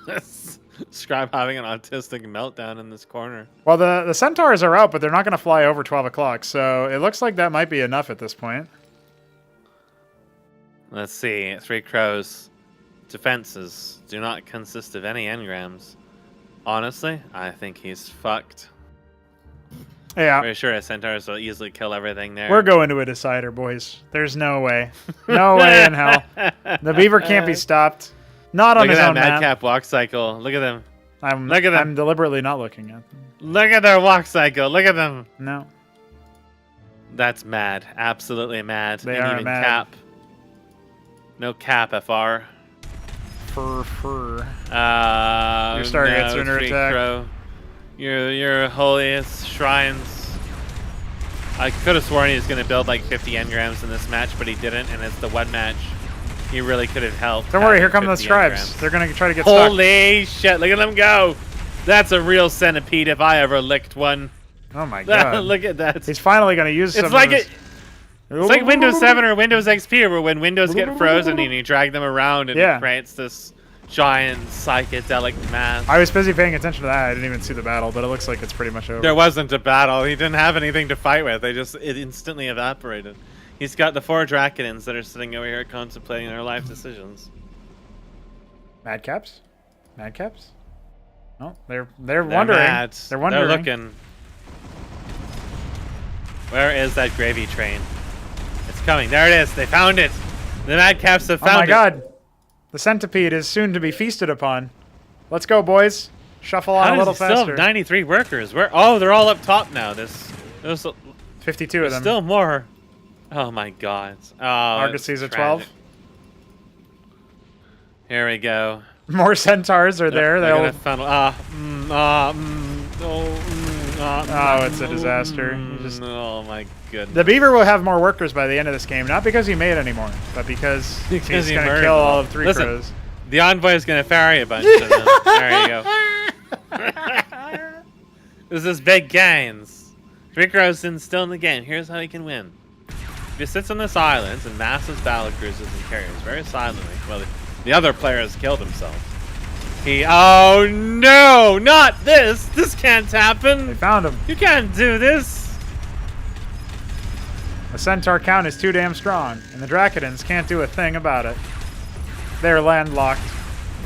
this scribe having an autistic meltdown in this corner. Well, the centaurs are out, but they're not going to fly over 12 o'clock, so it looks like that might be enough at this point. Let's see. 3 crows. Defenses do not consist of any engrams. Honestly, I think he's fucked. Yeah. Pretty sure centaurs will easily kill everything there. We're going to a decider, boys. There's no way. No way in hell. The beaver can't be stopped. Not on his own map. Look at that madcap walk cycle. Look at them. Look at them. I'm deliberately not looking at them. Look at their walk cycle. Look at them. No. That's mad. Absolutely mad. They Ain't are even mad. cap. No cap, FR. Your Your star gets under attack. Crow. Your holiest shrines. I could have sworn he was going to build like 50 engrams in this match, but he didn't, and it's the one match he really could have helped. Don't worry, here come the 50 scribes. engrams. They're going to try to get stuck. Holy shit, look at them go. That's a real centipede if I ever licked one. Oh my god. Look at that. He's finally going to use some It's like of his... It's like Windows 7 or Windows XP, where when windows get frozen and you drag them around and it creates this giant psychedelic mass. I was busy paying attention to that. I didn't even see the battle, but it looks like it's pretty much over. There wasn't a battle. He didn't have anything to fight with. It instantly evaporated. He's got the 4 Drakenins that are sitting over here contemplating their life decisions. Madcaps? Madcaps? No, they're wondering. Mad. They're wondering. They're looking. Where is that gravy train? It's coming. There it is. They found it. The Madcaps have found it. Oh my god. The centipede is soon to be feasted upon. Let's go, boys. Shuffle on a little faster. Still have 93 workers. Where? Oh, they're all up top now. There's 52 of them. Still more. Oh my god. Oh, Argosies at 12. Here we go. More centaurs are there. They're They'll... gonna funnel. Oh, it's a disaster. Oh my goodness. The beaver will have more workers by the end of this game, not because he made any more, but because he's going to kill all of 3 crows. The envoy is going to ferry a bunch of them. There you go. This is big gains. 3 crows still in the game. Here's how he can win. If he sits on this island and masses battle cruisers and carriers very silently, well, the other player has killed himself. Oh no, not this! This can't happen! They found him. You can't do this! The centaur count is too damn strong, and the Drakenins can't do a thing about it. They're landlocked.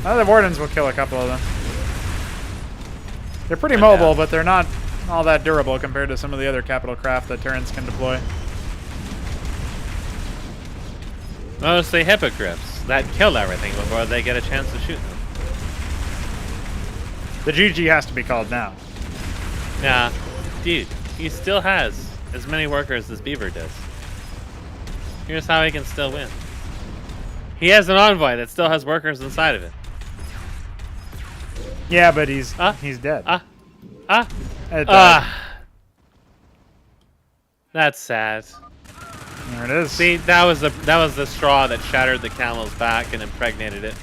The Wardens will kill a couple of them. They're pretty mobile, but they're not all that durable compared to some of the other capital craft that Terrans can deploy. Mostly hippogriffs that kill everything before they get a chance to shoot them. The GG has to be called now. Yeah, dude, he still has as many workers as Beaver does. Here's how he can still win. He has an envoy that still has workers inside of it. Yeah, but he's dead. That's sad. There it is. See, that was the straw that shattered the camel's back and impregnated it.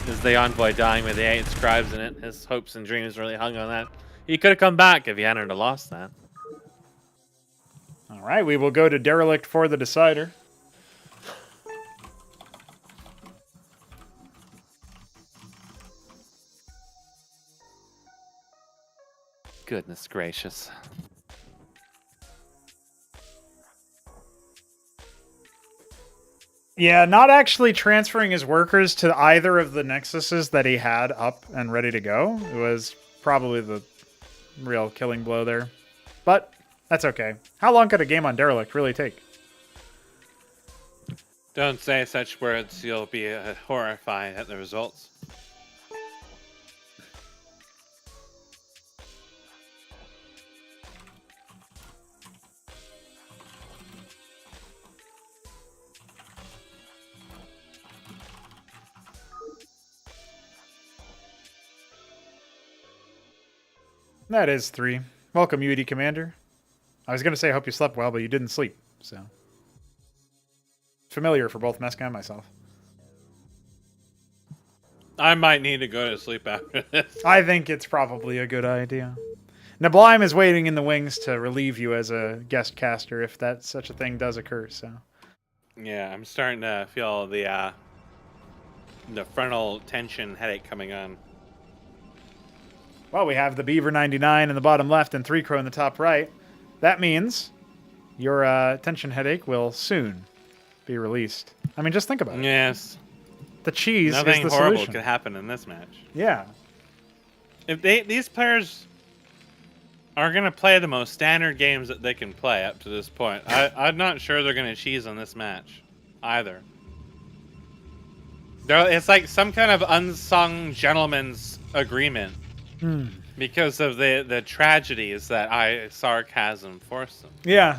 Is the envoy dying with the 8 scribes in it. His hopes and dreams really hung on that. He could have come back if he hadn't have lost that. All right, we will go to Derelict for the decider. Goodness gracious. Yeah, not actually transferring his workers to either of the nexuses that he had up and ready to go. It was probably the real killing blow there. But that's okay. How long could a game on Derelict really take? Don't say such words, you'll be horrified at the results. That is 3. Welcome, UEDCommander. I was going to say I hope you slept well, but you didn't sleep, so. Familiar for both Meska and myself. I might need to go to sleep after this. I think it's probably a good idea. Neblime is waiting in the wings to relieve you as a guest caster if that such a thing does occur. So, yeah, I'm starting to feel the frontal tension headache coming on. Well, we have the Beaver 99 in the bottom left and 3 Crow in the top right. That means your tension headache will soon be released. I mean, just think about it. Yes. The cheese Nothing is the horrible solution. could happen in this match. Yeah. If these players are going to play the most standard games that they can play up to this point, I'm not sure they're going to cheese on this match either. It's like some kind of unsung gentleman's agreement because of the tragedies that iSarCasm forced them. Yeah.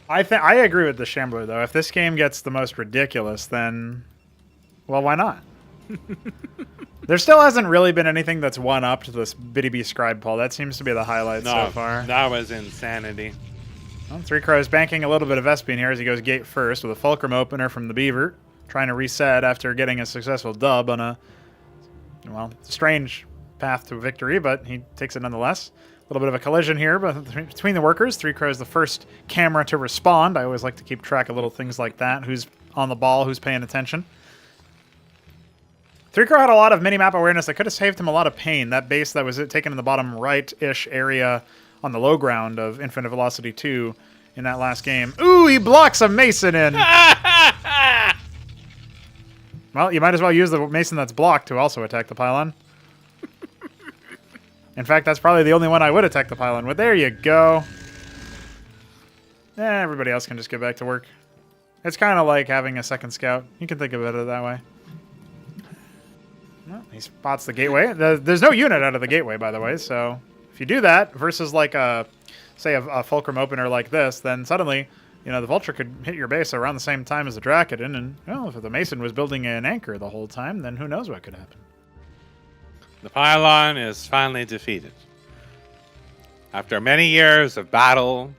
I agree with the Shambler, though. If this game gets the most ridiculous, then, well, why not? There still hasn't really been anything that's one-up to this Btyb Scribe Paul. That seems to be the highlight so far. That was insanity. Well, 3 Crows banking a little bit of Espion here as he goes gate first with a Fulcrum opener from the Beaver, trying to reset after getting a successful dub on a, well, strange path to victory, but he takes it nonetheless. A little bit of a collision here between the workers. 3 Crows the first camera to respond. I always like to keep track of little things like that. Who's on the ball, who's paying attention. 3 Crow had a lot of mini-map awareness that could have saved him a lot of pain. That base that was taken in the bottom right-ish area on the low ground of Infinite Velocity 2 in that last game. Ooh, he blocks a Mason in. Well, you might as well use the Mason that's blocked to also attack the pylon. In fact, that's probably the only one I would attack the pylon with. There you go. Everybody else can just get back to work. It's kind of like having a second scout. You can think of it that way. Well, he spots the gateway. There's no unit out of the gateway, by the way, so if you do that versus like say a Fulcrum opener like this, then suddenly, you know, the Vulture could hit your base around the same time as the Drakodon, and, well, if the Mason was building an anchor the whole time, then who knows what could happen. The pylon is finally defeated. After many years of battle,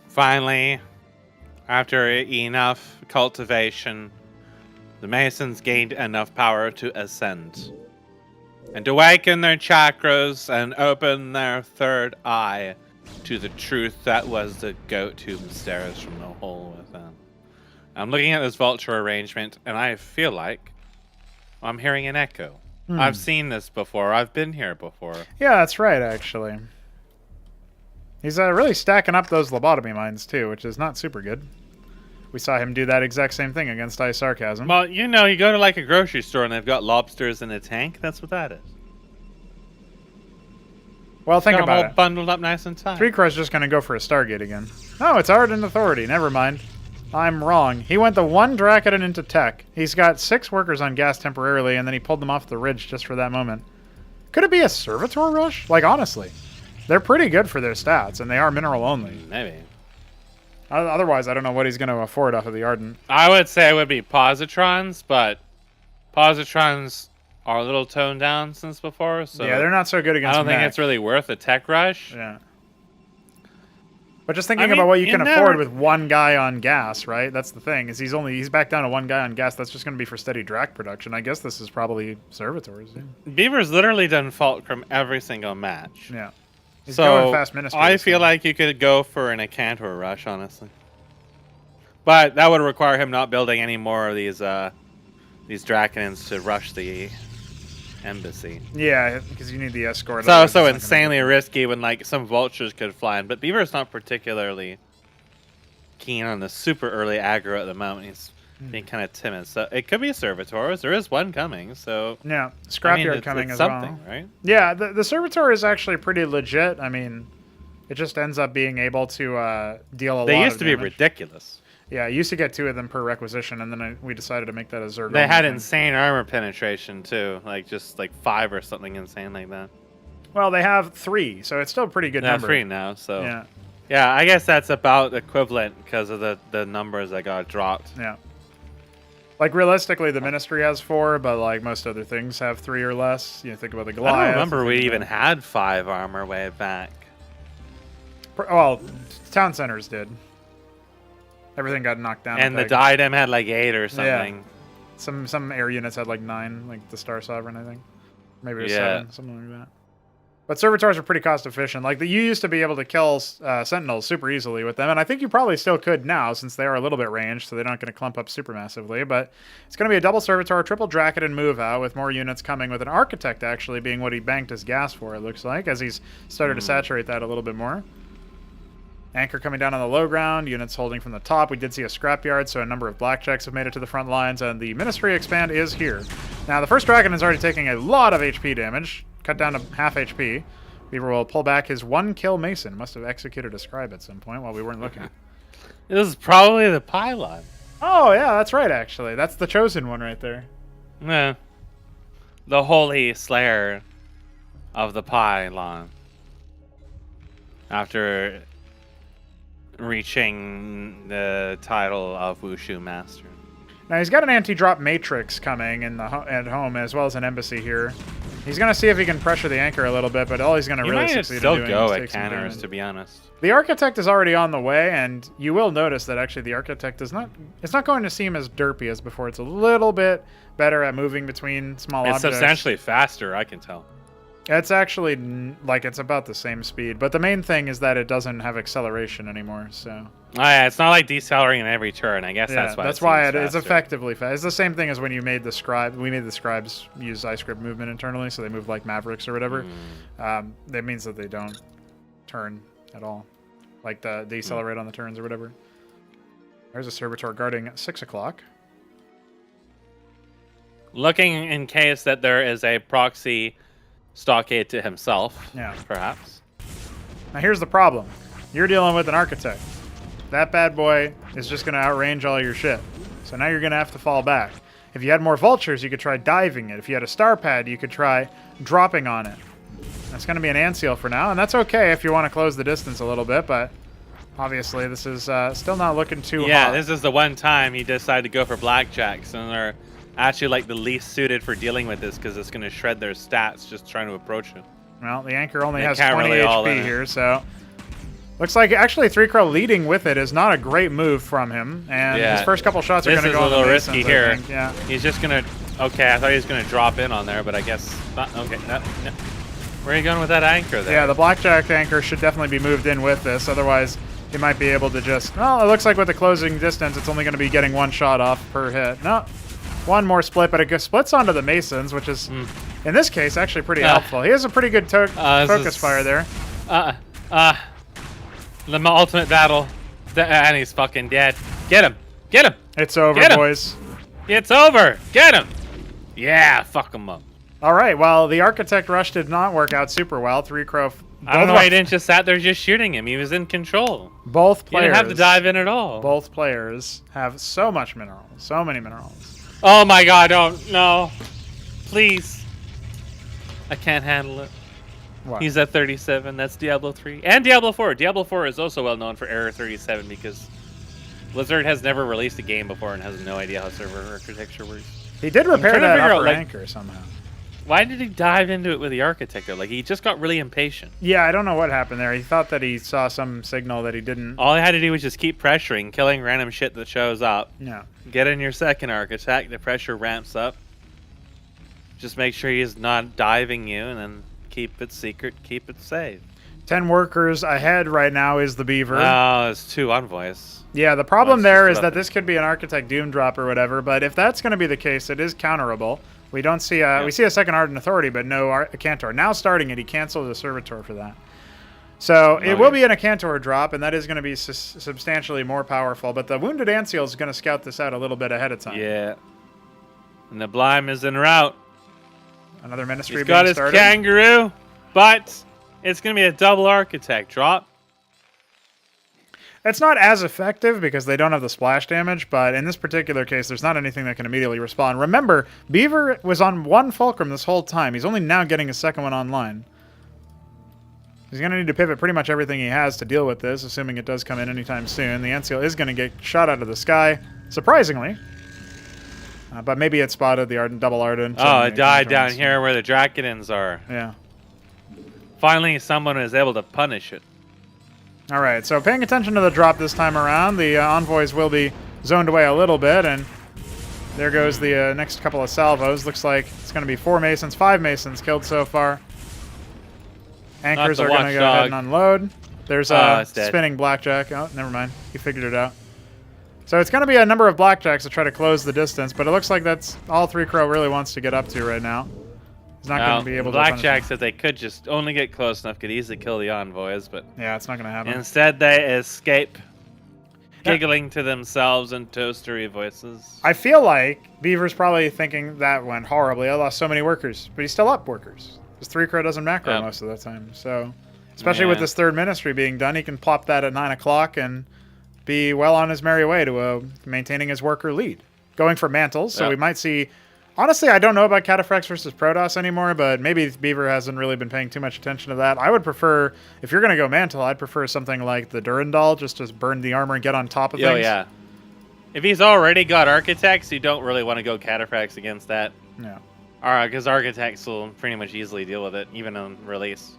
finally, after enough cultivation, the Masons gained enough power to ascend and awaken their chakras and open their third eye to the truth that was the go-to Mysteris from the hole within. I'm looking at this Vulture arrangement, and I feel like I'm hearing an echo. I've seen this before. I've been here before. Yeah, that's right, actually. He's really stacking up those lobotomy mines, too, which is not super good. We saw him do that exact same thing against iSarCasm. Well, you know, you go to like a grocery store and they've got lobsters in a tank. That's what that is. Well, think about it. Bundled up nice and tight. 3 Crow's just going to go for a Stargate again. Oh, it's Ardent Authority. Never mind. I'm wrong. He went the one Drakodon into tech. He's got 6 workers on gas temporarily, and then he pulled them off the ridge just for that moment. Could it be a Servitor rush? Like, honestly. They're pretty good for their stats, and they are mineral only. Maybe. Otherwise, I don't know what he's going to afford off of the Ardent. I would say it would be Positrons, but Positrons are a little toned down since before. So yeah, they're not so good against I don't think mech. it's really worth a tech rush. Yeah. But just thinking about what you can afford with one guy on gas, right? That's the thing. Is he's back down to one guy on gas. That's just going to be for steady Drak production. I guess this is probably Servitors. Yeah. Beaver's literally done Fulcrum every single match. Yeah. He's so going fast ministry. I feel like you could go for an Acantor rush, honestly. But that would require him not building any more of these Drakons to rush the embassy. Yeah, because you need the escort. So insanely risky when like some vultures could fly in. But Beaver's not particularly keen on the super early aggro at the moment. He's being kind of timid. So it could be a Servitors. There is one coming. So yeah, Scrapyard coming it's as something, well. Right? Yeah, the Servitor is actually pretty legit. I mean, it just ends up being able to deal a lot of damage. They used to be ridiculous. Yeah, I used to get 2 of them per requisition, and then we decided to make that a Zerg. They had insane armor penetration too, like just like 5 or something insane like that. Well, they have 3, so it's still a pretty good number. 3 now, so yeah, I guess that's about equivalent because of the numbers that got dropped. Yeah. Like realistically, the Ministry has 4, but like most other things have 3 or less. You know, think about the Goliath. I don't remember we even had 5 armor way back. Well, town centers did. Everything got knocked down. And the Diadem had like 8 or something. Some air units had like 9, like the Star Sovereign, I think. Maybe it was Yeah. 7, something like that. But servitors are pretty cost efficient. Like you used to be able to kill sentinels super easily with them, and I think you probably still could now since they are a little bit ranged, so they're not going to clump up super massively. But it's going to be a double servitor, triple Dracket, and move out with more units coming, with an architect actually being what he banked his gas for. It looks like as he's started to saturate that a little bit more. Anchor coming down on the low ground, units holding from the top. We did see a scrapyard, so a number of blackjacks have made it to the front lines, and the Ministry expand is here. Now, the first dragon is already taking a lot of HP damage, cut down to half HP. Beaver will pull back his 1-kill Mason. Must have executed a scribe at some point while we weren't looking. This is probably the pylon. Oh, yeah, that's right, actually. That's the chosen one right there. Yeah. The holy slayer of the pylon. After reaching the title of Wushu Master. Now he's got an anti-drop matrix coming in at home, as well as an embassy here. He's going to see if he can pressure the anchor a little bit, but all he's going to really succeed in doing is go take at some counters, damage. to be honest. The architect is already on the way, and you will notice that actually the architect is not. It's not going to seem as derpy as before. It's a little bit better at moving between small It's objects. substantially faster, I can tell. It's actually like it's about the same speed, but the main thing is that it doesn't have acceleration anymore. So. Oh yeah, it's not like decelerating every turn. I guess that's why. That's why it it's seems faster. effectively fast. It's the same thing as when you made the scribe. We made the scribes use iScript movement internally, so they move like Mavericks or whatever. That means that they don't turn at all, like the decelerate on the turns or whatever. There's a servitor guarding at 6 o'clock. Looking in case that there is a proxy stockade to himself. Yeah. Perhaps. Now here's the problem: you're dealing with an architect. That bad boy is just going to outrange all your shit. So now you're going to have to fall back. If you had more vultures, you could try diving it. If you had a star pad, you could try dropping on it. That's going to be an ant seal for now, and that's okay if you want to close the distance a little bit, but obviously this is still not looking too hot. This is the one time he decided to go for blackjacks, and they're actually like the least suited for dealing with this because it's going to shred their stats just trying to approach it. Well, the anchor only has can't 20 really all HP in here, so... Looks like actually 3-Crow leading with it is not a great move from him, and his first couple shots are going to go on the This is a little risky here. I think. Yeah. He's just going to... Okay, I thought he was going to drop in on there, but I guess not. Okay, no. Where are you going with that anchor there? Yeah, the blackjack anchor should definitely be moved in with this, otherwise he might be able to just... Well, it looks like with the closing distance, it's only going to be getting 1 shot off per hit. No, 1 more split, but it splits onto the Masons, which is, in this case, actually pretty helpful. He has a pretty good focus fire there. The ultimate battle, and he's fucking dead. Get him! Get him! It's over, Get him. boys. It's over! Get him! Yeah, fuck him up. All right, well, the Architect rush did not work out super well. 3-Crow... I don't know why he didn't just sat there just shooting him. He was in control. Both players... He didn't have to dive in at all. Both players have so much minerals. So many minerals. Oh my god, no. Please. I can't handle it. What? He's at 37. That's Diablo 3. And Diablo 4. Diablo 4 is also well known for error 37 because Blizzard has never released a game before and has no idea how server architecture works. He did repair that upper anchor somehow. Why did he dive into it with the architect though? Like, he just got really impatient. Yeah, I don't know what happened there. He thought that he saw some signal that he didn't... All he had to do was just keep pressuring, killing random shit that shows up. Yeah. Get in your second architect. The pressure ramps up. Just make sure he's not diving you, and then keep it secret, keep it safe. 10 workers ahead right now is the Beaver. Oh, it's 2 envoys. Yeah, the problem there is that this could be an Architect Doom drop or whatever, but if that's going to be the case, it is counterable. We don't see we see a second Ardent Authority, but no Cantor. Now starting it, he canceled the Servitor for that. So it will be in a Cantor drop, and that is going to be substantially more powerful, but the Wounded Antseal is going to scout this out a little bit ahead of time. Yeah. And the Neblime is en route. Another Ministry He's got his started. Kangaroo, but it's going to be a double Architect drop. It's not as effective because they don't have the splash damage, but in this particular case, there's not anything that can immediately respond. Remember, Beaver was on 1 Fulcrum this whole time. He's only now getting his second one online. He's going to need to pivot pretty much everything he has to deal with this, assuming it does come in anytime soon. The Antseal is going to get shot out of the sky, surprisingly. But maybe it spotted the double Ardent. Oh, it died down here where the Drakenins are. Yeah. Finally, someone is able to punish it. All right, so paying attention to the drop this time around, the envoys will be zoned away a little bit, and There goes the next couple of salvos. Looks like it's going to be 4 Masons, 5 Masons killed so far. Anchors are going to go ahead and unload. There's a spinning blackjack. Oh, never mind. He figured it out. So it's going to be a number of blackjacks to try to close the distance, but it looks like that's all 3Crow really wants to get up to right now. He's not going to be able to. Blackjacks, if they could just only get close enough, could easily kill the envoys, but yeah, it's not going to happen. Instead, they escape, giggling to themselves in toastery voices. I feel like Beaver's probably thinking that went horribly. I lost so many workers, but he's still up workers. Because 3Crow doesn't macro most of the time. So, especially with this third ministry being done, he can plop that at 9 o'clock and be well on his merry way to maintaining his worker lead. Going for mantles, so we might see... Honestly, I don't know about Cataphracts versus Protoss anymore, but maybe Beaver hasn't really been paying too much attention to that. I would prefer, if you're going to go mantle, I'd prefer something like the Durandal, just to burn the armor and get on top of things. Oh, yeah. If he's already got Architects, you don't really want to go Cataphracts against that. Yeah. Because Architects will pretty much easily deal with it, even on release.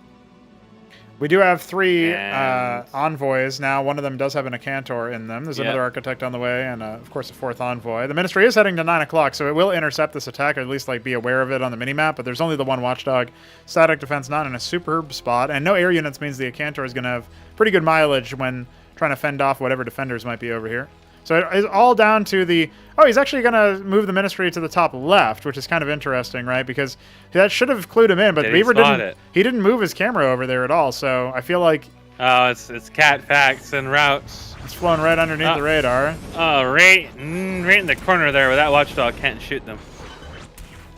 We do have 3 envoys now. One of them does have an Acantor in them. There's another Architect on the way, and of course a 4th envoy. The Ministry is heading to 9 o'clock, so it will intercept this attack, or at least be aware of it on the minimap, but there's only the 1 Watchdog. Static defense not in a superb spot, and no air units means the Acantor is going to have pretty good mileage when trying to fend off whatever defenders might be over here. So it's all down to the... Oh, he's actually going to move the Ministry to the top left, which is kind of interesting, right? Because that should have clued him in, but Beaver didn't... He didn't move his camera over there at all, so I feel like... Oh, it's cat facts and routes. It's flowing right underneath the radar. Oh, right in the corner there where that Watchdog can't shoot them.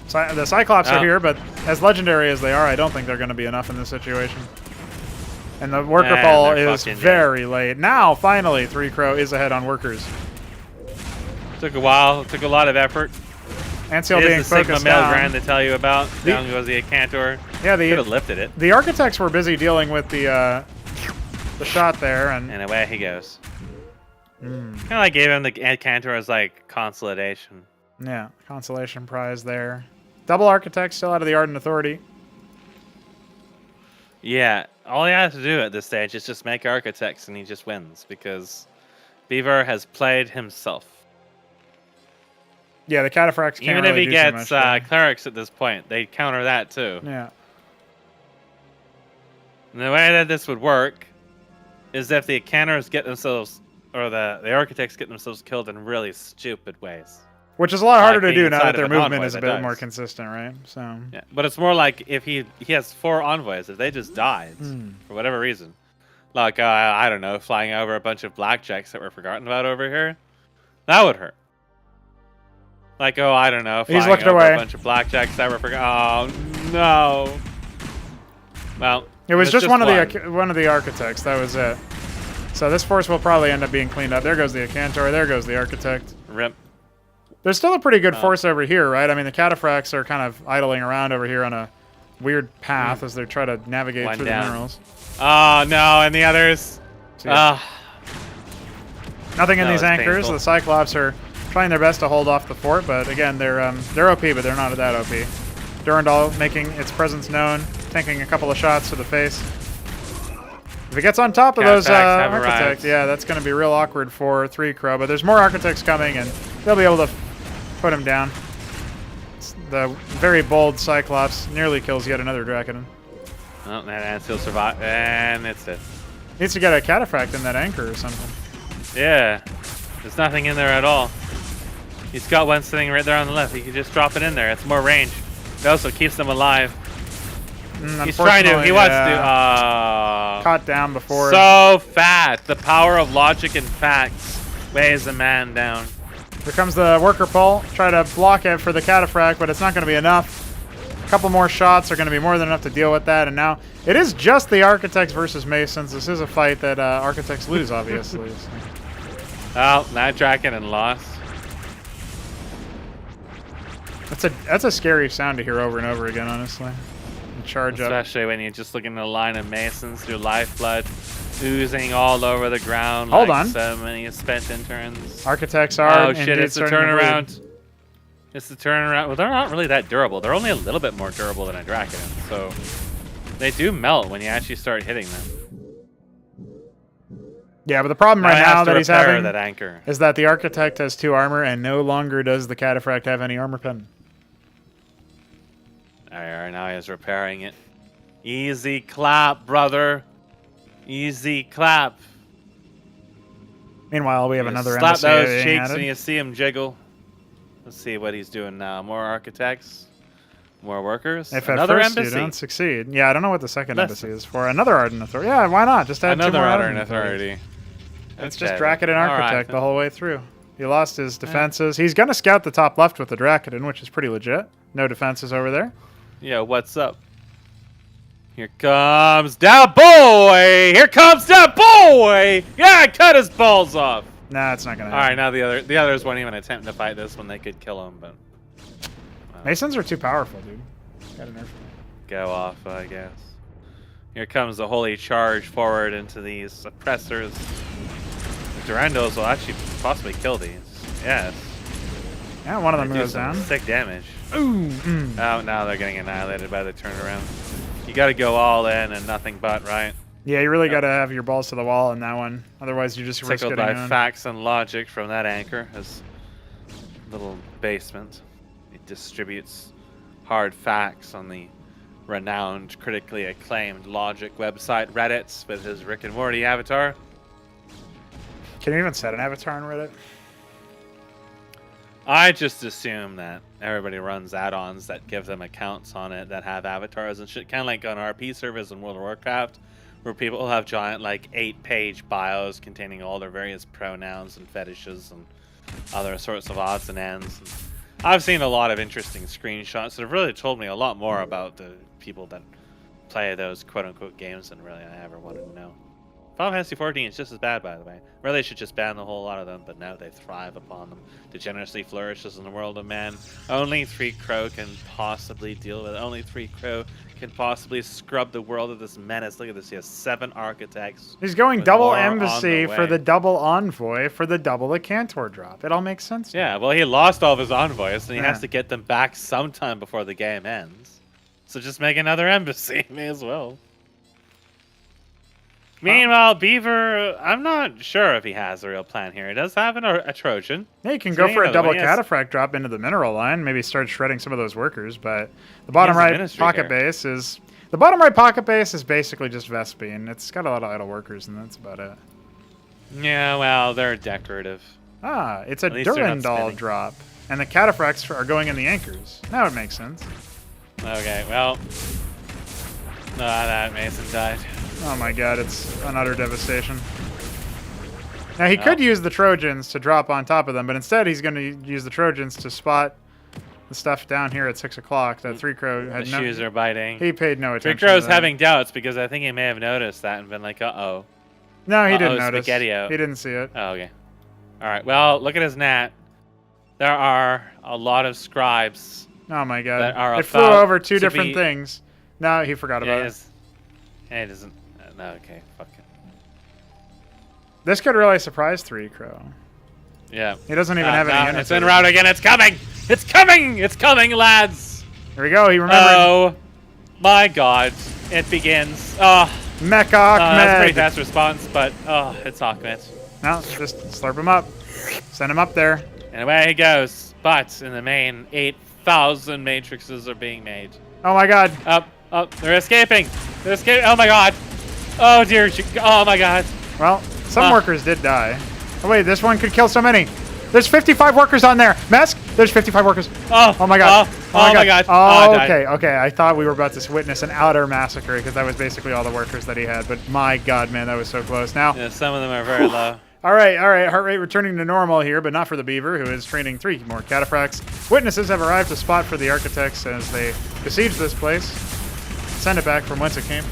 The Cyclops are here, but as legendary as they are, I don't think they're going to be enough in this situation. And the worker fall is very late. Now, finally, 3Crow is ahead on workers. Took a while. Took a lot of effort. Anseal being focused down. down. Grand to tell you about. Down goes the Acantor. Yeah, could have lifted it. The Architects were busy dealing with the shot there, and away he goes. Kind of like gave him the Acantor as like consolidation. Yeah, consolation prize there. Double Architect still out of the Ardent Authority. Yeah, all he has to do at this stage is just make Architects and he just wins because Beaver has played himself. Yeah, the Cataphracts can't Even really if he gets Clerics at this point, they counter that too. Yeah. And the way that this would work is if the Canners get themselves, or the Architects get themselves killed in really stupid ways. Which is a lot harder to do now that their movement is a bit more consistent, right? So yeah, but it's more like if he has 4 envoys, if they just died for whatever reason, like I don't know, flying over a bunch of blackjacks that were forgotten about over here, that would hurt. Like I don't know, flying over a bunch of blackjacks that were forgotten. Oh no! Well, it was just one of the Architects. That was it. So this force will probably end up being cleaned up. There goes the Acantor. There goes the Architect. Rip. There's still a pretty good force over here, right? I mean, the Cataphracts are kind of idling around over here on a weird path as they try to navigate through the minerals. Oh, no, and the others. Nothing in these anchors. Painful. The Cyclops are trying their best to hold off the fort, but again, they're OP, but they're not that OP. Durandal making its presence known, tanking a couple of shots to the face. If it gets on top of those Architects, yeah, that's going to be real awkward for 3Crow, but there's more Architects coming, and they'll be able to put him down. The very bold Cyclops nearly kills yet another Draconin. Oh, that Anseal survived, and it's it. Needs to get a Cataphract in that anchor or something. Yeah, there's nothing in there at all. He's got one sitting right there on the left. He can just drop it in there. It's more range. It also keeps them alive. He's trying to. He wants to. Caught down before. So fat. The power of logic and facts weighs a man down. Here comes the worker pull. Try to block it for the Cataphract, but it's not going to be enough. A couple more shots are going to be more than enough to deal with that. And now it is just the Architects versus Masons. This is a fight that Architects lose, obviously. So. Oh, that Draconin lost. That's a scary sound to hear over and over again, honestly. Charge up. Especially when you're just looking at a line of Masons, your lifeblood oozing all over the ground. Hold on. So many spent interns. Architects are. Oh shit! It's the turnaround. It's the turnaround. Well, they're not really that durable. They're only a little bit more durable than a Draconin, so they do melt when you actually start hitting them. Yeah, but the problem right now that he's having that anchor. is that the Architect has 2 armor, and no longer does the Cataphract have any armor pen. Alright, now he's repairing it. Easy clap, brother. Easy clap. Meanwhile, we have another Slap embassy those being cheeks added. and you see him jiggle. Let's see what he's doing now. More architects. More workers. If Another at first embassy. you don't succeed. Yeah, I don't know what the second Listen. embassy is for. Another Ardent Authority. Yeah, why not? Just add 2 Another more Ardent Ardent Authority. It's Okay, just Drakon and all right, Architect then. the whole way through. He lost his defenses. He's going to scout the top left with the Drakon, which is pretty legit. No defenses over there. Yeah, what's up? Here comes that boy! Here comes that boy! Yeah, cut his balls off! Nah, it's not going to Alright, happen. now the others won't even attempt to fight this when they could kill him, but Masons are too powerful, dude. Gotta nerf them. go off, I guess. Here comes the holy charge forward into these suppressors. The Durandos will actually possibly kill these. Yes. Yeah, one of them They do goes some down. sick damage. Ooh. Oh, now they're getting annihilated by the turnaround. You gotta go all in and nothing but, right? Yeah, you really got to have your balls to the wall in that one. Otherwise, you just risk Tickled getting by owned. facts and logic from that anchor, his little basement. It distributes hard facts on the renowned, critically acclaimed logic website Reddit with his Rick and Morty avatar. Can you even set an avatar on Reddit? I just assume that everybody runs add-ons that give them accounts on it that have avatars and shit, kind of like on RP servers in World of Warcraft, where people have giant, like, 8-page bios containing all their various pronouns and fetishes and other sorts of odds and ends. And I've seen a lot of interesting screenshots that have really told me a lot more about the people that play those quote-unquote games than really I ever wanted to know. Final Fantasy 14 is just as bad, by the way. Really should just ban the whole lot of them, but now they thrive upon them. Degeneracy flourishes in the world of man. Only 3 Crow can possibly deal with it. Only 3 Crow can possibly scrub the world of this menace. Look at this. He has 7 architects. He's going with double more on embassy the for way. the double envoy for the double Acantor drop. It all makes sense. Yeah, well, he lost all of his envoys, and he Yeah. has to get them back sometime before the game ends. So just make another embassy. May as well. Meanwhile, Beaver, I'm not sure if he has a real plan here. He does have a Trojan. Yeah, you can He's go getting for a another double one. He has- Cataphract drop into the mineral line. Maybe start shredding some of those workers. But the bottom has a right ministry pocket here. base is basically just Vespine. It's got a lot of idle workers, and that's about it. Yeah, well, they're decorative. Ah, it's a At least they're not Durandal spinning. drop, and the Cataphracts are going in the anchors. Now it makes sense. Okay, well. That Mason died. Oh my god, it's an utter devastation. Now he Well. could use the Trojans to drop on top of them, but instead he's going to use the Trojans to spot the stuff down here at 6 o'clock. That 3 Crow The had shoes no. are biting. He paid no 3 attention. Crow's to that. having doubts because I think he may have noticed that and been like, uh-oh. No, he didn't Uh-oh, notice. Spaghetti-o. He didn't see it. Oh, okay. All right, well, look at his nat. There are a lot of scribes. Oh my That are god! It flew about over 2 to different be- things. No, he forgot about Yeah, it. it doesn't. No, okay, fuck it. This could really surprise 3 Crow. Yeah. He doesn't even have any no, units. it's en route again. It's coming. It's coming. It's coming, lads. There we go. He remembered. Oh, my God. It begins. Oh, Mech that's a pretty Ahmed. fast response, but oh, it's Ahmed. No, just slurp him up. Send him up there. And away he goes. But in the main, 8,000 matrices are being made. Oh my god. Up. They're escaping. They're escaping. Oh my God. Oh dear. Oh my God. Well, some workers did die. Oh wait, this one could kill so many. There's 55 workers on there. Mask, there's 55 workers. Oh my god. Oh my god. Oh, I died. okay. I thought we were about to witness an outer massacre because that was basically all the workers that he had. But my god, man, that was so close. Now, Yeah, some of them are very low. all right. Heart rate returning to normal here, but not for the Beaver, who is training 3 more Cataphracts. Witnesses have arrived to spot for the Architects as they besiege this place. Send it back from whence it came.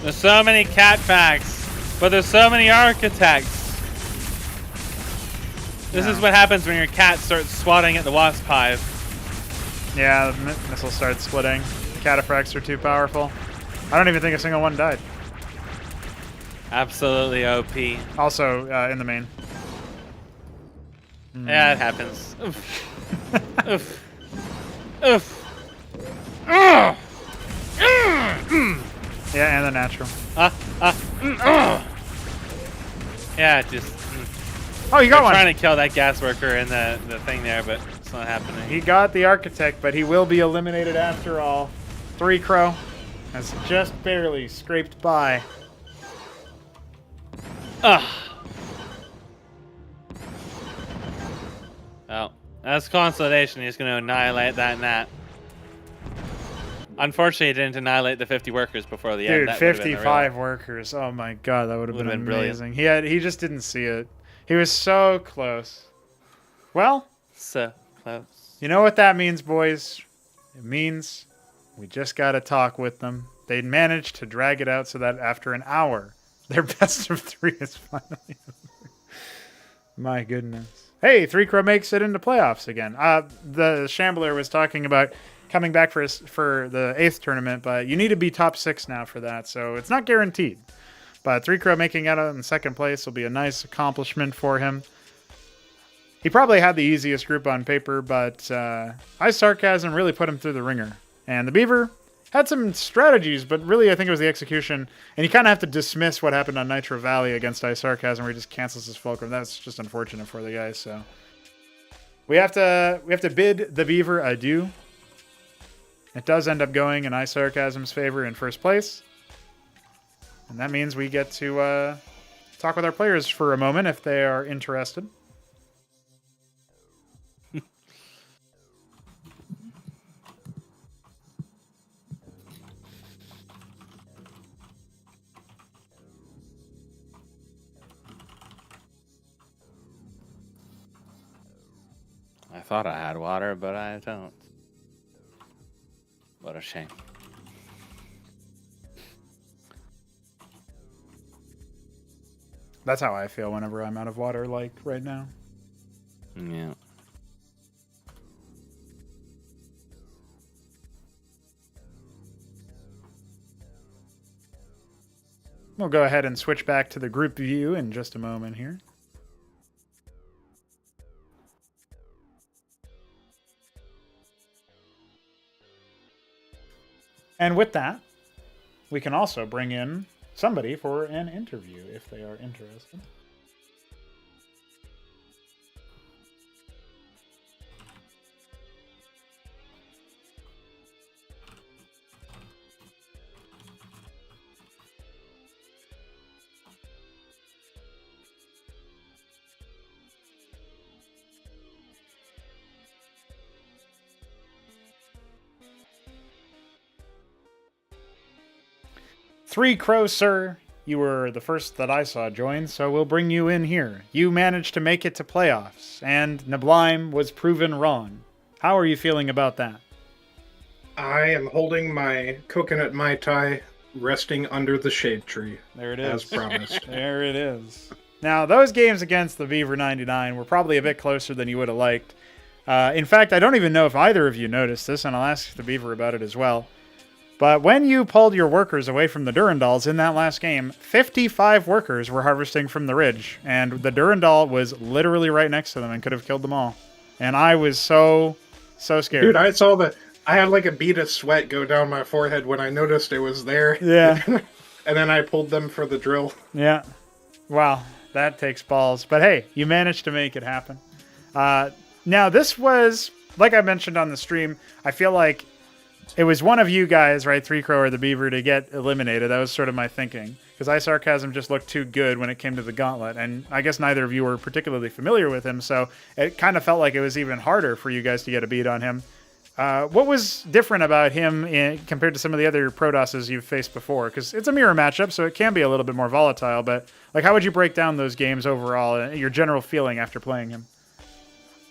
There's so many cat facts, but there's so many architects. This is what happens when your cat starts swatting at the wasp hive. Yeah, the missile starts splitting. The Cataphracts are too powerful. I don't even think a single one died. Absolutely OP. Also, in the main. Yeah, it happens. Oof. Oof. Oof. Ugh. Yeah, and the natural. Yeah, just. Oh, you got They're one. Trying to kill that gas worker in the thing there, but it's not happening. He got the architect, but he will be eliminated after all. 3 Crow has just barely scraped by. Ugh. Well, that's consolidation. He's going to annihilate that gnat. Unfortunately, he didn't annihilate the 50 workers before the end. Dude, 55 workers. Oh my god, that would have been amazing. He just didn't see it. He was so close. Well, so close. You know what that means, boys? It means we just got to talk with them. They managed to drag it out so that after an hour, their best of 3 is finally over. My goodness. Hey, 3 Crow makes it into playoffs again. The Shambler was talking about coming back for the 8th tournament, but you need to be top 6 now for that, so it's not guaranteed. But 3 Crow making it out in 2nd place will be a nice accomplishment for him. He probably had the easiest group on paper, but iSarCasm really put him through the ringer. And the Beaver had some strategies, but really I think it was the execution. And you kind of have to dismiss what happened on Nitro Valley against iSarCasm, where he just cancels his fulcrum. That's just unfortunate for the guys. So we have to bid the Beaver adieu. It does end up going in iSarCasm's favor in 1st place. And that means we get to talk with our players for a moment if they are interested. I thought I had water, but I don't. What a shame. That's how I feel whenever I'm out of water, like right now. Yeah. We'll go ahead and switch back to the group view in just a moment here. And with that, we can also bring in somebody for an interview if they are interested. Three Crow, sir. You were the first that I saw join, so we'll bring you in here. You managed to make it to playoffs, and Neblime was proven wrong. How are you feeling about that? I am holding my coconut Mai Tai resting under the shade tree. There it is. As promised. There it is. Now, those games against the Beaver 99 were probably a bit closer than you would have liked. In fact, I don't even know if either of you noticed this, and I'll ask the Beaver about it as well. But when you pulled your workers away from the Durandals in that last game, 55 workers were harvesting from the ridge, and the Durandal was literally right next to them and could have killed them all. And I was so scared. Dude, I saw that. I had like a bead of sweat go down my forehead when I noticed it was there. Yeah. And then I pulled them for the drill. Yeah. Wow, that takes balls. But hey, you managed to make it happen. Now, this was, like I mentioned on the stream, I feel like it was one of you guys, right, Three Crow or the Beaver, to get eliminated. That was sort of my thinking. Because iSarCasm just looked too good when it came to the gauntlet. And I guess neither of you were particularly familiar with him, so it kind of felt like it was even harder for you guys to get a beat on him. What was different about him compared to some of the other Protosses you've faced before? Because it's a mirror matchup, so it can be a little bit more volatile. But like, how would you break down those games overall, and your general feeling after playing him?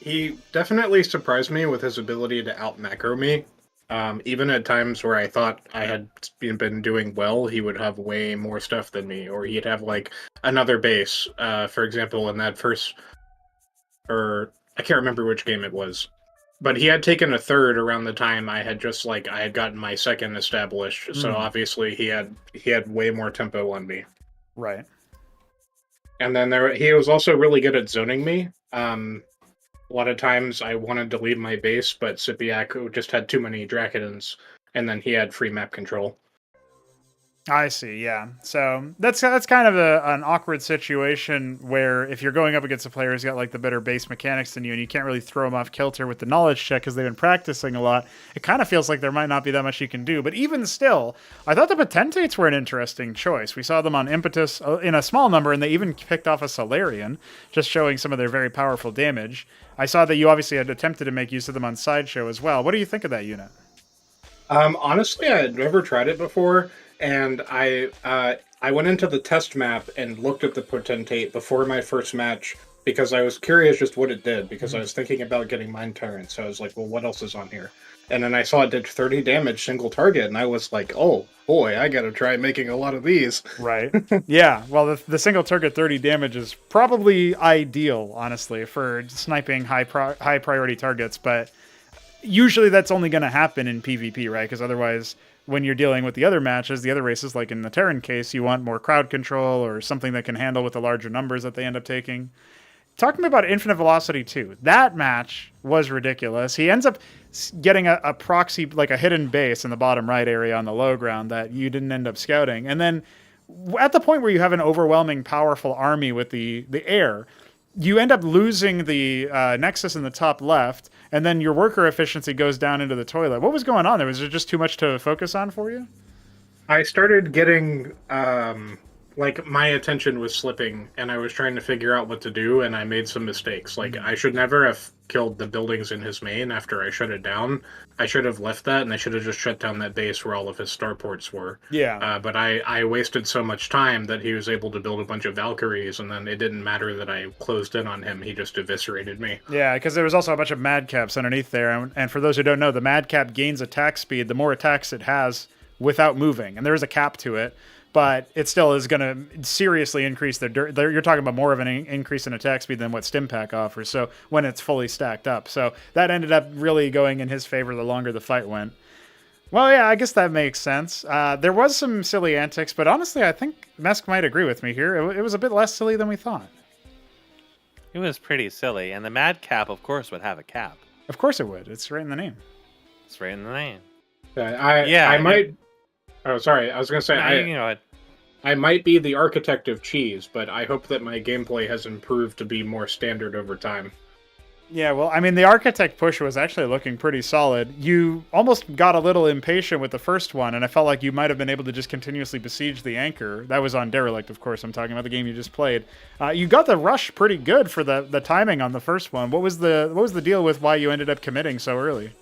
He definitely surprised me with his ability to out-macro me. Even at times where I thought I had been doing well, he would have way more stuff than me, or he'd have like another base. For example, in that first, or I can't remember which game it was, but he had taken a third around the time I had gotten my second established. So obviously he had way more tempo on me. Right. And then he was also really good at zoning me. A lot of times I wanted to leave my base, but SYPIAC just had too many Dracodons, and then he had free map control. I see, yeah. So that's kind of an awkward situation where if you're going up against a player who's got like the better base mechanics than you and you can't really throw them off kilter with the knowledge check because they've been practicing a lot, it kind of feels like there might not be that much you can do. But even still, I thought the Potentates were an interesting choice. We saw them on Impetus in a small number, and they even picked off a Solarian, just showing some of their very powerful damage. I saw that you obviously had attempted to make use of them on Sideshow as well. What do you think of that unit? Honestly, I had never tried it before. And I went into the test map and looked at the Potentate before my first match because I was curious just what it did, because I was thinking about getting Mind Tyrant. So I was like, well, what else is on here? And then I saw it did 30 damage single target, and I was like, oh boy, I gotta try making a lot of these. Right. Yeah, well, the single target 30 damage is probably ideal, honestly, for sniping high priority targets, but usually that's only going to happen in PvP, right? Because otherwise, when you're dealing with the other matches, the other races, like in the Terran case, you want more crowd control or something that can handle with the larger numbers that they end up taking. Talk to me about Infinite Velocity 2. That match was ridiculous. He ends up getting a proxy, like a hidden base in the bottom right area on the low ground that you didn't end up scouting. And then at the point where you have an overwhelming, powerful army with the air, you end up losing the Nexus in the top left, and then your worker efficiency goes down into the toilet. What was going on there? Was there just too much to focus on for you? I started getting, like, my attention was slipping, and I was trying to figure out what to do, and I made some mistakes. Like, I should never have killed the buildings in his main after I shut it down. I should have left that, and I should have just shut down that base where all of his starports were. Yeah. But I wasted so much time that he was able to build a bunch of Valkyries, and then it didn't matter that I closed in on him. He just eviscerated me. Yeah, because there was also a bunch of madcaps underneath there. And for those who don't know, the madcap gains attack speed the more attacks it has without moving. And there is a cap to it. But it still is going to seriously increase their... You're talking about more of an increase in attack speed than what Stimpack offers, so when it's fully stacked up. So that ended up really going in his favor the longer the fight went. Well, yeah, I guess that makes sense. There was some silly antics, but honestly, I think Mesk might agree with me here. It was a bit less silly than we thought. It was pretty silly, and the Madcap, of course, would have a cap. Of course it would. It's right in the name. It's right in the name. I might... Oh, sorry. I was going to say, I might be the architect of cheese, but I hope that my gameplay has improved to be more standard over time. Yeah, well, I mean, the architect push was actually looking pretty solid. You almost got a little impatient with the first one, and I felt like you might have been able to just continuously besiege the anchor. That was on Derelict, of course. I'm talking about the game you just played. You got the rush pretty good for the timing on the first one. What was the deal with why you ended up committing so early?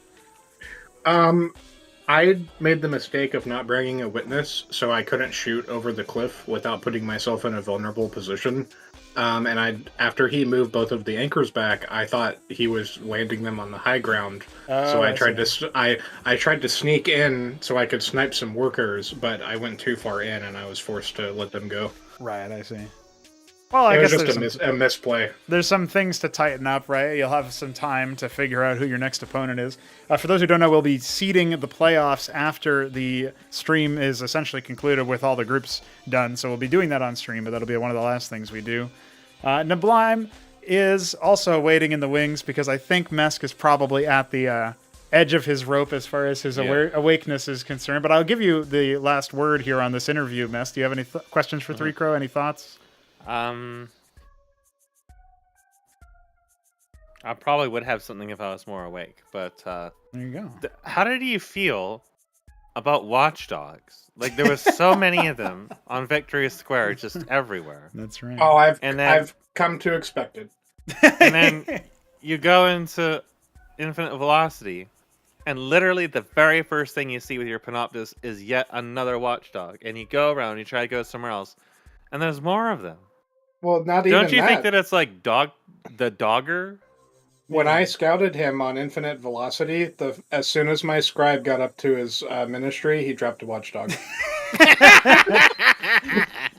I made the mistake of not bringing a witness, so I couldn't shoot over the cliff without putting myself in a vulnerable position. And after he moved both of the anchors back, I thought he was landing them on the high ground. So I tried to sneak in so I could snipe some workers, but I went too far in and I was forced to let them go. Right, I see. Well, I guess it was just a misplay. There's some things to tighten up, right? You'll have some time to figure out who your next opponent is. For those who don't know, we'll be seeding the playoffs after the stream is essentially concluded with all the groups done. So we'll be doing that on stream, but that'll be one of the last things we do. Neblime is also waiting in the wings because I think Mesk is probably at the edge of his rope as far as his awakeness is concerned. But I'll give you the last word here on this interview, Mesk. Do you have any questions for Three Crow? Any thoughts? I probably would have something if I was more awake, but there you go. How did you feel about Watchdogs? Like, there was so many of them on Victory Square, just everywhere. That's right. Oh, I've come to expect it. And then you go into Infinite Velocity, and literally the very first thing you see with your Panoptis is yet another Watchdog, and you go around, you try to go somewhere else, and there's more of them. Well, not even Don't you think that it's like the Dogger? When I scouted him on Infinite Velocity, as soon as my scribe got up to his ministry, he dropped a Watchdog.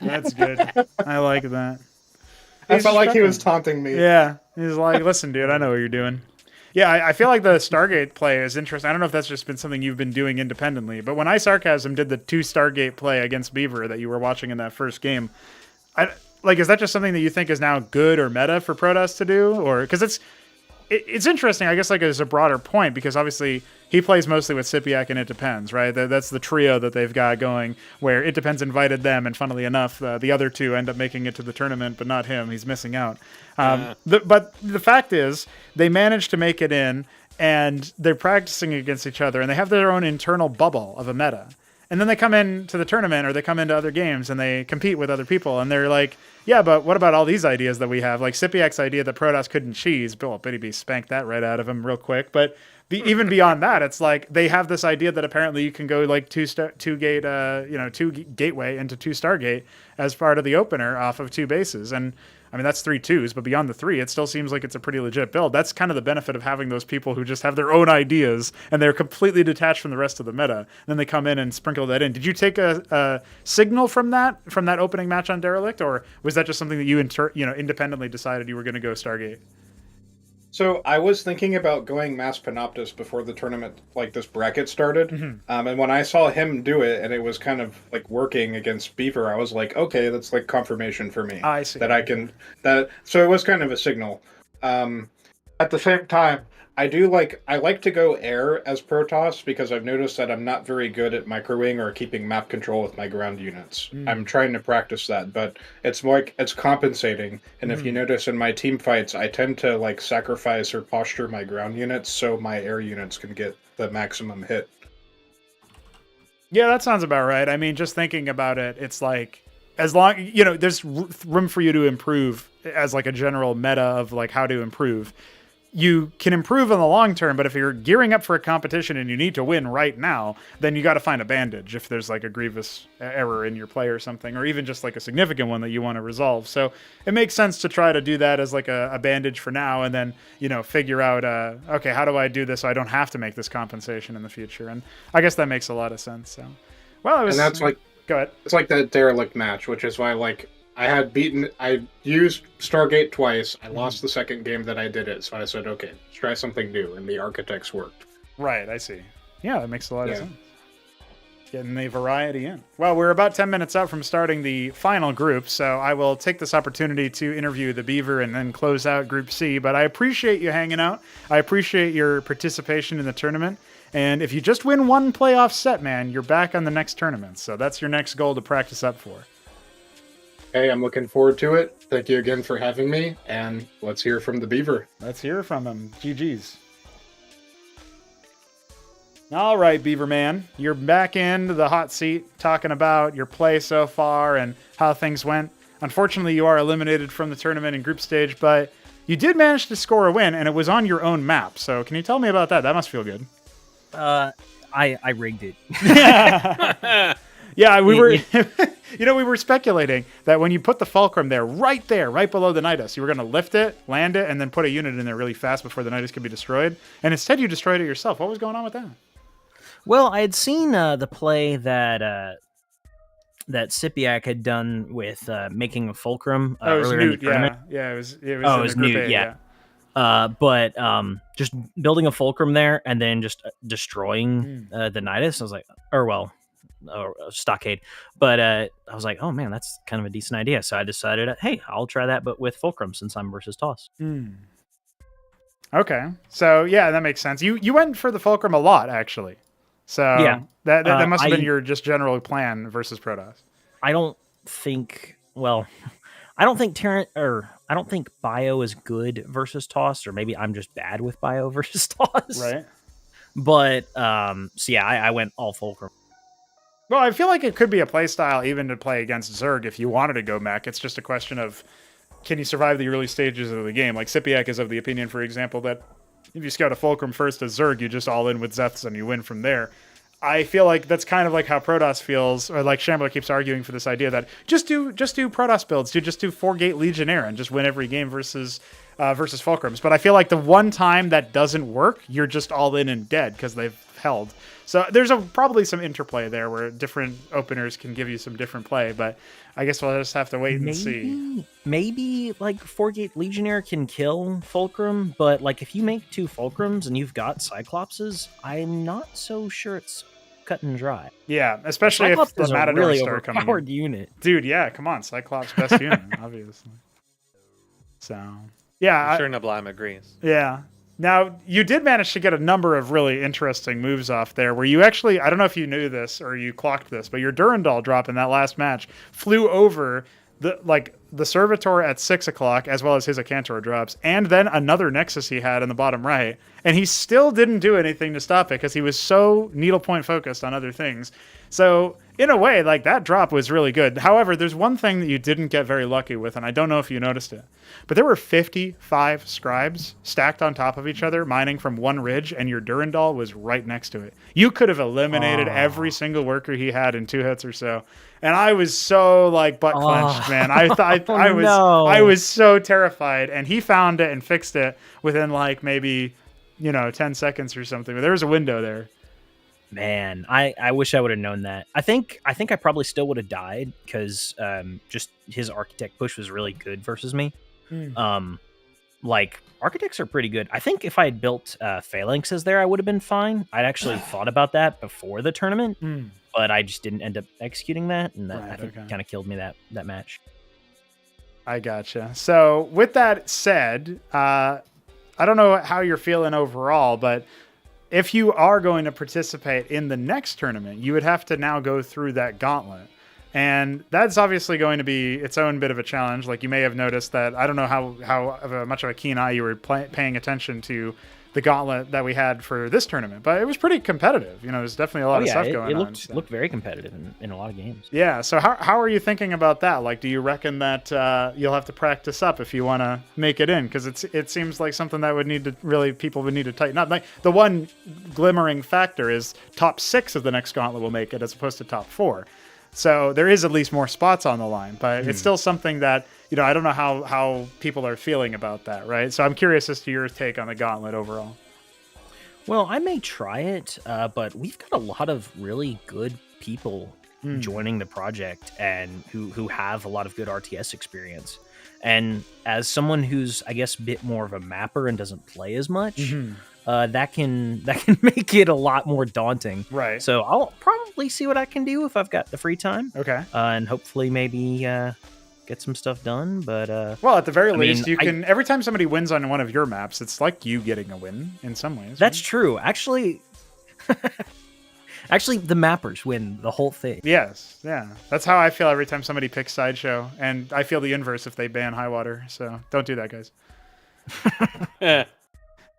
That's good. I like that. I felt like he was taunting me. Yeah. He's like, listen, dude, I know what you're doing. Yeah, I feel like the Stargate play is interesting. I don't know if that's just been something you've been doing independently, but when iSarCasm did the 2 Stargate play against Beaver that you were watching in that first game, is that just something that you think is now good or meta for Protoss to do? Or because it's interesting, I guess, like as a broader point, because obviously he plays mostly with SYPIAC and It Depends, right? That's the trio that they've got going, where It Depends invited them, and funnily enough, the other two end up making it to the tournament, but not him. He's missing out. But the fact is, they managed to make it in, and they're practicing against each other, and they have their own internal bubble of a meta. And then they come into the tournament, or they come into other games, and they compete with other people, and they're like, yeah, but what about all these ideas that we have? Like SYPIAC's idea that Protoss couldn't cheese. Btyb spanked that right out of him real quick. But even beyond that, it's like they have this idea that apparently you can go like two gateway into 2 Stargate as part of the opener off of 2 bases. And I mean, that's 3 2s, but beyond the 3, it still seems like it's a pretty legit build. That's kind of the benefit of having those people who just have their own ideas and they're completely detached from the rest of the meta. And then they come in and sprinkle that in. Did you take a signal from that opening match on Derelict, or was that just something that you independently decided you were going to go Stargate? So I was thinking about going Mass Panoptus before the tournament, like this bracket started. And when I saw him do it and it was kind of like working against Beaver, I was like, okay, that's like confirmation for me. I see. So it was kind of a signal. At the same time, I like to go air as Protoss because I've noticed that I'm not very good at microwing or keeping map control with my ground units. I'm trying to practice that, but it's more like it's compensating. And if you notice in my team fights, I tend to like sacrifice or posture my ground units so my air units can get the maximum hit. Yeah, that sounds about right. I mean, just thinking about it, it's like as long there's room for you to improve as like a general meta of like how to improve. You can improve in the long term, but if you're gearing up for a competition and you need to win right now, then you got to find a bandage if there's like a grievous error in your play or something, or even just like a significant one that you want to resolve. So it makes sense to try to do that as like a bandage for now, and then figure out okay, how do I do this so I don't have to make this compensation in the future? And I guess that makes a lot of sense. So, well, and that's like go ahead. It's like that Derelict match, which is why I used Stargate twice. I lost the second game that I did it, so I said, okay, let's try something new, and the Architects worked. Right, I see. Yeah, that makes a lot of sense. Getting the variety in. Well, we're about 10 minutes out from starting the final group, so I will take this opportunity to interview the Beaver and then close out Group C, but I appreciate you hanging out. I appreciate your participation in the tournament, and if you just win one playoff set, man, you're back on the next tournament, so that's your next goal to practice up for. Hey, I'm looking forward to it. Thank you again for having me, and let's hear from the Beaver. Let's hear from him. GG's. All right, Beaver Man, you're back into the hot seat talking about your play so far and how things went. Unfortunately, you are eliminated from the tournament in group stage, but you did manage to score a win, and it was on your own map. So can you tell me about that? That must feel good. I rigged it. Yeah, we were, we were speculating that when you put the Fulcrum there, right below the Nidus, you were going to lift it, land it, and then put a unit in there really fast before the Nidus could be destroyed. And instead, you destroyed it yourself. What was going on with that? Well, I had seen the play that SYPIAC had done with making a Fulcrum earlier in the tournament. It was Newt, yeah. But just building a Fulcrum there and then just destroying the Nidus, I was like, Stockade. But I was like, oh man, that's kind of a decent idea. So I decided, hey, I'll try that, but with Fulcrum since I'm versus Toss. Okay, so yeah, that makes sense. You went for the Fulcrum a lot, actually. So yeah, that must have been your just general plan versus Protoss. I don't think Bio is good versus Toss, or maybe I'm just bad with Bio versus Toss. Right. But so yeah, I went all Fulcrum. Well, I feel like it could be a play style even to play against Zerg if you wanted to go mech. It's just a question of, can you survive the early stages of the game? Like SYPIAC is of the opinion, for example, that if you scout a Fulcrum first as Zerg, you just all in with Zeths and you win from there. I feel like that's kind of like how Protoss feels, or like Shambler keeps arguing for this idea that just do Protoss builds, just do 4-gate Legionnaire and just win every game versus Fulcrums. But I feel like the one time that doesn't work, you're just all in and dead because they've held. So there's probably some interplay there where different openers can give you some different play, but I guess we'll just have to wait and see. Maybe like 4-gate Legionnaire can kill Fulcrum, but like if you make 2 Fulcrums and you've got Cyclopses, I'm not so sure it's cut and dry. Yeah, especially if the Matadors really start coming. Unit. Dude, yeah, come on, Cyclops best unit, obviously. So Yeah, I'm sure Neblime agrees. Yeah. Now, you did manage to get a number of really interesting moves off there where you actually, I don't know if you knew this or you clocked this, but your Durandal drop in that last match flew over the Servitor at 6 o'clock, as well as his Acantor drops, and then another Nexus he had in the bottom right. And he still didn't do anything to stop it because he was so needlepoint focused on other things. So, in a way, like, that drop was really good. However, there's one thing that you didn't get very lucky with, and I don't know if you noticed it, but there were 55 scribes stacked on top of each other, mining from one ridge, and your Durandal was right next to it. You could have eliminated every single worker he had in 2 hits or so. And I was so, like, butt clenched, man. I was so terrified. And he found it and fixed it within, like, maybe, 10 seconds or something. But there was a window there. Man, I wish I would have known that. I think I probably still would have died because just his Architect push was really good versus me. Like, Architects are pretty good. I think if I had built Phalanxes there, I would have been fine. I'd actually thought about that before the tournament, but I just didn't end up executing that, and that I think kind of killed me that match. I gotcha. So, with that said, I don't know how you're feeling overall, but if you are going to participate in the next tournament, you would have to now go through that gauntlet. And that's obviously going to be its own bit of a challenge. Like, you may have noticed that, I don't know how much of a keen eye you were paying attention to the gauntlet that we had for this tournament, but it was pretty competitive. There's definitely a lot of stuff going on. It looked very competitive in a lot of games. Yeah. So how are you thinking about that? Like, do you reckon that you'll have to practice up if you want to make it in? Because it seems like something that people would need to tighten up. Like, the one glimmering factor is top 6 of the next gauntlet will make it as opposed to top 4. So there is at least more spots on the line, but it's still something that, I don't know how people are feeling about that, right? So I'm curious as to your take on the gauntlet overall. Well, I may try it, but we've got a lot of really good people joining the project and who have a lot of good RTS experience. And as someone who's, I guess, a bit more of a mapper and doesn't play as much, that can make it a lot more daunting. Right. So I'll probably see what I can do if I've got the free time. Okay. And hopefully maybe get some stuff done. But well, at the very least, you can. Every time somebody wins on one of your maps, it's like you getting a win in some ways. That's true. Actually, the mappers win the whole thing. Yes. Yeah. That's how I feel every time somebody picks Sideshow, and I feel the inverse if they ban Highwater. So don't do that, guys.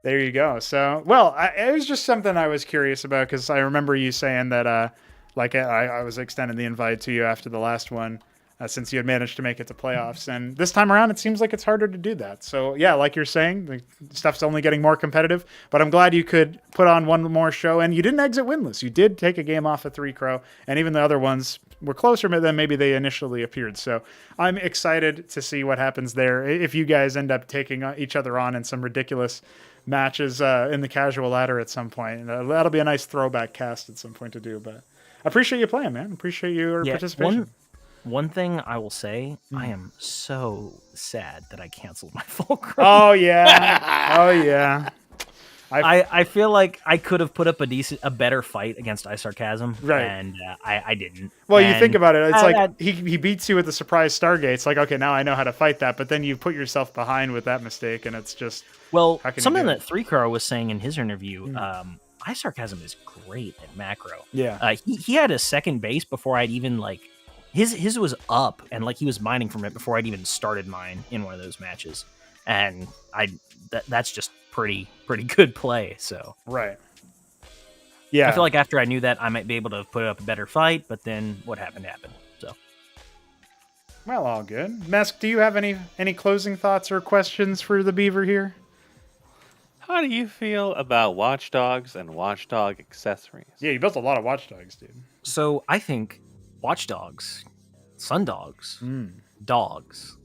There you go. So, well, it was just something I was curious about because I remember you saying that, I was extending the invite to you after the last one since you had managed to make it to playoffs. And this time around, it seems like it's harder to do that. So, yeah, like you're saying, the stuff's only getting more competitive. But I'm glad you could put on one more show. And you didn't exit winless. You did take a game off of 3 Crow. And even the other ones were closer than maybe they initially appeared. So I'm excited to see what happens there. If you guys end up taking each other on in some ridiculous matches in the casual ladder at some point. That'll be a nice throwback cast at some point to do. But I appreciate you playing, man. Appreciate your participation. One thing I will say, I am so sad that I canceled my Fulcrum. Oh, yeah. Oh, yeah. I feel like I could have put up a better fight against iSarCasm, right? And I didn't. Well, you think about it, it's like he beats you with the surprise Stargate. It's like, okay, now I know how to fight that, but then you put yourself behind with that mistake, and it's just something that 3Crow was saying in his interview. iSarCasm is great at macro. Yeah, he had a second base before I'd even his was up, and he was mining from it before I'd even started mine in one of those matches, and that's just pretty good play. So right. Yeah, I feel like after I knew that, I might be able to put up a better fight, but then what happened. So, well, all good. Mesk, do you have any closing thoughts or questions for the Beaver here? How do you feel about Watchdogs and Watchdog accessories? Yeah, you built a lot of Watchdogs, dude. So I think Watchdogs, Sundogs, dogs.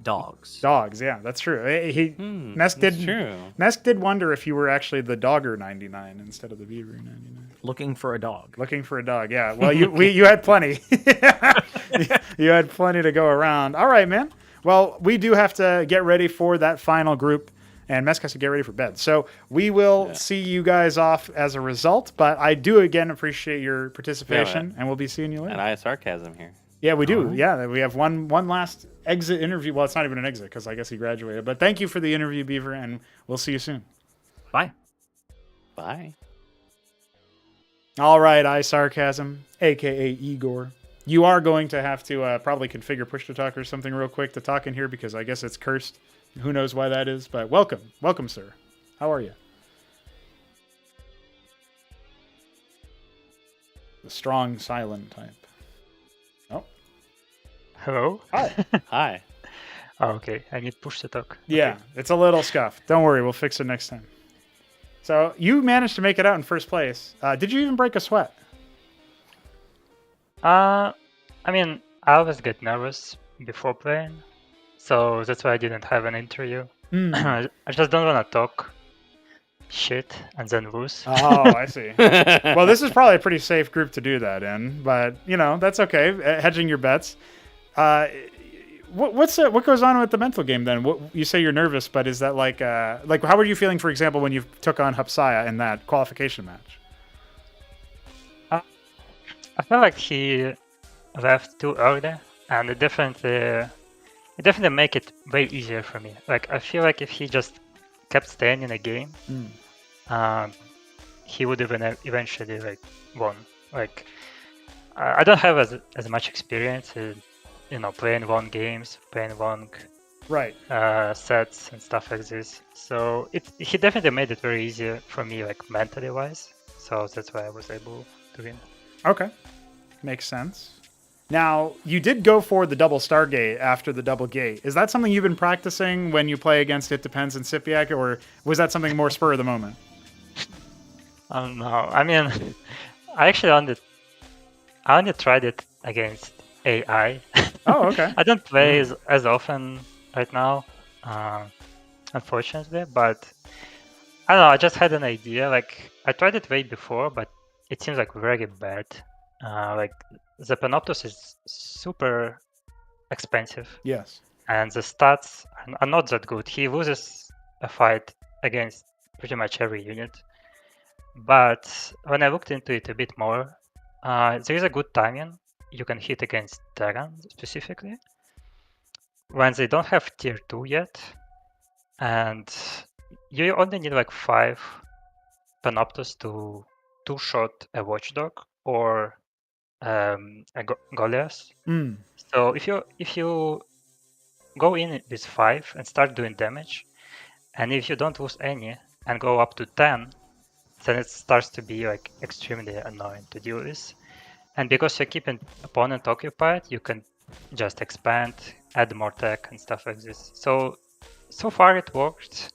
Dogs, yeah, that's true. Mesk did wonder if you were actually the Dogger 99 instead of the Beaver 99. Looking for a dog, yeah. Well, you had plenty. You had plenty to go around. All right, man. Well, we do have to get ready for that final group, and Mesk has to get ready for bed. So we will see you guys off as a result, but I do again appreciate your participation, and we'll be seeing you later. And iSarCasm here. Yeah, we do. Yeah, we have one last exit interview. Well, it's not even an exit because I guess he graduated. But thank you for the interview, Beaver, and we'll see you soon. Bye. Bye. All right, iSarCasm, a.k.a. Igor. You are going to have to probably configure push-to-talk or something real quick to talk in here because I guess it's cursed. Who knows why that is, but welcome. Welcome, sir. How are you? The strong, silent type. Oh. Hello? Hi. Hi. Oh, okay. I need push to talk. Yeah, it's a little scuffed. Don't worry, we'll fix it next time. So you managed to make it out in first place. Did you even break a sweat? I mean, I always get nervous before playing, so that's why I didn't have an interview. I just don't want to talk shit and then lose. Oh, I see. Well, this is probably a pretty safe group to do that in, but you know that's okay. Hedging your bets. What goes on with the mental game then? You say you're nervous, but is that like how were you feeling, for example, when you took on Hupsaiya in that qualification match? I feel like he left too early, and it definitely make it way easier for me. Like I feel like if he just kept staying in a game, he would have eventually like won. Like I don't have as much experience in playing long games, playing long sets and stuff like this. So he definitely made it very easy for me, like mentally wise. So that's why I was able to win. Okay, makes sense. Now, you did go for the double Stargate after the double gate. Is that something you've been practicing when you play against It Depends and SYPIAC, or was that something more spur of the moment? No, I mean, I only tried it against AI. Oh, okay. I don't play as often right now, unfortunately, but I don't know, I just had an idea. Like, I tried it way before, but it seems like very bad. Like, the Panoptos is super expensive. Yes. And the stats are not that good. He loses a fight against pretty much every unit. But when I looked into it a bit more, there is a good timing you can hit against Terran specifically when they don't have tier 2 yet, and you only need like 5 Panoptos to two-shot a Watchdog or a Goliath. So if you go in with 5 and start doing damage, and if you don't lose any and go up to 10, then it starts to be like extremely annoying to deal with. And because you keep an opponent occupied, you can just expand, add more tech and stuff like this. So far it worked.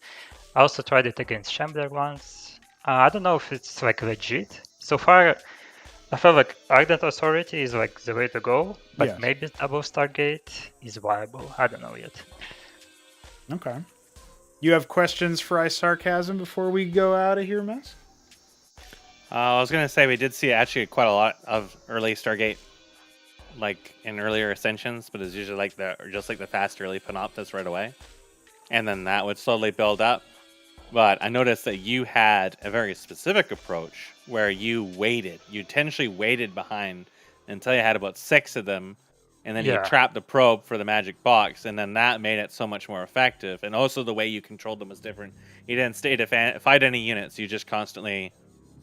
I also tried it against Shambler once. I don't know if it's like legit. So far, I feel like Ardent Authority is like the way to go, but yes. Maybe double Stargate is viable. I don't know yet. Okay. You have questions for iSarCasm before we go out of here, Mess? I was gonna say we did see actually quite a lot of early Stargate, like in earlier Ascensions, but it's usually like the fast early Panoptus right away, and then that would slowly build up. But I noticed that you had a very specific approach where you intentionally waited behind until you had about 6 of them, and then you trapped the probe for the magic box, and then that made it so much more effective. And also the way you controlled them was different. You didn't stay to fight any units; you just constantly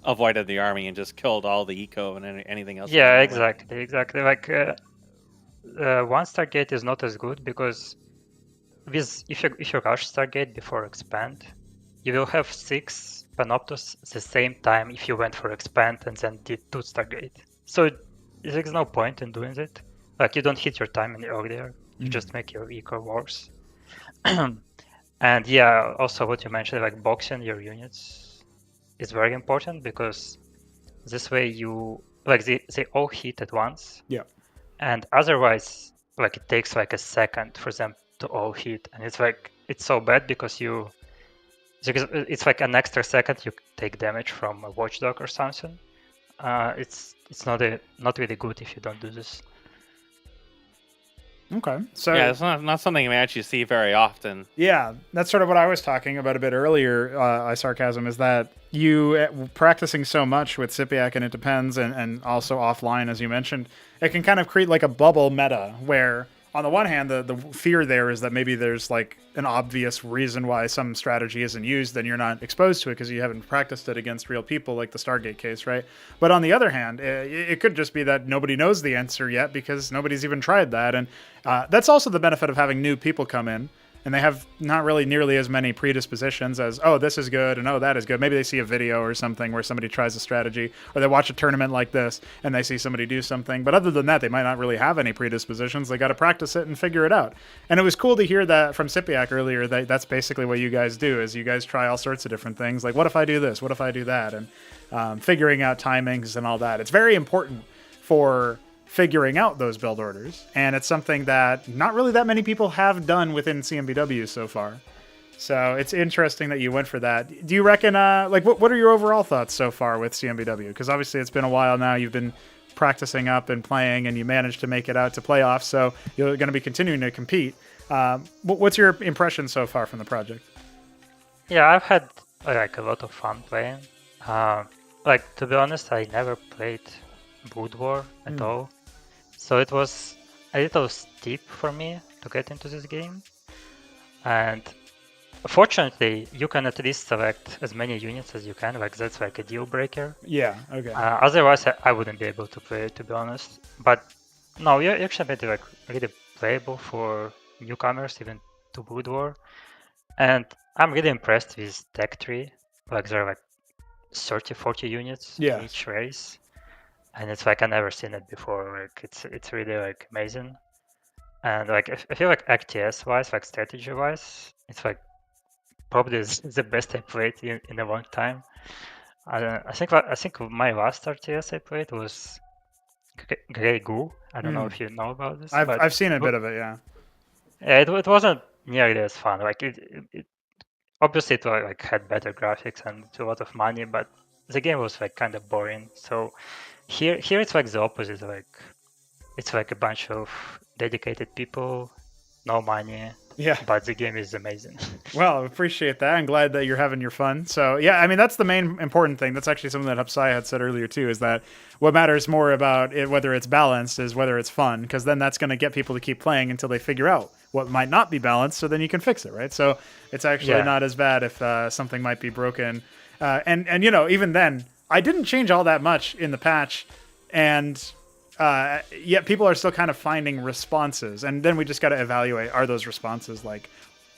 avoided the army and just killed all the eco and anything else. Yeah, exactly. Like one Stargate is not as good because if you rush Stargate before expand, you will have 6 Panoptos at the same time if you went for expand and then did 2 Stargate. So there's no point in doing it. Like you don't hit your time any earlier. You just make your eco worse. And yeah, also what you mentioned, like boxing your units is very important because this way they all hit at once. Yeah. And otherwise, like it takes like a second for them to all hit, and it's so bad because it's like an extra second you take damage from a Watchdog or something. It's not really good if you don't do this. Okay. So yeah, it's not something we actually see very often. Yeah, that's sort of what I was talking about a bit earlier, iSarCasm, is that you practicing so much with SYPIAC, and it depends, and also offline, as you mentioned, it can kind of create like a bubble meta where, on the one hand, the fear there is that maybe there's like an obvious reason why some strategy isn't used, then you're not exposed to it because you haven't practiced it against real people, like the Stargate case, right? But on the other hand, it could just be that nobody knows the answer yet because nobody's even tried that. And that's also the benefit of having new people come in. And they have not really nearly as many predispositions as, oh, this is good, and oh, that is good. Maybe they see a video or something where somebody tries a strategy, or they watch a tournament like this, and they see somebody do something. But other than that, they might not really have any predispositions. They got to practice it and figure it out. And it was cool to hear that from SYPIAC earlier, that that's basically what you guys do, is you guys try all sorts of different things. Like, what if I do this? What if I do that? And figuring out timings and all that. It's very important for figuring out those build orders, and it's something that not really that many people have done within CMBW so far. So it's interesting that you went for that. Do you reckon, like, what are your overall thoughts so far with CMBW? Because obviously it's been a while now. You've been practicing up and playing, and you managed to make it out to playoffs, so you're going to be continuing to compete. What's your impression so far from the project? Yeah, I've had like a lot of fun playing. Like, to be honest, I never played Brood War at all. So it was a little steep for me to get into this game. And fortunately, you can at least select as many units as you can. Like, that's like a deal breaker. Yeah, okay. Otherwise, I wouldn't be able to play it, to be honest. But no, you actually made it like really playable for newcomers, even to Brood War. And I'm really impressed with tech tree. Like, there are like 30-40 units in each race. And it's like I've never seen it before. Like, it's really like amazing. And like I feel like RTS wise, like strategy wise, it's like probably the best I played in a long time. I think my last RTS I played was Grey Goo. I don't know if you know about this. I've seen a bit of it, yeah. Yeah, it wasn't nearly as fun. Like it obviously it like had better graphics and a lot of money, but the game was like kind of boring. So here it's like the opposite. Like, it's like a bunch of dedicated people, no money. Yeah. But the game is amazing. Well, I appreciate that. I'm glad that you're having your fun. So, yeah, I mean, that's the main important thing. That's actually something that Hupsaiya had said earlier, too, is that what matters more about it, whether it's balanced, is whether it's fun, because then that's going to get people to keep playing until they figure out what might not be balanced, so then you can fix it, right? So it's actually not as bad if something might be broken. And you know, even then, I didn't change all that much in the patch, and yet people are still kind of finding responses. And then we just got to evaluate, are those responses like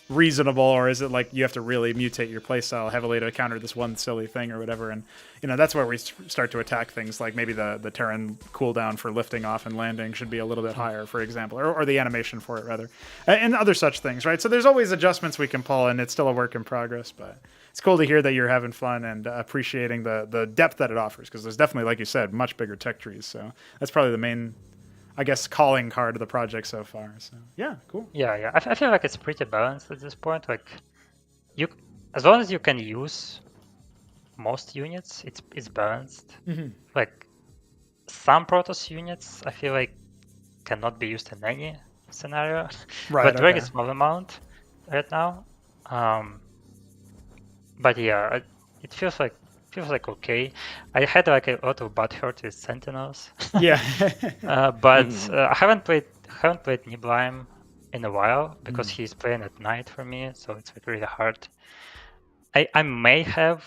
reasonable, or is it like you have to really mutate your playstyle heavily to counter this one silly thing or whatever? And you know, that's where we start to attack things like maybe the Terran cooldown for lifting off and landing should be a little bit higher, for example, or the animation for it rather, and other such things, right? So there's always adjustments we can pull, and it's still a work in progress, but it's cool to hear that you're having fun and appreciating the depth that it offers, because there's definitely, like you said, much bigger tech trees. So that's probably the main, I guess, calling card of the project so far. So yeah, cool. Yeah. I feel like it's pretty balanced at this point. Like, as long as you can use most units, it's balanced. Mm-hmm. Like, some Protoss units, I feel like cannot be used in any scenario, right? But very small amount right now. But yeah, it feels like okay. I had like a lot of bad hurt with Sentinels. Yeah. But I haven't played neblime in a while because he's playing at night for me, so it's like really hard. I may have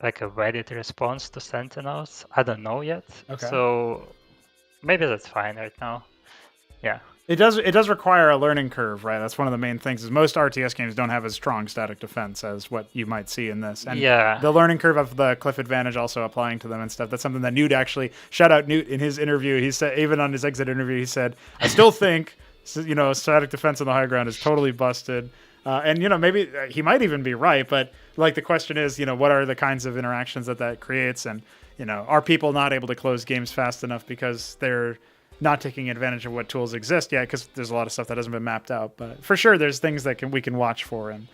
like a Reddit response to Sentinels. I don't know yet. Okay. So maybe that's fine right now. Yeah. It does require a learning curve, right? That's one of the main things, is most RTS games don't have as strong static defense as what you might see in this. And the learning curve of the cliff advantage also applying to them and stuff. That's something that Newt actually, shout out Newt, in his interview, he said, even on his exit interview, he said, I still think, you know, static defense on the high ground is totally busted. And, you know, maybe he might even be right, but like the question is, you know, what are the kinds of interactions that creates? And, you know, are people not able to close games fast enough because they're not taking advantage of what tools exist yet, because there's a lot of stuff that hasn't been mapped out. But for sure, there's things that we can watch for, and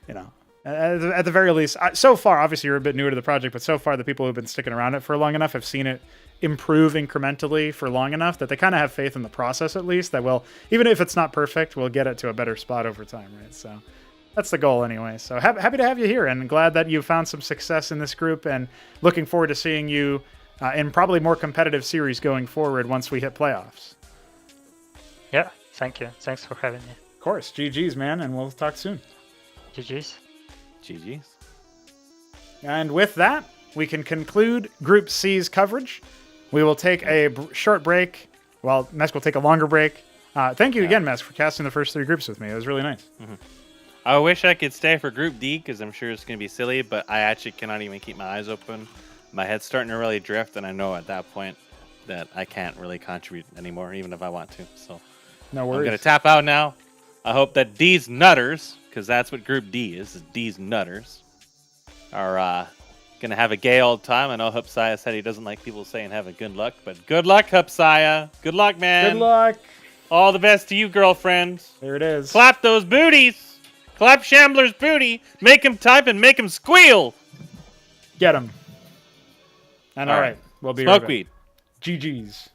you know, at the very least, so far, obviously you're a bit newer to the project, but so far the people who've been sticking around it for long enough have seen it improve incrementally for long enough that they kind of have faith in the process, at least, that we'll, even if it's not perfect, we'll get it to a better spot over time, right? So that's the goal anyway. So happy to have you here, and glad that you found some success in this group, and looking forward to seeing you in probably more competitive series going forward once we hit playoffs. Yeah, thank you. Thanks for having me. Of course. GG's, man, and we'll talk soon. GG's. GG's. And with that, we can conclude Group C's coverage. We will take a short break. Well, Mesk will take a longer break. Thank you again, Mesk, for casting the first 3 groups with me. It was really nice. Mm-hmm. I wish I could stay for Group D, because I'm sure it's going to be silly, but I actually cannot even keep my eyes open. My head's starting to really drift, and I know at that point that I can't really contribute anymore, even if I want to. So no worries. I'm going to tap out now. I hope that D's Nutters, because that's what Group D is D's Nutters, are going to have a gay old time. I know Hupsaiya said he doesn't like people saying have a good luck, but good luck, Hupsaiya. Good luck, man. Good luck. All the best to you, girlfriend. There it is. Clap those booties. Clap Shambler's booty. Make him type and make him squeal. Get him. And all right. We'll be Smoke right back. weed. GG's.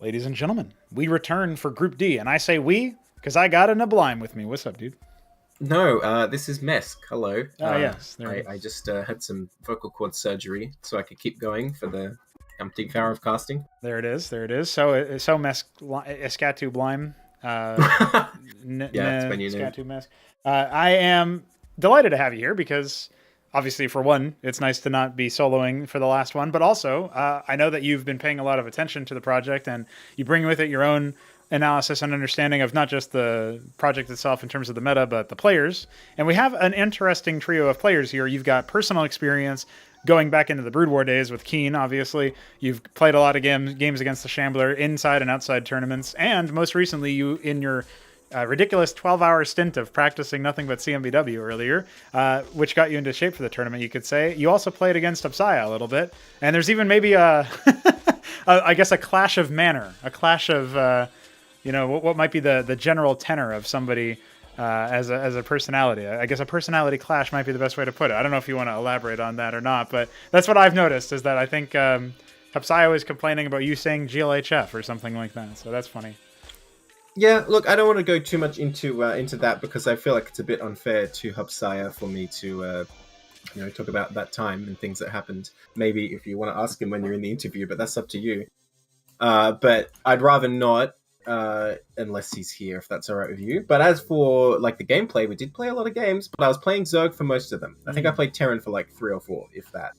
ladies and gentlemen, we return for Group D. And I say we because I got a neblime with me. What's up, dude? No, this is Mesk. Hello. Yes. I just had some vocal cord surgery so I could keep going for the umpteenth hour of casting. There it is. So Mesk, Escatu Blime. It's my new name. Escatu Mesk. I am delighted to have you here because, obviously, for one, it's nice to not be soloing for the last one, but also, I know that you've been paying a lot of attention to the project, and you bring with it your own analysis and understanding of not just the project itself in terms of the meta, but the players. And we have an interesting trio of players here. You've got personal experience going back into the Brood War days with Keen, obviously. You've played a lot of games against the Shambler, inside and outside tournaments, and most recently, you in your ridiculous 12-hour stint of practicing nothing but CMBW earlier, which got you into shape for the tournament, you could say. You also played against Hupsaiya a little bit, and there's even maybe I guess a clash of manner, a clash of what might be the general tenor of somebody as a personality. I guess a personality clash might be the best way to put it. I don't know if you want to elaborate on that or not, but that's what I've noticed, is that I think Hupsaiya was complaining about you saying GLHF or something like that, so that's funny. Yeah, look, I don't want to go too much into that because I feel like it's a bit unfair to Hupsaiya for me to talk about that time and things that happened. Maybe if you want to ask him when you're in the interview, but that's up to you. But I'd rather not, unless he's here, if that's all right with you. But as for like the gameplay, we did play a lot of games, but I was playing Zerg for most of them. I think I played Terran for like 3 or 4, if that.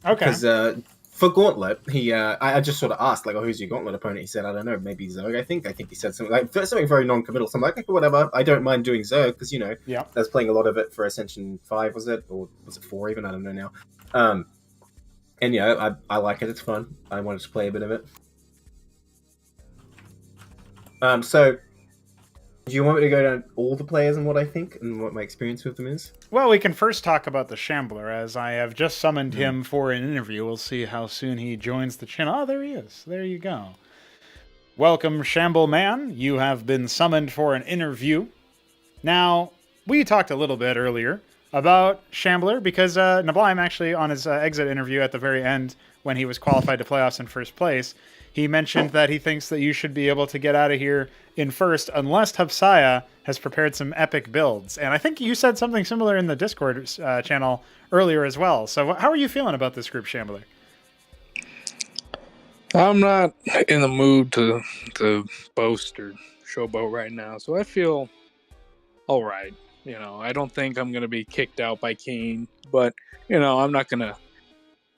Okay. Because for Gauntlet, I just sort of asked, like, who's your Gauntlet opponent? He said, I don't know, maybe Zerg, I think. I think he said something very non-committal. So I'm like, okay, whatever. I don't mind doing Zerg, because, I was playing a lot of it for Ascension 5, was it? Or was it 4 even? I don't know now. And, I like it. It's fun. I wanted to play a bit of it. So, do you want me to go down all the players and what I think and what my experience with them is? Well, we can first talk about the Shambler, as I have just summoned him for an interview. We'll see how soon he joins the channel. Oh, there he is. There you go. Welcome, Shamble Man. You have been summoned for an interview. Now, we talked a little bit earlier about Shambler because neblime actually, on his exit interview at the very end, when he was qualified to playoffs in first place, he mentioned that he thinks that you should be able to get out of here in first unless Hupsaiya has prepared some epic builds. And I think you said something similar in the Discord channel earlier as well. So how are you feeling about this group, Shambler? I'm not in the mood to boast or showboat right now, so I feel all right. I don't think I'm going to be kicked out by Keen, but, I'm not going to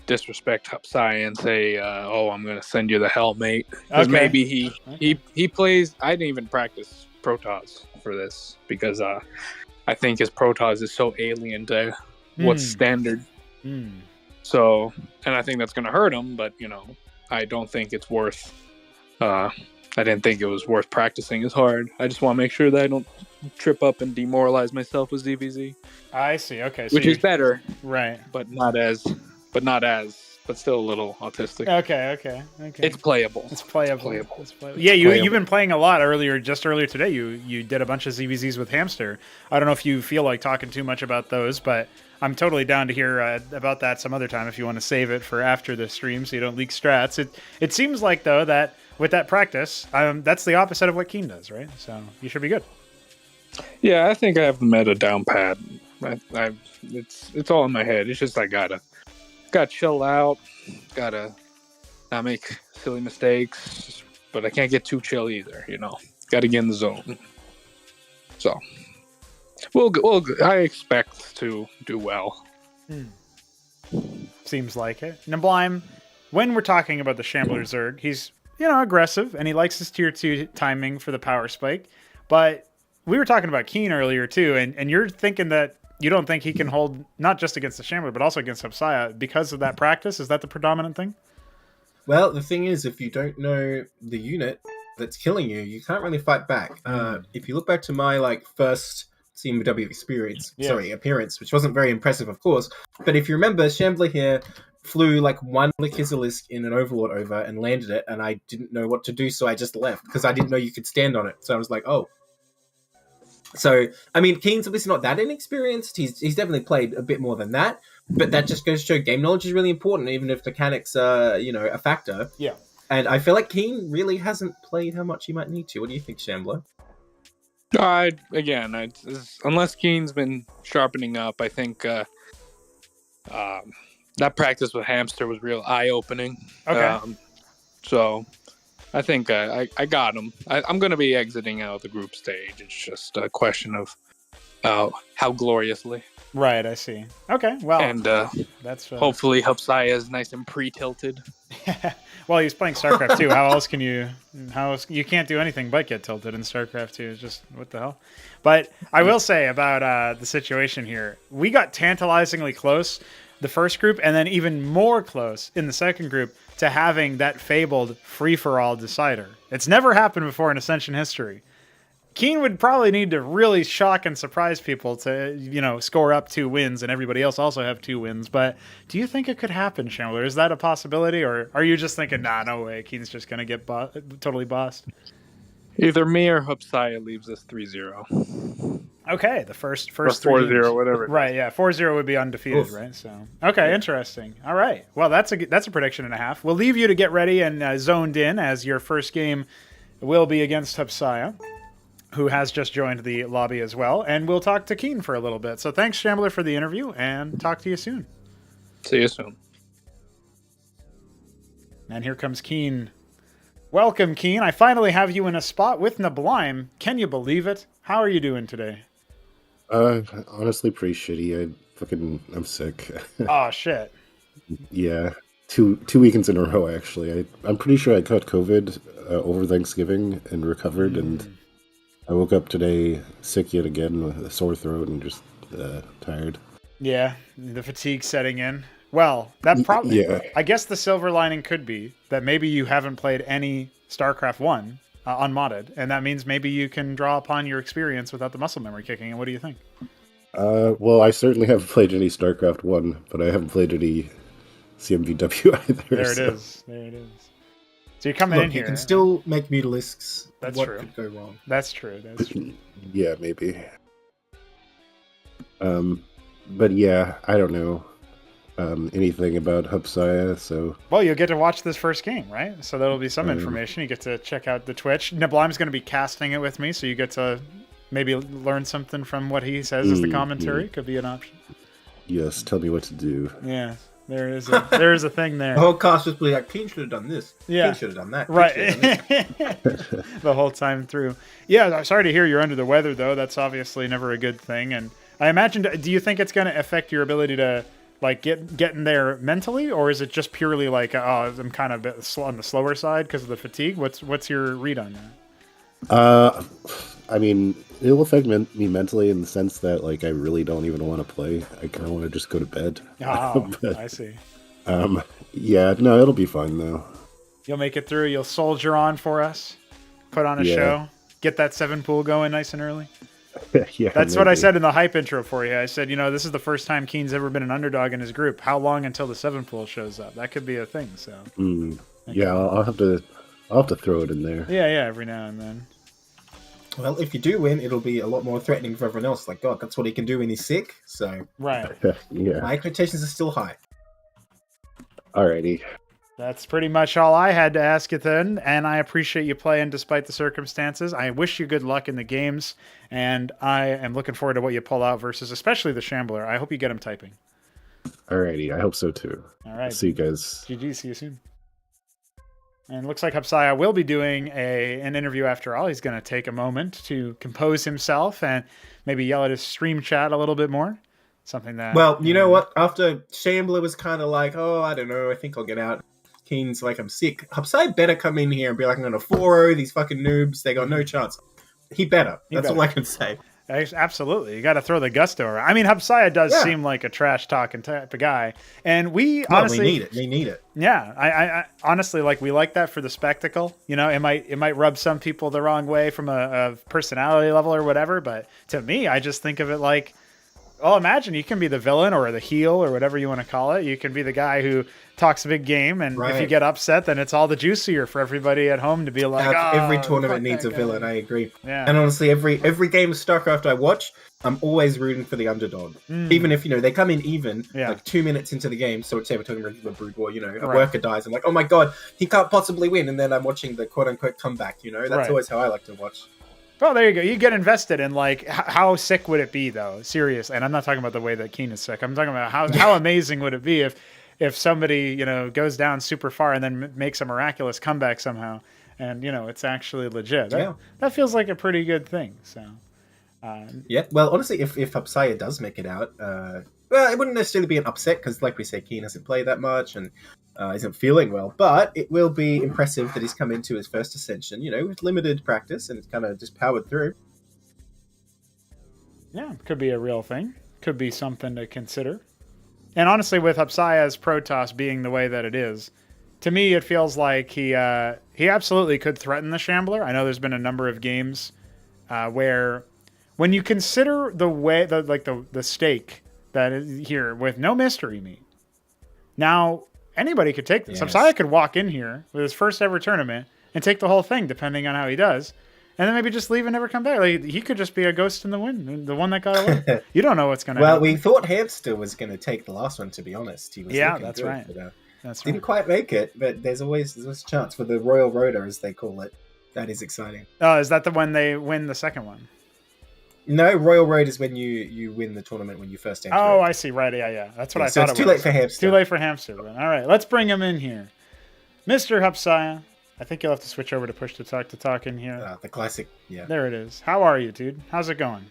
disrespect Hupsaiya and say, I'm going to send you the hell, mate. Because maybe he plays... I didn't even practice Protoss for this because I think his Protoss is so alien to what's standard. So, and I think that's going to hurt him, but, I don't think it's worth... I didn't think it was worth practicing as hard. I just want to make sure that I don't trip up and demoralize myself with ZVZ. I see. Okay. So which is better. Right. But still a little autistic. Okay. It's playable. It's playable. Yeah, you've been playing a lot earlier today. You did a bunch of ZVZs with Hamster. I don't know if you feel like talking too much about those, but I'm totally down to hear about that some other time if you want to save it for after the stream so you don't leak strats. It seems like, though, that with that practice, that's the opposite of what Keen does, right? So you should be good. Yeah, I think I have the meta down pat. It's all in my head. It's just I gotta chill out, gotta not make silly mistakes, but I can't get too chill either. Gotta get in the zone. So I expect to do well. Seems like it. Neblime, when we're talking about the Shambler Zerg, he's aggressive and he likes his tier 2 timing for the power spike, but we were talking about Keen earlier too, and you're thinking that you don't think he can hold not just against the Shambler, but also against Hupsaiya because of that practice? Is that the predominant thing? Well, the thing is, if you don't know the unit that's killing you, you can't really fight back. If you look back to my first CMBW appearance, which wasn't very impressive, of course, but if you remember, Shambler here flew one Lickizalisk in an Overlord over and landed it, and I didn't know what to do, so I just left because I didn't know you could stand on it. So I was like, oh. So, I mean, Keen's obviously not that inexperienced. He's definitely played a bit more than that. but that just goes to show game knowledge is really important, even if mechanics are, a factor. Yeah. And I feel like Keen really hasn't played how much he might need to. What do you think, Shambler? Unless Keen's been sharpening up, I think that practice with Hamster was real eye-opening. Okay. So I think I got him. I'm going to be exiting out of the group stage. It's just a question of how gloriously. Right, I see. Okay, well, and that's hopefully Hupsaiya is nice and pre-tilted. Well, he's playing StarCraft 2. How else can you? You can't do anything but get tilted in StarCraft 2. It's just what the hell. But I will say about the situation here, we got tantalizingly close the first group, and then even more close in the second group to having that fabled free-for-all decider. It's never happened before in Ascension history. Keen would probably need to really shock and surprise people to, score up 2 wins and everybody else also have 2 wins. But do you think it could happen, Shambler? Is that a possibility? Or are you just thinking, nah, no way, Keen's just going to get totally bossed? Either me or Hupsaiya leaves us 3-0. Okay, the first or 4-0, whatever. Right, yeah, 4-0 would be undefeated, right? So, okay, interesting. All right, well, that's a prediction and a half. We'll leave you to get ready and zoned in, as your first game will be against Hupsaiya, who has just joined the lobby as well, and we'll talk to Keen for a little bit. So thanks, Shambler, for the interview, and talk to you soon. See you soon. And here comes Keen. Welcome, Keen. I finally have you in a spot with Neblime. Can you believe it? How are you doing today? Honestly, pretty shitty. I'm sick. Oh, shit. Yeah. Two weekends in a row, actually. I'm pretty sure I caught COVID over Thanksgiving and recovered, and I woke up today sick yet again with a sore throat and just tired. Yeah, the fatigue setting in. Well, that probably... Yeah. I guess the silver lining could be that maybe you haven't played any StarCraft 1 unmodded, and that means maybe you can draw upon your experience without the muscle memory kicking in. What do you think? Well, I certainly haven't played any StarCraft 1, but I haven't played any CMBW either. There it is. So you're coming in here. You can still make mutalisks. That's what true. Could go wrong? That's true. Yeah, maybe. But yeah, I don't know anything about Hupsaiya, so... Well, you'll get to watch this first game, right? So that'll be some information. You get to check out the Twitch. Neblime's going to be casting it with me, so you get to maybe learn something from what he says as the commentary. Could be an option. Yes, tell me what to do. Yeah. There is a thing there. The whole cast was like, Keen should have done this. Yeah. Keen should have done that. Right. The whole time through. Yeah, sorry to hear you're under the weather, though. That's obviously never a good thing. And I imagine, do you think it's going to affect your ability to get in there mentally, or is it just purely like, I'm kind of on the slower side because of the fatigue? What's your read on that? I mean, it'll affect me mentally in the sense that I really don't even want to play. I kind of want to just go to bed. Oh, but, I see. Yeah, no, it'll be fine though. You'll make it through. You'll soldier on for us. Put on a show. Get that 7 pool going nice and early. Yeah, that's what I said in the hype intro for you. I said, this is the first time Keen's ever been an underdog in his group. How long until the 7 pool shows up? That could be a thing. So. Yeah, I'll have to throw it in there. Yeah, every now and then. Well, if you do win, it'll be a lot more threatening for everyone else. Like, God, that's what he can do when he's sick. So, right. Yeah. My expectations are still high. Alrighty. That's pretty much all I had to ask you then, and I appreciate you playing despite the circumstances. I wish you good luck in the games, and I am looking forward to what you pull out versus especially the Shambler. I hope you get him typing. Alrighty, I hope so too. All right. See you guys. GG, see you soon. And it looks like Hupsaiya will be doing an interview after all. He's going to take a moment to compose himself and maybe yell at his stream chat a little bit more. Something that... Well, you know what? After Shambler was kind of like, I don't know, I think I'll get out. Keen's like, I'm sick. Hupsaiya better come in here and be like, I'm going to 4-0 these fucking noobs. They got no chance. He better. That's all I can say. Absolutely. You got to throw the gusto around. I mean, Hupsaiya does seem like a trash-talking type of guy. And honestly... we need it. We need it. Yeah. I honestly, we like that for the spectacle. It might rub some people the wrong way from a personality level or whatever. But to me, I just think of it like, Well, imagine you can be the villain or the heel or whatever you want to call it. You can be the guy who talks a big game, and if you get upset, then it's all the juicier for everybody at home to be like, every tournament needs a villain. I agree. Yeah. And honestly, every game of StarCraft I watch, I'm always rooting for the underdog. Even if, they come in even, like 2 minutes into the game, so say we're talking about Brood War, a worker dies, I'm like, oh my god, he can't possibly win, and then I'm watching the quote-unquote comeback, that's always how I like to watch. Well, there you go. You get invested in, like, how sick would it be, though? Seriously. And I'm not talking about the way that Keen is sick. I'm talking about how amazing would it be if somebody, goes down super far and then makes a miraculous comeback somehow. And, it's actually legit. That feels like a pretty good thing. So, yeah. Well, honestly, if Hupsaiya does make it out, well, it wouldn't necessarily be an upset because, like we say, Keen hasn't played that much and isn't feeling well. But it will be impressive that he's come into his first Ascension, with limited practice, and it's kind of just powered through. Yeah, could be a real thing. Could be something to consider. And honestly, with Hupsaiya's Protoss being the way that it is, to me, it feels like he absolutely could threaten the Shambler. I know there's been a number of games where, when you consider the way the stake that is here with no mystery meat, now anybody could take this. Hupsaiya could walk in here with his first ever tournament and take the whole thing, depending on how he does, and then maybe just leave and never come back. Like, he could just be a ghost in the wind, the one that got away. You don't know what's going to happen. Well, we thought Hamster was going to take the last one, to be honest. He was that's good, right. But, that's didn't quite make it, but there's always a chance for the Royal Rotor, as they call it. That is exciting. Oh, is that the when they win the second one? No, Royal Road is when you win the tournament when you first enter. Oh, I see. Right, yeah. That's what I thought it was. It's too late for Hamster. Too late for Hamster. Then. All right, let's bring him in here. Mr. Hupsaiya. I think you'll have to switch over to push to talk in here. The classic, yeah. There it is. How are you, dude? How's it going?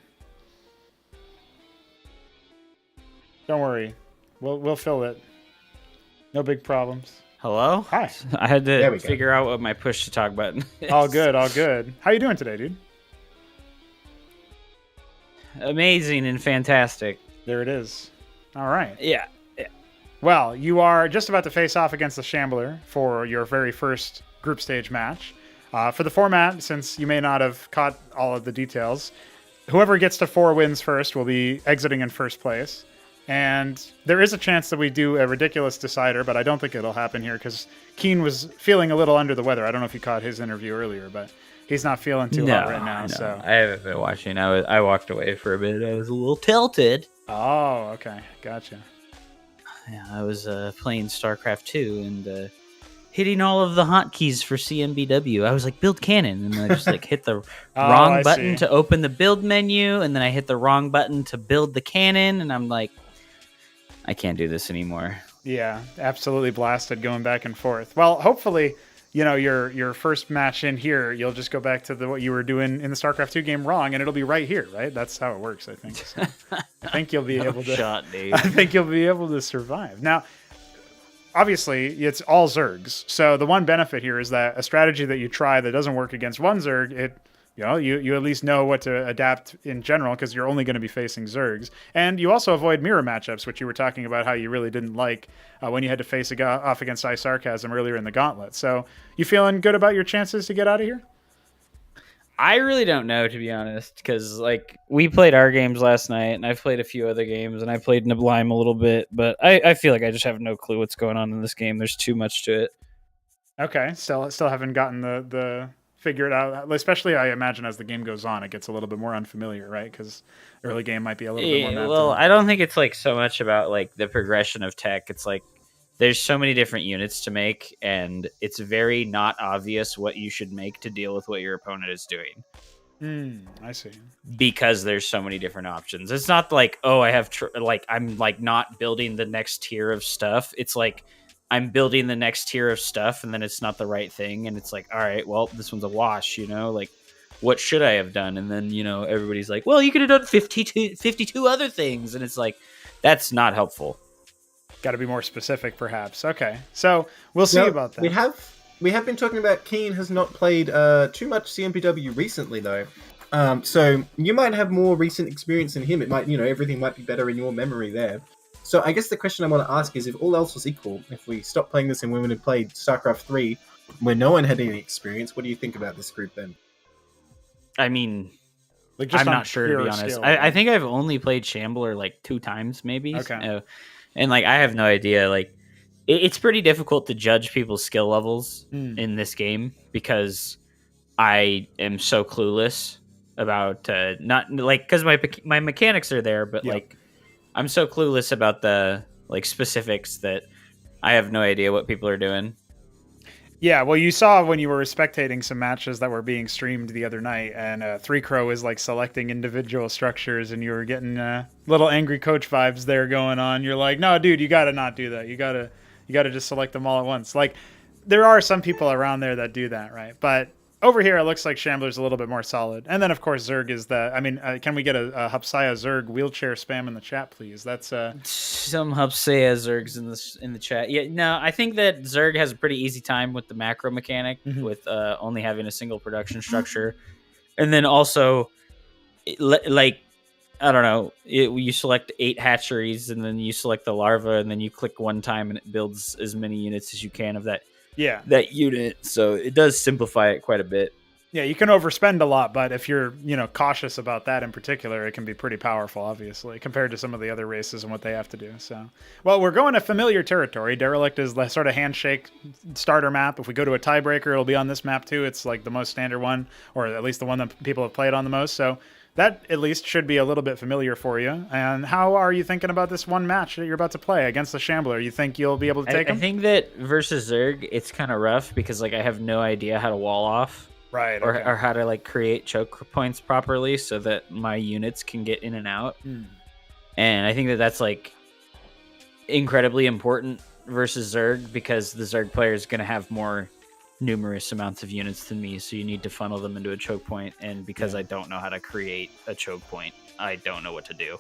Don't worry. We'll fill it. No big problems. Hello? Hi. I had to figure out what my push to talk button is. All good. How you doing today, dude? Amazing and fantastic. There it is. All right. Yeah. Well, you are just about to face off against the Shambler for your very first group stage match. For the format, since you may not have caught all of the details, whoever gets to 4 wins first will be exiting in first place. And there is a chance that we do a ridiculous decider, but I don't think it'll happen here because Keen was feeling a little under the weather. I don't know if you caught his interview earlier, but he's not feeling too hot right now. No, so I haven't been watching. I walked away for a bit. I was a little tilted. Oh, okay. Gotcha. Yeah, I was playing StarCraft 2 and hitting all of the hotkeys for CMBW. I was like, build cannon, and I just hit the wrong button to open the build menu, and then I hit the wrong button to build the cannon, and I'm like, I can't do this anymore. Yeah, absolutely blasted going back and forth. Well, hopefully, your first match in here, you'll just go back to what you were doing in the StarCraft 2 game wrong, and it'll be right here, right? That's how it works, I think. So I think you'll be able to. Dave. I think you'll be able to survive. Now, obviously, it's all Zergs. So the one benefit here is that a strategy that you try that doesn't work against one Zerg, you at least know what to adapt in general because you're only going to be facing Zergs. And you also avoid mirror matchups, which you were talking about how you really didn't like when you had to face off against iSarCasm earlier in the gauntlet. So you feeling good about your chances to get out of here? I really don't know, to be honest, because we played our games last night, and I've played a few other games, and I played Neblime a little bit, but I feel like I just have no clue what's going on in this game. There's too much to it. Okay, still haven't gotten the figure it out, especially I imagine as the game goes on, it gets a little bit more unfamiliar, right? Because early game might be a little bit more mapped well, out. I don't think it's so much about the progression of tech. It's there's so many different units to make, and it's very not obvious what you should make to deal with what your opponent is doing. I see. Because there's so many different options. It's not I have I'm not building the next tier of stuff. It's I'm building the next tier of stuff, and then it's not the right thing, and it's all right, well, this one's a wash, what should I have done? And then, everybody's like, well, you could have done 52 other things, and it's that's not helpful. Got to be more specific, perhaps. Okay, so we'll see about that. We have been talking about Keen has not played too much CMBW recently, though. So you might have more recent experience than him. It might, everything might be better in your memory there. So I guess the question I want to ask is, if all else was equal, if we stopped playing this and women had played StarCraft 3, where no one had any experience, what do you think about this group then? I mean, Like just I'm on not sure, to be pure honest. skill, I think I've only played Shambler like 2 times, maybe. Okay. And like I have no idea. Like it's pretty difficult to judge people's skill levels Mm. in this game because I am so clueless about not like because my mechanics are there, but Yeah. like I'm so clueless about the like specifics that I have no idea what people are doing. Yeah, well, you saw when you were spectating some matches that were being streamed the other night, and Three Crow is like selecting individual structures, and you were getting little angry coach vibes there going on. You're like, no, dude, you gotta not do that. You gotta just select them all at once. Like, there are some people around there that do that, right? But over here, it looks like Shambler's a little bit more solid. And then, of course, Zerg is the... I mean, can we get a Hupsaiya Zerg wheelchair spam in the chat, please? That's... Some Hupsaiya Zergs in the chat. Yeah, no, I think that Zerg has a pretty easy time with the macro mechanic, with only having a single production structure. And then also, like, I don't know, you select 8 hatcheries, and then you select the larva, and then you click one time, and it builds as many units as you can of that unit. So it does simplify it quite a bit. Yeah, you can overspend a lot, but if you're, cautious about that in particular, it can be pretty powerful, obviously, compared to some of the other races and what they have to do. So, well, we're going to familiar territory. Derelict is the sort of handshake starter map. If we go to a tiebreaker, it'll be on this map too. It's like the most standard one, or at least the one that people have played on the most. So that at least should be a little bit familiar for you. And how are you thinking about this one match that you're about to play against the Shambler? You think you'll be able to take him? I think that versus Zerg, it's kind of rough because like I have no idea how to wall off. Right. Or how to like create choke points properly so that my units can get in and out. And I think that that's like incredibly important versus Zerg because the Zerg player is going to have more numerous amounts of units than me. So you need to funnel them into a choke point. And because I don't know how to create a choke point, I don't know what to do.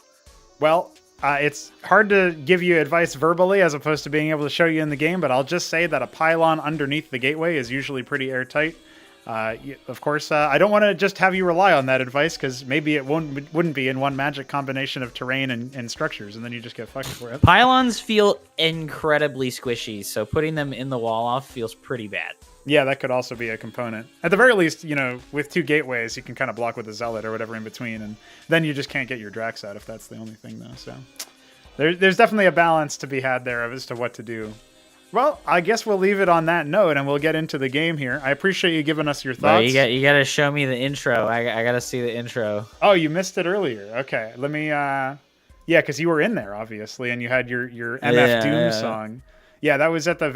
Well, it's hard to give you advice verbally as opposed to being able to show you in the game, but I'll just say that a pylon underneath the gateway is usually pretty airtight. Of course, I don't want to just have you rely on that advice because maybe it wouldn't be in one magic combination of terrain and structures, and then you just get fucked for it. Pylons feel incredibly squishy, so putting them in the wall off feels pretty bad. Yeah, that could also be a component. At the very least, with 2 gateways, you can kind of block with a Zealot or whatever in between, and then you just can't get your Drax out if that's the only thing, though. So there's definitely a balance to be had there as to what to do. Well, I guess we'll leave it on that note, and we'll get into the game here. I appreciate you giving us your thoughts. Well, you got to show me the intro. I got to see the intro. Oh, you missed it earlier. Okay, let me. Yeah, because you were in there obviously, and you had your MF Doom song. Yeah, that was at the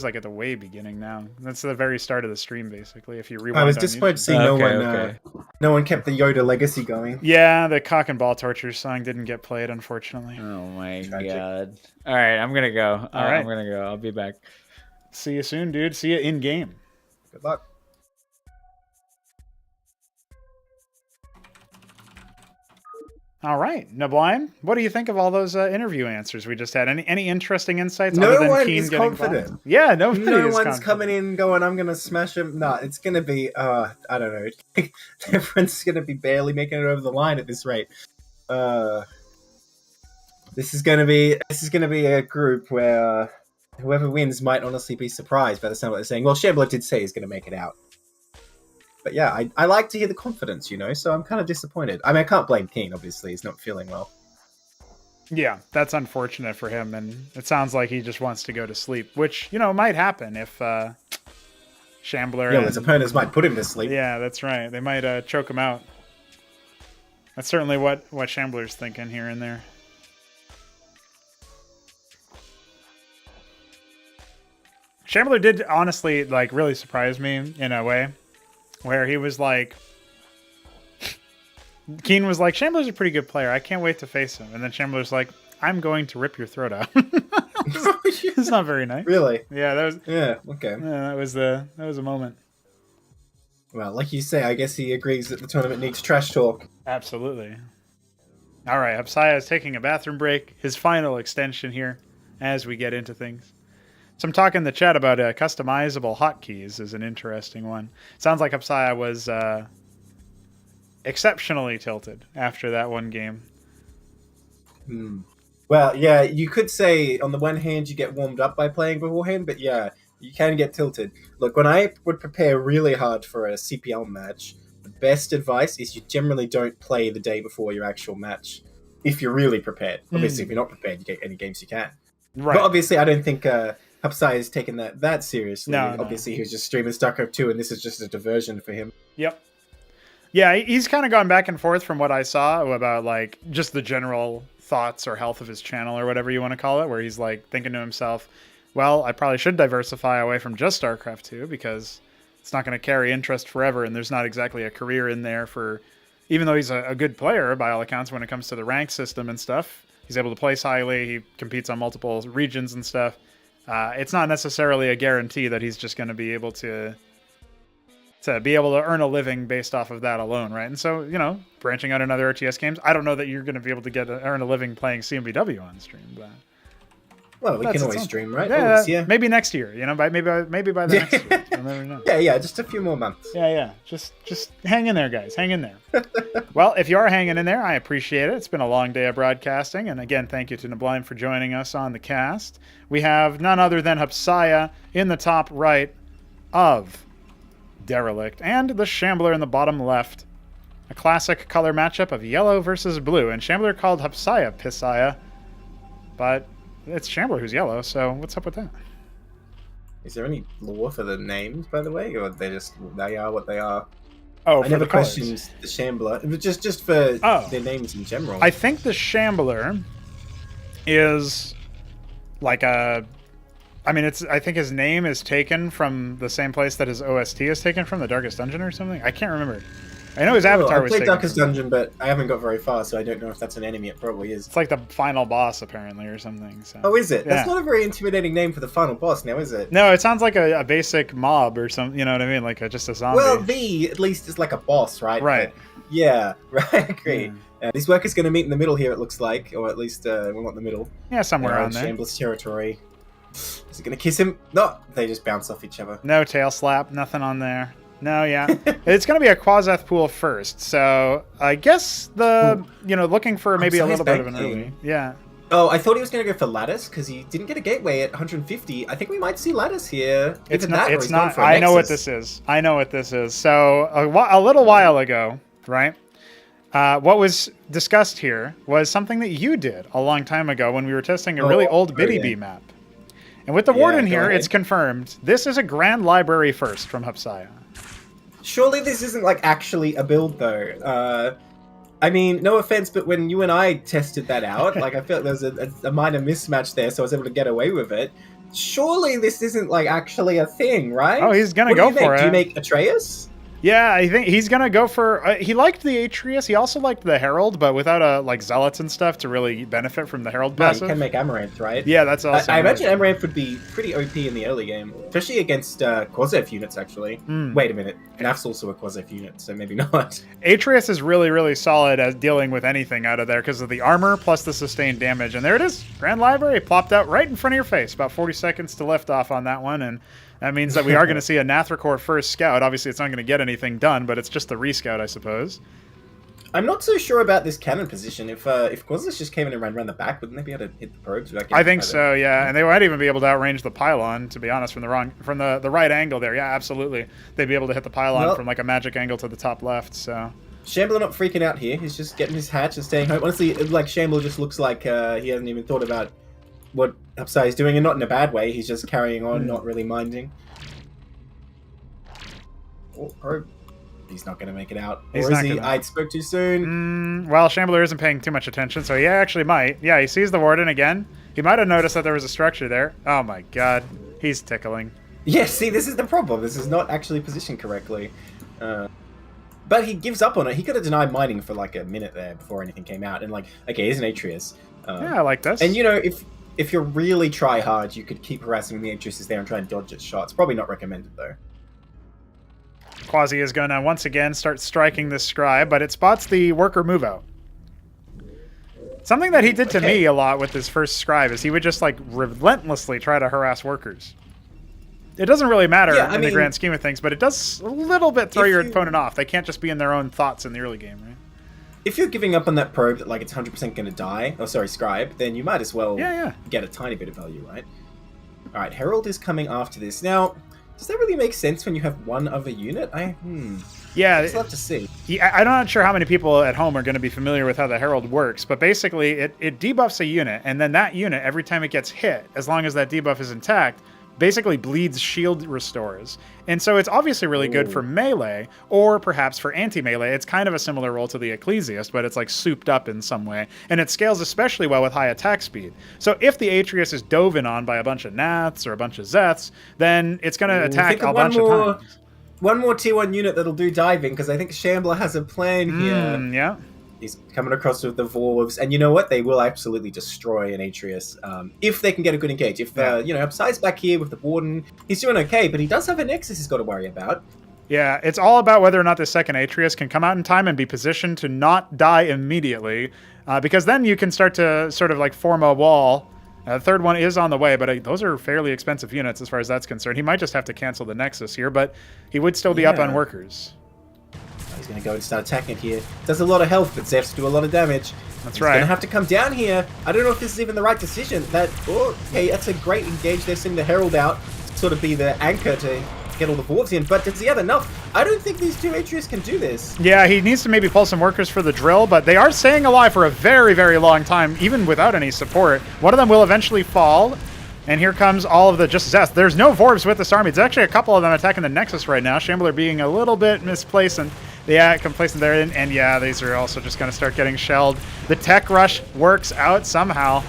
like at the way beginning. Now that's the very start of the stream, basically. If you rewind, I was disappointed to see no one kept the Yoda legacy going. Yeah, the cock and ball torture song didn't get played, unfortunately. Oh my god! All right, I'm gonna go. All right, I'm gonna go. I'll be back. See you soon, dude. See you in game. Good luck. All right, Neblime, what do you think of all those interview answers we just had? Any interesting insights? No other than one Keen is getting confident. bombed? Yeah, no one's confident. coming in going, I'm going to smash him. No, it's going to be, I don't know. Everyone's going to be barely making it over the line at this rate. This is going to be a group where whoever wins might honestly be surprised by the sound what they're saying. Well, Shambler did say he's going to make it out. But yeah, I like to hear the confidence, so I'm kind of disappointed. I mean, I can't blame Keen, obviously. He's not feeling well. Yeah, that's unfortunate for him, and it sounds like he just wants to go to sleep, which, might happen if Shambler... Yeah, his opponents might put him to sleep. Yeah, that's right. They might choke him out. That's certainly what Shambler's thinking here and there. Shambler did, honestly, really surprise me in a way. Where he was like, Keen was like, Shambler's a pretty good player. I can't wait to face him. And then Shambler's like, I'm going to rip your throat out. It's not very nice. Really? Yeah, that was. Yeah. Okay. Yeah, that was a moment. Well, like you say, I guess he agrees that the tournament needs trash talk. Absolutely. All right, Hupsaiya is taking a bathroom break. His final extension here, as we get into things. Some talk in the chat about customizable hotkeys is an interesting one. Sounds like Hupsaiya was exceptionally tilted after that one game. Well, yeah, you could say on the one hand you get warmed up by playing beforehand, but yeah, you can get tilted. Look, when I would prepare really hard for a CPL match, the best advice is you generally don't play the day before your actual match if you're really prepared. Obviously, if you're not prepared, you get any games you can. Right. But obviously, I don't think Hupsaiya is taking that seriously. No. Obviously, he was just streaming StarCraft 2, and this is just a diversion for him. Yep. Yeah, he's kind of gone back and forth from what I saw about like just the general thoughts or health of his channel or whatever you want to call it, where he's like thinking to himself, well, I probably should diversify away from just StarCraft 2 because it's not going to carry interest forever, and there's not exactly a career in there for, even though he's a good player by all accounts when it comes to the rank system and stuff. He's able to place highly, he competes on multiple regions and stuff. It's not necessarily a guarantee that he's just going to be able to earn a living based off of that alone, right? And so, you know, branching out in other RTS games, I don't know that you're going to be able to earn a living playing CMBW on stream, but well, we can always stream, right? Yeah, maybe next year, you know, maybe by the next year. You'll never know. Yeah, just a few more months. Yeah. Just hang in there, guys. Hang in there. Well, if you are hanging in there, I appreciate it. It's been a long day of broadcasting, and again, thank you to Neblime for joining us on the cast. We have none other than Hupsaiya in the top right of Derelict, and the Shambler in the bottom left. A classic color matchup of yellow versus blue, and Shambler called Hupsaiya Pissaiya, but it's Shambler who's yellow, so what's up with that? Is there any lore for the names, by the way, or they are what they are? Oh, I never questioned the Shambler, just for their names in general. I think the Shambler is like a... I mean, I think his name is taken from the same place that his OST is taken from, the Darkest Dungeon or something. I can't remember. I know his avatar was taken. I played Darkest Dungeon, but I haven't got very far, so I don't know if that's an enemy. It probably is. It's like the final boss, apparently, or something. So. Oh, is it? Yeah. That's not a very intimidating name for the final boss, now, is it? No, it sounds like a basic mob or something. You know what I mean? Like just a zombie. Well, at least is like a boss, right? Right. But, yeah, right. Great. Yeah. This worker's going to meet in the middle here, it looks like, or at least, well, not the middle. Yeah, somewhere around there. Shambler's territory. Is it going to kiss him? No, they just bounce off each other. No tail slap, nothing on there. No, yeah. It's going to be a Quaseth pool first, so I guess looking for maybe a little bit of an early. Yeah. Oh, I thought he was going to go for Lattice because he didn't get a gateway at 150. I think we might see Lattice here. It's not. I know what this is. So a little while ago, right? What was discussed here was something that you did a long time ago when we were testing a really old Btyb map. And with the Warden here, it's confirmed. This is a Grand Library first from Hupsaiya. Surely this isn't like actually a build though. I mean, no offense, but when you and I tested that out, like I felt there was a minor mismatch there, so I was able to get away with it. Surely this isn't like actually a thing, right? Oh, he's gonna go for it. Do you make Atreus? Yeah, I think he's gonna go for. He liked the Atreus. He also liked the Herald, but without like zealots and stuff to really benet from the Herald passive. You can make Amaranth, right? Yeah, that's also. I imagine Amaranth would be pretty OP in the early game, especially against Quaseth units. Actually, wait a minute, Naf's also a Quaseth unit, so maybe not. Atreus is really, really solid at dealing with anything out of there because of the armor plus the sustained damage, and there it is, Grand Library plopped out right in front of your face. About 40 seconds to lift off on that one, and. That means that we are going to see a Nathrakor first scout. Obviously, it's not going to get anything done, but it's just the rescout, I suppose. I'm not so sure about this cannon position. If Quaseth just came in and ran around the back, wouldn't they be able to hit the probes? I think so, yeah. And they might even be able to outrange the pylon, to be honest, from the right angle there. Yeah, absolutely. They'd be able to hit the pylon from like a magic angle to the top left, so... Shambler not freaking out here. He's just getting his hatch and staying home. Honestly, like Shambler just looks like he hasn't even thought about what Hupsaiya is doing, and not in a bad way. He's just carrying on, not really minding. Or he's not going to make it out. Or is he? I spoke too soon. Well, Shambler isn't paying too much attention, so he actually might. Yeah, he sees the Warden again. He might have noticed that there was a structure there. Oh my god. He's tickling. Yeah, see, this is the problem. This is not actually positioned correctly. But he gives up on it. He could have denied mining for like a minute there before anything came out. And like, okay, here's an Atreus. Yeah, I like this. And you know, if you really try hard, you could keep harassing the Atreus there and try and dodge its shots. Probably not recommended though. Quasi is going to once again start striking this scribe, but it spots the worker move out. Something that he did to me a lot with his first scribe is he would just like relentlessly try to harass workers. It doesn't really matter in the grand scheme of things, but it does a little bit throw your opponent off. They can't just be in their own thoughts in the early game, right? If you're giving up on that probe that like it's 100% going to die, scribe, then you might as well get a tiny bit of value, right? All right, Herald is coming after this. Now, Does that really make sense when you have one other unit? Yeah, I'd love to see. Yeah, I'm not sure how many people at home are going to be familiar with how the Herald works, but basically it debuffs a unit, and then that unit, every time it gets hit, as long as that debuff is intact, basically bleeds shield restores. And so it's obviously really good for melee, or perhaps for anti-melee. It's kind of a similar role to the Ecclesiast, but it's like souped up in some way. And it scales especially well with high attack speed. So if the Atreus is dove in on by a bunch of Naths or a bunch of Zeths, then it's going to attack a bunch of times. One more tier 1 unit that'll do diving, because I think Shambler has a plan here. Yeah. He's coming across with the Vorves, and you know what? They will absolutely destroy an Atreus if they can get a good engage. If, Hupsaiya's back here with the Warden, he's doing okay, but he does have a Nexus he's got to worry about. Yeah, it's all about whether or not the second Atreus can come out in time and be positioned to not die immediately, because then you can start to sort of like form a wall. The third one is on the way, but those are fairly expensive units as far as that's concerned. He might just have to cancel the Nexus here, but he would still be up on workers. He's going to go and start attacking here. Does a lot of health, but Zephs do a lot of damage. That's right. He's going to have to come down here. I don't know if this is even the right decision. Okay, that's a great engage. They're sending the Herald out to sort of be the anchor to get all the Vorves in, but does he have enough? I don't think these two Atreus can do this. Yeah, he needs to maybe pull some workers for the drill, but they are staying alive for a very, very long time, even without any support. One of them will eventually fall, and here comes all of the just Zest. There's no Vorves with this army. It's actually a couple of them attacking the Nexus right now. Shambler being a little bit misplaced and complacent there, and yeah, these are also just going to start getting shelled. The tech rush works out somehow.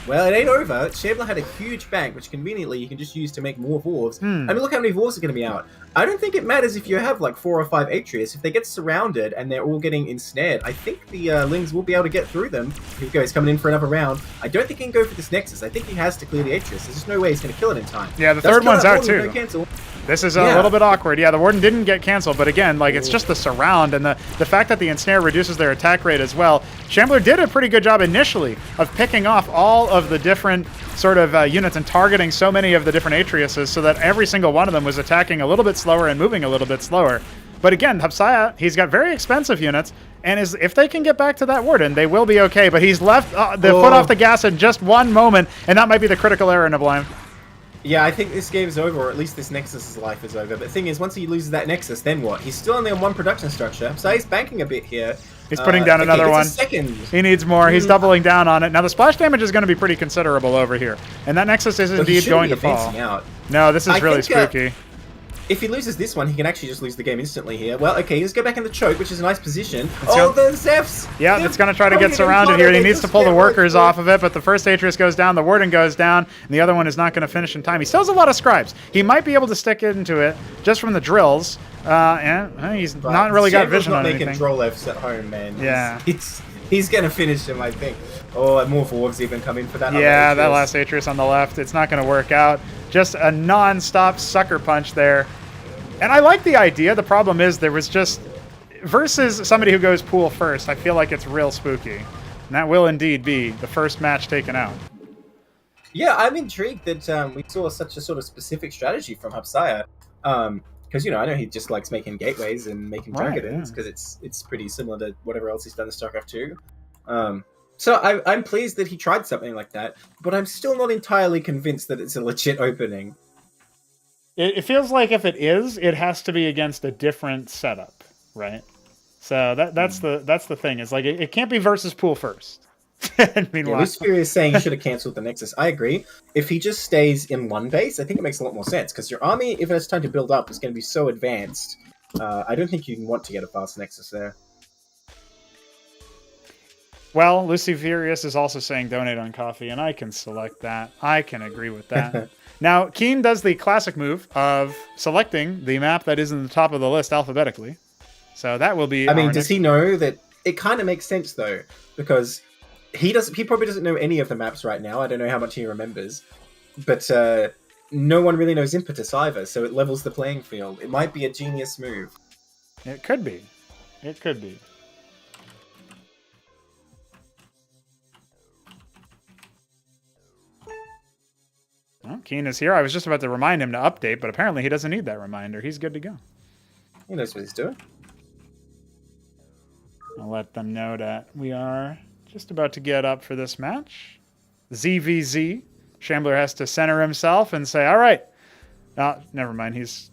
Well, it ain't over. Shambler had a huge bank, which conveniently you can just use to make more Vorves. I mean, look how many Vorves are going to be out. I don't think it matters if you have like 4 or 5 Atreus. If they get surrounded and they're all getting ensnared, I think the Lings will be able to get through them. Here we go, he's coming in for another round. I don't think he can go for this Nexus. I think he has to clear the Atreus. There's just no way he's going to kill it in time. Yeah, the third one's out too. This is a little bit awkward. Yeah, the Warden didn't get canceled, but again, like it's just the surround and the fact that the ensnare reduces their attack rate as well. Shambler did a pretty good job initially of picking off all of the different sort of units and targeting so many of the different Atreises so that every single one of them was attacking a little bit slower and moving a little bit slower. But again, Hupsaiya, he's got very expensive units, and if they can get back to that Warden, they will be okay. But he's left the foot off the gas in just one moment, and that might be the critical error, Neblime. Yeah, I think this game's over, or at least this Nexus's life is over. But the thing is, once he loses that Nexus, then what? He's still only on one production structure, so he's banking a bit here. He's putting down another one. He needs more. He's doubling down on it. Now, the splash damage is going to be pretty considerable over here. And that Nexus is indeed going to fall. No, this is really spooky. If he loses this one, he can actually just lose the game instantly here. Well, okay, let's go back in the choke, which is a nice position. Oh, the Zephs! Yeah, it's going to try to get surrounded here. He needs to pull the workers off of it, but the first Atreus goes down, the Warden goes down, and the other one is not going to finish in time. He still has a lot of scribes. He might be able to stick into it just from the drills, and he's not really got vision on anything. Making draw lefts at home, man. Yeah. He's going to finish him, I think. Oh, and more Vorves even come in for that. Yeah, that last Atreus on the left, it's not going to work out. Just a non-stop sucker punch there. And I like the idea. The problem is there was just... Versus somebody who goes pool first, I feel like it's real spooky. And that will indeed be the first match taken out. Yeah, I'm intrigued that we saw such a sort of specific strategy from Hupsaiya. Because, I know he just likes making gateways and making Dragonins, because it's pretty similar to whatever else he's done in StarCraft 2. So I'm pleased that he tried something like that, but I'm still not entirely convinced that it's a legit opening. It feels like if it is, it has to be against a different setup, right? So that's the thing. It's like it can't be versus pool first. Meanwhile, Lucifer is saying he should have cancelled the Nexus. I agree. If he just stays in one base, I think it makes a lot more sense, because your army, if it's time to build up, is going to be so advanced. I don't think you want to get a fast Nexus there. Well, Lucy Furious is also saying donate on coffee, and I can select that. I can agree with that. Now, Keen does the classic move of selecting the map that is in the top of the list alphabetically. So that will be... I mean, does he know that... It kind of makes sense, though, because he probably doesn't know any of the maps right now. I don't know how much he remembers. But no one really knows Impetus either, so it levels the playing field. It might be a genius move. It could be. It could be. Well, Keen is here. I was just about to remind him to update, but apparently he doesn't need that reminder. He's good to go. He knows what he's doing. I'll let them know that we are just about to get up for this match. ZVZ. Shambler has to center himself and say, all right, Never mind. He's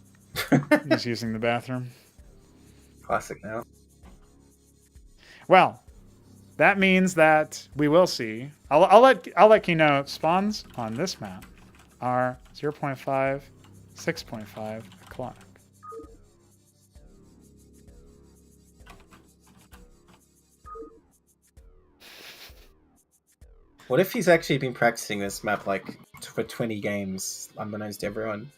using the bathroom. Classic now. Well, that means that we will see. I'll let you know. Spawns on this map are 0.5, 6.5 o'clock. What if he's actually been practicing this map like for 20 games, unbeknownst to everyone?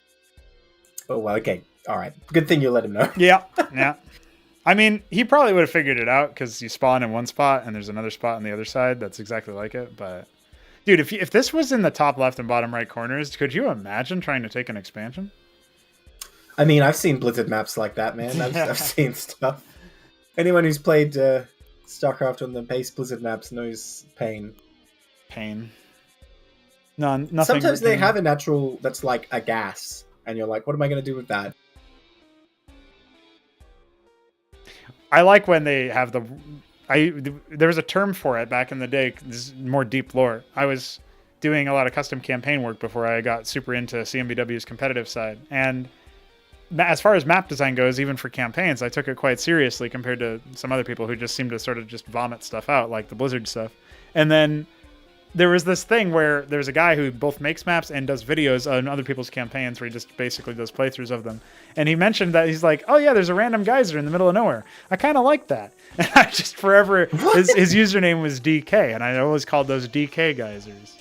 Oh well, okay, all right. Good thing you let him know. Yeah. I mean, he probably would have figured it out because you spawn in one spot and there's another spot on the other side that's exactly like it. But, dude, if this was in the top left and bottom right corners, could you imagine trying to take an expansion? I mean, I've seen Blizzard maps like that, man. I've seen stuff. Anyone who's played StarCraft on the base Blizzard maps knows pain. Nothing. Sometimes they have a natural that's like a gas, and you're like, what am I going to do with that? I like when they have there was a term for it back in the day. This is more deep lore. I was doing a lot of custom campaign work before I got super into CMBW's competitive side. And as far as map design goes, even for campaigns, I took it quite seriously compared to some other people who just seem to sort of just vomit stuff out, like the Blizzard stuff. And then there was this thing where there's a guy who both makes maps and does videos on other people's campaigns where he just basically does playthroughs of them. And he mentioned that he's like, oh yeah, there's a random geyser in the middle of nowhere. I kind of like that. And I just forever, his username was DK, and I always called those DK geysers.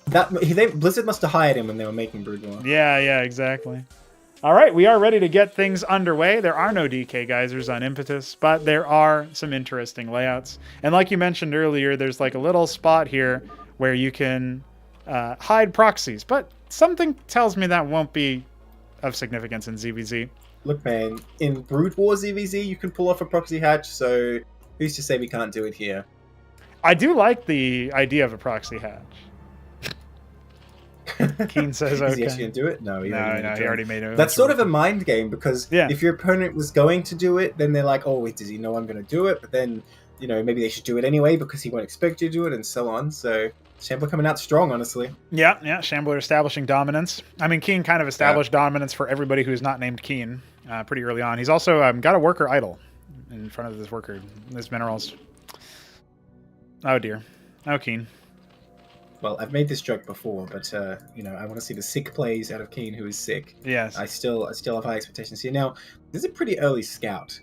Blizzard must have hired him when they were making Brood War. Yeah, exactly. All right, we are ready to get things underway. There are no DK geysers on Impetus, but there are some interesting layouts. And like you mentioned earlier, there's like a little spot here where you can hide proxies, but something tells me that won't be of significance in ZVZ. Look, man, in Brood War ZVZ, you can pull off a proxy hatch, so who's to say we can't do it here? I do like the idea of a proxy hatch. Keen says, okay. Is he actually going to do it? No, he already made it. That's sort of a mind game, because if your opponent was going to do it, then they're like, oh, wait, does he know I'm going to do it? But then, maybe they should do it anyway because he won't expect you to do it, and so on. So, Shambler coming out strong, honestly. Yeah, Shambler establishing dominance. I mean, Keen kind of established dominance for everybody who's not named Keen pretty early on. He's also got a worker idle in front of this worker, this minerals. Oh, dear. Oh, Keen. Well, I've made this joke before, but I want to see the sick plays out of Keen, who is sick. Yes. I still have high expectations here. Now, this is a pretty early scout.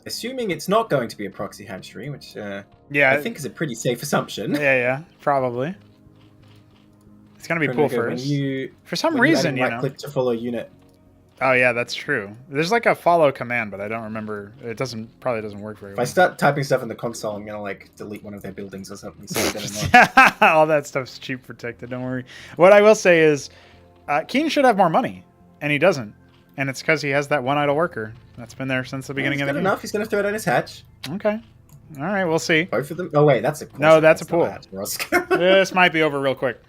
Assuming it's not going to be a proxy hatchery, which I think is a pretty safe assumption. Yeah, probably. It's gonna be pool first. For some reason, right click to follow unit. Oh yeah, that's true. There's like a follow command, but I don't remember. It probably doesn't work very well. If I start typing stuff in the console, I'm gonna delete one of their buildings or something. So all that stuff's cheap protected. Don't worry. What I will say is, Keen should have more money, and he doesn't, and it's because he has that one idle worker that's been there since the beginning of the game. Enough. He's gonna throw it on his hatch. Okay. All right, we'll see. Both of them. Oh wait, that's a no. That's a pool. This might be over real quick.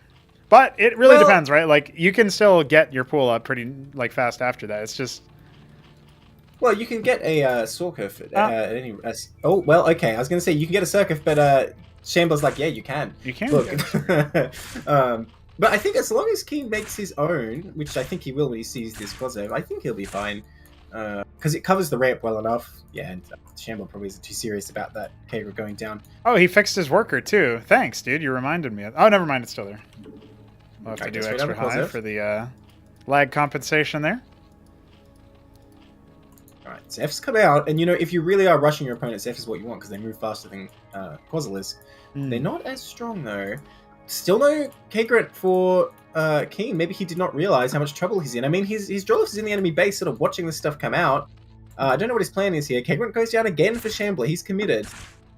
But it really depends, right? Like, you can still get your pool up pretty, fast after that. It's just... Well, you can get a Sorkif at any... well, okay. I was going to say, you can get a Sorkif, but Shambler's like, yeah, you can. You can. Look. But I think as long as Keen makes his own, which I think he will when he sees this Kozev, I think he'll be fine. Because it covers the ramp well enough. Yeah, and Shambler probably isn't too serious about that Kager going down. Oh, he fixed his worker, too. Thanks, dude. You reminded me. Oh, never mind. It's still there. We'll have to do extra high for the lag compensation there. Alright, so F's come out, and if you really are rushing your opponents, F is what you want, because they move faster than Quazzle is. They're not as strong, though. Still no Kagret for Keen. Maybe he did not realize how much trouble he's in. I mean, his Jolif is in the enemy base, sort of watching this stuff come out. I don't know what his plan is here. Kagret goes down again for Shambler. He's committed.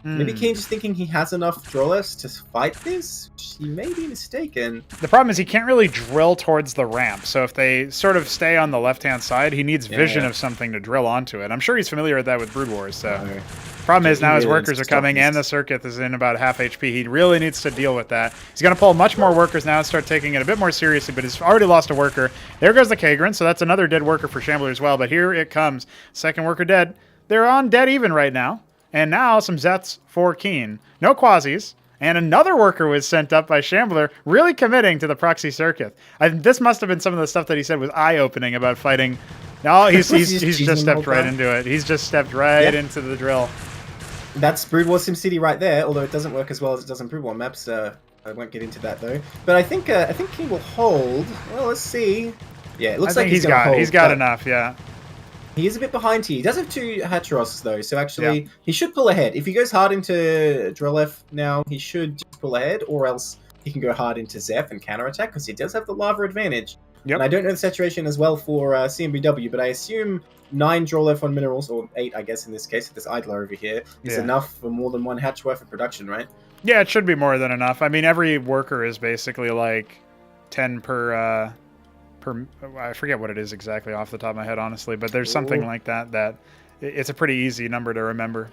Maybe Keen just thinking he has enough Drollis to fight this? He may be mistaken. The problem is he can't really drill towards the ramp, so if they sort of stay on the left-hand side, he needs vision of something to drill onto it. I'm sure he's familiar with that with Brood Wars, so... Problem is now his workers are coming and the Circuit is in about half HP. He really needs to deal with that. He's going to pull much more workers now and start taking it a bit more seriously, but he's already lost a worker. There goes the Kagren, so that's another dead worker for Shambler as well, but here it comes. Second worker dead. They're on dead even right now. And now some Zets for Keen. No Quasis. And another worker was sent up by Shambler, really committing to the proxy circuit. This must have been some of the stuff that he said was eye-opening about fighting. No, he's just stepped right into it. He's just stepped right into the drill. That's Brood War SimCity right there, although it doesn't work as well as it does in Brood War maps. I won't get into that though. But I think he will hold. Well, let's see. Yeah, it looks like he's got hold. He's got enough, yeah. He is a bit behind here. He does have 2 Hatcheros though, so actually he should pull ahead. If he goes hard into Drillef now, he should just pull ahead, or else he can go hard into Zeph and counterattack, because he does have the lava advantage. Yep. And I don't know the saturation as well for CMBW, but I assume 9 draw left on minerals, or 8, I guess in this case, with this idler over here, is enough for more than 1 hatch worth of production, right? Yeah, it should be more than enough. I mean, every worker is basically like 10 per I forget what it is exactly off the top of my head, honestly, but there's something like that it's a pretty easy number to remember.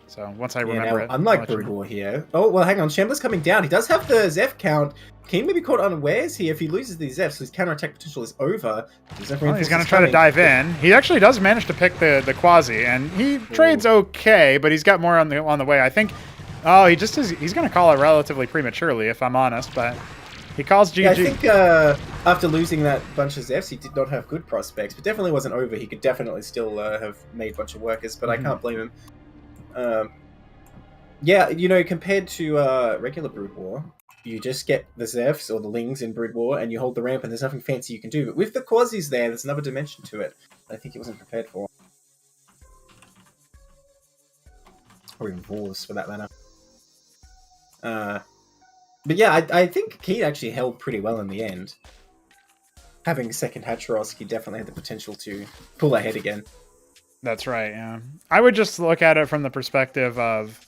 So once I remember it, unlike Brood War here. Oh, well, hang on. Shambler's coming down. He does have the Zeph count. Keen may be caught unawares here if he loses these Zephs, so his counterattack potential is over. He's going to try to dive in. He actually does manage to pick the Quasi, and he trades okay, but he's got more on the way. I think. Oh, he's going to call it relatively prematurely, if I'm honest, but he calls GG. Yeah, I think after losing that bunch of Zephs, he did not have good prospects, but definitely wasn't over. He could definitely still have made a bunch of workers, but I can't blame him. Yeah, you know, compared to regular Brood War, you just get the Zephs or the Lings in Brood War, and you hold the ramp, and there's nothing fancy you can do. But with the Quasis there's another dimension to it I think he wasn't prepared for. Or even Wars, for that matter. But yeah, I think Keat actually held pretty well in the end. Having a second Hatcheros, he definitely had the potential to pull ahead again. That's right, yeah. I would just look at it from the perspective of,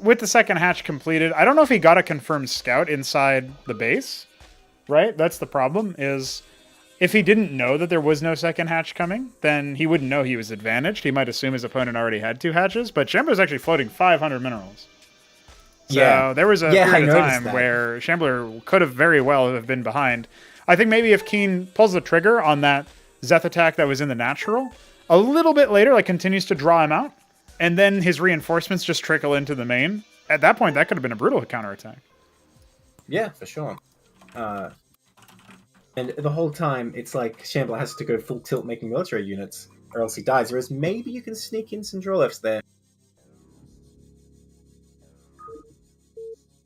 with the second hatch completed, I don't know if he got a confirmed scout inside the base, right? That's the problem, is if he didn't know that there was no second hatch coming, then he wouldn't know he was advantaged. He might assume his opponent already had 2 hatches, but Shambler was actually floating 500 minerals. So there was a period of time where Shambler could have very well have been behind. I think maybe if Keen pulls the trigger on that Zeth attack that was in the natural, a little bit later, like, continues to draw him out, and then his reinforcements just trickle into the main. At that point, that could have been a brutal counterattack. Yeah, for sure. And the whole time, it's like Shambler has to go full tilt making military units, or else he dies. Whereas maybe you can sneak in some draw lefts there.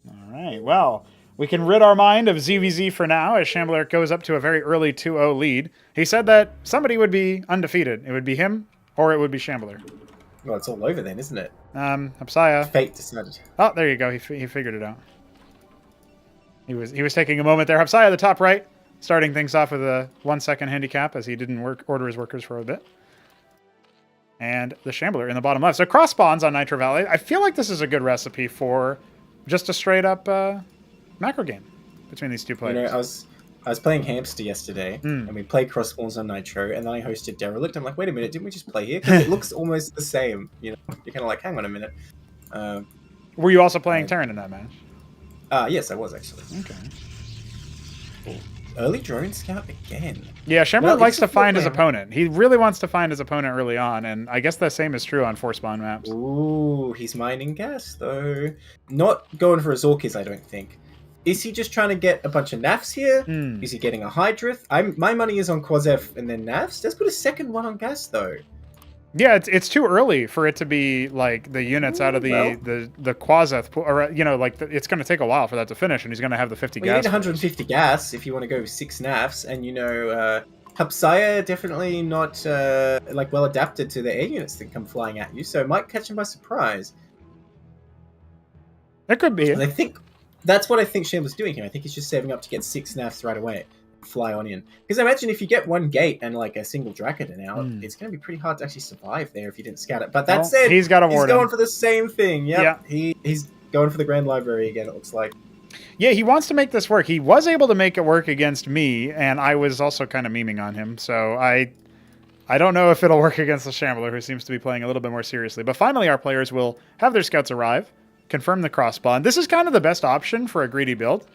All right, well, we can rid our mind of ZVZ for now as Shambler goes up to a very early 2-0 lead. He said that somebody would be undefeated. It would be him, or it would be Shambler. Well, it's all over then, isn't it? Hupsaiya. Fate decided. Oh, there you go. He figured it out. He was taking a moment there. Hupsaiya, the top right, starting things off with a 1-second handicap as he didn't order his workers for a bit. And the Shambler in the bottom left. So cross spawns on Nitro Valley. I feel like this is a good recipe for just a straight up macro game between these two players. You know, I was playing Hamster yesterday, and we played cross spawns on Nitro, and then I hosted Derelict. I'm like, wait a minute, didn't we just play here? Because it looks almost the same. You know, you're kind of like, hang on a minute. Were you also playing Terran in that match? Yes, I was actually. Okay. Cool. Early drone scout again. Yeah, Shambler likes to find his opponent. He really wants to find his opponent early on, and I guess the same is true on 4-spawn maps. Ooh, he's mining gas, though. Not going for a Zorkis, I don't think. Is he just trying to get a bunch of Nafs here? Is he getting a Hydrith? my money is on Quazef and then Nafs. Let's put a second one on gas, though. Yeah, it's too early for it to be like the units out of the Quazeth, or you know, like it's going to take a while for that to finish, and he's going to have the 50 gas. You need 150 gas if you want to go 6 Nafs, and you know, Hupsaiya definitely not like well adapted to the air units that come flying at you, so it might catch him by surprise. That could be. And I think that's what I think Shambler's doing here. I think he's just saving up to get 6 Nafs right away. Fly on in, because I imagine if you get one gate and like a single Dracoden out, it's going to be pretty hard to actually survive there if you didn't scout it. But that said, he's got a warden. He's going for the same thing. Yep. Yeah, he's going for the Grand Library again. It looks like. Yeah, he wants to make this work. He was able to make it work against me, and I was also kind of memeing on him. So I don't know if it'll work against the Shambler, who seems to be playing a little bit more seriously. But finally, our players will have their scouts arrive, confirm the cross spawn. This is kind of the best option for a greedy build.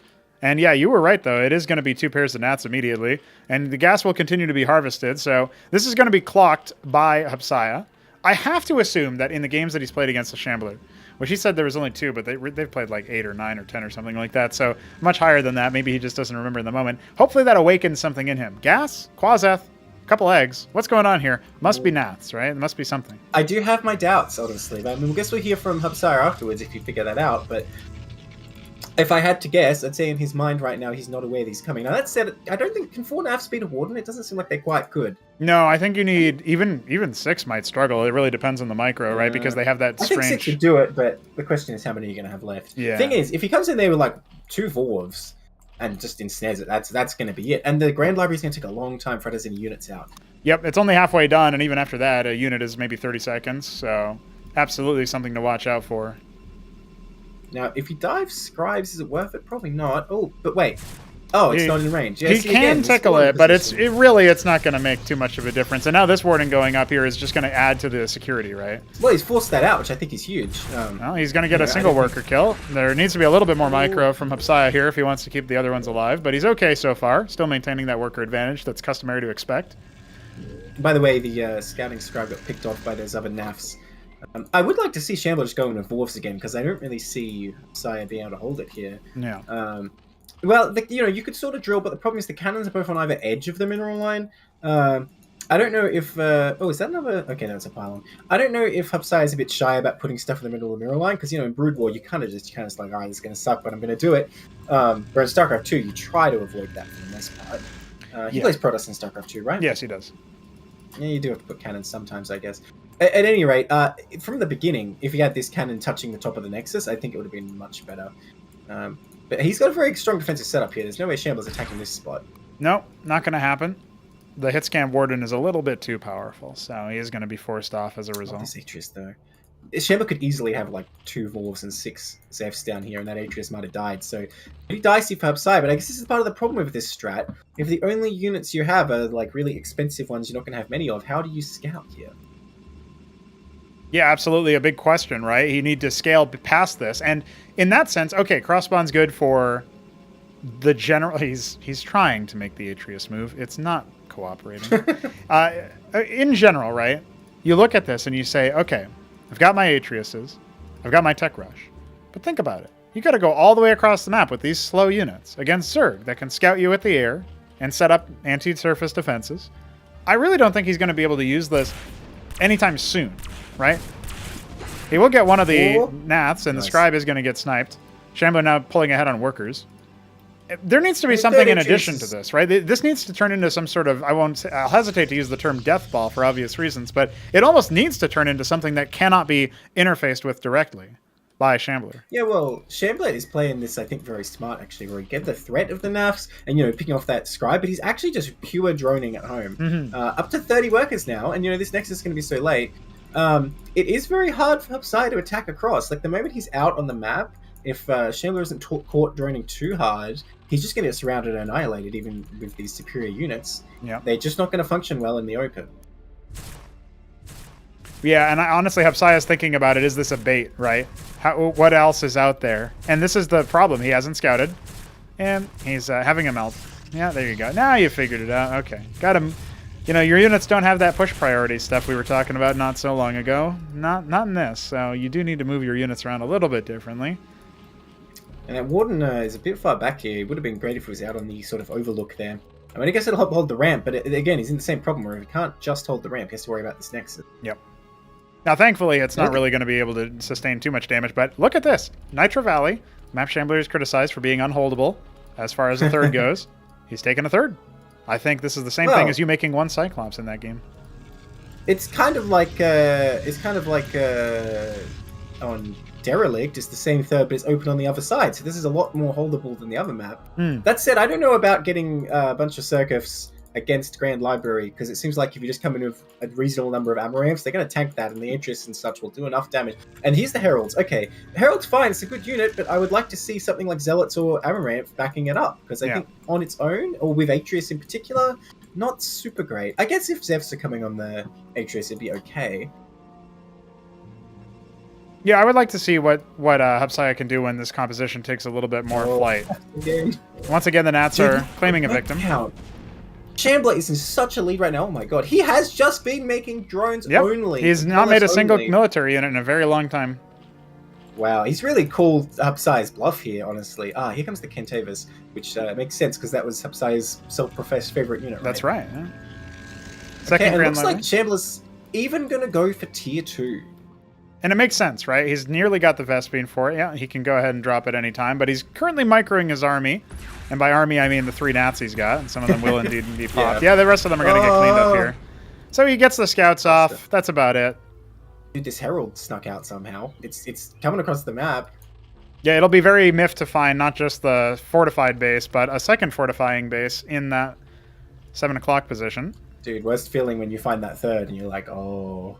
And yeah, you were right, though. It is going to be 2 pairs of Nats immediately. And the gas will continue to be harvested. So this is going to be clocked by Hupsaiya. I have to assume that in the games that he's played against the Shambler, Well, she said there was only 2, but they've played like 8 or 9 or 10 or something like that. So much higher than that. Maybe he just doesn't remember in the moment. Hopefully that awakens something in him. Gas, Quazeth, couple eggs. What's going on here? Must be Naths, right? There must be something. I do have my doubts, honestly. I mean, I guess we'll hear from Hupsaiya afterwards if you figure that out, but if I had to guess, I'd say in his mind right now he's not aware that he's coming. Now that said, I don't think can 4 Naths beat a Warden? It doesn't seem like they quite could. No, I think you need even 6 might struggle. It really depends on the micro, right? Because they have that strange. I think 6 could do it, but the question is how many are you going to have left. Yeah. Thing is, if he comes in there with like 2 Vorvs and just ensnares it, that's going to be it. And the Grand Library is going to take a long time for it as any units out. Yep, it's only halfway done, and even after that, a unit is maybe 30 seconds. So absolutely something to watch out for. Now, if he dives Scribes, is it worth it? Probably not. Oh, but wait. Oh, it's not in range. Yeah, he can tickle it, but it's not going to make too much of a difference. And now this warden going up here is just going to add to the security, right? Well, he's forced that out, which I think is huge. Well, he's going to get a single worker kill. There needs to be a little bit more micro from Hupsaiya here if he wants to keep the other ones alive, but he's okay so far, still maintaining that worker advantage that's customary to expect. By the way, the scouting scribe got picked off by those other Naths. I would like to see Shambler just go into Vorvs again, because I don't really see Hupsaiya being able to hold it here. Yeah. Well, you could sort of drill, but the problem is the cannons are both on either edge of the mineral line. I don't know if... oh, is that another... Okay, no, it's a pylon. I don't know if Hupsaiya is a bit shy about putting stuff in the middle of the mineral line, because, in Brood War, you kind of just like, alright, this is going to suck, but I'm going to do it. Whereas in StarCraft 2, you try to avoid that for the most part. He plays Protoss in StarCraft 2, right? Yes, he does. Yeah, you do have to put cannons sometimes, I guess. At any rate, from the beginning, if he had this cannon touching the top of the Nexus, I think it would have been much better. But he's got a very strong defensive setup here. There's no way Shambler's attacking this spot. No, not going to happen. The hitscan warden is a little bit too powerful, so he is going to be forced off as a result. This Atreus, though. Shambler could easily have like 2 Vorvs and 6 Zevs down here, and that Atreus might have died. So pretty dicey for Hupsaiya, but I guess this is part of the problem with this strat. If the only units you have are like really expensive ones you're not going to have many of, how do you scout here? Yeah, absolutely. A big question, right? You need to scale past this. And in that sense, okay, Crossbond's good for the general. He's trying to make the Atreus move. It's not cooperating. In general, right? You look at this and you say, okay, I've got my Atreuses. I've got my Tech Rush. But think about it. You got to go all the way across the map with these slow units against Zerg that can scout you at the air and set up anti-surface defenses. I really don't think he's going to be able to use this anytime soon. Right? He will get one of the Naths, and the Scribe is going to get sniped. Shambler now pulling ahead on workers. There needs to be something in addition to this, right? This needs to turn into some sort of, I'll hesitate to use the term death ball for obvious reasons, but it almost needs to turn into something that cannot be interfaced with directly by Shambler. Yeah, well, Shambler is playing this, I think, very smart, actually, where he get the threat of the Naths and, picking off that Scribe, but he's actually just pure droning at home. Up to 30 workers now, and, this Nexus is going to be so late. It is very hard for Hupsaiya to attack across. Like, the moment he's out on the map, if Shambler isn't caught droning too hard, he's just going to get surrounded and annihilated, even with these superior units. Yeah. They're just not going to function well in the open. Yeah, and honestly, Hupsaiya is thinking about it. Is this a bait, right? What else is out there? And this is the problem. He hasn't scouted, and he's having a melt. Yeah, there you go. Now you figured it out. Okay. Got him. Your units don't have that push priority stuff we were talking about not so long ago. Not in this. So you do need to move your units around a little bit differently. And that Warden is a bit far back here. It would have been great if he was out on the sort of overlook there. I mean, I guess it'll help hold the ramp, but again, he's in the same problem where he can't just hold the ramp. He has to worry about this Nexus. Yep. Now, thankfully, it's not really going to be able to sustain too much damage, but look at this. Nitro Valley. Map Shambler is criticized for being unholdable as far as the third goes. He's taken a third. I think this is the same thing as you making one Cyclops in that game. It's kind of like on Derelict, it's the same third, but it's open on the other side. So this is a lot more holdable than the other map. That said, I don't know about getting a bunch of Circuits against Grand Library, because it seems like if you just come in with a reasonable number of Amaranths, they're going to tank that, and the Interest and such will do enough damage. And here's the Heralds. Okay, Herald's fine, it's a good unit, but I would like to see something like Zealots or Amaranth backing it up, because I think on its own, or with Atreus in particular, not super great. I guess if Zevs are coming on the Atreus, it'd be okay. Yeah, I would like to see what Hupsaiya can do when this composition takes a little bit more flight. Once again, the Nats are claiming a victim. Shambler is in such a lead right now. Oh my god. He has just been making drones only. He's not made a single military unit in a very long time. Wow, he's really called Hupsaiya's bluff here, honestly. Ah, here comes the Kentavis, which makes sense because that was Hupsaiya's self-professed favorite unit. That's right. Yeah. Okay, and it looks like Shambler's even going to go for tier 2. And it makes sense, right? He's nearly got the Vespene for it. Yeah, he can go ahead and drop at any time, but he's currently microing his army. And by army, I mean the 3 Nats he's got, and some of them will indeed be popped. Yeah, the rest of them are going to get cleaned up here. So he gets the scouts off. That's about it. Dude, this Herald snuck out somehow. It's coming across the map. Yeah, it'll be very miffed to find not just the fortified base, but a second fortifying base in that 7 o'clock position. Dude, worst feeling when you find that third and you're like, oh.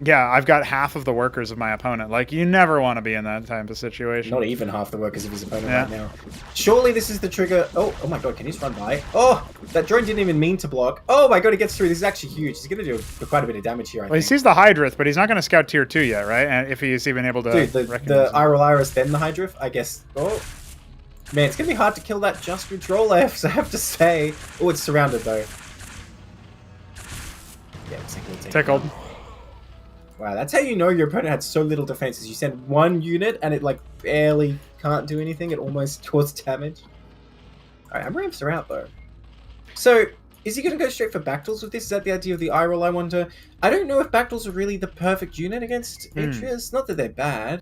Yeah, I've got half of the workers of my opponent. Like, you never want to be in that type of situation. Not even half the workers of his opponent right now. Surely this is the trigger. Oh my god, can he just run by? Oh, that drone didn't even mean to block. Oh my god, he gets through. This is actually huge. He's going to do quite a bit of damage here, I think. He sees the Hydrith, but he's not going to scout tier 2 yet, right? And if he's even able to Dude, the Iris, then the Hydrith, I guess. Oh. Man, it's going to be hard to kill that just with draw left, I have to say. Oh, it's surrounded, though. Yeah, it's tickled. Wow, that's how you know your opponent had so little defenses. You send one unit and it like barely can't do anything. It almost causes damage. Alright, Amaranths are out though. So, is he going to go straight for Bactals with this? Is that the idea of the eye roll, I wonder? I don't know if Bactals are really the perfect unit against Atreus. Not that they're bad.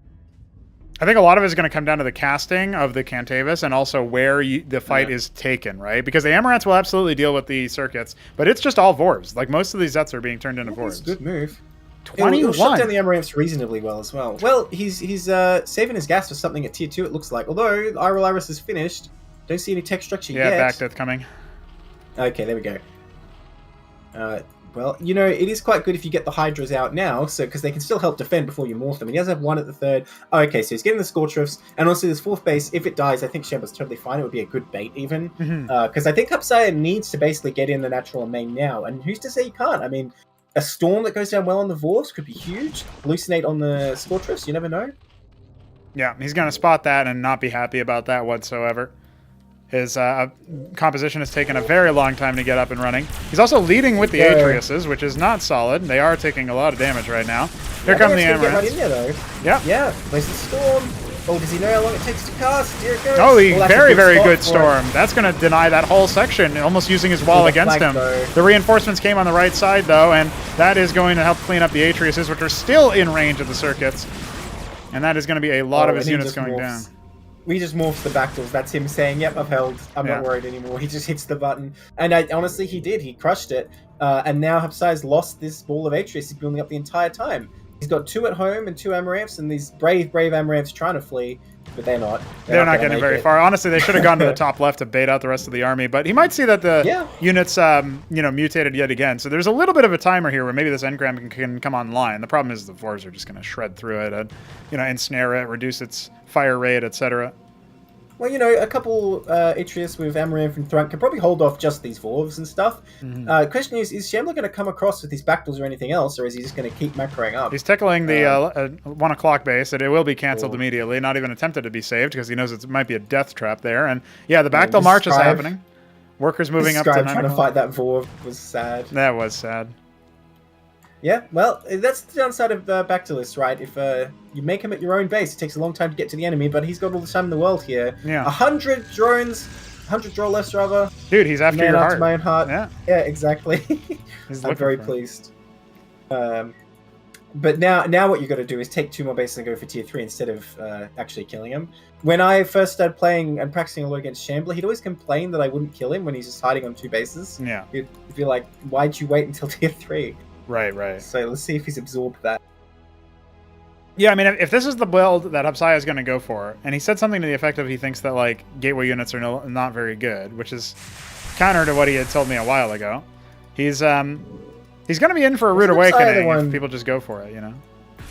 I think a lot of it is going to come down to the casting of the Cantavis and also where the fight is taken, right? Because the Amaranths will absolutely deal with the circuits, but it's just all Vorvs. Like, most of these Zets are being turned into Vorvs. Good move. 21. He'll shut down the Amaranths reasonably well as well. Well, he's saving his gas for something at tier 2, it looks like. Although, Iral Iris is finished. Don't see any tech structure yet. Yeah, back death coming. Okay, there we go. Well, you know, it is quite good if you get the Hydras out now, so because they can still help defend before you morph them. And he does have one at the third. Oh, okay, so he's getting the Scorchrifts. And also this fourth base, if it dies, I think Shambler's totally fine. It would be a good bait even. Because I think Hupsaiya needs to basically get in the natural main now. And who's to say he can't? I mean, a Storm that goes down well on the Vorvs could be huge. Hallucinate on the Scorchrifts, you never know. Yeah, he's going to spot that and not be happy about that whatsoever. His composition has taken a very long time to get up and running. He's also leading with the Atriuses, which is not solid. They are taking a lot of damage right now. Here come the Amaranths. Right in there, though. Yeah. Yeah, plays the Storm. Oh, does he know how long it takes to cast? Here it goes. Oh, very, very good Storm. That's going to deny that whole section, almost using his wall against him. The reinforcements came on the right side, though, and that is going to help clean up the Atriuses, which are still in range of the circuits. And that is going to be a lot of his units going down. We just morphs the Bactals. That's him saying, yep, I've held. I'm not worried anymore. He just hits the button. And honestly, he did. He crushed it. And now Hupsaiya's lost this ball of Atreus he's building up the entire time. He's got 2 at home and 2 Amaranths, and these brave Amaranths trying to flee, but they're not. They're not getting very far. Honestly, they should have gone to the top left to bait out the rest of the army, but he might see that the units, mutated yet again. So there's a little bit of a timer here where maybe this engram can come online. The problem is the Vorvs are just going to shred through it and, ensnare it, reduce its fire rate, etc. Well, a couple Atreus with Amaranth and Thrunk can probably hold off just these Vorvs and stuff. Question is Shambler going to come across with these Bactals or anything else, or is he just going to keep macroing up? He's tickling the 1 o'clock base, and it will be cancelled immediately, not even attempted to be saved, because he knows it might be a death trap there. And yeah, the Bactal march is happening. Workers moving up to 9 trying to fight that Vorv was sad. That was sad. Yeah, well, that's the downside of Bactalus, right? If you make him at your own base, it takes a long time to get to the enemy, but he's got all the time in the world here. Yeah. 100 drones, 100 draw less, rather. Dude, he's after your heart. My own heart. Yeah, exactly. I'm very pleased. But now what you got to do is take 2 more bases and go for tier 3 instead of actually killing him. When I first started playing and practicing a lot against Shambler, he'd always complain that I wouldn't kill him when he's just hiding on 2 bases. Yeah. He'd be like, why'd you wait until tier 3? Right. So let's see if he's absorbed that. Yeah, I mean, if this is the build that Hupsaiya is going to go for, and he said something to the effect of he thinks that, like, gateway units are not very good, which is counter to what he had told me a while ago, he's going to be in for a rude awakening if people just go for it,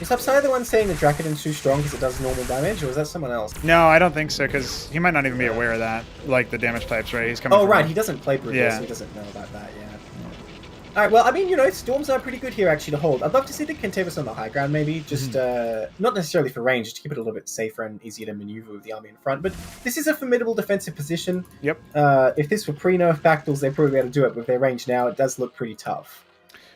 Is Hupsaiya the one saying the Dracodon's too strong because it does normal damage, or is that someone else? No, I don't think so, because he might not even be aware of that, like, the damage types, right? He's coming Oh, right, he doesn't play Brutus, so he doesn't know about that, Alright, well, I mean, Storms are pretty good here, actually, to hold. I'd love to see the Kentavis on the high ground, maybe. Just, not necessarily for range, just to keep it a little bit safer and easier to maneuver with the army in front. But this is a formidable defensive position. Yep. If this were pre-nerf Bactals, they'd probably be able to do it. With their range now, it does look pretty tough.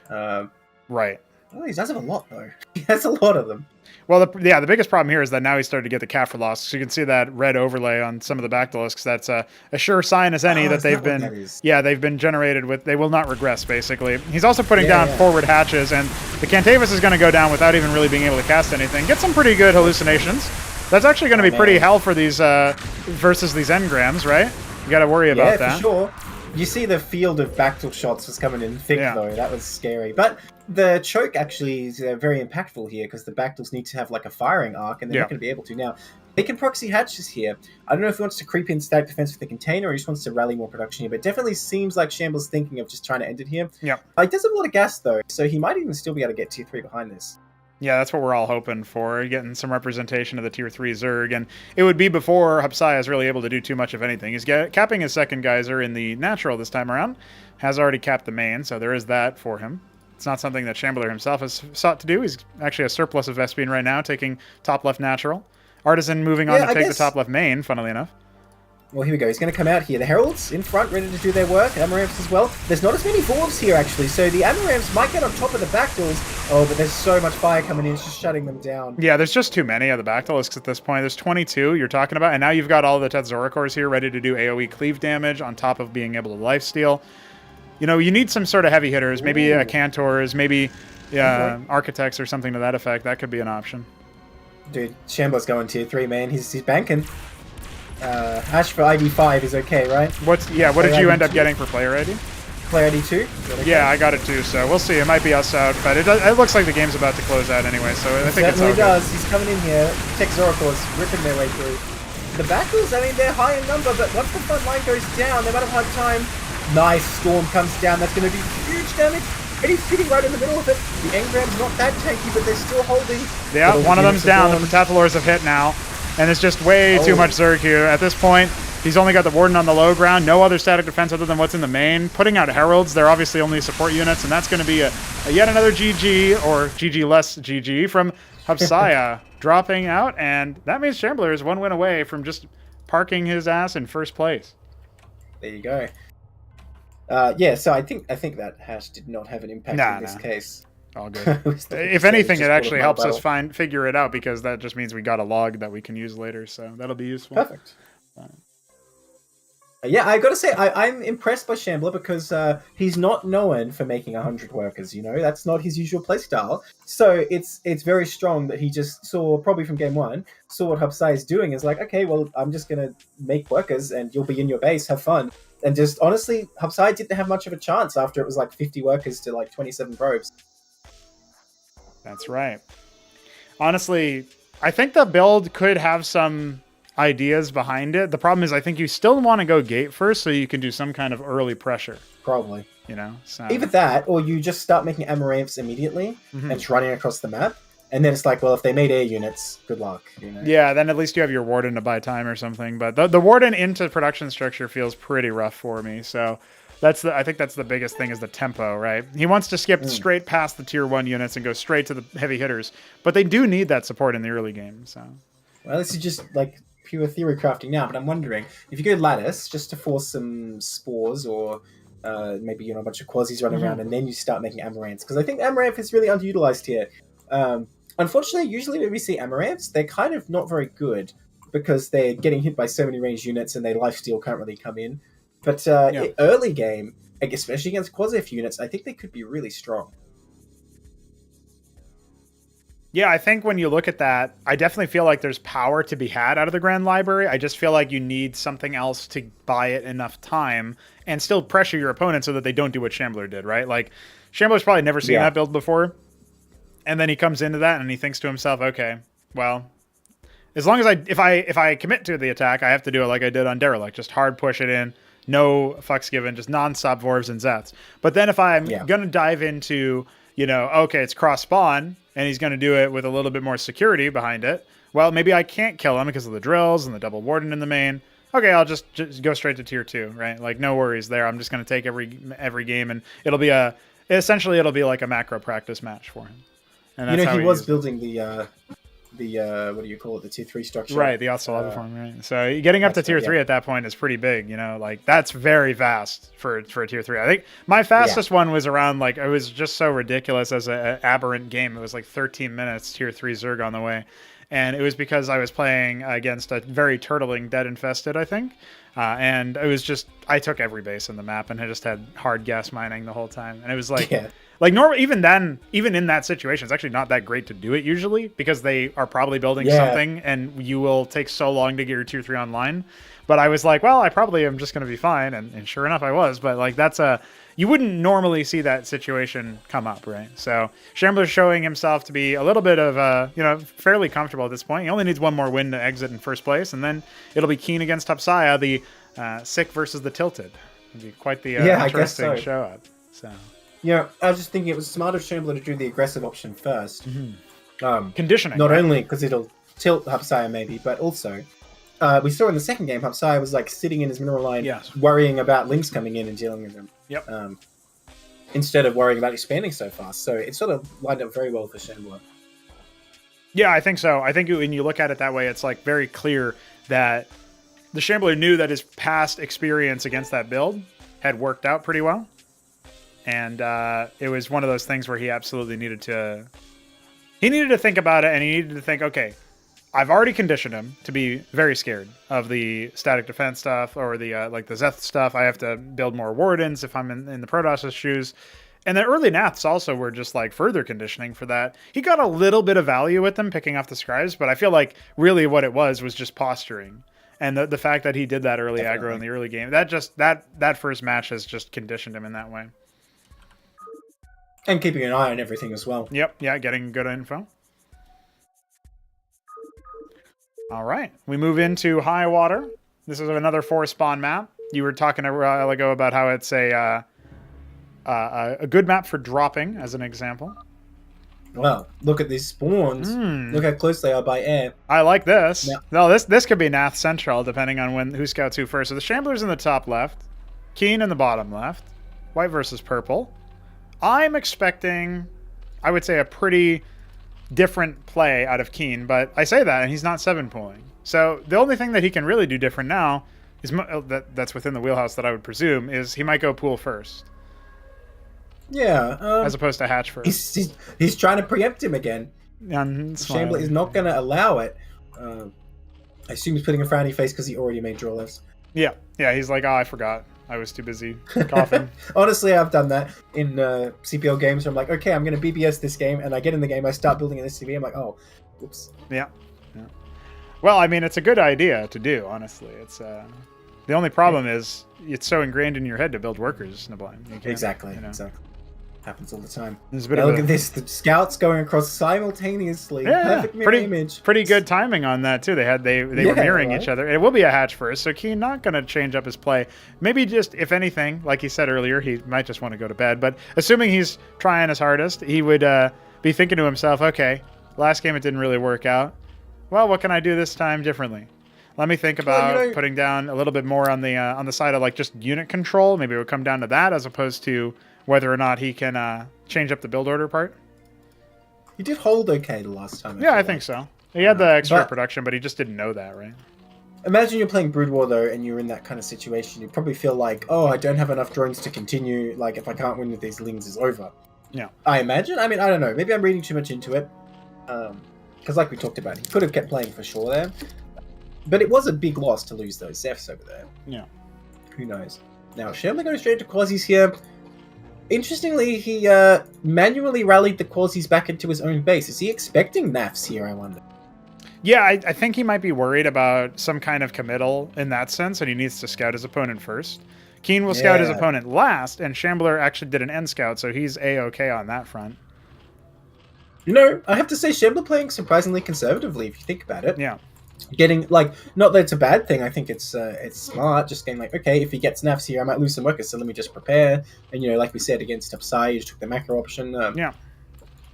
Right. Oh, he does have a lot, though. He has a lot of them. Well, the biggest problem here is that now he's starting to get the Kaffir loss. So you can see that red overlay on some of the Bactylisks. That's a sure sign as any that they've been generated with. They will not regress, basically. He's also putting down forward hatches, and the Cantavis is going to go down without even really being able to cast anything. Get some pretty good hallucinations. That's actually going to be pretty hell for these versus these engrams, right? You got to worry about that. Yeah, for sure. You see the field of Bactyl shots was coming in thick, though. That was scary. But the choke actually is very impactful here because the Bactyls need to have like a firing arc, and they're not going to be able to. Now, they can proxy hatches here. I don't know if he wants to creep in static defense with the container or he just wants to rally more production here, but it definitely seems like Shambler's thinking of just trying to end it here. Yeah. He does have a lot of gas, though, so he might even still be able to get tier 3 behind this. Yeah, that's what we're all hoping for, getting some representation of the tier 3 Zerg, and it would be before Hupsaiya is really able to do too much of anything. He's capping his second geyser in the natural this time around, has already capped the main, so there is that for him. It's not something that Shambler himself has sought to do. He's actually a surplus of Vespene right now, taking top left natural. Artisan moving on to take the top left main, funnily enough. Well, here we go. He's going to come out here. The Heralds in front, ready to do their work. Amaranths as well. There's not as many Dwarves here, actually, so the Amaranths might get on top of the Bactyls. Oh, but there's so much fire coming in, it's just shutting them down. Yeah, there's just too many of the Bactylisks at this point. There's 22 you're talking about, and now you've got all the Tetzoricors here ready to do AoE cleave damage on top of being able to lifesteal. You know, you need some sort of heavy hitters, maybe Cantors, maybe Architects or something to that effect. That could be an option. Dude, Shambler's going tier 3, man. He's banking. Hash for ID5 is okay, right? What did you end up getting for player ID? Player ID 2? Yeah, I got it too, so we'll see. It might be us out, but it looks like the game's about to close out anyway, so I think it's all good. It does. He's coming in here. Texoricors ripping their way through. The Bactyls, I mean, they're high in number, but once the front line goes down, they might have hard time. Nice. Storm comes down. That's going to do huge damage. And he's sitting right in the middle of it. The Engram's not that tanky, but they're still holding. Yeah, one of them's down. The Protathalors have hit now. And it's just way too much Zerg here. At this point, he's only got the Warden on the low ground. No other static defense other than what's in the main. Putting out Heralds, they're obviously only support units, and that's going to be a yet another GG, or GG less GG, from Hupsaiya dropping out. And that means Shambler is one win away from just parking his ass in first place. There you go. Yeah, so I think that hash did not have an impact in this case. All good. If anything, it actually helps us figure it out because that just means we got a log that we can use later, so that'll be useful. Perfect. Yeah, I gotta say, I'm impressed by Shambler because he's not known for making 100 workers, you know? That's not his usual playstyle. So it's very strong that he just saw, probably from game 1, saw what Hupsaiya is doing. Is like, okay, well, I'm just gonna make workers and you'll be in your base, have fun. And just, honestly, Hupsaiya didn't have much of a chance after it was like 50 workers to like 27 probes. That's right. Honestly, I think the build could have some ideas behind it. The problem is I think you still want to go gate first so you can do some kind of early pressure. Probably. You know? So. Either that, or you just start making Amaranths immediately and just running across the map. And then it's like, well, if they made air units, good luck. You know? Yeah, then at least you have your Warden to buy time or something. But the Warden into production structure feels pretty rough for me. So I think that's the biggest thing is the tempo, right? He wants to skip straight past the tier 1 units and go straight to the heavy hitters. But they do need that support in the early game. So. Well, this is just like pure theory crafting now, but I'm wondering, if you go Lattice, just to force some spores or maybe, a bunch of quasis running around, and then you start making Amaranths. Because I think Amaranth is really underutilized here. Unfortunately, usually when we see Amaranths, they're kind of not very good because they're getting hit by so many ranged units and their lifesteal can't really come in. But early game, especially against Quasi-F units, I think they could be really strong. Yeah, I think when you look at that, I definitely feel like there's power to be had out of the Grand Library. I just feel like you need something else to buy it enough time and still pressure your opponent so that they don't do what Shambler did, right? Like, Shambler's probably never seen that build before. And then he comes into that and he thinks to himself, okay, well, as long as if I commit to the attack, I have to do it like I did on Derelict. Just hard push it in, no fucks given, just non-stop Vorvs and Zeths. But then if I'm going to dive into, okay, it's cross-spawn, and he's going to do it with a little bit more security behind it, well, maybe I can't kill him because of the drills and the double Warden in the main. Okay, I'll just go straight to tier 2, right? Like, no worries there. I'm just going to take every game, and it'll be essentially like a macro practice match for him. And that's he was building the what do you call it? The tier 3 structure. Right, the also level form, right? So getting up to tier 3 at that point is pretty big, like that's very fast for a tier 3. I think my fastest one was around like, it was just so ridiculous as an aberrant game. It was like 13 minutes, tier 3 Zerg on the way. And it was because I was playing against a very turtling dead infested, I think. And it was just, I took every base in the map and I just had hard gas mining the whole time. And it was like, like normal, even in that situation, it's actually not that great to do it usually because they are probably building something and you will take so long to get your tier 3 online. But I was like, well, I probably am just going to be fine. And sure enough, I was. But like, you wouldn't normally see that situation come up, right? So Shambler's showing himself to be a little bit of, fairly comfortable at this point. He only needs one more win to exit in first place. And then it'll be Keen against Hupsaiya, the Sick versus the Tilted. It'll be quite the interesting show up. So. Yeah, I was just thinking it was smart of Shambler to do the aggressive option first. Conditioning. Not only because it'll tilt Hupsaiya maybe, but also we saw in the second game Hupsaiya was like sitting in his mineral line, worrying about links coming in and dealing with them. Yep. Instead of worrying about expanding so fast. So it sort of lined up very well for Shambler. Yeah, I think so. I think when you look at it that way, it's like very clear that the Shambler knew that his past experience against that build had worked out pretty well. And it was one of those things where he absolutely needed to think about it, and he needed to think, okay, I've already conditioned him to be very scared of the static defense stuff or the like the Zeth stuff. I have to build more Wardens if I'm in the Protoss's shoes. And the early Naths also were just like further conditioning for that. He got a little bit of value with them picking off the scribes, but I feel like really what it was just posturing. And the fact that he did that early aggro in the early game, that first match has just conditioned him in that way. And keeping an eye on everything as well. Yep, yeah, getting good info. All right, we move into Highwater. This is another 4-spawn map. You were talking a while ago about how it's a good map for dropping, as an example. Well, look at these spawns. Look how close they are by air. I like this. Yeah. No, this could be Nath Central, depending on who scouts who first. So the Shambler's in the top left, Keen in the bottom left, white versus purple. I'm expecting, I would say, a pretty different play out of Keen, but I say that, and he's not 7-pooling. So the only thing that he can really do different now is that's within the wheelhouse that I would presume is he might go pool first. Yeah, as opposed to hatch first. He's trying to preempt him again. Shambler is not going to allow it. I assume he's putting a frowny face because he already made draw lefts. Yeah, he's like, I forgot. I was too busy coughing. Honestly, I've done that in CPL games where I'm like, okay, I'm going to BBS this game, and I get in the game, I start building an SCV, I'm like, oh, oops. Yeah. Well, I mean, it's a good idea to do, honestly. It's the only problem is it's so ingrained in your head to build workers, Neblime. Exactly. Happens all the time. Look at this, the scouts going across simultaneously. Perfect mirror image. Pretty good timing on that too. They were mirroring each other. It will be a hatch first, so Keen not going to change up his play. Maybe just, if anything, like he said earlier, he might just want to go to bed. But assuming he's trying his hardest, he would be thinking to himself, okay, last game it didn't really work out. Well, what can I do this time differently? Let me think about putting down a little bit more on the side of like just unit control. Maybe it would come down to that as opposed to whether or not he can change up the build order part. He did hold okay the last time. I think so. He had the extra production, but he just didn't know that, right? Imagine you're playing Brood War, though, and you're in that kind of situation. You probably feel like, oh, I don't have enough drones to continue. Like, if I can't win with these lings, it's over. Yeah. I imagine. I mean, I don't know. Maybe I'm reading too much into it. Because like we talked about, he could have kept playing for sure there. But it was a big loss to lose those Zephs over there. Yeah. Who knows? Now, Shambler going straight to Quasis here. Interestingly, he manually rallied the Quasis back into his own base. Is he expecting Naths here, I wonder? Yeah, I think he might be worried about some kind of committal in that sense, and he needs to scout his opponent first. Keen will scout his opponent last, and Shambler actually did an end scout, so he's A-okay on that front. You know, I have to say, Shambler playing surprisingly conservatively, if you think about it. Yeah. Getting, like, not that it's a bad thing, I think it's smart, just getting like, okay, if he gets Naths here, I might lose some workers, so let me just prepare. And, you know, like we said, against Hupsaiya, you just took the macro option.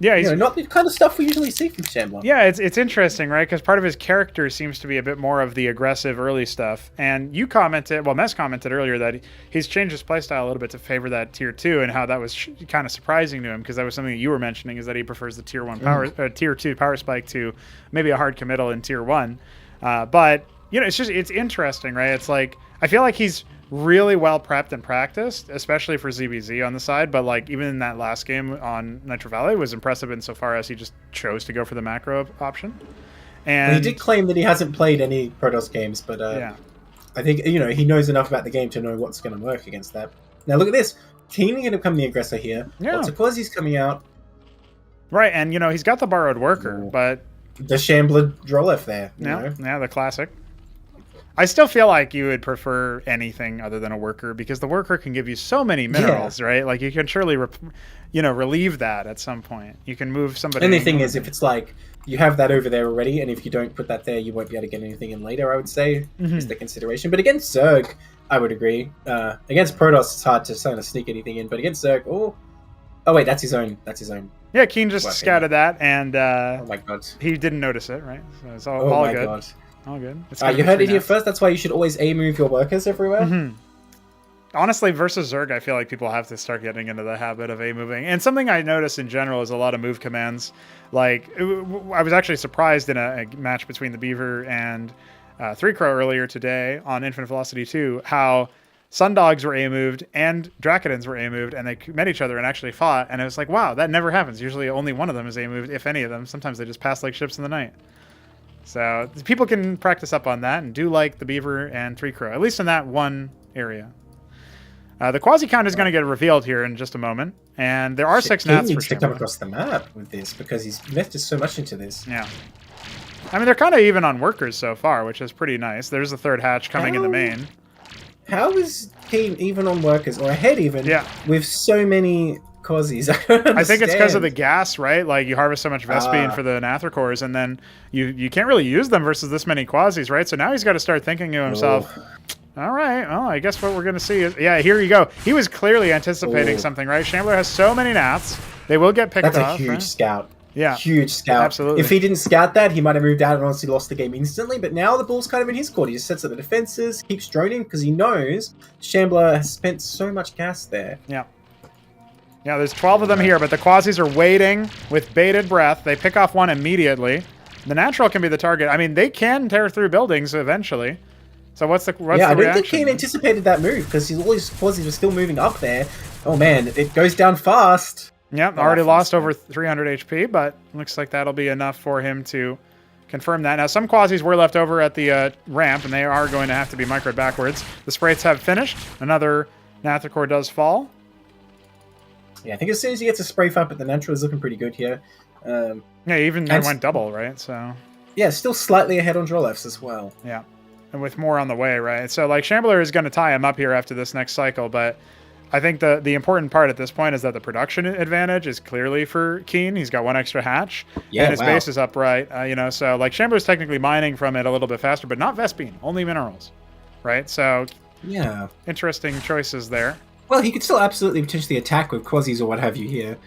Yeah, you know, not the kind of stuff we usually see from Shambler. Yeah, it's interesting, right? Because part of his character seems to be a bit more of the aggressive early stuff. And you commented, well, Mess commented earlier that he's changed his playstyle a little bit to favor that tier 2, and how that was kind of surprising to him, because that was something that you were mentioning, is that he prefers the tier 1 power, tier 2 power spike to maybe a hard committal in tier 1. But you know, it's interesting, right? It's like I feel like he's really well prepped and practiced, especially for ZBZ on the side. But like even in that last game on Nitro Valley was impressive insofar as he just chose to go for the macro option. And he did claim that he hasn't played any Protoss games, but yeah, I think you know he knows enough about the game to know what's going to work against that. Now look at this, Keen going to become the aggressor here. Yeah, lots of quasies coming out. Right, and you know he's got the borrowed worker, but the Shambler Drolef there. Yeah, the classic. I still feel like you would prefer anything other than a worker, because the worker can give you so many minerals, right? Like you can surely, relieve that at some point. You can move somebody. And the thing is, if it's like you have that over there already, and if you don't put that there, you won't be able to get anything in later. I would say is the consideration. But against Zerg, I would agree. Against Protoss, it's hard to kind of sneak anything in. But against Zerg, oh wait, that's his own. That's his own. Yeah, Keen just scouted that, and oh my god, he didn't notice it, right? So it's all good. God. All good. You heard it here first. That's why you should always A-move your workers everywhere. Honestly, versus Zerg, I feel like people have to start getting into the habit of A-moving. And something I notice in general is a lot of move commands. Like, I was actually surprised in a match between the Beaver and 3 Crow earlier today on Infinite Velocity 2, how Sundogs were A-moved and Drakodins were A-moved, and they met each other and actually fought. And it was like, wow, that never happens. Usually only one of them is A-moved, if any of them. Sometimes they just pass like ships in the night. So people can practice up on that and do like the Beaver and 3 Crow, at least in that one area. The quasi count is going to get revealed here in just a moment, and there are 6 nats for needs to come across the map with this because he's invested so much into this. Yeah, I mean they're kind of even on workers so far, which is pretty nice. There's a 3rd hatch coming in the main. How is Keen even on workers or ahead even? Yeah, with so many quasies. I think it's because of the gas, right? Like you harvest so much Vespene for the Nather cores, and then you can't really use them versus this many quasis, right? So now he's got to start thinking to himself, all right, well, I guess what we're going to see is, yeah, here you go. He was clearly anticipating something, right? Shambler has so many nats. They will get picked off. That's a huge right? scout. Yeah. Huge scout. Absolutely. If he didn't scout that, he might have moved out and honestly lost the game instantly, but now the ball's kind of in his court. He just sets up the defenses, keeps droning, because he knows Shambler has spent so much gas there. Yeah. Yeah, there's 12 of them here, but the quasis are waiting with bated breath. They pick off one immediately. The natural can be the target. I mean, they can tear through buildings eventually. So what's the reaction? I don't think Keen anticipated that move because all his quasis were still moving up there. Oh man, it goes down fast. Yep, already lost over 300 HP, but looks like that'll be enough for him to confirm that. Now, some quasis were left over at the ramp, and they are going to have to be microed backwards. The sprays have finished. Another Nather core does fall. Yeah, I think as soon as he gets a spray up, but the natural is looking pretty good here. Yeah, even went double, right? So yeah, still slightly ahead on Drolefs as well. Yeah, and with more on the way, right? So like Shambler is going to tie him up here after this next cycle, but I think the important part at this point is that the production advantage is clearly for Keen. He's got one extra hatch, and his base is upright. So like Shambler's technically mining from it a little bit faster, but not Vespene, only minerals, right? So yeah, interesting choices there. Well, he could still absolutely potentially attack with quasis or what have you here.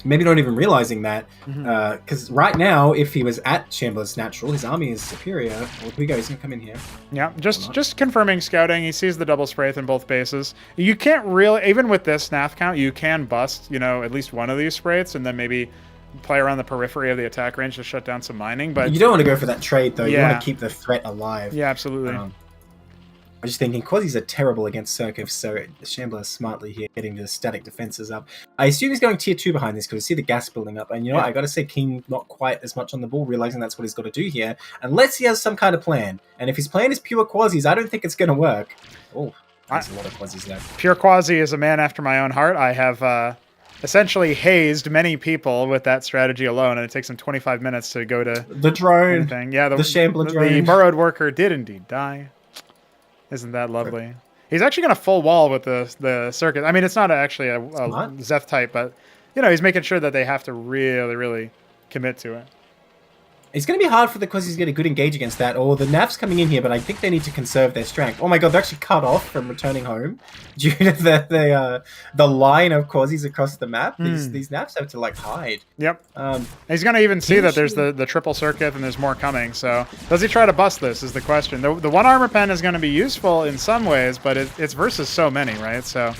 Maybe not even realizing that. Because right now, if he was at Shambler's natural, his army is superior. Well, here we go. He's going to come in here. Yeah, just confirming scouting. He sees the double sprays in both bases. You can't really, even with this NAF count, you can bust, at least one of these sprays and then maybe play around the periphery of the attack range to shut down some mining. But you don't want to go for that trade, though. You want to keep the threat alive. Yeah, absolutely. I'm just thinking, quasis are terrible against Circus, so Shambler is smartly here getting the static defenses up. I assume he's going tier 2 behind this because I see the gas building up. And you know what? I got to say, Keen not quite as much on the ball, realizing that's what he's got to do here. Unless he has some kind of plan. And if his plan is pure quasis, I don't think it's going to work. Oh, there's a lot of quasis there. Pure quasi is a man after my own heart. I have essentially hazed many people with that strategy alone, and it takes him 25 minutes to go to the drone. Anything. Yeah, the Shambler drone. The borrowed worker did indeed die. Isn't that lovely? He's actually going to full wall with the circuit. I mean, it's not actually a Zeth type, but he's making sure that they have to really, really commit to it. It's going to be hard for the Quasies to get a good engage against that, or the Navs coming in here, but I think they need to conserve their strength. Oh my god, they're actually cut off from returning home due to the line of Quasies across the map. These Navs have to, like, hide. Yep. He's going to even see that there's the triple circuit and there's more coming, so does he try to bust this is the question. The one armor pen is going to be useful in some ways, but it's versus so many, right? So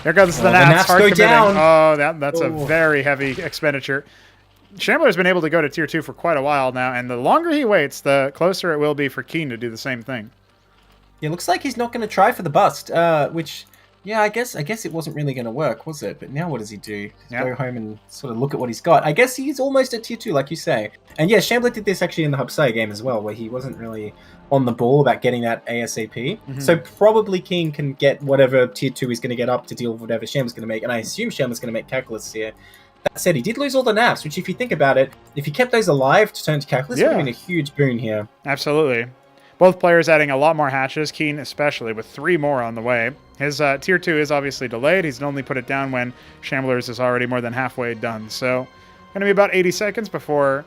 here goes the Nats hard committing. Down. Oh, that's a very heavy expenditure. Shambler's been able to go to tier 2 for quite a while now, and the longer he waits, the closer it will be for Keen to do the same thing. It looks like he's not going to try for the bust, which, yeah, I guess it wasn't really going to work, was it? But now what does he do? Go home and sort of look at what he's got. I guess he's almost at tier 2, like you say. And yeah, Shambler did this actually in the Hupsaiya game as well, where he wasn't really on the ball about getting that ASAP. So probably Keen can get whatever tier 2 he's going to get up to deal with whatever Shambler's going to make. And I assume Shambler's going to make Calculus here. That said, he did lose all the Navs, which if you think about it, if he kept those alive to turn to Calculus, it would have been a huge boon here. Absolutely. Both players adding a lot more hatches, Keen especially, with 3 more on the way. His tier 2 is obviously delayed. He's only put it down when Shambler's is already more than halfway done. So, going to be about 80 seconds before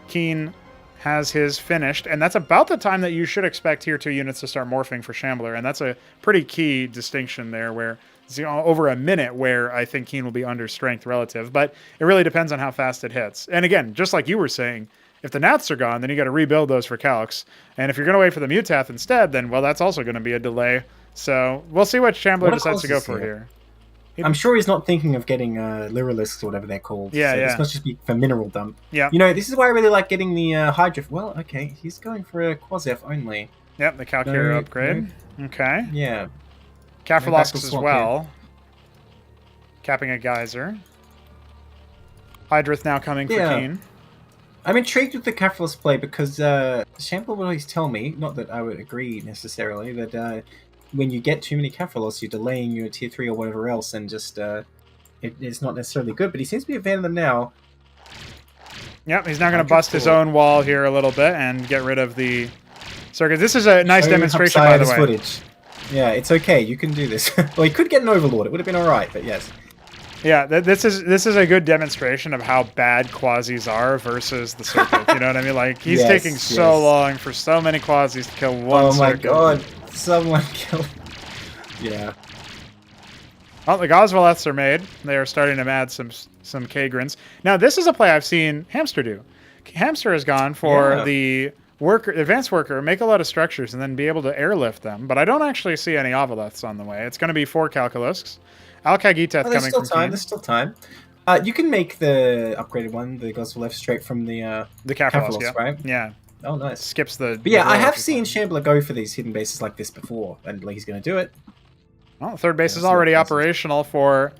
Keen has his finished. And that's about the time that you should expect tier 2 units to start morphing for Shambler. And that's a pretty key distinction there, where it's over a minute where I think Keen will be under strength relative, but it really depends on how fast it hits. And again, just like you were saying, if the Nats are gone, then you got to rebuild those for Calx. And if you're going to wait for the Mutath instead, then, well, that's also going to be a delay. So we'll see what Shambler decides to go for here. I'm sure he's not thinking of getting Lyralisks or whatever they're called. Yeah, so this must just be for mineral dump. Yeah. You know, this is why I really like getting the Hydra. Well, okay, he's going for a Quasef only. Yep, the Calculator upgrade. Okay. Yeah. Kaphilosks as well. Here. Capping a Geyser. Hydrith now coming for Keen. I'm intrigued with the Kaphilosks play because Shambler would always tell me, not that I would agree necessarily, that when you get too many Kaphilosks, you're delaying your tier 3 or whatever else, and just it's not necessarily good, but he seems to be a fan of them now. Yep, he's now going to bust his own wall here a little bit and get rid of the circuit. This is a nice demonstration, by the way. Footage. Yeah, it's okay. You can do this. Well, he could get an Overlord. It would have been all right, but yes. Yeah, this is a good demonstration of how bad Quasies are versus the circuit. You know what I mean? Like, he's taking so long for so many Quasies to kill one circuit. Oh my god, someone killed. Yeah. Well, the Gosvaleths are made. They are starting to add some Kagrins. Now, this is a play I've seen Hamster do. Hamster has gone for the advanced worker, make a lot of structures, and then be able to airlift them. But I don't actually see any Ovaleths on the way. It's going to be 4 Calculusks. Alkagiteth coming from Keen. There's still time. You can make the upgraded one, the Gosvaleth, straight from the Kaphilosks, right? Yeah. Oh, nice. Skips the... But yeah, I have seen Shambler go for these hidden bases like this before, and like he's going to do it. Well, the third base is already operational for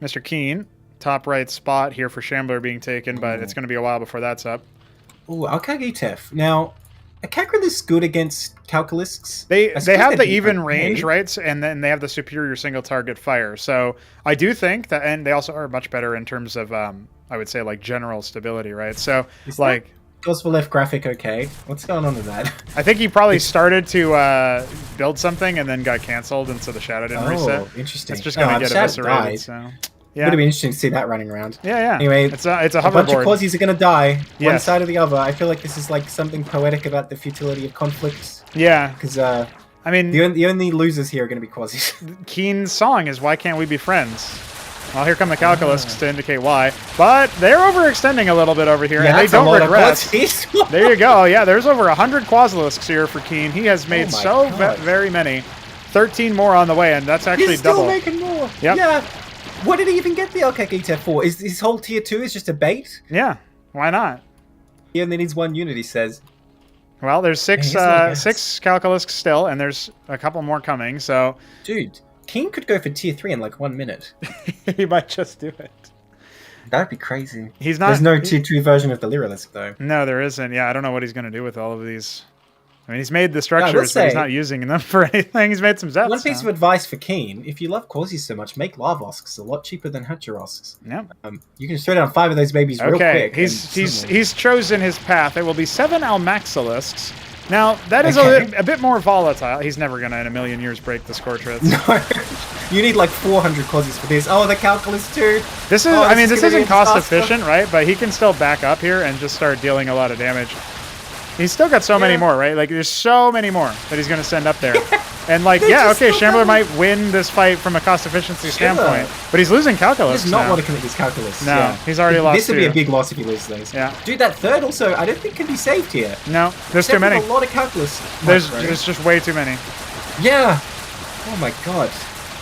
Mr. Keen. Top right spot here for Shambler being taken, but it's going to be a while before that's up. Ooh, Alkagiteth. Now, are Kakrilists good against Calculisks? They have the even range, right? And then they have the superior single target fire. So I do think that, and they also are much better in terms of, I would say, like, general stability, right? So, is like... Gosvaleth graphic okay? What's going on with that? I think he probably started to build something and then got canceled, and so the shadow didn't reset. Oh, interesting. It's just going to get eviscerated, so... Yeah. Would have been interesting to see that running around. Yeah. Anyway, it's a hoverboard. A bunch of Quasies are going to die, one side or the other. I feel like this is like something poetic about the futility of conflicts. Yeah. Because, I mean... The only losers here are going to be Quasies. Keen's song is, "Why Can't We Be Friends?" Well, here come the Calculusks to indicate why. But they're overextending a little bit over here, and they don't regret. There you go. Yeah, there's over 100 Quasilusks here for Keen. He has made very many. 13 more on the way, and that's actually He's still double. Making more. Yep. Yeah. What did he even get the Alkagiteth for? Is his whole tier 2 is just a bait? Yeah, why not? He only needs 1 unit, he says. Well, there's six Calculusks still, and there's a couple more coming, so... Dude, Keen could go for tier 3 in like 1 minute. He might just do it. That'd be crazy. He's not... There's no tier 2 version of the Lyralisk, though. No, there isn't. Yeah, I don't know what he's going to do with all of these. I mean, he's made the structures, but he's not using them for anything. He's made some Zets. One piece of advice for Keen, if you love Quasies so much, make Larvosks a lot cheaper than Hatcherosks. Yep. You can just throw down 5 of those babies real quick. He's chosen his path. It will be 7 Almaxilisks Now, that is Okay. a bit more volatile. He's never going to, in a million years, break the Scorchrits. You need like 400 quasies for this. Oh, the calculus too. This is, Oh, I mean, is this gonna be isn't cost disaster. efficient, right? But he can still back up here and just start dealing a lot of damage. He's still got so many more, right? Like, there's so many more that he's going to send up there. And, like, They're yeah, just okay, still Shambler coming. might win this fight from a cost efficiency Sure. standpoint, but he's losing He calculus does not now. want to commit his calculus. No, yeah. he's already lost This would be two. a big loss if he loses those. Yeah. Dude, that third also, I don't think can be saved here. No, there's Except too many. with a lot of calculus. There's micro. just way too many. Yeah. Oh my god.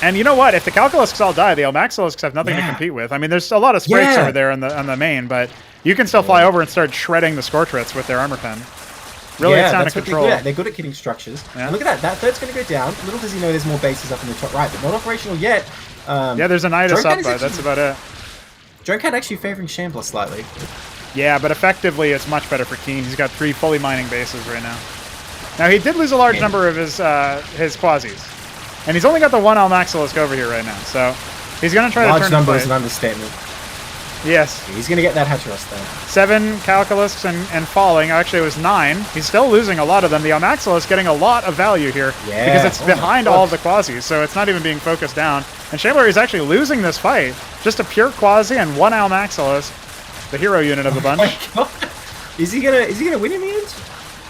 And you know what? If the Calculusks all die, the Elmaxilisks have nothing to compete with. I mean, there's a lot of Sprites over there on the main, but you can still fly over and start shredding the Scorchrits with their armor pen. Really, yeah, it's down that's to what control. they're good at hitting structures. Yeah. And look at that. That third's going to go down. Little does he know there's more bases up in the top right, but not operational yet. Yeah, there's a Nidus Drone up, Cat is but that's about it. Drone Cat actually favoring Shambler slightly. Yeah, but effectively, it's much better for Keen. He's got 3 fully mining bases right now. Now, he did lose a large number of his quasis. And he's only got the 1 Elmaxilisk over here right now, so he's going to try to Large turn number the is an play. understatement. Yes. He's going to get that Hatteras though. 7 Calculusks and falling. Actually, it was 9. He's still losing a lot of them. The Elmaxilisk getting a lot of value here Yeah. because it's Oh my behind God. all of the quasis, so it's not even being focused down. And Shambler is actually losing this fight. Just a pure quasi and 1 Elmaxilisk, the hero unit of the bunch. Is he gonna win in the end?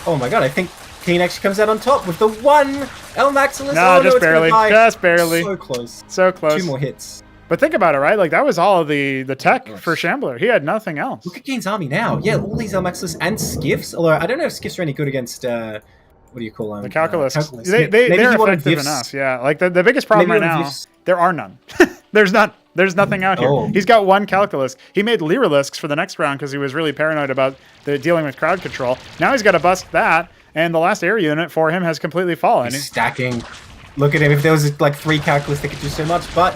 Oh my god, I think Keen actually comes out on top with the 1 Elmaxilisk. No, oh, just it's gonna barely. die. Just barely. So close. So close. 2 more hits. But think about it, right? Like, that was all of the tech for Shambler. He had nothing else. Look at Keen's army now. Yeah, all these Elmaxilisk and Skiffs. Although I don't know if Skiffs are any good against what do you call them? The Calculus. Calculus. They're Maybe he wanted effective Vifs. enough, yeah. Like, the biggest problem Maybe right he wanted now, Vifs. there are none. There's none. There's nothing out here. Oh. He's got 1 Calculus. He made Lyrilisks for the next round because he was really paranoid about dealing with crowd control. Now he's got to bust that, and the last air unit for him has completely fallen. He's stacking. Look at him. If there was like 3 Calculus, they could do so much, but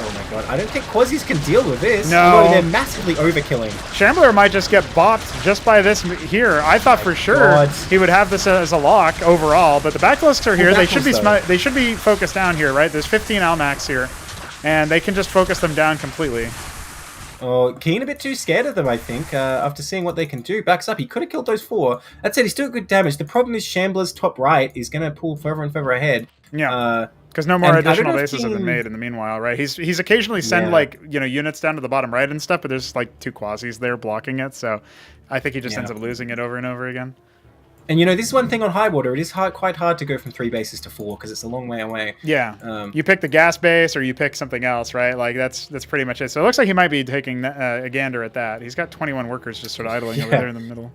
oh my god, I don't think Quasis can deal with this. No. Although they're massively overkilling. Shambler might just get bopped just by this here. I thought for sure God. he would have this as a lock overall, but the Backlisks are here. Well, They should be Backlisks, they should be focused down here, right? There's 15 Almax here, and they can just focus them down completely. Oh, Keen a bit too scared of them, I think, after seeing what they can do. Backs up. He could have killed those 4. That said, he's doing good damage. The problem is Shambler's top right is going to pull further and further ahead. Yeah. Because no more and I don't additional know if bases have been Keen- made in the meanwhile, right? He's occasionally send Yeah. like units down to the bottom right and stuff, but there's like 2 quasis there blocking it, so I think he just Yeah. ends up losing it over and over again. And this is one thing on Highwater. It is quite hard to go from 3 bases to 4 because it's a long way away. Yeah, you pick the gas base or you pick something else, right? Like that's pretty much it. So it looks like he might be taking a gander at that. He's got 21 workers just sort of idling over Yeah. there in the middle.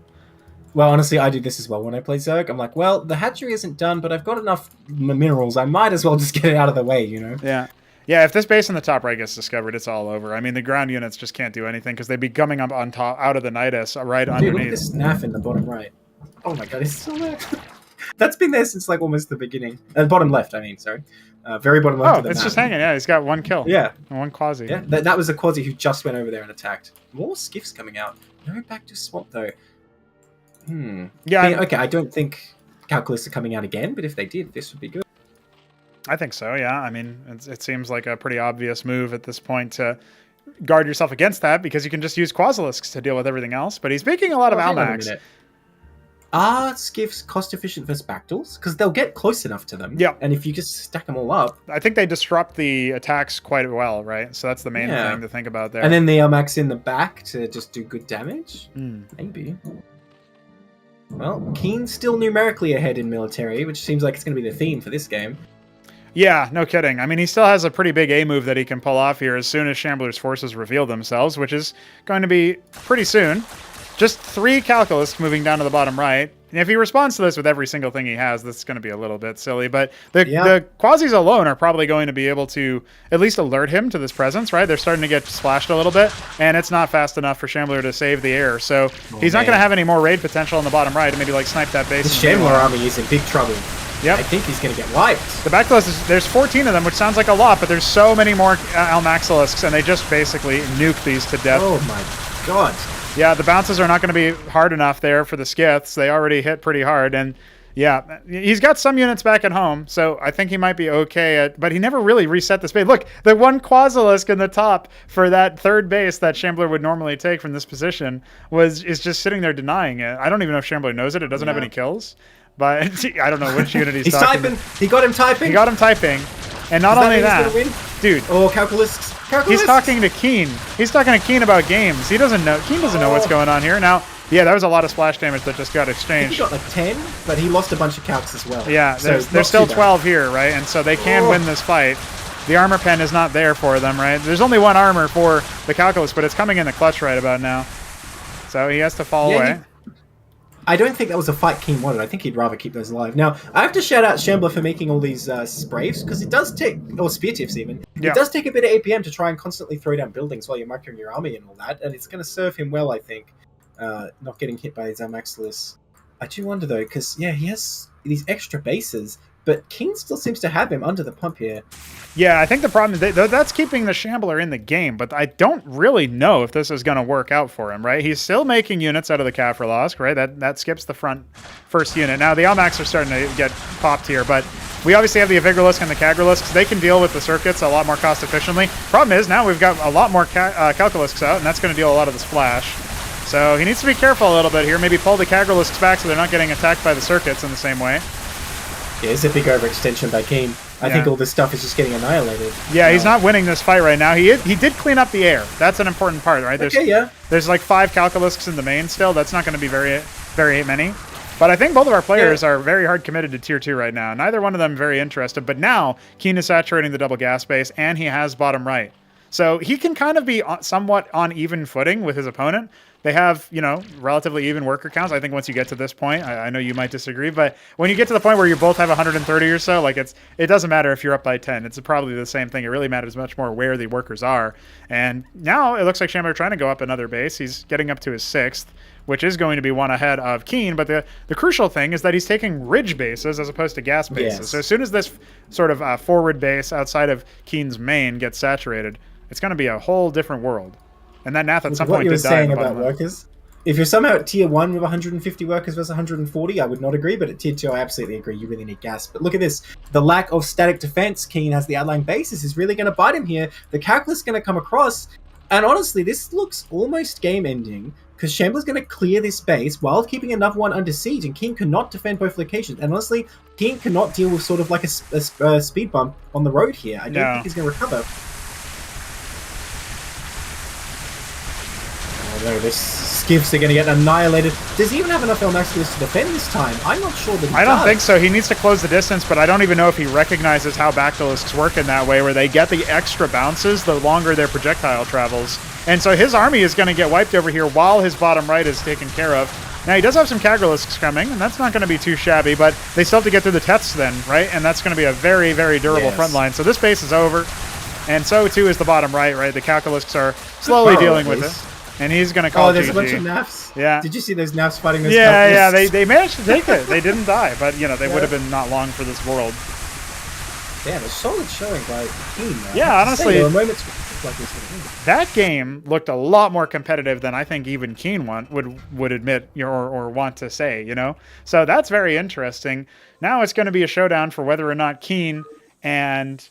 Well, honestly, I do this as well when I play Zerg. I'm like, well, the hatchery isn't done, but I've got enough minerals. I might as well just get it out of the way, Yeah. Yeah, if this base in the top right gets discovered, it's all over. I mean, the ground units just can't do anything because they'd be coming up on top out of the Nidus right Dude, look at underneath. this NAF in the bottom right. Oh my god, it's still there. That's been there since like almost the beginning. Bottom left, I mean, sorry. Very bottom left Oh, of the it's map. just hanging. Yeah, he's got 1 kill. Yeah. And 1 quasi. Yeah, that was a quasi who just went over there and attacked. More skiffs coming out. No back to swamp though. Yeah, okay, I don't think Calculus are coming out again, but if they did, this would be good. I think so, yeah. I mean, it seems like a pretty obvious move at this point to guard yourself against that because you can just use Quasilisks to deal with everything else, but he's making a lot of Hang on a Almax. minute. Are skiffs cost efficient versus Bactals? Because they'll get close enough to them. Yeah. And if you just stack them all up. I think they disrupt the attacks quite well, right? So that's the main Yeah. thing to think about there. And then the Almax in the back to just do good damage? Maybe. Well, Keen's still numerically ahead in military, which seems like it's going to be the theme for this game. Yeah, no kidding. I mean, he still has a pretty big A move that he can pull off here as soon as Shambler's forces reveal themselves, which is going to be pretty soon. Just 3 Calculus moving down to the bottom right. And if he responds to this with every single thing he has, this is going to be a little bit silly. But the Quasis alone are probably going to be able to at least alert him to this presence, right? They're starting to get splashed a little bit, and it's not fast enough for Shambler to save the air. So he's not going to have any more raid potential on the bottom right and maybe like snipe that base. This in the middle. Shambler army is in big trouble. Yep. I think he's going to get wiped. The Backlist there's 14 of them, which sounds like a lot, but there's so many more Almaxilisks, and they just basically nuke these to death. Oh my god. Yeah, the bounces are not going to be hard enough there for the Skiths. They already hit pretty hard, and Yeah, he's got some units back at home, so I think he might be okay. But he never really reset the space. Look, the one Quasilisk in the top for that third base that Shambler would normally take from this position is just sitting there denying it. I don't even know if Shambler knows it. It doesn't have any kills. But I don't know which unit he's talking. Typing. He got him typing. He got him typing. And not only that, dude. Oh, Calculus. He's talking to Keen. He's talking to Keen about games. He doesn't know. Keen doesn't know what's going on here. Now, yeah, that was a lot of splash damage that just got exchanged. He got like 10, but he lost a bunch of calcs as well. Yeah, so there's still 12 here, right? And so they can win this fight. The armor pen is not there for them, right? There's only one armor for the Calculus, but it's coming in the clutch right about now. So he has to fall away. I don't think that was a fight Keen wanted. I think he'd rather keep those alive. Now, I have to shout out Shambler for making all these sprays, because it does take, or spear tips even, it does take a bit of APM to try and constantly throw down buildings while you're microing your army and all that, and it's going to serve him well, I think, not getting hit by his Maximus. I do wonder, though, because, yeah, he has these extra bases, but Keen still seems to have him under the pump here. Yeah, I think the problem is that's keeping the Shambler in the game, but I don't really know if this is going to work out for him, right? He's still making units out of the Kafralosk, right? That skips the first unit. Now, the Almacs are starting to get popped here, but we obviously have the Avigralisk and the Kagralisks. They can deal with the circuits a lot more cost efficiently. Problem is, now we've got a lot more Calculisks out, and that's going to deal a lot of the splash. So he needs to be careful a little bit here. Maybe pull the Kagralisks back so they're not getting attacked by the circuits in the same way. Yeah, it's a big overextension by Keen. I think all this stuff is just getting annihilated. Yeah, he's not winning this fight right now. He did clean up the air. That's an important part, right? There's like 5 Calculisks in the main still. That's not going to be very many. But I think both of our players are very hard committed to tier 2 right now. Neither one of them very interested. But now Keen is saturating the double gas base, and he has bottom right. So he can kind of be somewhat on even footing with his opponent. They have, relatively even worker counts. I think once you get to this point, I know you might disagree, but when you get to the point where you both have 130 or so, like it doesn't matter if you're up by 10. It's probably the same thing. It really matters much more where the workers are. And now it looks like Shambler trying to go up another base. He's getting up to his 6th, which is going to be one ahead of Keen. But the crucial thing is that he's taking ridge bases as opposed to gas bases. Yes. So as soon as this sort of forward base outside of Keen's main gets saturated, it's going to be a whole different world. And that Nath at some point did die. What you were saying about workers, if you're somehow at tier 1 with 150 workers versus 140, I would not agree, but at tier 2, I absolutely agree. You really need gas. But look at this. The lack of static defense Keen has the outlying bases is really going to bite him here. The Calculus is going to come across, and honestly, this looks almost game-ending, because Shambler's going to clear this base while keeping another one under siege, and Keen cannot defend both locations. And honestly, Keen cannot deal with sort of like a speed bump on the road here. I don't think he's going to recover. No, the skiffs are going to get annihilated. Does he even have enough Elmaxius to defend this time? I'm not sure that he I don't does. think so. He needs to close the distance, but I don't even know if he recognizes how Bactylisks work in that way, where they get the extra bounces the longer their projectile travels. And so his army is going to get wiped over here while his bottom right is taken care of. Now, he does have some Kagralisks coming, and that's not going to be too shabby, but they still have to get through the Teths then, right? And that's going to be a very, very durable front line. So this base is over, and so too is the bottom right, right? The Calculisks are slowly dealing with it. And he's going to call there's GG. a bunch of Nafs. Yeah. Did you see those Nafs fighting those Yeah, Calculisks? they managed to take it. They didn't die, but, they would have been not long for this world. Damn, a solid showing by Keen, man. Yeah, honestly, there were moments like this would have been. that game looked a lot more competitive than I think even Keen would admit or want to say, So that's very interesting. Now it's going to be a showdown for whether or not Keen and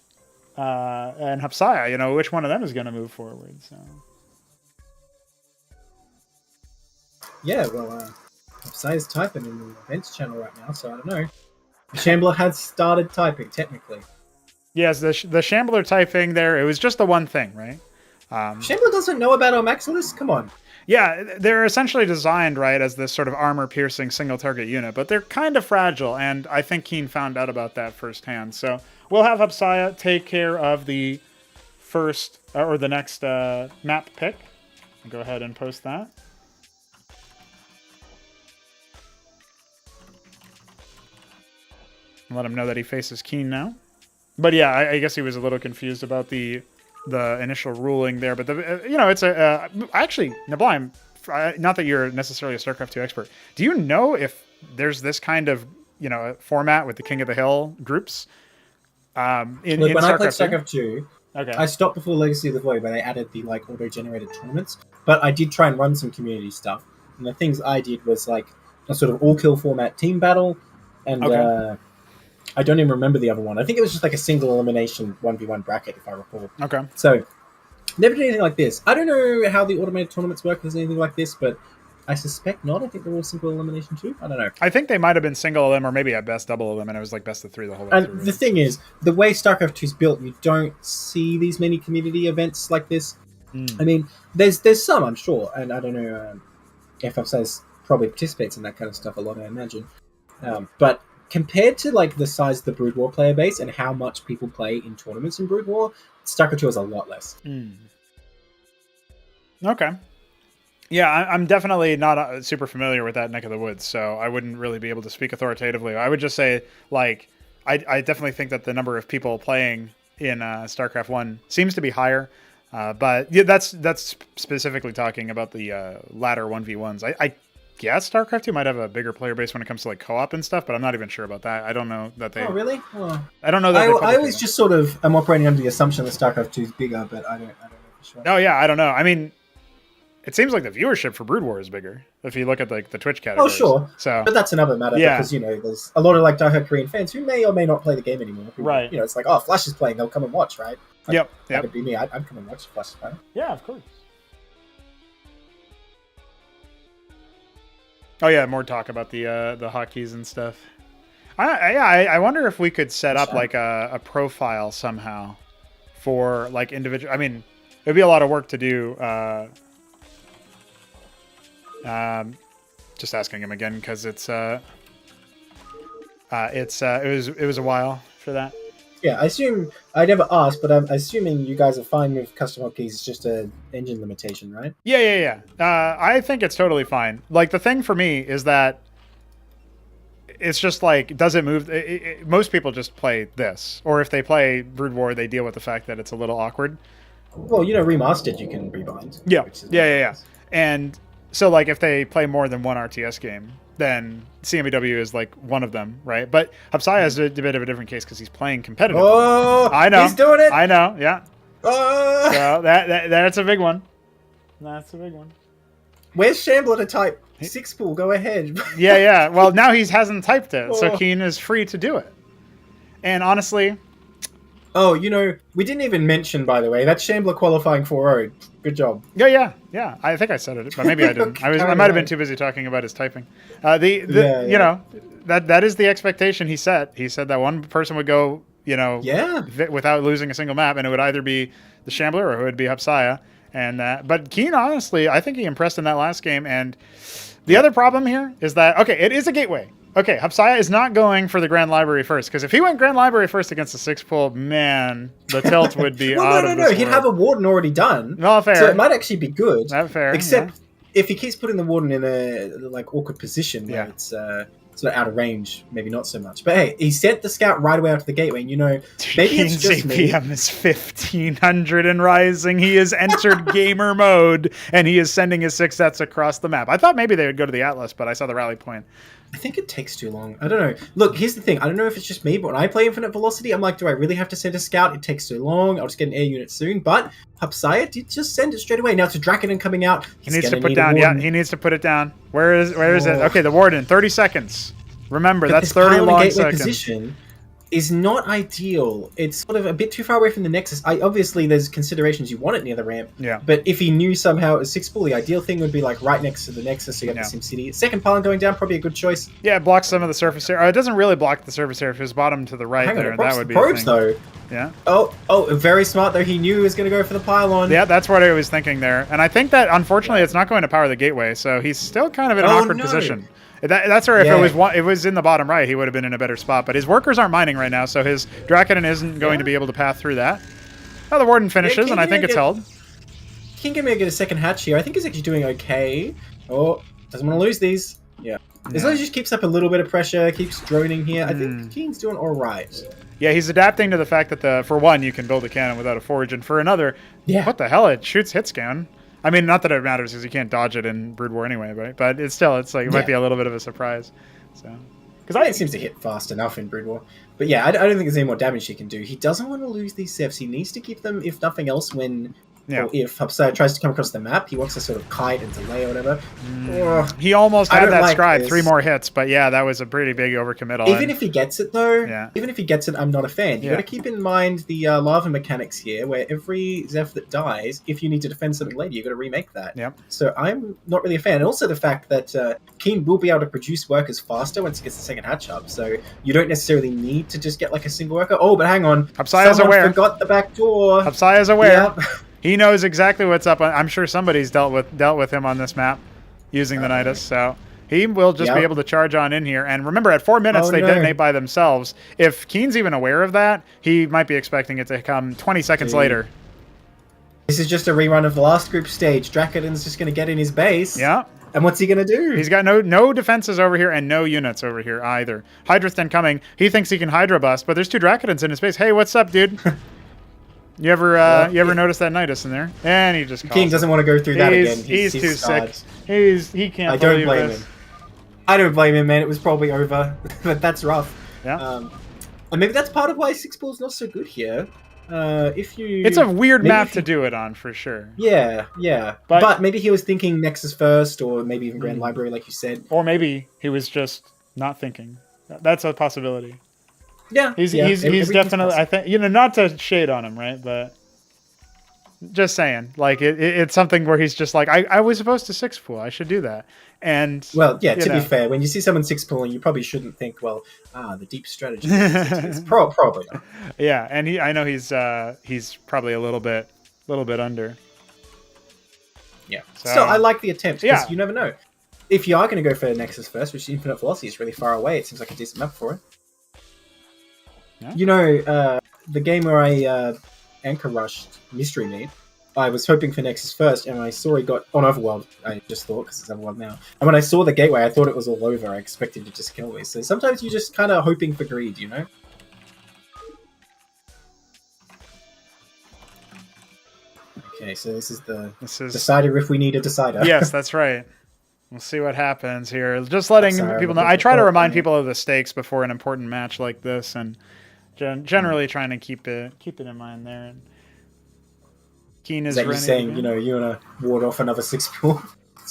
Hupsaiya, which one of them is going to move forward. So. Yeah, well, Hupsaiya's typing in the events channel right now, so I don't know. Shambler has started typing, technically. Yes, the Shambler typing there, it was just the one thing, right? Shambler doesn't know about Elmaxilis? Come on. Yeah, they're essentially designed, right, as this sort of armor-piercing single-target unit, but they're kind of fragile, and I think Keen found out about that firsthand. So we'll have Hupsaiya take care of the first, or the next map pick. I'll go ahead and post that. Let him know that he faces Keen now. But yeah, I guess he was a little confused about the initial ruling there. But it's actually neblime. Not that you're necessarily a StarCraft 2 expert. Do you know if there's this kind of format with the King of the Hill groups? When I played StarCraft 2, I stopped before Legacy of the Void, where they added the auto-generated tournaments. But I did try and run some community stuff, and the things I did was a sort of all-kill format team battle. and Okay. I don't even remember the other one. I think it was just like a single elimination 1v1 bracket, if I recall. Okay. So, never did anything like this. I don't know how the automated tournaments work, if there's anything like this, but I suspect not. I think they're all single elimination too. I don't know. I think they might have been single elim or maybe at best double elim, and it was like best of 3 the whole way And through. the thing is, the way StarCraft 2 is built, you don't see these many community events like this. I mean, there's some, I'm sure, and I don't know if Hupsaiya probably participates in that kind of stuff a lot, I imagine. But compared to like the size of the Brood War player base and how much people play in tournaments in Brood War, StarCraft 2 is a lot less. Okay. Yeah, I'm definitely not super familiar with that neck of the woods, so I wouldn't really be able to speak authoritatively. I would just say, like, I definitely think that the number of people playing in StarCraft 1 seems to be higher, but yeah, that's specifically talking about the latter 1v1s. I guess StarCraft 2 might have a bigger player base when it comes to like co-op and stuff, but I'm not even sure about that. I don't know that they... Oh, really? Oh. I don't know that I always just sort of am operating under the assumption that StarCraft 2 is bigger, but I don't know for sure. Oh, yeah, I don't know. I mean... It seems like the viewership for Brood War is bigger if you look at like the Twitch categories. Oh, sure. So, but that's another matter because, you know, there's a lot of like diehard Korean fans who may or may not play the game anymore. Who, right. You know, it's like, oh, Flash is playing, they'll come and watch, right? Like, yep. That could be me. I'd come and watch Flash play. Yeah, of course. Oh yeah, more talk about the hotkeys and stuff. I wonder if we could set up like a profile somehow for like individual. I mean, it'd be a lot of work to do. Just asking him again because it was a while for that. Yeah, I assume I never asked, but I'm assuming you guys are fine with custom hotkeys. It's just an engine limitation, right? Yeah. I think it's totally fine. Like the thing for me is that it's just like, does it move? Most people just play this, or if they play Brood War, they deal with the fact that it's a little awkward. Well, you know, remastered you can rebind. Yeah. And so, like, if they play more than one RTS game, then CMBW is like one of them, right? But Hupsaiya is a bit of a different case because he's playing competitive. Oh, I know. He's doing it. I know. Yeah. Oh. So that's a big one. That's a big one. Where's Shambler to type 6 pool? Go ahead. Yeah. Well, now he hasn't typed it, so Oh. Keen is free to do it. And honestly, oh, you know, we didn't even mention, by the way, that's Shambler qualifying 4-0. Good job. Yeah. I think I said it, but maybe I didn't. I might have been too busy talking about his typing. You know, that is the expectation he set. He said that one person would go, you know, without losing a single map, and it would either be the Shambler or it would be Hupsaiya. And but Keen, honestly, I think he impressed in that last game. And the other problem here is that it is a gateway. Okay, Hupsaiya is not going for the Grand Library first, because if he went Grand Library first against the 6 pool, man, the tilt would be out of this He'd have a Warden already done. Well, fair. So it might actually be good. Fair. Except if he keeps putting the Warden in a like awkward position where it's sort of out of range, maybe not so much. But hey, he sent the scout right away out to the gateway, and you know, maybe it's just me. APM is 1500 and rising. He has entered gamer mode, and he is sending his 6 sets across the map. I thought maybe they would go to the Atlas, but I saw the rally point. I think it takes too long. I don't know. Look, here's the thing. I don't know if it's just me, but when I play Infinite Velocity, I'm like, do I really have to send a scout? It takes too long. I'll just get an air unit soon. But Hupsaiya did just send it straight away. Now to Drakanon coming out. He needs to put down. Yeah, he needs to put it down. Where is it? Okay, the Warden. 30 seconds. Remember, But that's this 30 pile in long gateway seconds. position is not ideal. It's sort of a bit too far away from the Nexus. Obviously, there's considerations you want it near the ramp. Yeah. But if he knew somehow it was 6 pool, the ideal thing would be like right next to the Nexus, so you got the SimCity. Second pylon going down, probably a good choice. Yeah, it blocks some of the surface area. It doesn't really block the surface area. If it was bottom to the right Hang on, there, it blocks that would the be probes, a thing. though. Yeah. Oh, very smart, though. He knew he was going to go for the pylon. Yeah, that's what I was thinking there. And I think that, unfortunately, it's not going to power the gateway, so he's still kind of in an awkward position. That's where if it was in the bottom right, he would have been in a better spot. But his workers aren't mining right now, so his Drakanon isn't going to be able to path through that. Now the Warden finishes, and I think it's held. King may get a second hatch here. I think he's actually doing okay. Oh, doesn't want to lose these. Yeah. As long as he just keeps up a little bit of pressure, keeps droning here, I think King's doing all right. Yeah, he's adapting to the fact that for one, you can build a cannon without a forge, and for another, what the hell, it shoots hit scan. I mean, not that it matters because you can't dodge it in Brood War anyway, right? But it's like it might be a little bit of a surprise. So, because it seems to hit fast enough in Brood War. But yeah, I don't think there's any more damage he can do. He doesn't want to lose these sefs. He needs to keep them, if nothing else, when Yeah. Or if Hupsaiya tries to come across the map, he wants to sort of kite and delay or whatever. Ugh. He almost I had don't that like scribe, this. 3 more hits, but yeah, that was a pretty big overcommittal. Even and- if he gets it though, Yeah. even if he gets it, I'm not a fan. You Yeah. got to keep in mind the lava mechanics here, where every Zeph that dies, if you need to defend something later, you got to remake that. Yep. So I'm not really a fan. And also the fact that Keen will be able to produce workers faster once he gets the second hatch up, so you don't necessarily need to just get like a single worker. Oh, but hang on, Hupsaiya's someone aware. forgot the back door. Hupsaiya's aware. Yep. He knows exactly what's up. I'm sure somebody's dealt with him on this map using the Nidus, so he will just be Yep. able to charge on in here. And remember, at 4 minutes, Oh, they no. detonate by themselves. If Keen's even aware of that, he might be expecting it to come 20 seconds Dude. later. This is just a rerun of the last group stage. Dracoden's just going to get in his base. Yeah. And what's he going to do? He's got no defenses over here and no units over here either. Hydra's then coming. He thinks he can Hydra bust, but there's 2 Dracodyns in his base. Hey, what's up, dude? You ever notice that Nidus in there? And he just calls King doesn't want to go through that again. He's too scarred. sick. He can't. I don't believe blame this. him. I don't blame him, man. It was probably over, but that's rough. Yeah. And maybe that's part of why 6-ball's not so good here. If you, It's a weird maybe map if to you- do it on for sure. Yeah, yeah. But maybe he was thinking Nexus first, or maybe even Grand Library, like you said. Or maybe he was just not thinking. That's a possibility. Yeah, He's yeah, he's everything's definitely. I think not to shade on him, right? But just saying, like it's something where he's just like, I was supposed to 6-pool. I should do that. And Well, yeah. you To know. be fair, when you see someone 6-pooling, you probably shouldn't think, well, the deep strategy. It's probably not. Yeah, and I know he's probably a little bit under. Yeah. So- So I like the attempt because Yeah. you never know. If you are going to go for Nexus first, which Infinite Velocity is really far away, it seems like a decent map for it. Yeah. You know, the game where I anchor rushed Mystery Meat, I was hoping for Nexus first, and when I saw he got on Otherworld, I just thought, because it's Otherworld now. And when I saw the gateway, I thought it was all over. I expected to just kill me. So sometimes you're just kind of hoping for greed, you know? Okay, so this is decider if we need a decider. Yes, that's right. We'll see what happens here. Just letting Sorry, people I'm know. I try to looking remind for- people of the stakes before an important match like this, and generally trying to keep it in mind there. And Keen is Is that you ready to saying, go. you know, you want to ward off another 6-pool?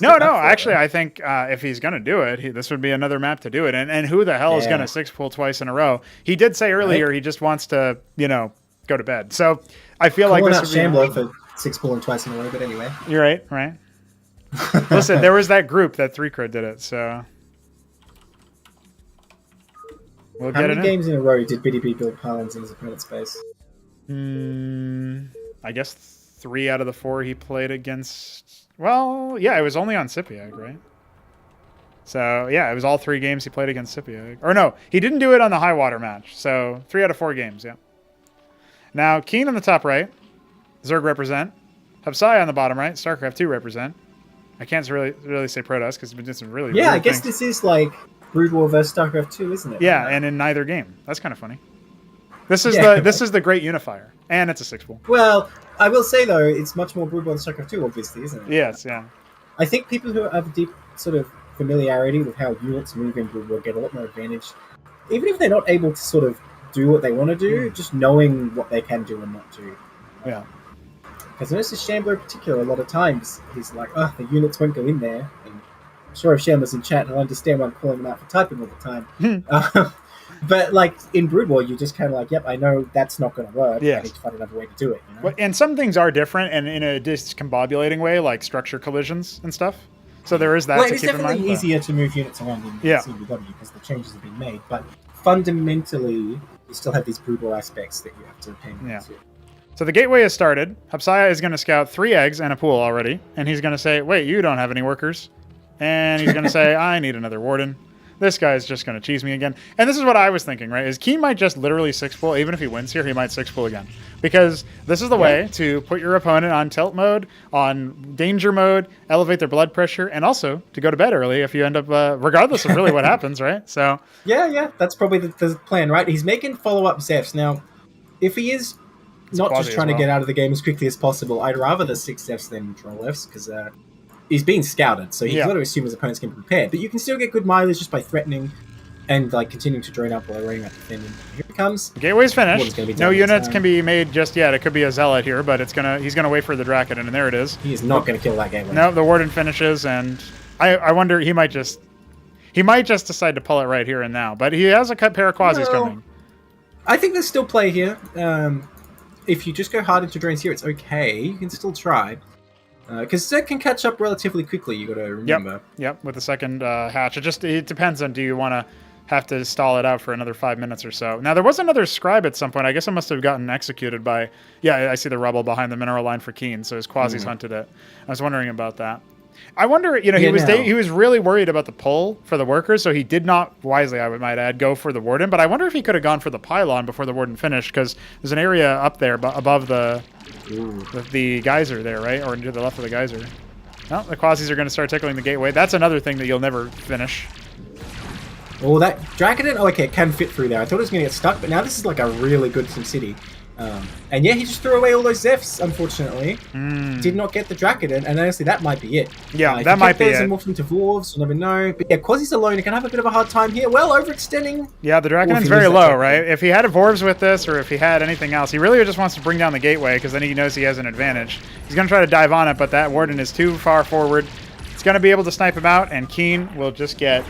No. Actually, I think if he's going to do it, this would be another map to do it. And who the hell is Yeah. going to 6-pool twice in a row? He did say earlier he just wants to, go to bed. So I feel like Calling this out would be an Shambler option. for 6-pool and twice in a row, but anyway. You're right. Listen, there was that group that 3-cred did it, so we'll How get many it in. games in a row did Btyb build pylons in his opponent's space? I guess 3 out of the 4 he played against. Well, yeah, it was only on SYPIAC, right? So yeah, it was all 3 games he played against SYPIAC. Or no, he didn't do it on the Highwater match. So 3 out of 4 games, yeah. Now Keen on the top right, Zerg represent. Hupsaiya on the bottom right, Starcraft 2 represent. I can't really say Protoss because it's some really Yeah, I weird guess things. this is like Brood War versus StarCraft 2, isn't it? Yeah, and in neither game. That's kind of funny. This is Yeah. this is the great unifier, and it's a 6-pool. Well, I will say though, it's much more Brood War than StarCraft 2, obviously, isn't it? Yes, yeah. I think people who have a deep sort of familiarity with how units move in Brood War get a lot more advantage, even if they're not able to sort of do what they want to do, just knowing what they can do and not do. Yeah. Because I noticed Shambler in particular, a lot of times, he's like, the units won't go in there. And I'm sure if Shambler's in chat, he'll understand why I'm calling him out for typing all the time. But like in Brood War, you're just kind of like, yep, I know that's not going to work. Yes. I need to find another way to do it. You know? Well, and some things are different and in a discombobulating way, like structure collisions and stuff. So there is that Well, to it's keep in mind. definitely easier to move units around in Yeah. CMBW because the changes have been made. But fundamentally, you still have these Brood War aspects that you have to pay attention to. So the gateway has started. Hupsaiya is going to scout 3 eggs and a pool already. And he's going to say, wait, you don't have any workers. And he's going to say, I need another warden. This guy's just going to cheese me again. And this is what I was thinking, right? Is Keen might just literally 6-pool. Even if he wins here, he might 6-pool again. Because this is the way to put your opponent on tilt mode, on danger mode, elevate their blood pressure, and also to go to bed early if you end up, regardless of really what happens, right? So Yeah, that's probably the plan, right? He's making follow-up Zephs. Now, if he is not quasi just as trying to well. get out of the game as quickly as possible, I'd rather the 6 Zephs than Troll Fs, because he's being scouted, so he's got to assume his opponent's going to be prepared. But you can still get good mileage just by threatening and like continuing to drain up while they're running out the thing. And here it comes. Gateway's Water's finished. gonna be No done in units time. can be made just yet. It could be a Zealot here, but he's gonna wait for the Dracodon, and there it is. He is not going to kill that gateway. No, the Warden finishes, and I wonder he might just decide to pull it right here and now. But he has a pair of Quasis coming. I think there's still play here. If you just go hard into drains here, it's okay. You can still try. Because Zed can catch up relatively quickly, you got to remember. Yep, with the second hatch. It depends on, do you want to have to stall it out for another 5 minutes or so. Now, there was another scribe at some point. I guess it must have gotten executed by... Yeah, I see the rubble behind the mineral line for Keen, so his Quasis hunted it. I was wondering about that. I wonder, he was really worried about the pull for the workers, so he did not, wisely I might add, go for the Warden, but I wonder if he could have gone for the pylon before the Warden finished, because there's an area up there above the geyser there, right? Or to the left of the geyser. Well, the Quasis are going to start tickling the gateway. That's another thing that you'll never finish. Oh, that Dracodon, okay, it can fit through there. I thought it was going to get stuck, but now this is like a really good SimCity. And yeah, he just threw away all those Zephs, unfortunately. Did not get the Dracodon, and honestly, that might be it. Yeah, that might be it. And morphed into Dwarves, you'll never know. But yeah, Quasi's alone, he can have a bit of a hard time here. Well, overextending. Yeah, the Dracodon's very low, right? If he had a Dwarves with this, or if he had anything else, he really just wants to bring down the gateway, because then he knows he has an advantage. He's going to try to dive on it, but that Warden is too far forward. He's going to be able to snipe him out, and Keen will just get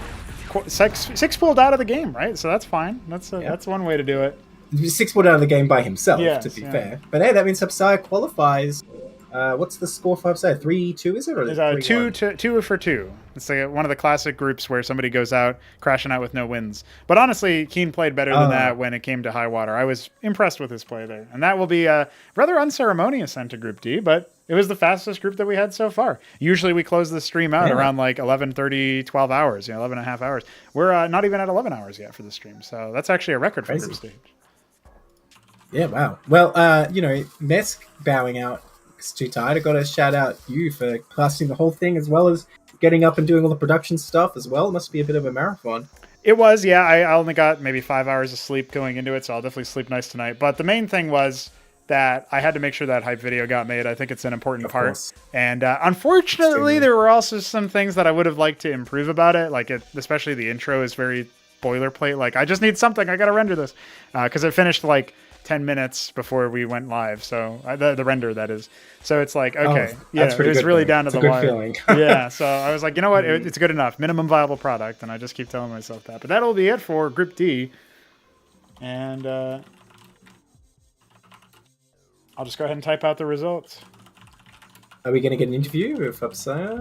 six pulled out of the game, right? So that's fine. That's one way to do it. 6 pulled out of the game by himself, to be fair. But hey, that means Hupsaiya qualifies. What's the score for Hupsaiya? 3-2, is it? Or is it 2 for 2. It's like one of the classic groups where somebody goes out, crashing out with no wins. But honestly, Keen played better than that when it came to Highwater. I was impressed with his play there. And that will be a rather unceremonious end to Group D, but it was the fastest group that we had so far. Usually we close the stream out around like 11:30, 12 hours, 11 and a half hours. We're not even at 11 hours yet for the stream. So that's actually a record for group stage. Yeah, wow. Well, Mesk bowing out. It's too tired. I got to shout out you for casting the whole thing, as well as getting up and doing all the production stuff as well. It must be a bit of a marathon. It was, yeah. I only got maybe 5 hours of sleep going into it, so I'll definitely sleep nice tonight. But the main thing was that I had to make sure that hype video got made. I think it's an important part. Course. And unfortunately, there were also some things that I would have liked to improve about it. Like, especially the intro is very boilerplate. Like, I just need something. I got to render this. Because it finished like 10 minutes before we went live, so the render, that is. So it's like, okay, it was really down to the wire. Yeah, so I was like, you know what, it's good enough, minimum viable product, and I just keep telling myself that. But that'll be it for Group D, and I'll just go ahead and type out the results. Are we going to get an interview with Hupsaiya?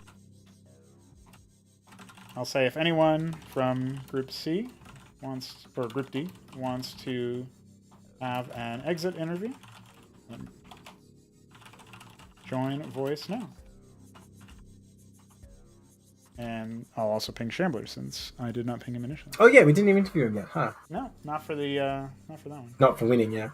I'll say if anyone from Group C or Group D wants to have an exit interview, join voice now. And I'll also ping Shambler, since I did not ping him initially. Oh yeah, we didn't even interview him yet, huh? No, not for that one. Not for winning, yeah.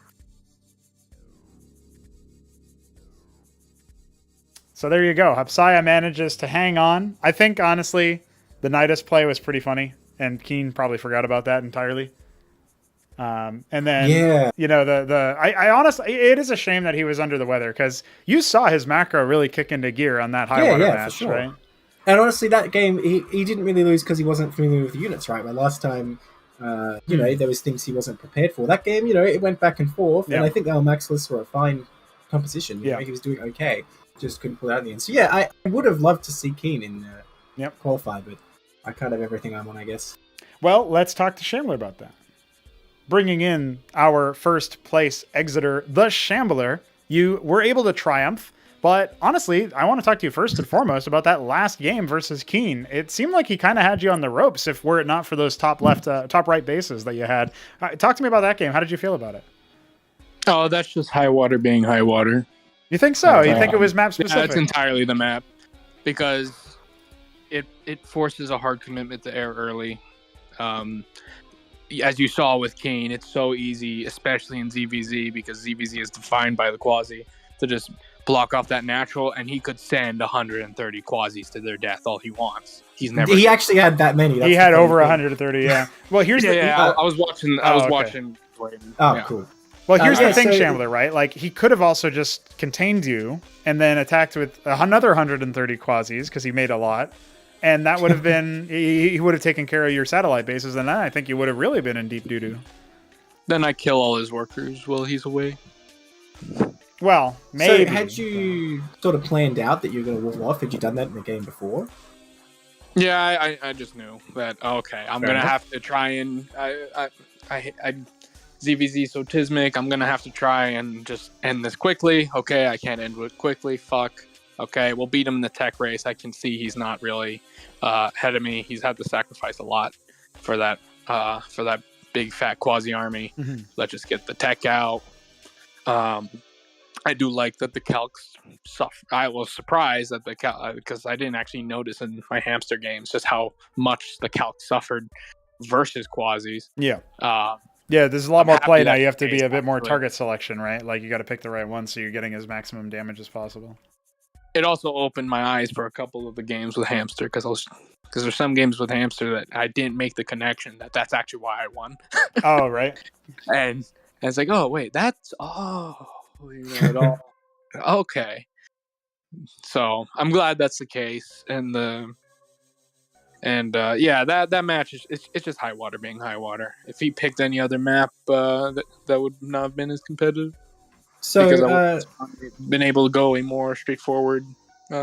So there you go. Hupsaiya manages to hang on. I think, honestly, the Nidus play was pretty funny, and Keen probably forgot about that entirely. And then, I honestly, it is a shame that he was under the weather, because you saw his macro really kick into gear on that Highwater match, for sure. right? And honestly, that game, he didn't really lose because he wasn't familiar with the units, right? But last time, there was things he wasn't prepared for. That game, it went back and forth, and I think our max lists were a fine composition. You know, he was doing okay, just couldn't pull it out in the end. So yeah, I would have loved to see Keen in qualify, but I can't have everything I want, I guess. Well, let's talk to Shambler about that. Bringing in our first place exiter, the Shambler. You were able to triumph, but honestly, I want to talk to you first and foremost about that last game versus Keen. It seemed like he kind of had you on the ropes, if were it not for those top right bases that you had. Talk to me about that game. How did you feel about it? Oh, that's just Highwater being Highwater. You think so? You think it was map specific? Yeah, it's entirely the map, because it forces a hard commitment to air early. As you saw with Kane, it's so easy, especially in ZVZ, because ZVZ is defined by the quasi, to just block off that natural, and he could send 130 quasis to their death all he wants. He actually had that many. He had over 130. Yeah. Well, here's I was watching. Oh, cool. Well, here's the thing, Shambler, right? Like, he could have also just contained you and then attacked with another 130 quasis, because he made a lot. And that would have been, he would have taken care of your satellite bases, and then I think you would have really been in deep doo-doo. Then I kill all his workers while he's away. Well, maybe. So had you sort of planned out that you were going to wall off? Had you done that in the game before? Yeah, I just knew that. Okay, I'm Fair gonna enough. have to try and I ZVZ Sotismic. I'm gonna have to try and just end this quickly. Okay, I can't end it quickly. Fuck. Okay, we'll beat him in the tech race. I can see he's not really ahead of me. He's had to sacrifice a lot for that big fat quasi army. Mhm. Let's just get the tech out. I do like that the calcs suffer. I was surprised that the calc, because I didn't actually notice in my Hamster games just how much the calc suffered versus quasis. Yeah. Yeah, there's a lot I'm more happy play now. that You have to be case, a bit more actually. target selection, right? Like, you got to pick the right one so you're getting as maximum damage as possible. It also opened my eyes for a couple of the games with Hamster because there's some games with Hamster that I didn't make the connection that that's actually why I won. Oh, right. And it's like, oh wait, that's okay. So I'm glad that's the case, and yeah, that match is it's just Highwater being Highwater. If he picked any other map, that would not have been as competitive. So, because I would have been able to go a more straightforward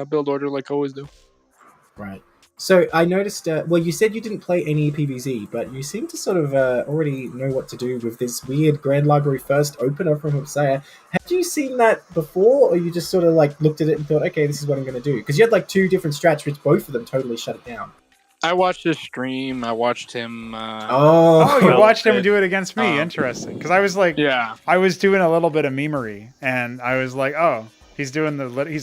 build order like I always do. Right. So I noticed, well, you said you didn't play any PvZ, but you seem to sort of already know what to do with this weird Grand Library first opener from Hupsaiya. Had you seen that before, or you just sort of like looked at it and thought, okay, this is what I'm going to do? Because you had like two different strats, which both of them totally shut it down. I watched his stream. I watched him. Oh, you watched him do it against me. Interesting. Because I was like, yeah, I was doing a little bit of memery, and I was like, oh, he's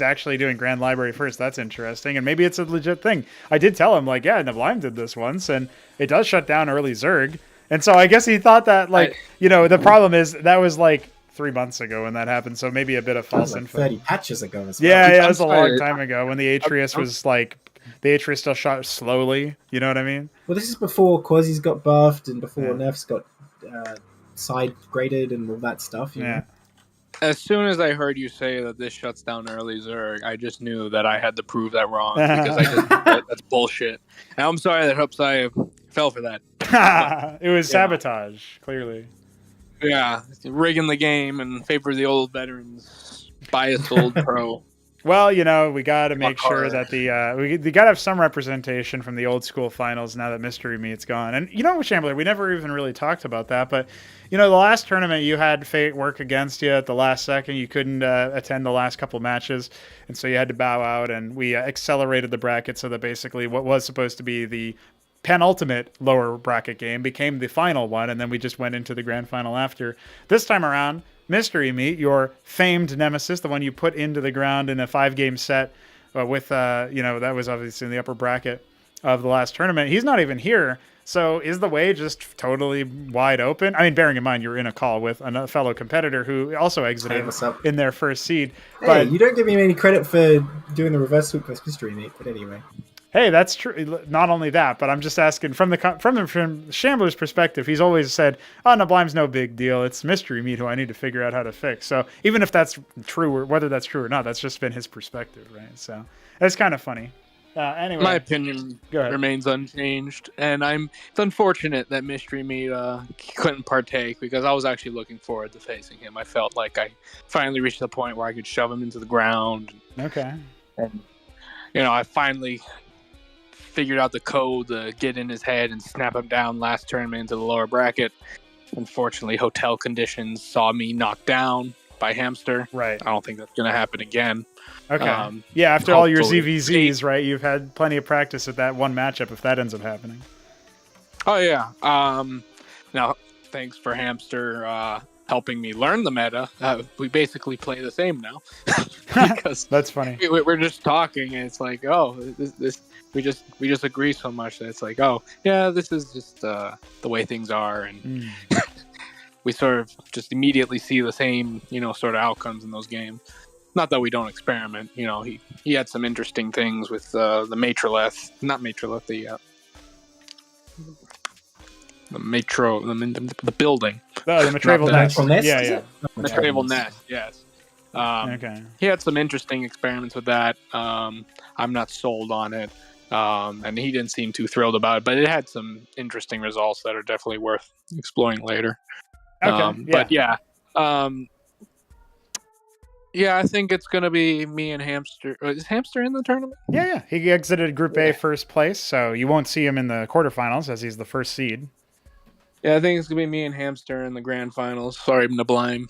actually doing Grand Library first. That's interesting, and maybe it's a legit thing. I did tell him, like, yeah, Neblime did this once, and it does shut down early Zerg, and so I guess he thought that, like, the problem is that was like 3 months ago when that happened, so maybe a bit of false info. 30 patches ago as well. Yeah, it was a long time ago when the Atreus was like, the Atreus still shot slowly. You know what I mean? Well, this is before Quasi's got buffed and before Nerf's got side graded and all that stuff. You know? As soon as I heard you say that this shuts down early Zerg, I just knew that I had to prove that wrong because that's bullshit. And I'm sorry that Hupsaiya fell for that. It was sabotage, clearly. Yeah, rigging the game and favor the old veterans, biased old pro. Well, we got to make sure that we got to have some representation from the old school finals now that Mystery Meat's gone. And Shambler, we never even really talked about that, but the last tournament you had fate work against you at the last second. You couldn't attend the last couple matches, and so you had to bow out. And we accelerated the bracket so that basically what was supposed to be the penultimate lower bracket game became the final one, and then we just went into the grand final after. This time around, Mystery Meat, your famed nemesis, the one you put into the ground in a 5-game set with, that was obviously in the upper bracket of the last tournament. He's not even here. So is the way just totally wide open? I mean, bearing in mind you're in a call with a fellow competitor who also exited in their first seed. Hey, But you don't give me any credit for doing the reverse sweep with Mystery Meat, but anyway. hey, that's true. Not only that, but I'm just asking from Shambler's perspective. He's always said, "Oh, Neblime's no big deal. It's Mystery Meat who I need to figure out how to fix." So even if that's true, or whether that's true or not, that's just been his perspective, right? So it's kind of funny. Anyway, My opinion Go ahead. remains unchanged, and it's unfortunate that Mystery Meat couldn't partake because I was actually looking forward to facing him. I felt like I finally reached the point where I could shove him into the ground. Okay. And I finally figured out the code to get in his head and snap him down last tournament into the lower bracket. Unfortunately, hotel conditions saw me knocked down by Hamster. Right. I don't think that's going to happen again. Okay. After all your hopefully- ZVZs, right? You've had plenty of practice at that one matchup if that ends up happening. Oh, yeah. Now, thanks for Hamster helping me learn the meta. We basically play the same now. Because that's funny. We're just talking, and it's like, oh, this we just agree so much that it's like, oh, yeah, this is just the way things are, and we sort of just immediately see the same, sort of outcomes in those games. Not that we don't experiment, he had some interesting things with the Matrolith, not Matrolith, the building. Oh, the Matraval Nest. Yeah. Matraval Nest, yes. Okay. He had some interesting experiments with that. I'm not sold on it. and he didn't seem too thrilled about it. But it had some interesting results that are definitely worth exploring later. Okay, But yeah, yeah, I think it's gonna be me and Hamster. Is Hamster in the tournament? Yeah. He exited Group A first place, so you won't see him in the quarterfinals as he's the first seed. Yeah, I think it's gonna be me and Hamster in the grand finals. Sorry, Neblime.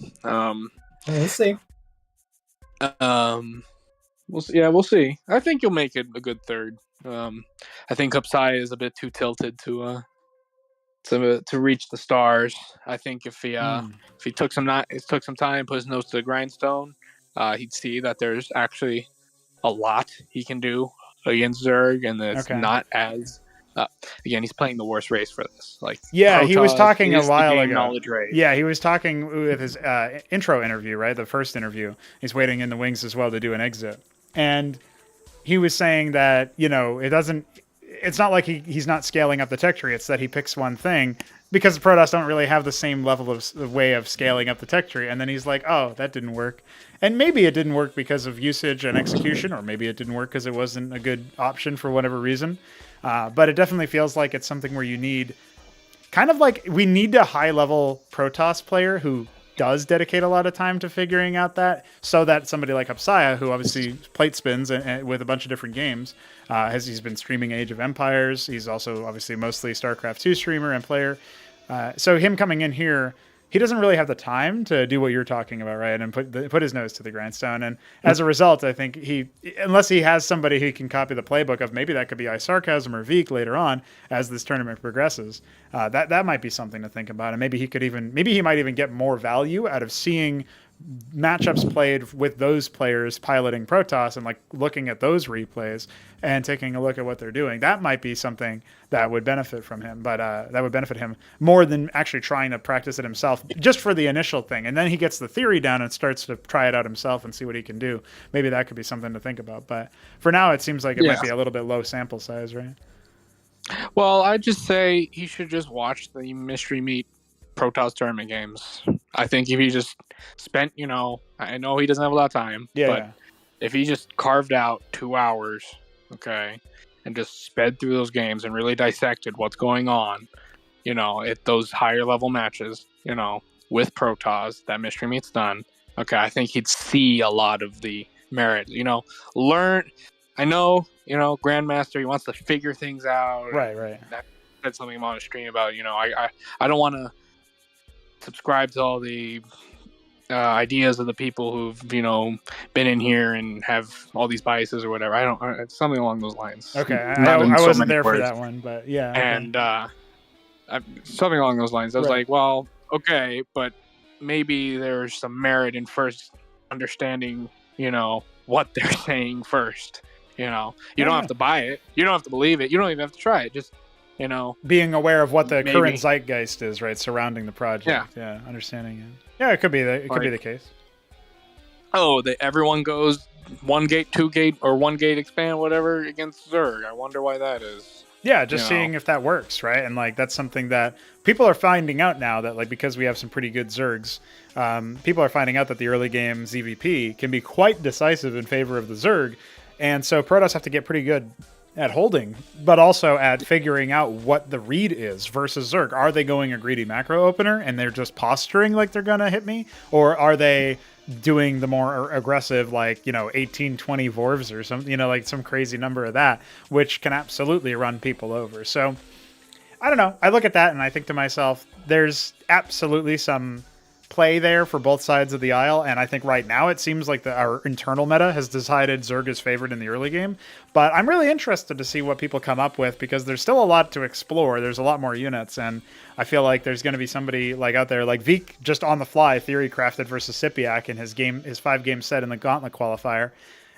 We'll see. We'll see. I think you'll make it a good third. I think Hupsaiya is a bit too tilted to reach the stars. I think if he took some time, put his nose to the grindstone, he'd see that there's actually a lot he can do against Zerg, and that it's not as. Again, he's playing the worst race for this. Yeah, he was talking a while ago. Knowledge race. Yeah, he was talking with his intro interview, right? The first interview. He's waiting in the wings as well to do an exit, and he was saying that it's not like he's not scaling up the tech tree. It's that he picks one thing because the Protoss don't really have the same level of way of scaling up the tech tree. And then he's like, oh, that didn't work. And maybe it didn't work because of usage and execution, or maybe it didn't work because it wasn't a good option for whatever reason. But it definitely feels like it's something where you need we need a high level Protoss player who does dedicate a lot of time to figuring out that, so that somebody like Hupsaiya, who obviously plate spins and with a bunch of different games, he's been streaming Age of Empires. He's also obviously mostly StarCraft 2 streamer and player. So him coming in here, he doesn't really have the time to do what you're talking about, right? And put his nose to the grindstone. And as a result, I think unless he has somebody who can copy the playbook of, maybe that could be iSarCasm or Veek later on as this tournament progresses, that might be something to think about. And maybe he might even get more value out of seeing matchups played with those players piloting Protoss and looking at those replays and taking a look at what they're doing. That might be something that would benefit from him, but that would benefit him more than actually trying to practice it himself just for the initial thing. And then he gets the theory down and starts to try it out himself and see what he can do. Maybe that could be something to think about. But for now, it seems like it might be a little bit low sample size, right? Well, I'd just say he should just watch the Mystery Meat Protoss tournament games. I think if he just spent, I know he doesn't have a lot of time, but if he just carved out 2 hours, and just sped through those games and really dissected what's going on, at those higher level matches, with Protoss that Mystery Meat's done, I think he'd see a lot of the merit, learn. I know, Grandmaster, he wants to figure things out. Right. That said something on a stream about, I don't want to subscribe to all the ideas of the people who've been in here and have all these biases or whatever. I don't. It's something along those lines. Okay, I wasn't there for that one, but yeah. Okay. And something along those lines. I was like, well, okay, but maybe there's some merit in first understanding, what they're saying first. You don't have to buy it. You don't have to believe it. You don't even have to try it. Just being aware of what the current zeitgeist is, right, surrounding the project. Yeah, understanding it. Yeah, it could be the case. Oh, everyone goes 1 gate, 2 gate, or 1 gate expand, whatever, against Zerg. I wonder why that is. Yeah, just seeing if that works, right? And that's something that people are finding out now, that because we have some pretty good Zergs, people are finding out that the early game ZVP can be quite decisive in favor of the Zerg, and so Protoss have to get pretty good at holding, but also at figuring out what the read is versus Zerg. Are they going a greedy macro opener and they're just posturing like they're gonna hit me, or are they doing the more aggressive 18, 20 Vorvs or something, some crazy number of that, which can absolutely run people over. So I don't know. I look at that and I think to myself, there's absolutely some play there for both sides of the aisle, and I think right now it seems like our internal meta has decided Zerg is favored in the early game, but I'm really interested to see what people come up with, because there's still a lot to explore. There's a lot more units, and I feel like there's going to be somebody out there like Veek just on the fly theory crafted versus SYPIAC in his 5-game set in the Gauntlet qualifier,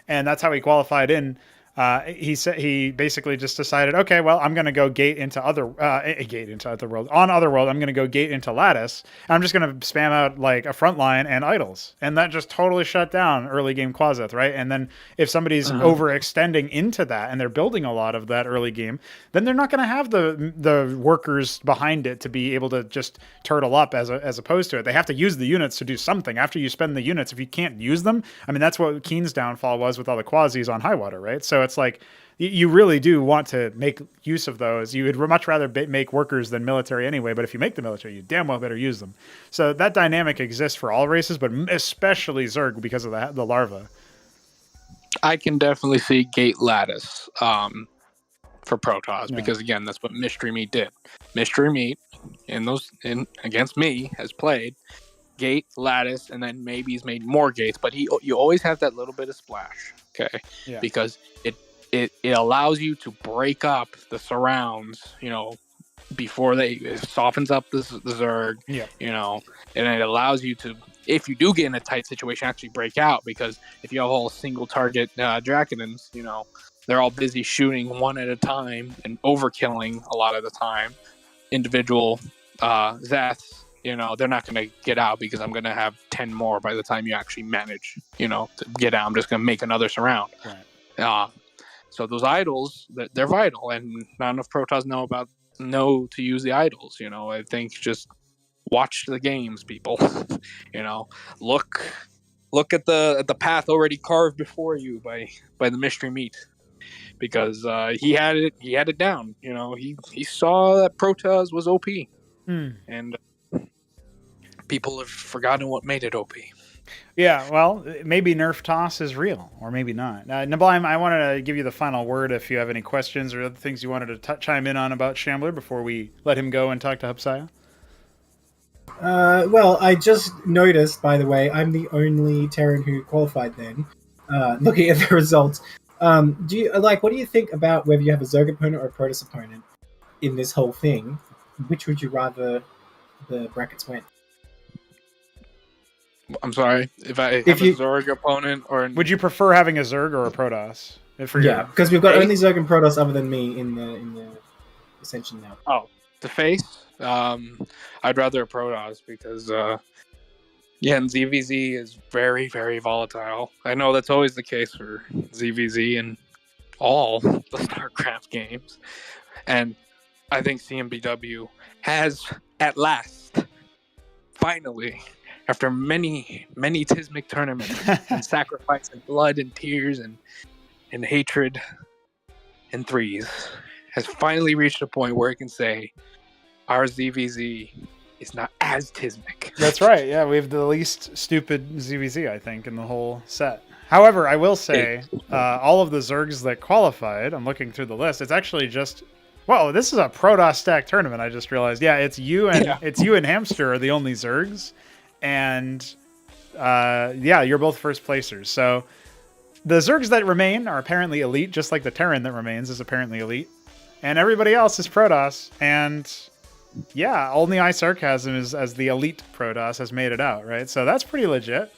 and that's how he qualified in. He basically just decided, okay, well, I'm going to go gate into Otherworld. On Otherworld, I'm going to go gate into Lattice. And I'm just going to spam out a front line and idols. And that just totally shut down early game Quasith, right? And then if somebody's overextending into that and they're building a lot of that early game, then they're not going to have the workers behind it to be able to just turtle up as opposed to it. They have to use the units to do something. After you spend the units, if you can't use them, I mean, that's what Keen's downfall was with all the Quasis on Highwater, right? So it's like you really do want to make use of those. You would much rather make workers than military anyway, but if you make the military, you damn well better use them. So that dynamic exists for all races, but especially Zerg because of the larva. I can definitely see Gate Lattice for Protoss because again, that's what Mystery Meat did. Mystery Meat in against me has played Gate, Lattice, and then maybe he's made more gates, but you always have that little bit of splash, okay? Yeah. Because it allows you to break up the surrounds, before it softens up the Zerg, and it allows you to, if you do get in a tight situation, actually break out, because if you have all single target Draconans, they're all busy shooting one at a time and overkilling a lot of the time. Individual Zeths, they're not going to get out because I'm going to have 10 more by the time you actually manage, to get out. I'm just going to make another surround. Right. So those idols, they're vital, and not enough Protoss know to use the idols. I think just watch the games, people. Look at the path already carved before you by the Mystery Meat, because he had it down. He saw that Protoss was OP, and people have forgotten what made it OP. Yeah, well, maybe Nerf Toss is real, or maybe not. Neblime, I wanted to give you the final word if you have any questions or other things you wanted to chime in on about Shambler before we let him go and talk to Hupsaiya. Well, I just noticed, by the way, I'm the only Terran who qualified then, looking at the results. What do you think about whether you have a Zerg opponent or a Protoss opponent in this whole thing? Which would you rather the brackets went? I'm sorry, if I have a Zerg opponent, or would you prefer having a Zerg or a Protoss? Because we've got only Zerg and Protoss other than me in the Ascension now. Oh, to face, I'd rather a Protoss because and ZVZ is very, very volatile. I know that's always the case for ZVZ and all the StarCraft games, and I think CMBW has at last, finally, after many Tismic tournaments and sacrifice and blood and tears and hatred and threes, has finally reached a point where it can say our ZVZ is not as Tismic. That's right. Yeah, we have the least stupid ZVZ, I think, in the whole set. However, I will say, all of the Zergs that qualified, I'm looking through the list, it's actually just... Whoa, this is a Protoss stack tournament, I just realized. Yeah, it's you and Hamster are the only Zergs. And you're both first placers. So the Zergs that remain are apparently elite, just like the Terran that remains is apparently elite. And everybody else is Protoss. And yeah, only iSarCasm is as the elite Protoss has made it out, right? So that's pretty legit.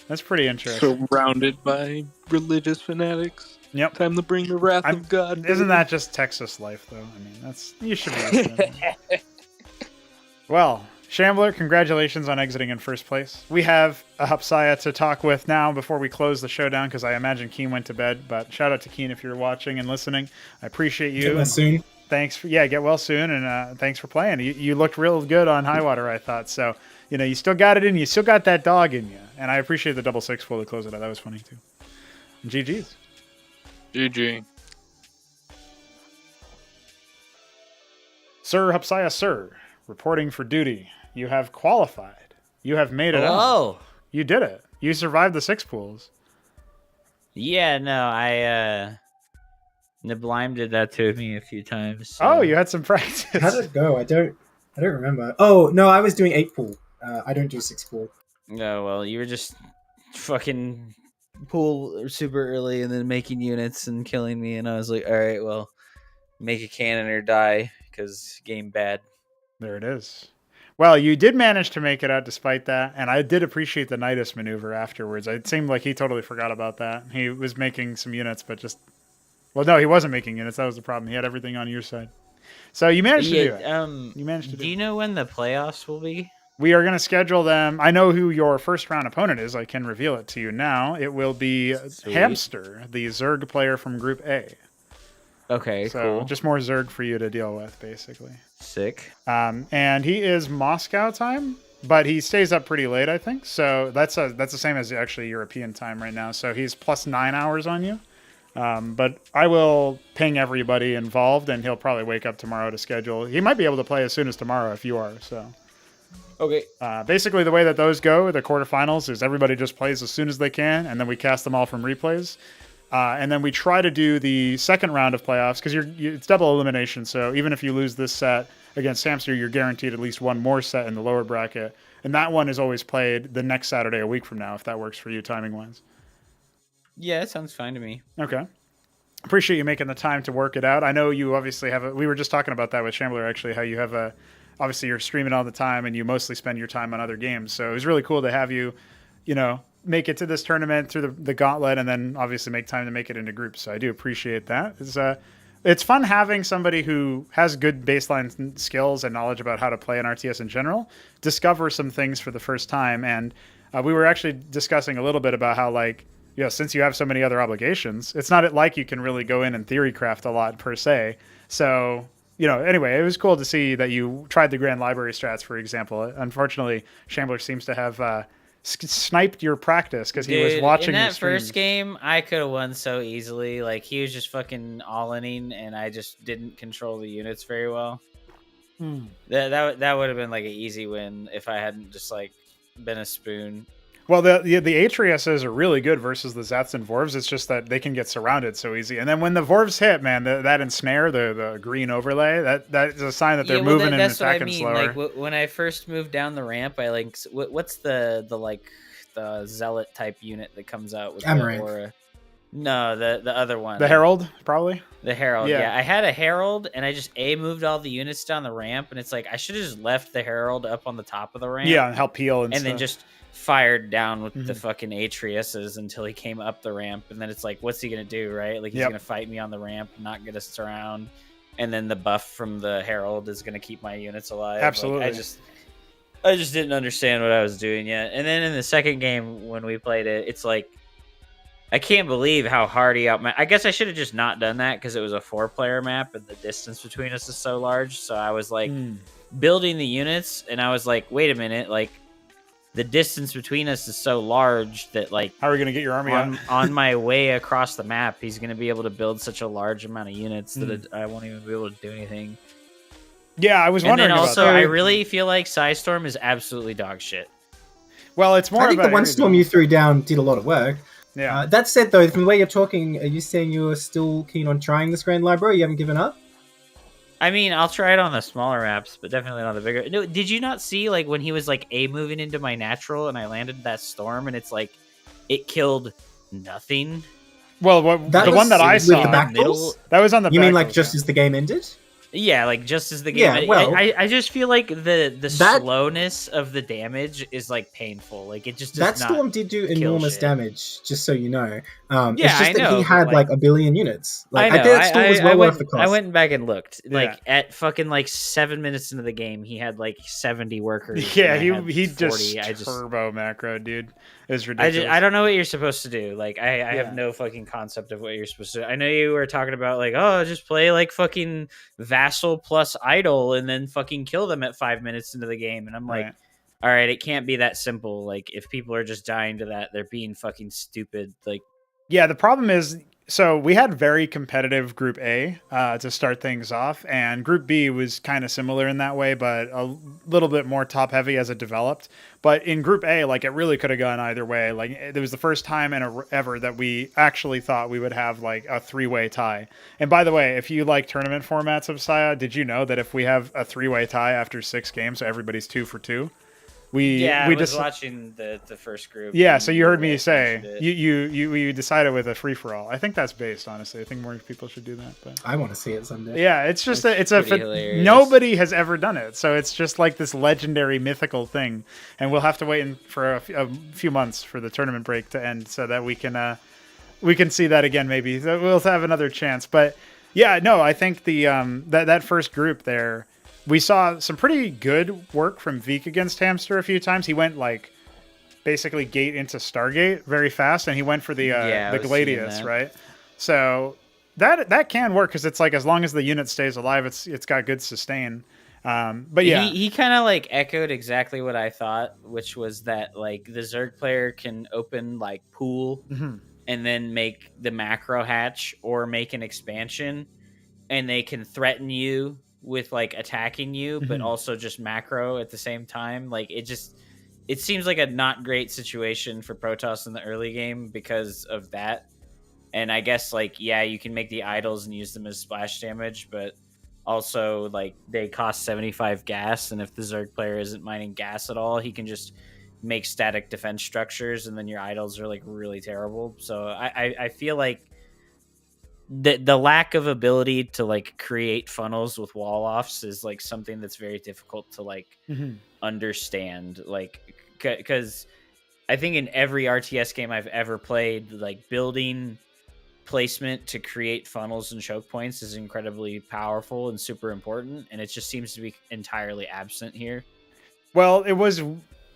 That's pretty interesting. Surrounded by religious fanatics. Yep. Time to bring the wrath of God. Isn't that just Texas life, though? I mean, you should be. Well, Shambler, congratulations on exiting in first place. We have a Hupsaiya to talk with now before we close the show down, because I imagine Keen went to bed. But shout out to Keen if you're watching and listening. I appreciate you. Get well soon. Thanks. Get well soon, and thanks for playing. You looked real good on Highwater, I thought. So, you still got it in you. You still got that dog in you. And I appreciate the double 6 full to close it out. That was funny, too. And GG's. GG. Sir Hupsaiya, sir, reporting for duty. You have qualified. You have made it out. Oh, you did it. You survived the 6 pools. Yeah, no, Neblime did that to me a few times. So. Oh, you had some practice. How did it go? I don't remember. Oh no, I was doing 8 pool. I don't do 6 pool. No, well, you were just fucking pool super early and then making units and killing me, and I was like, all right, well, make a cannon or die because game bad. There it is. Well, you did manage to make it out despite that, and I did appreciate the Nidus maneuver afterwards. It seemed like he totally forgot about that. He was making some units, but just... Well, no, he wasn't making units. That was the problem. He had everything on your side. So you managed to do it. You managed to do it. Do you know when the playoffs will be? We are going to schedule them. I know who your first round opponent is. I can reveal it to you now. It will be Hamster, the Zerg player from Group A. Okay, so cool. Just more Zerg for you to deal with, basically. Sick. And he is Moscow time, but he stays up pretty late, I think. So that's the same as actually European time right now. So he's plus 9 hours on you. But I will ping everybody involved, and he'll probably wake up tomorrow to schedule. He might be able to play as soon as tomorrow if you are. So, okay. Basically, the way that those go, the quarterfinals, is everybody just plays as soon as they can, and then we cast them all from replays. And then we try to do the second round of playoffs because it's double elimination. So even if you lose this set against Hamster, you're guaranteed at least one more set in the lower bracket. And that one is always played the next Saturday a week from now, if that works for you timing-wise. Yeah, it sounds fine to me. Okay. Appreciate you making the time to work it out. I know you obviously have we were just talking about that with Shambler, actually, how you have obviously you're streaming all the time and you mostly spend your time on other games. So it was really cool to have you, make it to this tournament through the gauntlet and then obviously make time to make it into groups. So I do appreciate that. It's fun having somebody who has good baseline skills and knowledge about how to play an RTS in general, discover some things for the first time. And we were actually discussing a little bit about how, since you have so many other obligations, it's not like you can really go in and theory craft a lot per se. So, anyway, it was cool to see that you tried the Grand Library strats, for example. Unfortunately, Shambler seems to have sniped your practice because he was watching in your that streams. first game. I could have won so easily. Like, he was just fucking all-inning, and I just didn't control the units very well. That would have been like an easy win if I hadn't just been a spoon. Well, the Atriuses are really good versus the Zats and Vorvs. It's just that they can get surrounded so easy. And then when the Vorvs hit, man, that ensnare, the green overlay, that is a sign that they're moving and attacking slower. Like when I first moved down the ramp, what's the zealot type unit that comes out with Amaranth. the aura? No, the other one. The Herald, probably? The Herald, Yeah. yeah. I had a Herald, and I just moved all the units down the ramp, and it's like, I should have just left the Herald up on the top of the ramp. Yeah, and help peel and then stuff. just fired down with the fucking Atriuses until he came up the ramp, and then it's like, what's he gonna do, right? Like, he's gonna fight me on the ramp, not get us around, and then the buff from the Herald is gonna keep my units alive. Absolutely. I just didn't understand what I was doing yet. And then in the second game when we played it, it's like, I can't believe how hard he I guess I should have just not done that because it was a 4-player map and the distance between us is so large. So I was building the units, and I was like, wait a minute, the distance between us is so large that how are we gonna get your army on my way across the map? He's gonna be able to build such a large amount of units that I won't even be able to do anything. Yeah, I was wondering. And then also, about that. I really feel like Psystorm is absolutely dog shit. Well, it's more. I think the one storm you threw down did a lot of work. Yeah. That said, though, from the way you're talking, are you saying you're still keen on trying this Grand Library? You haven't given up? I mean, I'll try it on the smaller maps, but definitely not the bigger. No, did you not see when he was moving into my natural and I landed that storm and it's it killed nothing? Well, the one that I saw, that was on the. You mean just as the game ended? Yeah, just as the game. Yeah, well, I just feel like the slowness of the damage is painful. It just does that not storm did do enormous damage. Just so you know, yeah, it's just I know, that he had a billion units. I know. I bet that storm was well worth the cost. I went back and looked. At fucking 7 minutes into the game, he had 70 workers. Yeah, he just turbo macro, dude. It's ridiculous. I don't know what you're supposed to do. I have no fucking concept of what you're supposed to do. I know you were talking about just play fucking Vassal plus Idol and then fucking kill them at 5 minutes into the game. And I'm all right, it can't be that simple. If people are just dying to that, they're being fucking stupid. Yeah, the problem is, so we had very competitive Group A to start things off, and Group B was kind of similar in that way, but a little bit more top heavy as it developed. But in Group A, it really could have gone either way. It was the first time ever that we actually thought we would have a 3-way tie. And by the way, if you like tournament formats of Hupsaiya, did you know that if we have a 3-way tie after 6 games, so everybody's 2 for 2? I was watching the first group. Yeah, so you heard me say you decided with a free for all. I think that's based, honestly. I think more people should do that. But I want to see it someday. Yeah, it's just nobody has ever done it, so it's just this legendary mythical thing, and we'll have to wait for a few months for the tournament break to end so that we can see that again. Maybe we'll have another chance. But yeah, no, I think the that first group there. We saw some pretty good work from Veek against Hamster a few times. He went basically gate into Stargate very fast, and he went for the Gladius, right? So that can work because it's as long as the unit stays alive, it's got good sustain. But yeah, he kind of echoed exactly what I thought, which was that the Zerg player can open pool and then make the macro hatch or make an expansion, and they can threaten you with like attacking you, but also just macro at the same time. Like it seems like a not great situation for Protoss in the early game because of that. And I guess like, yeah, you can make the idols and use them as splash damage, but also like they cost 75 gas. And if the Zerg player isn't mining gas at all, he can just make static defense structures, and then your idols are like really terrible. So I feel like the lack of ability to like create funnels with wall offs is like something that's very difficult to like understand, like because I think in every RTS game I've ever played, like building placement to create funnels and choke points is incredibly powerful and super important, and it just seems to be entirely absent here. Well, it was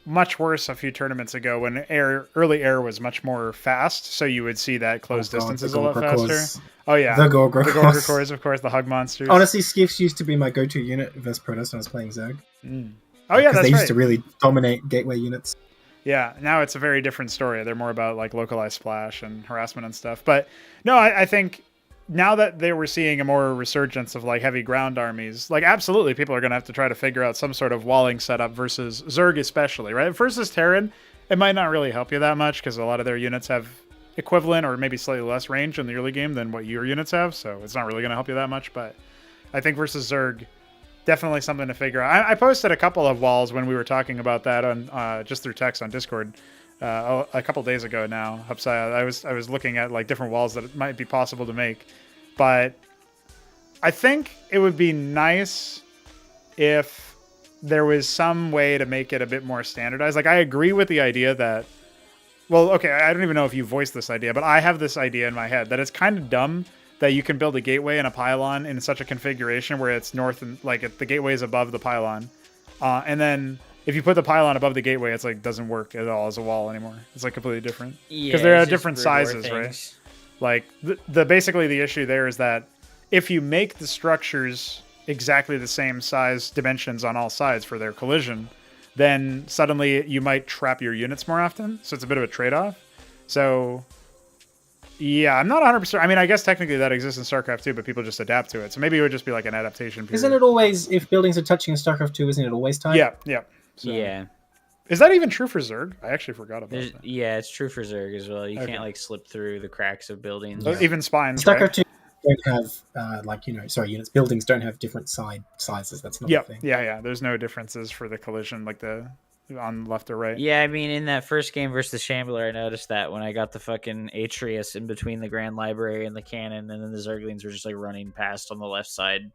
much worse a few tournaments ago when early air was much more fast, so you would see that close distances a lot faster. Oh yeah, the Gorgor cores, of course, the hug monsters. Honestly, Skiffs used to be my go-to unit versus Protoss when I was playing Zerg. Oh yeah, that's they used right. to really dominate gateway units. Yeah, now it's a very different story. They're more about like localized splash and harassment and stuff. But no, I think now that they were seeing a more resurgence of like heavy ground armies, like absolutely people are going to have to try to figure out some sort of walling setup versus Zerg especially, right? Versus Terran, it might not really help you that much because a lot of their units have equivalent or maybe slightly less range in the early game than what your units have, so it's not really going to help you that much. But I think versus Zerg, definitely something to figure out. I posted a couple of walls when we were talking about that on just through text on Discord a couple days ago now. Hupsaiya, I was looking at like different walls that it might be possible to make, but I think it would be nice if there was some way to make it a bit more standardized. Like I agree with the idea that, well, okay, I don't even know if you voiced this idea, but I have this idea in my head that it's kind of dumb that you can build a gateway and a pylon in such a configuration where it's north and like the gateway is above the pylon, and then if you put the pylon above the gateway, it's like doesn't work at all as a wall anymore. It's like completely different because they're at different sizes, right? Like the basically the issue there is that if you make the structures exactly the same size dimensions on all sides for their collision, then suddenly you might trap your units more often. So it's a bit of a trade-off. So yeah, I'm not 100%. I mean, I guess technically that exists in StarCraft too, but people just adapt to it. So maybe it would just be like an adaptation period. Isn't it always, if buildings are touching in StarCraft 2, isn't it always tied? Yeah. So. Yeah. Is that even true for Zerg? I actually forgot about that. Yeah, it's true for Zerg as well. You can't like slip through the cracks of buildings. Even spines, StarCraft 2 don't have, units. Buildings don't have different sizes. That's not a thing. Yeah. There's no differences for the collision, like the on left or right. Yeah, I mean, in that first game versus the Shambler, I noticed that when I got the fucking Atreus in between the Grand Library and the cannon, and then the Zerglings were just like running past on the left side,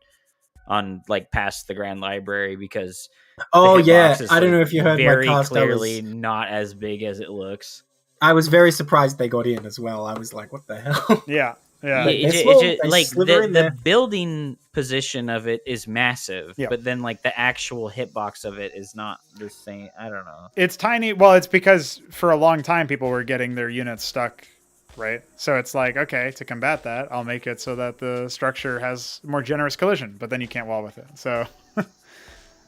on like past the Grand Library because. Oh yeah, is, I don't know if you heard very my cast. Clearly not as big as it looks. I was very surprised they got in as well. I was like, what the hell? Yeah. The building position of it is massive, but then like the actual hitbox of it is not the same. I don't know. It's tiny. Well, it's because for a long time people were getting their units stuck, right? So it's like, okay, to combat that, I'll make it so that the structure has more generous collision, but then you can't wall with it. So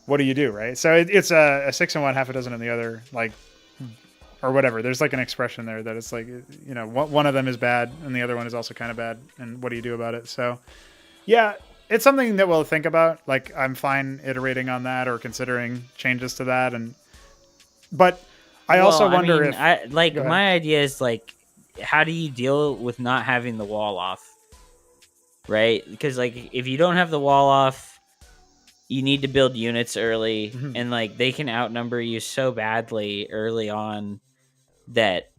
what do you do, right? So it's a 6 in one, half a dozen in the other, like, or whatever. There's like an expression there that it's like, you know, one of them is bad and the other one is also kind of bad. And what do you do about it? So yeah, it's something that we'll think about. Like I'm fine iterating on that or considering changes to that. But I also wonder if my idea is like, how do you deal with not having the wall off? Right? Because like, if you don't have the wall off, you need to build units early, and like they can outnumber you so badly early on that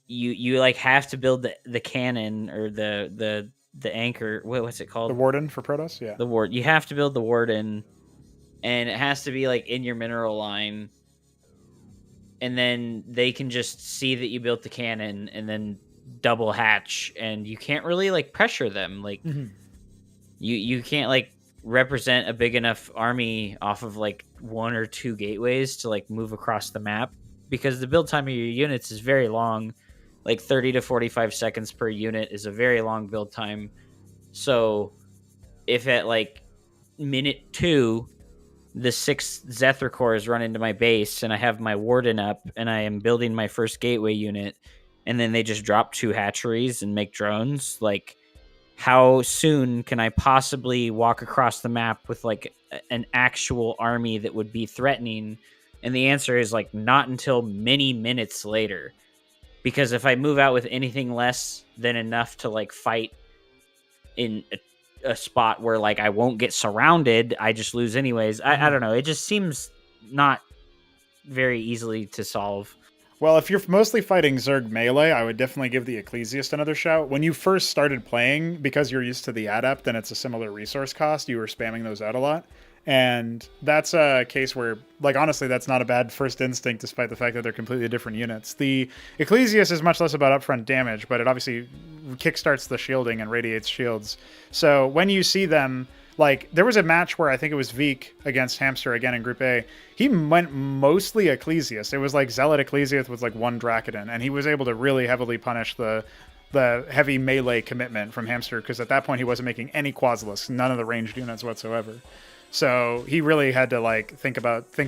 you like have to build the cannon or the anchor. What's it called? The Warden for Protoss, yeah. The Warden. You have to build the Warden, and it has to be like in your mineral line, and then they can just see that you built the cannon and then double hatch, and you can't really like pressure them. Like you can't like represent a big enough army off of like 1 or 2 gateways to like move across the map, because the build time of your units is very long. Like 30 to 45 seconds per unit is a very long build time. So if at like minute 2 the 6 Zephyr cores run into my base and I have my Warden up and I am building my first gateway unit and then they just drop 2 hatcheries and make drones, like how soon can I possibly walk across the map with like an actual army that would be threatening? And the answer is like not until many minutes later. Because if I move out with anything less than enough to like fight in a spot where like I won't get surrounded, I just lose anyways. I don't know. It just seems not very easily to solve. Well, if you're mostly fighting Zerg melee, I would definitely give the Ecclesiast another shout. When you first started playing, because you're used to the Adept and it's a similar resource cost, you were spamming those out a lot. And that's a case where, like, honestly, that's not a bad first instinct, despite the fact that they're completely different units. The Ecclesiast is much less about upfront damage, but it obviously kickstarts the shielding and radiates shields. So when you see them, like, there was a match where I think it was Veek against Hamster again in Group A. He went mostly Ecclesiast. It was like Zealot Ecclesiast with like 1 Drakodin, and he was able to really heavily punish the heavy melee commitment from Hamster, because at that point he wasn't making any Quasilisks, none of the ranged units whatsoever. So he really had to like think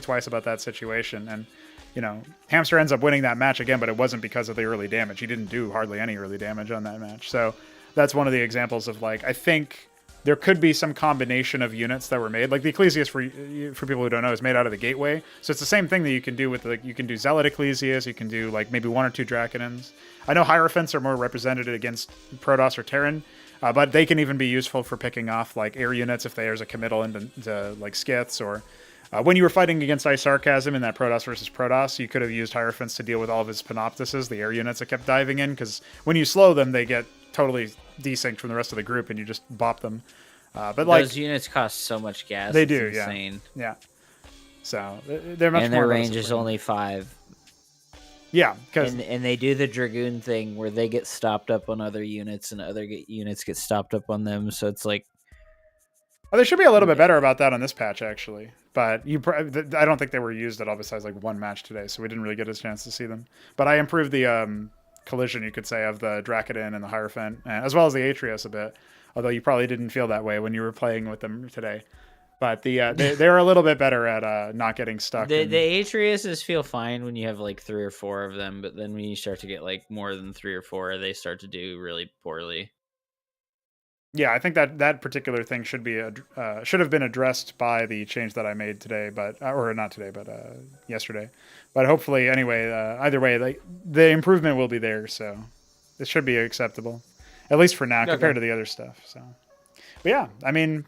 twice about that situation. And, you know, Hamster ends up winning that match again, but it wasn't because of the early damage. He didn't do hardly any early damage on that match. So that's one of the examples of like, I think there could be some combination of units that were made. Like the Ecclesiast, for people who don't know, is made out of the Gateway. So it's the same thing that you can do with, like, you can do Zealot Ecclesiast, you can do like maybe 1 or 2 Drakodins. I know Hierophants are more represented against Protoss or Terran, but they can even be useful for picking off like air units if there's a committal into like Skiths. Or when you were fighting against iSarCasm in that Protoss versus Protoss, you could have used Hierophants to deal with all of his Panoptises, the air units that kept diving in, because when you slow them, they get totally desynced from the rest of the group and you just bop them. But like, those units cost so much gas. They it's do, insane. yeah. So they're much and more. Their range is only 5. Yeah, because and they do the Dragoon thing where they get stopped up on other units and other units get stopped up on them. So it's like, they should be a little bit better about that on this patch, actually. But I don't think they were used at all besides like 1 match today, so we didn't really get a chance to see them. But I improved the collision, you could say, of the Drakodin and the Hierophant, as well as the Atreus a bit. Although you probably didn't feel that way when you were playing with them today. But they're a little bit better at not getting stuck. The Atreus feel fine when you have like 3 or 4 of them, but then when you start to get like more than 3 or 4, they start to do really poorly. Yeah, I think that particular thing should have been addressed by the change that I made today, or not today, but yesterday. But hopefully, anyway, either way, the improvement will be there, so it should be acceptable, at least for now, compared to the other stuff. So, but yeah, I mean,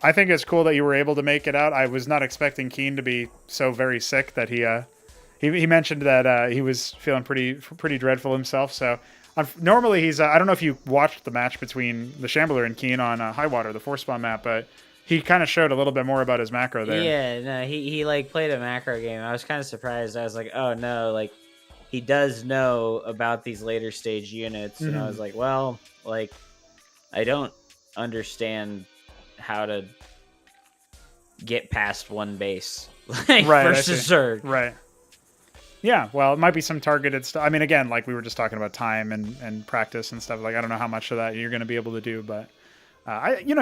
I think it's cool that you were able to make it out. I was not expecting Keen to be so very sick that he mentioned that he was feeling pretty dreadful himself. So normally he's I don't know if you watched the match between the Shambler and Keen on Highwater, the 4-spawn map, but he kind of showed a little bit more about his macro there. Yeah, no, he like played a macro game. I was kind of surprised. I was like, oh no, like he does know about these later stage units, and I was like, well, like I don't understand how to get past 1 base versus Zerg. Right. Yeah, well, it might be some targeted stuff. I mean, again, like we were just talking about time and practice and stuff. Like, I don't know how much of that you're going to be able to do, but you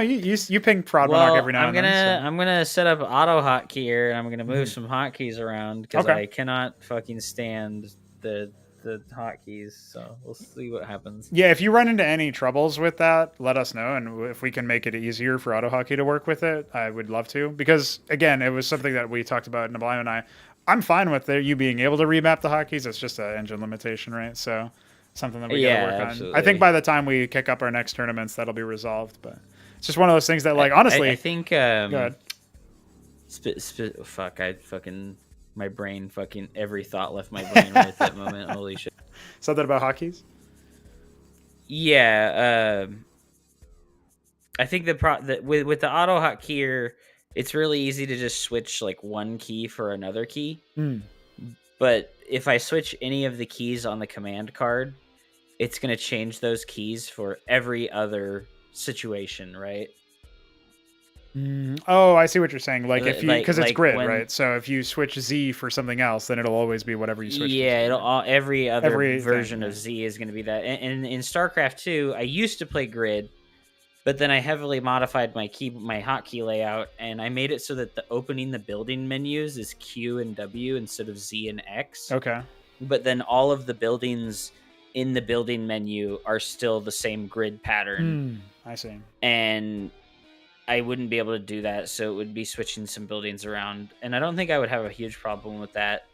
ping Prodmonarch every now and then. So. I'm gonna set up auto hotkey here, and I'm gonna move some hotkeys around because I cannot fucking stand the hotkeys. So we'll see what happens. Yeah, if you run into any troubles with that, let us know, and if we can make it easier for auto hotkey to work with it, I would love to. Because again, it was something that we talked about, Neblime and I. I'm fine with you being able to remap the hotkeys. It's just an engine limitation, right? So something that we gotta work on. I think by the time we kick up our next tournaments, that'll be resolved. But it's just one of those things that, like, honestly, I think. Go ahead. Fuck! My brain fucking every thought left my brain right at that moment. Holy shit! Something about hotkeys? Yeah, I think with the auto hotkey, it's really easy to just switch like 1 key for another key. But if I switch any of the keys on the command card, it's going to change those keys for every other situation, right? Oh, I see what you're saying. Like if you, because it's grid, right? So if you switch Z for something else, then it'll always be whatever you switch. Yeah, every other version of Z is going to be that. And in StarCraft 2, I used to play grid, but then I heavily modified my hotkey layout, and I made it so that the opening the building menus is Q and W instead of Z and X. Okay. But then all of the buildings in the building menu are still the same grid pattern. I see. And I wouldn't be able to do that, so it would be switching some buildings around. And I don't think I would have a huge problem with that.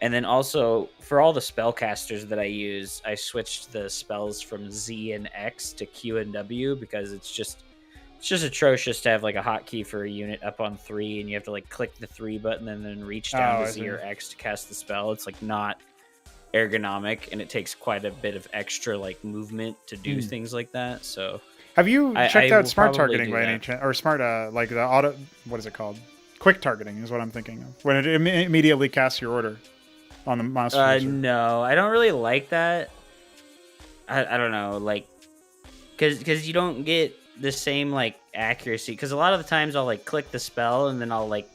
And then also, for all the spellcasters that I use, I switched the spells from Z and X to Q and W because it's just atrocious to have like a hotkey for a unit up on 3 and you have to like click the 3 button and then reach down to Z or X to cast the spell. It's like not ergonomic, and it takes quite a bit of extra like movement to do things like that. So have you checked out smart targeting by that. any chance, or smart like the auto? What is it called? Quick targeting is what I'm thinking of. When it immediately casts your order on the mouse. No, I don't really like that. I don't know, like, because you don't get the same like accuracy. Because a lot of the times I'll like click the spell and then I'll like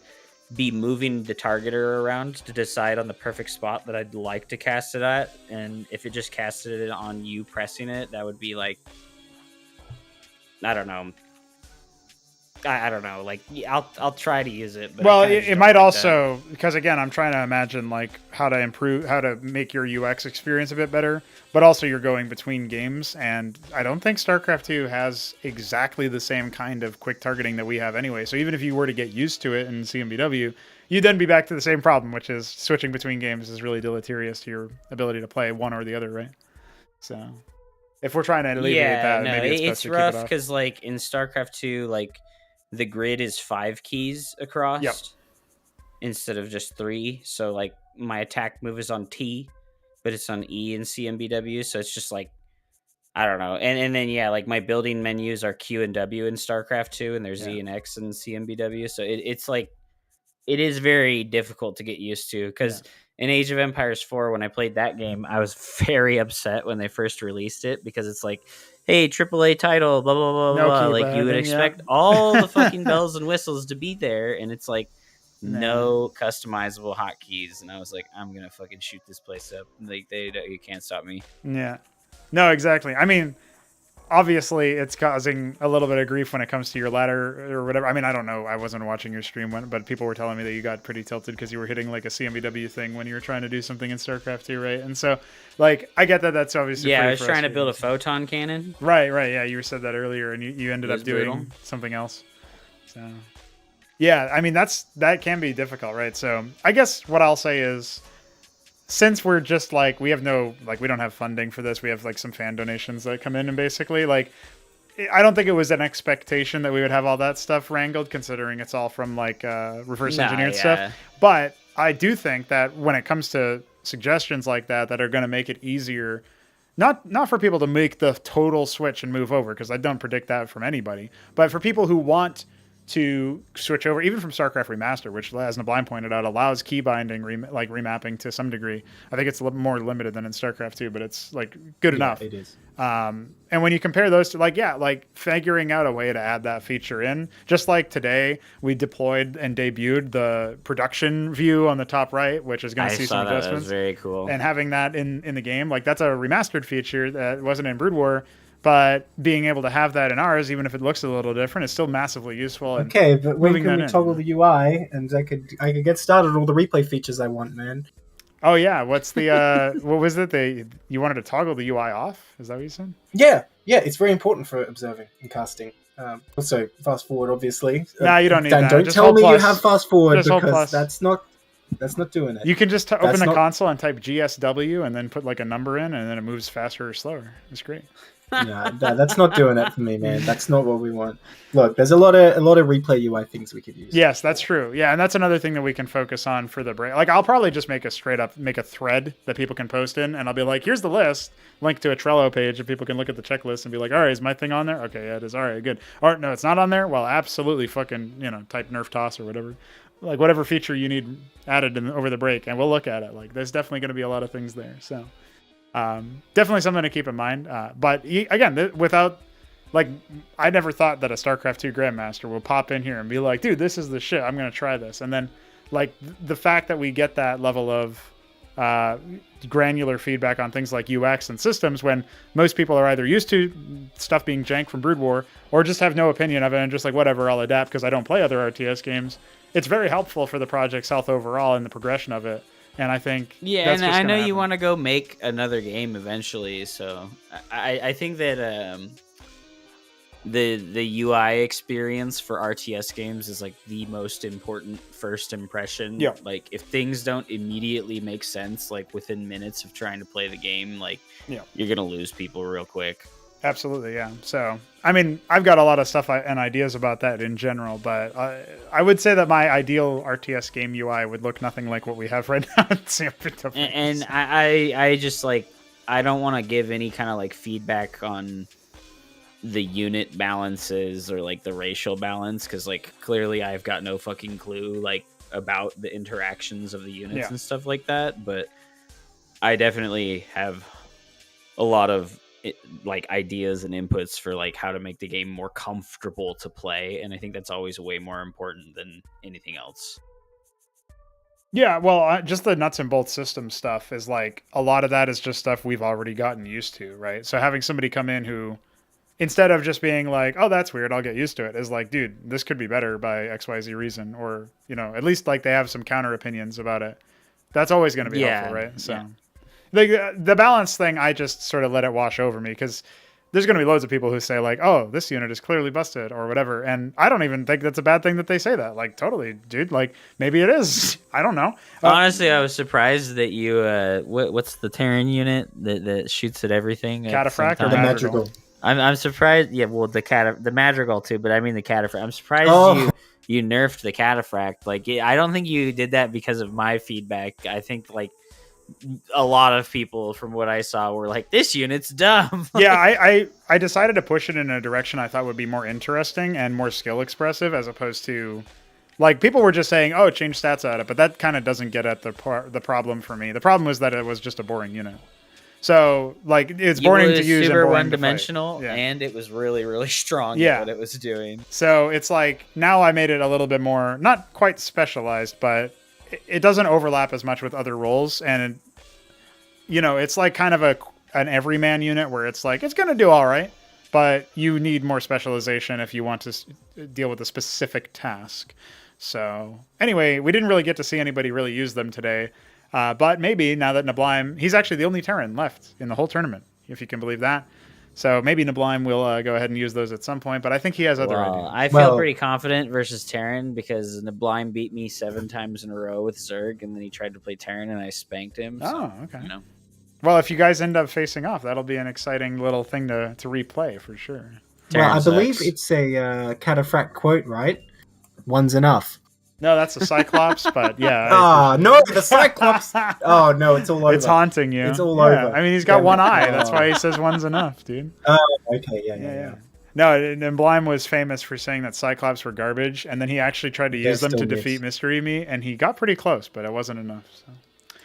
be moving the targeter around to decide on the perfect spot that I'd like to cast it at. And if it just casted it on you pressing it, that would be like, I don't know. I don't know. Like, I'll try to use it. But well, it might also, because again, I'm trying to imagine like how to make your UX experience a bit better. But also, you're going between games, and I don't think StarCraft 2 has exactly the same kind of quick targeting that we have anyway. So even if you were to get used to it in CMBW, you'd then be back to the same problem, which is switching between games is really deleterious to your ability to play one or the other, right? So if we're trying to alleviate that, maybe it's best to keep it rough off. because like in StarCraft 2, like the grid is 5 keys across instead of just 3. So like my attack move is on T, but it's on E in CMBW. So it's just like, I don't know. And then, yeah, like my building menus are Q and W in StarCraft 2, and there's Z and X in CMBW. So it's like, it is very difficult to get used to because in Age of Empires 4, when I played that game, I was very upset when they first released it because it's like, hey, AAA title, blah, blah, blah, blah. Like, you would expect all the fucking bells and whistles to be there, and it's like, no customizable hotkeys. And I was like, I'm going to fucking shoot this place up. Like, you can't stop me. Yeah. No, exactly. I mean, obviously, it's causing a little bit of grief when it comes to your ladder or whatever. I mean, I don't know. I wasn't watching your stream, but people were telling me that you got pretty tilted because you were hitting like a CMBW thing when you were trying to do something in StarCraft 2, right? And so, like, I get that that's obviously I was trying to build a photon cannon. Right. Yeah, you said that earlier, and you ended up doing brutal. Something else. So, yeah, I mean, that can be difficult, right? So, I guess what I'll say is, since we're just like, we don't have funding for this. We have like some fan donations that come in, and basically like, I don't think it was an expectation that we would have all that stuff wrangled, considering it's all from like reverse engineered stuff. But I do think that when it comes to suggestions like that are going to make it easier, not for people to make the total switch and move over, because I don't predict that from anybody, but for people who want to switch over, even from StarCraft Remaster, which, as Neblime pointed out, allows key binding, remapping to some degree. I think it's a little more limited than in StarCraft 2, but it's like good enough. It is. And when you compare those to like figuring out a way to add that feature in, just like today we deployed and debuted the production view on the top right, which is going to see some adjustments. That was very cool. And having that in the game, like that's a remastered feature that wasn't in Brood War. But being able to have that in ours, even if it looks a little different, is still massively useful. Okay, but when can we toggle the UI and I could get started on all the replay features I want, man? Oh yeah, what's the what was it? You wanted to toggle the UI off? Is that what you said? Yeah, it's very important for observing and casting. Also, fast forward, obviously. Nah, you don't need that. Don't just tell me plus. you have fast forward just because that's not doing it. You can just open the console and type GSW and then put like a number in, and then it moves faster or slower. It's great. No, that's not doing it for me, man. That's not what we want. Look, there's a lot of replay UI things we could use. Yes, that's true. Yeah, and that's another thing that we can focus on for the break. Like, I'll probably just make a thread that people can post in, and I'll be like, here's the list, link to a Trello page, and people can look at the checklist and be like, all right, is my thing on there? Okay, yeah, it is. All right, good. Or no, it's not on there? Well, absolutely fucking, type nerf toss or whatever. Like, whatever feature you need added over the break, and we'll look at it. Like, there's definitely going to be a lot of things there, so... definitely something to keep in mind. But again, without like, I never thought that a StarCraft 2 Grandmaster will pop in here and be like, dude, this is the shit. I'm going to try this. And then like the fact that we get that level of granular feedback on things like UX and systems when most people are either used to stuff being jank from Brood War or just have no opinion of it and just like, whatever, I'll adapt because I don't play other RTS games. It's very helpful for the project's health overall and the progression of it. And I think yeah, and I know you want to go make another game eventually, so I think that the UI experience for RTS games is like the most important first impression. Yeah. Like if things don't immediately make sense, like within minutes of trying to play the game, like you're gonna lose people real quick. Absolutely, yeah. So, I mean, I've got a lot of stuff and ideas about that in general, but I would say that my ideal RTS game UI would look nothing like what we have right now in CMBW. And I just like, I don't want to give any kind of like feedback on the unit balances or like the racial balance, because like clearly I've got no fucking clue like about the interactions of the units and stuff like that, but I definitely have a lot of like ideas and inputs for like how to make the game more comfortable to play, and I think that's always way more important than anything else. Yeah, well, just the nuts and bolts system stuff is like a lot of that is just stuff we've already gotten used to, right? So having somebody come in who, instead of just being like, oh, that's weird, I'll get used to it, is like, dude, this could be better by XYZ reason, or, you know, at least like they have some counter opinions about it. That's always going to be helpful, right? So the balance thing, I just sort of let it wash over me, because there's going to be loads of people who say like, oh, this unit is clearly busted or whatever. And I don't even think that's a bad thing that they say that. Like, totally, dude. Like, maybe it is. I don't know. Honestly, I was surprised that you, what's the Terran unit that shoots at everything? Cataphract or the Madrigal? I'm surprised. Yeah, well, the Madrigal too, but I mean the Cataphract. I'm surprised you nerfed the Cataphract. Like, I don't think you did that because of my feedback. I think like a lot of people from what I saw were like, this unit's dumb. Yeah, I decided to push it in a direction I thought would be more interesting and more skill expressive, as opposed to like people were just saying, oh, change stats at it, but that kind of doesn't get at the problem for me. The problem was that it was just a boring unit. So like it's boring to use, super and boring one-dimensional, and it was really, really strong at what it was doing. So it's like now I made it a little bit more, not quite specialized, but it doesn't overlap as much with other roles, and you know, it's like kind of an everyman unit where it's like it's gonna do all right, but you need more specialization if you want to deal with a specific task. So anyway, we didn't really get to see anybody really use them today, but maybe now that Neblime, he's actually the only Terran left in the whole tournament, if you can believe that. So maybe Neblime will go ahead and use those at some point, but I think he has other ideas. I feel pretty confident versus Terran because Neblime beat me 7 times in a row with Zerg, and then he tried to play Terran, and I spanked him. Oh, so, okay. You know. Well, if you guys end up facing off, that'll be an exciting little thing to replay for sure. Well, I believe it's a Cataphract quote, right? One's enough. No, that's a Cyclops, but yeah. Oh, no, the Cyclops. Oh, no, it's all over. It's haunting you. It's all over. I mean, he's got one eye. That's why he says one's enough, dude. Oh, okay, yeah. No, and Blime was famous for saying that Cyclops were garbage, and then he actually tried to use them to defeat Mystery Me, and he got pretty close, but it wasn't enough. So.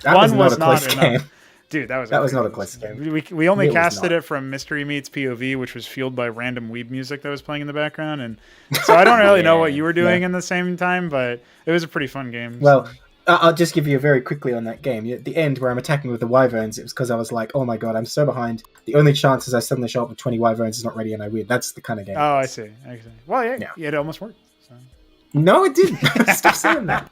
That was not a close game. Dude, that was not a close game. We only casted it from Mystery Meat's POV, which was fueled by random weeb music that was playing in the background, and so I don't really know what you were doing in the same time, but it was a pretty fun game. Well, I'll just give you very quickly on that game. At the end, where I'm attacking with the Wyverns, it was because I was like, oh my god, I'm so behind. The only chance is I suddenly show up with 20 Wyverns is not ready and I win. That's the kind of game. Oh, I see. Well, yeah, it almost worked. So. No, it didn't. Stop saying that.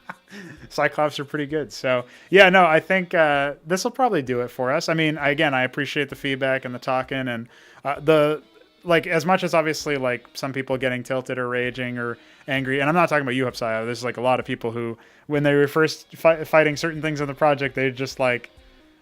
Cyclops are pretty good. So, yeah, no, I think this will probably do it for us. I mean, again, I appreciate the feedback and the talking and like, as much as obviously, like, some people getting tilted or raging or angry, and I'm not talking about you, Hupsaiya. There's, like, a lot of people who, when they were first fighting certain things in the project, they just, like...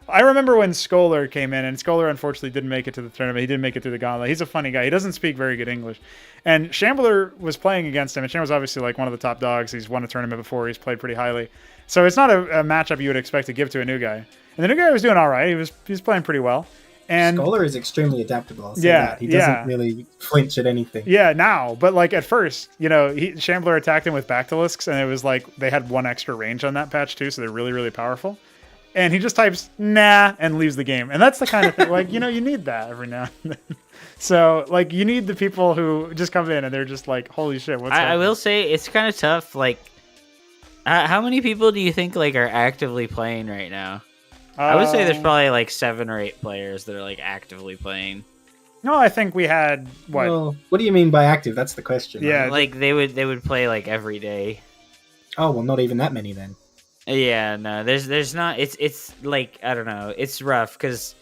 I remember when Scholar came in, and Scholar unfortunately didn't make it to the tournament. He didn't make it through the gauntlet. He's a funny guy. He doesn't speak very good English. And Shambler was playing against him, and Shambler's obviously, like, one of the top dogs. He's won a tournament before. He's played pretty highly. So it's not a matchup you would expect to give to a new guy. And the new guy was doing all right. He was playing pretty well. And Scholar is extremely adaptable. I'll say that. He doesn't really flinch at anything. Yeah, now. But like at first, you know, Shambler attacked him with Bactylisks, and it was like they had 1 extra range on that patch too, so they're really, really powerful. And he just types, nah, and leaves the game. And that's the kind of thing, like, you know, you need that every now and then. So, like, you need the people who just come in and they're just like, holy shit, what's I will say, it's kind of tough. Like, how many people do you think, like, are actively playing right now? I would say there's probably like 7 or 8 players that are like actively playing. No, I think we had what? Well, what do you mean by active? That's the question. Yeah, right? like they would play like every day. Oh well, not even that many then. Yeah, no, there's not. It's like I don't know. It's rough because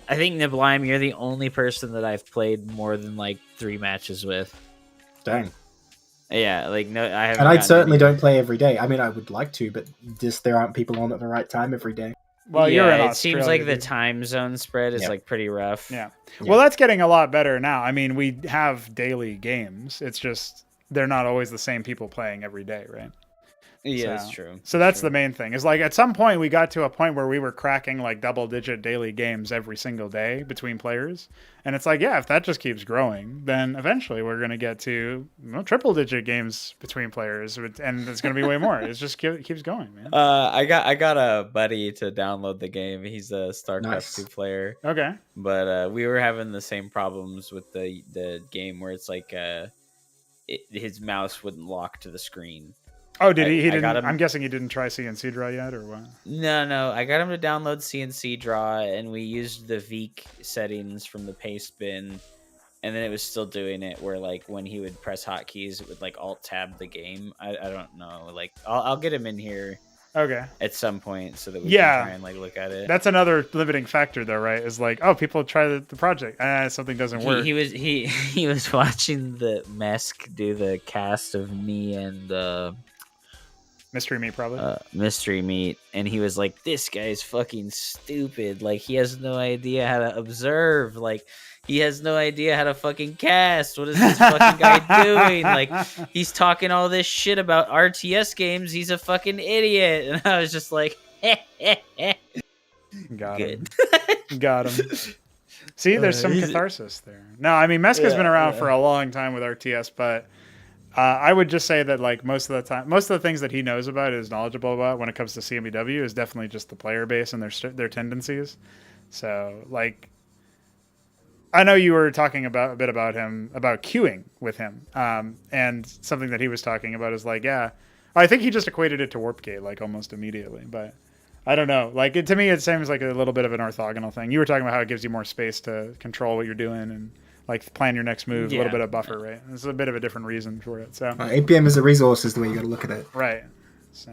I think Neblime, you're the only person that I've played more than like 3 matches with. Dang. Yeah, like no, I haven't. And I gotten certainly any- don't play every day. I mean, I would like to, but just there aren't people on at the right time every day. Well, yeah, you're in it seems Australia, like the dude. time zone spread is like pretty rough. Yeah. Well, that's getting a lot better now. I mean, we have daily games. It's just they're not always the same people playing every day, right? Yeah, that's true. So that's the main thing. Is like at some point we got to a point where we were cracking like double-digit daily games every single day between players, and it's like, yeah, if that just keeps growing, then eventually we're going to get to triple-digit games between players, and it's going to be way more. It just keeps going, man. I got a buddy to download the game. He's a StarCraft 2 player. Okay. But we were having the same problems with the game where it's like his mouse wouldn't lock to the screen. Oh, did he? He didn't. got him- I'm guessing he didn't try CNC draw yet, or what? No. I got him to download CNC Draw, and we used the Veek settings from the paste bin, and then it was still doing it where like when he would press hotkeys, it would like alt tab the game. I don't know. Like I'll get him in here. Okay. At some point, so that we Yeah. can try and like look at it. That's another limiting factor, though, right? Is like, oh, people try the project, something doesn't work. He was watching the Mesk do the cast of me and Mystery Meat, probably. Mystery Meat, and he was like, "This guy's fucking stupid. Like, he has no idea how to observe. Like, he has no idea how to fucking cast. What is this fucking guy doing? Like, he's talking all this shit about RTS games. He's a fucking idiot." And I was just like, Got good. him. Got him. See, there's some he's- catharsis there. No, I mean, Mesk has been around yeah. for a long time with RTS, but I would just say that like most of the time, most of the things that he knows about, is knowledgeable about when it comes to CMBW, is definitely just the player base and their tendencies. So like, I know you were talking about a bit about him, about queuing with him, and something that he was talking about is like, yeah, I think he just equated it to Warpgate like almost immediately, but I don't know. Like to me, it seems like a little bit of an orthogonal thing. You were talking about how it gives you more space to control what you're doing and like plan your next move, a Yeah. little bit of buffer, right? It's a bit of a different reason for it. So APM as a resource is the way you got to look at it. right. So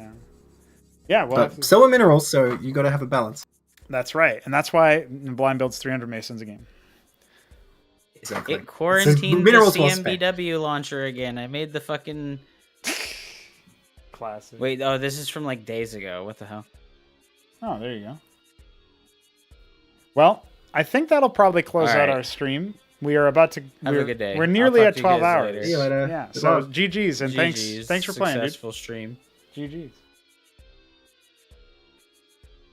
yeah, well, But so are minerals, so you got to have a balance. that's right, and that's why Blind builds 300 Masons a game. Exactly. It quarantined the minerals well spent. CMBW launcher again. I made the fucking classic. Wait, oh, this is from like days ago. What the hell? Oh, there you go. Well, I think that'll probably close All out right. our stream. We are about to. Have a we're, good day. We're I'll nearly talk at to you 12 guys hours. later. See you later. Yeah. Good So luck. GG's and GG's. thanks for playing, dude. Successful stream. GG's.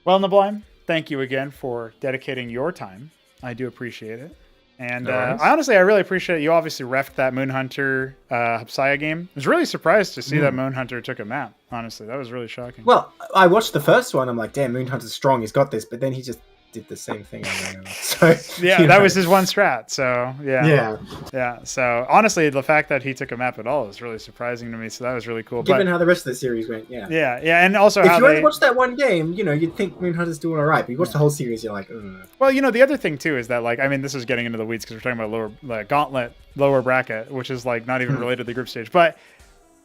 Well, Neblime, thank you again for dedicating your time. I do appreciate it. And Nice. I honestly, I really appreciate it. You obviously refed that Moonhunter Hupsaiya game. I was really surprised to see that Moonhunter took a map. Honestly, that was really shocking. Well, I watched the first one. I'm like, damn, Moonhunter's strong. He's got this. But then he just did the same thing over and over. So yeah, you that know. was his one strat. So Yeah. yeah. So honestly, the fact that he took a map at all is really surprising to me. So that was really cool. Given but, how the rest of the series went, yeah. yeah, and also If how you only they. watched that one game, you know, you'd think Moonhunter's doing all right. But you watch the whole series, you're like, ugh. Well, you know, the other thing too is that, like, I mean, this is getting into the weeds because we're talking about gauntlet, lower bracket, which is like not even related to the group stage. But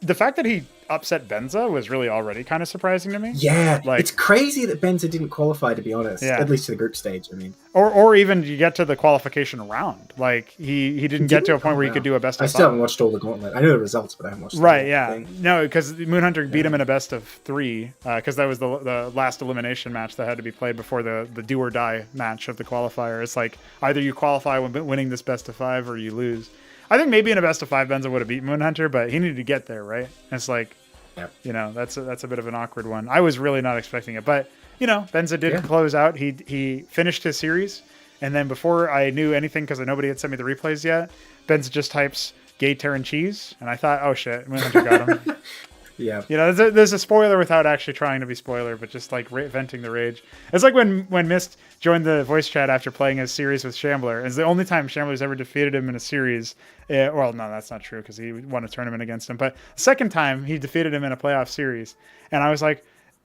the fact that he upset Benza was really already kind of surprising to me. Yeah, Like- it's crazy that Benza didn't qualify, to be honest. Yeah. At least to the group stage, I mean. Or even you get to the qualification round. Like he didn't get to a point where he could do a best of I five. still haven't watched all the gauntlet. I know the results, but I haven't watched the Right, whole yeah. thing. No, because Moonhunter beat him in a best of 3, because that was the last elimination match that had to be played before the do or die match of the qualifier. It's like either you qualify when winning this best of 5 or you lose. I think maybe in a best of 5 Benza would have beaten Moonhunter, but he needed to get there, right? And it's like, you know, that's a bit of an awkward one. I was really not expecting it, but you know, Benza did close out. He finished his series, and then before I knew anything, because nobody had sent me the replays yet, Benza just types "gay Terran cheese," and I thought, oh shit, Moonhunter got him. Yeah. You know, there's a spoiler without actually trying to be spoiler, but just like venting the rage. It's like when Mist joined the voice chat after playing his series with Shambler. It's the only time Shambler's ever defeated him in a series. Well, no, that's not true because he won a tournament against him. But the second time he defeated him in a playoff series, and I was like,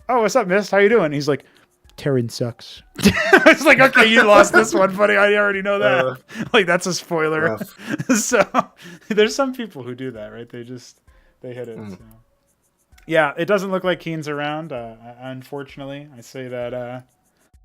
"Oh, what's up, Mist? How you doing?" He's like, "Terran sucks." I was like, "Okay, you lost this one, buddy. I already know that." Like that's a spoiler. So there's some people who do that, right? They hit it. So. Yeah, it doesn't look like Keen's around. Unfortunately, I say that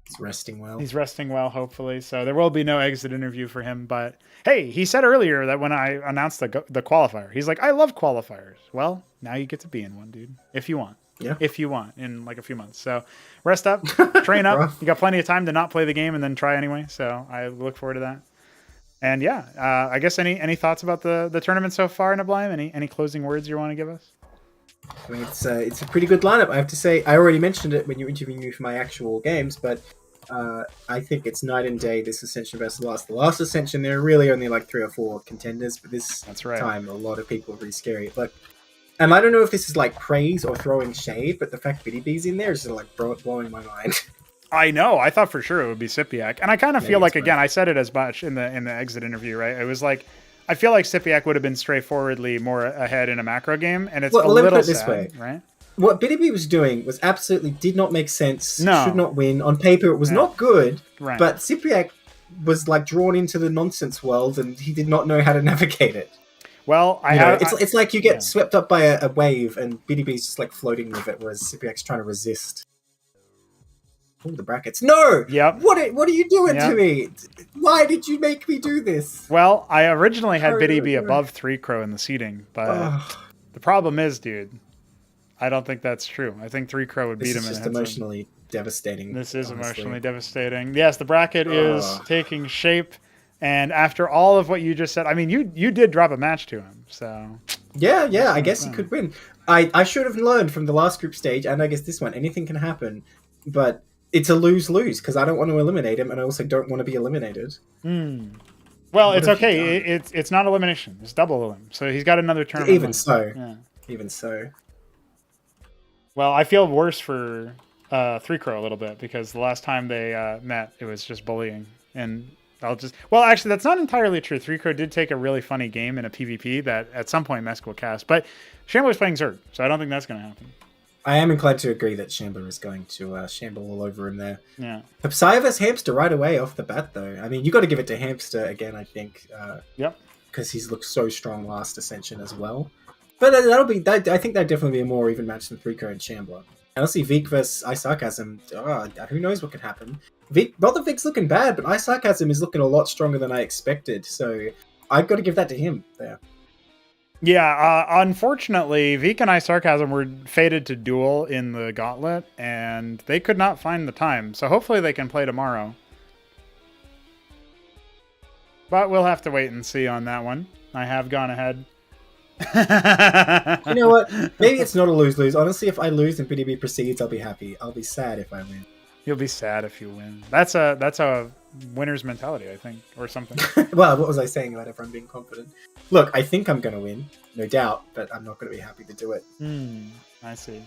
he's resting well. He's resting well, hopefully. So there will be no exit interview for him. But hey, he said earlier that when I announced the qualifier, he's like, "I love qualifiers." Well, now you get to be in one, dude, if you want. Yeah. If you want, in like a few months. So rest up, train up. You got plenty of time to not play the game and then try anyway. So I look forward to that. And yeah, I guess any thoughts about the tournament so far, Neblime? Any closing words you want to give us? I mean, it's a pretty good lineup. I have to say, I already mentioned it when you were interviewing me for my actual games, but I think it's night and day, this Ascension versus the last Ascension. There are really only like 3 or 4 contenders, but this time a lot of people are really scary. Like, and I don't know if this is like praise or throwing shade, but the fact Btyb's in there is just like blowing my mind. I know. I thought for sure it would be SYPIAC, and I kind of feel like again, I said it as much in the exit interview, right? It was like I feel like SYPIAC would have been straightforwardly more ahead in a macro game, and it's a little sad, right? What Btyb was doing was absolutely did not make sense. Should not win. On paper, it was not good, but SYPIAC was like drawn into the nonsense world, and he did not know how to navigate it. Well, it's like you get swept up by a wave, and Btb's just like floating with it, whereas SYPIAC's trying to resist. Oh, the brackets. No! Yep. What are you doing to me? Why did you make me do this? Well, I originally had Btyb above 3Crow in the seeding, but the problem is, dude, I don't think that's true. I think 3Crow would beat him in a This is just emotionally devastating. This is emotionally devastating. Yes, the bracket is taking shape, and after all of what you just said, I mean, you did drop a match to him, so... Yeah, I guess he could win. I should have learned from the last group stage, and I guess this one, anything can happen, but... It's a lose-lose, because I don't want to eliminate him, and I also don't want to be eliminated. Well, it's okay. It's not elimination. It's double elim. So he's got another tournament. Even so. Well, I feel worse for 3Crow a little bit, because the last time they met, it was just bullying. And well, actually, that's not entirely true. 3Crow did take a really funny game in a PvP that at some point Mesk will cast. But Shambler's playing Zerg, so I don't think that's going to happen. I am inclined to agree that Shambler is going to shamble all over him there. Yeah. Hupsaiya vs Hamster right away off the bat, though. I mean, you got to give it to Hamster again, I think. Yep. Because he's looked so strong last Ascension as well. But I think that'd definitely be a more even match than 3Crow and Shambler. And I'll see Vic versus iSarCasm. Who knows what could happen? Not that Vic's looking bad, but iSarCasm is looking a lot stronger than I expected. So I've got to give that to him there. Yeah, unfortunately, Vic and iSarCasm were fated to duel in the gauntlet, and they could not find the time. So hopefully they can play tomorrow. But we'll have to wait and see on that one. I have gone ahead. You know what? Maybe it's not a lose-lose. Honestly, if I lose and Btyb proceeds, I'll be happy. I'll be sad if I win. You'll be sad if you win. That's a winner's mentality, I think, or something. Well, what was I saying about everyone being confident? Look, I think I'm going to win, no doubt, but I'm not going to be happy to do it. I see.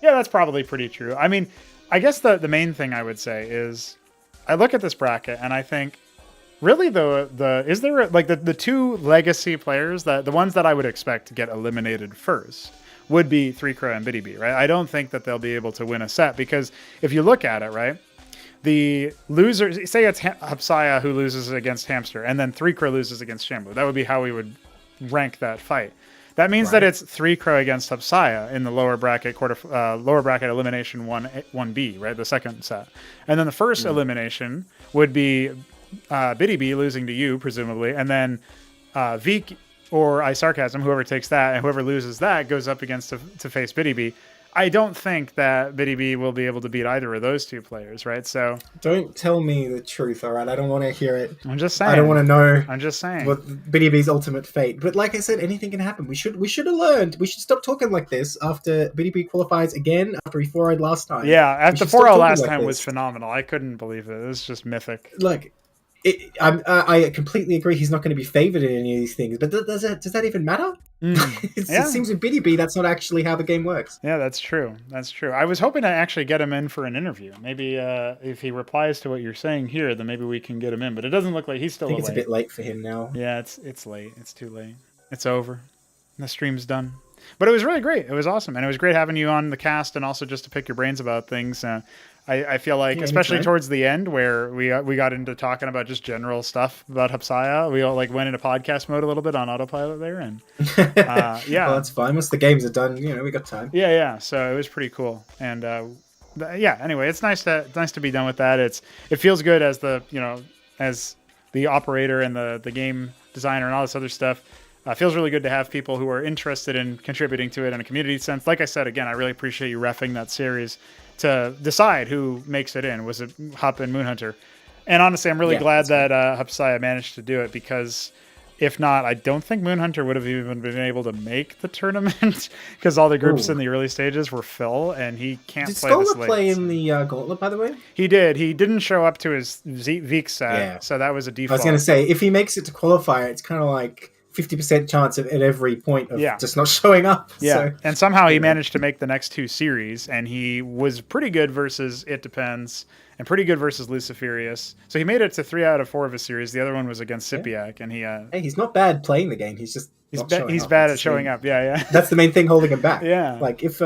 Yeah, that's probably pretty true. I mean, I guess the main thing I would say is I look at this bracket and I think really is there like the 2 legacy players, the ones that I would expect to get eliminated first would be 3Crow and Btyb, right? I don't think that they'll be able to win a set because if you look at it, right, the loser, say it's Hupsaiya who loses against Hamster, and then 3Crow loses against Shambler. That would be how we would rank that fight. That means that it's 3Crow against Hupsaiya in the lower bracket elimination 1B, right? The second set, and then the first elimination would be Btyb losing to you, presumably, and then Vic or iSarCasm, whoever takes that, and whoever loses that goes up against to face Btyb. I don't think that Btyb will be able to beat either of those 2 players, right? So don't tell me the truth, all right? I don't want to hear it. I'm just saying. I don't want to know. I'm just saying what Btb's ultimate fate. But like I said, anything can happen. We should have learned. We should stop talking like this after Btyb qualifies again after he 4-0'd last time. Yeah, after 4-0 last time was phenomenal. I couldn't believe it. It was just mythic. Like. I completely agree. He's not going to be favored in any of these things, but does that even matter? It seems with Btyb, that's not actually how the game works. Yeah, that's true. That's true. I was hoping to actually get him in for an interview. Maybe if he replies to what you're saying here, then maybe we can get him in. But it doesn't look like he's still. I think it's a bit late for him now. Yeah, it's late. It's too late. It's over. The stream's done. But it was really great. It was awesome, and it was great having you on the cast, and also just to pick your brains about things. I feel like, Yeah, especially anytime. towards the end where we got into talking about just general stuff about Hupsaiya, we all like went into podcast mode a little bit on autopilot there, and yeah, Well, that's fine. Once the games are done, we got time. yeah. So it was pretty cool, and yeah. Anyway, it's nice to be done with that. It feels good as as the operator and the game designer and all this other stuff. Feels really good to have people who are interested in contributing to it in a community sense. Like I said, again, I really appreciate you reffing that series to decide who makes it in. Was it Hup and Moonhunter? And honestly, I'm really glad that Hupsaiya managed to do it, because if not, I don't think Moonhunter would have even been able to make the tournament because all the groups in the early stages were full, and he can't Did play this Scholar late. play in the Gauntlet, by the way? He did. He didn't show up to his Veek set, so that was a default. I was going to say, if he makes it to qualifier, it's kind of like 50% chance at every point of just not showing up. Yeah, So, and somehow he managed to make the next two series, and he was pretty good versus It Depends, and pretty good versus Luciferius. So he made it to 3 out of 4 of his series. The other one was against SYPIAC, and he... hey, he's not bad playing the game. He's just he's not showing he's up. bad That's at the showing thing. up. Yeah. That's the main thing holding him back. Yeah. Like, if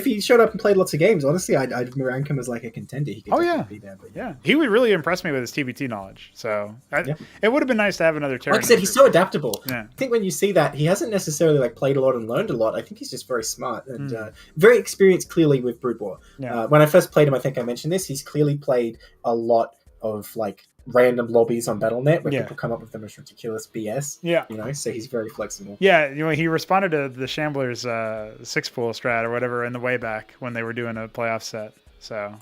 he showed up and played lots of games, honestly, I'd rank him as like a contender. He could definitely be there. But Yeah, he would really impress me with his TBT knowledge. So it would have been nice to have another turn. Like I said, he's so adaptable. Yeah. I think when you see that, he hasn't necessarily like played a lot and learned a lot. I think he's just very smart and very experienced, clearly, with Brood War. Yeah. When I first played him, I think I mentioned this, he's clearly played a lot of like random lobbies on Battle.net where people come up with the most ridiculous BS. Yeah. So he's very flexible. Yeah, he responded to the Shambler's 6-pool strat or whatever in the way back when they were doing a playoff set. So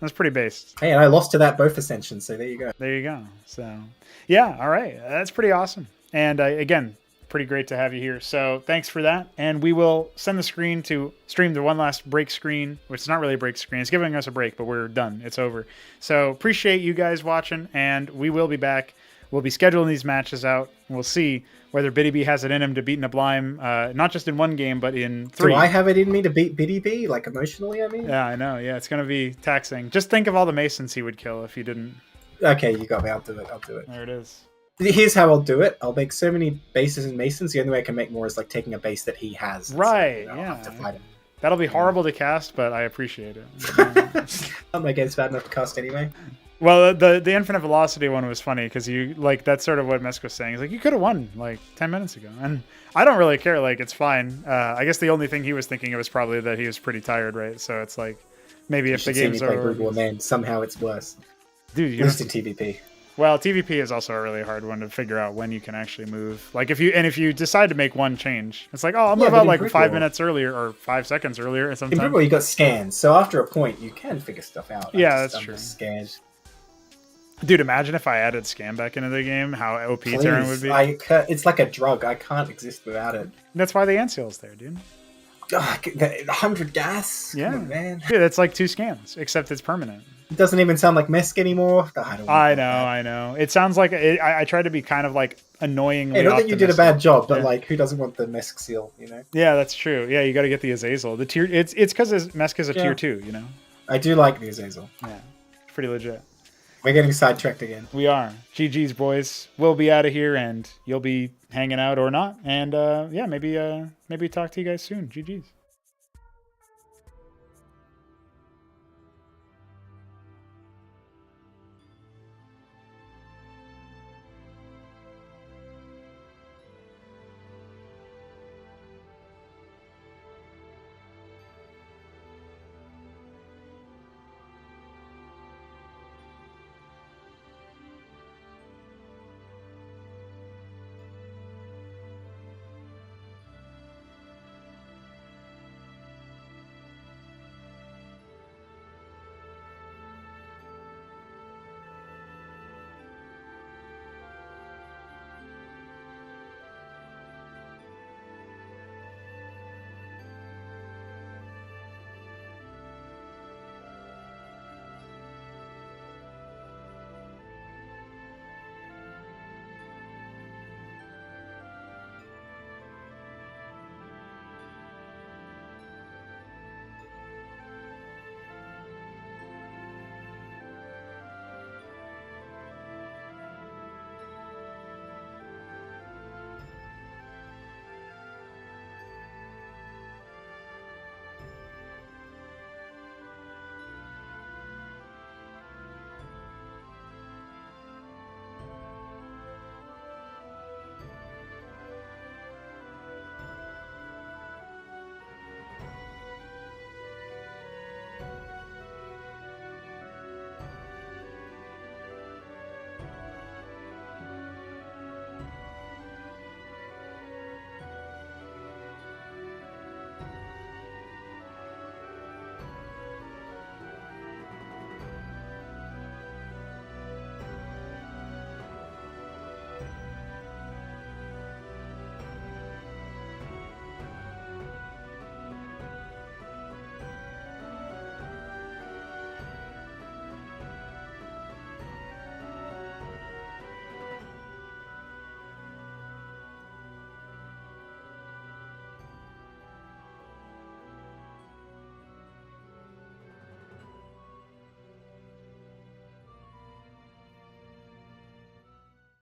that's pretty based. Hey, and I lost to that both Ascension, so there you go. There you go. So, yeah, all right. That's pretty awesome. And again, pretty great to have you here. So thanks for that. And we will send the screen to stream the one last break screen, which is not really a break screen. It's giving us a break, but we're done. It's over. So appreciate you guys watching, and we will be back. We'll be scheduling these matches out. We'll see whether Btyb has it in him to beat Neblime, not just in one game, but in 3. Do I have it in me to beat Btyb? Like emotionally, I mean? Yeah, I know. Yeah, it's going to be taxing. Just think of all the Masons he would kill if you didn't. Okay, you got me. I'll do it. There it is. Here's how I'll do it. I'll make so many bases and Masons. The only way I can make more is like taking a base that he has. Right, I'll have to fight him. That'll be horrible to cast, but I appreciate it. My game's bad enough to cast anyway. Well, the infinite velocity one was funny because that's sort of what Mesk was saying. He's like, you could have won like 10 minutes ago, and I don't really care. Like, it's fine. I guess the only thing he was thinking of was probably that he was pretty tired, right? So it's like maybe if the game's over, man, somehow it's worse. Dude, at least in TVP. Well, TVP is also a really hard one to figure out when you can actually move. Like if you decide to make one change, it's like, oh, I'll move out like 5 minutes earlier or 5 seconds earlier. Or something. In Brood War, you got scans, so after a point, you can figure stuff out. That's I'm true. Just scared. Dude, imagine if I added scan back into the game, how OP Terran would be. It's like a drug. I can't exist without it. That's why the ant seal's there, dude. 100 gas? Yeah. Come on, man. Dude, that's like 2 scans, except it's permanent. It doesn't even sound like Mesk anymore. I know. It sounds like I tried to be kind of like annoyingly. Hey, not that you did a bad job, but like, who doesn't want the Mesk seal? Yeah, that's true. Yeah, you got to get the Azazel. The tier. It's because Mesk is a tier 2. I do like the Azazel. Yeah, it's pretty legit. We're getting sidetracked again. We are. GG's, boys. We'll be out of here, and you'll be hanging out or not. And maybe talk to you guys soon. GG's.